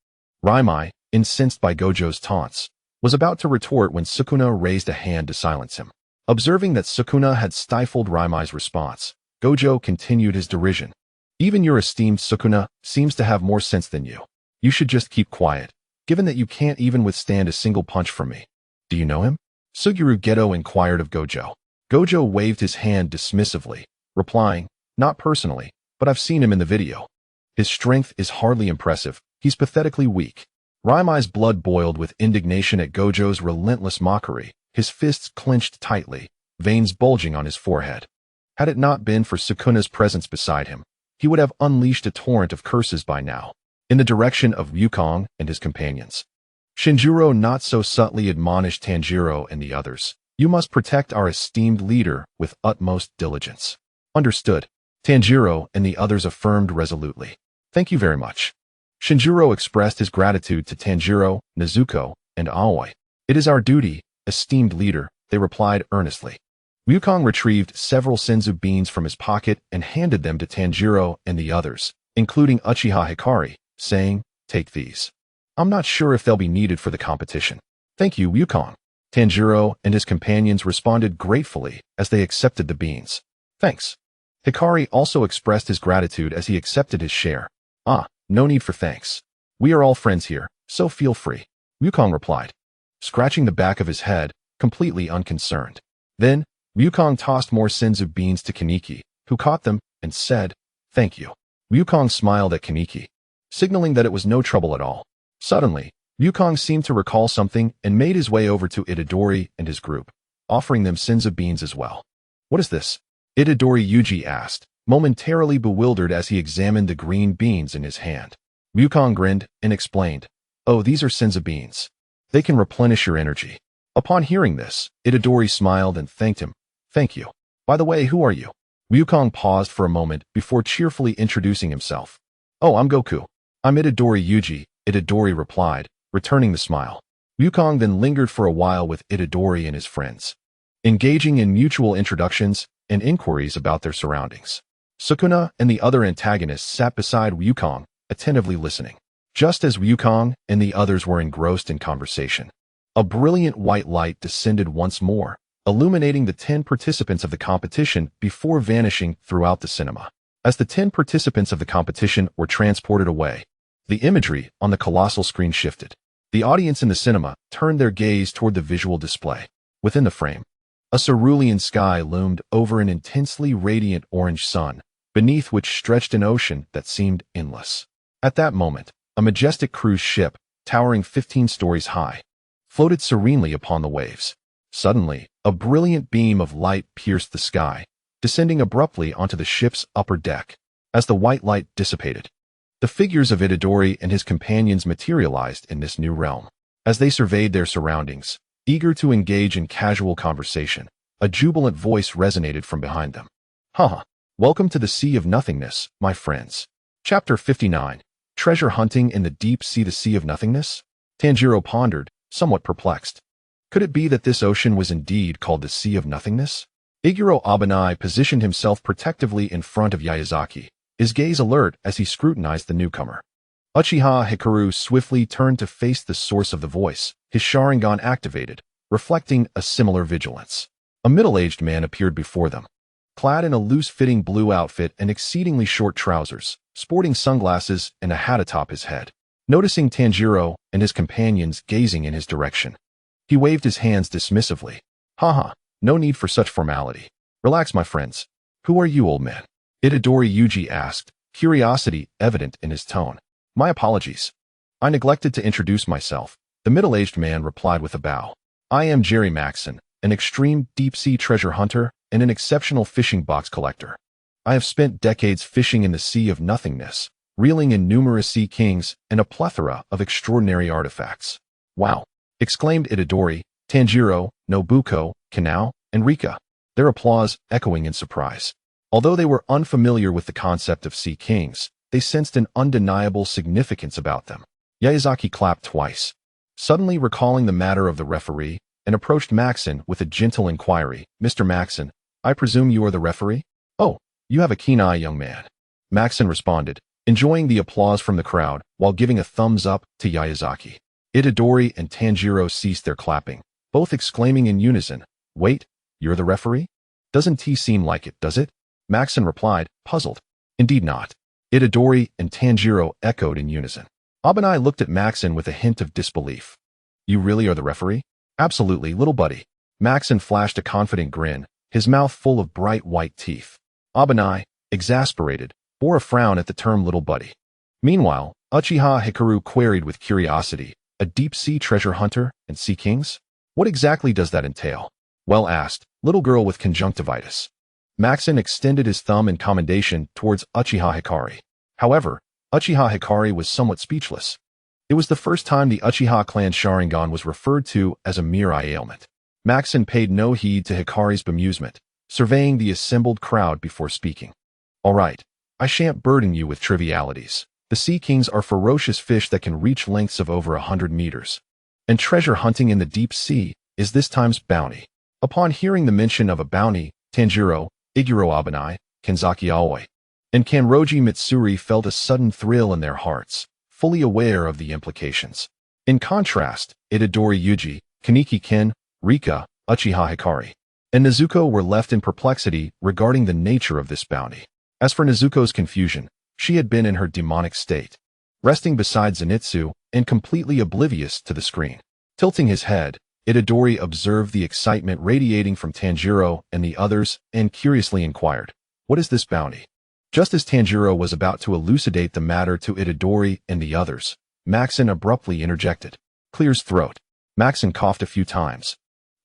Raimai, incensed by Gojo's taunts, was about to retort when Sukuna raised a hand to silence him. Observing that Sukuna had stifled Raimai's response, Gojo continued his derision. "Even your esteemed Sukuna seems to have more sense than you. You should just keep quiet, given that you can't even withstand a single punch from me. Do you know him?" Suguru Geto inquired of Gojo. Gojo waved his hand dismissively, replying, "Not personally, but I've seen him in the video. His strength is hardly impressive. He's pathetically weak." Raimai's blood boiled with indignation at Gojo's relentless mockery, his fists clenched tightly, veins bulging on his forehead. Had it not been for Sukuna's presence beside him, he would have unleashed a torrent of curses by now, in the direction of Ryukong and his companions. Shinjiro not so subtly admonished Tanjiro and the others, "You must protect our esteemed leader with utmost diligence." "Understood." Tanjiro and the others affirmed resolutely. "Thank you very much." Shinjiro expressed his gratitude to Tanjiro, Nezuko, and Aoi. "It is our duty, esteemed leader," they replied earnestly. Ryukong retrieved several senzu beans from his pocket and handed them to Tanjiro and the others, including Uchiha Hikari, saying, "Take these. I'm not sure if they'll be needed for the competition." "Thank you, Ryukong." Tanjiro and his companions responded gratefully as they accepted the beans. "Thanks." Hikari also expressed his gratitude as he accepted his share. "Ah, no need for thanks. We are all friends here, so feel free," Ryukong replied, scratching the back of his head, completely unconcerned. Then, Ryukong tossed more senzu beans to Kaneki, who caught them and said, "Thank you." Ryukong smiled at Kaneki, signaling that it was no trouble at all. Suddenly, Ryukong seemed to recall something and made his way over to Itadori and his group, offering them senzu beans as well. "What is this?" Itadori Yuji asked, momentarily bewildered as he examined the green beans in his hand. Ryukong grinned and explained, "Oh, these are senzu beans. They can replenish your energy." Upon hearing this, Itadori smiled and thanked him. "Thank you. By the way, who are you?" Ryukong paused for a moment before cheerfully introducing himself. "Oh, I'm Goku. I'm Itadori Yuji," Itadori replied, returning the smile. Ryukong then lingered for a while with Itadori and his friends, engaging in mutual introductions and inquiries about their surroundings. Sukuna and the other antagonists sat beside Ryukong, attentively listening. Just as Ryukong and the others were engrossed in conversation, a brilliant white light descended once more, illuminating the 10 participants of the competition before vanishing throughout the cinema. As the 10 participants of the competition were transported away, the imagery on the colossal screen shifted. The audience in the cinema turned their gaze toward the visual display. Within the frame, a cerulean sky loomed over an intensely radiant orange sun, beneath which stretched an ocean that seemed endless. At that moment, a majestic cruise ship, towering 15 stories high, floated serenely upon the waves. Suddenly, a brilliant beam of light pierced the sky, descending abruptly onto the ship's upper deck. As the white light dissipated, the figures of Itadori and his companions materialized in this new realm. As they surveyed their surroundings, eager to engage in casual conversation, a jubilant voice resonated from behind them. Haha, welcome to the Sea of Nothingness, my friends. Chapter 59, Treasure Hunting in the Deep Sea. The Sea of Nothingness? Tanjiro pondered, somewhat perplexed. Could it be that this ocean was indeed called the Sea of Nothingness? Iguro Abanai positioned himself protectively in front of Yayazaki, his gaze alert as he scrutinized the newcomer. Uchiha Hikaru swiftly turned to face the source of the voice, his Sharingan activated, reflecting a similar vigilance. A middle-aged man appeared before them, clad in a loose-fitting blue outfit and exceedingly short trousers, sporting sunglasses and a hat atop his head. Noticing Tanjiro and his companions gazing in his direction, he waved his hands dismissively. Haha, no need for such formality. Relax, my friends. Who are you, old man? Itadori Yuji asked, curiosity evident in his tone. My apologies. I neglected to introduce myself, the middle-aged man replied with a bow. I am Jerry Maxon, an extreme deep-sea treasure hunter and an exceptional fishing box collector. I have spent decades fishing in the Sea of Nothingness, reeling in numerous sea kings and a plethora of extraordinary artifacts. Wow! Exclaimed Itadori, Tanjiro, Nobuko, Kanao, and Rika, their applause echoing in surprise. Although they were unfamiliar with the concept of sea kings, they sensed an undeniable significance about them. Yayazaki clapped twice, suddenly recalling the matter of the referee, and approached Maxon with a gentle inquiry. Mr. Maxon, I presume you are the referee? Oh, you have a keen eye, young man. Maxon responded, enjoying the applause from the crowd while giving a thumbs up to Yayazaki. Itadori and Tanjiro ceased their clapping, both exclaiming in unison, Wait, you're the referee? Doesn't he seem like it, does it? Maxon replied, puzzled. Indeed not. Itadori and Tanjiro echoed in unison. Abanai looked at Maxon with a hint of disbelief. You really are the referee? Absolutely, little buddy. Maxon flashed a confident grin, his mouth full of bright white teeth. Abanai, exasperated, bore a frown at the term little buddy. Meanwhile, Uchiha Hikaru queried with curiosity, a deep-sea treasure hunter and sea kings? What exactly does that entail? Well asked, little girl with conjunctivitis. Maxon extended his thumb in commendation towards Uchiha Hikari. However, Uchiha Hikari was somewhat speechless. It was the first time the Uchiha clan Sharingan was referred to as a mere eye ailment. Maxon paid no heed to Hikari's bemusement, surveying the assembled crowd before speaking. All right, I shan't burden you with trivialities. The sea kings are ferocious fish that can reach lengths of over 100 meters. And treasure hunting in the deep sea is this time's bounty. Upon hearing the mention of a bounty, Tanjiro, Iguro Abanai, Kenzaki Aoi, and Kanroji Mitsuri felt a sudden thrill in their hearts, fully aware of the implications. In contrast, Itadori Yuji, Kaneki Ken, Rika, Uchiha Hikari, and Nezuko were left in perplexity regarding the nature of this bounty. As for Nezuko's confusion, she had been in her demonic state, resting beside Zenitsu and completely oblivious to the screen. Tilting his head, Itadori observed the excitement radiating from Tanjiro and the others and curiously inquired, What is this bounty? Just as Tanjiro was about to elucidate the matter to Itadori and the others, Maxon abruptly interjected. Clears throat. Maxon coughed a few times,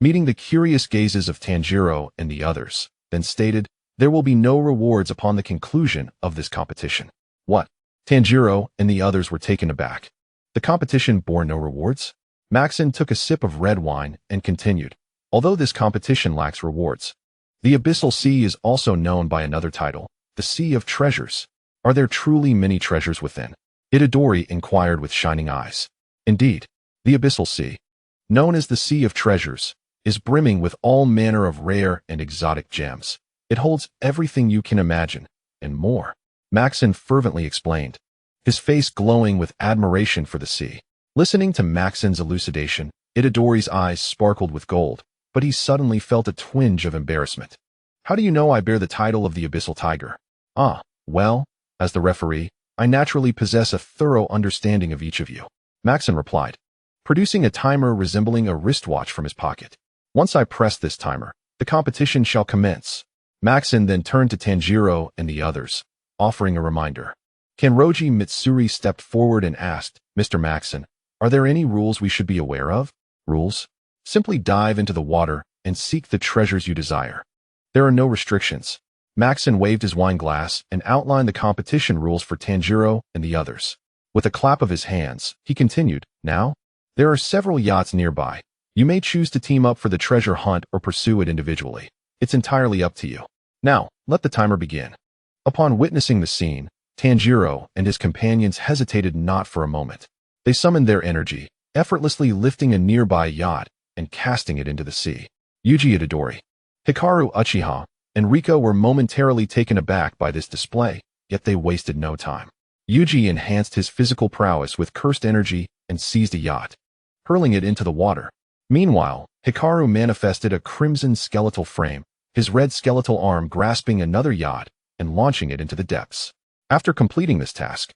meeting the curious gazes of Tanjiro and the others, then stated, There will be no rewards upon the conclusion of this competition. What? Tanjiro and the others were taken aback. The competition bore no rewards? Maxon took a sip of red wine and continued, Although this competition lacks rewards, the Abyssal Sea is also known by another title, the Sea of Treasures. Are there truly many treasures within? Itadori inquired with shining eyes. Indeed, the Abyssal Sea, known as the Sea of Treasures, is brimming with all manner of rare and exotic gems. It holds everything you can imagine, and more. Maxon fervently explained, his face glowing with admiration for the sea. Listening to Maxon's elucidation, Itadori's eyes sparkled with gold, but he suddenly felt a twinge of embarrassment. How do you know I bear the title of the Abyssal Tiger? Ah, well, as the referee, I naturally possess a thorough understanding of each of you. Maxon replied, producing a timer resembling a wristwatch from his pocket. Once I press this timer, the competition shall commence. Maxon then turned to Tanjiro and the others, offering a reminder. Kanroji Mitsuri stepped forward and asked, Mr. Maxon, are there any rules we should be aware of? Rules? Simply dive into the water and seek the treasures you desire. There are no restrictions. Maxon waved his wine glass and outlined the competition rules for Tanjiro and the others. With a clap of his hands, he continued, "Now, there are several yachts nearby. You may choose to team up for the treasure hunt or pursue it individually. It's entirely up to you. Now, let the timer begin." Upon witnessing the scene, Tanjiro and his companions hesitated not for a moment. They summoned their energy, effortlessly lifting a nearby yacht and casting it into the sea. Yuji Itadori, Hikaru Uchiha, and Rika were momentarily taken aback by this display, yet they wasted no time. Yuji enhanced his physical prowess with cursed energy and seized a yacht, hurling it into the water. Meanwhile, Hikaru manifested a crimson skeletal frame, his red skeletal arm grasping another yacht and launching it into the depths. After completing this task,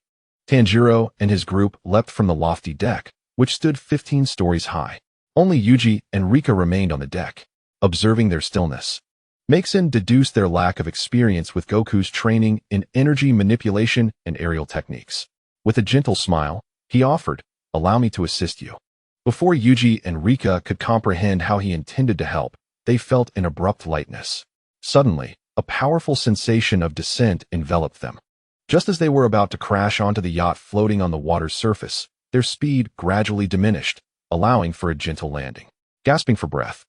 Tanjiro and his group leapt from the lofty deck, which stood 15 stories high. Only Yuji and Rika remained on the deck, observing their stillness. Maxon deduced their lack of experience with Goku's training in energy manipulation and aerial techniques. With a gentle smile, he offered, "Allow me to assist you." Before Yuji and Rika could comprehend how he intended to help, they felt an abrupt lightness. Suddenly, a powerful sensation of descent enveloped them. Just as they were about to crash onto the yacht floating on the water's surface, their speed gradually diminished, allowing for a gentle landing. Gasping for breath,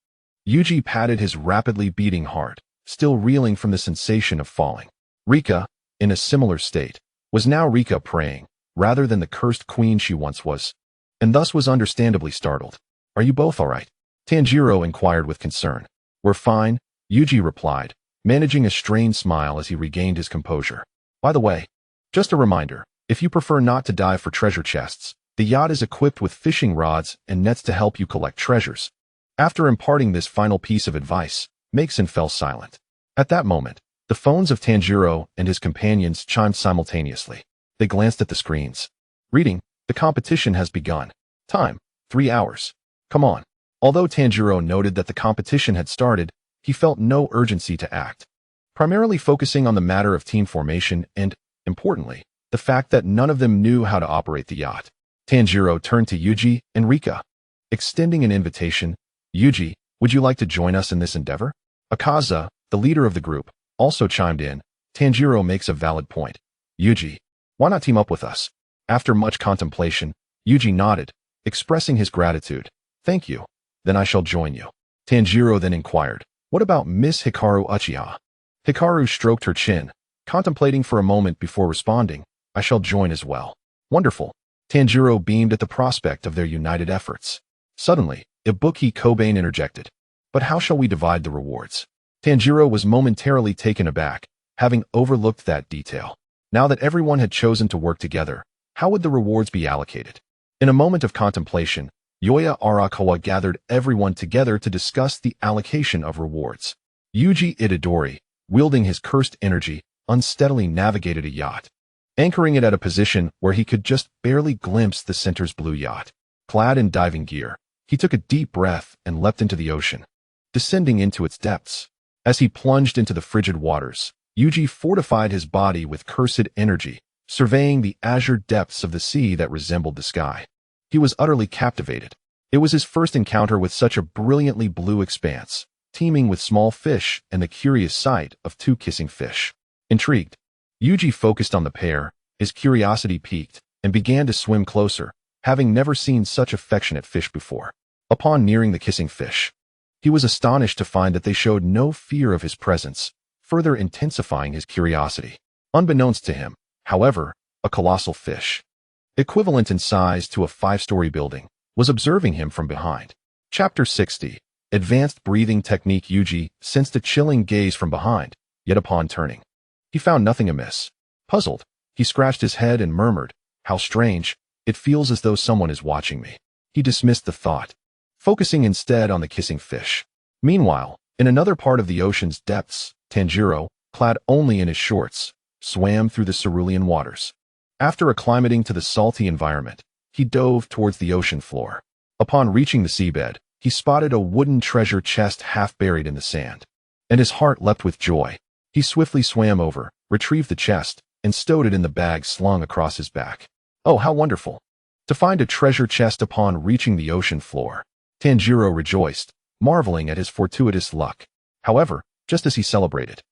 Yuji patted his rapidly beating heart, still reeling from the sensation of falling. Rika, in a similar state, was now Rika praying, rather than the cursed queen she once was, and thus was understandably startled. "Are you both all right?" Tanjiro inquired with concern. "We're fine," Yuji replied, managing a strained smile as he regained his composure. "By the way, just a reminder, if you prefer not to dive for treasure chests, the yacht is equipped with fishing rods and nets to help you collect treasures." After imparting this final piece of advice, Maxon fell silent. At that moment, the phones of Tanjiro and his companions chimed simultaneously. They glanced at the screens. Reading, "The competition has begun. Time, 3 hours. Come on." Although Tanjiro noted that the competition had started, he felt no urgency to act, primarily focusing on the matter of team formation and, importantly, the fact that none of them knew how to operate the yacht. Tanjiro turned to Yuji and Rika, extending an invitation. "Yuji, would you like to join us in this endeavor?" Akaza, the leader of the group, also chimed in. "Tanjiro makes a valid point. Yuji, why not team up with us?" After much contemplation, Yuji nodded, expressing his gratitude. "Thank you. Then I shall join you." Tanjiro then inquired, "What about Miss Hikaru Uchiha?" Hikaru stroked her chin, contemplating for a moment before responding, "I shall join as well." "Wonderful." Tanjiro beamed at the prospect of their united efforts. Suddenly, Ibuki Kobain interjected, "But how shall we divide the rewards?" Tanjiro was momentarily taken aback, having overlooked that detail. Now that everyone had chosen to work together, how would the rewards be allocated? In a moment of contemplation, Yoya Arakawa gathered everyone together to discuss the allocation of rewards. Yuji Itadori, wielding his cursed energy, unsteadily navigated a yacht, anchoring it at a position where he could just barely glimpse the center's blue yacht. Clad in diving gear, he took a deep breath and leapt into the ocean, descending into its depths. As he plunged into the frigid waters, Yuji fortified his body with cursed energy, surveying the azure depths of the sea that resembled the sky. He was utterly captivated. It was his first encounter with such a brilliantly blue expanse, teeming with small fish and the curious sight of 2 kissing fish. Intrigued, Yuji focused on the pair, his curiosity piqued, and began to swim closer, having never seen such affectionate fish before. Upon nearing the kissing fish, he was astonished to find that they showed no fear of his presence, further intensifying his curiosity. Unbeknownst to him, however, a colossal fish, equivalent in size to a 5-story building, was observing him from behind. Chapter 60. Advanced Breathing Technique. Yuji sensed a chilling gaze from behind, yet upon turning, he found nothing amiss. Puzzled, he scratched his head and murmured, "How strange, it feels as though someone is watching me." He dismissed the thought, focusing instead on the kissing fish. Meanwhile, in another part of the ocean's depths, Tanjiro, clad only in his shorts, swam through the cerulean waters. After acclimating to the salty environment, he dove towards the ocean floor. Upon reaching the seabed, he spotted a wooden treasure chest half buried in the sand, and his heart leapt with joy. He swiftly swam over, retrieved the chest, and stowed it in the bag slung across his back. Oh, how wonderful! To find a treasure chest upon reaching the ocean floor. Tanjiro rejoiced, marveling at his fortuitous luck. However, just as he celebrated,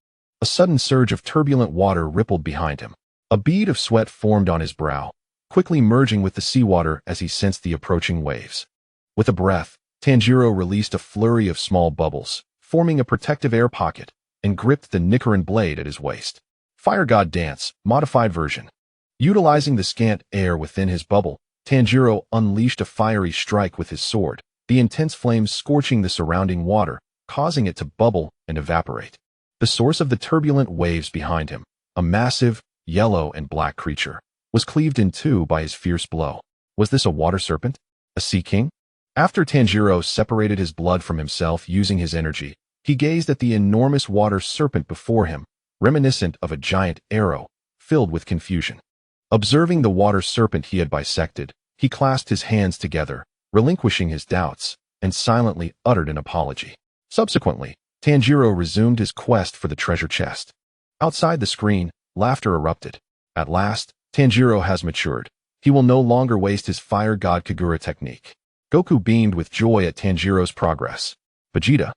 A sudden surge of turbulent water rippled behind him. A bead of sweat formed on his brow, quickly merging with the seawater as he sensed the approaching waves. With a breath, Tanjiro released a flurry of small bubbles, forming a protective air pocket, and gripped the Nichiren blade at his waist. Fire God Dance, modified version. Utilizing the scant air within his bubble, Tanjiro unleashed a fiery strike with his sword, the intense flames scorching the surrounding water, causing it to bubble and evaporate. The source of the turbulent waves behind him, a massive, yellow and black creature, was cleaved in two by his fierce blow. Was this a water serpent? A sea king? After Tanjiro separated his blood from himself using his energy, he gazed at the enormous water serpent before him, reminiscent of a giant arrow, filled with confusion. Observing the water serpent he had bisected, he clasped his hands together, relinquishing his doubts, and silently uttered an apology. Subsequently, Tanjiro resumed his quest for the treasure chest. Outside the screen, laughter erupted. At last, Tanjiro has matured. He will no longer waste his Fire God Kagura technique. Goku beamed with joy at Tanjiro's progress. Vegeta,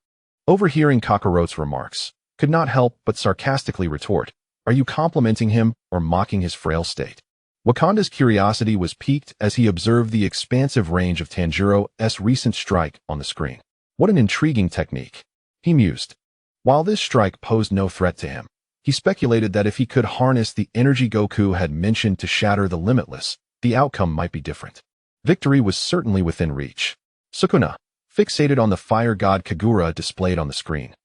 overhearing Kakarot's remarks, could not help but sarcastically retort, "Are you complimenting him or mocking his frail state?" Wakanda's curiosity was piqued as he observed the expansive range of Tanjiro's recent strike on the screen. What an intriguing technique, he mused. While this strike posed no threat to him, he speculated that if he could harness the energy Goku had mentioned to shatter the limitless, the outcome might be different. Victory was certainly within reach. Sukuna, fixated on the Fire God Kagura displayed on the screen,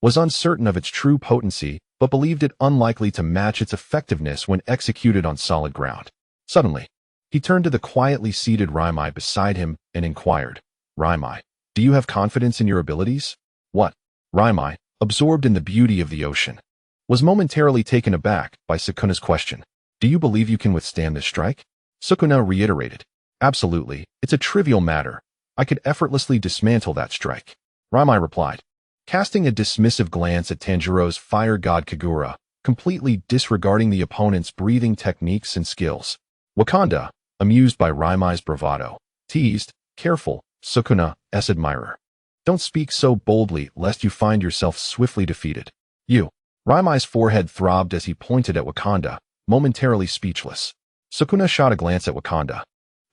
was uncertain of its true potency but believed it unlikely to match its effectiveness when executed on solid ground. Suddenly, he turned to the quietly seated Raimai beside him and inquired, "Raimai, do you have confidence in your abilities?" "What?" Raimai, absorbed in the beauty of the ocean, was momentarily taken aback by Sukuna's question. "Do you believe you can withstand this strike?" Sukuna reiterated, "Absolutely, it's a trivial matter. I could effortlessly dismantle that strike." Raimai replied, casting a dismissive glance at Tanjiro's Fire God Kagura, completely disregarding the opponent's breathing techniques and skills. Wakanda, amused by Raimai's bravado, teased, "Careful, Sukuna's admirer. Don't speak so boldly lest you find yourself swiftly defeated." "You." Raimai's forehead throbbed as he pointed at Wakanda, momentarily speechless. Sukuna shot a glance at Wakanda,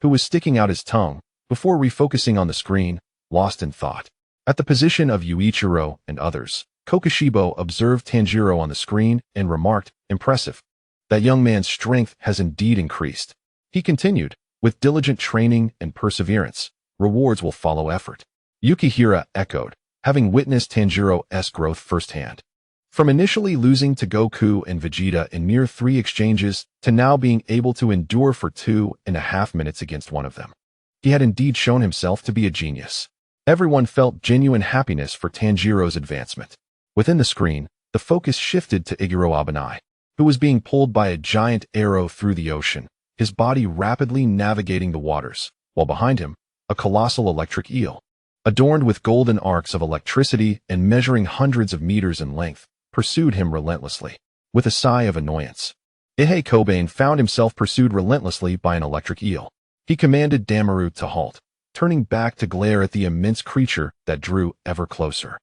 who was sticking out his tongue, before refocusing on the screen, lost in thought. At the position of Yuichiro and others, Kokushibo observed Tanjiro on the screen and remarked, "Impressive. That young man's strength has indeed increased." He continued, "With diligent training and perseverance, rewards will follow effort." Yukihira echoed, having witnessed Tanjiro's growth firsthand. From initially losing to Goku and Vegeta in mere 3 exchanges to now being able to endure for 2.5 minutes against one of them, he had indeed shown himself to be a genius. Everyone felt genuine happiness for Tanjiro's advancement. Within the screen, the focus shifted to Iguro Abanai, who was being pulled by a giant arrow through the ocean, his body rapidly navigating the waters, while behind him, a colossal electric eel, adorned with golden arcs of electricity and measuring hundreds of meters in length, pursued him relentlessly. With a sigh of annoyance, Ihei Kobain found himself pursued relentlessly by an electric eel. He commanded Damaru to halt, turning back to glare at the immense creature that drew ever closer.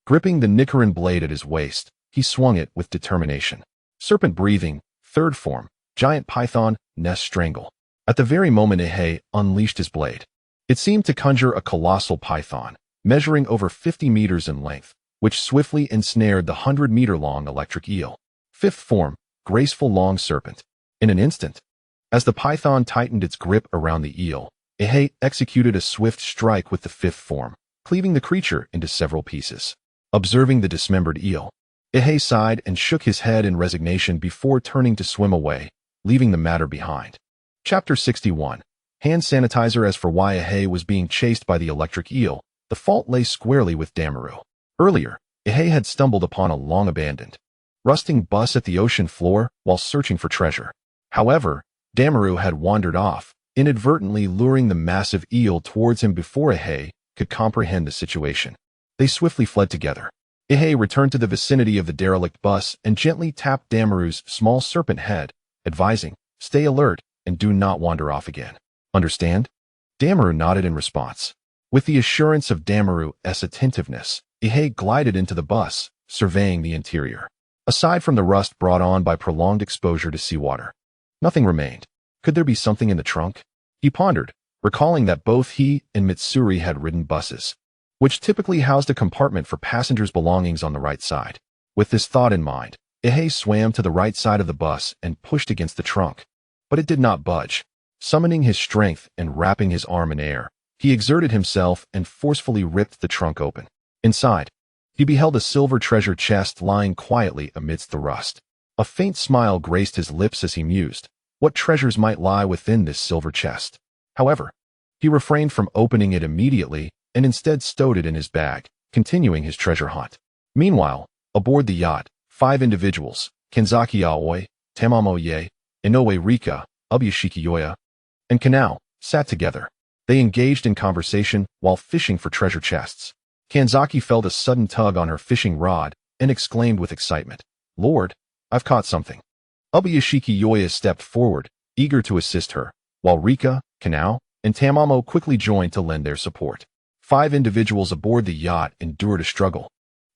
Gripping the Nichiren blade at his waist, he swung it with determination. Serpent breathing, third form, giant python, nest strangle. At the very moment Ihei unleashed his blade, it seemed to conjure a colossal python, measuring over 50 meters in length, which swiftly ensnared the 100-meter-long electric eel. Fifth form, graceful long serpent. In an instant, as the python tightened its grip around the eel, Ihei executed a swift strike with the fifth form, cleaving the creature into several pieces. Observing the dismembered eel, Ihei sighed and shook his head in resignation before turning to swim away, leaving the matter behind. Chapter 61. Hand sanitizer. As for why Ihei was being chased by the electric eel, the fault lay squarely with Damaru. Earlier, Ihei had stumbled upon a long-abandoned, rusting bus at the ocean floor while searching for treasure. However, Damaru had wandered off, inadvertently luring the massive eel towards him before Ihei could comprehend the situation. They swiftly fled together. Ihei returned to the vicinity of the derelict bus and gently tapped Damaru's small serpent head, advising, "Stay alert and do not wander off again. Understand?" Damaru nodded in response. With the assurance of Damaru's attentiveness, Ihei glided into the bus, surveying the interior. Aside from the rust brought on by prolonged exposure to seawater, nothing remained. Could there be something in the trunk? He pondered, recalling that both he and Mitsuri had ridden buses, which typically housed a compartment for passengers' belongings on the right side. With this thought in mind, Ihei swam to the right side of the bus and pushed against the trunk. But it did not budge. Summoning his strength and wrapping his arm in air, he exerted himself and forcefully ripped the trunk open. Inside, he beheld a silver treasure chest lying quietly amidst the rust. A faint smile graced his lips as he mused what treasures might lie within this silver chest. However, he refrained from opening it immediately and instead stowed it in his bag, continuing his treasure hunt. Meanwhile, aboard the yacht, 5 individuals, Kenzaki Aoi, Tamamo Ye, Inoue Rika, Ubuyashiki Yoya, and Kanao, sat together. They engaged in conversation while fishing for treasure chests. Kanzaki felt a sudden tug on her fishing rod and exclaimed with excitement, "Lord, I've caught something." Ubuyashiki Yoya stepped forward, eager to assist her, while Rika, Kanao, and Tamamo quickly joined to lend their support. 5 individuals aboard the yacht endured a struggle,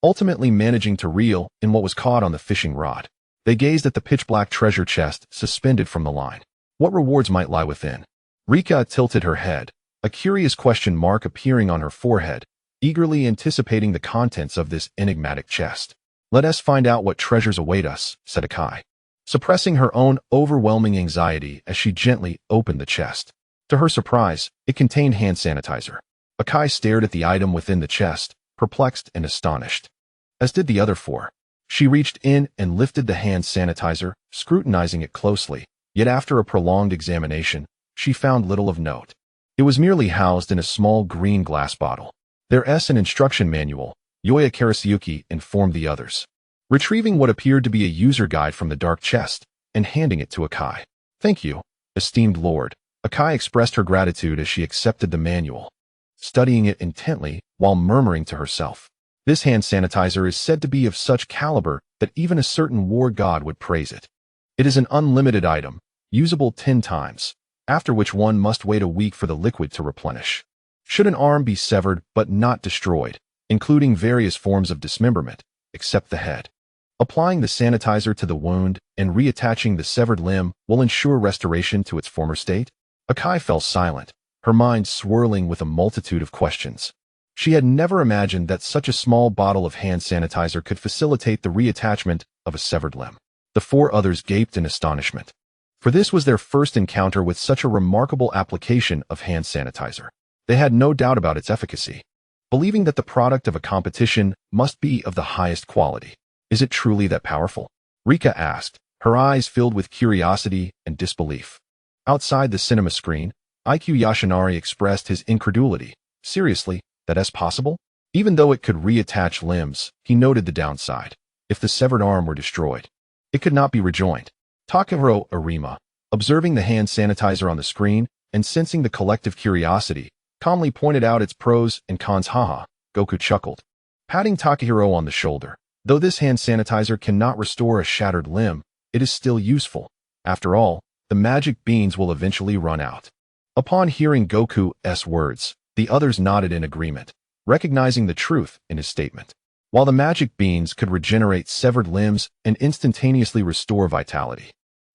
ultimately managing to reel in what was caught on the fishing rod. They gazed at the pitch-black treasure chest suspended from the line. What rewards might lie within? Rika tilted her head, a curious question mark appearing on her forehead, eagerly anticipating the contents of this enigmatic chest. "Let us find out what treasures await us," said Akai, suppressing her own overwhelming anxiety as she gently opened the chest. To her surprise, it contained hand sanitizer. Akai stared at the item within the chest, perplexed and astonished. As did the other 4. She reached in and lifted the hand sanitizer, scrutinizing it closely, yet after a prolonged examination, she found little of note. It was merely housed in a small green glass bottle. "There is an instruction manual," Yoya Karasuyuki informed the others, retrieving what appeared to be a user guide from the dark chest and handing it to Akai. "Thank you, esteemed lord." Akai expressed her gratitude as she accepted the manual, studying it intently while murmuring to herself. This hand sanitizer is said to be of such caliber that even a certain war god would praise it. It is an unlimited item, usable 10 times, after which one must wait a week for the liquid to replenish. Should an arm be severed but not destroyed, including various forms of dismemberment, except the head, applying the sanitizer to the wound and reattaching the severed limb will ensure restoration to its former state? Akai fell silent, her mind swirling with a multitude of questions. She had never imagined that such a small bottle of hand sanitizer could facilitate the reattachment of a severed limb. The 4 others gaped in astonishment, for this was their first encounter with such a remarkable application of hand sanitizer. They had no doubt about its efficacy, believing that the product of a competition must be of the highest quality. "Is it truly that powerful?" Rika asked, her eyes filled with curiosity and disbelief. Outside the cinema screen, IQ Yashinari expressed his incredulity. "Seriously, that is possible?" Even though it could reattach limbs, he noted the downside. If the severed arm were destroyed, it could not be rejoined. Takahiro Arima, observing the hand sanitizer on the screen and sensing the collective curiosity, calmly pointed out its pros and cons. "Haha," Goku chuckled, patting Takahiro on the shoulder. "Though this hand sanitizer cannot restore a shattered limb, it is still useful. After all, the magic beans will eventually run out." Upon hearing Goku's words, the others nodded in agreement, recognizing the truth in his statement. While the magic beans could regenerate severed limbs and instantaneously restore vitality,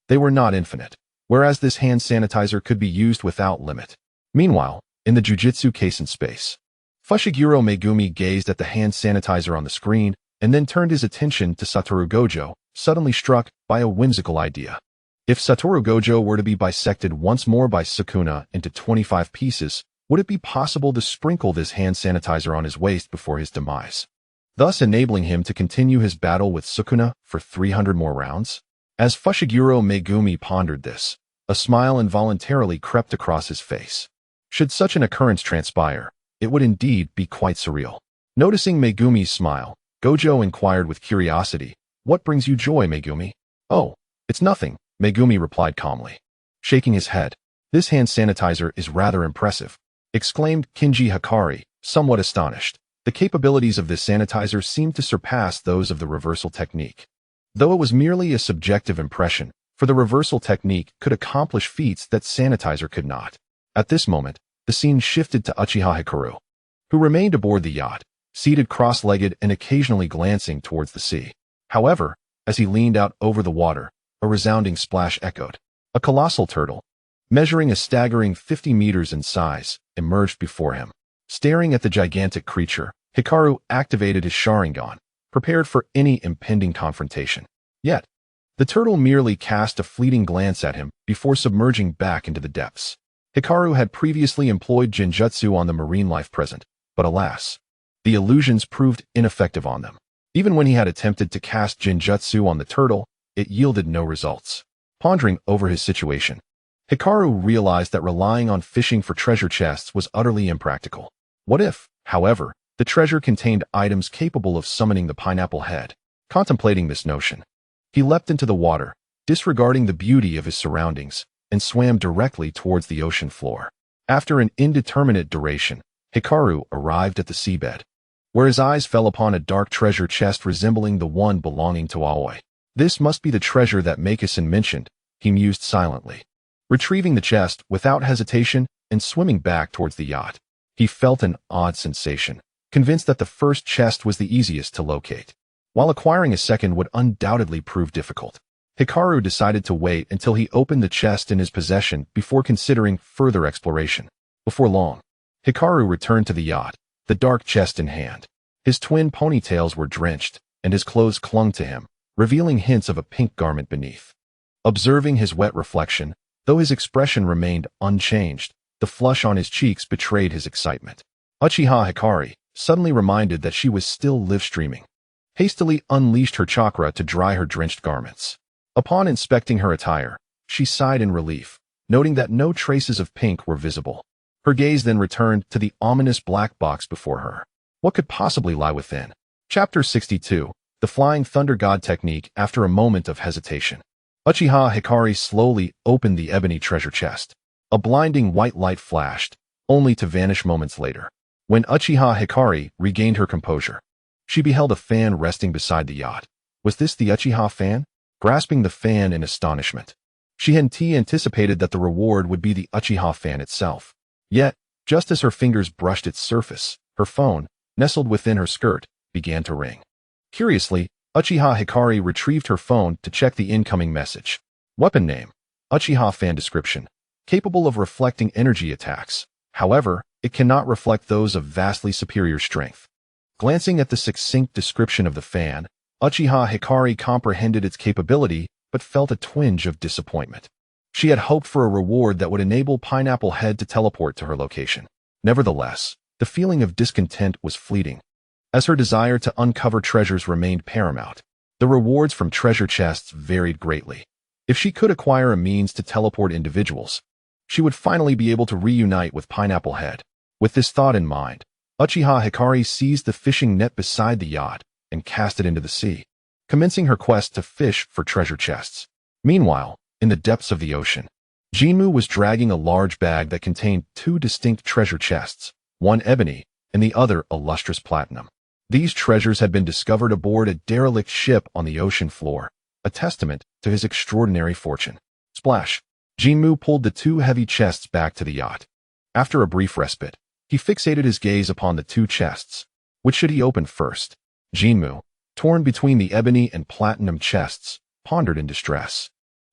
they were not infinite, whereas this hand sanitizer could be used without limit. Meanwhile, in the Jujutsu Kaisen space, Fushiguro Megumi gazed at the hand sanitizer on the screen and then turned his attention to Satoru Gojo, suddenly struck by a whimsical idea. If Satoru Gojo were to be bisected once more by Sukuna into 25 pieces, would it be possible to sprinkle this hand sanitizer on his waist before his demise, thus enabling him to continue his battle with Sukuna for 300 more rounds? As Fushiguro Megumi pondered this, a smile involuntarily crept across his face. Should such an occurrence transpire, it would indeed be quite surreal. Noticing Megumi's smile, Gojo inquired with curiosity, "What brings you joy, Megumi?" "Oh, it's nothing," Megumi replied calmly, shaking his head. "This hand sanitizer is rather impressive," exclaimed Kinji Hikari, somewhat astonished. The capabilities of this sanitizer seemed to surpass those of the reversal technique. Though it was merely a subjective impression, for the reversal technique could accomplish feats that sanitizer could not. At this moment, the scene shifted to Uchiha Hikaru, who remained aboard the yacht, seated cross-legged and occasionally glancing towards the sea. However, As he leaned out over the water, a resounding splash echoed. A colossal turtle, measuring a staggering 50 meters in size, emerged before him. Staring at the gigantic creature, Hikaru activated his Sharingan, prepared for any impending confrontation. Yet, the turtle merely cast a fleeting glance at him before submerging back into the depths. Hikaru had previously employed Genjutsu on the marine life present, but alas, the illusions proved ineffective on them. Even when he had attempted to cast Genjutsu on the turtle, it yielded no results. Pondering over his situation, Hikaru realized that relying on fishing for treasure chests was utterly impractical. What if, however, the treasure contained items capable of summoning the pineapple head? Contemplating this notion, he leapt into the water, disregarding the beauty of his surroundings, and swam directly towards the ocean floor. After an indeterminate duration, Hikaru arrived at the seabed, where his eyes fell upon a dark treasure chest resembling the one belonging to Aoi. This must be the treasure that Makison mentioned, he mused silently. Retrieving the chest without hesitation and swimming back towards the yacht, he felt an odd sensation, convinced that the first chest was the easiest to locate, while acquiring a second would undoubtedly prove difficult. Hikaru decided to wait until he opened the chest in his possession before considering further exploration. Before long, Hikaru returned to the yacht, the dark chest in hand. His twin ponytails were drenched, and his clothes clung to him, revealing hints of a pink garment beneath. Observing his wet reflection, though his expression remained unchanged, the flush on his cheeks betrayed his excitement. Uchiha Hikari, suddenly reminded that she was still live-streaming, hastily unleashed her chakra to dry her drenched garments. Upon inspecting her attire, she sighed in relief, noting that no traces of pink were visible. Her gaze then returned to the ominous black box before her. What could possibly lie within? Chapter 62, The Flying Thunder God Technique. After a moment of hesitation, Uchiha Hikari slowly opened the ebony treasure chest. A blinding white light flashed, only to vanish moments later. When Uchiha Hikari regained her composure, she beheld a fan resting beside the yacht. Was this the Uchiha fan? Grasping the fan in astonishment, she had anticipated that the reward would be the Uchiha fan itself. Yet, just as her fingers brushed its surface, her phone, nestled within her skirt, began to ring. Curiously, Uchiha Hikari retrieved her phone to check the incoming message. Weapon name: Uchiha fan. Description: capable of reflecting energy attacks. However, it cannot reflect those of vastly superior strength. Glancing at the succinct description of the fan, Uchiha Hikari comprehended its capability, but felt a twinge of disappointment. She had hoped for a reward that would enable Pineapple Head to teleport to her location. Nevertheless, the feeling of discontent was fleeting, as her desire to uncover treasures remained paramount. The rewards from treasure chests varied greatly. If she could acquire a means to teleport individuals, she would finally be able to reunite with Pineapple Head. With this thought in mind, Uchiha Hikari seized the fishing net beside the yacht and cast it into the sea, commencing her quest to fish for treasure chests. Meanwhile, in the depths of the ocean, Jinmu was dragging a large bag that contained two distinct treasure chests, one ebony and the other a lustrous platinum. These treasures had been discovered aboard a derelict ship on the ocean floor, a testament to his extraordinary fortune. Splash! Jinmu pulled the two heavy chests back to the yacht. After a brief respite, he fixated his gaze upon the two chests. Which should he open first? Jinmu, torn between the ebony and platinum chests, pondered in distress.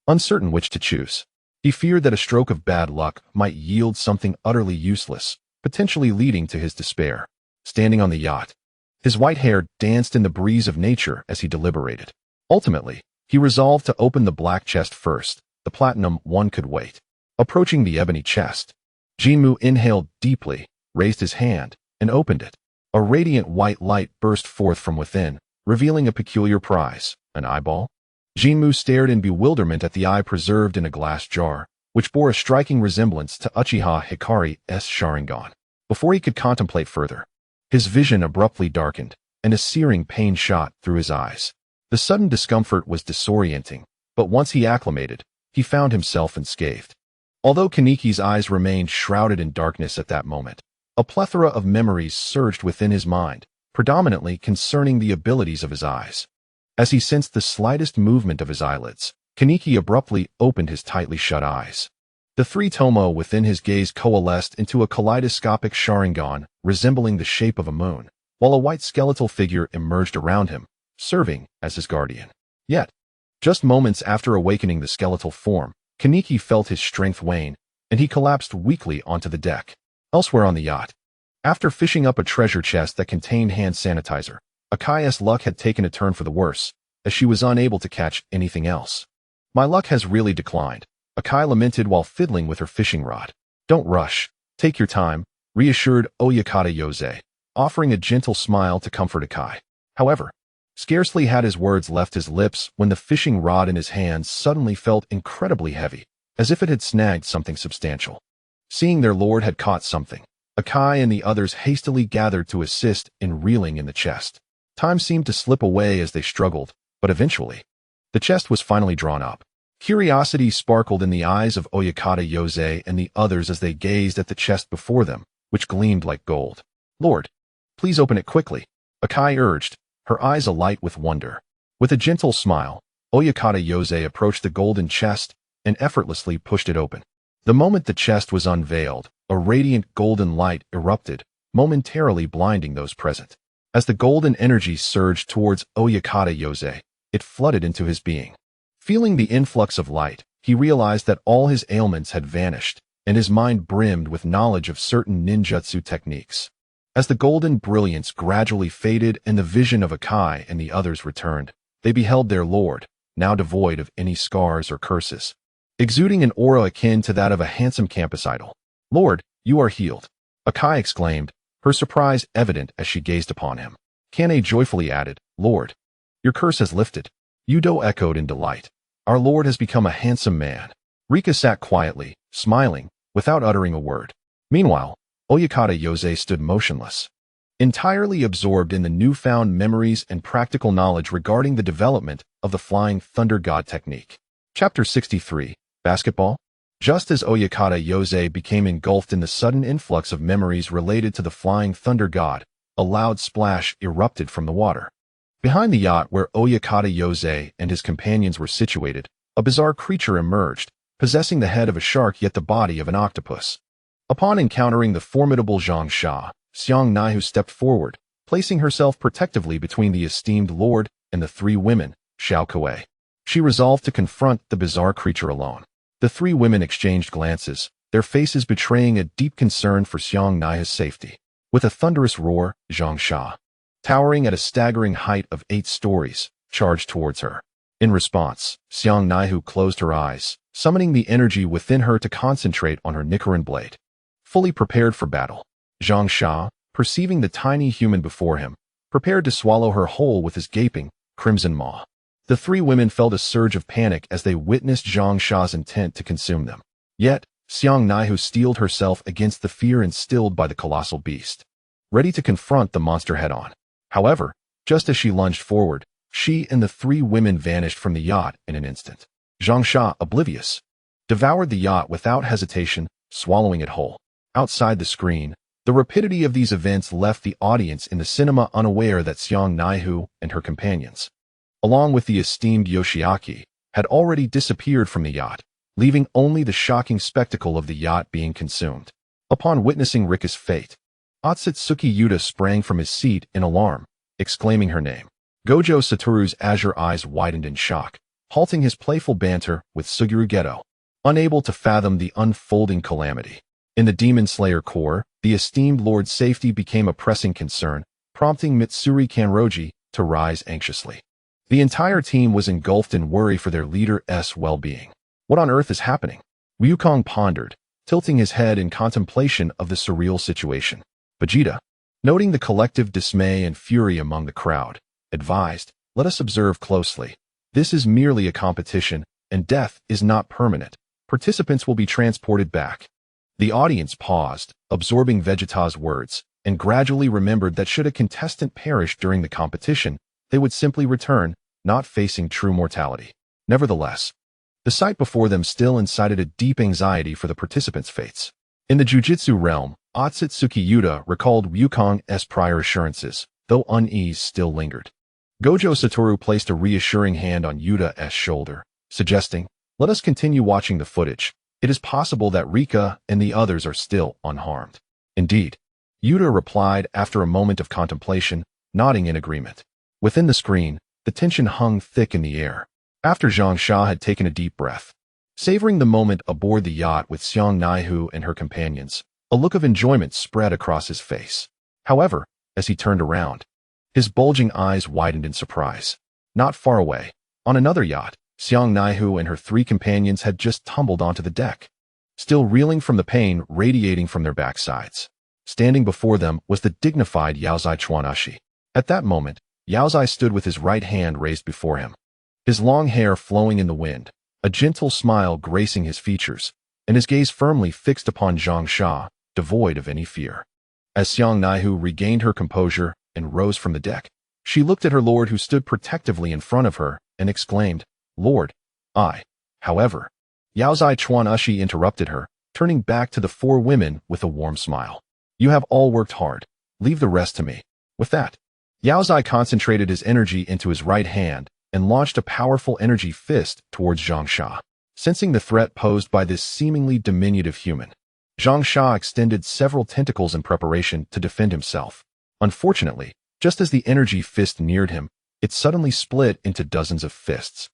Uncertain which to choose, he feared that a stroke of bad luck might yield something utterly useless, potentially leading to his despair. Standing on the yacht, his white hair danced in the breeze of nature as he deliberated. Ultimately, he resolved to open the black chest first. The platinum one could wait. Approaching the ebony chest, Jinmu inhaled deeply, raised his hand, and opened it. A radiant white light burst forth from within, revealing a peculiar prize, an eyeball. Jinmu stared in bewilderment at the eye preserved in a glass jar, which bore a striking resemblance to Uchiha Hikari's Sharingan. Before he could contemplate further, his vision abruptly darkened, and a searing pain shot through his eyes. The sudden discomfort was disorienting, but once he acclimated, he found himself unscathed. Although Kaniki's eyes remained shrouded in darkness at that moment, a plethora of memories surged within his mind, predominantly concerning the abilities of his eyes. As he sensed the slightest movement of his eyelids, Kaniki abruptly opened his tightly shut eyes. The three tomo within his gaze coalesced into a kaleidoscopic Sharingan resembling the shape of a moon, while a white skeletal figure emerged around him, serving as his guardian. Yet, just moments after awakening the skeletal form, Kaneki felt his strength wane, and he collapsed weakly onto the deck. Elsewhere on the yacht, after fishing up a treasure chest that contained hand sanitizer, Akai's luck had taken a turn for the worse, as she was unable to catch anything else. My luck has really declined, Akai lamented while fiddling with her fishing rod. Don't rush. Take your time, reassured Oyakata Yose, offering a gentle smile to comfort Akai. However, scarcely had his words left his lips when the fishing rod in his hands suddenly felt incredibly heavy, as if it had snagged something substantial. Seeing their lord had caught something, Akai and the others hastily gathered to assist in reeling in the chest. Time seemed to slip away as they struggled, but eventually, the chest was finally drawn up. Curiosity sparkled in the eyes of Oyakata Yose and the others as they gazed at the chest before them, which gleamed like gold. Lord, please open it quickly, Akai urged, her eyes alight with wonder. With a gentle smile, Oyakata Yose approached the golden chest and effortlessly pushed it open. The moment the chest was unveiled, a radiant golden light erupted, momentarily blinding those present. As the golden energy surged towards Oyakata Yose, it flooded into his being. Feeling the influx of light, he realized that all his ailments had vanished, and his mind brimmed with knowledge of certain ninjutsu techniques. As the golden brilliance gradually faded and the vision of Akai and the others returned, they beheld their lord, now devoid of any scars or curses, exuding an aura akin to that of a handsome campus idol. Lord, you are healed, Akai exclaimed, her surprise evident as she gazed upon him. Kane joyfully added, Lord, your curse has lifted. Yudo echoed in delight. Our lord has become a handsome man. Rika sat quietly, smiling, without uttering a word. Meanwhile, Oyakata Yose stood motionless, entirely absorbed in the newfound memories and practical knowledge regarding the development of the Flying Thunder God technique. Chapter 63, Basketball? Just as Oyakata Yose became engulfed in the sudden influx of memories related to the Flying Thunder God, a loud splash erupted from the water. Behind the yacht where Oyakata Yose and his companions were situated, a bizarre creature emerged, possessing the head of a shark yet the body of an octopus. Upon encountering the formidable Zhang Sha, Xiang Naihu stepped forward, placing herself protectively between the esteemed lord and the three women, Xiao Kuei. She resolved to confront the bizarre creature alone. The three women exchanged glances, their faces betraying a deep concern for Xiang Naihu's safety. With a thunderous roar, Zhang Sha, towering at a staggering height of 8 stories, charged towards her. In response, Xiang Naihu closed her eyes, summoning the energy within her to concentrate on her Nichiren blade. Fully prepared for battle, Zhang Sha, perceiving the tiny human before him, prepared to swallow her whole with his gaping, crimson maw. The three women felt a surge of panic as they witnessed Zhang Sha's intent to consume them. Yet, Xiang Naihu steeled herself against the fear instilled by the colossal beast, ready to confront the monster head-on. However, just as she lunged forward, she and the three women vanished from the yacht in an instant. Zhang Sha, oblivious, devoured the yacht without hesitation, swallowing it whole. Outside the screen, the rapidity of these events left the audience in the cinema unaware that Xiang Naihu and her companions, along with the esteemed Yoshiaki, had already disappeared from the yacht, leaving only the shocking spectacle of the yacht being consumed. Upon witnessing Rika's fate, Otsutsuki Yuta sprang from his seat in alarm, exclaiming her name. Gojo Satoru's azure eyes widened in shock, halting his playful banter with Suguru Geto, unable to fathom the unfolding calamity. In the Demon Slayer Corps, the esteemed lord's safety became a pressing concern, prompting Mitsuri Kanroji to rise anxiously. The entire team was engulfed in worry for their leader's well-being. What on earth is happening? Wukong pondered, tilting his head in contemplation of the surreal situation. Vegeta, noting the collective dismay and fury among the crowd, advised, let us observe closely. This is merely a competition, and death is not permanent. Participants will be transported back. The audience paused, absorbing Vegeta's words, and gradually remembered that should a contestant perish during the competition, they would simply return, not facing true mortality. Nevertheless, the sight before them still incited a deep anxiety for the participants' fates. In the jujitsu realm, Otsutsuki Yuta recalled Wukong's prior assurances, though unease still lingered. Gojo Satoru placed a reassuring hand on Yuta's shoulder, suggesting, let us continue watching the footage. It is possible that Rika and the others are still unharmed. Indeed, Yuta replied after a moment of contemplation, nodding in agreement. Within the screen, The tension hung thick in the air. After Zhang Sha had taken a deep breath, savoring the moment aboard the yacht with Xiang Naihu and her companions, a look of enjoyment spread across his face. However, as he turned around, his bulging eyes widened in surprise. Not far away, on another yacht, Xiang Naihu and her 3 companions had just tumbled onto the deck, still reeling from the pain radiating from their backsides. Standing before them was the dignified Yaozai Chuanashi. At that moment, Yaozai stood with his right hand raised before him, his long hair flowing in the wind, a gentle smile gracing his features, and his gaze firmly fixed upon Zhang Sha, devoid of any fear. As Xiang Naihu regained her composure and rose from the deck, she looked at her lord who stood protectively in front of her and exclaimed, "Lord, I." However, Yaozai Chuanashi interrupted her, turning back to the 4 women with a warm smile. "You have all worked hard. Leave the rest to me." With that, Yaozai concentrated his energy into his right hand and launched a powerful energy fist towards Zhang Sha. Sensing the threat posed by this seemingly diminutive human, Zhang Sha extended several tentacles in preparation to defend himself. Unfortunately, just as the energy fist neared him, it suddenly split into dozens of fists,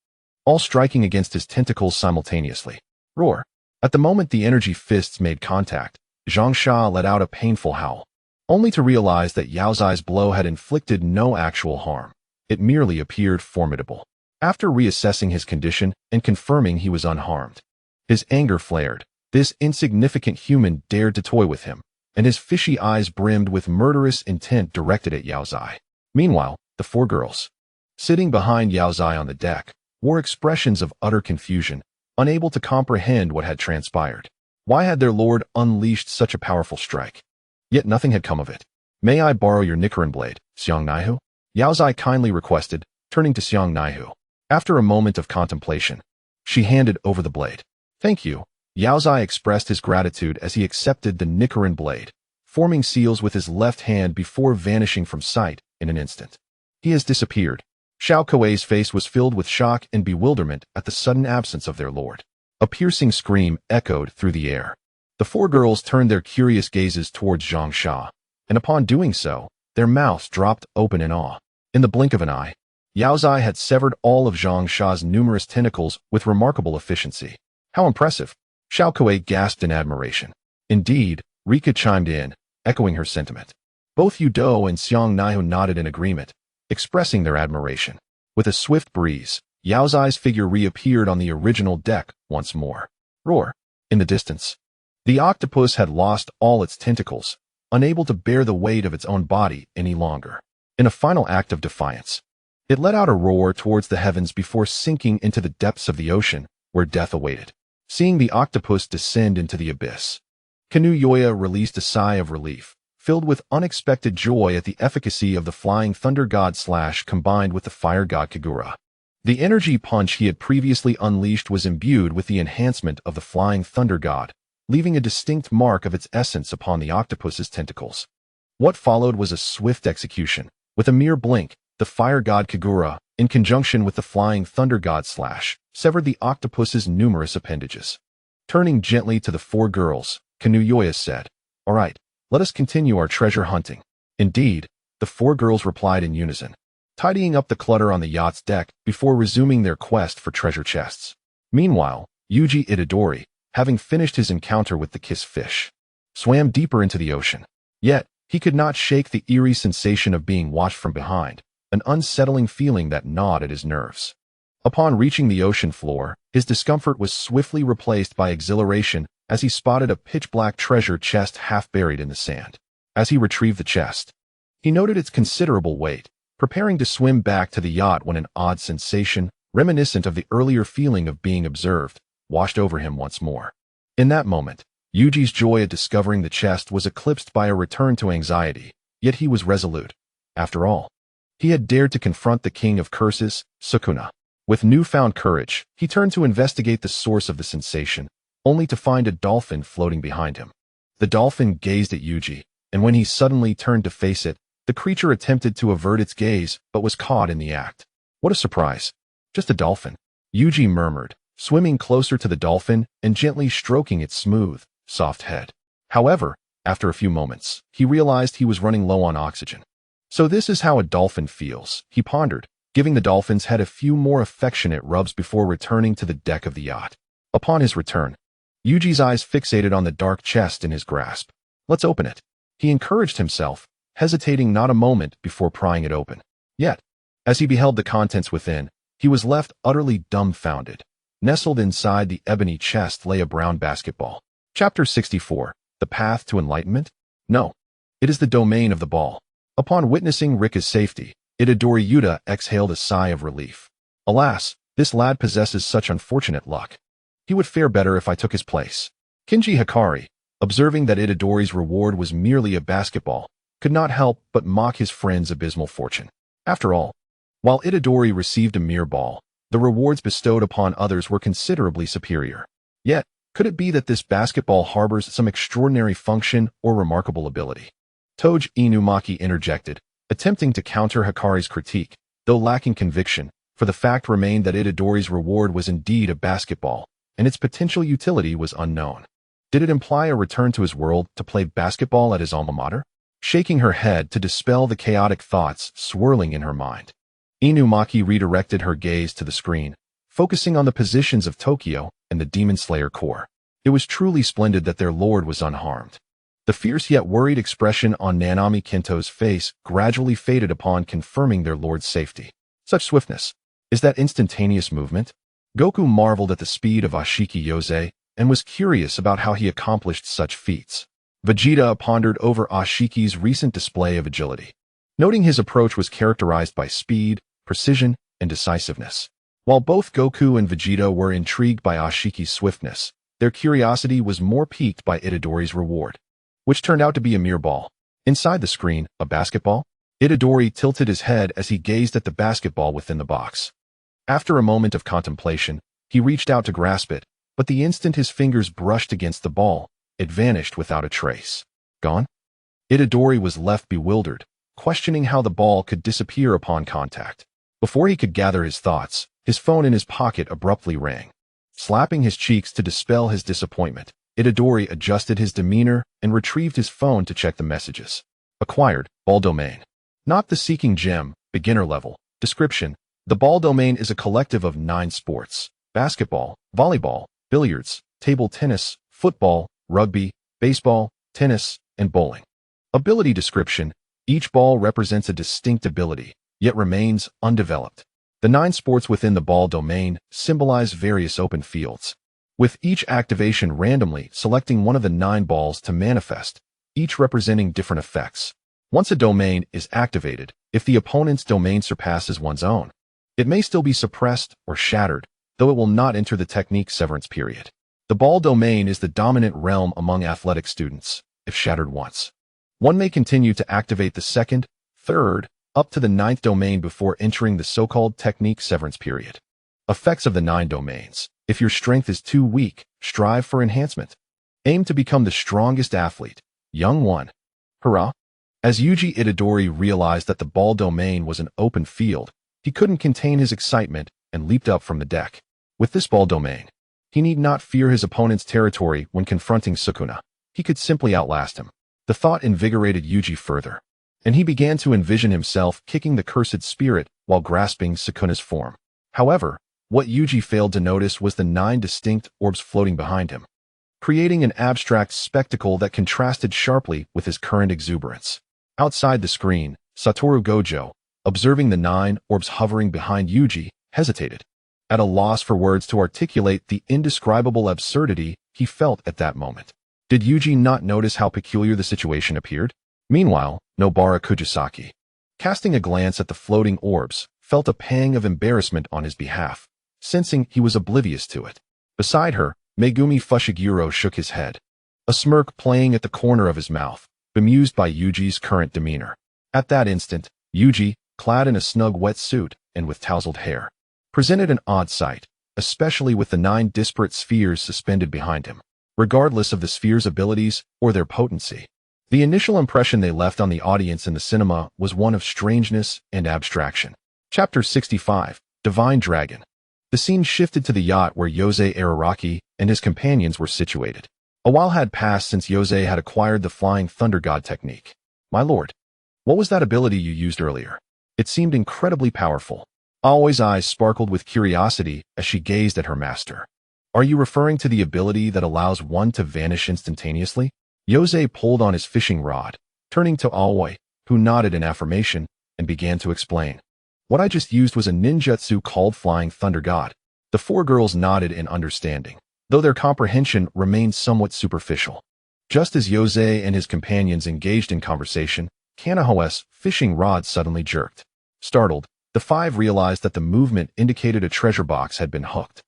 all striking against his tentacles simultaneously. Roar! At the moment the energy fists made contact, Zhang Sha let out a painful howl, only to realize that Yaozai's blow had inflicted no actual harm. It merely appeared formidable. After reassessing his condition and confirming he was unharmed, his anger flared. This insignificant human dared to toy with him, and his fishy eyes brimmed with murderous intent directed at Yaozai. Meanwhile, the 4 girls, sitting behind Yaozai on the deck, wore expressions of utter confusion, unable to comprehend what had transpired. Why had their lord unleashed such a powerful strike? Yet nothing had come of it. "May I borrow your Nichiren blade, Xiang Naihu?" Yaozai kindly requested, turning to Xiang Naihu. After a moment of contemplation, she handed over the blade. "Thank you." Yaozai expressed his gratitude as he accepted the Nichiren blade, forming seals with his left hand before vanishing from sight in an instant. He has disappeared. Xiao Kuei's face was filled with shock and bewilderment at the sudden absence of their lord. A piercing scream echoed through the air. The 4 girls turned their curious gazes towards Zhang Sha, and upon doing so, their mouths dropped open in awe. In the blink of an eye, Yaozai had severed all of Zhang Sha's numerous tentacles with remarkable efficiency. "How impressive!" Xiao Kuei gasped in admiration. Indeed, Rika chimed in, echoing her sentiment. Both Yu Do and Xiang Naihu nodded in agreement, expressing their admiration. With a swift breeze, Yaozai's figure reappeared on the original deck once more. Roar! In the distance, the octopus had lost all its tentacles, unable to bear the weight of its own body any longer. In a final act of defiance, it let out a roar towards the heavens before sinking into the depths of the ocean, where death awaited. Seeing the octopus descend into the abyss, Kanuyoya released a sigh of relief, filled with unexpected joy at the efficacy of the flying thunder god slash combined with the fire god Kagura. The energy punch he had previously unleashed was imbued with the enhancement of the flying thunder god, leaving a distinct mark of its essence upon the octopus's tentacles. What followed was a swift execution. With a mere blink, the fire god Kagura, in conjunction with the flying thunder god slash, severed the octopus's numerous appendages. Turning gently to the 4 girls, Kanuyoya said, "All right, let us continue our treasure hunting." Indeed, the 4 girls replied in unison, tidying up the clutter on the yacht's deck before resuming their quest for treasure chests. Meanwhile, Yuji Itadori, having finished his encounter with the kiss fish, swam deeper into the ocean. Yet, he could not shake the eerie sensation of being watched from behind, an unsettling feeling that gnawed at his nerves. Upon reaching the ocean floor, his discomfort was swiftly replaced by exhilaration as he spotted a pitch-black treasure chest half buried in the sand. As he retrieved the chest, he noted its considerable weight, preparing to swim back to the yacht when an odd sensation, reminiscent of the earlier feeling of being observed, washed over him once more. In that moment, Yuji's joy at discovering the chest was eclipsed by a return to anxiety, yet he was resolute. After all, he had dared to confront the king of curses, Sukuna. With newfound courage, he turned to investigate the source of the sensation, only to find a dolphin floating behind him. The dolphin gazed at Yuji, and when he suddenly turned to face it, the creature attempted to avert its gaze but was caught in the act. What a surprise. Just a dolphin, Yuji murmured, swimming closer to the dolphin and gently stroking its smooth, soft head. However, after a few moments, he realized he was running low on oxygen. So this is how a dolphin feels, he pondered, giving the dolphin's head a few more affectionate rubs before returning to the deck of the yacht. Upon his return, Yuji's eyes fixated on the dark chest in his grasp. Let's open it. He encouraged himself, hesitating not a moment before prying it open. Yet, as he beheld the contents within, he was left utterly dumbfounded. Nestled inside the ebony chest lay a brown basketball. Chapter 64. The Path to Enlightenment? No. It is the domain of the ball. Upon witnessing Rika's safety, Itadori Yuta exhaled a sigh of relief. Alas, this lad possesses such unfortunate luck. He would fare better if I took his place. Kinji Hikari, observing that Itadori's reward was merely a basketball, could not help but mock his friend's abysmal fortune. After all, while Itadori received a mere ball, the rewards bestowed upon others were considerably superior. Yet, could it be that this basketball harbors some extraordinary function or remarkable ability? Toji Inumaki interjected, attempting to counter Hikari's critique, though lacking conviction, for the fact remained that Itadori's reward was indeed a basketball, and its potential utility was unknown. Did it imply a return to his world to play basketball at his alma mater? Shaking her head to dispel the chaotic thoughts swirling in her mind, Inumaki redirected her gaze to the screen, focusing on the positions of Tokyo and the Demon Slayer Corps. It was truly splendid that their lord was unharmed. The fierce yet worried expression on Nanami Kinto's face gradually faded upon confirming their lord's safety. Such swiftness. Is that instantaneous movement? Goku marveled at the speed of Ashiki Yose and was curious about how he accomplished such feats. Vegeta pondered over Ashiki's recent display of agility, noting his approach was characterized by speed, precision, and decisiveness. While both Goku and Vegeta were intrigued by Ashiki's swiftness, their curiosity was more piqued by Itadori's reward, which turned out to be a mere ball. Inside the screen, a basketball? Itadori tilted his head as he gazed at the basketball within the box. After a moment of contemplation, he reached out to grasp it, but the instant his fingers brushed against the ball, it vanished without a trace. Gone? Itadori was left bewildered, questioning how the ball could disappear upon contact. Before he could gather his thoughts, his phone in his pocket abruptly rang. Slapping his cheeks to dispel his disappointment, Itadori adjusted his demeanor and retrieved his phone to check the messages. Acquired, ball domain. Not the seeking gem, beginner level. Description: the ball domain is a collective of 9 sports: basketball, volleyball, billiards, table tennis, football, rugby, baseball, tennis, and bowling. Ability description: each ball represents a distinct ability, yet remains undeveloped. The 9 sports within the ball domain symbolize various open fields, with each activation randomly selecting one of the 9 balls to manifest, each representing different effects. Once a domain is activated, if the opponent's domain surpasses one's own, it may still be suppressed or shattered, though it will not enter the technique severance period. The ball domain is the dominant realm among athletic students. If shattered once, one may continue to activate the 2nd, 3rd, up to the 9th domain before entering the so-called technique severance period. Effects of the 9 domains: if your strength is too weak, strive for enhancement. Aim to become the strongest athlete. Young one. Hurrah! As Yuji Itadori realized that the ball domain was an open field, he couldn't contain his excitement and leaped up from the deck. With this ball domain, he need not fear his opponent's territory when confronting Sukuna. He could simply outlast him. The thought invigorated Yuji further, and he began to envision himself kicking the cursed spirit while grasping Sukuna's form. However, what Yuji failed to notice was the 9 distinct orbs floating behind him, creating an abstract spectacle that contrasted sharply with his current exuberance. Outside the screen, Satoru Gojo, observing the 9 orbs hovering behind Yuji, hesitated, at a loss for words to articulate the indescribable absurdity he felt at that moment. Did Yuji not notice how peculiar the situation appeared? Meanwhile, Nobara Kujisaki, casting a glance at the floating orbs, felt a pang of embarrassment on his behalf, sensing he was oblivious to it. Beside her, Megumi Fushiguro shook his head, a smirk playing at the corner of his mouth, bemused by Yuji's current demeanor. At that instant, Yuji, clad in a snug wetsuit and with tousled hair, presented an odd sight, especially with the 9 disparate spheres suspended behind him. Regardless of the spheres' abilities or their potency, the initial impression they left on the audience in the cinema was one of strangeness and abstraction. Chapter 65. Divine Dragon. The scene shifted to the yacht where Yose Araraki and his companions were situated. A while had passed since Yose had acquired the Flying Thunder God technique. My lord, what was that ability you used earlier? It seemed incredibly powerful. Aoi's eyes sparkled with curiosity as she gazed at her master. Are you referring to the ability that allows one to vanish instantaneously? Yose pulled on his fishing rod, turning to Aoi, who nodded in affirmation and began to explain. What I just used was a ninjutsu called Flying Thunder God. The four girls nodded in understanding, though their comprehension remained somewhat superficial. Just as Yose and his companions engaged in conversation, Kanaho's fishing rod suddenly jerked. Startled, the five realized that the movement indicated a treasure box had been hooked.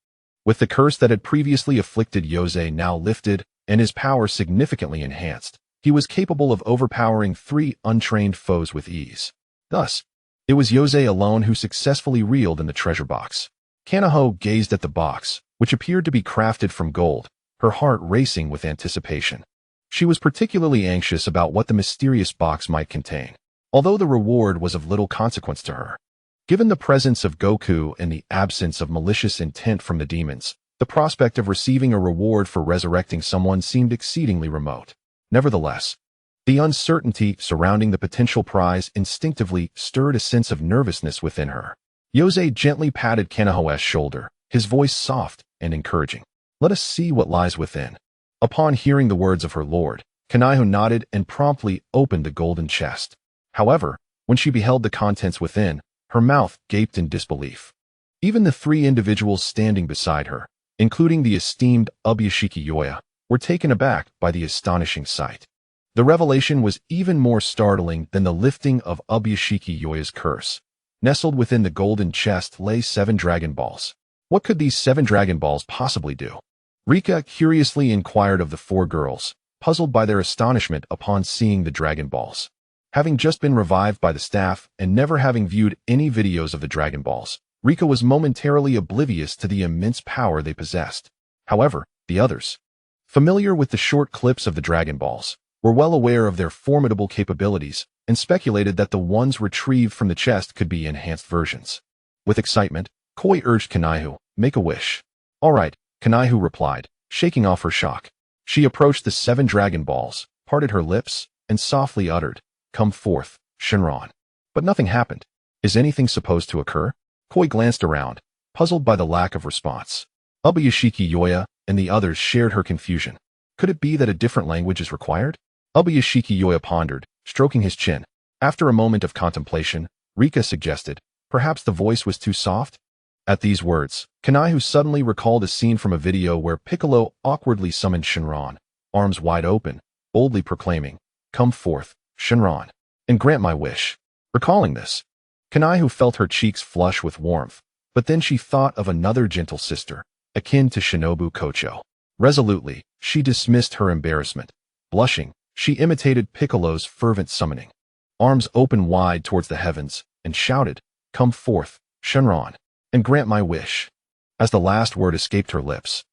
With the curse that had previously afflicted Yose now lifted and his power significantly enhanced, he was capable of overpowering 3 untrained foes with ease. Thus, it was Yose alone who successfully reeled in the treasure box. Kanaho gazed at the box, which appeared to be crafted from gold, her heart racing with anticipation. She was particularly anxious about what the mysterious box might contain, although the reward was of little consequence to her. Given the presence of Goku and the absence of malicious intent from the demons, the prospect of receiving a reward for resurrecting someone seemed exceedingly remote. Nevertheless, the uncertainty surrounding the potential prize instinctively stirred a sense of nervousness within her. Yose gently patted Kanaho's shoulder, his voice soft and encouraging. Let us see what lies within. Upon hearing the words of her lord, Kanaho nodded and promptly opened the golden chest. However, when she beheld the contents within, her mouth gaped in disbelief. Even the 3 individuals standing beside her, including the esteemed Ubuyashiki Yoya, were taken aback by the astonishing sight. The revelation was even more startling than the lifting of Ubuyashiki Yoya's curse. Nestled within the golden chest lay 7 Dragon Balls. What could these 7 Dragon Balls possibly do? Rika curiously inquired of the 4 girls, puzzled by their astonishment upon seeing the Dragon Balls. Having just been revived by the staff and never having viewed any videos of the Dragon Balls, Rika was momentarily oblivious to the immense power they possessed. However, the others, familiar with the short clips of the Dragon Balls, were well aware of their formidable capabilities and speculated that the ones retrieved from the chest could be enhanced versions. With excitement, Koi urged Kanaho, make a wish. All right, Kanaho replied, shaking off her shock. She approached the 7 Dragon Balls, parted her lips, and softly uttered, Come forth, Shinron. But nothing happened. Is anything supposed to occur? Koi glanced around, puzzled by the lack of response. Ubuyashiki Yoya and the others shared her confusion. Could it be that a different language is required? Ubuyashiki Yoya pondered, stroking his chin. After a moment of contemplation, Rika suggested, perhaps the voice was too soft? At these words, Kanaho suddenly recalled a scene from a video where Piccolo awkwardly summoned Shinron, arms wide open, boldly proclaiming, Come forth, Shinron, and grant my wish. Recalling this, Kanaho felt her cheeks flush with warmth, but then she thought of another gentle sister, akin to Shinobu Kocho. Resolutely, she dismissed her embarrassment. Blushing, she imitated Piccolo's fervent summoning, arms open wide towards the heavens, and shouted, Come forth, Shinron, and grant my wish. As the last word escaped her lips,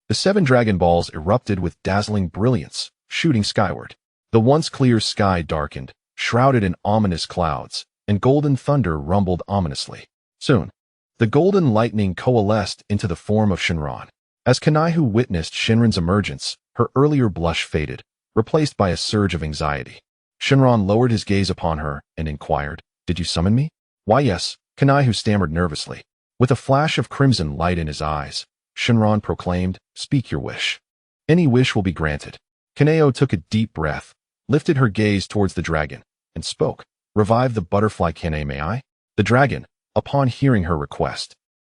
the 7 Dragon Balls erupted with dazzling brilliance, shooting skyward. The once clear sky darkened, shrouded in ominous clouds, and golden thunder rumbled ominously. Soon, the golden lightning coalesced into the form of Shinron. As Kanaho witnessed Shinron's emergence, her earlier blush faded, replaced by a surge of anxiety. Shinron lowered his gaze upon her and inquired, Did you summon me? Why yes, Kanaho stammered nervously. With a flash of crimson light in his eyes, Shinron proclaimed, Speak your wish. Any wish will be granted. Kanaho took a deep breath, lifted her gaze towards the dragon, and spoke. Revive the butterfly Kane, may I? The dragon, upon hearing her request,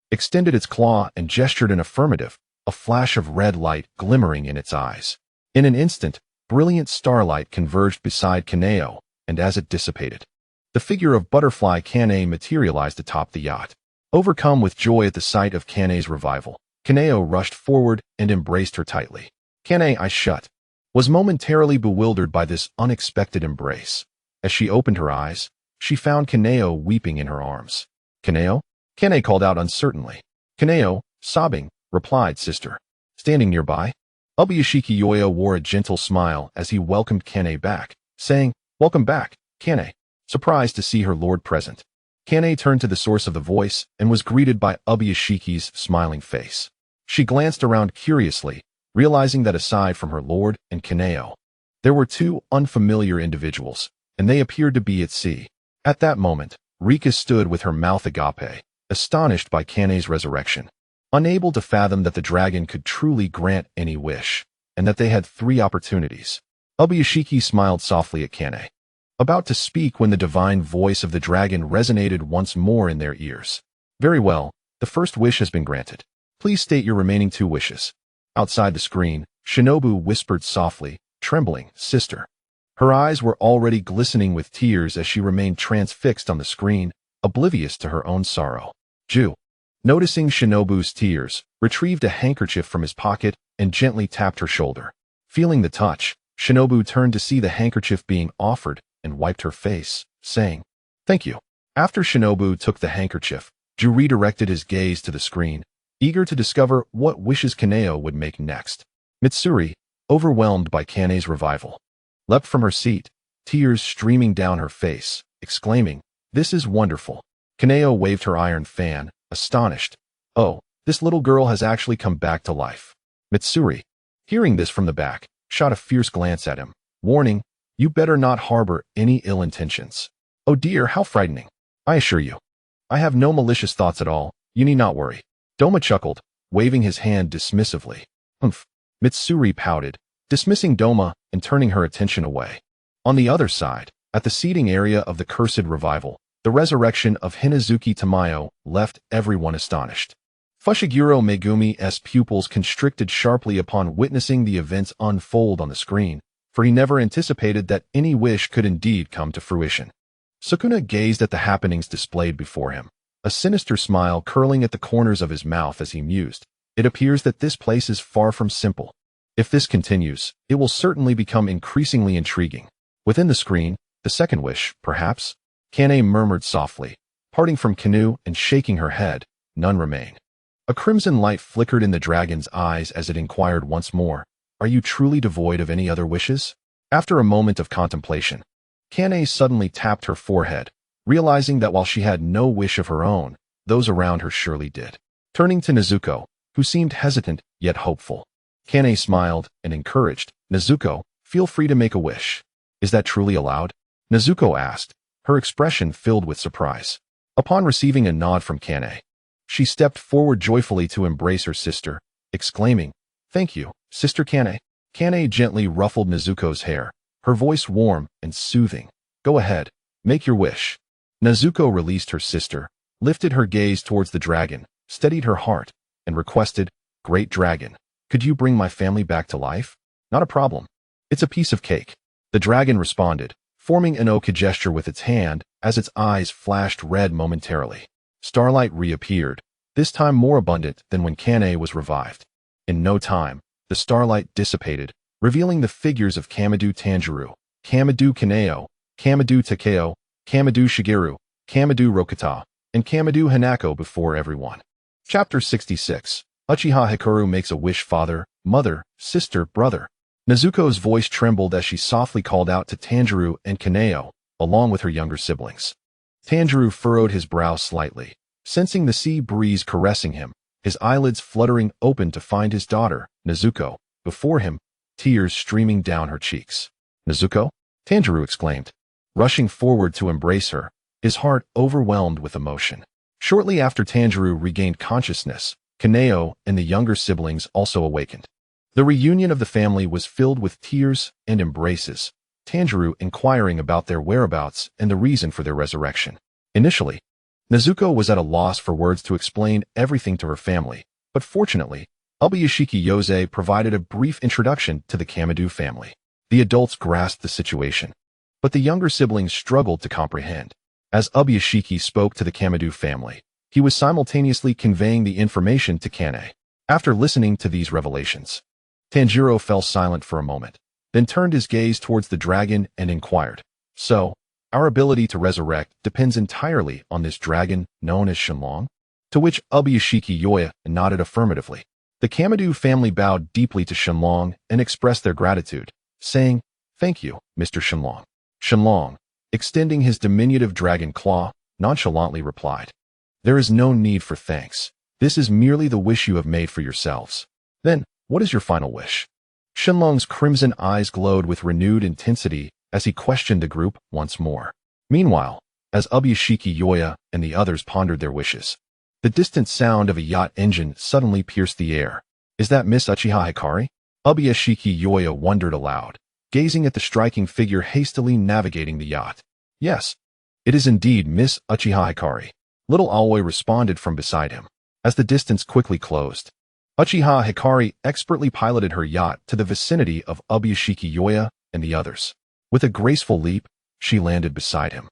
extended its claw and gestured an affirmative, a flash of red light glimmering in its eyes. In an instant, brilliant starlight converged beside Kaneo, and as it dissipated, the figure of butterfly Kane materialized atop the yacht. Overcome with joy at the sight of Kane's revival, Kaneo rushed forward and embraced her tightly. Kane, I was momentarily bewildered by this unexpected embrace. As she opened her eyes, she found Kaneo weeping in her arms. Kaneo? Kane called out uncertainly. Kaneo, sobbing, replied, Sister. Standing nearby, Ubuyashiki Yoya wore a gentle smile as he welcomed Kane back, saying, Welcome back, Kane. Surprised to see her lord present. Kane turned to the source of the voice and was greeted by Ubuyashiki's smiling face. She glanced around curiously, realizing that aside from her lord and Kaneo, there were 2 unfamiliar individuals, and they appeared to be at sea. At that moment, Rika stood with her mouth agape, a astonished by Kane's resurrection, unable to fathom that the dragon could truly grant any wish, and that they had 3 opportunities. Ubuyashiki smiled softly at Kane, about to speak when the divine voice of the dragon resonated once more in their ears. Very well, the first wish has been granted. Please state your remaining 2 wishes. Outside the screen, Shinobu whispered softly, trembling, "Sister." Her eyes were already glistening with tears as she remained transfixed on the screen, oblivious to her own sorrow. Ju, noticing Shinobu's tears, retrieved a handkerchief from his pocket and gently tapped her shoulder. Feeling the touch, Shinobu turned to see the handkerchief being offered and wiped her face, saying, "Thank you." After Shinobu took the handkerchief, Ju redirected his gaze to the screen, eager to discover what wishes Kaneo would make next. Mitsuri, overwhelmed by Kane's revival, leapt from her seat, tears streaming down her face, exclaiming, "This is wonderful." Kaneo waved her iron fan, astonished. "Oh, this little girl has actually come back to life." Mitsuri, hearing this from the back, shot a fierce glance at him, warning, "You better not harbor any ill intentions." "Oh dear, how frightening. I assure you, I have no malicious thoughts at all. You need not worry." Doma chuckled, waving his hand dismissively. "Humph." Mitsuri pouted, dismissing Doma and turning her attention away. On the other side, at the seating area of the Cursed Revival, the resurrection of Hinazuki Tamayo left everyone astonished. Fushiguro Megumi's pupils constricted sharply upon witnessing the events unfold on the screen, for he never anticipated that any wish could indeed come to fruition. Sukuna gazed at the happenings displayed before him, a sinister smile curling at the corners of his mouth as he mused. It appears that this place is far from simple. If this continues, it will certainly become increasingly intriguing. Within the screen, the second wish, perhaps? Kane murmured softly, parting from Kanu and shaking her head. None remain. A crimson light flickered in the dragon's eyes as it inquired once more, "Are you truly devoid of any other wishes?" After a moment of contemplation, Kane suddenly tapped her forehead, realizing that while she had no wish of her own, those around her surely did. Turning to Nezuko, who seemed hesitant yet hopeful, Kane smiled and encouraged, "Nezuko, feel free to make a wish." "Is that truly allowed?" Nezuko asked, her expression filled with surprise. Upon receiving a nod from Kane, she stepped forward joyfully to embrace her sister, exclaiming, "Thank you, Sister Kane." Kane gently ruffled Nezuko's hair, her voice warm and soothing. "Go ahead, make your wish." Nezuko released her sister, lifted her gaze towards the dragon, steadied her heart, and requested, "Great dragon, could you bring my family back to life?" "Not a problem. It's a piece of cake." The dragon responded, forming an OK gesture with its hand as its eyes flashed red momentarily. Starlight reappeared, this time more abundant than when Kane was revived. In no time, the starlight dissipated, revealing the figures of Kamadu Tanjiro, Kamadu Kaneo, Kamadu Takeo, Kamadu Shigeru, Kamadu Rokata, and Kamadu Hanako before everyone. Chapter 66. Uchiha Hikaru makes a wish. Father, mother, sister, brother. Nezuko's voice trembled as she softly called out to Tanjiro and Kaneo, along with her younger siblings. Tanjiro furrowed his brow slightly, sensing the sea breeze caressing him, his eyelids fluttering open to find his daughter, Nezuko, before him, tears streaming down her cheeks. "Nezuko?" Tanjiro exclaimed, rushing forward to embrace her, his heart overwhelmed with emotion. Shortly after Tanjiro regained consciousness, Kaneo and the younger siblings also awakened. The reunion of the family was filled with tears and embraces, Tanjiro inquiring about their whereabouts and the reason for their resurrection. Initially, Nezuko was at a loss for words to explain everything to her family, but fortunately, Ubuyashiki Yose provided a brief introduction to the Kamadu family. The adults grasped the situation, but the younger siblings struggled to comprehend. As Ubuyashiki spoke to the Kamadu family, he was simultaneously conveying the information to Kane. After listening to these revelations, Tanjiro fell silent for a moment, then turned his gaze towards the dragon and inquired, "So, our ability to resurrect depends entirely on this dragon known as Shenlong?" To which Ubuyashiki Yoya nodded affirmatively. The Kamadu family bowed deeply to Shenlong and expressed their gratitude, saying, "Thank you, Mr. Shenlong." Shenlong, extending his diminutive dragon claw, nonchalantly replied, "There is no need for thanks. This is merely the wish you have made for yourselves. Then, what is your final wish?" Shenlong's crimson eyes glowed with renewed intensity as he questioned the group once more. Meanwhile, as Ubuyashiki Yoya and the others pondered their wishes, The distant sound of a yacht engine suddenly pierced the air. Is that Miss Uchiha Hikari? Uchiha wondered aloud, gazing at the striking figure hastily navigating the yacht. Yes, it is indeed Miss Uchiha Hikari. Little Aoi responded from beside him. As the distance quickly closed, Uchiha Hikari expertly piloted her yacht to the vicinity of Uchiha and the others. With a graceful leap, she landed beside him,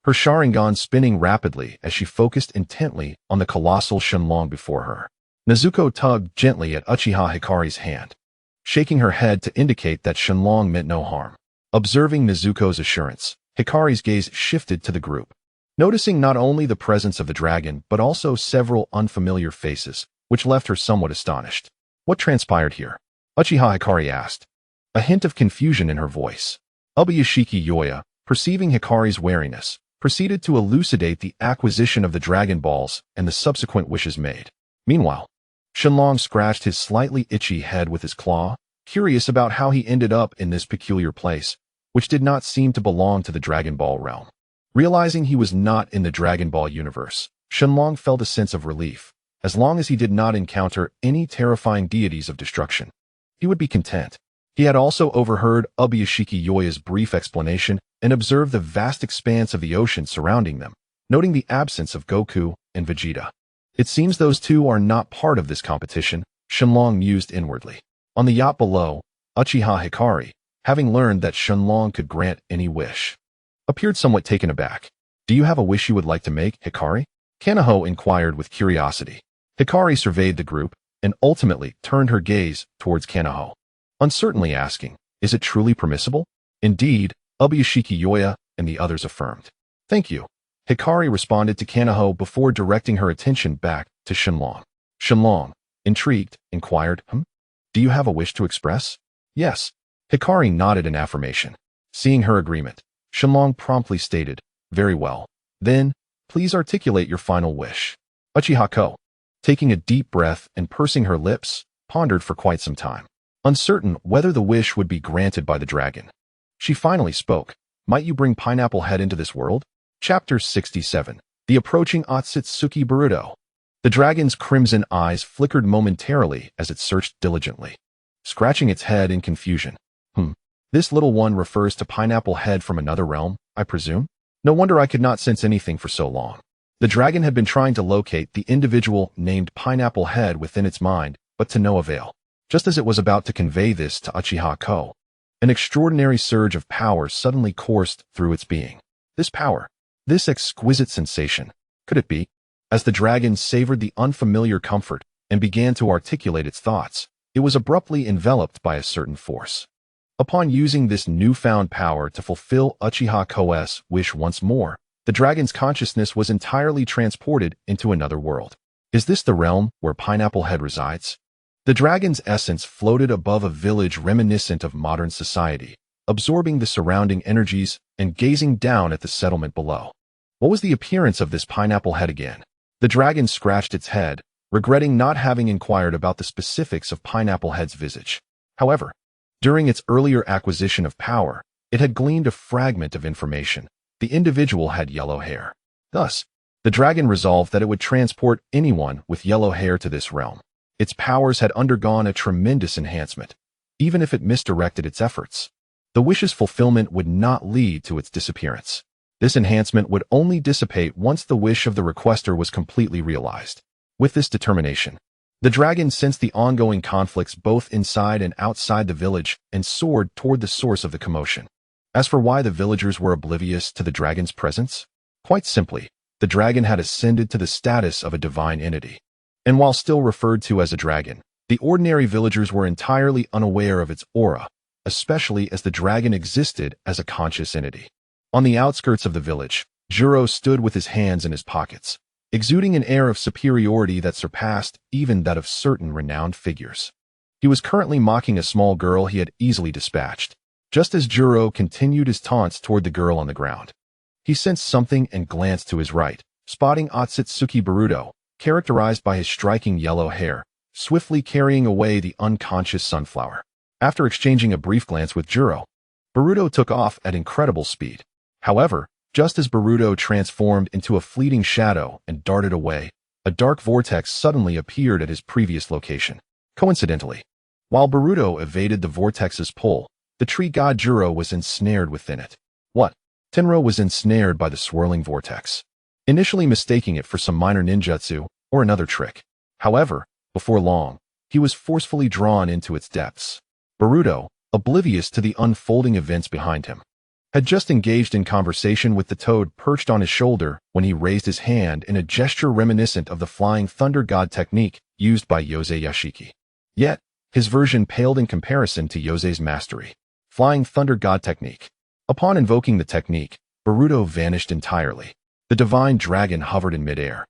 her Sharingan spinning rapidly as she focused intently on the colossal Shenlong before her. Nezuko tugged gently at Uchiha Hikari's hand, shaking her head to indicate that Shenlong meant no harm. Observing Nezuko's assurance, Hikari's gaze shifted to the group, noticing not only the presence of the dragon but also several unfamiliar faces, which left her somewhat astonished. What transpired here? Uchiha Hikari asked, a hint of confusion in her voice. Uchiha, perceiving Hikari's wariness, proceeded to elucidate the acquisition of the Dragon Balls and the subsequent wishes made. Meanwhile, Shenlong scratched his slightly itchy head with his claw, curious about how he ended up in this peculiar place, which did not seem to belong to the Dragon Ball realm. Realizing he was not in the Dragon Ball universe, Shenlong felt a sense of relief. As long as he did not encounter any terrifying deities of destruction, he would be content. He had also overheard Uchiha's brief explanation and observed the vast expanse of the ocean surrounding them, noting the absence of Goku and Vegeta. It seems those two are not part of this competition, Shenlong mused inwardly. On the yacht below, Uchiha Hikari, having learned that Shenlong could grant any wish, appeared somewhat taken aback. Do you have a wish you would like to make, Hikari? Kanaho inquired with curiosity. Hikari surveyed the group and ultimately turned her gaze towards Kanaho, uncertainly asking, is it truly permissible? Indeed, Uchiha and the others affirmed. Thank you. Hikari responded to Kanaho before directing her attention back to Shenlong. Shenlong, intrigued, inquired, Do you have a wish to express? Yes. Hikari nodded in affirmation. Seeing her agreement, Shenlong promptly stated, very well. Then, please articulate your final wish. Uchiha, taking a deep breath and pursing her lips, pondered for quite some time, uncertain whether the wish would be granted by the dragon. She finally spoke. Might you bring Pineapple Head into this world? Chapter 67. The Approaching Otsutsuki Boruto. The dragon's crimson eyes flickered momentarily as it searched diligently, scratching its head in confusion. This little one refers to Pineapple Head from another realm, I presume? No wonder I could not sense anything for so long. The dragon had been trying to locate the individual named Pineapple Head within its mind, but to no avail. Just as it was about to convey this to Uchiha, an extraordinary surge of power suddenly coursed through its being. This power, this exquisite sensation, could it be? As the dragon savored the unfamiliar comfort and began to articulate its thoughts, it was abruptly enveloped by a certain force. Upon using this newfound power to fulfill Uchiha's wish once more, the dragon's consciousness was entirely transported into another world. Is this the realm where Pineapple Head resides? The dragon's essence floated above a village reminiscent of modern society, absorbing the surrounding energies and gazing down at the settlement below. What was the appearance of this Pineapple Head again? The dragon scratched its head, regretting not having inquired about the specifics of Pineapple Head's visage. However, during its earlier acquisition of power, it had gleaned a fragment of information. The individual had yellow hair. Thus, the dragon resolved that it would transport anyone with yellow hair to this realm. Its powers had undergone a tremendous enhancement, even if it misdirected its efforts. The wish's fulfillment would not lead to its disappearance. This enhancement would only dissipate once the wish of the requester was completely realized. With this determination, the dragon sensed the ongoing conflicts both inside and outside the village and soared toward the source of the commotion. As for why the villagers were oblivious to the dragon's presence, quite simply, the dragon had ascended to the status of a divine entity. And while still referred to as a dragon, the ordinary villagers were entirely unaware of its aura, especially as the dragon existed as a conscious entity. On the outskirts of the village, Juro stood with his hands in his pockets, exuding an air of superiority that surpassed even that of certain renowned figures. He was currently mocking a small girl he had easily dispatched. Just as Juro continued his taunts toward the girl on the ground, he sensed something and glanced to his right, spotting Otsutsuki Boruto, characterized by his striking yellow hair, swiftly carrying away the unconscious sunflower. After exchanging a brief glance with Juro, Boruto took off at incredible speed. However, just as Boruto transformed into a fleeting shadow and darted away, a dark vortex suddenly appeared at his previous location. Coincidentally, while Boruto evaded the vortex's pull, the tree god Juro was ensnared within it. What? Tenro was ensnared by the swirling vortex, initially mistaking it for some minor ninjutsu or another trick. However, before long, he was forcefully drawn into its depths. Boruto, oblivious to the unfolding events behind him, had just engaged in conversation with the toad perched on his shoulder when he raised his hand in a gesture reminiscent of the flying thunder god technique used by Yosei Yashiki. Yet, his version paled in comparison to Yosei's mastery. Flying thunder god technique. Upon invoking the technique, Boruto vanished entirely. The divine dragon hovered in midair.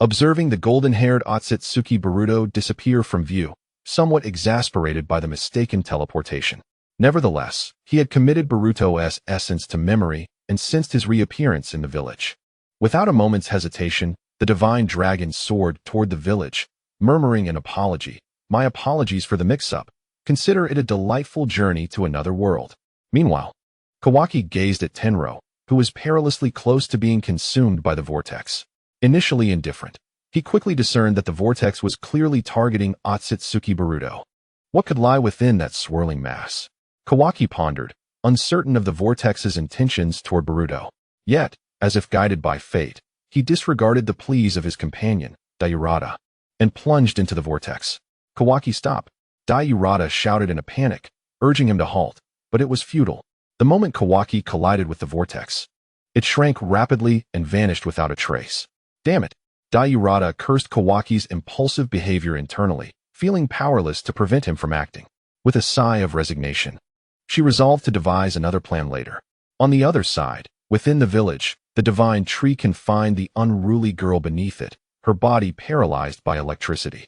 Observing the golden-haired Otsutsuki Boruto disappear from view, somewhat exasperated by the mistaken teleportation. Nevertheless, he had committed Boruto's essence to memory and sensed his reappearance in the village. Without a moment's hesitation, the divine dragon soared toward the village, murmuring an apology. My apologies for the mix-up. Consider it a delightful journey to another world. Meanwhile, Kawaki gazed at Tenro, who was perilously close to being consumed by the vortex. Initially indifferent, he quickly discerned that the vortex was clearly targeting Otsutsuki Boruto. What could lie within that swirling mass? Kawaki pondered, uncertain of the vortex's intentions toward Boruto. Yet, as if guided by fate, he disregarded the pleas of his companion, Dairata, and plunged into the vortex. Kawaki, stop! Dairata shouted in a panic, urging him to halt, but it was futile. The moment Kawaki collided with the vortex, it shrank rapidly and vanished without a trace. Damn it! Dairata cursed Kawaki's impulsive behavior internally, feeling powerless to prevent him from acting. With a sigh of resignation, she resolved to devise another plan later. On the other side, within the village, the divine tree confined the unruly girl beneath it, her body paralyzed by electricity.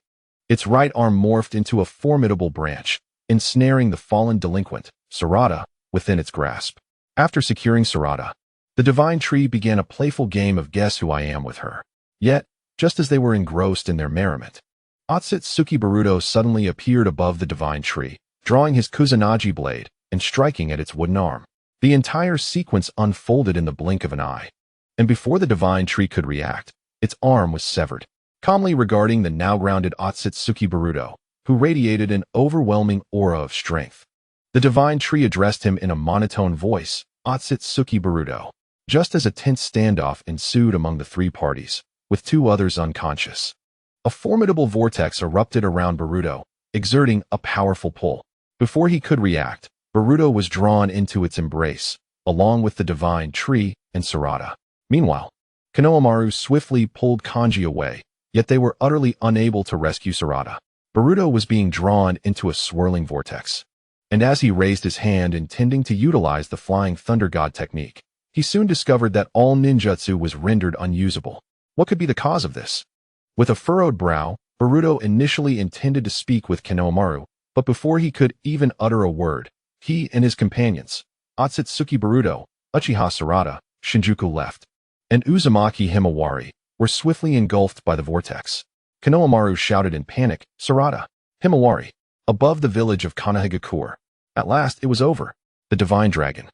Its right arm morphed into a formidable branch, ensnaring the fallen delinquent, Sarada, within its grasp. After securing Sarada, the divine tree began a playful game of guess who I am with her. Yet, just as they were engrossed in their merriment, Otsutsuki Boruto suddenly appeared above the divine tree, drawing his Kusanagi blade and striking at its wooden arm. The entire sequence unfolded in the blink of an eye, and before the divine tree could react, its arm was severed. Calmly regarding the now-grounded Otsutsuki Boruto, who radiated an overwhelming aura of strength, the divine tree addressed him in a monotone voice, Otsutsuki Boruto. Just as a tense standoff ensued among the three parties, with two others unconscious, a formidable vortex erupted around Boruto, exerting a powerful pull. Before he could react, Boruto was drawn into its embrace, along with the divine tree and Sarada. Meanwhile, Konohamaru swiftly pulled Kanji away, yet they were utterly unable to rescue Sarada. Boruto was being drawn into a swirling vortex, and as he raised his hand intending to utilize the flying thunder god technique, he soon discovered that all ninjutsu was rendered unusable. What could be the cause of this? With a furrowed brow, Boruto initially intended to speak with Konohamaru, but before he could even utter a word, he and his companions, Otsutsuki Boruto, Uchiha Sarada, Shinjuku left, and Uzumaki Himawari, were swiftly engulfed by the vortex. Konohamaru shouted in panic, Sarada, Himawari, above the village of Kanahigakure. At last it was over. The divine dragon,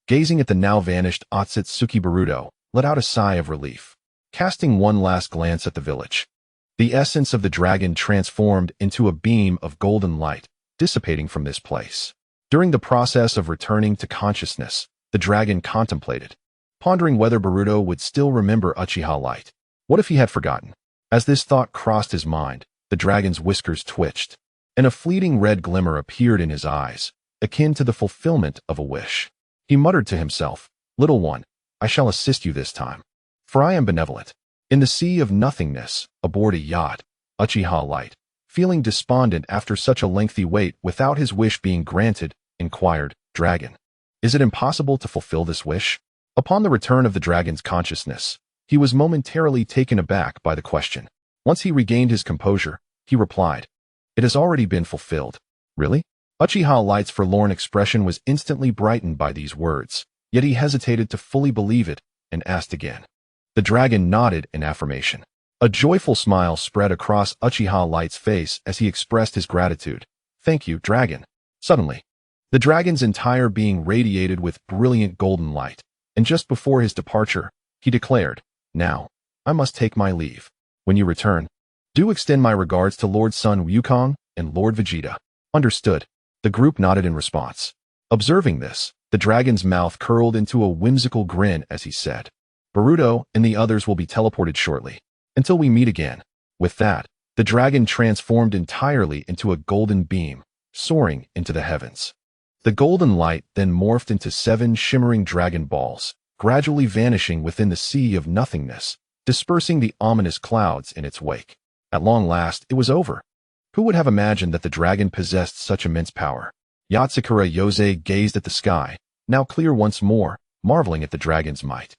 gazing at the now vanished Otsutsuki Boruto, let out a sigh of relief. Casting one last glance at the village, the essence of the dragon transformed into a beam of golden light, dissipating from this place. During the process of returning to consciousness, the dragon contemplated, pondering whether Boruto would still remember Uchiha Light. What if he had forgotten? As this thought crossed his mind, the dragon's whiskers twitched, and a fleeting red glimmer appeared in his eyes, akin to the fulfillment of a wish. He muttered to himself, Little one, I shall assist you this time, for I am benevolent. In the sea of nothingness, aboard a yacht, Uchiha Light, feeling despondent after such a lengthy wait without his wish being granted, inquired, Dragon, is it impossible to fulfill this wish? Upon the return of the dragon's consciousness, he was momentarily taken aback by the question. Once he regained his composure, he replied, It has already been fulfilled. Really? Uchiha Light's forlorn expression was instantly brightened by these words, yet he hesitated to fully believe it and asked again. The dragon nodded in affirmation. A joyful smile spread across Uchiha Light's face as he expressed his gratitude. Thank you, dragon. Suddenly, the dragon's entire being radiated with brilliant golden light, and just before his departure, he declared, Now, I must take my leave. When you return, do extend my regards to Lord Sun Wukong and Lord Vegeta. Understood. The group nodded in response. Observing this, the dragon's mouth curled into a whimsical grin as he said, Boruto and the others will be teleported shortly. Until we meet again. With that, the dragon transformed entirely into a golden beam, soaring into the heavens. The golden light then morphed into 7 shimmering dragon balls, gradually vanishing within the sea of nothingness, dispersing the ominous clouds in its wake. At long last, it was over. Who would have imagined that the dragon possessed such immense power? Yatsukura Yose gazed at the sky, now clear once more, marveling at the dragon's might.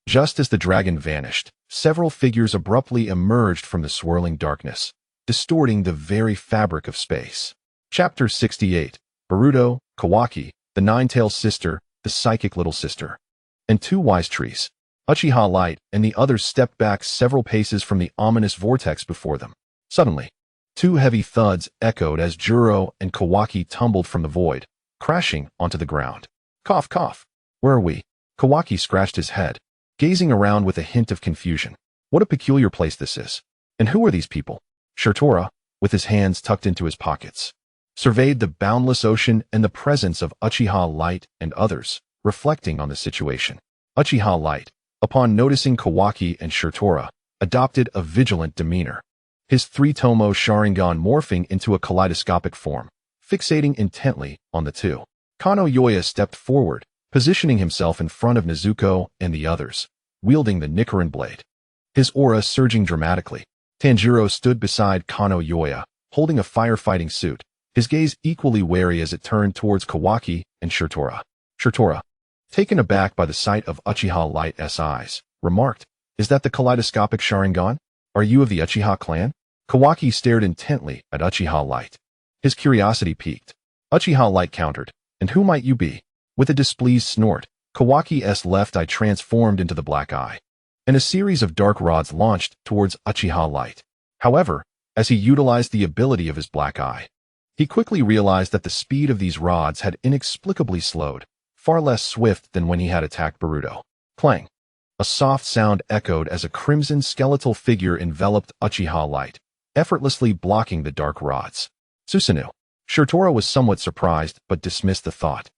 Just as the dragon vanished, several figures abruptly emerged from the swirling darkness, distorting the very fabric of space. Chapter 68. Boruto, Kawaki, the Nine-Tailed Sister, the Psychic Little Sister, and 2 wise trees. Uchiha Light and the others stepped back several paces from the ominous vortex before them. Suddenly, 2 heavy thuds echoed as Juro and Kawaki tumbled from the void, crashing onto the ground. Cough, cough. Where are we? Kawaki scratched his head, gazing around with a hint of confusion. What a peculiar place this is. And who are these people? Shirtora, with his hands tucked into his pockets, surveyed the boundless ocean and the presence of Uchiha Light and others, reflecting on the situation. Uchiha Light, upon noticing Kawaki and Shirtora, adopted a vigilant demeanor, his 3-tomo Sharingan morphing into a kaleidoscopic form, fixating intently on the 2. Kano Yoya stepped forward, positioning himself in front of Nezuko and the others, wielding the Nichiren blade. His aura surging dramatically. Tanjiro stood beside Kano Yoya, holding a firefighting suit, his gaze equally wary as it turned towards Kawaki and Shirtora. Shirtora, taken aback by the sight of Uchiha Light's eyes, remarked, Is that the kaleidoscopic Sharingan? Are you of the Uchiha clan? Kawaki stared intently at Uchiha Light. His curiosity piqued. Uchiha Light countered, And who might you be? With a displeased snort, Kawaki's left eye transformed into the black eye, and a series of dark rods launched towards Uchiha Light. However, as he utilized the ability of his black eye, he quickly realized that the speed of these rods had inexplicably slowed, far less swift than when he had attacked Boruto. Clang! A soft sound echoed as a crimson skeletal figure enveloped Uchiha Light, effortlessly blocking the dark rods. Susanoo. Shirtora was somewhat surprised but dismissed the thought,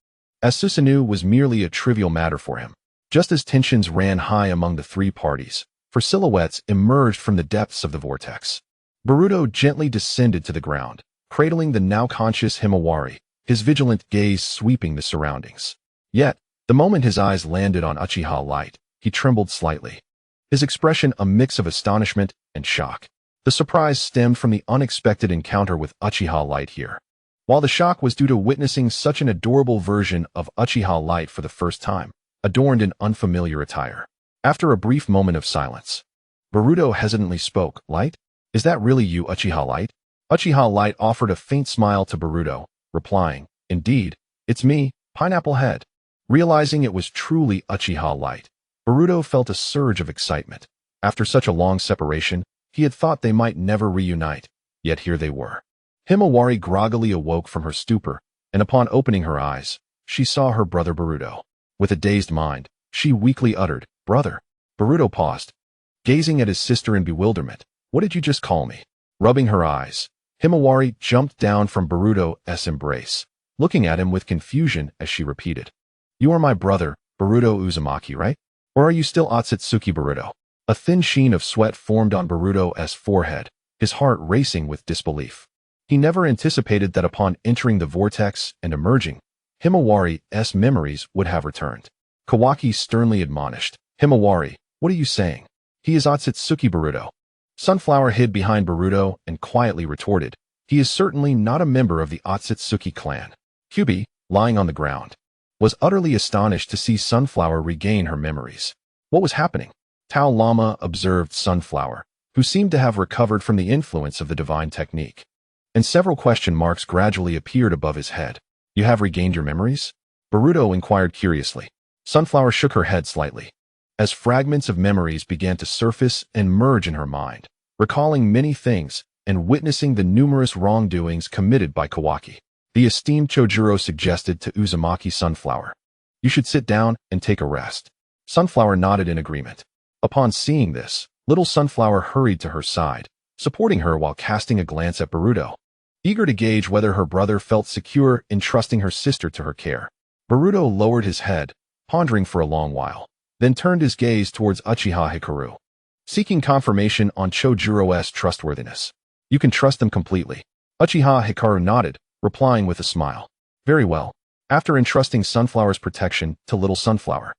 as Susanoo was merely a trivial matter for him. Just as tensions ran high among the 3 parties, for silhouettes emerged from the depths of the vortex. Boruto gently descended to the ground, cradling the now conscious Himawari, his vigilant gaze sweeping the surroundings. Yet, the moment his eyes landed on Uchiha Light, he trembled slightly, his expression a mix of astonishment and shock. The surprise stemmed from the unexpected encounter with Uchiha Light here, while the shock was due to witnessing such an adorable version of Uchiha Light for the first time, adorned in unfamiliar attire. After a brief moment of silence, Boruto hesitantly spoke, Light? Is that really you, Uchiha Light? Uchiha Light offered a faint smile to Boruto, replying, Indeed, it's me, Pineapple Head. Realizing it was truly Uchiha Light, Boruto felt a surge of excitement. After such a long separation, he had thought they might never reunite, yet here they were. Himawari groggily awoke from her stupor, and upon opening her eyes, she saw her brother Boruto. With a dazed mind, she weakly uttered, Brother. Boruto paused, gazing at his sister in bewilderment. What did you just call me? Rubbing her eyes, Himawari jumped down from Boruto's embrace, looking at him with confusion as she repeated, You are my brother, Boruto Uzumaki, right? Or are you still Otsutsuki Boruto? A thin sheen of sweat formed on Boruto's forehead, his heart racing with disbelief. He never anticipated that upon entering the vortex and emerging, Himawari's memories would have returned. Kawaki sternly admonished, Himawari, what are you saying? He is Otsutsuki Boruto. Sunflower hid behind Boruto and quietly retorted, He is certainly not a member of the Otsutsuki clan. Kyubi, lying on the ground, was utterly astonished to see Sunflower regain her memories. What was happening? Tao Lama observed Sunflower, who seemed to have recovered from the influence of the divine technique. And several question marks gradually appeared above his head. You have regained your memories? Boruto inquired curiously. Sunflower shook her head slightly, as fragments of memories began to surface and merge in her mind, recalling many things and witnessing the numerous wrongdoings committed by Kawaki. The esteemed Chojuro suggested to Uzumaki Sunflower, You should sit down and take a rest. Sunflower nodded in agreement. Upon seeing this, Little Sunflower hurried to her side, supporting her while casting a glance at Boruto, eager to gauge whether her brother felt secure in trusting her sister to her care. Boruto lowered his head, pondering for a long while, then turned his gaze towards Uchiha Hikaru, seeking confirmation on Chojuro's trustworthiness. You can trust them completely. Uchiha Hikaru nodded, replying with a smile. Very well. After entrusting Sunflower's protection to Little Sunflower,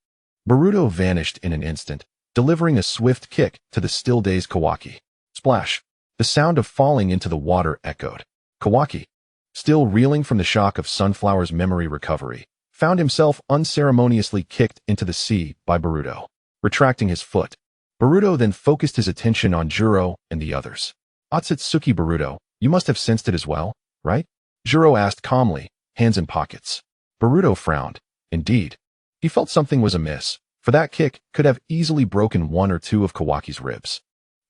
Boruto vanished in an instant, delivering a swift kick to the still-dazed Kawaki. Splash! The sound of falling into the water echoed. Kawaki, still reeling from the shock of Sunflower's memory recovery, found himself unceremoniously kicked into the sea by Boruto. Retracting his foot, Boruto then focused his attention on Juro and the others. Otsutsuki Boruto, you must have sensed it as well, right? Juro asked calmly, hands in pockets. Boruto frowned. Indeed. He felt something was amiss, for that kick could have easily broken one or two of Kawaki's ribs.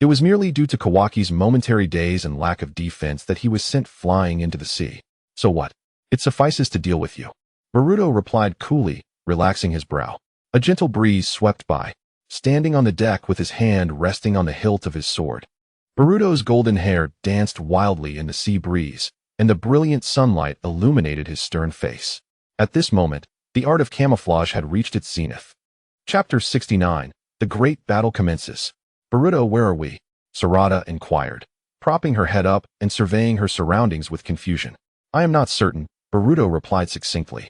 It was merely due to Kawaki's momentary daze and lack of defense that he was sent flying into the sea. So what? It suffices to deal with you. Boruto replied coolly, relaxing his brow. A gentle breeze swept by, standing on the deck with his hand resting on the hilt of his sword. Boruto's golden hair danced wildly in the sea breeze, and the brilliant sunlight illuminated his stern face. At this moment, the art of camouflage had reached its zenith. Chapter 69. The Great Battle Commences. Boruto, where are we? Sarada inquired, propping her head up and surveying her surroundings with confusion. I am not certain, Boruto replied succinctly.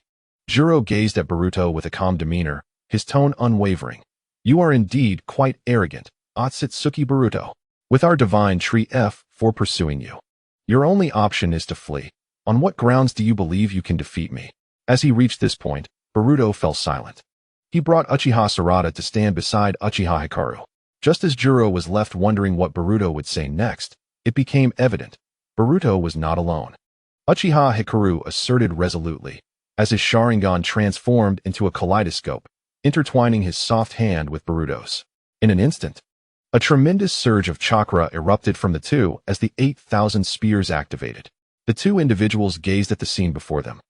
Juro gazed at Boruto with a calm demeanor, his tone unwavering. You are indeed quite arrogant, Otsutsuki Boruto. With our divine tree F for pursuing you. Your only option is to flee. On what grounds do you believe you can defeat me? As he reached this point, Boruto fell silent. He brought Uchiha Sarada to stand beside Uchiha Hikaru. Just as Juro was left wondering what Boruto would say next, it became evident. Boruto was not alone. Uchiha Hikaru asserted resolutely, as his Sharingan transformed into a kaleidoscope, intertwining his soft hand with Boruto's. In an instant, a tremendous surge of chakra erupted from the two as the 8,000 spears activated. The two individuals gazed at the scene before them,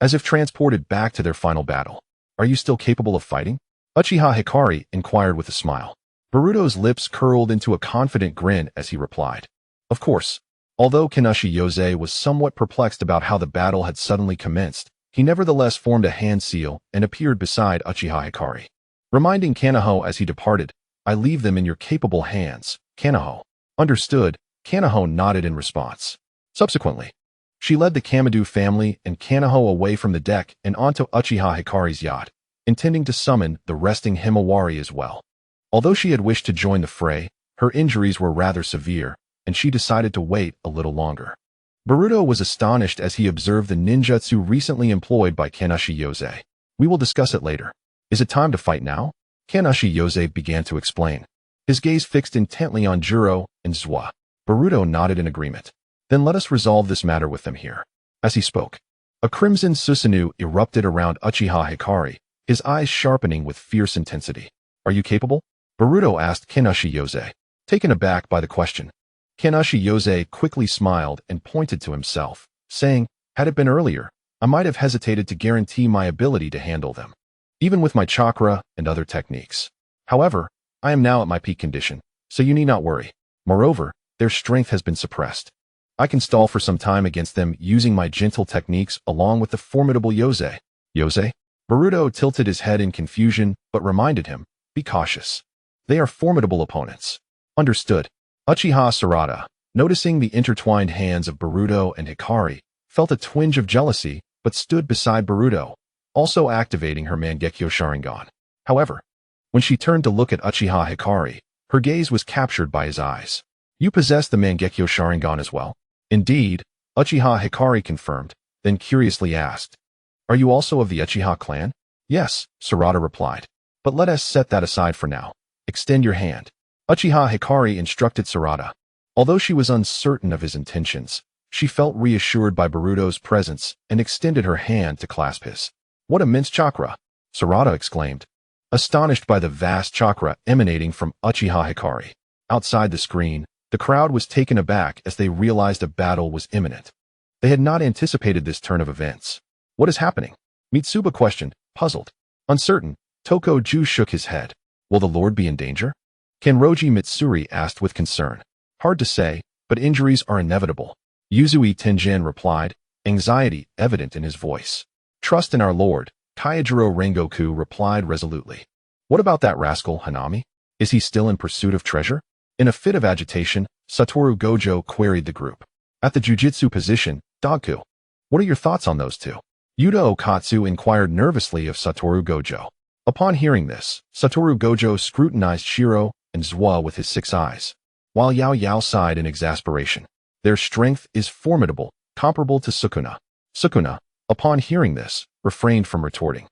as if transported back to their final battle. Are you still capable of fighting? Uchiha Hikari inquired with a smile. Boruto's lips curled into a confident grin as he replied. Of course. Although Kanashi Yose was somewhat perplexed about how the battle had suddenly commenced, he nevertheless formed a hand seal and appeared beside Uchiha Hikari. Reminding Kanaho as he departed, I leave them in your capable hands, Kanaho. Understood, Kanaho nodded in response. Subsequently, she led the Kamadu family and Kanaho away from the deck and onto Uchiha Hikari's yacht, intending to summon the resting Himawari as well. Although she had wished to join the fray, her injuries were rather severe, and she decided to wait a little longer. Boruto was astonished as he observed the ninjutsu recently employed by Kanashi Yose. We will discuss it later. Is it time to fight now? Kanashi Yose began to explain, his gaze fixed intently on Juro and Zwa. Boruto nodded in agreement. Then let us resolve this matter with them here. As he spoke, a crimson Susanoo erupted around Uchiha Hikari, his eyes sharpening with fierce intensity. Are you capable? Boruto asked Kanashi Yose, taken aback by the question. Kanashi Yose quickly smiled and pointed to himself, saying, had it been earlier, I might have hesitated to guarantee my ability to handle them, even with my chakra and other techniques. However, I am now at my peak condition, so you need not worry. Moreover, their strength has been suppressed. I can stall for some time against them using my gentle techniques along with the formidable Yose. Yose? Boruto tilted his head in confusion, but reminded him, be cautious. They are formidable opponents. Understood. Uchiha Sarada, noticing the intertwined hands of Boruto and Hikari, felt a twinge of jealousy, but stood beside Boruto, also activating her Mangekyo Sharingan. However, when she turned to look at Uchiha Hikari, her gaze was captured by his eyes. You possess the Mangekyo Sharingan as well? Indeed, Uchiha Hikari confirmed, then curiously asked, are you also of the Uchiha clan? Yes, Sarada replied. But let us set that aside for now. Extend your hand. Uchiha Hikari instructed Sarada. Although she was uncertain of his intentions, she felt reassured by Boruto's presence and extended her hand to clasp his. What immense chakra! Sarada exclaimed, astonished by the vast chakra emanating from Uchiha Hikari. Outside the screen, the crowd was taken aback as they realized a battle was imminent. They had not anticipated this turn of events. What is happening? Mitsuba questioned, puzzled. Uncertain, Toko Ju shook his head. Will the Lord be in danger? Kanroji Mitsuri asked with concern. Hard to say, but injuries are inevitable. Yuzui Tenjin replied, anxiety evident in his voice. Trust in our Lord, Kaijiro Rengoku replied resolutely. What about that rascal Hanami? Is he still in pursuit of treasure? In a fit of agitation, Satoru Gojo queried the group. At the jujitsu position, Dogku. What are your thoughts on those two? Yuta Okatsu inquired nervously of Satoru Gojo. Upon hearing this, Satoru Gojo scrutinized Shiro and Zwa with his 6 eyes, while Yao Yao sighed in exasperation. Their strength is formidable, comparable to Sukuna. Sukuna, upon hearing this, refrained from retorting.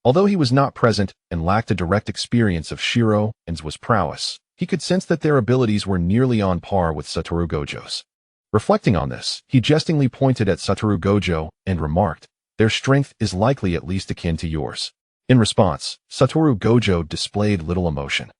Although he was not present and lacked a direct experience of Shiro and Zwa's prowess, he could sense that their abilities were nearly on par with Satoru Gojo's. Reflecting on this, he jestingly pointed at Satoru Gojo and remarked, their strength is likely at least akin to yours. In response, Satoru Gojo displayed little emotion,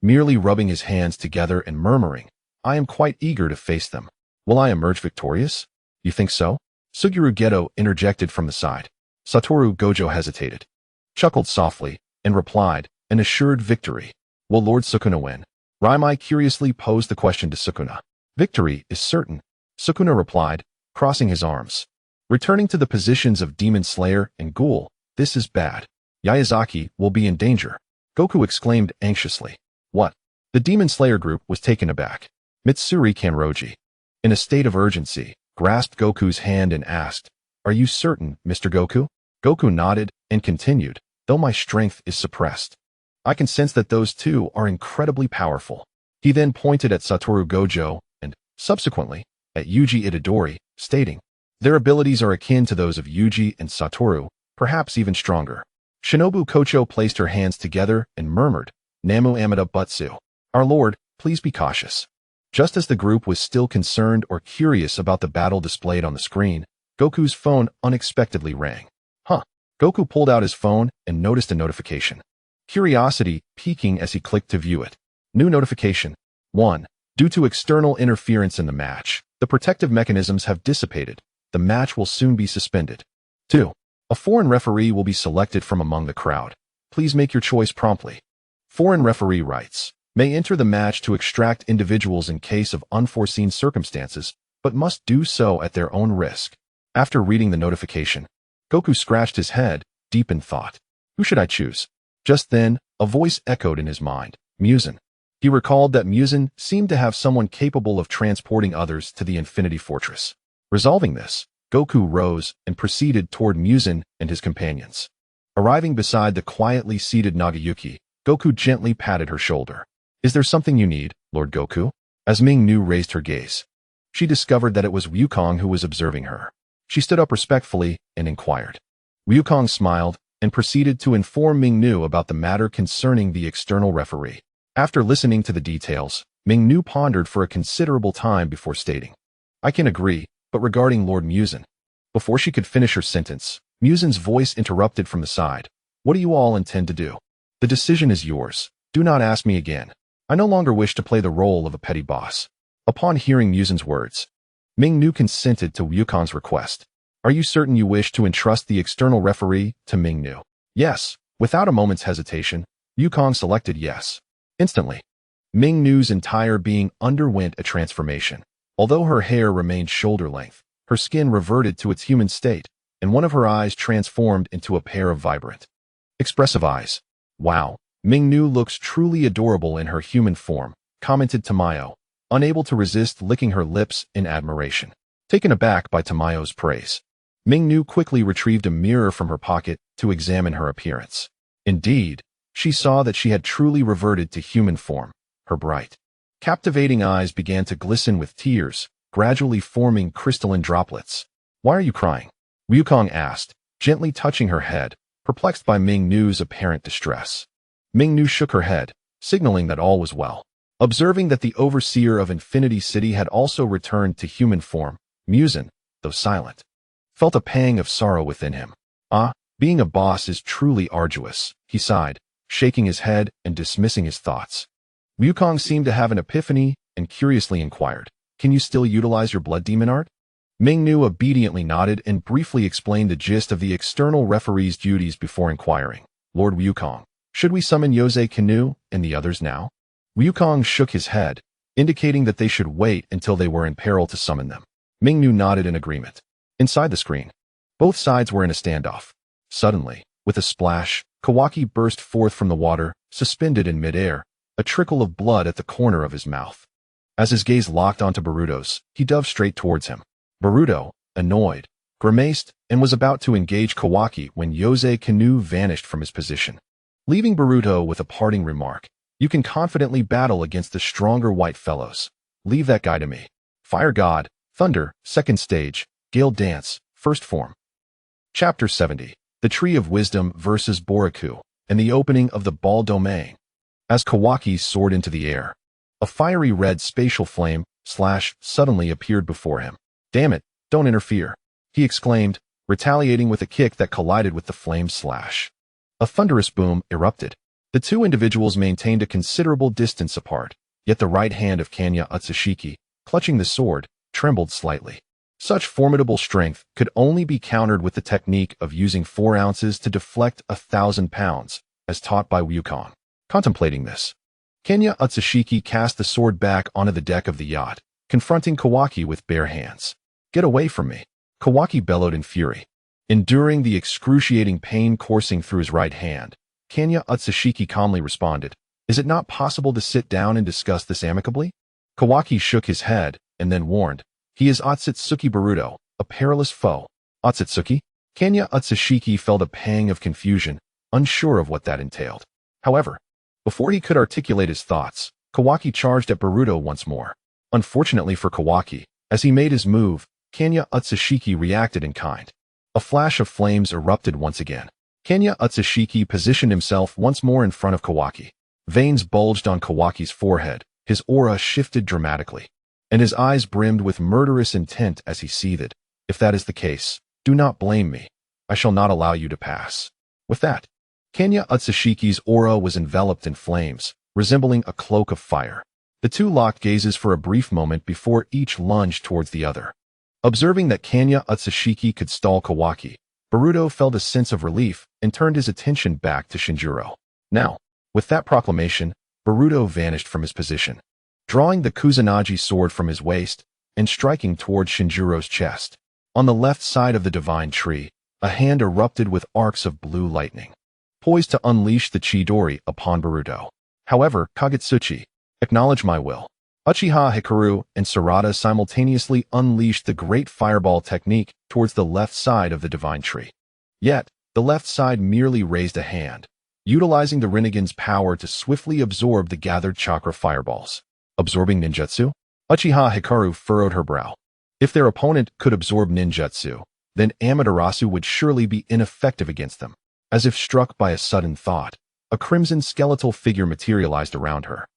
merely rubbing his hands together and murmuring, I am quite eager to face them. Will I emerge victorious? You think so? Suguru Geto interjected from the side. Satoru Gojo hesitated, chuckled softly, and replied, an assured victory. Will Lord Sukuna win? Raimai curiously posed the question to Sukuna. Victory is certain, Sukuna replied, crossing his arms. Returning to the positions of Demon Slayer and Ghoul, this is bad. Yayazaki will be in danger. Goku exclaimed anxiously. What? The Demon Slayer group was taken aback. Mitsuri Kanroji, in a state of urgency, grasped Goku's hand and asked, Are you certain, Mr. Goku? Goku nodded and continued, though my strength is suppressed. I can sense that those two are incredibly powerful. He then pointed at Satoru Gojo and, subsequently, at Yuji Itadori, stating, their abilities are akin to those of Yuji and Satoru, perhaps even stronger. Shinobu Kocho placed her hands together and murmured, Namu Amida Butsu. Our Lord, please be cautious. Just as the group was still concerned or curious about the battle displayed on the screen, Goku's phone unexpectedly rang. Goku pulled out his phone and noticed a notification. Curiosity peaking as he clicked to view it. New notification. 1. Due to external interference in the match, the protective mechanisms have dissipated. The match will soon be suspended. 2. A foreign referee will be selected from among the crowd. Please make your choice promptly. Foreign referee writes, may enter the match to extract individuals in case of unforeseen circumstances, but must do so at their own risk. After reading the notification, Goku scratched his head, deep in thought. Who should I choose? Just then, a voice echoed in his mind, Muzan. He recalled that Muzan seemed to have someone capable of transporting others to the Infinity Fortress. Resolving this, Goku rose and proceeded toward Muzan and his companions. Arriving beside the quietly seated Nagayuki, Goku gently patted her shoulder. Is there something you need, Lord Goku? As Ming-Nu raised her gaze, she discovered that it was Wukong who was observing her. She stood up respectfully and inquired. Wukong smiled and proceeded to inform Ming-Nu about the matter concerning the external referee. After listening to the details, Ming-Nu pondered for a considerable time before stating, I can agree, but regarding Lord Muzan. Before she could finish her sentence, Muzan's voice interrupted from the side. What do you all intend to do? The decision is yours. Do not ask me again. I no longer wish to play the role of a petty boss. Upon hearing Muzan's words, Ming-Nu consented to Wukong's request. Are you certain you wish to entrust the external referee to Ming-Nu? Yes. Without a moment's hesitation, Wukong selected yes. Instantly, Ming-Nu's entire being underwent a transformation. Although her hair remained shoulder length, her skin reverted to its human state, and one of her eyes transformed into a pair of vibrant, expressive eyes. Wow, Ming-Nu looks truly adorable in her human form, commented Tamayo, unable to resist licking her lips in admiration. Taken aback by Tamayo's praise, Ming-Nu quickly retrieved a mirror from her pocket to examine her appearance. Indeed, she saw that she had truly reverted to human form. Her bright, captivating eyes began to glisten with tears, gradually forming crystalline droplets. Why are you crying? Wukong asked, gently touching her head, perplexed by Ming-Nu's apparent distress. Ming-Nu shook her head, signaling that all was well. Observing that the overseer of Infinity City had also returned to human form, Muzan, though silent, felt a pang of sorrow within him. Being a boss is truly arduous, he sighed, shaking his head and dismissing his thoughts. Wukong seemed to have an epiphany and curiously inquired, can you still utilize your blood demon art? Ming-Nu obediently nodded and briefly explained the gist of the external referee's duties before inquiring, Lord Wukong, should we summon Yose Kanu and the others now? Wukong shook his head, indicating that they should wait until they were in peril to summon them. Mingnu nodded in agreement. Inside the screen, both sides were in a standoff. Suddenly, with a splash, Kawaki burst forth from the water, suspended in midair, a trickle of blood at the corner of his mouth. As his gaze locked onto Boruto's, he dove straight towards him. Boruto, annoyed, grimaced and was about to engage Kawaki when Yose Kanu vanished from his position, leaving Boruto with a parting remark. You can confidently battle against the stronger white fellows. Leave that guy to me. Fire God, Thunder, Second Stage, Gale Dance, First Form. Chapter 70. The Tree of Wisdom versus Boraku, and the opening of the Ball Domain. As Kawaki soared into the air, a fiery red spatial flame suddenly appeared before him. Damn it, don't interfere, he exclaimed, retaliating with a kick that collided with the flame slash. A thunderous boom erupted. The two individuals maintained a considerable distance apart, yet the right hand of Kanya Utsushiki, clutching the sword, trembled slightly. Such formidable strength could only be countered with the technique of using 4 ounces to deflect 1,000 pounds, as taught by Wukong. Contemplating this, Kenya Utsushiki cast the sword back onto the deck of the yacht, confronting Kawaki with bare hands. Get away from me, Kawaki bellowed in fury. Enduring the excruciating pain coursing through his right hand, Kenya Utsushiki calmly responded, Is it not possible to sit down and discuss this amicably? Kawaki shook his head, and then warned, He is Otsutsuki Boruto, a perilous foe. Otsutsuki? Kenya Utsushiki felt a pang of confusion, unsure of what that entailed. However, before he could articulate his thoughts, Kawaki charged at Boruto once more. Unfortunately for Kawaki, as he made his move, Kenya Utsushiki reacted in kind. A flash of flames erupted once again. Kenya Utsushiki positioned himself once more in front of Kawaki. Veins bulged on Kawaki's forehead, his aura shifted dramatically, and his eyes brimmed with murderous intent as he seethed. If that is the case, do not blame me. I shall not allow you to pass. With that, Kenya Utsushiki's aura was enveloped in flames, resembling a cloak of fire. The two locked gazes for a brief moment before each lunged towards the other. Observing that Kenya Utsushiki could stall Kawaki, Boruto felt a sense of relief and turned his attention back to Shinjiro. Now, with that proclamation, Boruto vanished from his position, drawing the Kusanagi sword from his waist and striking towards Shinjiro's chest. On the left side of the divine tree, a hand erupted with arcs of blue lightning, poised to unleash the Chidori upon Boruto. However, Kagutsuchi, acknowledge my will. Uchiha Hikaru and Sarada simultaneously unleashed the Great Fireball technique towards the left side of the divine tree. Yet, the left side merely raised a hand, utilizing the Rinnegan's power to swiftly absorb the gathered chakra fireballs. Absorbing ninjutsu? Uchiha Hikaru furrowed her brow. If their opponent could absorb ninjutsu, then Amaterasu would surely be ineffective against them. As if struck by a sudden thought, a crimson skeletal figure materialized around her.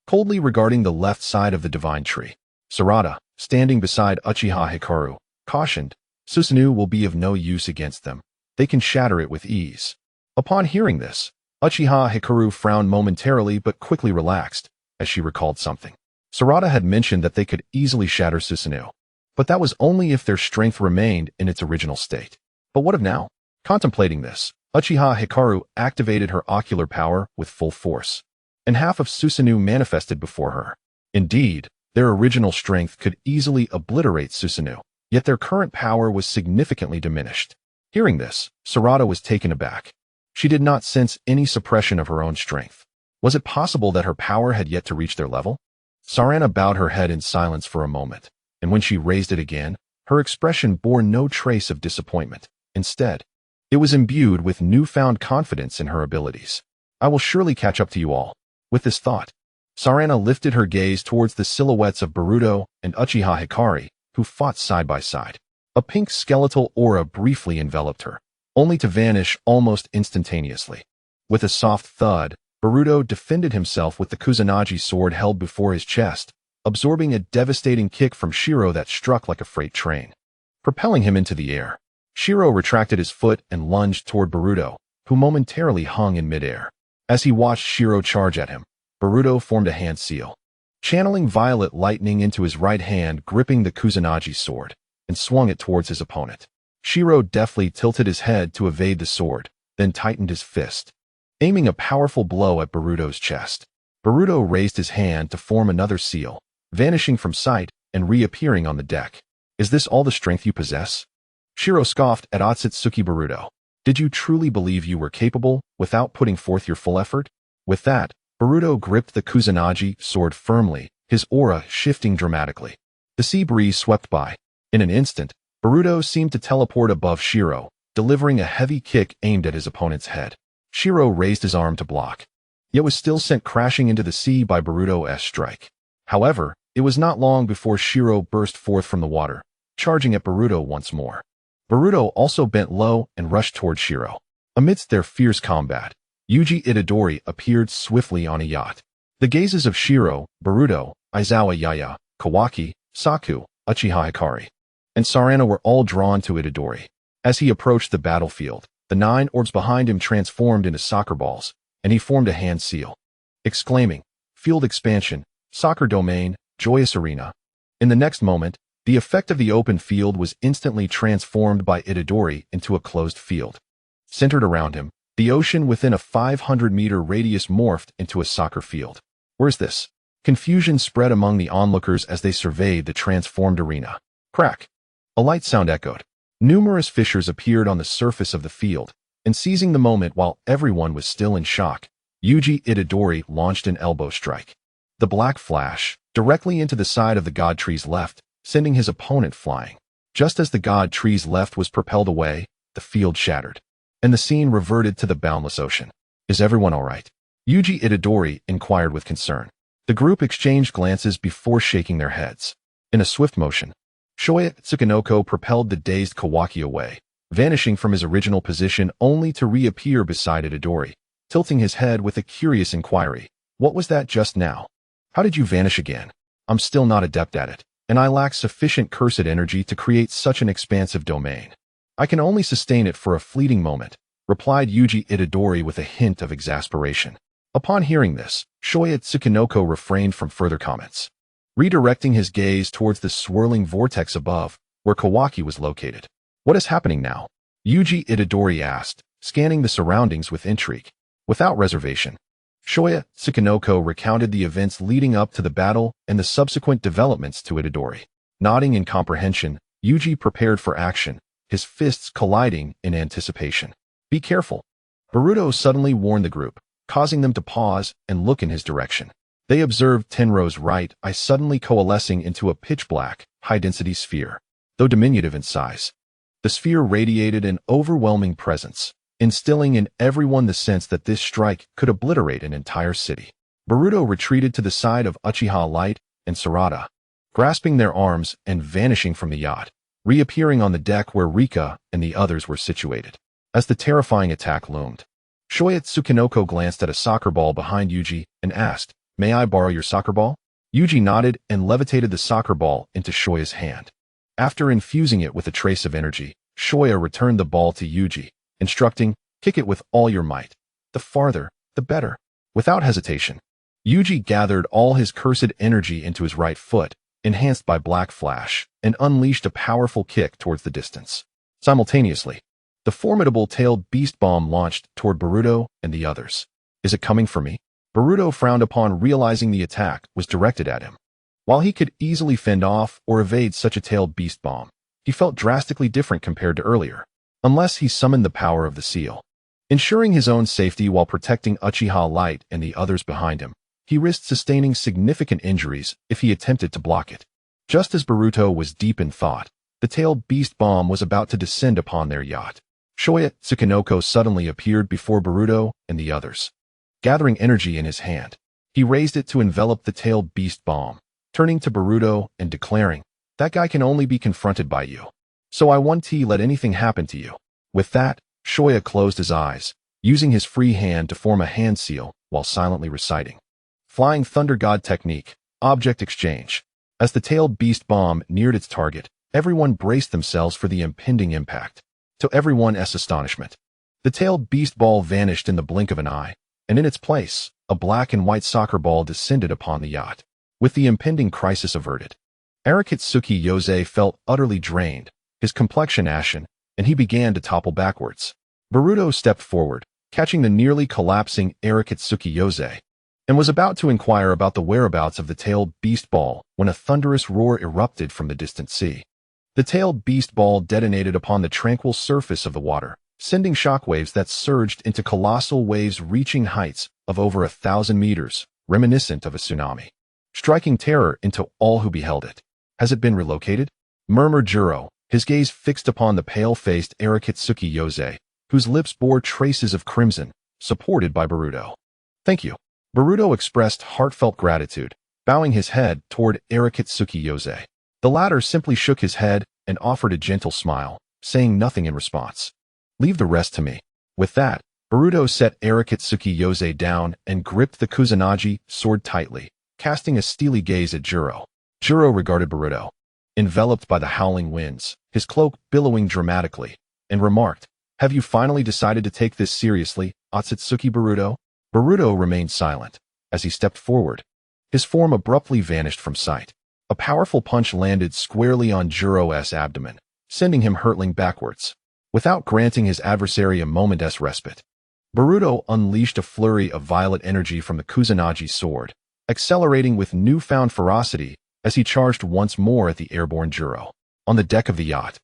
Coldly regarding the left side of the divine tree, Sarada, standing beside Uchiha Hikaru, cautioned, Susanoo will be of no use against them. They can shatter it with ease. Upon hearing this, Uchiha Hikaru frowned momentarily but quickly relaxed, as she recalled something. Sarada had mentioned that they could easily shatter Susanoo, but that was only if their strength remained in its original state. But what of now? Contemplating this, Uchiha Hikaru activated her ocular power with full force, and half of Susanoo manifested before her. Indeed, their original strength could easily obliterate Susanoo, yet their current power was significantly diminished. Hearing this, Sarada was taken aback. She did not sense any suppression of her own strength. Was it possible that her power had yet to reach their level? Sarana bowed her head in silence for a moment, and when she raised it again, her expression bore no trace of disappointment. Instead, it was imbued with newfound confidence in her abilities. I will surely catch up to you all. With this thought, Sarana lifted her gaze towards the silhouettes of Boruto and Uchiha Hikari, who fought side by side. A pink skeletal aura briefly enveloped her, only to vanish almost instantaneously. With a soft thud, Boruto defended himself with the Kusanagi sword held before his chest, absorbing a devastating kick from Shiro that struck like a freight train, propelling him into the air. Shiro retracted his foot and lunged toward Boruto, who momentarily hung in midair. As he watched Shiro charge at him, Boruto formed a hand seal, channeling violet lightning into his right hand, gripping the Kusanagi sword, and swung it towards his opponent. Shiro deftly tilted his head to evade the sword, then tightened his fist, aiming a powerful blow at Boruto's chest. Boruto raised his hand to form another seal, vanishing from sight and reappearing on the deck. Is this all the strength you possess? Shiro scoffed at Otsutsuki Boruto. Did you truly believe you were capable without putting forth your full effort? With that, Boruto gripped the Kusanagi sword firmly, his aura shifting dramatically. The sea breeze swept by. In an instant, Boruto seemed to teleport above Shiro, delivering a heavy kick aimed at his opponent's head. Shiro raised his arm to block, yet was still sent crashing into the sea by Boruto's strike. However, it was not long before Shiro burst forth from the water, charging at Boruto once more. Boruto also bent low and rushed toward Shiro. Amidst their fierce combat, Yuji Itadori appeared swiftly on a yacht. The gazes of Shiro, Boruto, Aizawa Yaya, Kawaki, Saku, Uchiha Hikari, and Sarana were all drawn to Itadori. As he approached the battlefield, the 9 orbs behind him transformed into soccer balls, and he formed a hand seal, exclaiming, "Field expansion, soccer domain, joyous arena." In the next moment, the effect of the open field was instantly transformed by Itadori into a closed field. Centered around him, the ocean within a 500-meter radius morphed into a soccer field. Where's this? Confusion spread among the onlookers as they surveyed the transformed arena. Crack! A light sound echoed. Numerous fissures appeared on the surface of the field, and seizing the moment while everyone was still in shock, Yuji Itadori launched an elbow strike. The black flash, directly into the side of the god tree's left, sending his opponent flying. Just as the god tree's left was propelled away, the field shattered, and the scene reverted to the boundless ocean. Is everyone all right? Yuji Itadori inquired with concern. The group exchanged glances before shaking their heads. In a swift motion, Shoya Tsukinoko propelled the dazed Kawaki away, vanishing from his original position only to reappear beside Itadori, tilting his head with a curious inquiry. What was that just now? How did you vanish again? I'm still not adept at it, and I lack sufficient cursed energy to create such an expansive domain. I can only sustain it for a fleeting moment, replied Yuji Itadori with a hint of exasperation. Upon hearing this, Shoya Tsukinoko refrained from further comments, redirecting his gaze towards the swirling vortex above, where Kawaki was located. What is happening now? Yuji Itadori asked, scanning the surroundings with intrigue. Without reservation, Shoya Tsukinoko recounted the events leading up to the battle and the subsequent developments to Itadori. Nodding in comprehension, Yuji prepared for action, his fists colliding in anticipation. Be careful. Boruto suddenly warned the group, causing them to pause and look in his direction. They observed Tenro's right eye suddenly coalescing into a pitch-black, high-density sphere. Though diminutive in size, the sphere radiated an overwhelming presence, instilling in everyone the sense that this strike could obliterate an entire city. Boruto retreated to the side of Uchiha Light and Sarada, grasping their arms and vanishing from the yacht, reappearing on the deck where Rika and the others were situated. As the terrifying attack loomed, Shoya Tsukinoko glanced at a soccer ball behind Yuji and asked, "May I borrow your soccer ball?" Yuji nodded and levitated the soccer ball into Shoya's hand. After infusing it with a trace of energy, Shoya returned the ball to Yuji, instructing, "Kick it with all your might. The farther, the better." Without hesitation, Yuji gathered all his cursed energy into his right foot, enhanced by Black Flash, and unleashed a powerful kick towards the distance. Simultaneously, the formidable tailed beast bomb launched toward Boruto and the others. Is it coming for me? Boruto frowned upon realizing the attack was directed at him. While he could easily fend off or evade such a tailed beast bomb, he felt drastically different compared to earlier, unless he summoned the power of the seal. Ensuring his own safety while protecting Uchiha Light and the others behind him, he risked sustaining significant injuries if he attempted to block it. Just as Boruto was deep in thought, the tailed beast bomb was about to descend upon their yacht. Shoya Tsukinoko suddenly appeared before Boruto and the others. Gathering energy in his hand, he raised it to envelop the tailed beast bomb, turning to Boruto and declaring, "That guy can only be confronted by you. So I won't let anything happen to you." With that, Shoya closed his eyes, using his free hand to form a hand seal while silently reciting, "Flying Thunder God Technique, Object Exchange." As the tailed beast bomb neared its target, everyone braced themselves for the impending impact. To everyone's astonishment, the tailed beast ball vanished in the blink of an eye, and in its place, a black and white soccer ball descended upon the yacht. With the impending crisis averted, Arikitsuki Yose felt utterly drained, his complexion ashen, and he began to topple backwards. Boruto stepped forward, catching the nearly collapsing Arikitsuki Yose. and was about to inquire about the whereabouts of the tailed beast ball when a thunderous roar erupted from the distant sea. The tailed beast ball detonated upon the tranquil surface of the water, sending shockwaves that surged into colossal waves reaching heights of over 1,000 meters, reminiscent of a tsunami, striking terror into all who beheld it. "Has it been relocated?" murmured Juro, his gaze fixed upon the pale-faced Arakatsuki Yosei, whose lips bore traces of crimson, supported by Boruto. "Thank you." Boruto expressed heartfelt gratitude, bowing his head toward Arakatsuki Yosei. The latter simply shook his head and offered a gentle smile, saying nothing in response. "Leave the rest to me." With that, Boruto set Arakatsuki Yosei down and gripped the Kusanagi sword tightly, casting a steely gaze at Juro. Juro regarded Boruto, enveloped by the howling winds, his cloak billowing dramatically, and remarked, "Have you finally decided to take this seriously, Otsutsuki Boruto?" Boruto remained silent. As he stepped forward, his form abruptly vanished from sight. A powerful punch landed squarely on Juro's abdomen, sending him hurtling backwards. Without granting his adversary a moment's respite, Boruto unleashed a flurry of violet energy from the Kusanagi sword, accelerating with newfound ferocity as he charged once more at the airborne Juro. On the deck of the yacht,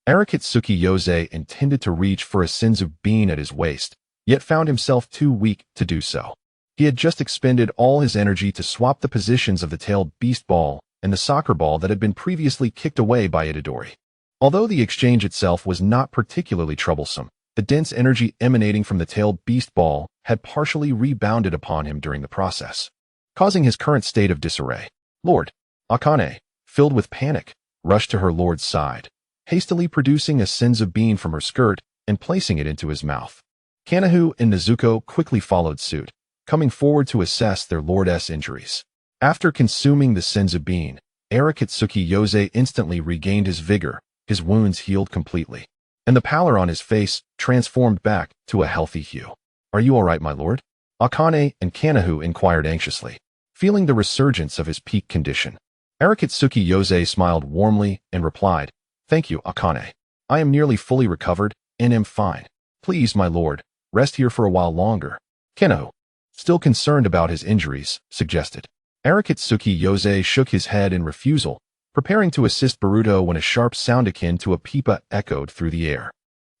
Arakatsuki Yosei intended to reach for a senzu bean at his waist, yet found himself too weak to do so. He had just expended all his energy to swap the positions of the tailed beast ball and the soccer ball that had been previously kicked away by Itadori. Although the exchange itself was not particularly troublesome, the dense energy emanating from the tailed beast ball had partially rebounded upon him during the process, causing his current state of disarray. Lord Akane, filled with panic, rushed to her lord's side, hastily producing a senzu bean from her skirt and placing it into his mouth. Kanahu and Nezuko quickly followed suit, coming forward to assess their lord's injuries. After consuming the senzu bean, Arakatsuki Yosei instantly regained his vigor, his wounds healed completely, and the pallor on his face transformed back to a healthy hue. "Are you all right, my lord?" Akane and Kanahu inquired anxiously, feeling the resurgence of his peak condition. Arakatsuki Yosei smiled warmly and replied, "Thank you, Akane. I am nearly fully recovered and am fine. Please, my lord, rest here for a while longer." Kanahu, still concerned about his injuries, suggested. Arakatsuki Yosei shook his head in refusal, preparing to assist Boruto when a sharp sound akin to a pipa echoed through the air.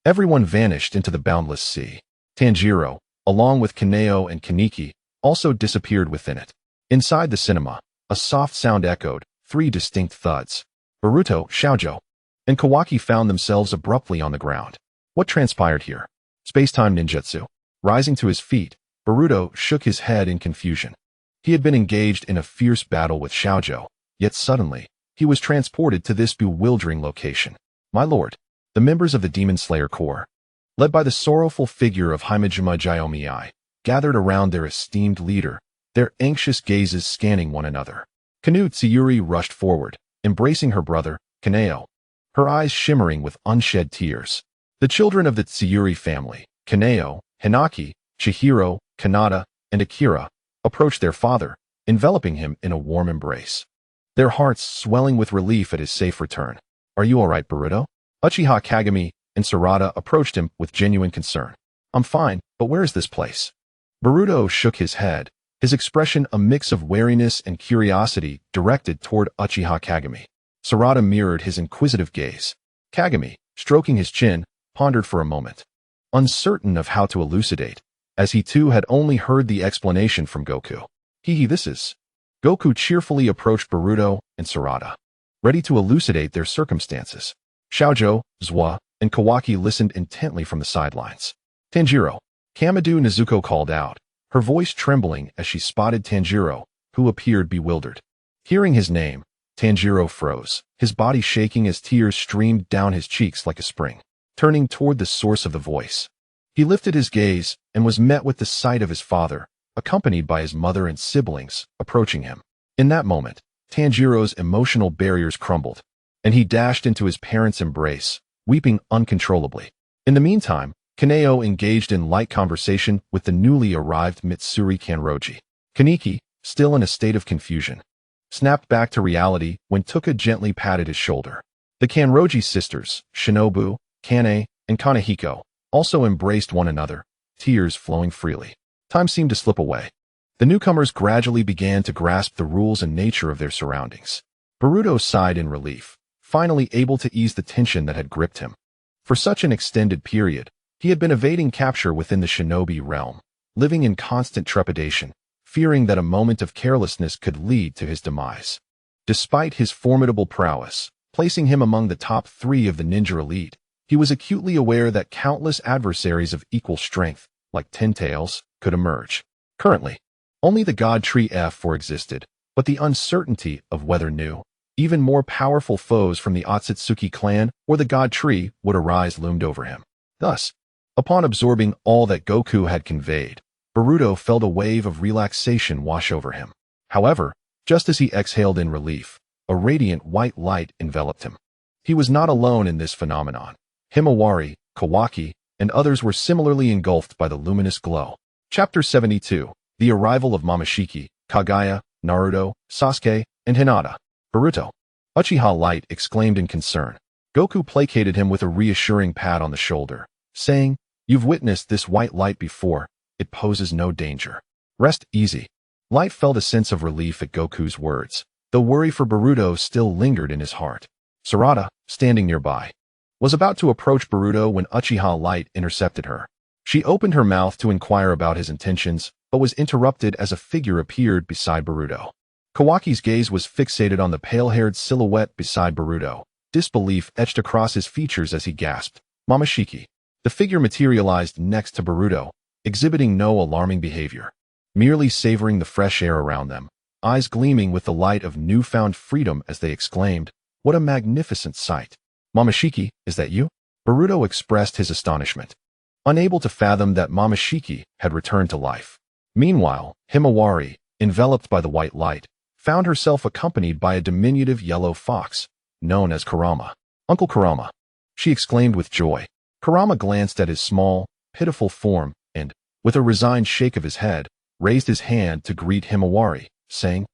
Everyone vanished into the boundless sea. Tanjiro, along with Kaneo and Kaneki, also disappeared within it. Inside the cinema, a soft sound echoed, 3 distinct thuds. Boruto, Xiaoju, and Kawaki found themselves abruptly on the ground. What transpired here? Space-time ninjutsu. Rising to his feet, Boruto shook his head in confusion. He had been engaged in a fierce battle with Xiaoju, yet suddenly, he was transported to this bewildering location. My lord, the members of the Demon Slayer Corps, led by the sorrowful figure of Himejima Jiomii, gathered around their esteemed leader, their anxious gazes scanning one another. Kanu Tsuyuri rushed forward, embracing her brother, Kaneo, her eyes shimmering with unshed tears. The children of the Tsuyuri family, Kaneo, Hinaki, Chihiro, Kanata, and Akira, approached their father, enveloping him in a warm embrace, their hearts swelling with relief at his safe return. "Are you all right, Boruto?" Uchiha Kagami and Sarada approached him with genuine concern. "I'm fine, but where is this place?" Boruto shook his head, his expression a mix of wariness and curiosity directed toward Uchiha Kagami. Sarada mirrored his inquisitive gaze. Kagami, stroking his chin, pondered for a moment, uncertain of how to elucidate, as he too had only heard the explanation from Goku. This is... Goku cheerfully approached Boruto and Sarada, ready to elucidate their circumstances. Xiaoju, Zwa, and Kawaki listened intently from the sidelines. "Tanjiro," Kamadu Nezuko called out, her voice trembling as she spotted Tanjiro, who appeared bewildered. Hearing his name, Tanjiro froze, his body shaking as tears streamed down his cheeks like a spring. Turning toward the source of the voice, he lifted his gaze and was met with the sight of his father, accompanied by his mother and siblings, approaching him. In that moment, Tanjiro's emotional barriers crumbled, and he dashed into his parents' embrace, weeping uncontrollably. In the meantime, Kaneo engaged in light conversation with the newly arrived Mitsuri Kanroji. Kaneki, still in a state of confusion, snapped back to reality when Tuka gently patted his shoulder. The Kanroji sisters, Shinobu, Kane, and Kanehiko, also embraced one another, tears flowing freely. Time seemed to slip away. The newcomers gradually began to grasp the rules and nature of their surroundings. Boruto sighed in relief, finally able to ease the tension that had gripped him. For such an extended period, he had been evading capture within the shinobi realm, living in constant trepidation, fearing that a moment of carelessness could lead to his demise. Despite his formidable prowess, placing him among the top 3 of the ninja elite, he was acutely aware that countless adversaries of equal strength, like Ten Tails, could emerge. Currently, only the God Tree F4 existed, but the uncertainty of whether new, even more powerful foes from the Otsutsuki clan or the God Tree would arise loomed over him. Thus, upon absorbing all that Goku had conveyed, Boruto felt a wave of relaxation wash over him. However, just as he exhaled in relief, a radiant white light enveloped him. He was not alone in this phenomenon. Himawari, Kawaki, and others were similarly engulfed by the luminous glow. Chapter 72. The Arrival of Momoshiki, Kaguya, Naruto, Sasuke, and Hinata. Boruto. Uchiha Light exclaimed in concern. Goku placated him with a reassuring pat on the shoulder, saying, "You've witnessed this white light before. It poses no danger. Rest easy." Light felt a sense of relief at Goku's words, though worry for Boruto still lingered in his heart. Sarada, standing nearby, was about to approach Boruto when Uchiha Light intercepted her. She opened her mouth to inquire about his intentions, but was interrupted as a figure appeared beside Boruto. Kawaki's gaze was fixated on the pale-haired silhouette beside Boruto. Disbelief etched across his features as he gasped, "Momoshiki." The figure materialized next to Boruto, exhibiting no alarming behavior, merely savoring the fresh air around them, eyes gleaming with the light of newfound freedom as they exclaimed, "What a magnificent sight! Momoshiki, is that you?" Boruto expressed his astonishment, unable to fathom that Momoshiki had returned to life. Meanwhile, Himawari, enveloped by the white light, found herself accompanied by a diminutive yellow fox, known as Kurama. "Uncle Kurama," she exclaimed with joy. Kurama glanced at his small, pitiful form and, with a resigned shake of his head, raised his hand to greet Himawari, saying,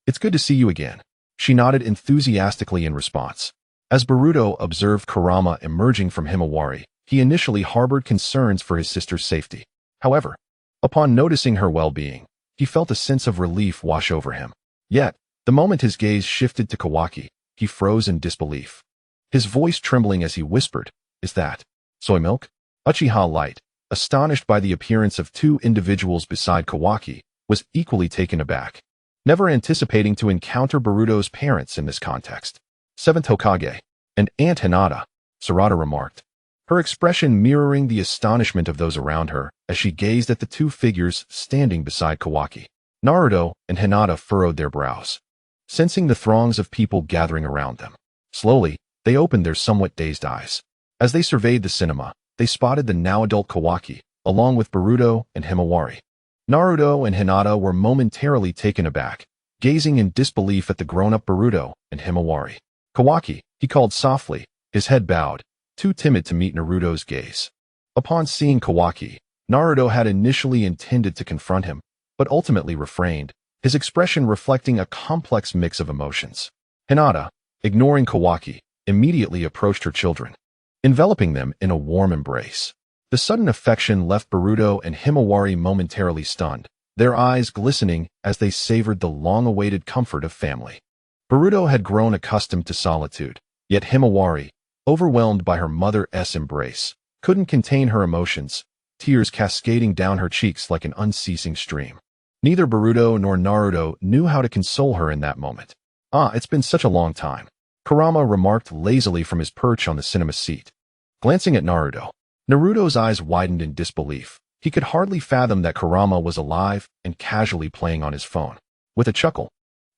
"It's good to see you again." She nodded enthusiastically in response. As Boruto observed Kurama emerging from Himawari, he initially harbored concerns for his sister's safety. However, upon noticing her well-being, he felt a sense of relief wash over him. Yet, the moment his gaze shifted to Kawaki, he froze in disbelief. His voice trembling as he whispered, "Is that soy milk?" Uchiha Light, astonished by the appearance of 2 individuals beside Kawaki, was equally taken aback, never anticipating to encounter Boruto's parents in this context. "Seventh Hokage, and Aunt Hinata," Sarada remarked, her expression mirroring the astonishment of those around her as she gazed at the 2 figures standing beside Kawaki. Naruto and Hinata furrowed their brows, sensing the throngs of people gathering around them. Slowly, they opened their somewhat dazed eyes. As they surveyed the cinema, they spotted the now-adult Kawaki, along with Boruto and Himawari. Naruto and Hinata were momentarily taken aback, gazing in disbelief at the grown-up Boruto and Himawari. "Kawaki," he called softly, his head bowed, too timid to meet Naruto's gaze. Upon seeing Kawaki, Naruto had initially intended to confront him, but ultimately refrained, his expression reflecting a complex mix of emotions. Hinata, ignoring Kawaki, immediately approached her children, enveloping them in a warm embrace. The sudden affection left Boruto and Himawari momentarily stunned, their eyes glistening as they savored the long-awaited comfort of family. Boruto had grown accustomed to solitude, yet Himawari, overwhelmed by her mother's embrace, couldn't contain her emotions, tears cascading down her cheeks like an unceasing stream. Neither Boruto nor Naruto knew how to console her in that moment. "It's been such a long time," Kurama remarked lazily from his perch on the cinema seat. Glancing at Naruto's eyes widened in disbelief. He could hardly fathom that Kurama was alive and casually playing on his phone. With a chuckle,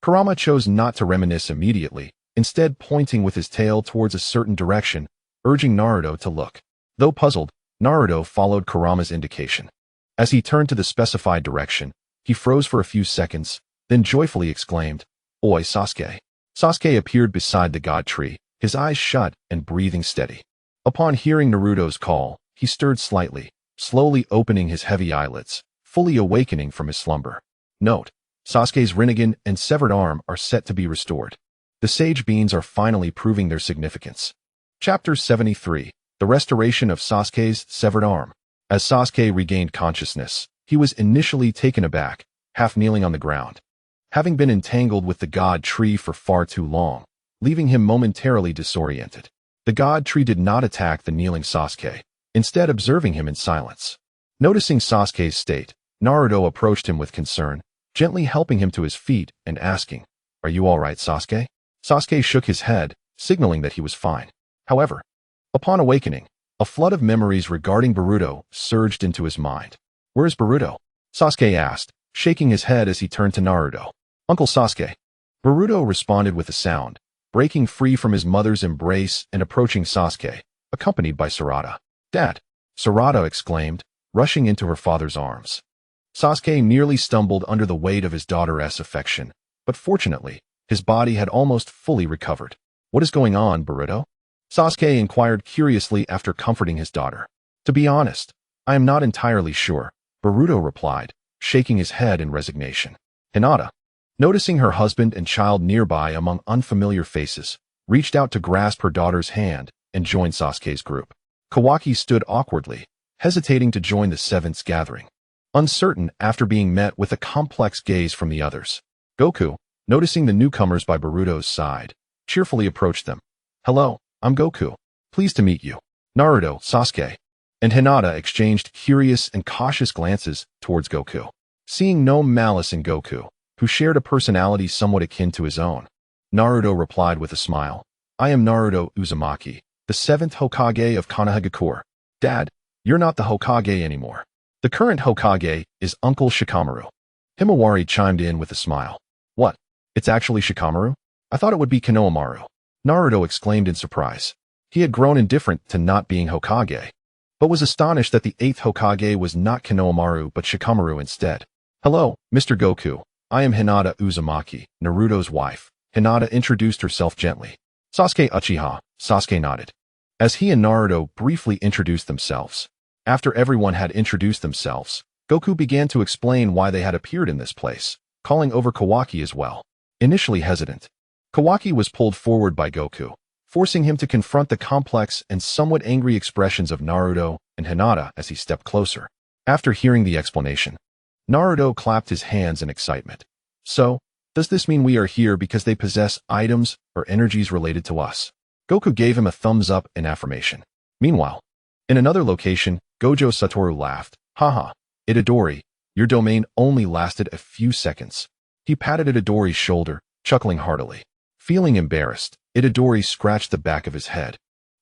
Kurama chose not to reminisce immediately, instead pointing with his tail towards a certain direction, urging Naruto to look. Though puzzled, Naruto followed Kurama's indication. As he turned to the specified direction, he froze for a few seconds, then joyfully exclaimed, "Oi, Sasuke." Sasuke appeared beside the god tree, his eyes shut and breathing steady. Upon hearing Naruto's call, he stirred slightly, slowly opening his heavy eyelids, fully awakening from his slumber. Note: Sasuke's Rinnegan and severed arm are set to be restored. The sage beans are finally proving their significance. Chapter 73. The Restoration of Sasuke's Severed Arm. As Sasuke regained consciousness, he was initially taken aback, half kneeling on the ground. Having been entangled with the god tree for far too long, leaving him momentarily disoriented. The god tree did not attack the kneeling Sasuke, instead observing him in silence. Noticing Sasuke's state, Naruto approached him with concern, gently helping him to his feet and asking, "Are you all right, Sasuke?" Sasuke shook his head, signaling that he was fine. However, upon awakening, a flood of memories regarding Boruto surged into his mind. "Where is Boruto?" Sasuke asked, shaking his head as he turned to Naruto. "Uncle Sasuke." Boruto responded with a sound, breaking free from his mother's embrace and approaching Sasuke, accompanied by Sarada. "Dad!" Sarada exclaimed, rushing into her father's arms. Sasuke nearly stumbled under the weight of his daughter's affection, but fortunately, his body had almost fully recovered. "What is going on, Boruto?" Sasuke inquired curiously after comforting his daughter. "To be honest, I am not entirely sure," Boruto replied, shaking his head in resignation. Hinata, noticing her husband and child nearby among unfamiliar faces, reached out to grasp her daughter's hand and joined Sasuke's group. Kawaki stood awkwardly, hesitating to join the seventh gathering, uncertain after being met with a complex gaze from the others. Goku, noticing the newcomers by Boruto's side, cheerfully approached them. "Hello, I'm Goku. Pleased to meet you." Naruto, Sasuke, and Hinata exchanged curious and cautious glances towards Goku. Seeing no malice in Goku, who shared a personality somewhat akin to his own, Naruto replied with a smile, "I am Naruto Uzumaki, the 7th Hokage of Konohagakure. Dad, you're not the Hokage anymore. The current Hokage is Uncle Shikamaru." Himawari chimed in with a smile. "What? It's actually Shikamaru? I thought it would be Konohamaru." Naruto exclaimed in surprise. He had grown indifferent to not being Hokage, but was astonished that the 8th Hokage was not Konohamaru but Shikamaru instead. "Hello, Mr. Goku. I am Hinata Uzumaki, Naruto's wife." Hinata introduced herself gently. "Sasuke Uchiha." Sasuke nodded, as he and Naruto briefly introduced themselves. After everyone had introduced themselves, Goku began to explain why they had appeared in this place, calling over Kawaki as well. Initially hesitant, Kawaki was pulled forward by Goku, forcing him to confront the complex and somewhat angry expressions of Naruto and Hinata as he stepped closer. After hearing the explanation, Naruto clapped his hands in excitement. "So, does this mean we are here because they possess items or energies related to us?" Goku gave him a thumbs up in affirmation. Meanwhile, in another location, Gojo Satoru laughed. "Haha, Itadori, your domain only lasted a few seconds." He patted Itadori's shoulder, chuckling heartily. Feeling embarrassed, Itadori scratched the back of his head,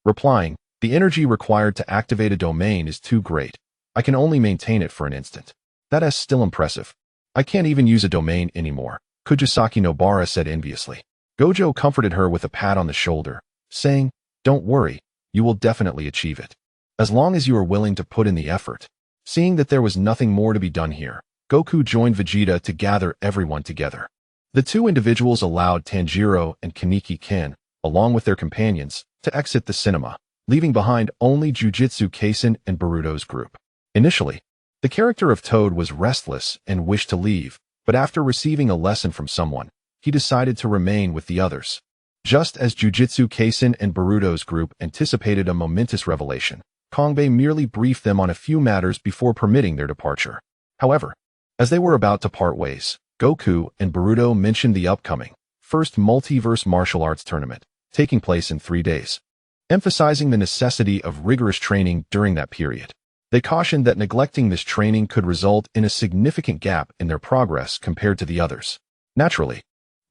replying, "The energy required to activate a domain is too great. I can only maintain it for an instant. That is still impressive. I can't even use a domain anymore," Kujisaki Nobara said enviously. Gojo comforted her with a pat on the shoulder, saying, "Don't worry, you will definitely achieve it, as long as you are willing to put in the effort." Seeing that there was nothing more to be done here, Goku joined Vegeta to gather everyone together. The two individuals allowed Tanjiro and Kaneki Ken, along with their companions, to exit the cinema, leaving behind only Jujutsu Kaisen and Boruto's group. Initially, the character of Toad was restless and wished to leave, but after receiving a lesson from someone, he decided to remain with the others. Just as Jujutsu Kaisen and Boruto's group anticipated a momentous revelation, Kongbei merely briefed them on a few matters before permitting their departure. However, as they were about to part ways, Goku and Boruto mentioned the upcoming first Multiverse martial arts tournament, taking place in 3 days, emphasizing the necessity of rigorous training during that period. They cautioned that neglecting this training could result in a significant gap in their progress compared to the others. Naturally,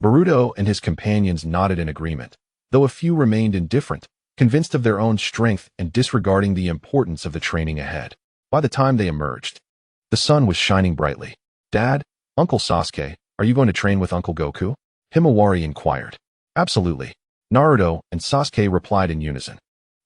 Boruto and his companions nodded in agreement, though a few remained indifferent, convinced of their own strength and disregarding the importance of the training ahead. By the time they emerged, the sun was shining brightly. "Dad, Uncle Sasuke, are you going to train with Uncle Goku?" Himawari inquired. "Absolutely." Naruto and Sasuke replied in unison.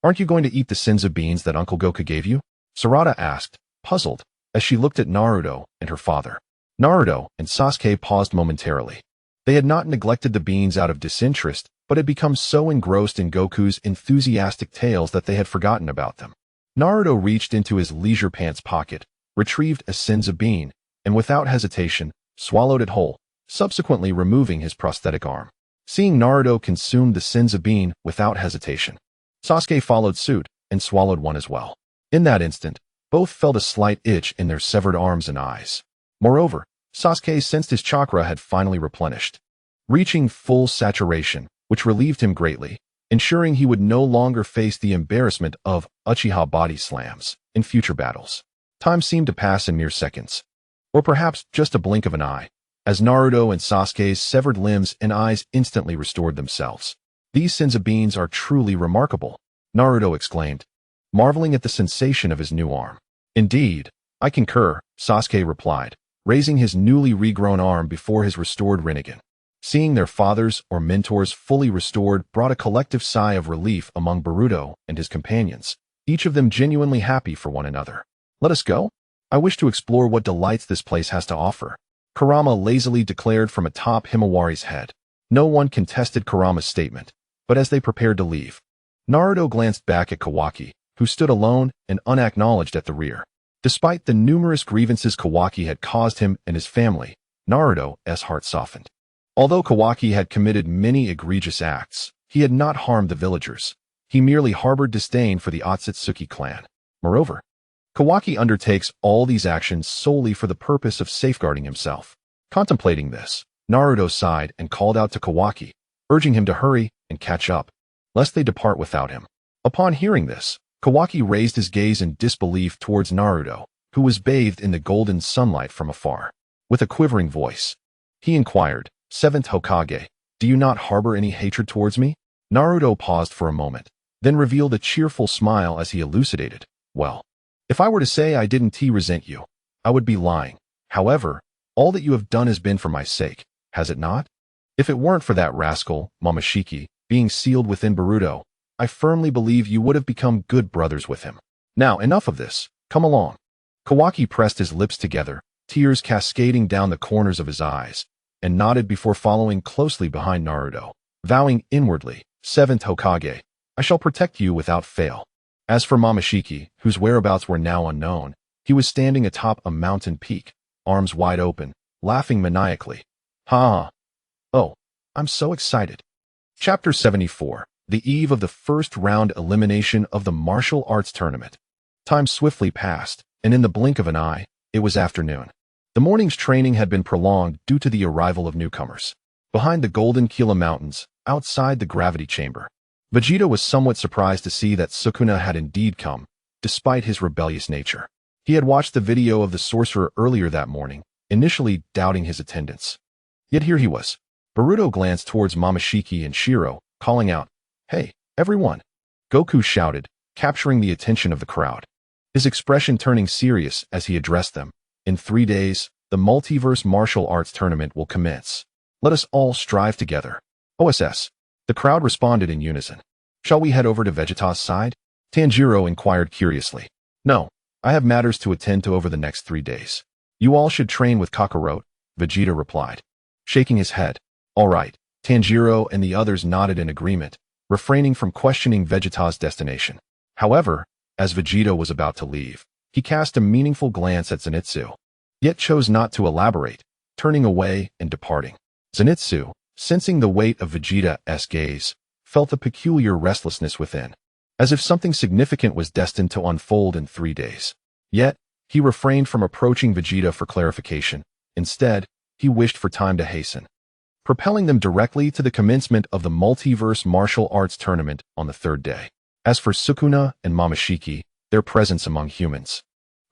"Aren't you going to eat the senzu beans that Uncle Goku gave you?" Sarada asked, puzzled, as she looked at Naruto and her father. Naruto and Sasuke paused momentarily. They had not neglected the beans out of disinterest, but had become so engrossed in Goku's enthusiastic tales that they had forgotten about them. Naruto reached into his leisure pants pocket, retrieved a senzu bean, and without hesitation, swallowed it whole, subsequently removing his prosthetic arm. Seeing Naruto consume the senzu bean without hesitation, Sasuke followed suit and swallowed one as well. In that instant, both felt a slight itch in their severed arms and eyes. Moreover, Sasuke sensed his chakra had finally replenished, reaching full saturation, which relieved him greatly, ensuring he would no longer face the embarrassment of Uchiha body slams in future battles. Time seemed to pass in mere seconds, or perhaps just a blink of an eye, as Naruto and Sasuke's severed limbs and eyes instantly restored themselves. These Senzu beans are truly remarkable, Naruto exclaimed, marveling at the sensation of his new arm. Indeed, I concur, Sasuke replied, raising his newly regrown arm before his restored Rinnegan. Seeing their fathers or mentors fully restored brought a collective sigh of relief among Boruto and his companions, each of them genuinely happy for one another. Let us go? I wish to explore what delights this place has to offer, Kurama lazily declared from atop Himawari's head. No one contested Kurama's statement, but as they prepared to leave, Naruto glanced back at Kawaki, who stood alone and unacknowledged at the rear. Despite the numerous grievances Kawaki had caused him and his family, Naruto's heart softened. Although Kawaki had committed many egregious acts, he had not harmed the villagers. He merely harbored disdain for the Otsutsuki clan. Moreover, Kawaki undertakes all these actions solely for the purpose of safeguarding himself. Contemplating this, Naruto sighed and called out to Kawaki, urging him to hurry and catch up, lest they depart without him. Upon hearing this, Kawaki raised his gaze in disbelief towards Naruto, who was bathed in the golden sunlight from afar. With a quivering voice, he inquired, "Seventh Hokage, do you not harbor any hatred towards me?" Naruto paused for a moment, then revealed a cheerful smile as he elucidated, "Well, if I were to say I didn't resent you, I would be lying. However, all that you have done has been for my sake, has it not? If it weren't for that rascal, Momoshiki, being sealed within Boruto, I firmly believe you would have become good brothers with him. Now, enough of this. Come along." Kawaki pressed his lips together, tears cascading down the corners of his eyes, and nodded before following closely behind Naruto, vowing inwardly, "Seventh Hokage, I shall protect you without fail." As for Momoshiki, whose whereabouts were now unknown, he was standing atop a mountain peak, arms wide open, laughing maniacally. "Ha! Oh, I'm so excited." Chapter 74. The eve of the first round elimination of the martial arts tournament. Time swiftly passed, and in the blink of an eye, it was afternoon. The morning's training had been prolonged due to the arrival of newcomers. Behind the Golden Kila Mountains, outside the gravity chamber, Vegeta was somewhat surprised to see that Sukuna had indeed come, despite his rebellious nature. He had watched the video of the sorcerer earlier that morning, initially doubting his attendance. Yet here he was. Boruto glanced towards Momoshiki and Shiro, calling out, "Hey, everyone!" Goku shouted, capturing the attention of the crowd, his expression turning serious as he addressed them. "In 3 days, the Multiverse martial arts tournament will commence. Let us all strive together." "OSS." The crowd responded in unison. "Shall we head over to Vegeta's side?" Tanjiro inquired curiously. "No, I have matters to attend to over the next 3 days. You all should train with Kakarot," Vegeta replied, shaking his head. "All right." Tanjiro and the others nodded in agreement, refraining from questioning Vegeta's destination. However, as Vegeta was about to leave, he cast a meaningful glance at Zenitsu, yet chose not to elaborate, turning away and departing. Zenitsu, sensing the weight of Vegeta's gaze, felt a peculiar restlessness within, as if something significant was destined to unfold in 3 days. Yet, he refrained from approaching Vegeta for clarification. Instead, he wished for time to hasten, propelling them directly to the commencement of the Multiverse martial arts tournament on the 3rd day. As for Sukuna and Momoshiki, their presence among humans,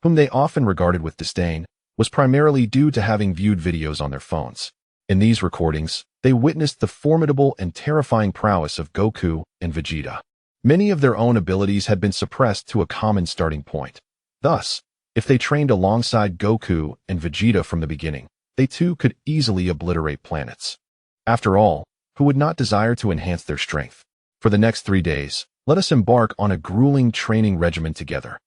whom they often regarded with disdain, was primarily due to having viewed videos on their phones. In these recordings, they witnessed the formidable and terrifying prowess of Goku and Vegeta. Many of their own abilities had been suppressed to a common starting point. Thus, if they trained alongside Goku and Vegeta from the beginning, they too could easily obliterate planets. After all, who would not desire to enhance their strength? For the next 3 days, let us embark on a grueling training regimen together,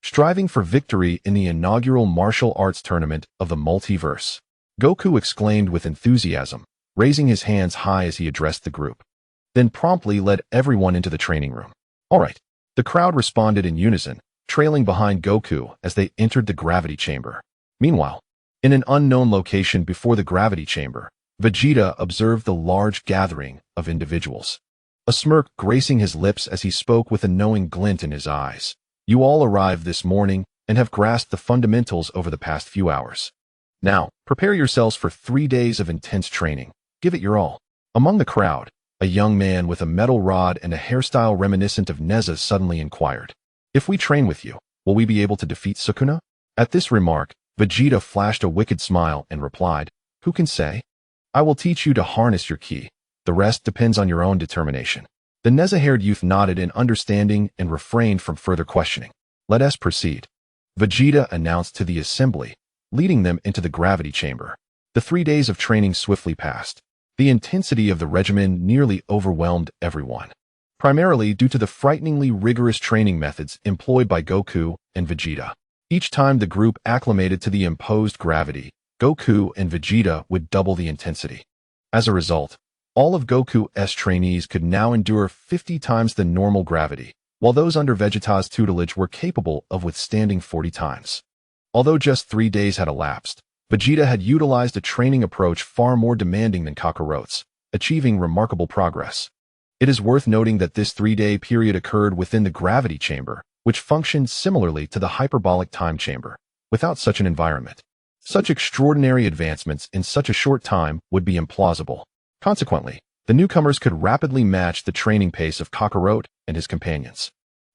striving for victory in the inaugural martial arts tournament of the Multiverse. Goku exclaimed with enthusiasm, raising his hands high as he addressed the group, then promptly led everyone into the training room. "All right." The crowd responded in unison, trailing behind Goku as they entered the gravity chamber. Meanwhile, in an unknown location before the gravity chamber, Vegeta observed the large gathering of individuals, a smirk gracing his lips as he spoke with a knowing glint in his eyes. "You all arrived this morning and have grasped the fundamentals over the past few hours. Now, prepare yourselves for 3 days of intense training. Give it your all. Among the crowd, a young man with a metal rod and a hairstyle reminiscent of Neza suddenly inquired, "If we train with you, will we be able to defeat Sukuna?" At this remark, Vegeta flashed a wicked smile and replied, "Who can say? I will teach you to harness your ki. The rest depends on your own determination." The Neza-haired youth nodded in understanding and refrained from further questioning. "Let us proceed," Vegeta announced to the assembly, leading them into the gravity chamber. The 3 days of training swiftly passed. The intensity of the regimen nearly overwhelmed everyone, primarily due to the frighteningly rigorous training methods employed by Goku and Vegeta. Each time the group acclimated to the imposed gravity, Goku and Vegeta would double the intensity. As a result, all of Goku's trainees could now endure 50 times the normal gravity, while those under Vegeta's tutelage were capable of withstanding 40 times. Although just 3 days had elapsed, Vegeta had utilized a training approach far more demanding than Kakarot's, achieving remarkable progress. It is worth noting that this 3-day period occurred within the gravity chamber, which functioned similarly to the hyperbolic time chamber. Without such an environment, such extraordinary advancements in such a short time would be implausible. Consequently, the newcomers could rapidly match the training pace of Kakarot and his companions.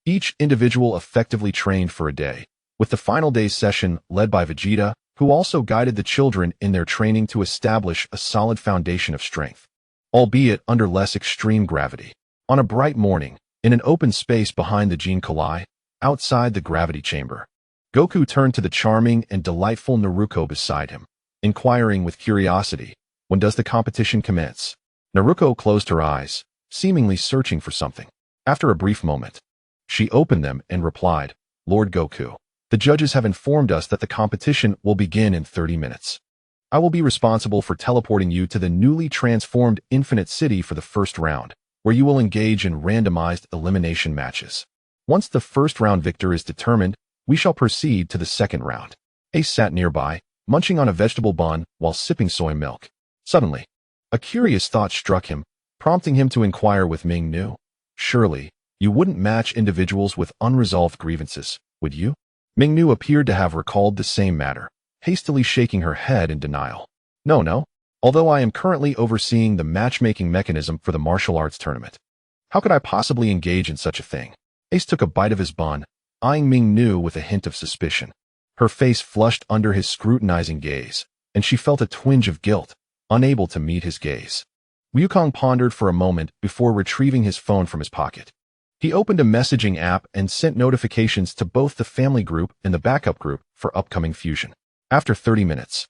Each individual effectively trained for a day, with the final day's session led by Vegeta, who also guided the children in their training to establish a solid foundation of strength, albeit under less extreme gravity. On a bright morning, in an open space behind the Gene Kalai, outside the gravity chamber, Goku turned to the charming and delightful Naruto beside him, inquiring with curiosity, "When does the competition commence?" Naruto closed her eyes, seemingly searching for something. After a brief moment, she opened them and replied, "Lord Goku, the judges have informed us that the competition will begin in 30 minutes. I will be responsible for teleporting you to the newly transformed Infinite City for the first round, where you will engage in randomized elimination matches. Once the first round victor is determined, we shall proceed to the second round." Ace sat nearby, munching on a vegetable bun while sipping soy milk. Suddenly, a curious thought struck him, prompting him to inquire with Ming Nu, "Surely, you wouldn't match individuals with unresolved grievances, would you?" Ming Nu appeared to have recalled the same matter, hastily shaking her head in denial. No. Although I am currently overseeing the matchmaking mechanism for the martial arts tournament, how could I possibly engage in such a thing?" Ace took a bite of his bun, eyeing Ming Nu with a hint of suspicion. Her face flushed under his scrutinizing gaze, and she felt a twinge of guilt, unable to meet his gaze. Wukong pondered for a moment before retrieving his phone from his pocket. He opened a messaging app and sent notifications to both the family group and the backup group for upcoming fusion. After 30 minutes,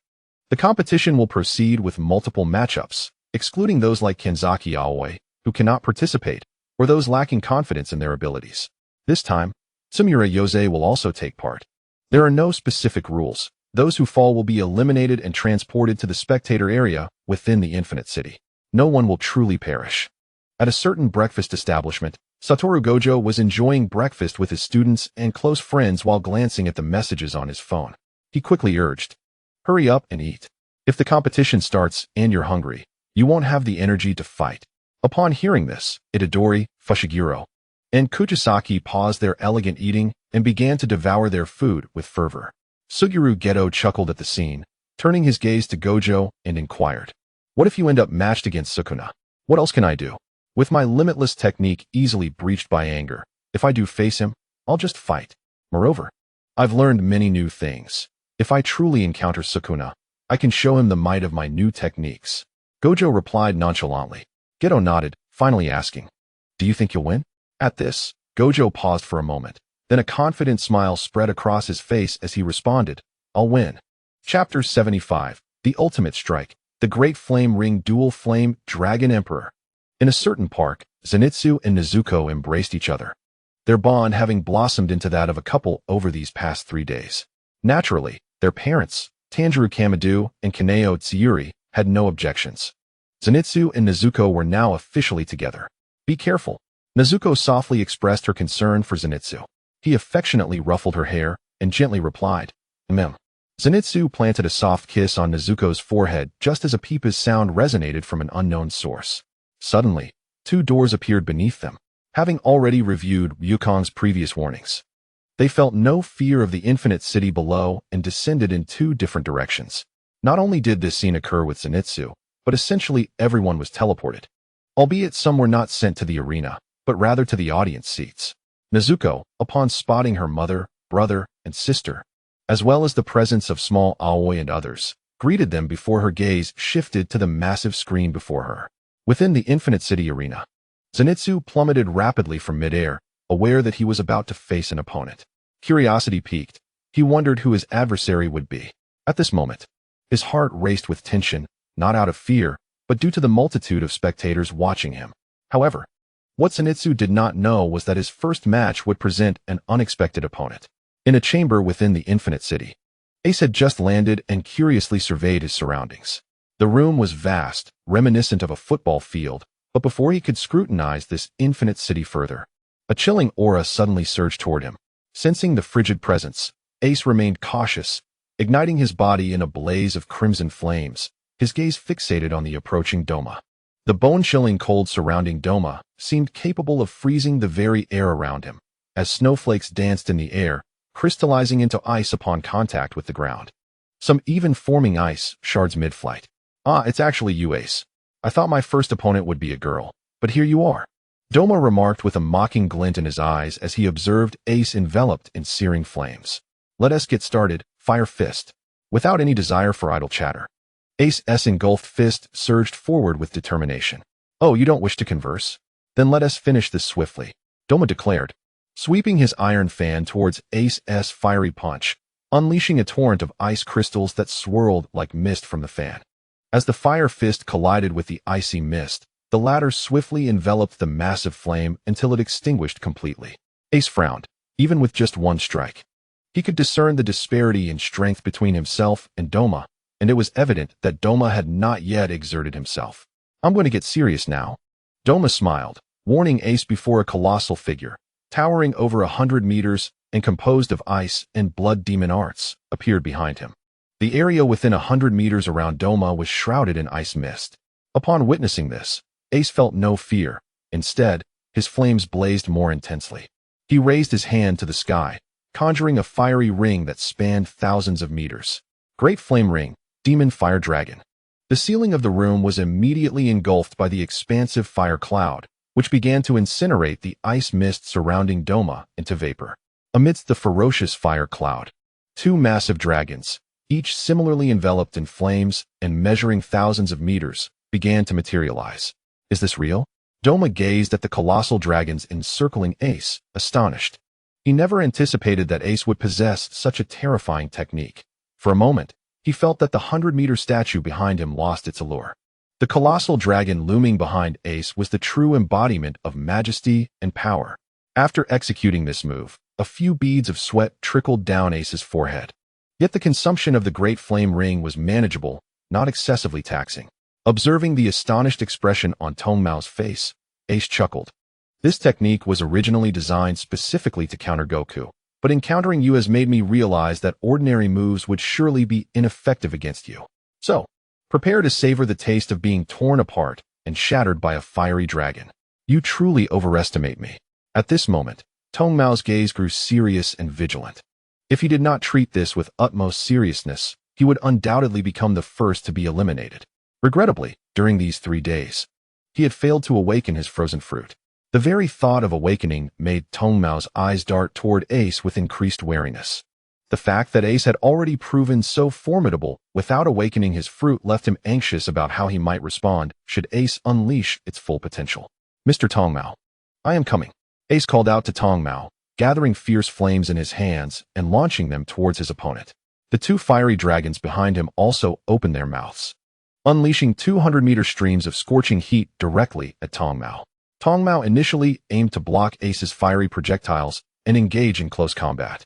the competition will proceed with multiple matchups, excluding those like Kenzaki Aoi, who cannot participate, or those lacking confidence in their abilities. This time, Tsumura Yose will also take part. There are no specific rules. Those who fall will be eliminated and transported to the spectator area within the Infinite City. No one will truly perish. At a certain breakfast establishment, Satoru Gojo was enjoying breakfast with his students and close friends while glancing at the messages on his phone. He quickly urged, "Hurry up and eat. If the competition starts and you're hungry, you won't have the energy to fight." Upon hearing this, Itadori, Fushiguro, and Kuchisaki paused their elegant eating and began to devour their food with fervor. Suguru Geto chuckled at the scene, turning his gaze to Gojo and inquired, "What if you end up matched against Sukuna? What else can I do? With my limitless technique easily breached by anger, if I do face him, I'll just fight. Moreover, I've learned many new things. If I truly encounter Sukuna, I can show him the might of my new techniques." Gojo replied nonchalantly. Geto nodded, finally asking, "Do you think you'll win?" At this, Gojo paused for a moment. Then a confident smile spread across his face as he responded, "I'll win." Chapter 75, The Ultimate Strike, The Great Flame Ring Dual Flame Dragon Emperor. In a certain park, Zenitsu and Nezuko embraced each other, their bond having blossomed into that of a couple over these past 3 days. Naturally, their parents, Tanjiro Kamado and Kaneo Tsuyuri, had no objections. Zenitsu and Nezuko were now officially together. "Be careful." Nezuko softly expressed her concern for Zenitsu. He affectionately ruffled her hair and gently replied, "Mem." Zenitsu planted a soft kiss on Nezuko's forehead just as a peepa's sound resonated from an unknown source. Suddenly, 2 doors appeared beneath them. Having already reviewed Wukong's previous warnings, they felt no fear of the Infinite City below and descended in 2 different directions. Not only did this scene occur with Zenitsu, but essentially everyone was teleported. Albeit some were not sent to the arena, but rather to the audience seats. Nezuko, upon spotting her mother, brother, and sister, as well as the presence of small Aoi and others, greeted them before her gaze shifted to the massive screen before her. Within the Infinite City arena, Zenitsu plummeted rapidly from midair, aware that he was about to face an opponent. Curiosity piqued. He wondered who his adversary would be. At this moment, his heart raced with tension, not out of fear, but due to the multitude of spectators watching him. However, what Zenitsu did not know was that his first match would present an unexpected opponent. In a chamber within the Infinite City, Ace had just landed and curiously surveyed his surroundings. The room was vast, reminiscent of a football field, but before he could scrutinize this infinite city further, a chilling aura suddenly surged toward him. Sensing the frigid presence, Ace remained cautious, igniting his body in a blaze of crimson flames, his gaze fixated on the approaching Doma. The bone-chilling cold surrounding Doma seemed capable of freezing the very air around him, as snowflakes danced in the air, crystallizing into ice upon contact with the ground. Some even forming ice shards mid-flight. "Ah, it's actually you, Ace. I thought my first opponent would be a girl, but here you are," Doma remarked with a mocking glint in his eyes as he observed Ace enveloped in searing flames. "Let us get started, Fire Fist." Without any desire for idle chatter, Ace's engulfed fist surged forward with determination. "Oh, you don't wish to converse? Then let us finish this swiftly," Doma declared, sweeping his iron fan towards Ace's fiery punch, unleashing a torrent of ice crystals that swirled like mist from the fan. As the fire fist collided with the icy mist, the latter swiftly enveloped the massive flame until it extinguished completely. Ace frowned. Even with just one strike, he could discern the disparity in strength between himself and Doma, and it was evident that Doma had not yet exerted himself. "I'm going to get serious now." Doma smiled, warning Ace before a colossal figure, towering over 100 meters and composed of ice and blood demon arts, appeared behind him. The area within 100 meters around Doma was shrouded in ice mist. Upon witnessing this, Ace felt no fear. Instead, his flames blazed more intensely. He raised his hand to the sky, conjuring a fiery ring that spanned thousands of meters. Great Flame Ring, Demon Fire Dragon. The ceiling of the room was immediately engulfed by the expansive fire cloud, which began to incinerate the ice mist surrounding Doma into vapor. Amidst the ferocious fire cloud, two massive dragons, each similarly enveloped in flames and measuring thousands of meters, began to materialize. "Is this real?" Doma gazed at the colossal dragons encircling Ace, astonished. He never anticipated that Ace would possess such a terrifying technique. For a moment, he felt that the 100-meter statue behind him lost its allure. The colossal dragon looming behind Ace was the true embodiment of majesty and power. After executing this move, a few beads of sweat trickled down Ace's forehead. Yet the consumption of the Great Flame Ring was manageable, not excessively taxing. Observing the astonished expression on Tong Mao's face, Ace chuckled. "This technique was originally designed specifically to counter Goku, but encountering you has made me realize that ordinary moves would surely be ineffective against you. So, prepare to savor the taste of being torn apart and shattered by a fiery dragon. You truly overestimate me." At this moment, Tong Mao's gaze grew serious and vigilant. If he did not treat this with utmost seriousness, he would undoubtedly become the first to be eliminated. Regrettably, during these 3 days, he had failed to awaken his frozen fruit. The very thought of awakening made Tong Mao's eyes dart toward Ace with increased wariness. The fact that Ace had already proven so formidable without awakening his fruit left him anxious about how he might respond should Ace unleash its full potential. "Mr. Tong Mao, I am coming," Ace called out to Tong Mao, gathering fierce flames in his hands and launching them towards his opponent. The two fiery dragons behind him also opened their mouths, unleashing 200-meter streams of scorching heat directly at Tong Mao. Tong Mao initially aimed to block Ace's fiery projectiles and engage in close combat.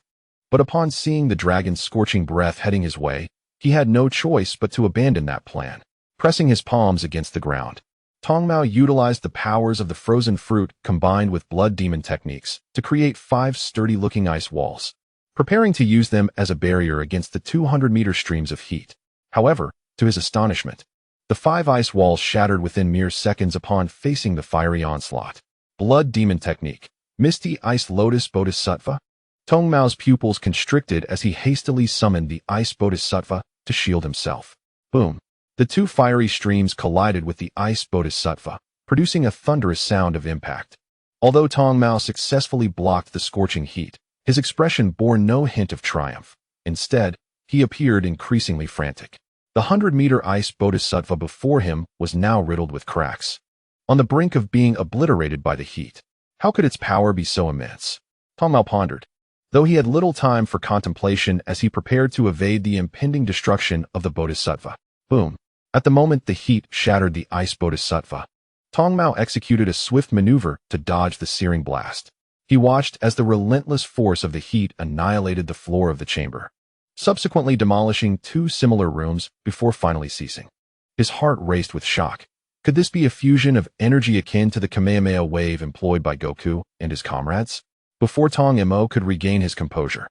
But upon seeing the dragon's scorching breath heading his way, he had no choice but to abandon that plan. Pressing his palms against the ground, Tong Mao utilized the powers of the frozen fruit combined with blood demon techniques to create 5 sturdy-looking ice walls, preparing to use them as a barrier against the 200-meter streams of heat. However, to his astonishment, the 5 ice walls shattered within mere seconds upon facing the fiery onslaught. Blood demon technique, Misty Ice Lotus Bodhisattva. Tong Mao's pupils constricted as he hastily summoned the Ice Bodhisattva to shield himself. Boom. The two fiery streams collided with the ice bodhisattva, producing a thunderous sound of impact. Although Tong Mao successfully blocked the scorching heat, his expression bore no hint of triumph. Instead, he appeared increasingly frantic. The 100-meter ice bodhisattva before him was now riddled with cracks, on the brink of being obliterated by the heat. How could its power be so immense? Tong Mao pondered, though he had little time for contemplation as he prepared to evade the impending destruction of the bodhisattva. Boom. At the moment the heat shattered the ice bodhisattva, Tong Mao executed a swift maneuver to dodge the searing blast. He watched as the relentless force of the heat annihilated the floor of the chamber, subsequently demolishing two similar rooms before finally ceasing. His heart raced with shock. Could this be a fusion of energy akin to the Kamehameha wave employed by Goku and his comrades? Before Tong Mo could regain his composure,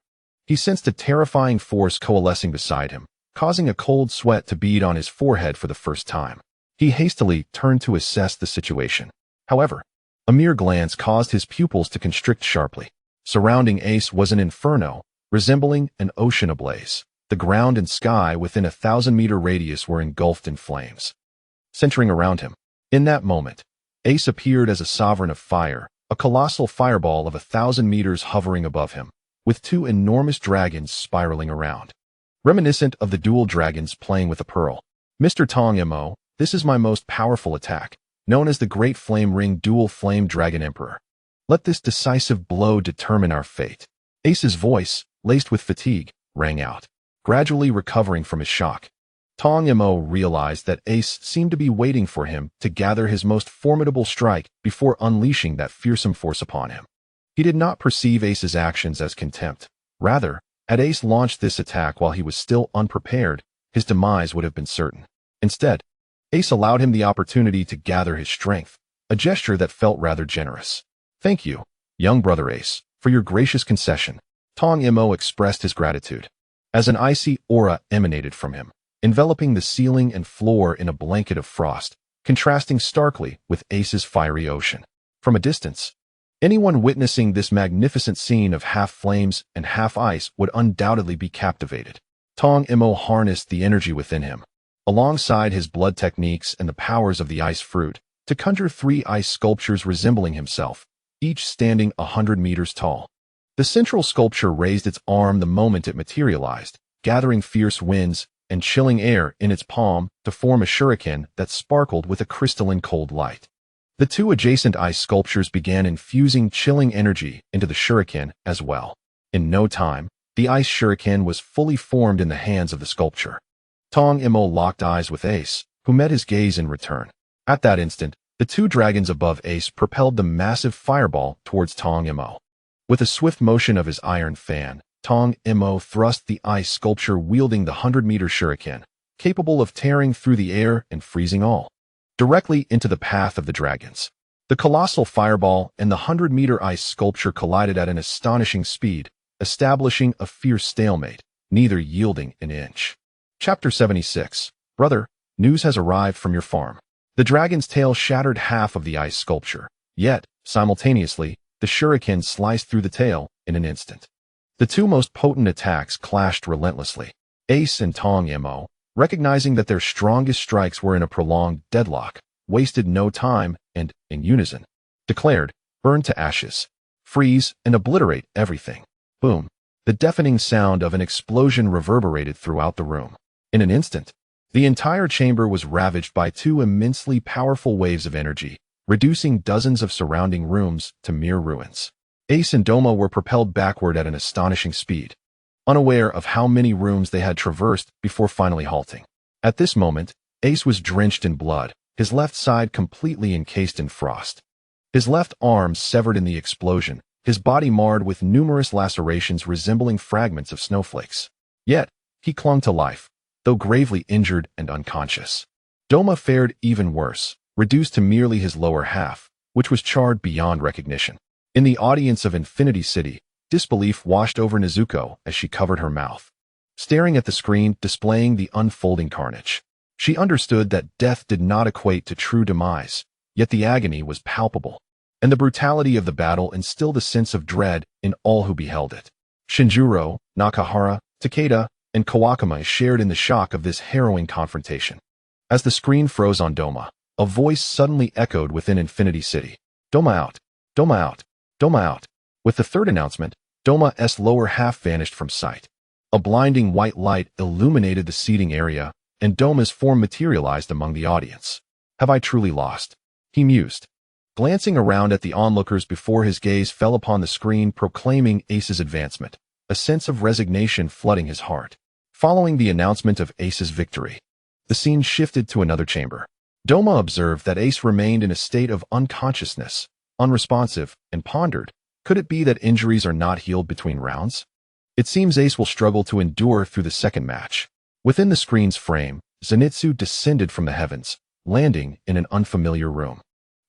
he sensed a terrifying force coalescing beside him, causing a cold sweat to bead on his forehead for the first time. He hastily turned to assess the situation. However, a mere glance caused his pupils to constrict sharply. Surrounding Ace was an inferno, resembling an ocean ablaze. The ground and sky within a 1,000-meter radius were engulfed in flames. Centering around him, in that moment, Ace appeared as a sovereign of fire, a colossal fireball of 1,000 meters hovering above him, with two enormous dragons spiraling around. Reminiscent of the dual dragons playing with a pearl. Mr. Tong Mo, this is my most powerful attack, known as the Great Flame Ring Dual Flame Dragon Emperor. Let this decisive blow determine our fate. Ace's voice, laced with fatigue, rang out, gradually recovering from his shock. Tong Mo realized that Ace seemed to be waiting for him to gather his most formidable strike before unleashing that fearsome force upon him. He did not perceive Ace's actions as contempt. Rather, had Ace launched this attack while he was still unprepared, his demise would have been certain. Instead, Ace allowed him the opportunity to gather his strength, a gesture that felt rather generous. Thank you, young brother Ace, for your gracious concession. Tong Mo expressed his gratitude, as an icy aura emanated from him, enveloping the ceiling and floor in a blanket of frost, contrasting starkly with Ace's fiery ocean. From a distance, anyone witnessing this magnificent scene of half flames and half ice would undoubtedly be captivated. Tong Mo harnessed the energy within him, alongside his blood techniques and the powers of the ice fruit, to conjure 3 ice sculptures resembling himself, each standing 100 meters tall. The central sculpture raised its arm the moment it materialized, gathering fierce winds and chilling air in its palm to form a shuriken that sparkled with a crystalline cold light. The 2 adjacent ice sculptures began infusing chilling energy into the shuriken as well. In no time, the ice shuriken was fully formed in the hands of the sculpture. Tong Mo locked eyes with Ace, who met his gaze in return. At that instant, the 2 dragons above Ace propelled the massive fireball towards Tong Mo. With a swift motion of his iron fan, Tong Mo thrust the ice sculpture wielding the 100-meter shuriken, capable of tearing through the air and freezing all, directly into the path of the dragons. The colossal fireball and the 100-meter ice sculpture collided at an astonishing speed, establishing a fierce stalemate, neither yielding an inch. Chapter 76. Brother, news has arrived from your farm. The dragon's tail shattered half of the ice sculpture, yet, simultaneously, the shuriken sliced through the tail in an instant. The 2 most potent attacks clashed relentlessly. Ace and Tong Mo, recognizing that their strongest strikes were in a prolonged deadlock, wasted no time and, in unison, declared, burn to ashes, freeze, and obliterate everything. Boom. The deafening sound of an explosion reverberated throughout the room. In an instant, the entire chamber was ravaged by 2 immensely powerful waves of energy, reducing dozens of surrounding rooms to mere ruins. Ace and Doma were propelled backward at an astonishing speed, unaware of how many rooms they had traversed before finally halting. At this moment, Ace was drenched in blood, his left side completely encased in frost. His left arm severed in the explosion, his body marred with numerous lacerations resembling fragments of snowflakes. Yet, he clung to life, though gravely injured and unconscious. Doma fared even worse, reduced to merely his lower half, which was charred beyond recognition. In the audience of Infinity City, disbelief washed over Nezuko as she covered her mouth, staring at the screen displaying the unfolding carnage. She understood that death did not equate to true demise, yet the agony was palpable, and the brutality of the battle instilled a sense of dread in all who beheld it. Shinjuro, Nakahara, Takeda, and Kawakami shared in the shock of this harrowing confrontation. As the screen froze on Doma, a voice suddenly echoed within Infinity City. Doma out. Doma out. Doma out. With the third announcement, Doma's lower half vanished from sight. A blinding white light illuminated the seating area, and Doma's form materialized among the audience. Have I truly lost? He mused, glancing around at the onlookers before his gaze fell upon the screen proclaiming Ace's advancement, a sense of resignation flooding his heart. Following the announcement of Ace's victory, the scene shifted to another chamber. Doma observed that Ace remained in a state of unconsciousness, unresponsive, and pondered, could it be that injuries are not healed between rounds? It seems Ace will struggle to endure through the second match. Within the screen's frame, Zenitsu descended from the heavens, landing in an unfamiliar room.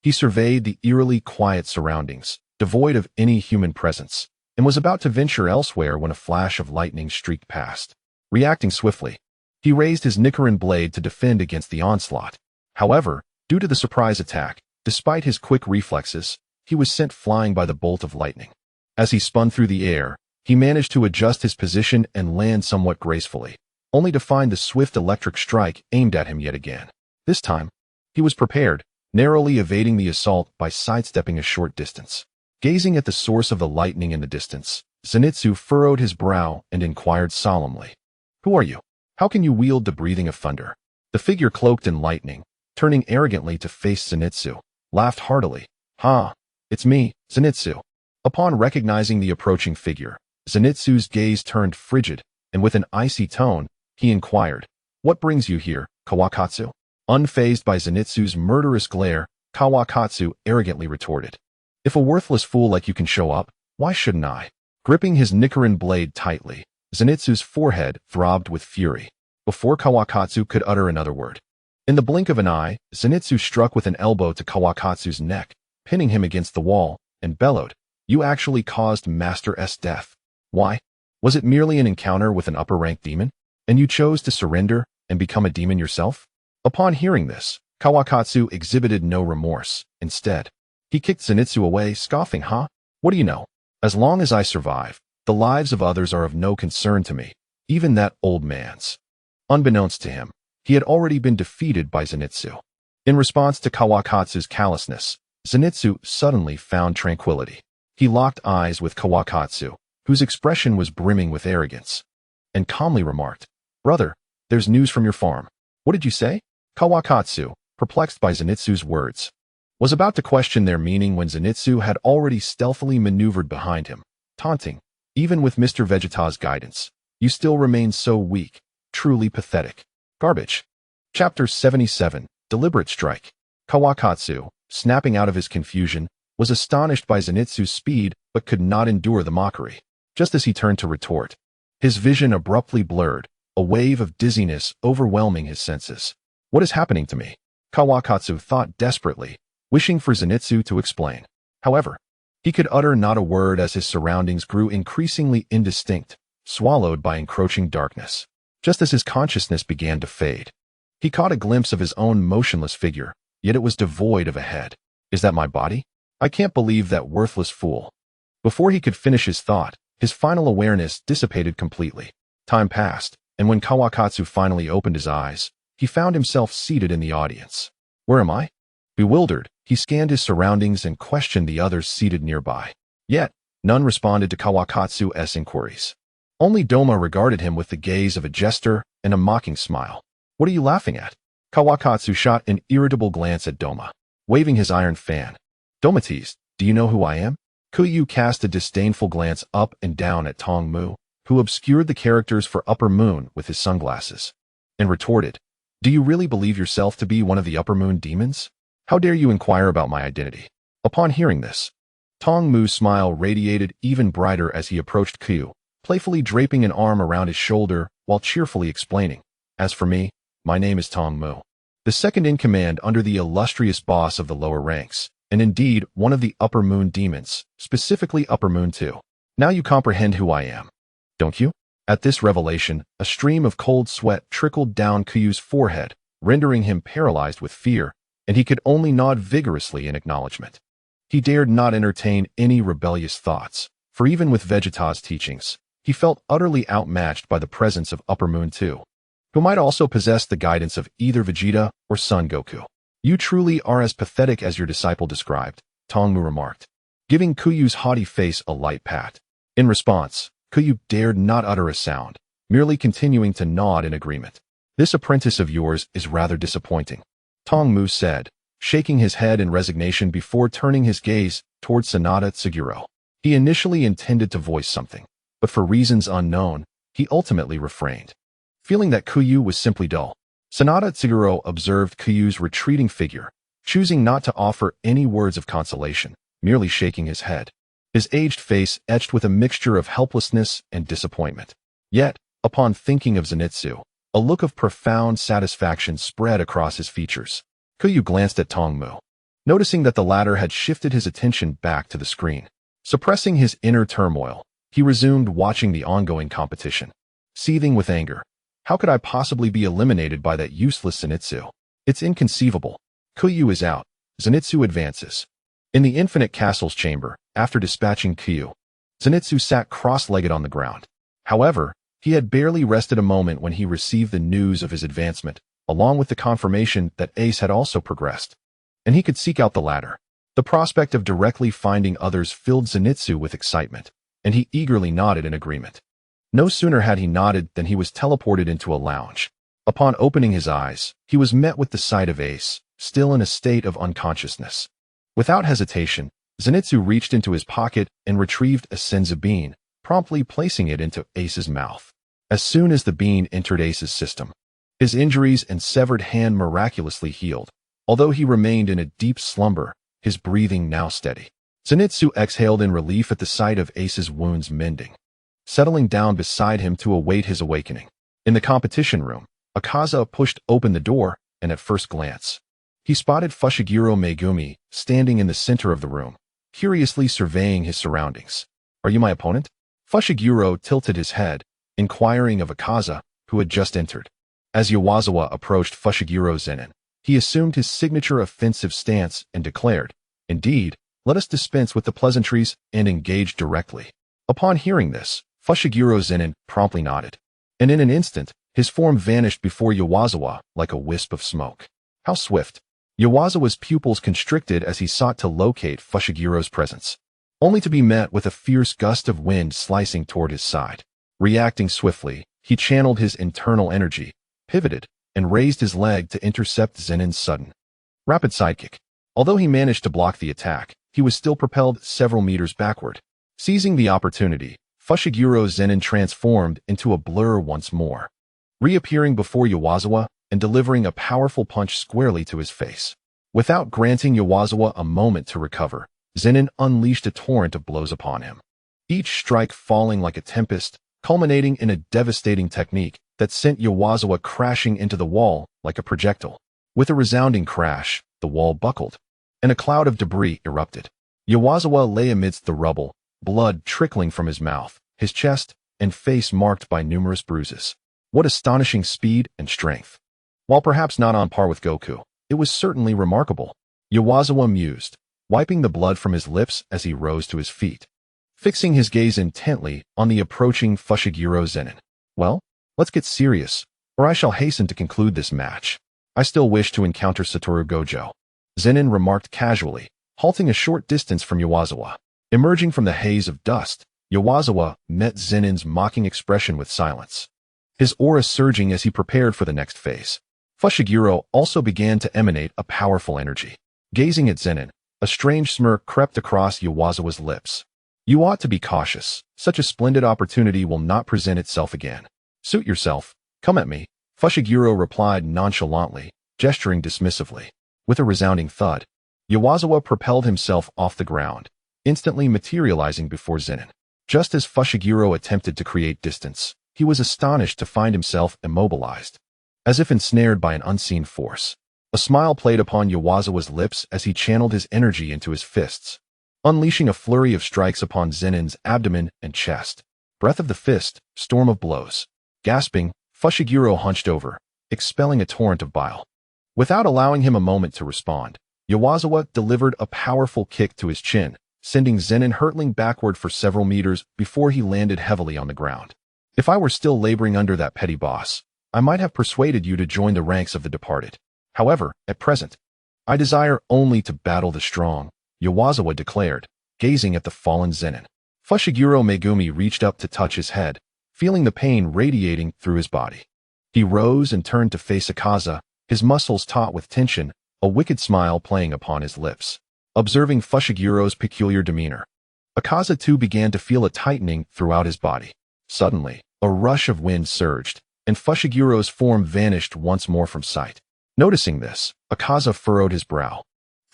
He surveyed the eerily quiet surroundings, devoid of any human presence, and was about to venture elsewhere when a flash of lightning streaked past. Reacting swiftly, he raised his Nichiren blade to defend against the onslaught. However, due to the surprise attack, despite his quick reflexes, he was sent flying by the bolt of lightning. As he spun through the air, he managed to adjust his position and land somewhat gracefully, only to find the swift electric strike aimed at him yet again. This time, he was prepared, narrowly evading the assault by sidestepping a short distance. Gazing at the source of the lightning in the distance, Zenitsu furrowed his brow and inquired solemnly, "Who are you? How can you wield the breathing of thunder?" The figure cloaked in lightning, turning arrogantly to face Zenitsu, laughed heartily. "Ha! It's me, Zenitsu." Upon recognizing the approaching figure, Zenitsu's gaze turned frigid, and with an icy tone, he inquired, "What brings you here, Kawakatsu?" Unfazed by Zenitsu's murderous glare, Kawakatsu arrogantly retorted, "If a worthless fool like you can show up, why shouldn't I?" Gripping his Nichiren blade tightly, Zenitsu's forehead throbbed with fury, before Kawakatsu could utter another word. In the blink of an eye, Zenitsu struck with an elbow to Kawakatsu's neck, pinning him against the wall, and bellowed, "You actually caused Master S death. Why? Was it merely an encounter with an upper-ranked demon? And you chose to surrender and become a demon yourself?" Upon hearing this, Kawakatsu exhibited no remorse. Instead, he kicked Zenitsu away, scoffing, "Huh? What do you know? As long as I survive, the lives of others are of no concern to me, even that old man's." Unbeknownst to him, he had already been defeated by Zenitsu. In response to Kawakatsu's callousness, Zenitsu suddenly found tranquility. He locked eyes with Kawakatsu, whose expression was brimming with arrogance, and calmly remarked, "Brother, there's news from your farm." "What did you say?" Kawakatsu, perplexed by Zenitsu's words, was about to question their meaning when Zenitsu had already stealthily maneuvered behind him, taunting, "Even with Mr. Vegeta's guidance, you still remain so weak, truly pathetic. Garbage." Chapter 77, Deliberate Strike. Kawakatsu, snapping out of his confusion, was astonished by Zenitsu's speed but could not endure the mockery. Just as he turned to retort, his vision abruptly blurred, a wave of dizziness overwhelming his senses. "What is happening to me?" Kawakatsu thought desperately, wishing for Zenitsu to explain. However, he could utter not a word as his surroundings grew increasingly indistinct, swallowed by encroaching darkness. Just as his consciousness began to fade, he caught a glimpse of his own motionless figure, yet it was devoid of a head. "Is that my body? I can't believe that worthless fool." Before he could finish his thought, his final awareness dissipated completely. Time passed, and when Kawakatsu finally opened his eyes, he found himself seated in the audience. "Where am I?" Bewildered, he scanned his surroundings and questioned the others seated nearby. Yet, none responded to Kawakatsu's inquiries. Only Doma regarded him with the gaze of a jester and a mocking smile. "What are you laughing at?" Kawakatsu shot an irritable glance at Doma, waving his iron fan. Doma teased, "Do you know who I am?" Kuyu cast a disdainful glance up and down at Tong Mu, who obscured the characters for Upper Moon with his sunglasses, and retorted, "Do you really believe yourself to be one of the Upper Moon demons? How dare you inquire about my identity?" Upon hearing this, Tong Mu's smile radiated even brighter as he approached Kuyu, playfully draping an arm around his shoulder while cheerfully explaining, "As for me, my name is Tong Mu, the second in command under the illustrious boss of the lower ranks, and indeed one of the Upper Moon demons, specifically Upper Moon 2. Now you comprehend who I am, don't you?" At this revelation, a stream of cold sweat trickled down Kuyu's forehead, rendering him paralyzed with fear, and he could only nod vigorously in acknowledgement. He dared not entertain any rebellious thoughts, for even with Vegeta's teachings, He felt utterly outmatched by the presence of Upper Moon 2, who might also possess the guidance of either Vegeta or Son Goku. You truly are as pathetic as your disciple described, Tongmu remarked, giving Kuyu's haughty face a light pat. In response, Kuyu dared not utter a sound, merely continuing to nod in agreement. This apprentice of yours is rather disappointing, Tongmu said, shaking his head in resignation before turning his gaze toward Sanada Tsuguro. He initially intended to voice something, but for reasons unknown, he ultimately refrained. Feeling that Kuyu was simply dull, Sanada Tsuguro observed Kuyu's retreating figure, choosing not to offer any words of consolation, merely shaking his head, his aged face etched with a mixture of helplessness and disappointment. Yet, upon thinking of Zenitsu, a look of profound satisfaction spread across his features. Kuyu glanced at Tongmu, noticing that the latter had shifted his attention back to the screen. Suppressing his inner turmoil, he resumed watching the ongoing competition. Seething with anger, how could I possibly be eliminated by that useless Zenitsu? It's inconceivable. Kuyu is out. Zenitsu advances. In the Infinite Castle's chamber, after dispatching Kuyu, Zenitsu sat cross-legged on the ground. However, he had barely rested a moment when he received the news of his advancement, along with the confirmation that Ace had also progressed, and he could seek out the latter. The prospect of directly finding others filled Zenitsu with excitement, and he eagerly nodded in agreement. No sooner had he nodded than he was teleported into a lounge. Upon opening his eyes, he was met with the sight of Ace, still in a state of unconsciousness. Without hesitation, Zenitsu reached into his pocket and retrieved a senzu bean, promptly placing it into Ace's mouth. As soon as the bean entered Ace's system, his injuries and severed hand miraculously healed. Although he remained in a deep slumber, his breathing now steady. Zenitsu exhaled in relief at the sight of Ace's wounds mending, settling down beside him to await his awakening. In the competition room, Akaza pushed open the door, and at first glance, he spotted Fushiguro Megumi standing in the center of the room, curiously surveying his surroundings. Are you my opponent? Fushiguro tilted his head, inquiring of Akaza, who had just entered. As Yawazawa approached Fushiguro Zenin, he assumed his signature offensive stance and declared, "Indeed, let us dispense with the pleasantries and engage directly." Upon hearing this, Fushiguro Zenin promptly nodded, and in an instant, his form vanished before Yawazawa like a wisp of smoke. How swift! Yawazawa's pupils constricted as he sought to locate Fushigiro's presence, only to be met with a fierce gust of wind slicing toward his side. Reacting swiftly, he channeled his internal energy, pivoted, and raised his leg to intercept Zenin's sudden, rapid sidekick. Although he managed to block the attack, he was still propelled several meters backward. Seizing the opportunity, Fushiguro Zenin transformed into a blur once more, reappearing before Yawazawa and delivering a powerful punch squarely to his face. Without granting Yawazawa a moment to recover, Zenin unleashed a torrent of blows upon him, each strike falling like a tempest, culminating in a devastating technique that sent Yawazawa crashing into the wall like a projectile. With a resounding crash, the wall buckled, and a cloud of debris erupted. Yawazawa lay amidst the rubble, blood trickling from his mouth, his chest, and face marked by numerous bruises. What astonishing speed and strength! While perhaps not on par with Goku, it was certainly remarkable, Yawazawa mused, wiping the blood from his lips as he rose to his feet, fixing his gaze intently on the approaching Fushiguro Zenin. Well, let's get serious, or I shall hasten to conclude this match. I still wish to encounter Satoru Gojo, Zenin remarked casually, halting a short distance from Yawazawa. Emerging from the haze of dust, Yawazawa met Zenin's mocking expression with silence, his aura surging as he prepared for the next phase. Fushiguro also began to emanate a powerful energy. Gazing at Zenin, a strange smirk crept across Yawazawa's lips. You ought to be cautious. Such a splendid opportunity will not present itself again. Suit yourself. Come at me, Fushiguro replied nonchalantly, gesturing dismissively. With a resounding thud, Yawazawa propelled himself off the ground, instantly materializing before Zenin. Just as Fushiguro attempted to create distance, he was astonished to find himself immobilized, as if ensnared by an unseen force. A smile played upon Yawazawa's lips as he channeled his energy into his fists, unleashing a flurry of strikes upon Zenin's abdomen and chest. Breath of the fist, storm of blows. Gasping, Fushiguro hunched over, expelling a torrent of bile. Without allowing him a moment to respond, Yawazawa delivered a powerful kick to his chin, sending Zenin hurtling backward for several meters before he landed heavily on the ground. If I were still laboring under that petty boss, I might have persuaded you to join the ranks of the departed. However, at present, I desire only to battle the strong, Yawazawa declared, gazing at the fallen Zenin. Fushiguro Megumi reached up to touch his head, feeling the pain radiating through his body. He rose and turned to face Akaza, his muscles taut with tension, a wicked smile playing upon his lips. Observing Fushiguro's peculiar demeanor, Akaza too began to feel a tightening throughout his body. Suddenly, a rush of wind surged, and Fushiguro's form vanished once more from sight. Noticing this, Akaza furrowed his brow.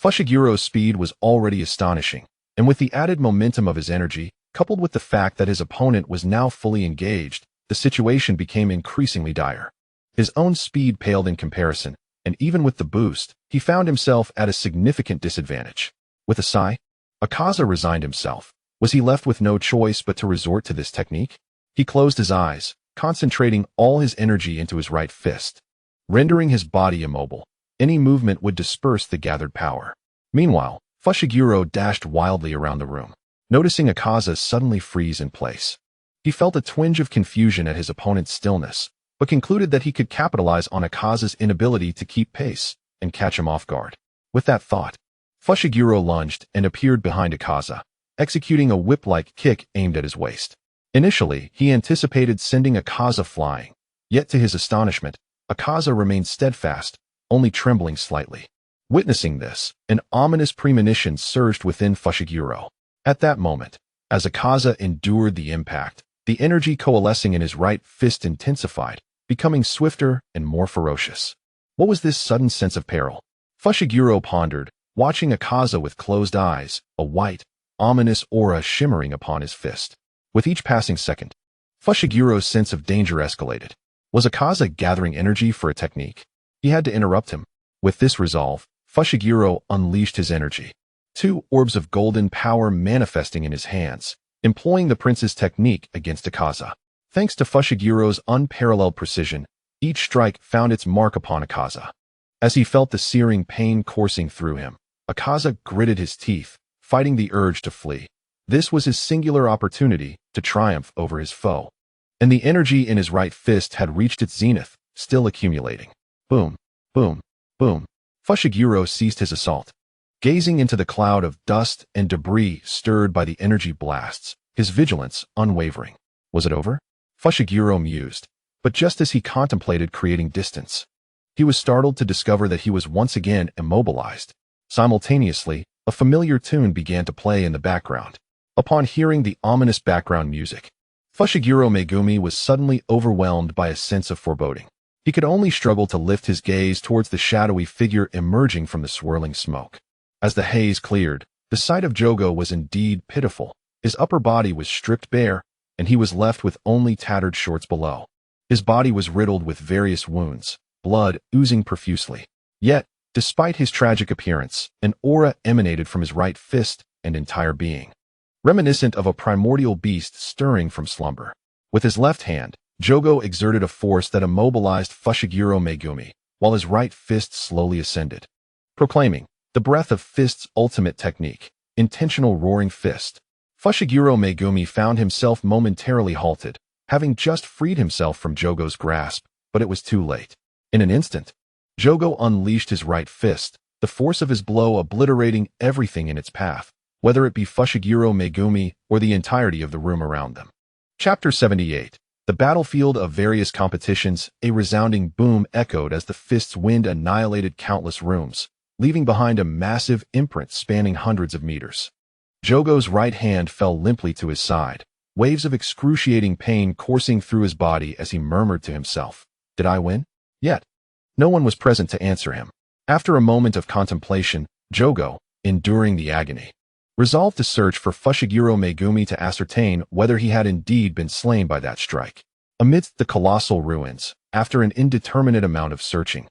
Fushiguro's speed was already astonishing, and with the added momentum of his energy, coupled with the fact that his opponent was now fully engaged, the situation became increasingly dire. His own speed paled in comparison, and even with the boost, he found himself at a significant disadvantage. With a sigh, Akaza resigned himself. Was he left with no choice but to resort to this technique? He closed his eyes, concentrating all his energy into his right fist. Rendering his body immobile, any movement would disperse the gathered power. Meanwhile, Fushiguro dashed wildly around the room, noticing Akaza suddenly freeze in place. He felt a twinge of confusion at his opponent's stillness, but concluded that he could capitalize on Akaza's inability to keep pace and catch him off guard. With that thought, Fushiguro lunged and appeared behind Akaza, executing a whip-like kick aimed at his waist. Initially, he anticipated sending Akaza flying, yet to his astonishment, Akaza remained steadfast, only trembling slightly. Witnessing this, an ominous premonition surged within Fushiguro. At that moment, as Akaza endured the impact, the energy coalescing in his right fist intensified, becoming swifter and more ferocious. What was this sudden sense of peril? Fushiguro pondered, watching Akaza with closed eyes, a white, ominous aura shimmering upon his fist. With each passing second, Fushiguro's sense of danger escalated. Was Akaza gathering energy for a technique? He had to interrupt him. With this resolve, Fushiguro unleashed his energy. 2 orbs of golden power manifesting in his hands, employing the prince's technique against Akaza. Thanks to Fushiguro's unparalleled precision, each strike found its mark upon Akaza. As he felt the searing pain coursing through him, Akaza gritted his teeth, fighting the urge to flee. This was his singular opportunity to triumph over his foe. And the energy in his right fist had reached its zenith, still accumulating. Boom, boom, boom. Fushiguro ceased his assault. Gazing into the cloud of dust and debris stirred by the energy blasts, his vigilance unwavering. Was it over? Fushiguro mused. But just as he contemplated creating distance, he was startled to discover that he was once again immobilized. Simultaneously, a familiar tune began to play in the background. Upon hearing the ominous background music, Fushiguro Megumi was suddenly overwhelmed by a sense of foreboding. He could only struggle to lift his gaze towards the shadowy figure emerging from the swirling smoke. As the haze cleared, the sight of Jogo was indeed pitiful. His upper body was stripped bare, and he was left with only tattered shorts below. His body was riddled with various wounds, blood oozing profusely. Yet, despite his tragic appearance, an aura emanated from his right fist and entire being, reminiscent of a primordial beast stirring from slumber. With his left hand, Jogo exerted a force that immobilized Fushiguro Megumi, while his right fist slowly ascended, proclaiming, the breath of fist's ultimate technique, intentional roaring fist. Fushiguro Megumi found himself momentarily halted, having just freed himself from Jogo's grasp, but it was too late. In an instant, Jogo unleashed his right fist, the force of his blow obliterating everything in its path, whether it be Fushiguro Megumi or the entirety of the room around them. Chapter 78. The battlefield of various competitions, a resounding boom echoed as the fist's wind annihilated countless rooms, leaving behind a massive imprint spanning hundreds of meters. Jogo's right hand fell limply to his side, waves of excruciating pain coursing through his body as he murmured to himself, "Did I win?" Yet, no one was present to answer him. After a moment of contemplation, Jogo, enduring the agony, resolved to search for Fushiguro Megumi to ascertain whether he had indeed been slain by that strike. Amidst the colossal ruins, after an indeterminate amount of searching,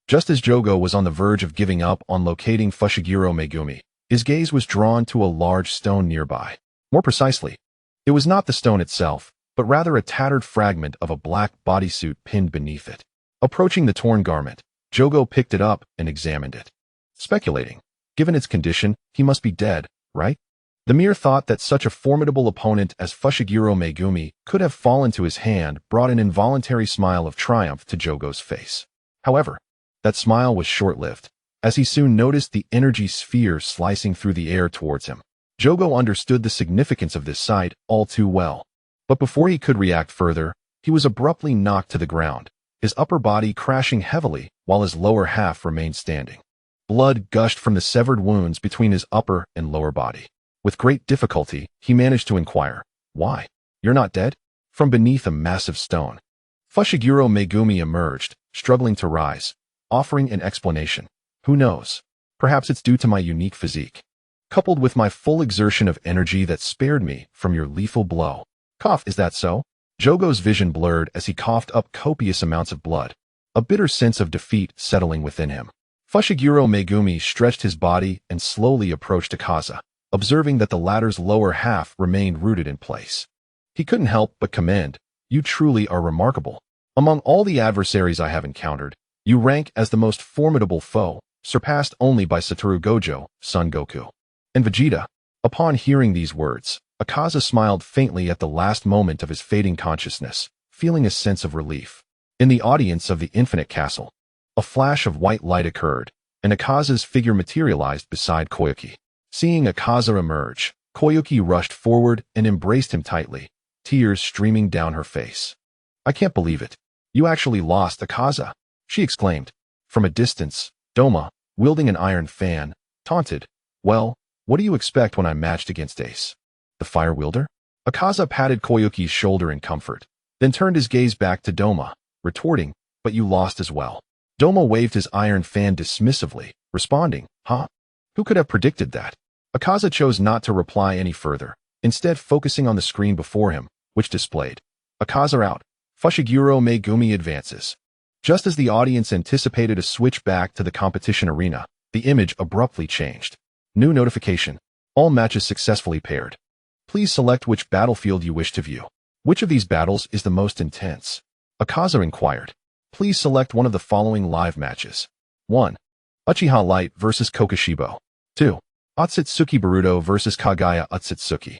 just as Jogo was on the verge of giving up on locating Fushiguro Megumi, his gaze was drawn to a large stone nearby. More precisely, it was not the stone itself, but rather a tattered fragment of a black bodysuit pinned beneath it. Approaching the torn garment, Jogo picked it up and examined it. Speculating, given its condition, he must be dead, right? The mere thought that such a formidable opponent as Fushiguro Megumi could have fallen to his hand brought an involuntary smile of triumph to Jogo's face. However, that smile was short-lived, as he soon noticed the energy sphere slicing through the air towards him. Jogo understood the significance of this sight all too well. But before he could react further, he was abruptly knocked to the ground, his upper body crashing heavily while his lower half remained standing. Blood gushed from the severed wounds between his upper and lower body. With great difficulty, he managed to inquire, "Why? You're not dead?" From beneath a massive stone. Fushiguro Megumi emerged, struggling to rise, offering an explanation. "Who knows? Perhaps it's due to my unique physique, coupled with my full exertion of energy that spared me from your lethal blow." Cough, is that so? Jogo's vision blurred as he coughed up copious amounts of blood, a bitter sense of defeat settling within him. Fushiguro Megumi stretched his body and slowly approached Akaza, observing that the latter's lower half remained rooted in place. He couldn't help but commend, "You truly are remarkable. Among all the adversaries I have encountered, you rank as the most formidable foe, surpassed only by Satoru Gojo, Son Goku and Vegeta." Upon hearing these words, Akaza smiled faintly at the last moment of his fading consciousness, feeling a sense of relief. In the audience of the Infinite Castle, a flash of white light occurred, and Akaza's figure materialized beside Koyuki. Seeing Akaza emerge, Koyuki rushed forward and embraced him tightly, tears streaming down her face. "I can't believe it. You actually lost, Akaza," she exclaimed. From a distance, Doma, wielding an iron fan, taunted, "Well, what do you expect when I'm matched against Ace, the fire wielder?" Akaza patted Koyuki's shoulder in comfort, then turned his gaze back to Doma, retorting, "But you lost as well." Doma waved his iron fan dismissively, responding, "Huh? Who could have predicted that?" Akaza chose not to reply any further, instead focusing on the screen before him, which displayed, "Akaza out. Fushiguro Megumi advances." Just as the audience anticipated a switch back to the competition arena, the image abruptly changed. New notification. All matches successfully paired. Please select which battlefield you wish to view. Which of these battles is the most intense? Akaza inquired. Please select one of the following live matches. 1. Uchiha Light vs Kokushibo. 2. Otsutsuki Boruto vs Kagaya Otsutsuki.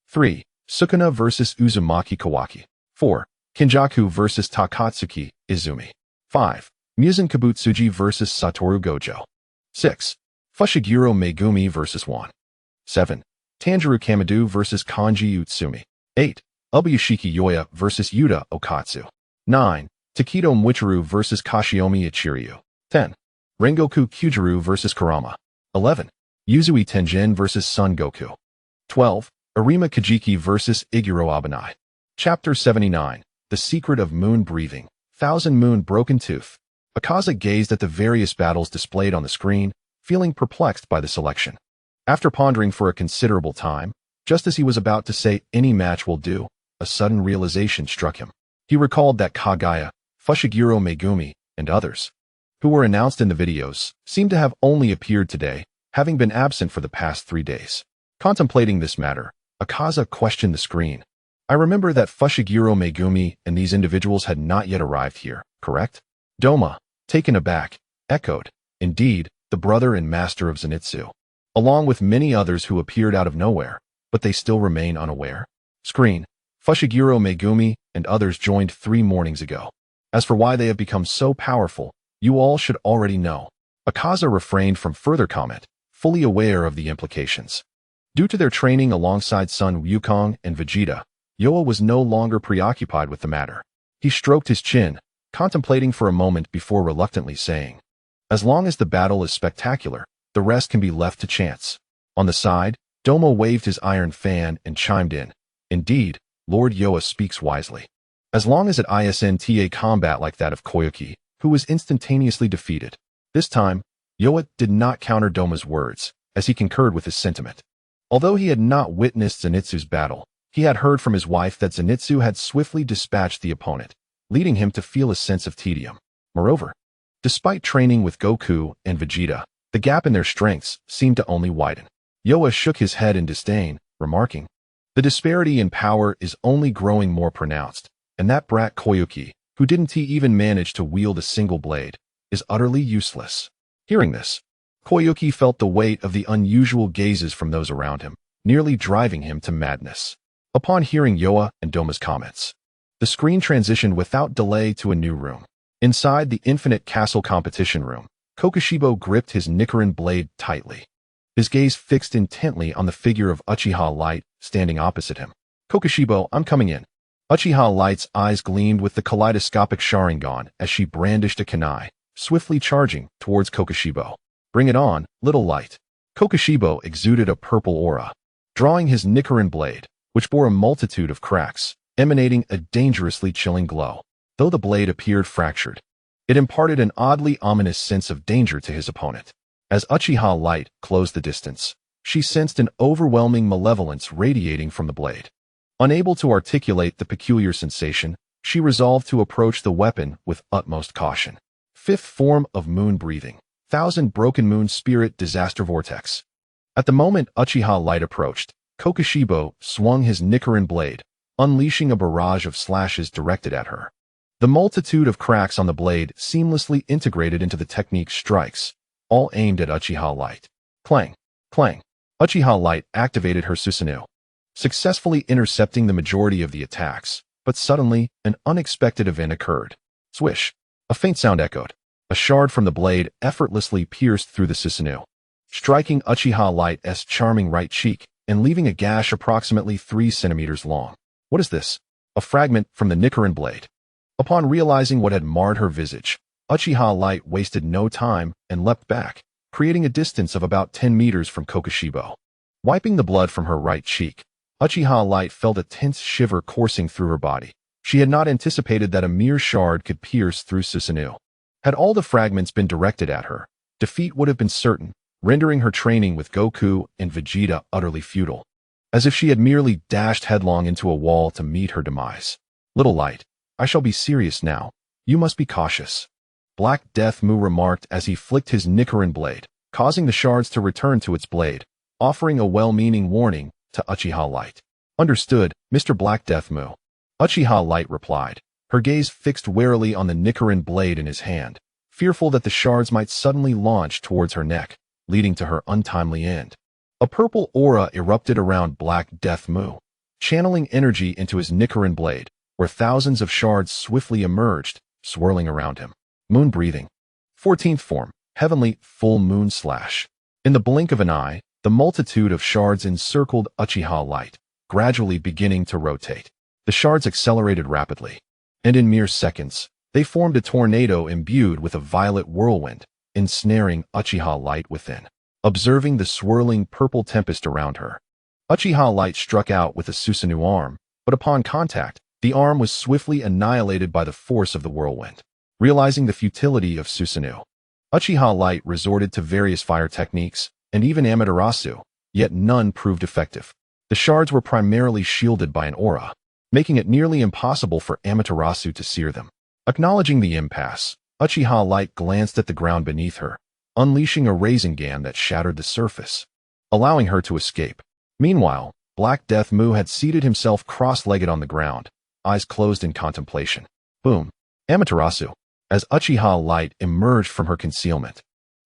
3. Sukuna vs Uzumaki Kawaki. 4. Kinjaku vs Takatsuki Izumi. 5. Muzan Kabutsuji vs Satoru Gojo. 6. Fushiguro Megumi vs 1. 7. Tanjiro Kamado vs Kanji Utsumi. 8. Ubuyashiki Yoya vs Yuta Okatsu. 9. Takedo Mwichiru vs Kashiomi Ichiryu. 10. Rengoku Kyujiru vs Kurama. 11. Yuzui Tenjin vs Son Goku. 12. Arima Kajiki vs Iguro Abanai. Chapter 79. The Secret of Moon Breathing. Thousand Moon Broken Tooth. Akaza gazed at the various battles displayed on the screen, feeling perplexed by the selection. After pondering for a considerable time, just as he was about to say any match will do, a sudden realization struck him. He recalled that Kagaya, Fushiguro Megumi, and others, who were announced in the videos, seemed to have only appeared today, having been absent for the past 3 days. Contemplating this matter, Akaza questioned the screen. I remember that Fushiguro Megumi and these individuals had not yet arrived here, correct? Doma, taken aback, echoed, indeed, the brother and master of Zenitsu, along with many others who appeared out of nowhere, but they still remain unaware. Screen, Fushiguro Megumi and others joined 3 mornings ago. As for why they have become so powerful, you all should already know. Akaza refrained from further comment, fully aware of the implications. Due to their training alongside Son Wukong and Vegeta, Yoa was no longer preoccupied with the matter. He stroked his chin, contemplating for a moment before reluctantly saying, "As long as the battle is spectacular, the rest can be left to chance." On the side, Doma waved his iron fan and chimed in, "Indeed, Lord Yoa speaks wisely. As long as it isn't a combat like that of Koyuki, who was instantaneously defeated." This time, Yoa did not counter Doma's words, as he concurred with his sentiment. Although he had not witnessed Zenitsu's battle, he had heard from his wife that Zenitsu had swiftly dispatched the opponent, leading him to feel a sense of tedium. Moreover, despite training with Goku and Vegeta, the gap in their strengths seemed to only widen. Yoa shook his head in disdain, remarking, "The disparity in power is only growing more pronounced, and that brat Koyuki, who didn't even manage to wield a single blade, is utterly useless." Hearing this, Koyuki felt the weight of the unusual gazes from those around him, nearly driving him to madness. Upon hearing Yoa and Doma's comments, the screen transitioned without delay to a new room. Inside the Infinite Castle competition room, Kokushibo gripped his Nichiren blade tightly. His gaze fixed intently on the figure of Uchiha Light standing opposite him. "Kokushibo, I'm coming in." Uchiha Light's eyes gleamed with the kaleidoscopic Sharingan as she brandished a kunai, swiftly charging towards Kokushibo. "Bring it on, little light." Kokushibo exuded a purple aura, drawing his Nichiren blade, which bore a multitude of cracks, emanating a dangerously chilling glow. Though the blade appeared fractured, it imparted an oddly ominous sense of danger to his opponent. As Uchiha Light closed the distance, she sensed an overwhelming malevolence radiating from the blade. Unable to articulate the peculiar sensation, she resolved to approach the weapon with utmost caution. Fifth form of moon breathing. Thousand Broken Moon Spirit Disaster Vortex. At the moment Uchiha Light approached, Kokushibo swung his Nichiren blade, unleashing a barrage of slashes directed at her. The multitude of cracks on the blade seamlessly integrated into the technique's strikes, all aimed at Uchiha Light. Clang! Clang! Uchiha Light activated her Susanoo, successfully intercepting the majority of the attacks, but suddenly, an unexpected event occurred. Swish! A faint sound echoed. A shard from the blade effortlessly pierced through the Susanoo, striking Uchiha Light's charming right cheek and leaving a gash approximately 3 centimeters long. What is this? A fragment from the Nichiren blade. Upon realizing what had marred her visage, Uchiha Light wasted no time and leapt back, creating a distance of about 10 meters from Kokushibo. Wiping the blood from her right cheek, Uchiha Light felt a tense shiver coursing through her body. She had not anticipated that a mere shard could pierce through Susanoo. Had all the fragments been directed at her, defeat would have been certain, rendering her training with Goku and Vegeta utterly futile, as if she had merely dashed headlong into a wall to meet her demise. "Little Light, I shall be serious now. You must be cautious," Black Death Mu remarked as he flicked his Nichiren blade, causing the shards to return to its blade, offering a well-meaning warning to Uchiha Light. "Understood, Mr. Black Death Mu," Uchiha Light replied, her gaze fixed warily on the Nichiren blade in his hand, fearful that the shards might suddenly launch towards her neck, leading to her untimely end. A purple aura erupted around Black Death Mu, channeling energy into his Nichiren blade, where thousands of shards swiftly emerged, swirling around him. Moon breathing. 14th form, Heavenly Full Moon Slash. In the blink of an eye, the multitude of shards encircled Uchiha Light, gradually beginning to rotate. The shards accelerated rapidly, and in mere seconds, they formed a tornado imbued with a violet whirlwind, ensnaring Uchiha Light within. Observing the swirling purple tempest around her, Uchiha Light struck out with a Susanoo arm, but upon contact, the arm was swiftly annihilated by the force of the whirlwind. Realizing the futility of Susanoo, Uchiha Light resorted to various fire techniques, and even Amaterasu, yet none proved effective. The shards were primarily shielded by an aura, making it nearly impossible for Amaterasu to sear them. Acknowledging the impasse, Uchiha Light glanced at the ground beneath her, unleashing a Rasengan that shattered the surface, allowing her to escape. Meanwhile, Black Death Mu had seated himself cross-legged on the ground, eyes closed in contemplation. Boom! Amaterasu. As Uchiha Light emerged from her concealment,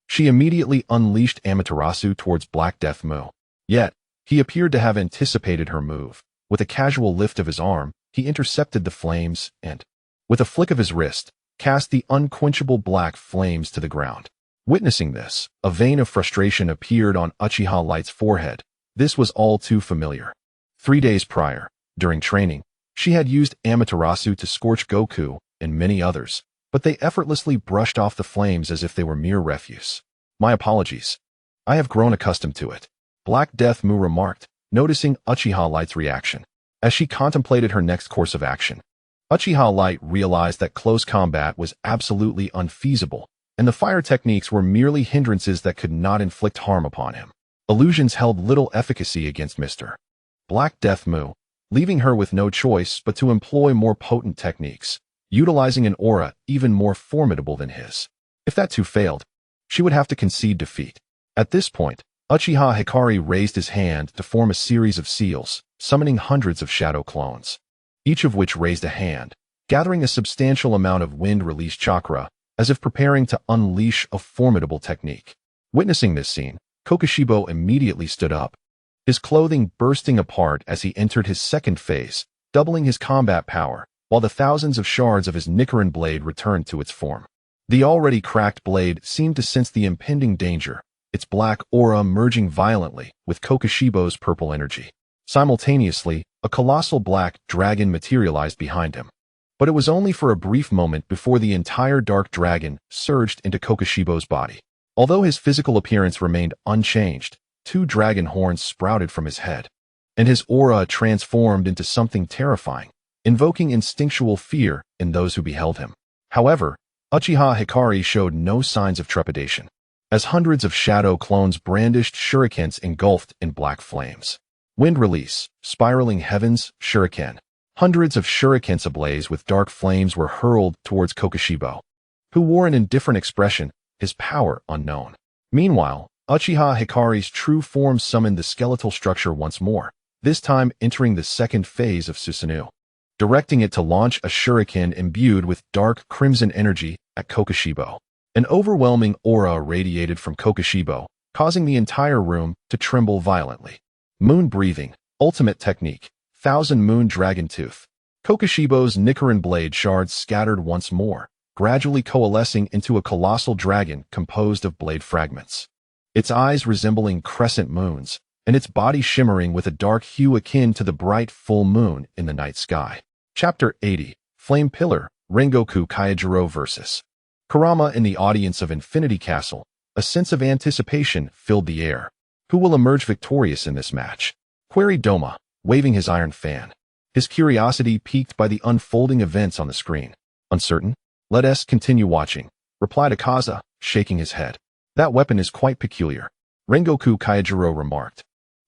she immediately unleashed Amaterasu towards Black Death Mu. Yet, he appeared to have anticipated her move. With a casual lift of his arm, he intercepted the flames and, with a flick of his wrist, cast the unquenchable black flames to the ground. Witnessing this, a vein of frustration appeared on Uchiha Light's forehead. This was all too familiar. 3 days prior, during training, she had used Amaterasu to scorch Goku and many others, but they effortlessly brushed off the flames as if they were mere refuse. "My apologies. I have grown accustomed to it," Black Death Mu remarked, noticing Uchiha Light's reaction. As she contemplated her next course of action, Uchiha Light realized that close combat was absolutely unfeasible, and the fire techniques were merely hindrances that could not inflict harm upon him. Illusions held little efficacy against Mr. Black Death Mu, leaving her with no choice but to employ more potent techniques, utilizing an aura even more formidable than his. If that too failed, she would have to concede defeat. At this point, Uchiha Hikari raised his hand to form a series of seals, summoning hundreds of shadow clones, each of which raised a hand, gathering a substantial amount of wind-release chakra, as if preparing to unleash a formidable technique. Witnessing this scene, Kokushibo immediately stood up, his clothing bursting apart as he entered his second phase, doubling his combat power, while the thousands of shards of his Nichiren blade returned to its form. The already cracked blade seemed to sense the impending danger, its black aura merging violently with Kokushibo's purple energy. Simultaneously, a colossal black dragon materialized behind him. But it was only for a brief moment before the entire dark dragon surged into Kokushibo's body. Although his physical appearance remained unchanged, 2 dragon horns sprouted from his head, and his aura transformed into something terrifying, invoking instinctual fear in those who beheld him. However, Uchiha Hikari showed no signs of trepidation, as hundreds of shadow clones brandished shurikens engulfed in black flames. Wind release, spiraling heavens, shuriken. Hundreds of shurikens ablaze with dark flames were hurled towards Kokushibo, who wore an indifferent expression, his power unknown. Meanwhile, Uchiha Hikari's true form summoned the skeletal structure once more, this time entering the second phase of Susanoo, directing it to launch a shuriken imbued with dark crimson energy at Kokushibo. An overwhelming aura radiated from Kokushibo, causing the entire room to tremble violently. Moon breathing, ultimate technique, Thousand Moon Dragon Tooth. Kokushibo's Nichiren blade shards scattered once more, gradually coalescing into a colossal dragon composed of blade fragments. Its eyes resembling crescent moons, and its body shimmering with a dark hue akin to the bright full moon in the night sky. Chapter 80, Flame Pillar, Rengoku Kaijiro vs. Kurama. In the audience of Infinity Castle, a sense of anticipation filled the air. Who will emerge victorious in this match? Queried Doma, waving his iron fan, his curiosity piqued by the unfolding events on the screen. Uncertain? Let us continue watching, replied Akaza, shaking his head. That weapon is quite peculiar, Rengoku Kaijiro remarked,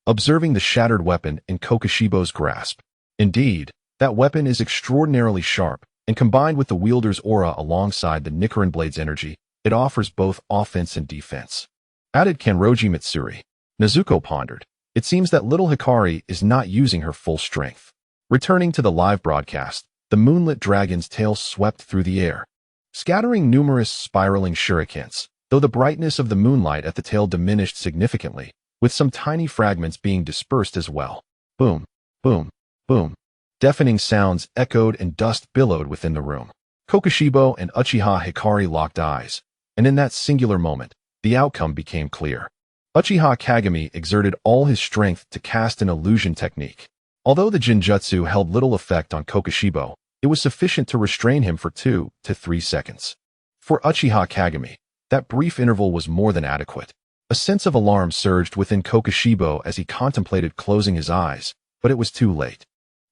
observing the shattered weapon in Kokushibo's grasp. Indeed, that weapon is extraordinarily sharp, and combined with the wielder's aura alongside the Nichiren blade's energy, it offers both offense and defense. Added Kenroji Mitsuri. Nezuko pondered. It seems that little Hikari is not using her full strength. Returning to the live broadcast, the moonlit dragon's tail swept through the air, scattering numerous spiraling shurikens, though the brightness of the moonlight at the tail diminished significantly, with some tiny fragments being dispersed as well. Boom, boom, boom. Deafening sounds echoed and dust billowed within the room. Kokushibo and Uchiha Hikari locked eyes, and in that singular moment, the outcome became clear. Uchiha Kagami exerted all his strength to cast an illusion technique. Although the Jinjutsu held little effect on Kokushibo, it was sufficient to restrain him for 2 to 3 seconds. For Uchiha Kagami, that brief interval was more than adequate. A sense of alarm surged within Kokushibo as he contemplated closing his eyes, but it was too late.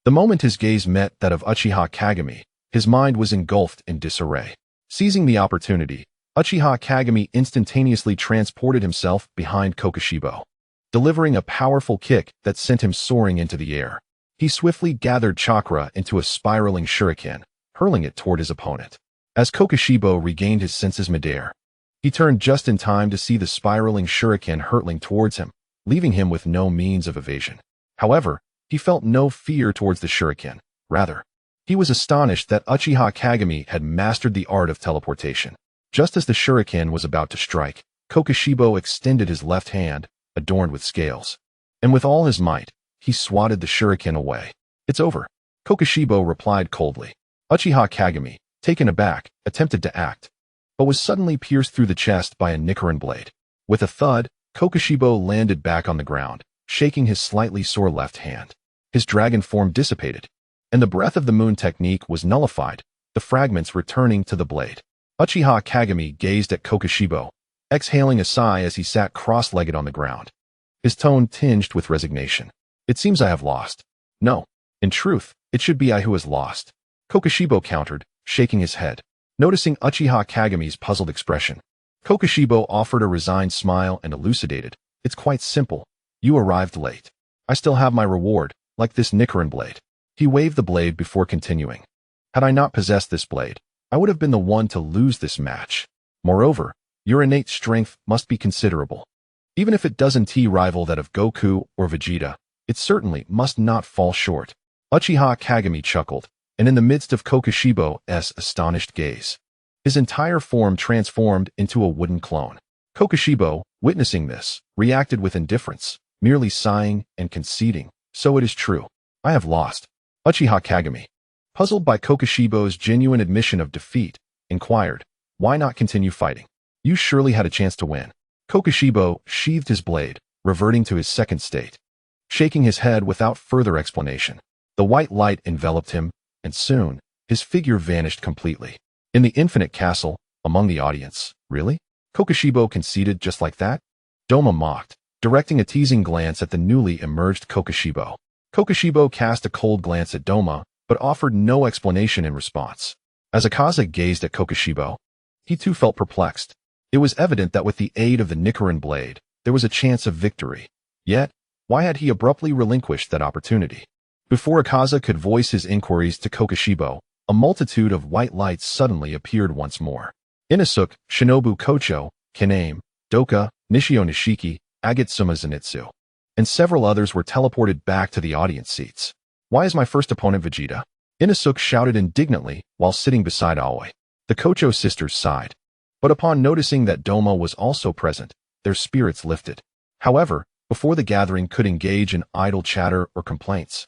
The moment his gaze met that of Uchiha Kagami, his mind was engulfed in disarray. Seizing the opportunity, Uchiha Kagami instantaneously transported himself behind Kokushibo, delivering a powerful kick that sent him soaring into the air. He swiftly gathered chakra into a spiraling shuriken, hurling it toward his opponent. As Kokushibo regained his senses midair, he turned just in time to see the spiraling shuriken hurtling towards him, leaving him with no means of evasion. However, he felt no fear towards the shuriken. Rather, he was astonished that Uchiha Kagami had mastered the art of teleportation. Just as the shuriken was about to strike, Kokushibo extended his left hand, adorned with scales, and with all his might, he swatted the shuriken away. It's over, Kokushibo replied coldly. Uchiha Kagami, taken aback, attempted to act, but was suddenly pierced through the chest by a Nichiren blade. With a thud, Kokushibo landed back on the ground, shaking his slightly sore left hand. His dragon form dissipated, and the breath of the moon technique was nullified, the fragments returning to the blade. Uchiha Kagami gazed at Kokushibo, exhaling a sigh as he sat cross-legged on the ground, his tone tinged with resignation. It seems I have lost. No, in truth, it should be I who has lost, Kokushibo countered, shaking his head. Noticing Uchiha Kagami's puzzled expression, Kokushibo offered a resigned smile and elucidated. It's quite simple. You arrived late. I still have my reward, like this Nichiren blade. He waved the blade before continuing. Had I not possessed this blade, I would have been the one to lose this match. Moreover, your innate strength must be considerable. Even if it doesn't rival that of Goku or Vegeta, it certainly must not fall short. Uchiha Kagami chuckled, and in the midst of Kokushibo's astonished gaze, his entire form transformed into a wooden clone. Kokushibo, witnessing this, reacted with indifference, merely sighing and conceding. So it is true. I have lost. Uchiha Kagami, puzzled by Kokushibo's genuine admission of defeat, inquired, why not continue fighting? You surely had a chance to win. Kokushibo sheathed his blade, reverting to his second state. Shaking his head without further explanation, the white light enveloped him, and soon, his figure vanished completely. In the infinite castle, among the audience, really? Kokushibo conceded just like that? Doma mocked, directing a teasing glance at the newly emerged Kokushibo. Kokushibo cast a cold glance at Doma, but offered no explanation in response. As Akaza gazed at Kokushibo, he too felt perplexed. It was evident that with the aid of the Nichiren blade, there was a chance of victory. Yet, why had he abruptly relinquished that opportunity? Before Akaza could voice his inquiries to Kokushibo, a multitude of white lights suddenly appeared once more. Inosuke, Shinobu Kocho, Kaname, Doka, Nishio Nishiki, Agatsuma Zenitsu, and several others were teleported back to the audience seats. Why is my first opponent Vegeta? Inosuke shouted indignantly while sitting beside Aoi. The Kocho sisters sighed. But upon noticing that Doma was also present, their spirits lifted. However, before the gathering could engage in idle chatter or complaints,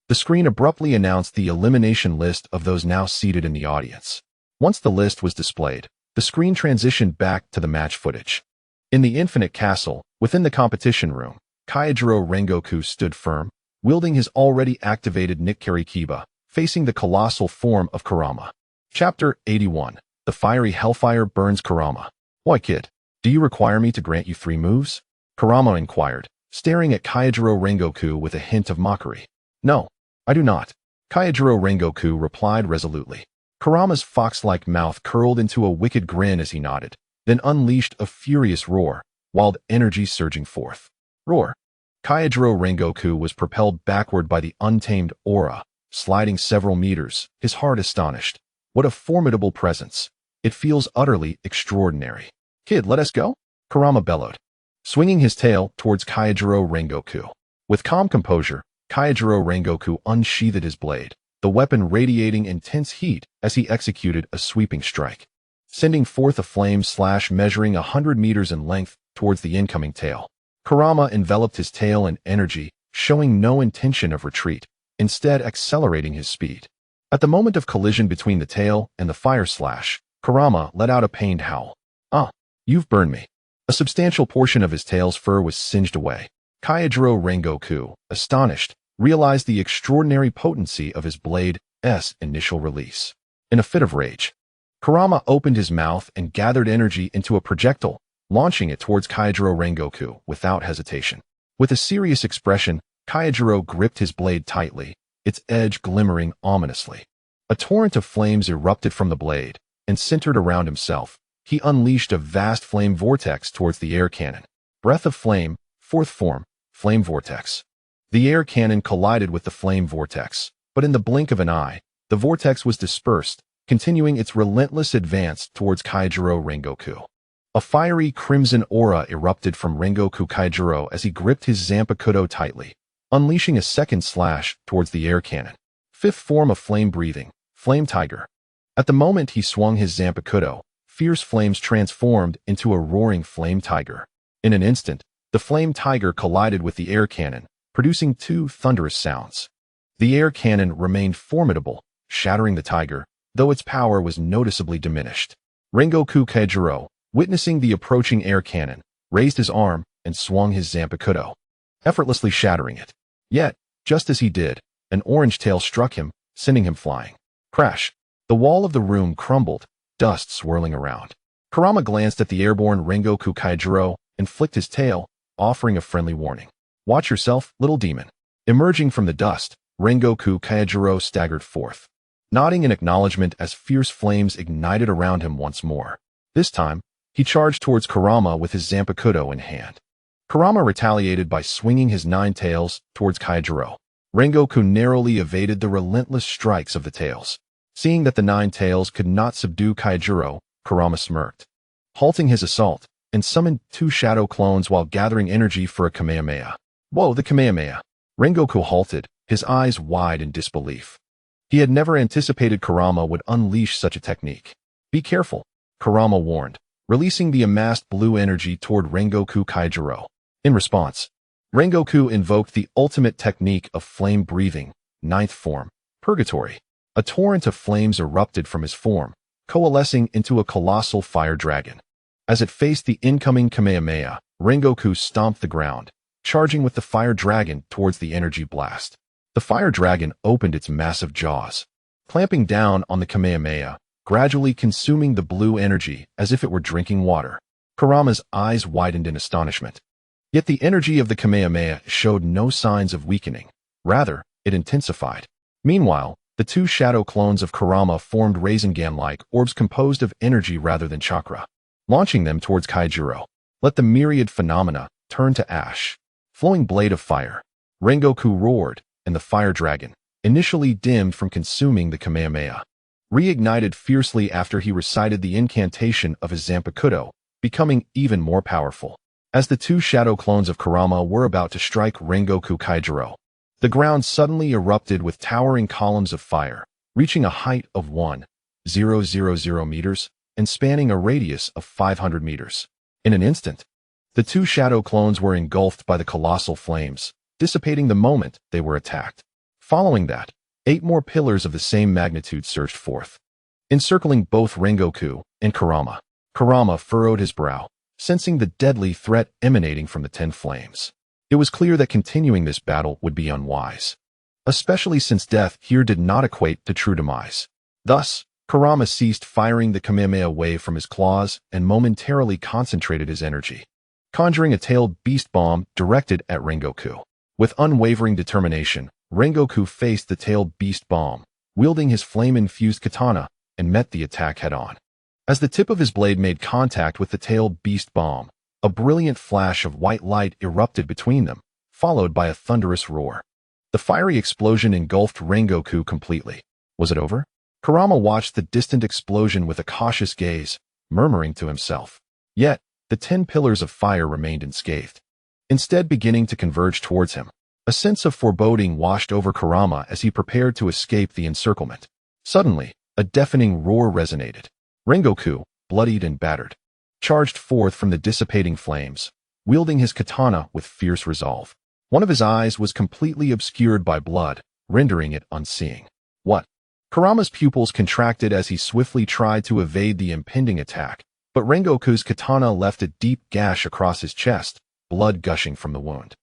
the screen abruptly announced the elimination list of those now seated in the audience. Once the list was displayed, the screen transitioned back to the match footage. In the Infinite Castle, within the competition room, Kaijiro Rengoku stood firm, wielding his already activated Nikkari Kiba, facing the colossal form of Kurama. Chapter 81. The Fiery Hellfire Burns Kurama. Why, kid? Do you require me to grant you 3 moves? Kurama inquired, staring at Kaijiro Rengoku with a hint of mockery. No, I do not. Kaijiro Rengoku replied resolutely. Kurama's fox-like mouth curled into a wicked grin as he nodded, then unleashed a furious roar, wild energy surging forth. Roar. Kaijiro Rengoku was propelled backward by the untamed aura, sliding several meters, his heart astonished. What a formidable presence. It feels utterly extraordinary. Kid, let us go? Kurama bellowed, swinging his tail towards Kaijiro Rengoku. With calm composure, Kaijiro Rengoku unsheathed his blade, the weapon radiating intense heat as he executed a sweeping strike, sending forth a flame slash measuring 100 meters in length towards the incoming tail. Kurama enveloped his tail in energy, showing no intention of retreat, instead accelerating his speed. At the moment of collision between the tail and the fire slash, Kurama let out a pained howl. Ah, you've burned me. A substantial portion of his tail's fur was singed away. Kaijiro Rengoku, astonished, realized the extraordinary potency of his blade's initial release. In a fit of rage, Kurama opened his mouth and gathered energy into a projectile, launching it towards Kaijiro Rengoku without hesitation. With a serious expression, Kaijiro gripped his blade tightly, its edge glimmering ominously. A torrent of flames erupted from the blade, and centered around himself, he unleashed a vast flame vortex towards the air cannon. Breath of Flame, 4th form, Flame Vortex. The air cannon collided with the flame vortex, but in the blink of an eye, the vortex was dispersed, continuing its relentless advance towards Kaijiro Rengoku. A fiery crimson aura erupted from Rengoku Kaijiro as he gripped his Zanpakuto tightly, unleashing a second slash towards the air cannon. 5th form of Flame Breathing, Flame Tiger. At the moment he swung his Zanpakuto, fierce flames transformed into a roaring flame tiger. In an instant, the flame tiger collided with the air cannon, producing 2 thunderous sounds. The air cannon remained formidable, shattering the tiger, though its power was noticeably diminished. Rengoku Kaijiro, witnessing the approaching air cannon, raised his arm and swung his Zanpakuto, effortlessly shattering it. Yet, just as he did, an orange tail struck him, sending him flying. Crash! The wall of the room crumbled, dust swirling around. Kurama glanced at the airborne Rengoku Kaijiro and flicked his tail, offering a friendly warning. Watch yourself, little demon. Emerging from the dust, Rengoku Kaijiro staggered forth, nodding in acknowledgement as fierce flames ignited around him once more. This time, he charged towards Kurama with his Zanpakuto in hand. Kurama retaliated by swinging his 9 tails towards Kaijiro. Rengoku narrowly evaded the relentless strikes of the tails. Seeing that the 9 tails could not subdue Kaijiro, Kurama smirked, halting his assault, and summoned 2 shadow clones while gathering energy for a Kamehameha. Whoa, the Kamehameha! Rengoku halted, his eyes wide in disbelief. He had never anticipated Kurama would unleash such a technique. Be careful, Kurama warned, releasing the amassed blue energy toward Rengoku Kaijiro. In response, Rengoku invoked the ultimate technique of flame breathing, ninth form, Purgatory. A torrent of flames erupted from his form, coalescing into a colossal fire dragon. As it faced the incoming Kamehameha, Rengoku stomped the ground, charging with the fire dragon towards the energy blast. The fire dragon opened its massive jaws, clamping down on the Kamehameha, gradually consuming the blue energy as if it were drinking water. Kurama's eyes widened in astonishment. Yet the energy of the Kamehameha showed no signs of weakening. Rather, it intensified. Meanwhile, the two shadow clones of Kurama formed Rasengan-like orbs composed of energy rather than chakra, launching them towards Kaijiro. Let the myriad phenomena turn to ash. Flowing blade of fire. Rengoku roared, and the fire dragon, initially dimmed from consuming the Kamehameha, reignited fiercely after he recited the incantation of his Zanpakuto, becoming even more powerful. As the two shadow clones of Kurama were about to strike Rengoku Kaijiro, the ground suddenly erupted with towering columns of fire, reaching a height of 1,000 meters and spanning a radius of 500 meters. In an instant, the two shadow clones were engulfed by the colossal flames, dissipating the moment they were attacked. Following that, 8 more pillars of the same magnitude surged forth, encircling both Rengoku and Kurama. Kurama furrowed his brow, sensing the deadly threat emanating from the 10 flames. It was clear that continuing this battle would be unwise, especially since death here did not equate to true demise. Thus, Kurama ceased firing the Kamehameha wave from his claws and momentarily concentrated his energy, conjuring a tailed beast bomb directed at Rengoku. With unwavering determination, Rengoku faced the tailed beast bomb, wielding his flame-infused katana, and met the attack head-on. As the tip of his blade made contact with the tailed beast bomb, a brilliant flash of white light erupted between them, followed by a thunderous roar. The fiery explosion engulfed Rengoku completely. Was it over? Kurama watched the distant explosion with a cautious gaze, murmuring to himself. Yet, the 10 pillars of fire remained unscathed, instead beginning to converge towards him. A sense of foreboding washed over Kurama as he prepared to escape the encirclement. Suddenly, a deafening roar resonated. Rengoku, bloodied and battered, charged forth from the dissipating flames, wielding his katana with fierce resolve. One of his eyes was completely obscured by blood, rendering it unseeing. What? Kurama's pupils contracted as he swiftly tried to evade the impending attack, but Rengoku's katana left a deep gash across his chest, blood gushing from the wound.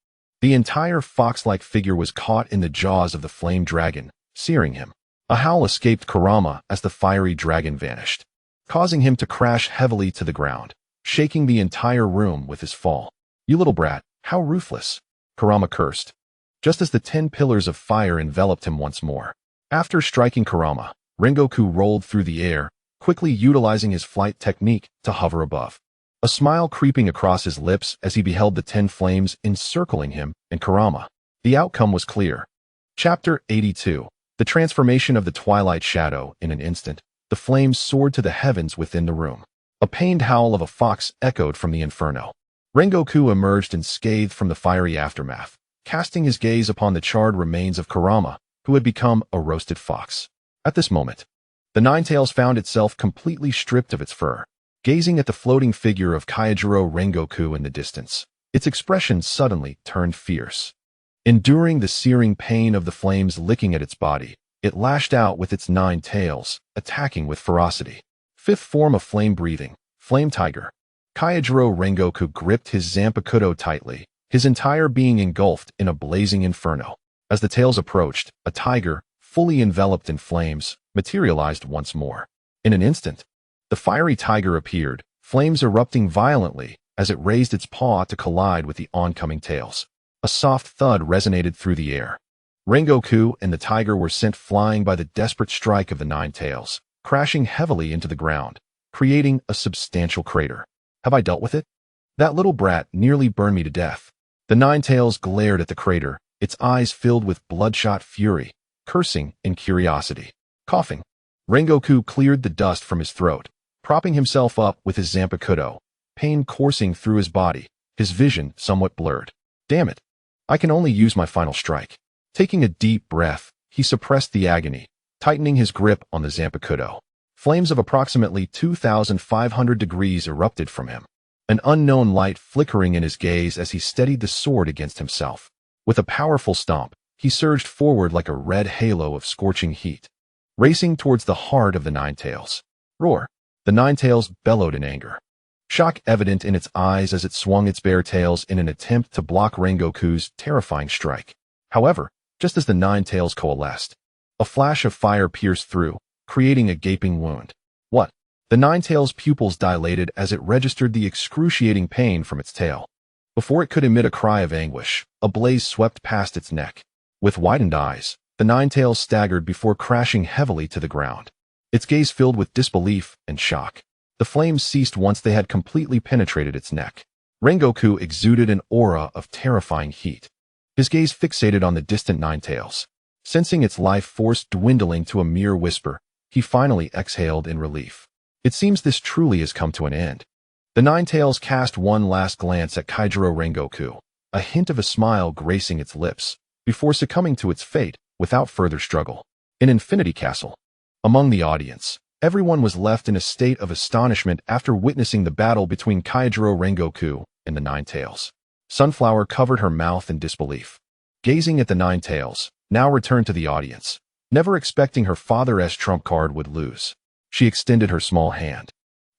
The entire fox-like figure was caught in the jaws of the flame dragon, searing him. A howl escaped Kurama as the fiery dragon vanished, causing him to crash heavily to the ground, shaking the entire room with his fall. You little brat, how ruthless! Kurama cursed, just as the 10 pillars of fire enveloped him once more. After striking Kurama, Rengoku rolled through the air, quickly utilizing his flight technique to hover above. A smile creeping across his lips as he beheld the 10 flames encircling him and Kurama. The outcome was clear. Chapter 82. The transformation of the Twilight Shadow. In an instant, the flames soared to the heavens within the room. A pained howl of a fox echoed from the inferno. Rengoku emerged unscathed from the fiery aftermath, casting his gaze upon the charred remains of Kurama, who had become a roasted fox. At this moment, the Ninetales found itself completely stripped of its fur, gazing at the floating figure of Kaijiro Rengoku in the distance. Its expression suddenly turned fierce. Enduring the searing pain of the flames licking at its body, it lashed out with its 9 tails, attacking with ferocity. Fifth form of flame breathing, Flame Tiger. Kaijiro Rengoku gripped his Zanpakuto tightly, his entire being engulfed in a blazing inferno. As the tails approached, a tiger, fully enveloped in flames, materialized once more. In an instant, the fiery tiger appeared, flames erupting violently as it raised its paw to collide with the oncoming tails. A soft thud resonated through the air. Rengoku and the tiger were sent flying by the desperate strike of the 9 tails, crashing heavily into the ground, creating a substantial crater. Have I dealt with it? That little brat nearly burned me to death. The 9 tails glared at the crater, its eyes filled with bloodshot fury, cursing in curiosity. Coughing, Rengoku cleared the dust from his throat, propping himself up with his Zanpakuto, pain coursing through his body, his vision somewhat blurred. Damn it! I can only use my final strike. Taking a deep breath, he suppressed the agony, tightening his grip on the Zanpakuto. Flames of approximately 2,500 degrees erupted from him. an unknown light flickering in his gaze as he steadied the sword against himself. With a powerful stomp, he surged forward like a red halo of scorching heat, racing towards the heart of the Ninetales. Roar! The Ninetales bellowed in anger, shock evident in its eyes as it swung its bare tails in an attempt to block Rengoku's terrifying strike. However, just as the Ninetales coalesced, a flash of fire pierced through, creating a gaping wound. What? The Ninetales' pupils dilated as it registered the excruciating pain from its tail. Before it could emit a cry of anguish, a blaze swept past its neck. With widened eyes, the Ninetales staggered before crashing heavily to the ground. Its gaze filled with disbelief and shock. The flames ceased once they had completely penetrated its neck. Rengoku exuded an aura of terrifying heat. His gaze fixated on the distant Ninetales. Sensing its life force dwindling to a mere whisper, he finally exhaled in relief. It seems this truly has come to an end. The Ninetales cast one last glance at Kaijiro Rengoku, a hint of a smile gracing its lips, before succumbing to its fate without further struggle. In Infinity Castle, among the audience, everyone was left in a state of astonishment after witnessing the battle between Kaijiro Rengoku and the Ninetales. Sunflower covered her mouth in disbelief, gazing at the Ninetales, now returned to the audience, never expecting her father's trump card would lose. She extended her small hand,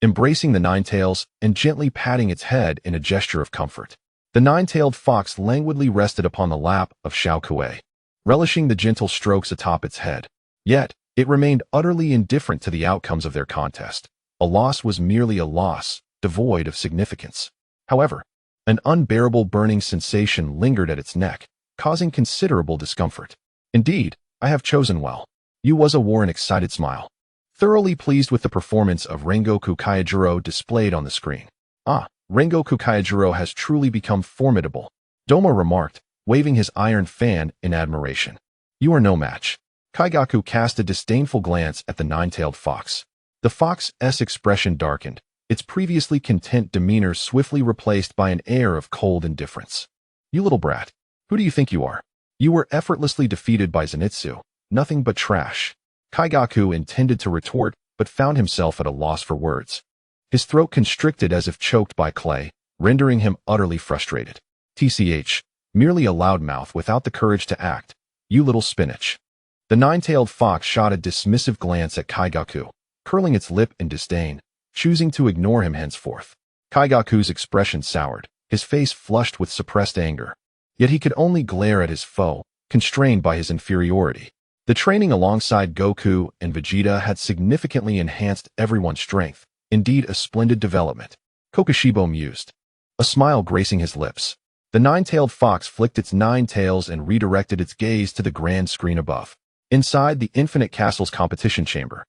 embracing the Ninetales and gently patting its head in a gesture of comfort. The nine-tailed fox languidly rested upon the lap of Xiaoyu, relishing the gentle strokes atop its head. Yet, it remained utterly indifferent to the outcomes of their contest. A loss was merely a loss, devoid of significance. However, an unbearable burning sensation lingered at its neck, causing considerable discomfort. Indeed, I have chosen well. Yuasa wore an excited smile, thoroughly pleased with the performance of Rengoku Kaijiro displayed on the screen. Ah, Rengoku Kaijiro has truly become formidable, Doma remarked, waving his iron fan in admiration. You are no match. Kaigaku cast a disdainful glance at the nine-tailed fox. The fox's expression darkened, its previously content demeanor swiftly replaced by an air of cold indifference. You little brat, who do you think you are? You were effortlessly defeated by Zenitsu, nothing but trash. Kaigaku intended to retort, but found himself at a loss for words. His throat constricted as if choked by clay, rendering him utterly frustrated. TCH, merely a loudmouth without the courage to act. You little spinach. The nine-tailed fox shot a dismissive glance at Kaigaku, curling its lip in disdain, choosing to ignore him henceforth. Kaigaku's expression soured, his face flushed with suppressed anger. Yet he could only glare at his foe, constrained by his inferiority. The training alongside Goku and Vegeta had significantly enhanced everyone's strength, indeed a splendid development. Kokushibo mused, a smile gracing his lips. The nine-tailed fox flicked its nine tails and redirected its gaze to the grand screen above. Inside the Infinite Castle's competition chamber,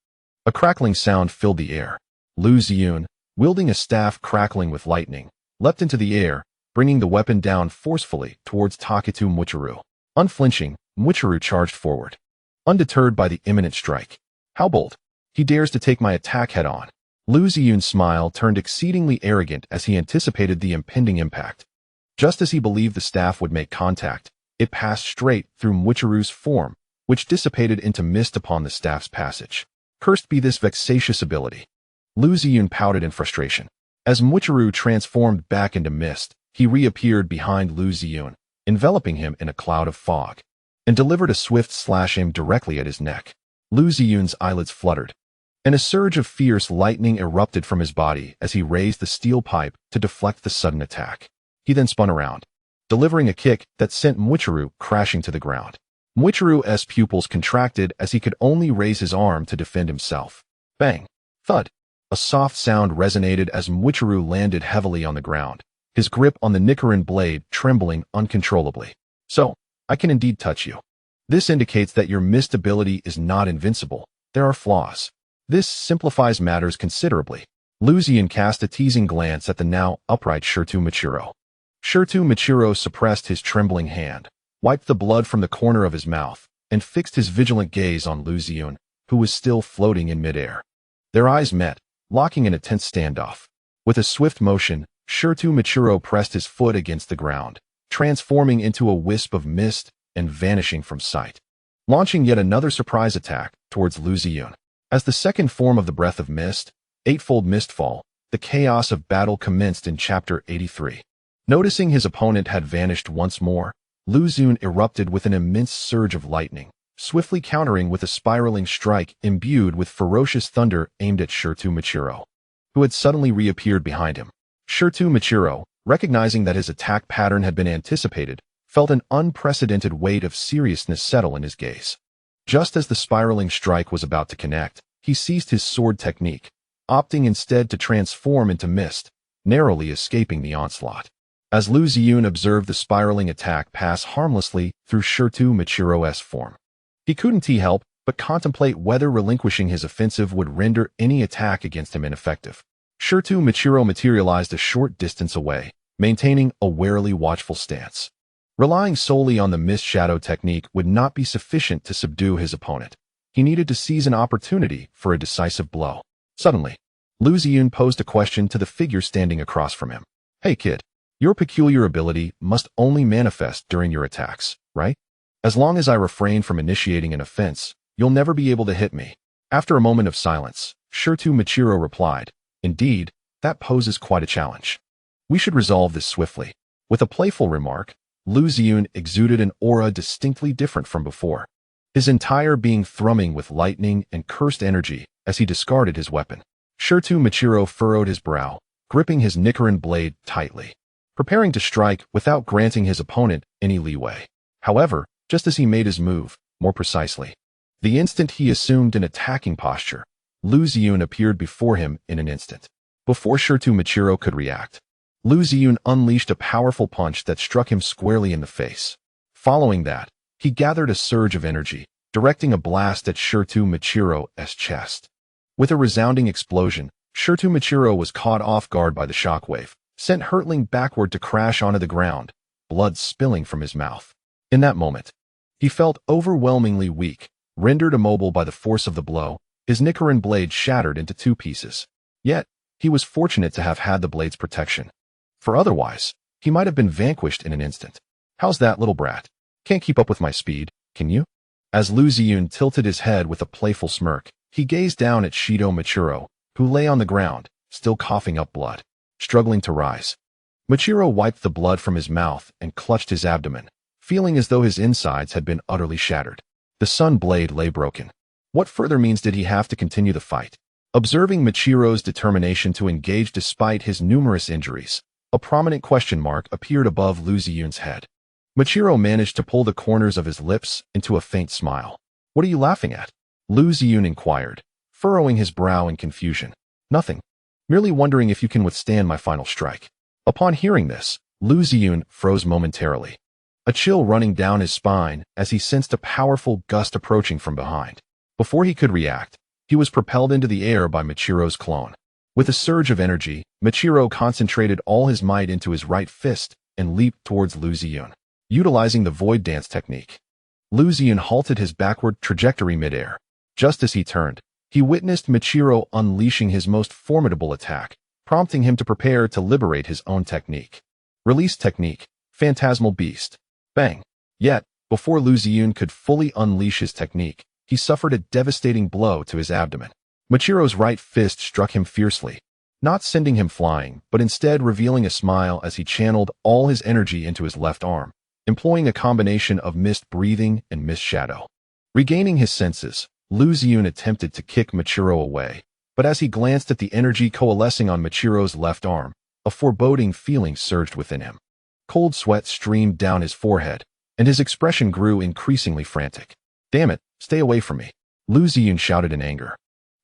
a crackling sound filled the air. Lu Xiyun, wielding a staff crackling with lightning, leapt into the air, bringing the weapon down forcefully towards Taketu Muichiro. Unflinching, Muichiro charged forward, undeterred by the imminent strike. How bold! He dares to take my attack head-on. Lu Xiyun's smile turned exceedingly arrogant as he anticipated the impending impact. Just as he believed the staff would make contact, it passed straight through Muichiro's form, which dissipated into mist upon the staff's passage. Cursed be this vexatious ability. Lu Xiyun pouted in frustration. As Muichiro transformed back into mist, he reappeared behind Lu Xiyun, enveloping him in a cloud of fog, and delivered a swift slash aim directly at his neck. Lu Xiyun's eyelids fluttered, and a surge of fierce lightning erupted from his body as he raised the steel pipe to deflect the sudden attack. He then spun around, delivering a kick that sent Muichiro crashing to the ground. Muichiro's pupils contracted as he could only raise his arm to defend himself. Bang! Thud! A soft sound resonated as Muichiro landed heavily on the ground, his grip on the Nichiren blade trembling uncontrollably. So, I can indeed touch you. This indicates that your mist ability is not invincible. There are flaws. This simplifies matters considerably. Lu Xiyun cast a teasing glance at the now upright Shirtu Muichiro. Shirtu Muichiro suppressed his trembling hand, wiped the blood from the corner of his mouth, and fixed his vigilant gaze on Lu Xiyun, who was still floating in midair. Their eyes met, locking in a tense standoff. With a swift motion, Shirtu Muichiro pressed his foot against the ground, transforming into a wisp of mist and vanishing from sight, launching yet another surprise attack towards Lu Xiyun. As the second form of the breath of mist, eightfold mistfall, the chaos of battle commenced in Chapter 83. Noticing his opponent had vanished once more, Lu Xun erupted with an immense surge of lightning, swiftly countering with a spiraling strike imbued with ferocious thunder aimed at Shirtu Michiro, who had suddenly reappeared behind him. Shirtu Michiro, recognizing that his attack pattern had been anticipated, felt an unprecedented weight of seriousness settle in his gaze. Just as the spiraling strike was about to connect, he ceased his sword technique, opting instead to transform into mist, narrowly escaping the onslaught. As Lu Xun observed the spiraling attack pass harmlessly through Shirtu Michiro's form, he couldn't help but contemplate whether relinquishing his offensive would render any attack against him ineffective. Shirtu Michiro materialized a short distance away, maintaining a warily watchful stance. Relying solely on the mist shadow technique would not be sufficient to subdue his opponent. He needed to seize an opportunity for a decisive blow. Suddenly, Lu Xun posed a question to the figure standing across from him. "Hey kid, your peculiar ability must only manifest during your attacks, right? As long as I refrain from initiating an offense, you'll never be able to hit me." After a moment of silence, Shirtu Michiro replied, "Indeed, that poses quite a challenge. We should resolve this swiftly." With a playful remark, Lu Xun exuded an aura distinctly different from before, his entire being thrumming with lightning and cursed energy as he discarded his weapon. Shirtu Michiro furrowed his brow, gripping his Nichiren blade tightly, preparing to strike without granting his opponent any leeway. However, just as he made his move, more precisely, the instant he assumed an attacking posture, Lu Xun appeared before him in an instant. Before Shirtu Michiro could react, Lu Xun unleashed a powerful punch that struck him squarely in the face. Following that, he gathered a surge of energy, directing a blast at Shirtu Michiro's chest. With a resounding explosion, Shirtu Michiro was caught off guard by the shockwave, sent hurtling backward to crash onto the ground, blood spilling from his mouth. In that moment, he felt overwhelmingly weak, rendered immobile by the force of the blow. His Nichiren blade shattered into 2 pieces. Yet, he was fortunate to have had the blade's protection. For otherwise, he might have been vanquished in an instant. "How's that, little brat? Can't keep up with my speed, can you?" As Lu Xun tilted his head with a playful smirk, he gazed down at Shirtu Michiro, who lay on the ground, still coughing up blood, struggling to rise. Michiro wiped the blood from his mouth and clutched his abdomen, feeling as though his insides had been utterly shattered. The sun blade lay broken. What further means did he have to continue the fight? Observing Michiro's determination to engage despite his numerous injuries, a prominent question mark appeared above Lu Xun's head. Michiro managed to pull the corners of his lips into a faint smile. "What are you laughing at?" Lu Xun inquired, furrowing his brow in confusion. "Nothing. Merely wondering if you can withstand my final strike." Upon hearing this, Lu Xun froze momentarily, a chill running down his spine as he sensed a powerful gust approaching from behind. Before he could react, he was propelled into the air by Michiro's clone. With a surge of energy, Michiro concentrated all his might into his right fist and leaped towards Lu Xun, utilizing the void dance technique. Lu Xun halted his backward trajectory midair. Just as he turned, he witnessed Michiro unleashing his most formidable attack, prompting him to prepare to liberate his own technique. Release technique, Phantasmal Beast. Bang! Yet, before Lu Xun could fully unleash his technique, he suffered a devastating blow to his abdomen. Michiro's right fist struck him fiercely, not sending him flying, but instead revealing a smile as he channeled all his energy into his left arm, employing a combination of mist breathing and mist shadow. Regaining his senses, Lu Xun attempted to kick Michiro away, but as he glanced at the energy coalescing on Michiro's left arm, a foreboding feeling surged within him. Cold sweat streamed down his forehead, and his expression grew increasingly frantic. "Damn it, stay away from me," Lu Xun shouted in anger,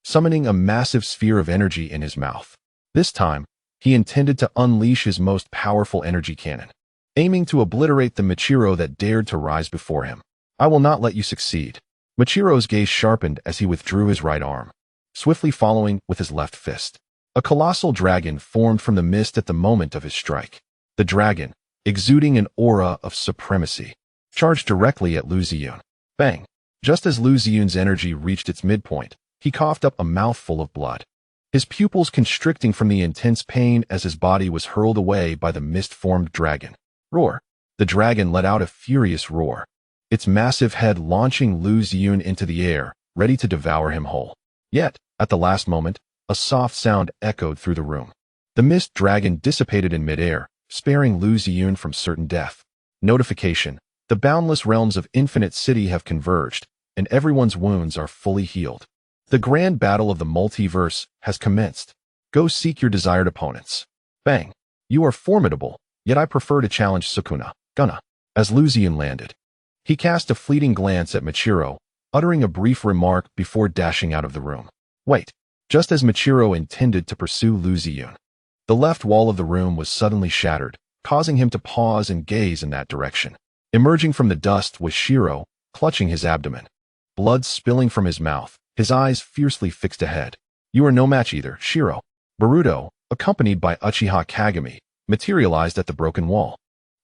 summoning a massive sphere of energy in his mouth. This time, he intended to unleash his most powerful energy cannon, aiming to obliterate the Michiro that dared to rise before him. "I will not let you succeed." Michiro's gaze sharpened as he withdrew his right arm, swiftly following with his left fist. A colossal dragon formed from the mist at the moment of his strike. The dragon, exuding an aura of supremacy, charged directly at Lu Xun. Bang! Just as Lu Xun's energy reached its midpoint, he coughed up a mouthful of blood, his pupils constricting from the intense pain as his body was hurled away by the mist-formed dragon. Roar! The dragon let out a furious roar, its massive head launching Lu Xun into the air, ready to devour him whole. Yet, at the last moment, a soft sound echoed through the room. The mist dragon dissipated in midair, sparing Lu Ziyun from certain death. Notification: the boundless realms of Infinite City have converged, and everyone's wounds are fully healed. The grand battle of the multiverse has commenced. Go seek your desired opponents. Bang! You are formidable, yet I prefer to challenge Sukuna. Gonna. As Lu Ziyun landed, he cast a fleeting glance at Michiro, uttering a brief remark before dashing out of the room. Wait. Just as Michiro intended to pursue Lu Ziyun, the left wall of the room was suddenly shattered, causing him to pause and gaze in that direction. Emerging from the dust was Shiro, clutching his abdomen. Blood spilling from his mouth, his eyes fiercely fixed ahead. You are no match either, Shiro. Boruto, accompanied by Uchiha Kagami, materialized at the broken wall.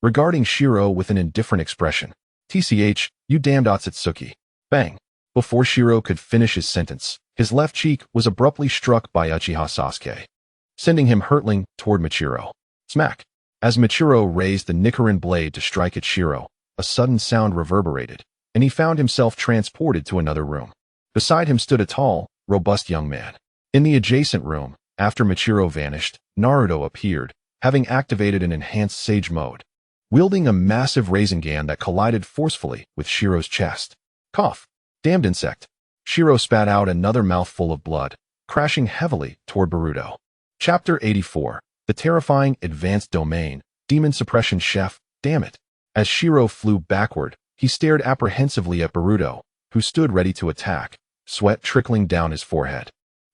Regarding Shiro with an indifferent expression. TCH, you damned Otsutsuki. Bang. Before Shiro could finish his sentence, his left cheek was abruptly struck by Uchiha Sasuke, sending him hurtling toward Michiro. Smack. As Michiro raised the Nichiren blade to strike at Shiro, a sudden sound reverberated, and he found himself transported to another room. Beside him stood a tall, robust young man. In the adjacent room, after Michiro vanished, Naruto appeared, having activated an enhanced Sage mode, wielding a massive Rasengan that collided forcefully with Shiro's chest. Cough. Damned insect. Shiro spat out another mouthful of blood, crashing heavily toward Boruto. Chapter 84. The Terrifying Advanced Domain. Demon Suppression Chef. Damn it. As Shiro flew backward, he stared apprehensively at Boruto, who stood ready to attack, sweat trickling down his forehead.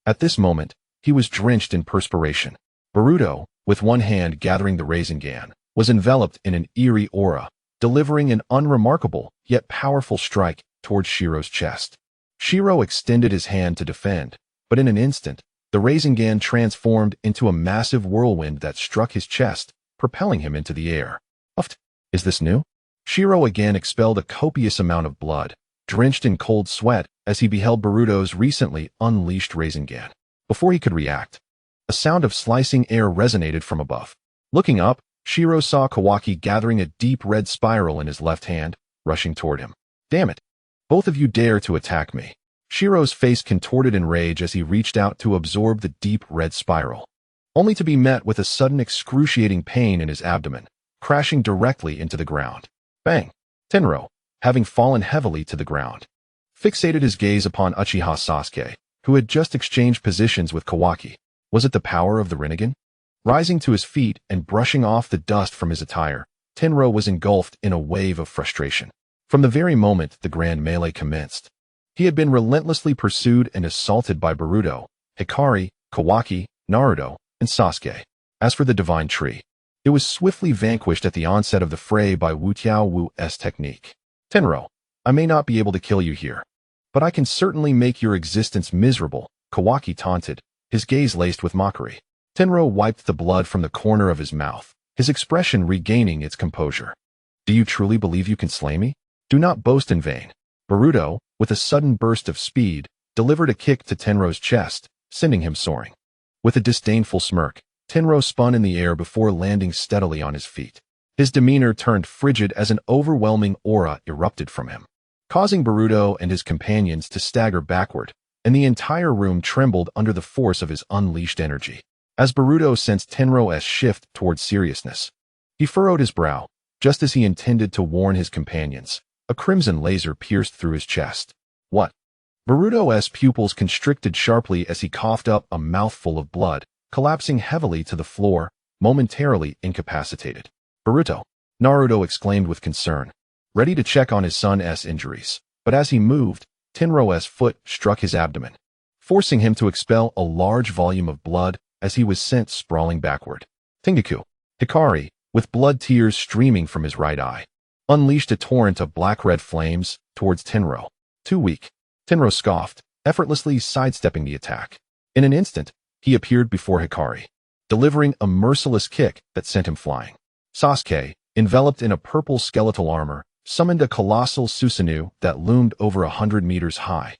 At this moment, he was drenched in perspiration. Boruto, with one hand gathering the Rasengan, was enveloped in an eerie aura, delivering an unremarkable yet powerful strike towards Shiro's chest. Shiro extended his hand to defend, but in an instant, the Rasengan transformed into a massive whirlwind that struck his chest, propelling him into the air. Uft. Is this new? Shiro again expelled a copious amount of blood, drenched in cold sweat as he beheld Boruto's recently unleashed Rasengan. Before he could react, a sound of slicing air resonated from above. Looking up, Shiro saw Kawaki gathering a deep red spiral in his left hand, rushing toward him. Damn it! Both of you dare to attack me. Shiro's face contorted in rage as he reached out to absorb the deep red spiral, only to be met with a sudden excruciating pain in his abdomen, crashing directly into the ground. Bang! Tenro, having fallen heavily to the ground, fixated his gaze upon Uchiha Sasuke, who had just exchanged positions with Kawaki. Was it the power of the Rinnegan? Rising to his feet and brushing off the dust from his attire, Tenro was engulfed in a wave of frustration. From the very moment the grand melee commenced, he had been relentlessly pursued and assaulted by Boruto, Hikari, Kawaki, Naruto, and Sasuke. As for the Divine Tree, it was swiftly vanquished at the onset of the fray by Wu Tiao Wu's technique. Tenro, I may not be able to kill you here, but I can certainly make your existence miserable, Kawaki taunted, his gaze laced with mockery. Tenro wiped the blood from the corner of his mouth, his expression regaining its composure. Do you truly believe you can slay me? Do not boast in vain. Boruto, with a sudden burst of speed, delivered a kick to Tenro's chest, sending him soaring. With a disdainful smirk, Tenro spun in the air before landing steadily on his feet. His demeanor turned frigid as an overwhelming aura erupted from him, causing Boruto and his companions to stagger backward, and the entire room trembled under the force of his unleashed energy. As Boruto sensed Tenro's shift towards seriousness, he furrowed his brow, just as he intended to warn his companions. A crimson laser pierced through his chest. What? Boruto's pupils constricted sharply as he coughed up a mouthful of blood, collapsing heavily to the floor, momentarily incapacitated. Boruto! Naruto exclaimed with concern, ready to check on his son's injuries. But as he moved, Tenro's foot struck his abdomen, forcing him to expel a large volume of blood as he was sent sprawling backward. Tengaku! Hikari, with blood tears streaming from his right eye, unleashed a torrent of black-red flames towards Tenro. Too weak. Tenro scoffed, effortlessly sidestepping the attack. In an instant, he appeared before Hikari, delivering a merciless kick that sent him flying. Sasuke, enveloped in a purple skeletal armor, summoned a colossal Susanoo that loomed over 100 meters high,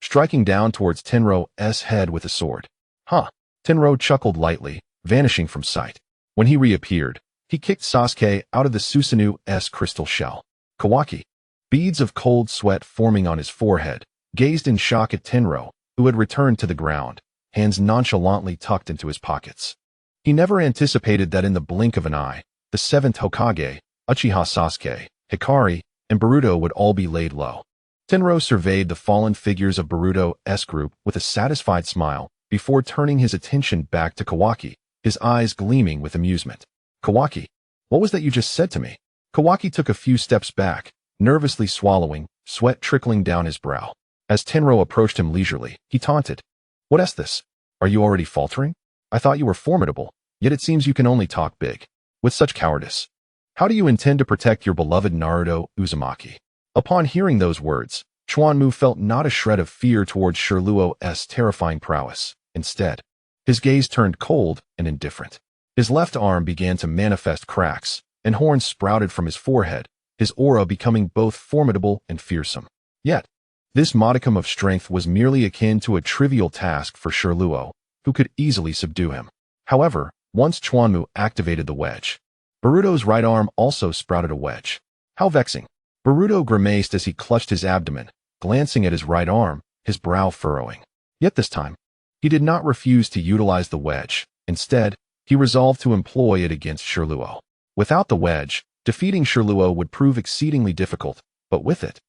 striking down towards Tenro's head with a sword. Huh. Tenro chuckled lightly, vanishing from sight. When he reappeared, he kicked Sasuke out of the Susanoo's crystal shell. Kawaki, beads of cold sweat forming on his forehead, gazed in shock at Tenro, who had returned to the ground, hands nonchalantly tucked into his pockets. He never anticipated that in the blink of an eye, the seventh Hokage, Uchiha Sasuke, Hikari, and Boruto would all be laid low. Tenro surveyed the fallen figures of Boruto's group with a satisfied smile before turning his attention back to Kawaki, his eyes gleaming with amusement. Kawaki, what was that you just said to me? Kawaki took a few steps back, nervously swallowing, sweat trickling down his brow. As Tenro approached him leisurely, he taunted. What's this? Are you already faltering? I thought you were formidable, yet it seems you can only talk big. With such cowardice. How do you intend to protect your beloved Naruto Uzumaki? Upon hearing those words, Chuanmu felt not a shred of fear towards Sherluo's terrifying prowess. Instead, his gaze turned cold and indifferent. His left arm began to manifest cracks, and horns sprouted from his forehead, his aura becoming both formidable and fearsome. Yet, this modicum of strength was merely akin to a trivial task for Sherluo, who could easily subdue him. However, once Chuanmu activated the wedge, Boruto's right arm also sprouted a wedge. How vexing. Boruto grimaced as he clutched his abdomen, glancing at his right arm, his brow furrowing. Yet this time, he did not refuse to utilize the wedge. Instead, he resolved to employ it against Sherluo. Without the wedge, defeating Sherluo would prove exceedingly difficult, but with it,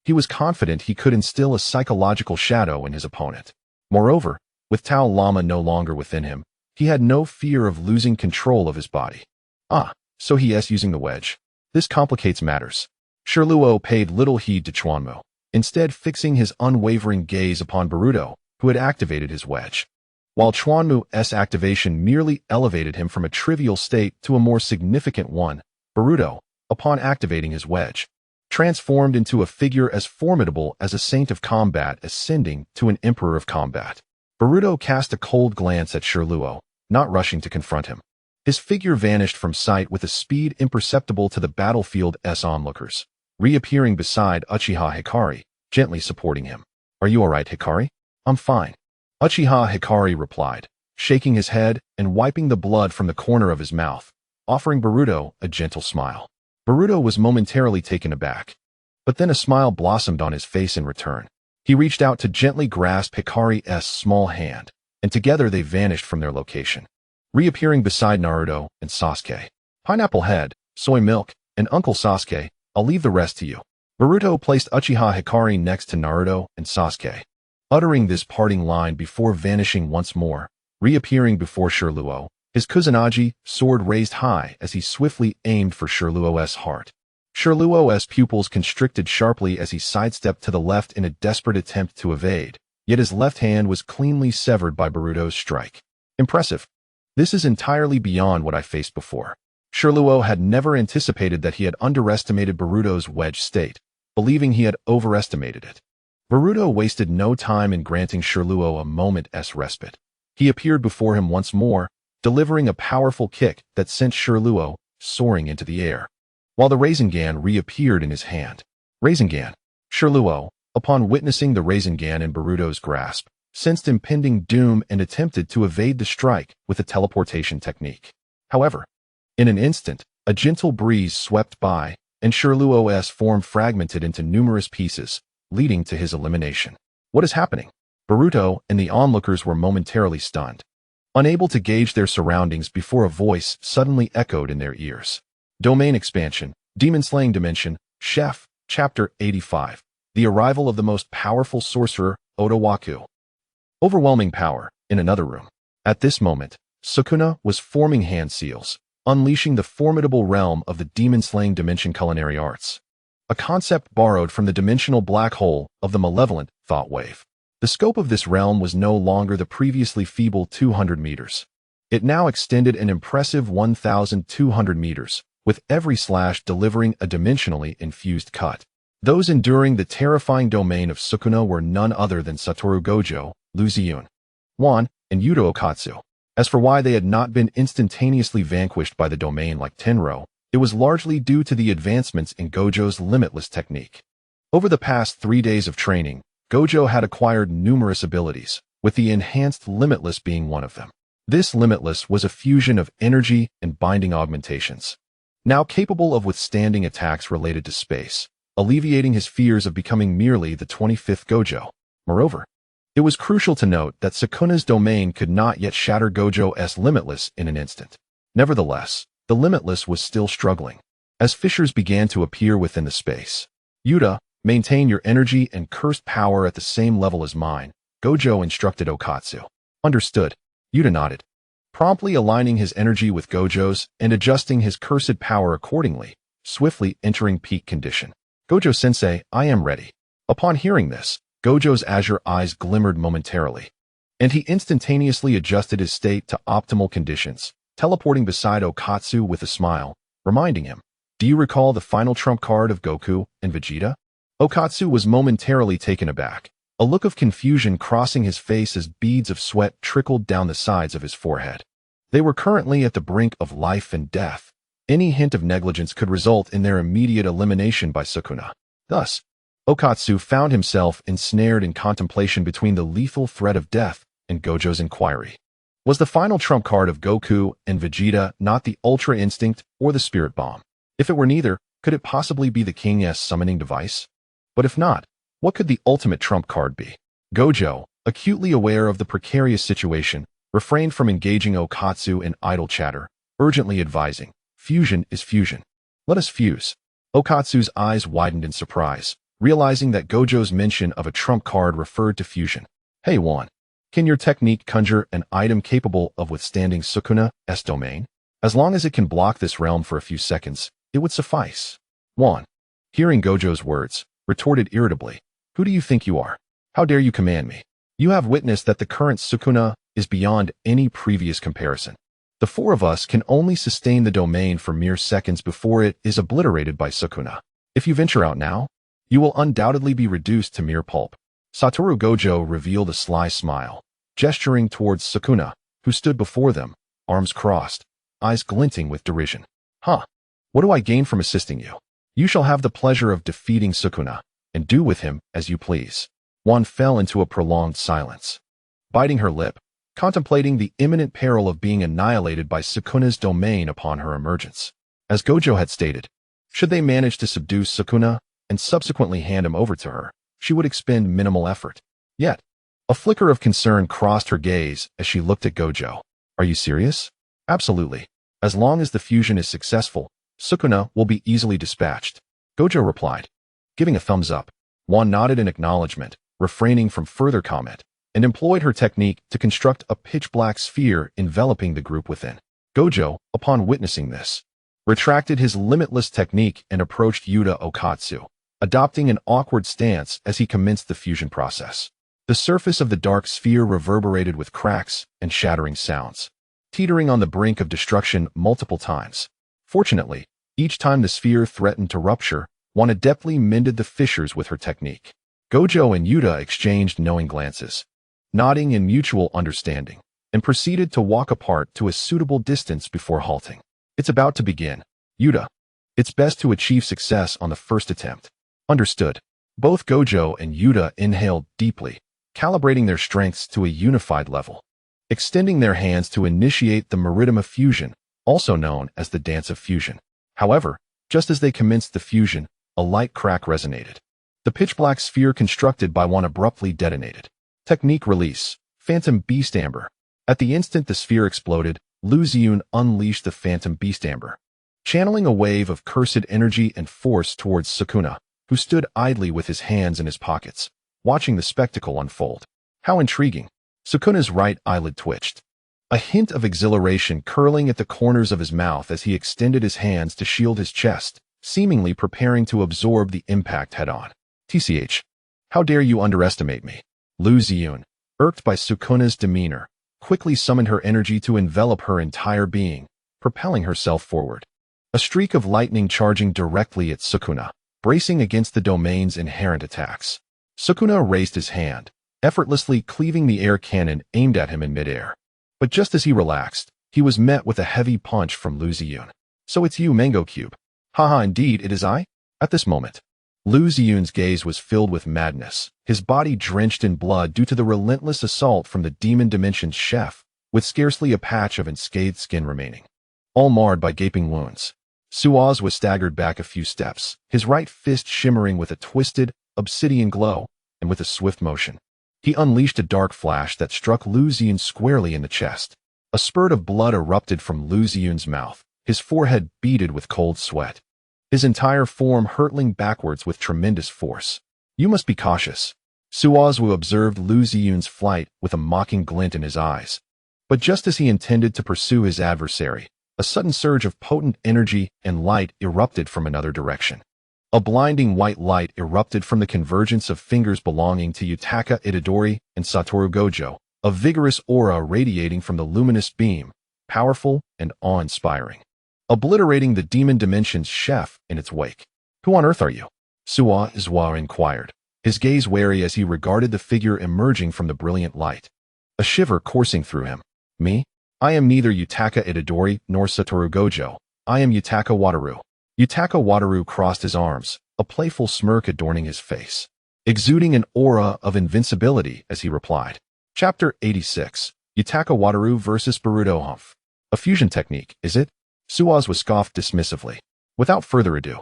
he was confident he could instill a psychological shadow in his opponent. Moreover, with Tao Lama no longer within him, he had no fear of losing control of his body. So he is using the wedge. This complicates matters. Sherluo paid little heed to Chuanmu, instead fixing his unwavering gaze upon Boruto, who had activated his wedge. While Chuanmu's activation merely elevated him from a trivial state to a more significant one, Boruto, upon activating his wedge, transformed into a figure as formidable as a saint of combat ascending to an emperor of combat. Boruto cast a cold glance at Sherluo, not rushing to confront him. His figure vanished from sight with a speed imperceptible to the battlefield's onlookers, reappearing beside Uchiha Hikari, gently supporting him. Are you alright, Hikari? I'm fine. Uchiha Hikari replied, shaking his head and wiping the blood from the corner of his mouth, offering Boruto a gentle smile. Boruto was momentarily taken aback, but then a smile blossomed on his face in return. He reached out to gently grasp Hikari's small hand, and together they vanished from their location, reappearing beside Naruto and Sasuke. Pineapple Head, Soy Milk, and Uncle Sasuke, I'll leave the rest to you. Boruto placed Uchiha Hikari next to Naruto and Sasuke, uttering this parting line before vanishing once more, reappearing before Sherluo, his Kusanagi sword raised high as he swiftly aimed for Sherluo's heart. Sherluo's pupils constricted sharply as he sidestepped to the left in a desperate attempt to evade, yet his left hand was cleanly severed by Boruto's strike. Impressive. This is entirely beyond what I faced before. Sherluo had never anticipated that he had underestimated Boruto's wedge state, believing he had overestimated it. Boruto wasted no time in granting Sherluo a moment's respite. He appeared before him once more, delivering a powerful kick that sent Sherluo soaring into the air, while the Rasengan reappeared in his hand. Rasengan. Sherluo, upon witnessing the Rasengan in Boruto's grasp, sensed impending doom and attempted to evade the strike with a teleportation technique. However, in an instant, a gentle breeze swept by, and Sherluo's form fragmented into numerous pieces, leading to his elimination. What is happening? Boruto and the onlookers were momentarily stunned, unable to gauge their surroundings before a voice suddenly echoed in their ears. Domain Expansion, Demon Slaying Dimension, Chef, Chapter 85. The Arrival of the Most Powerful Sorcerer, Otowaku. Overwhelming power, in another room. At this moment, Sukuna was forming hand seals, unleashing the formidable realm of the demon-slaying dimension culinary arts. A concept borrowed from the dimensional black hole of the malevolent thought wave. The scope of this realm was no longer the previously feeble 200 meters. It now extended an impressive 1,200 meters, with every slash delivering a dimensionally infused cut. Those enduring the terrifying domain of Sukuna were none other than Satoru Gojo, Lu Ziyun, Wan, and Yuto Okatsu. As for why they had not been instantaneously vanquished by the domain like Tenro, it was largely due to the advancements in Gojo's limitless technique. Over the past 3 days of training, Gojo had acquired numerous abilities, with the enhanced limitless being one of them. This limitless was a fusion of energy and binding augmentations, now capable of withstanding attacks related to space, alleviating his fears of becoming merely the 25th Gojo. Moreover, It was crucial to note that Sukuna's domain could not yet shatter Gojo's Limitless in an instant. Nevertheless, the Limitless was still struggling. As fissures began to appear within the space. Yuta, maintain your energy and cursed power at the same level as mine, Gojo instructed Okatsu. Understood. Yuta nodded, promptly aligning his energy with Gojo's and adjusting his cursed power accordingly, swiftly entering peak condition. Gojo-sensei, I am ready. Upon hearing this, Gojo's azure eyes glimmered momentarily, and he instantaneously adjusted his state to optimal conditions, teleporting beside Okatsu with a smile, reminding him, do you recall the final trump card of Goku and Vegeta? Okatsu was momentarily taken aback, a look of confusion crossing his face as beads of sweat trickled down the sides of his forehead. They were currently at the brink of life and death. Any hint of negligence could result in their immediate elimination by Sukuna. Thus, Okatsu found himself ensnared in contemplation between the lethal threat of death and Gojo's inquiry. Was the final trump card of Goku and Vegeta not the Ultra Instinct or the Spirit Bomb? If it were neither, could it possibly be the King's summoning device? But if not, what could the ultimate trump card be? Gojo, acutely aware of the precarious situation, refrained from engaging Okatsu in idle chatter, urgently advising, fusion is fusion. Let us fuse. Okatsu's eyes widened in surprise, realizing that Gojo's mention of a trump card referred to fusion. Hey Juan, can your technique conjure an item capable of withstanding Sukuna's domain? As long as it can block this realm for a few seconds, it would suffice. Juan, hearing Gojo's words, retorted irritably, who do you think you are? How dare you command me? You have witnessed that the current Sukuna is beyond any previous comparison. The four of us can only sustain the domain for mere seconds before it is obliterated by Sukuna. If you venture out now, you will undoubtedly be reduced to mere pulp. Satoru Gojo revealed a sly smile, gesturing towards Sukuna, who stood before them, arms crossed, eyes glinting with derision. Huh? What do I gain from assisting you? You shall have the pleasure of defeating Sukuna, and do with him as you please. Juan fell into a prolonged silence, biting her lip, contemplating the imminent peril of being annihilated by Sukuna's domain upon her emergence. As Gojo had stated, should they manage to subdue Sukuna and subsequently hand him over to her, she would expend minimal effort. Yet, a flicker of concern crossed her gaze as she looked at Gojo. Are you serious? Absolutely. As long as the fusion is successful, Sukuna will be easily dispatched. Gojo replied, giving a thumbs up. Juan nodded in acknowledgement, refraining from further comment, and employed her technique to construct a pitch-black sphere enveloping the group within. Gojo, upon witnessing this, retracted his limitless technique and approached Yuta Okatsu, adopting an awkward stance as he commenced the fusion process. The surface of the dark sphere reverberated with cracks and shattering sounds, teetering on the brink of destruction multiple times. Fortunately, each time the sphere threatened to rupture, Juan adeptly mended the fissures with her technique. Gojo and Yuta exchanged knowing glances, nodding in mutual understanding, and proceeded to walk apart to a suitable distance before halting. It's about to begin. Yuta, it's best to achieve success on the first attempt. Understood. Both Gojo and Yuta inhaled deeply, calibrating their strengths to a unified level, extending their hands to initiate the Meridum of Fusion, also known as the Dance of Fusion. However, just as they commenced the fusion, a light crack resonated. The pitch-black sphere constructed by Juan abruptly detonated. Technique release, Phantom Beast Amber. At the instant the sphere exploded, Lu Xiyun unleashed the Phantom Beast Amber, channeling a wave of cursed energy and force towards Sukuna, who stood idly with his hands in his pockets, watching the spectacle unfold. How intriguing. Sukuna's right eyelid twitched, a hint of exhilaration curling at the corners of his mouth as he extended his hands to shield his chest, seemingly preparing to absorb the impact head-on. TCH. How dare you underestimate me? Lu Xiyun, irked by Sukuna's demeanor, quickly summoned her energy to envelop her entire being, propelling herself forward. A streak of lightning charging directly at Sukuna, bracing against the domain's inherent attacks. Sukuna raised his hand, effortlessly cleaving the air cannon aimed at him in midair. But just as he relaxed, he was met with a heavy punch from Lu Xiyun. So it's you, Mango Cube. Haha, indeed, it is I? At this moment, Lu Xiyun's gaze was filled with madness, his body drenched in blood due to the relentless assault from the Demon Dimension's chef, with scarcely a patch of unscathed skin remaining, all marred by gaping wounds. Suaz was staggered back a few steps, his right fist shimmering with a twisted, obsidian glow, and with a swift motion, He unleashed a dark flash that struck Lu Xiyun squarely in the chest. A spurt of blood erupted from Lu Xiyun's mouth, his forehead beaded with cold sweat, his entire form hurtling backwards with tremendous force. You must be cautious. Suozu observed Lu Xiyun's flight with a mocking glint in his eyes. But just as he intended to pursue his adversary, a sudden surge of potent energy and light erupted from another direction. A blinding white light erupted from the convergence of fingers belonging to Yutaka Itadori and Satoru Gojo, a vigorous aura radiating from the luminous beam, powerful and awe-inspiring, obliterating the demon dimension's chef in its wake. Who on earth are you? Suozu inquired, his gaze wary as he regarded the figure emerging from the brilliant light. A shiver coursing through him. Me? I am neither Yutaka Itadori nor Satoru Gojo. I am Yutaka Wataru. Yutaka Wataru crossed his arms, a playful smirk adorning his face, exuding an aura of invincibility as he replied. Chapter 86. Yutaka Wataru vs. Boruto Humph. A fusion technique, is it? Suozu scoffed dismissively. Without further ado,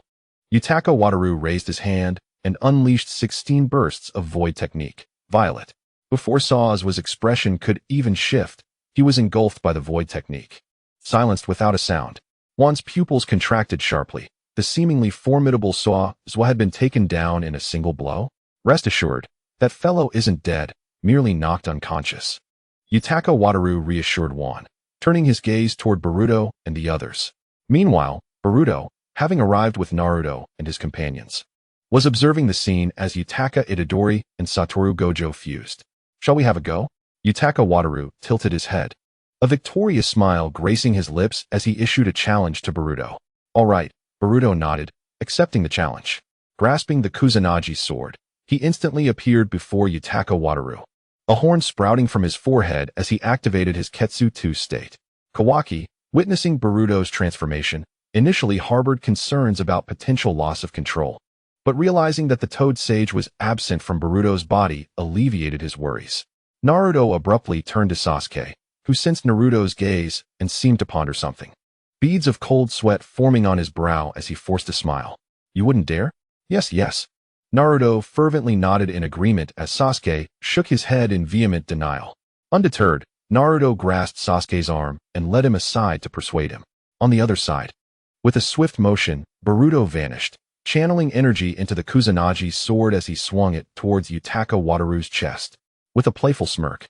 Yutaka Wataru raised his hand and unleashed 16 bursts of void technique, violet. Before Suozu's expression could even shift, he was engulfed by the void technique. Silenced without a sound, Juan's pupils contracted sharply. The seemingly formidable Suozu had been taken down in a single blow. Rest assured, that fellow isn't dead, merely knocked unconscious. Yutaka Wataru reassured Juan, turning his gaze toward Boruto and the others. Meanwhile, Boruto, having arrived with Naruto and his companions, was observing the scene as Yutaka Itadori and Satoru Gojo fused. Shall we have a go? Yutaka Wataru tilted his head, a victorious smile gracing his lips as he issued a challenge to Boruto. All right, Boruto nodded, accepting the challenge. Grasping the Kusanagi sword, he instantly appeared before Yutaka Wataru, a horn sprouting from his forehead as he activated his Ketsu 2 state. Kawaki, witnessing Boruto's transformation, initially harbored concerns about potential loss of control, but realizing that the Toad Sage was absent from Boruto's body alleviated his worries. Naruto abruptly turned to Sasuke, who sensed Naruto's gaze and seemed to ponder something. Beads of cold sweat forming on his brow as he forced a smile. You wouldn't dare? Yes, yes. Naruto fervently nodded in agreement as Sasuke shook his head in vehement denial. Undeterred, Naruto grasped Sasuke's arm and led him aside to persuade him. On the other side, with a swift motion, Boruto vanished, channeling energy into the Kusanagi sword as he swung it towards Yutaka Wataru's chest. With a playful smirk,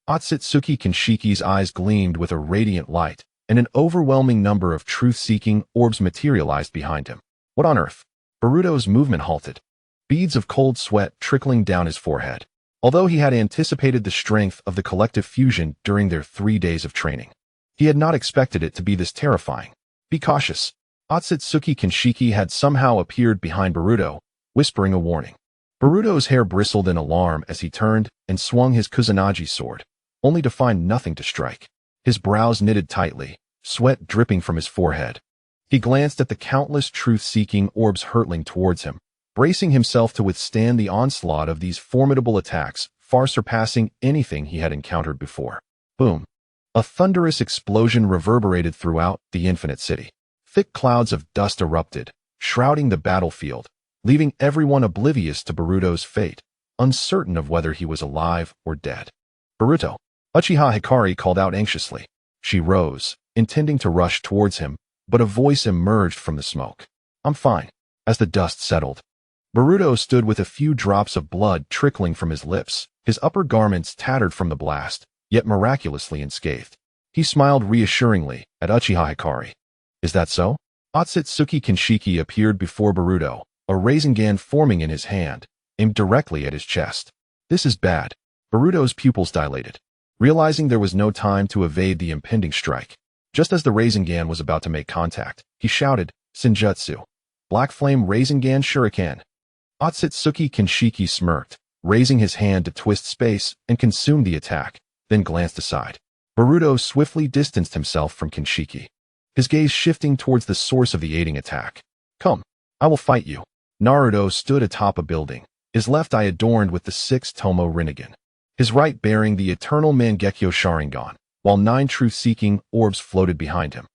Otsutsuki Kinshiki's eyes gleamed with a radiant light, and an overwhelming number of truth-seeking orbs materialized behind him. What on earth? Boruto's movement halted, beads of cold sweat trickling down his forehead. Although he had anticipated the strength of the collective fusion during their 3 days of training, he had not expected it to be this terrifying. Be cautious. Otsutsuki Kinshiki had somehow appeared behind Boruto, whispering a warning. Boruto's hair bristled in alarm as he turned and swung his Kusanagi sword, only to find nothing to strike. His brows knitted tightly, sweat dripping from his forehead. He glanced at the countless truth-seeking orbs hurtling towards him, bracing himself to withstand the onslaught of these formidable attacks, far surpassing anything he had encountered before. Boom! A thunderous explosion reverberated throughout the infinite city. Thick clouds of dust erupted, shrouding the battlefield, leaving everyone oblivious to Boruto's fate, uncertain of whether he was alive or dead. Boruto! Uchiha Hikari called out anxiously. She rose, intending to rush towards him, but a voice emerged from the smoke. I'm fine. As the dust settled, Boruto stood with a few drops of blood trickling from his lips, his upper garments tattered from the blast, yet miraculously unscathed. He smiled reassuringly at Uchiha Hikari. Is that so? Otsutsuki Kinshiki appeared before Boruto, a Rasengan forming in his hand, aimed directly at his chest. This is bad. Boruto's pupils dilated, realizing there was no time to evade the impending strike. Just as the Rasengan was about to make contact, he shouted, Senjutsu. Black Flame Rasengan Shuriken. Otsutsuki Kinshiki smirked, raising his hand to twist space and consume the attack, then glanced aside. Boruto swiftly distanced himself from Kinshiki, his gaze shifting towards the source of the aiding attack. Come, I will fight you. Naruto stood atop a building, his left eye adorned with the 6 Tomo Rinnegan, his right bearing the eternal Mangekyo Sharingan, while 9 truth-seeking orbs floated behind him.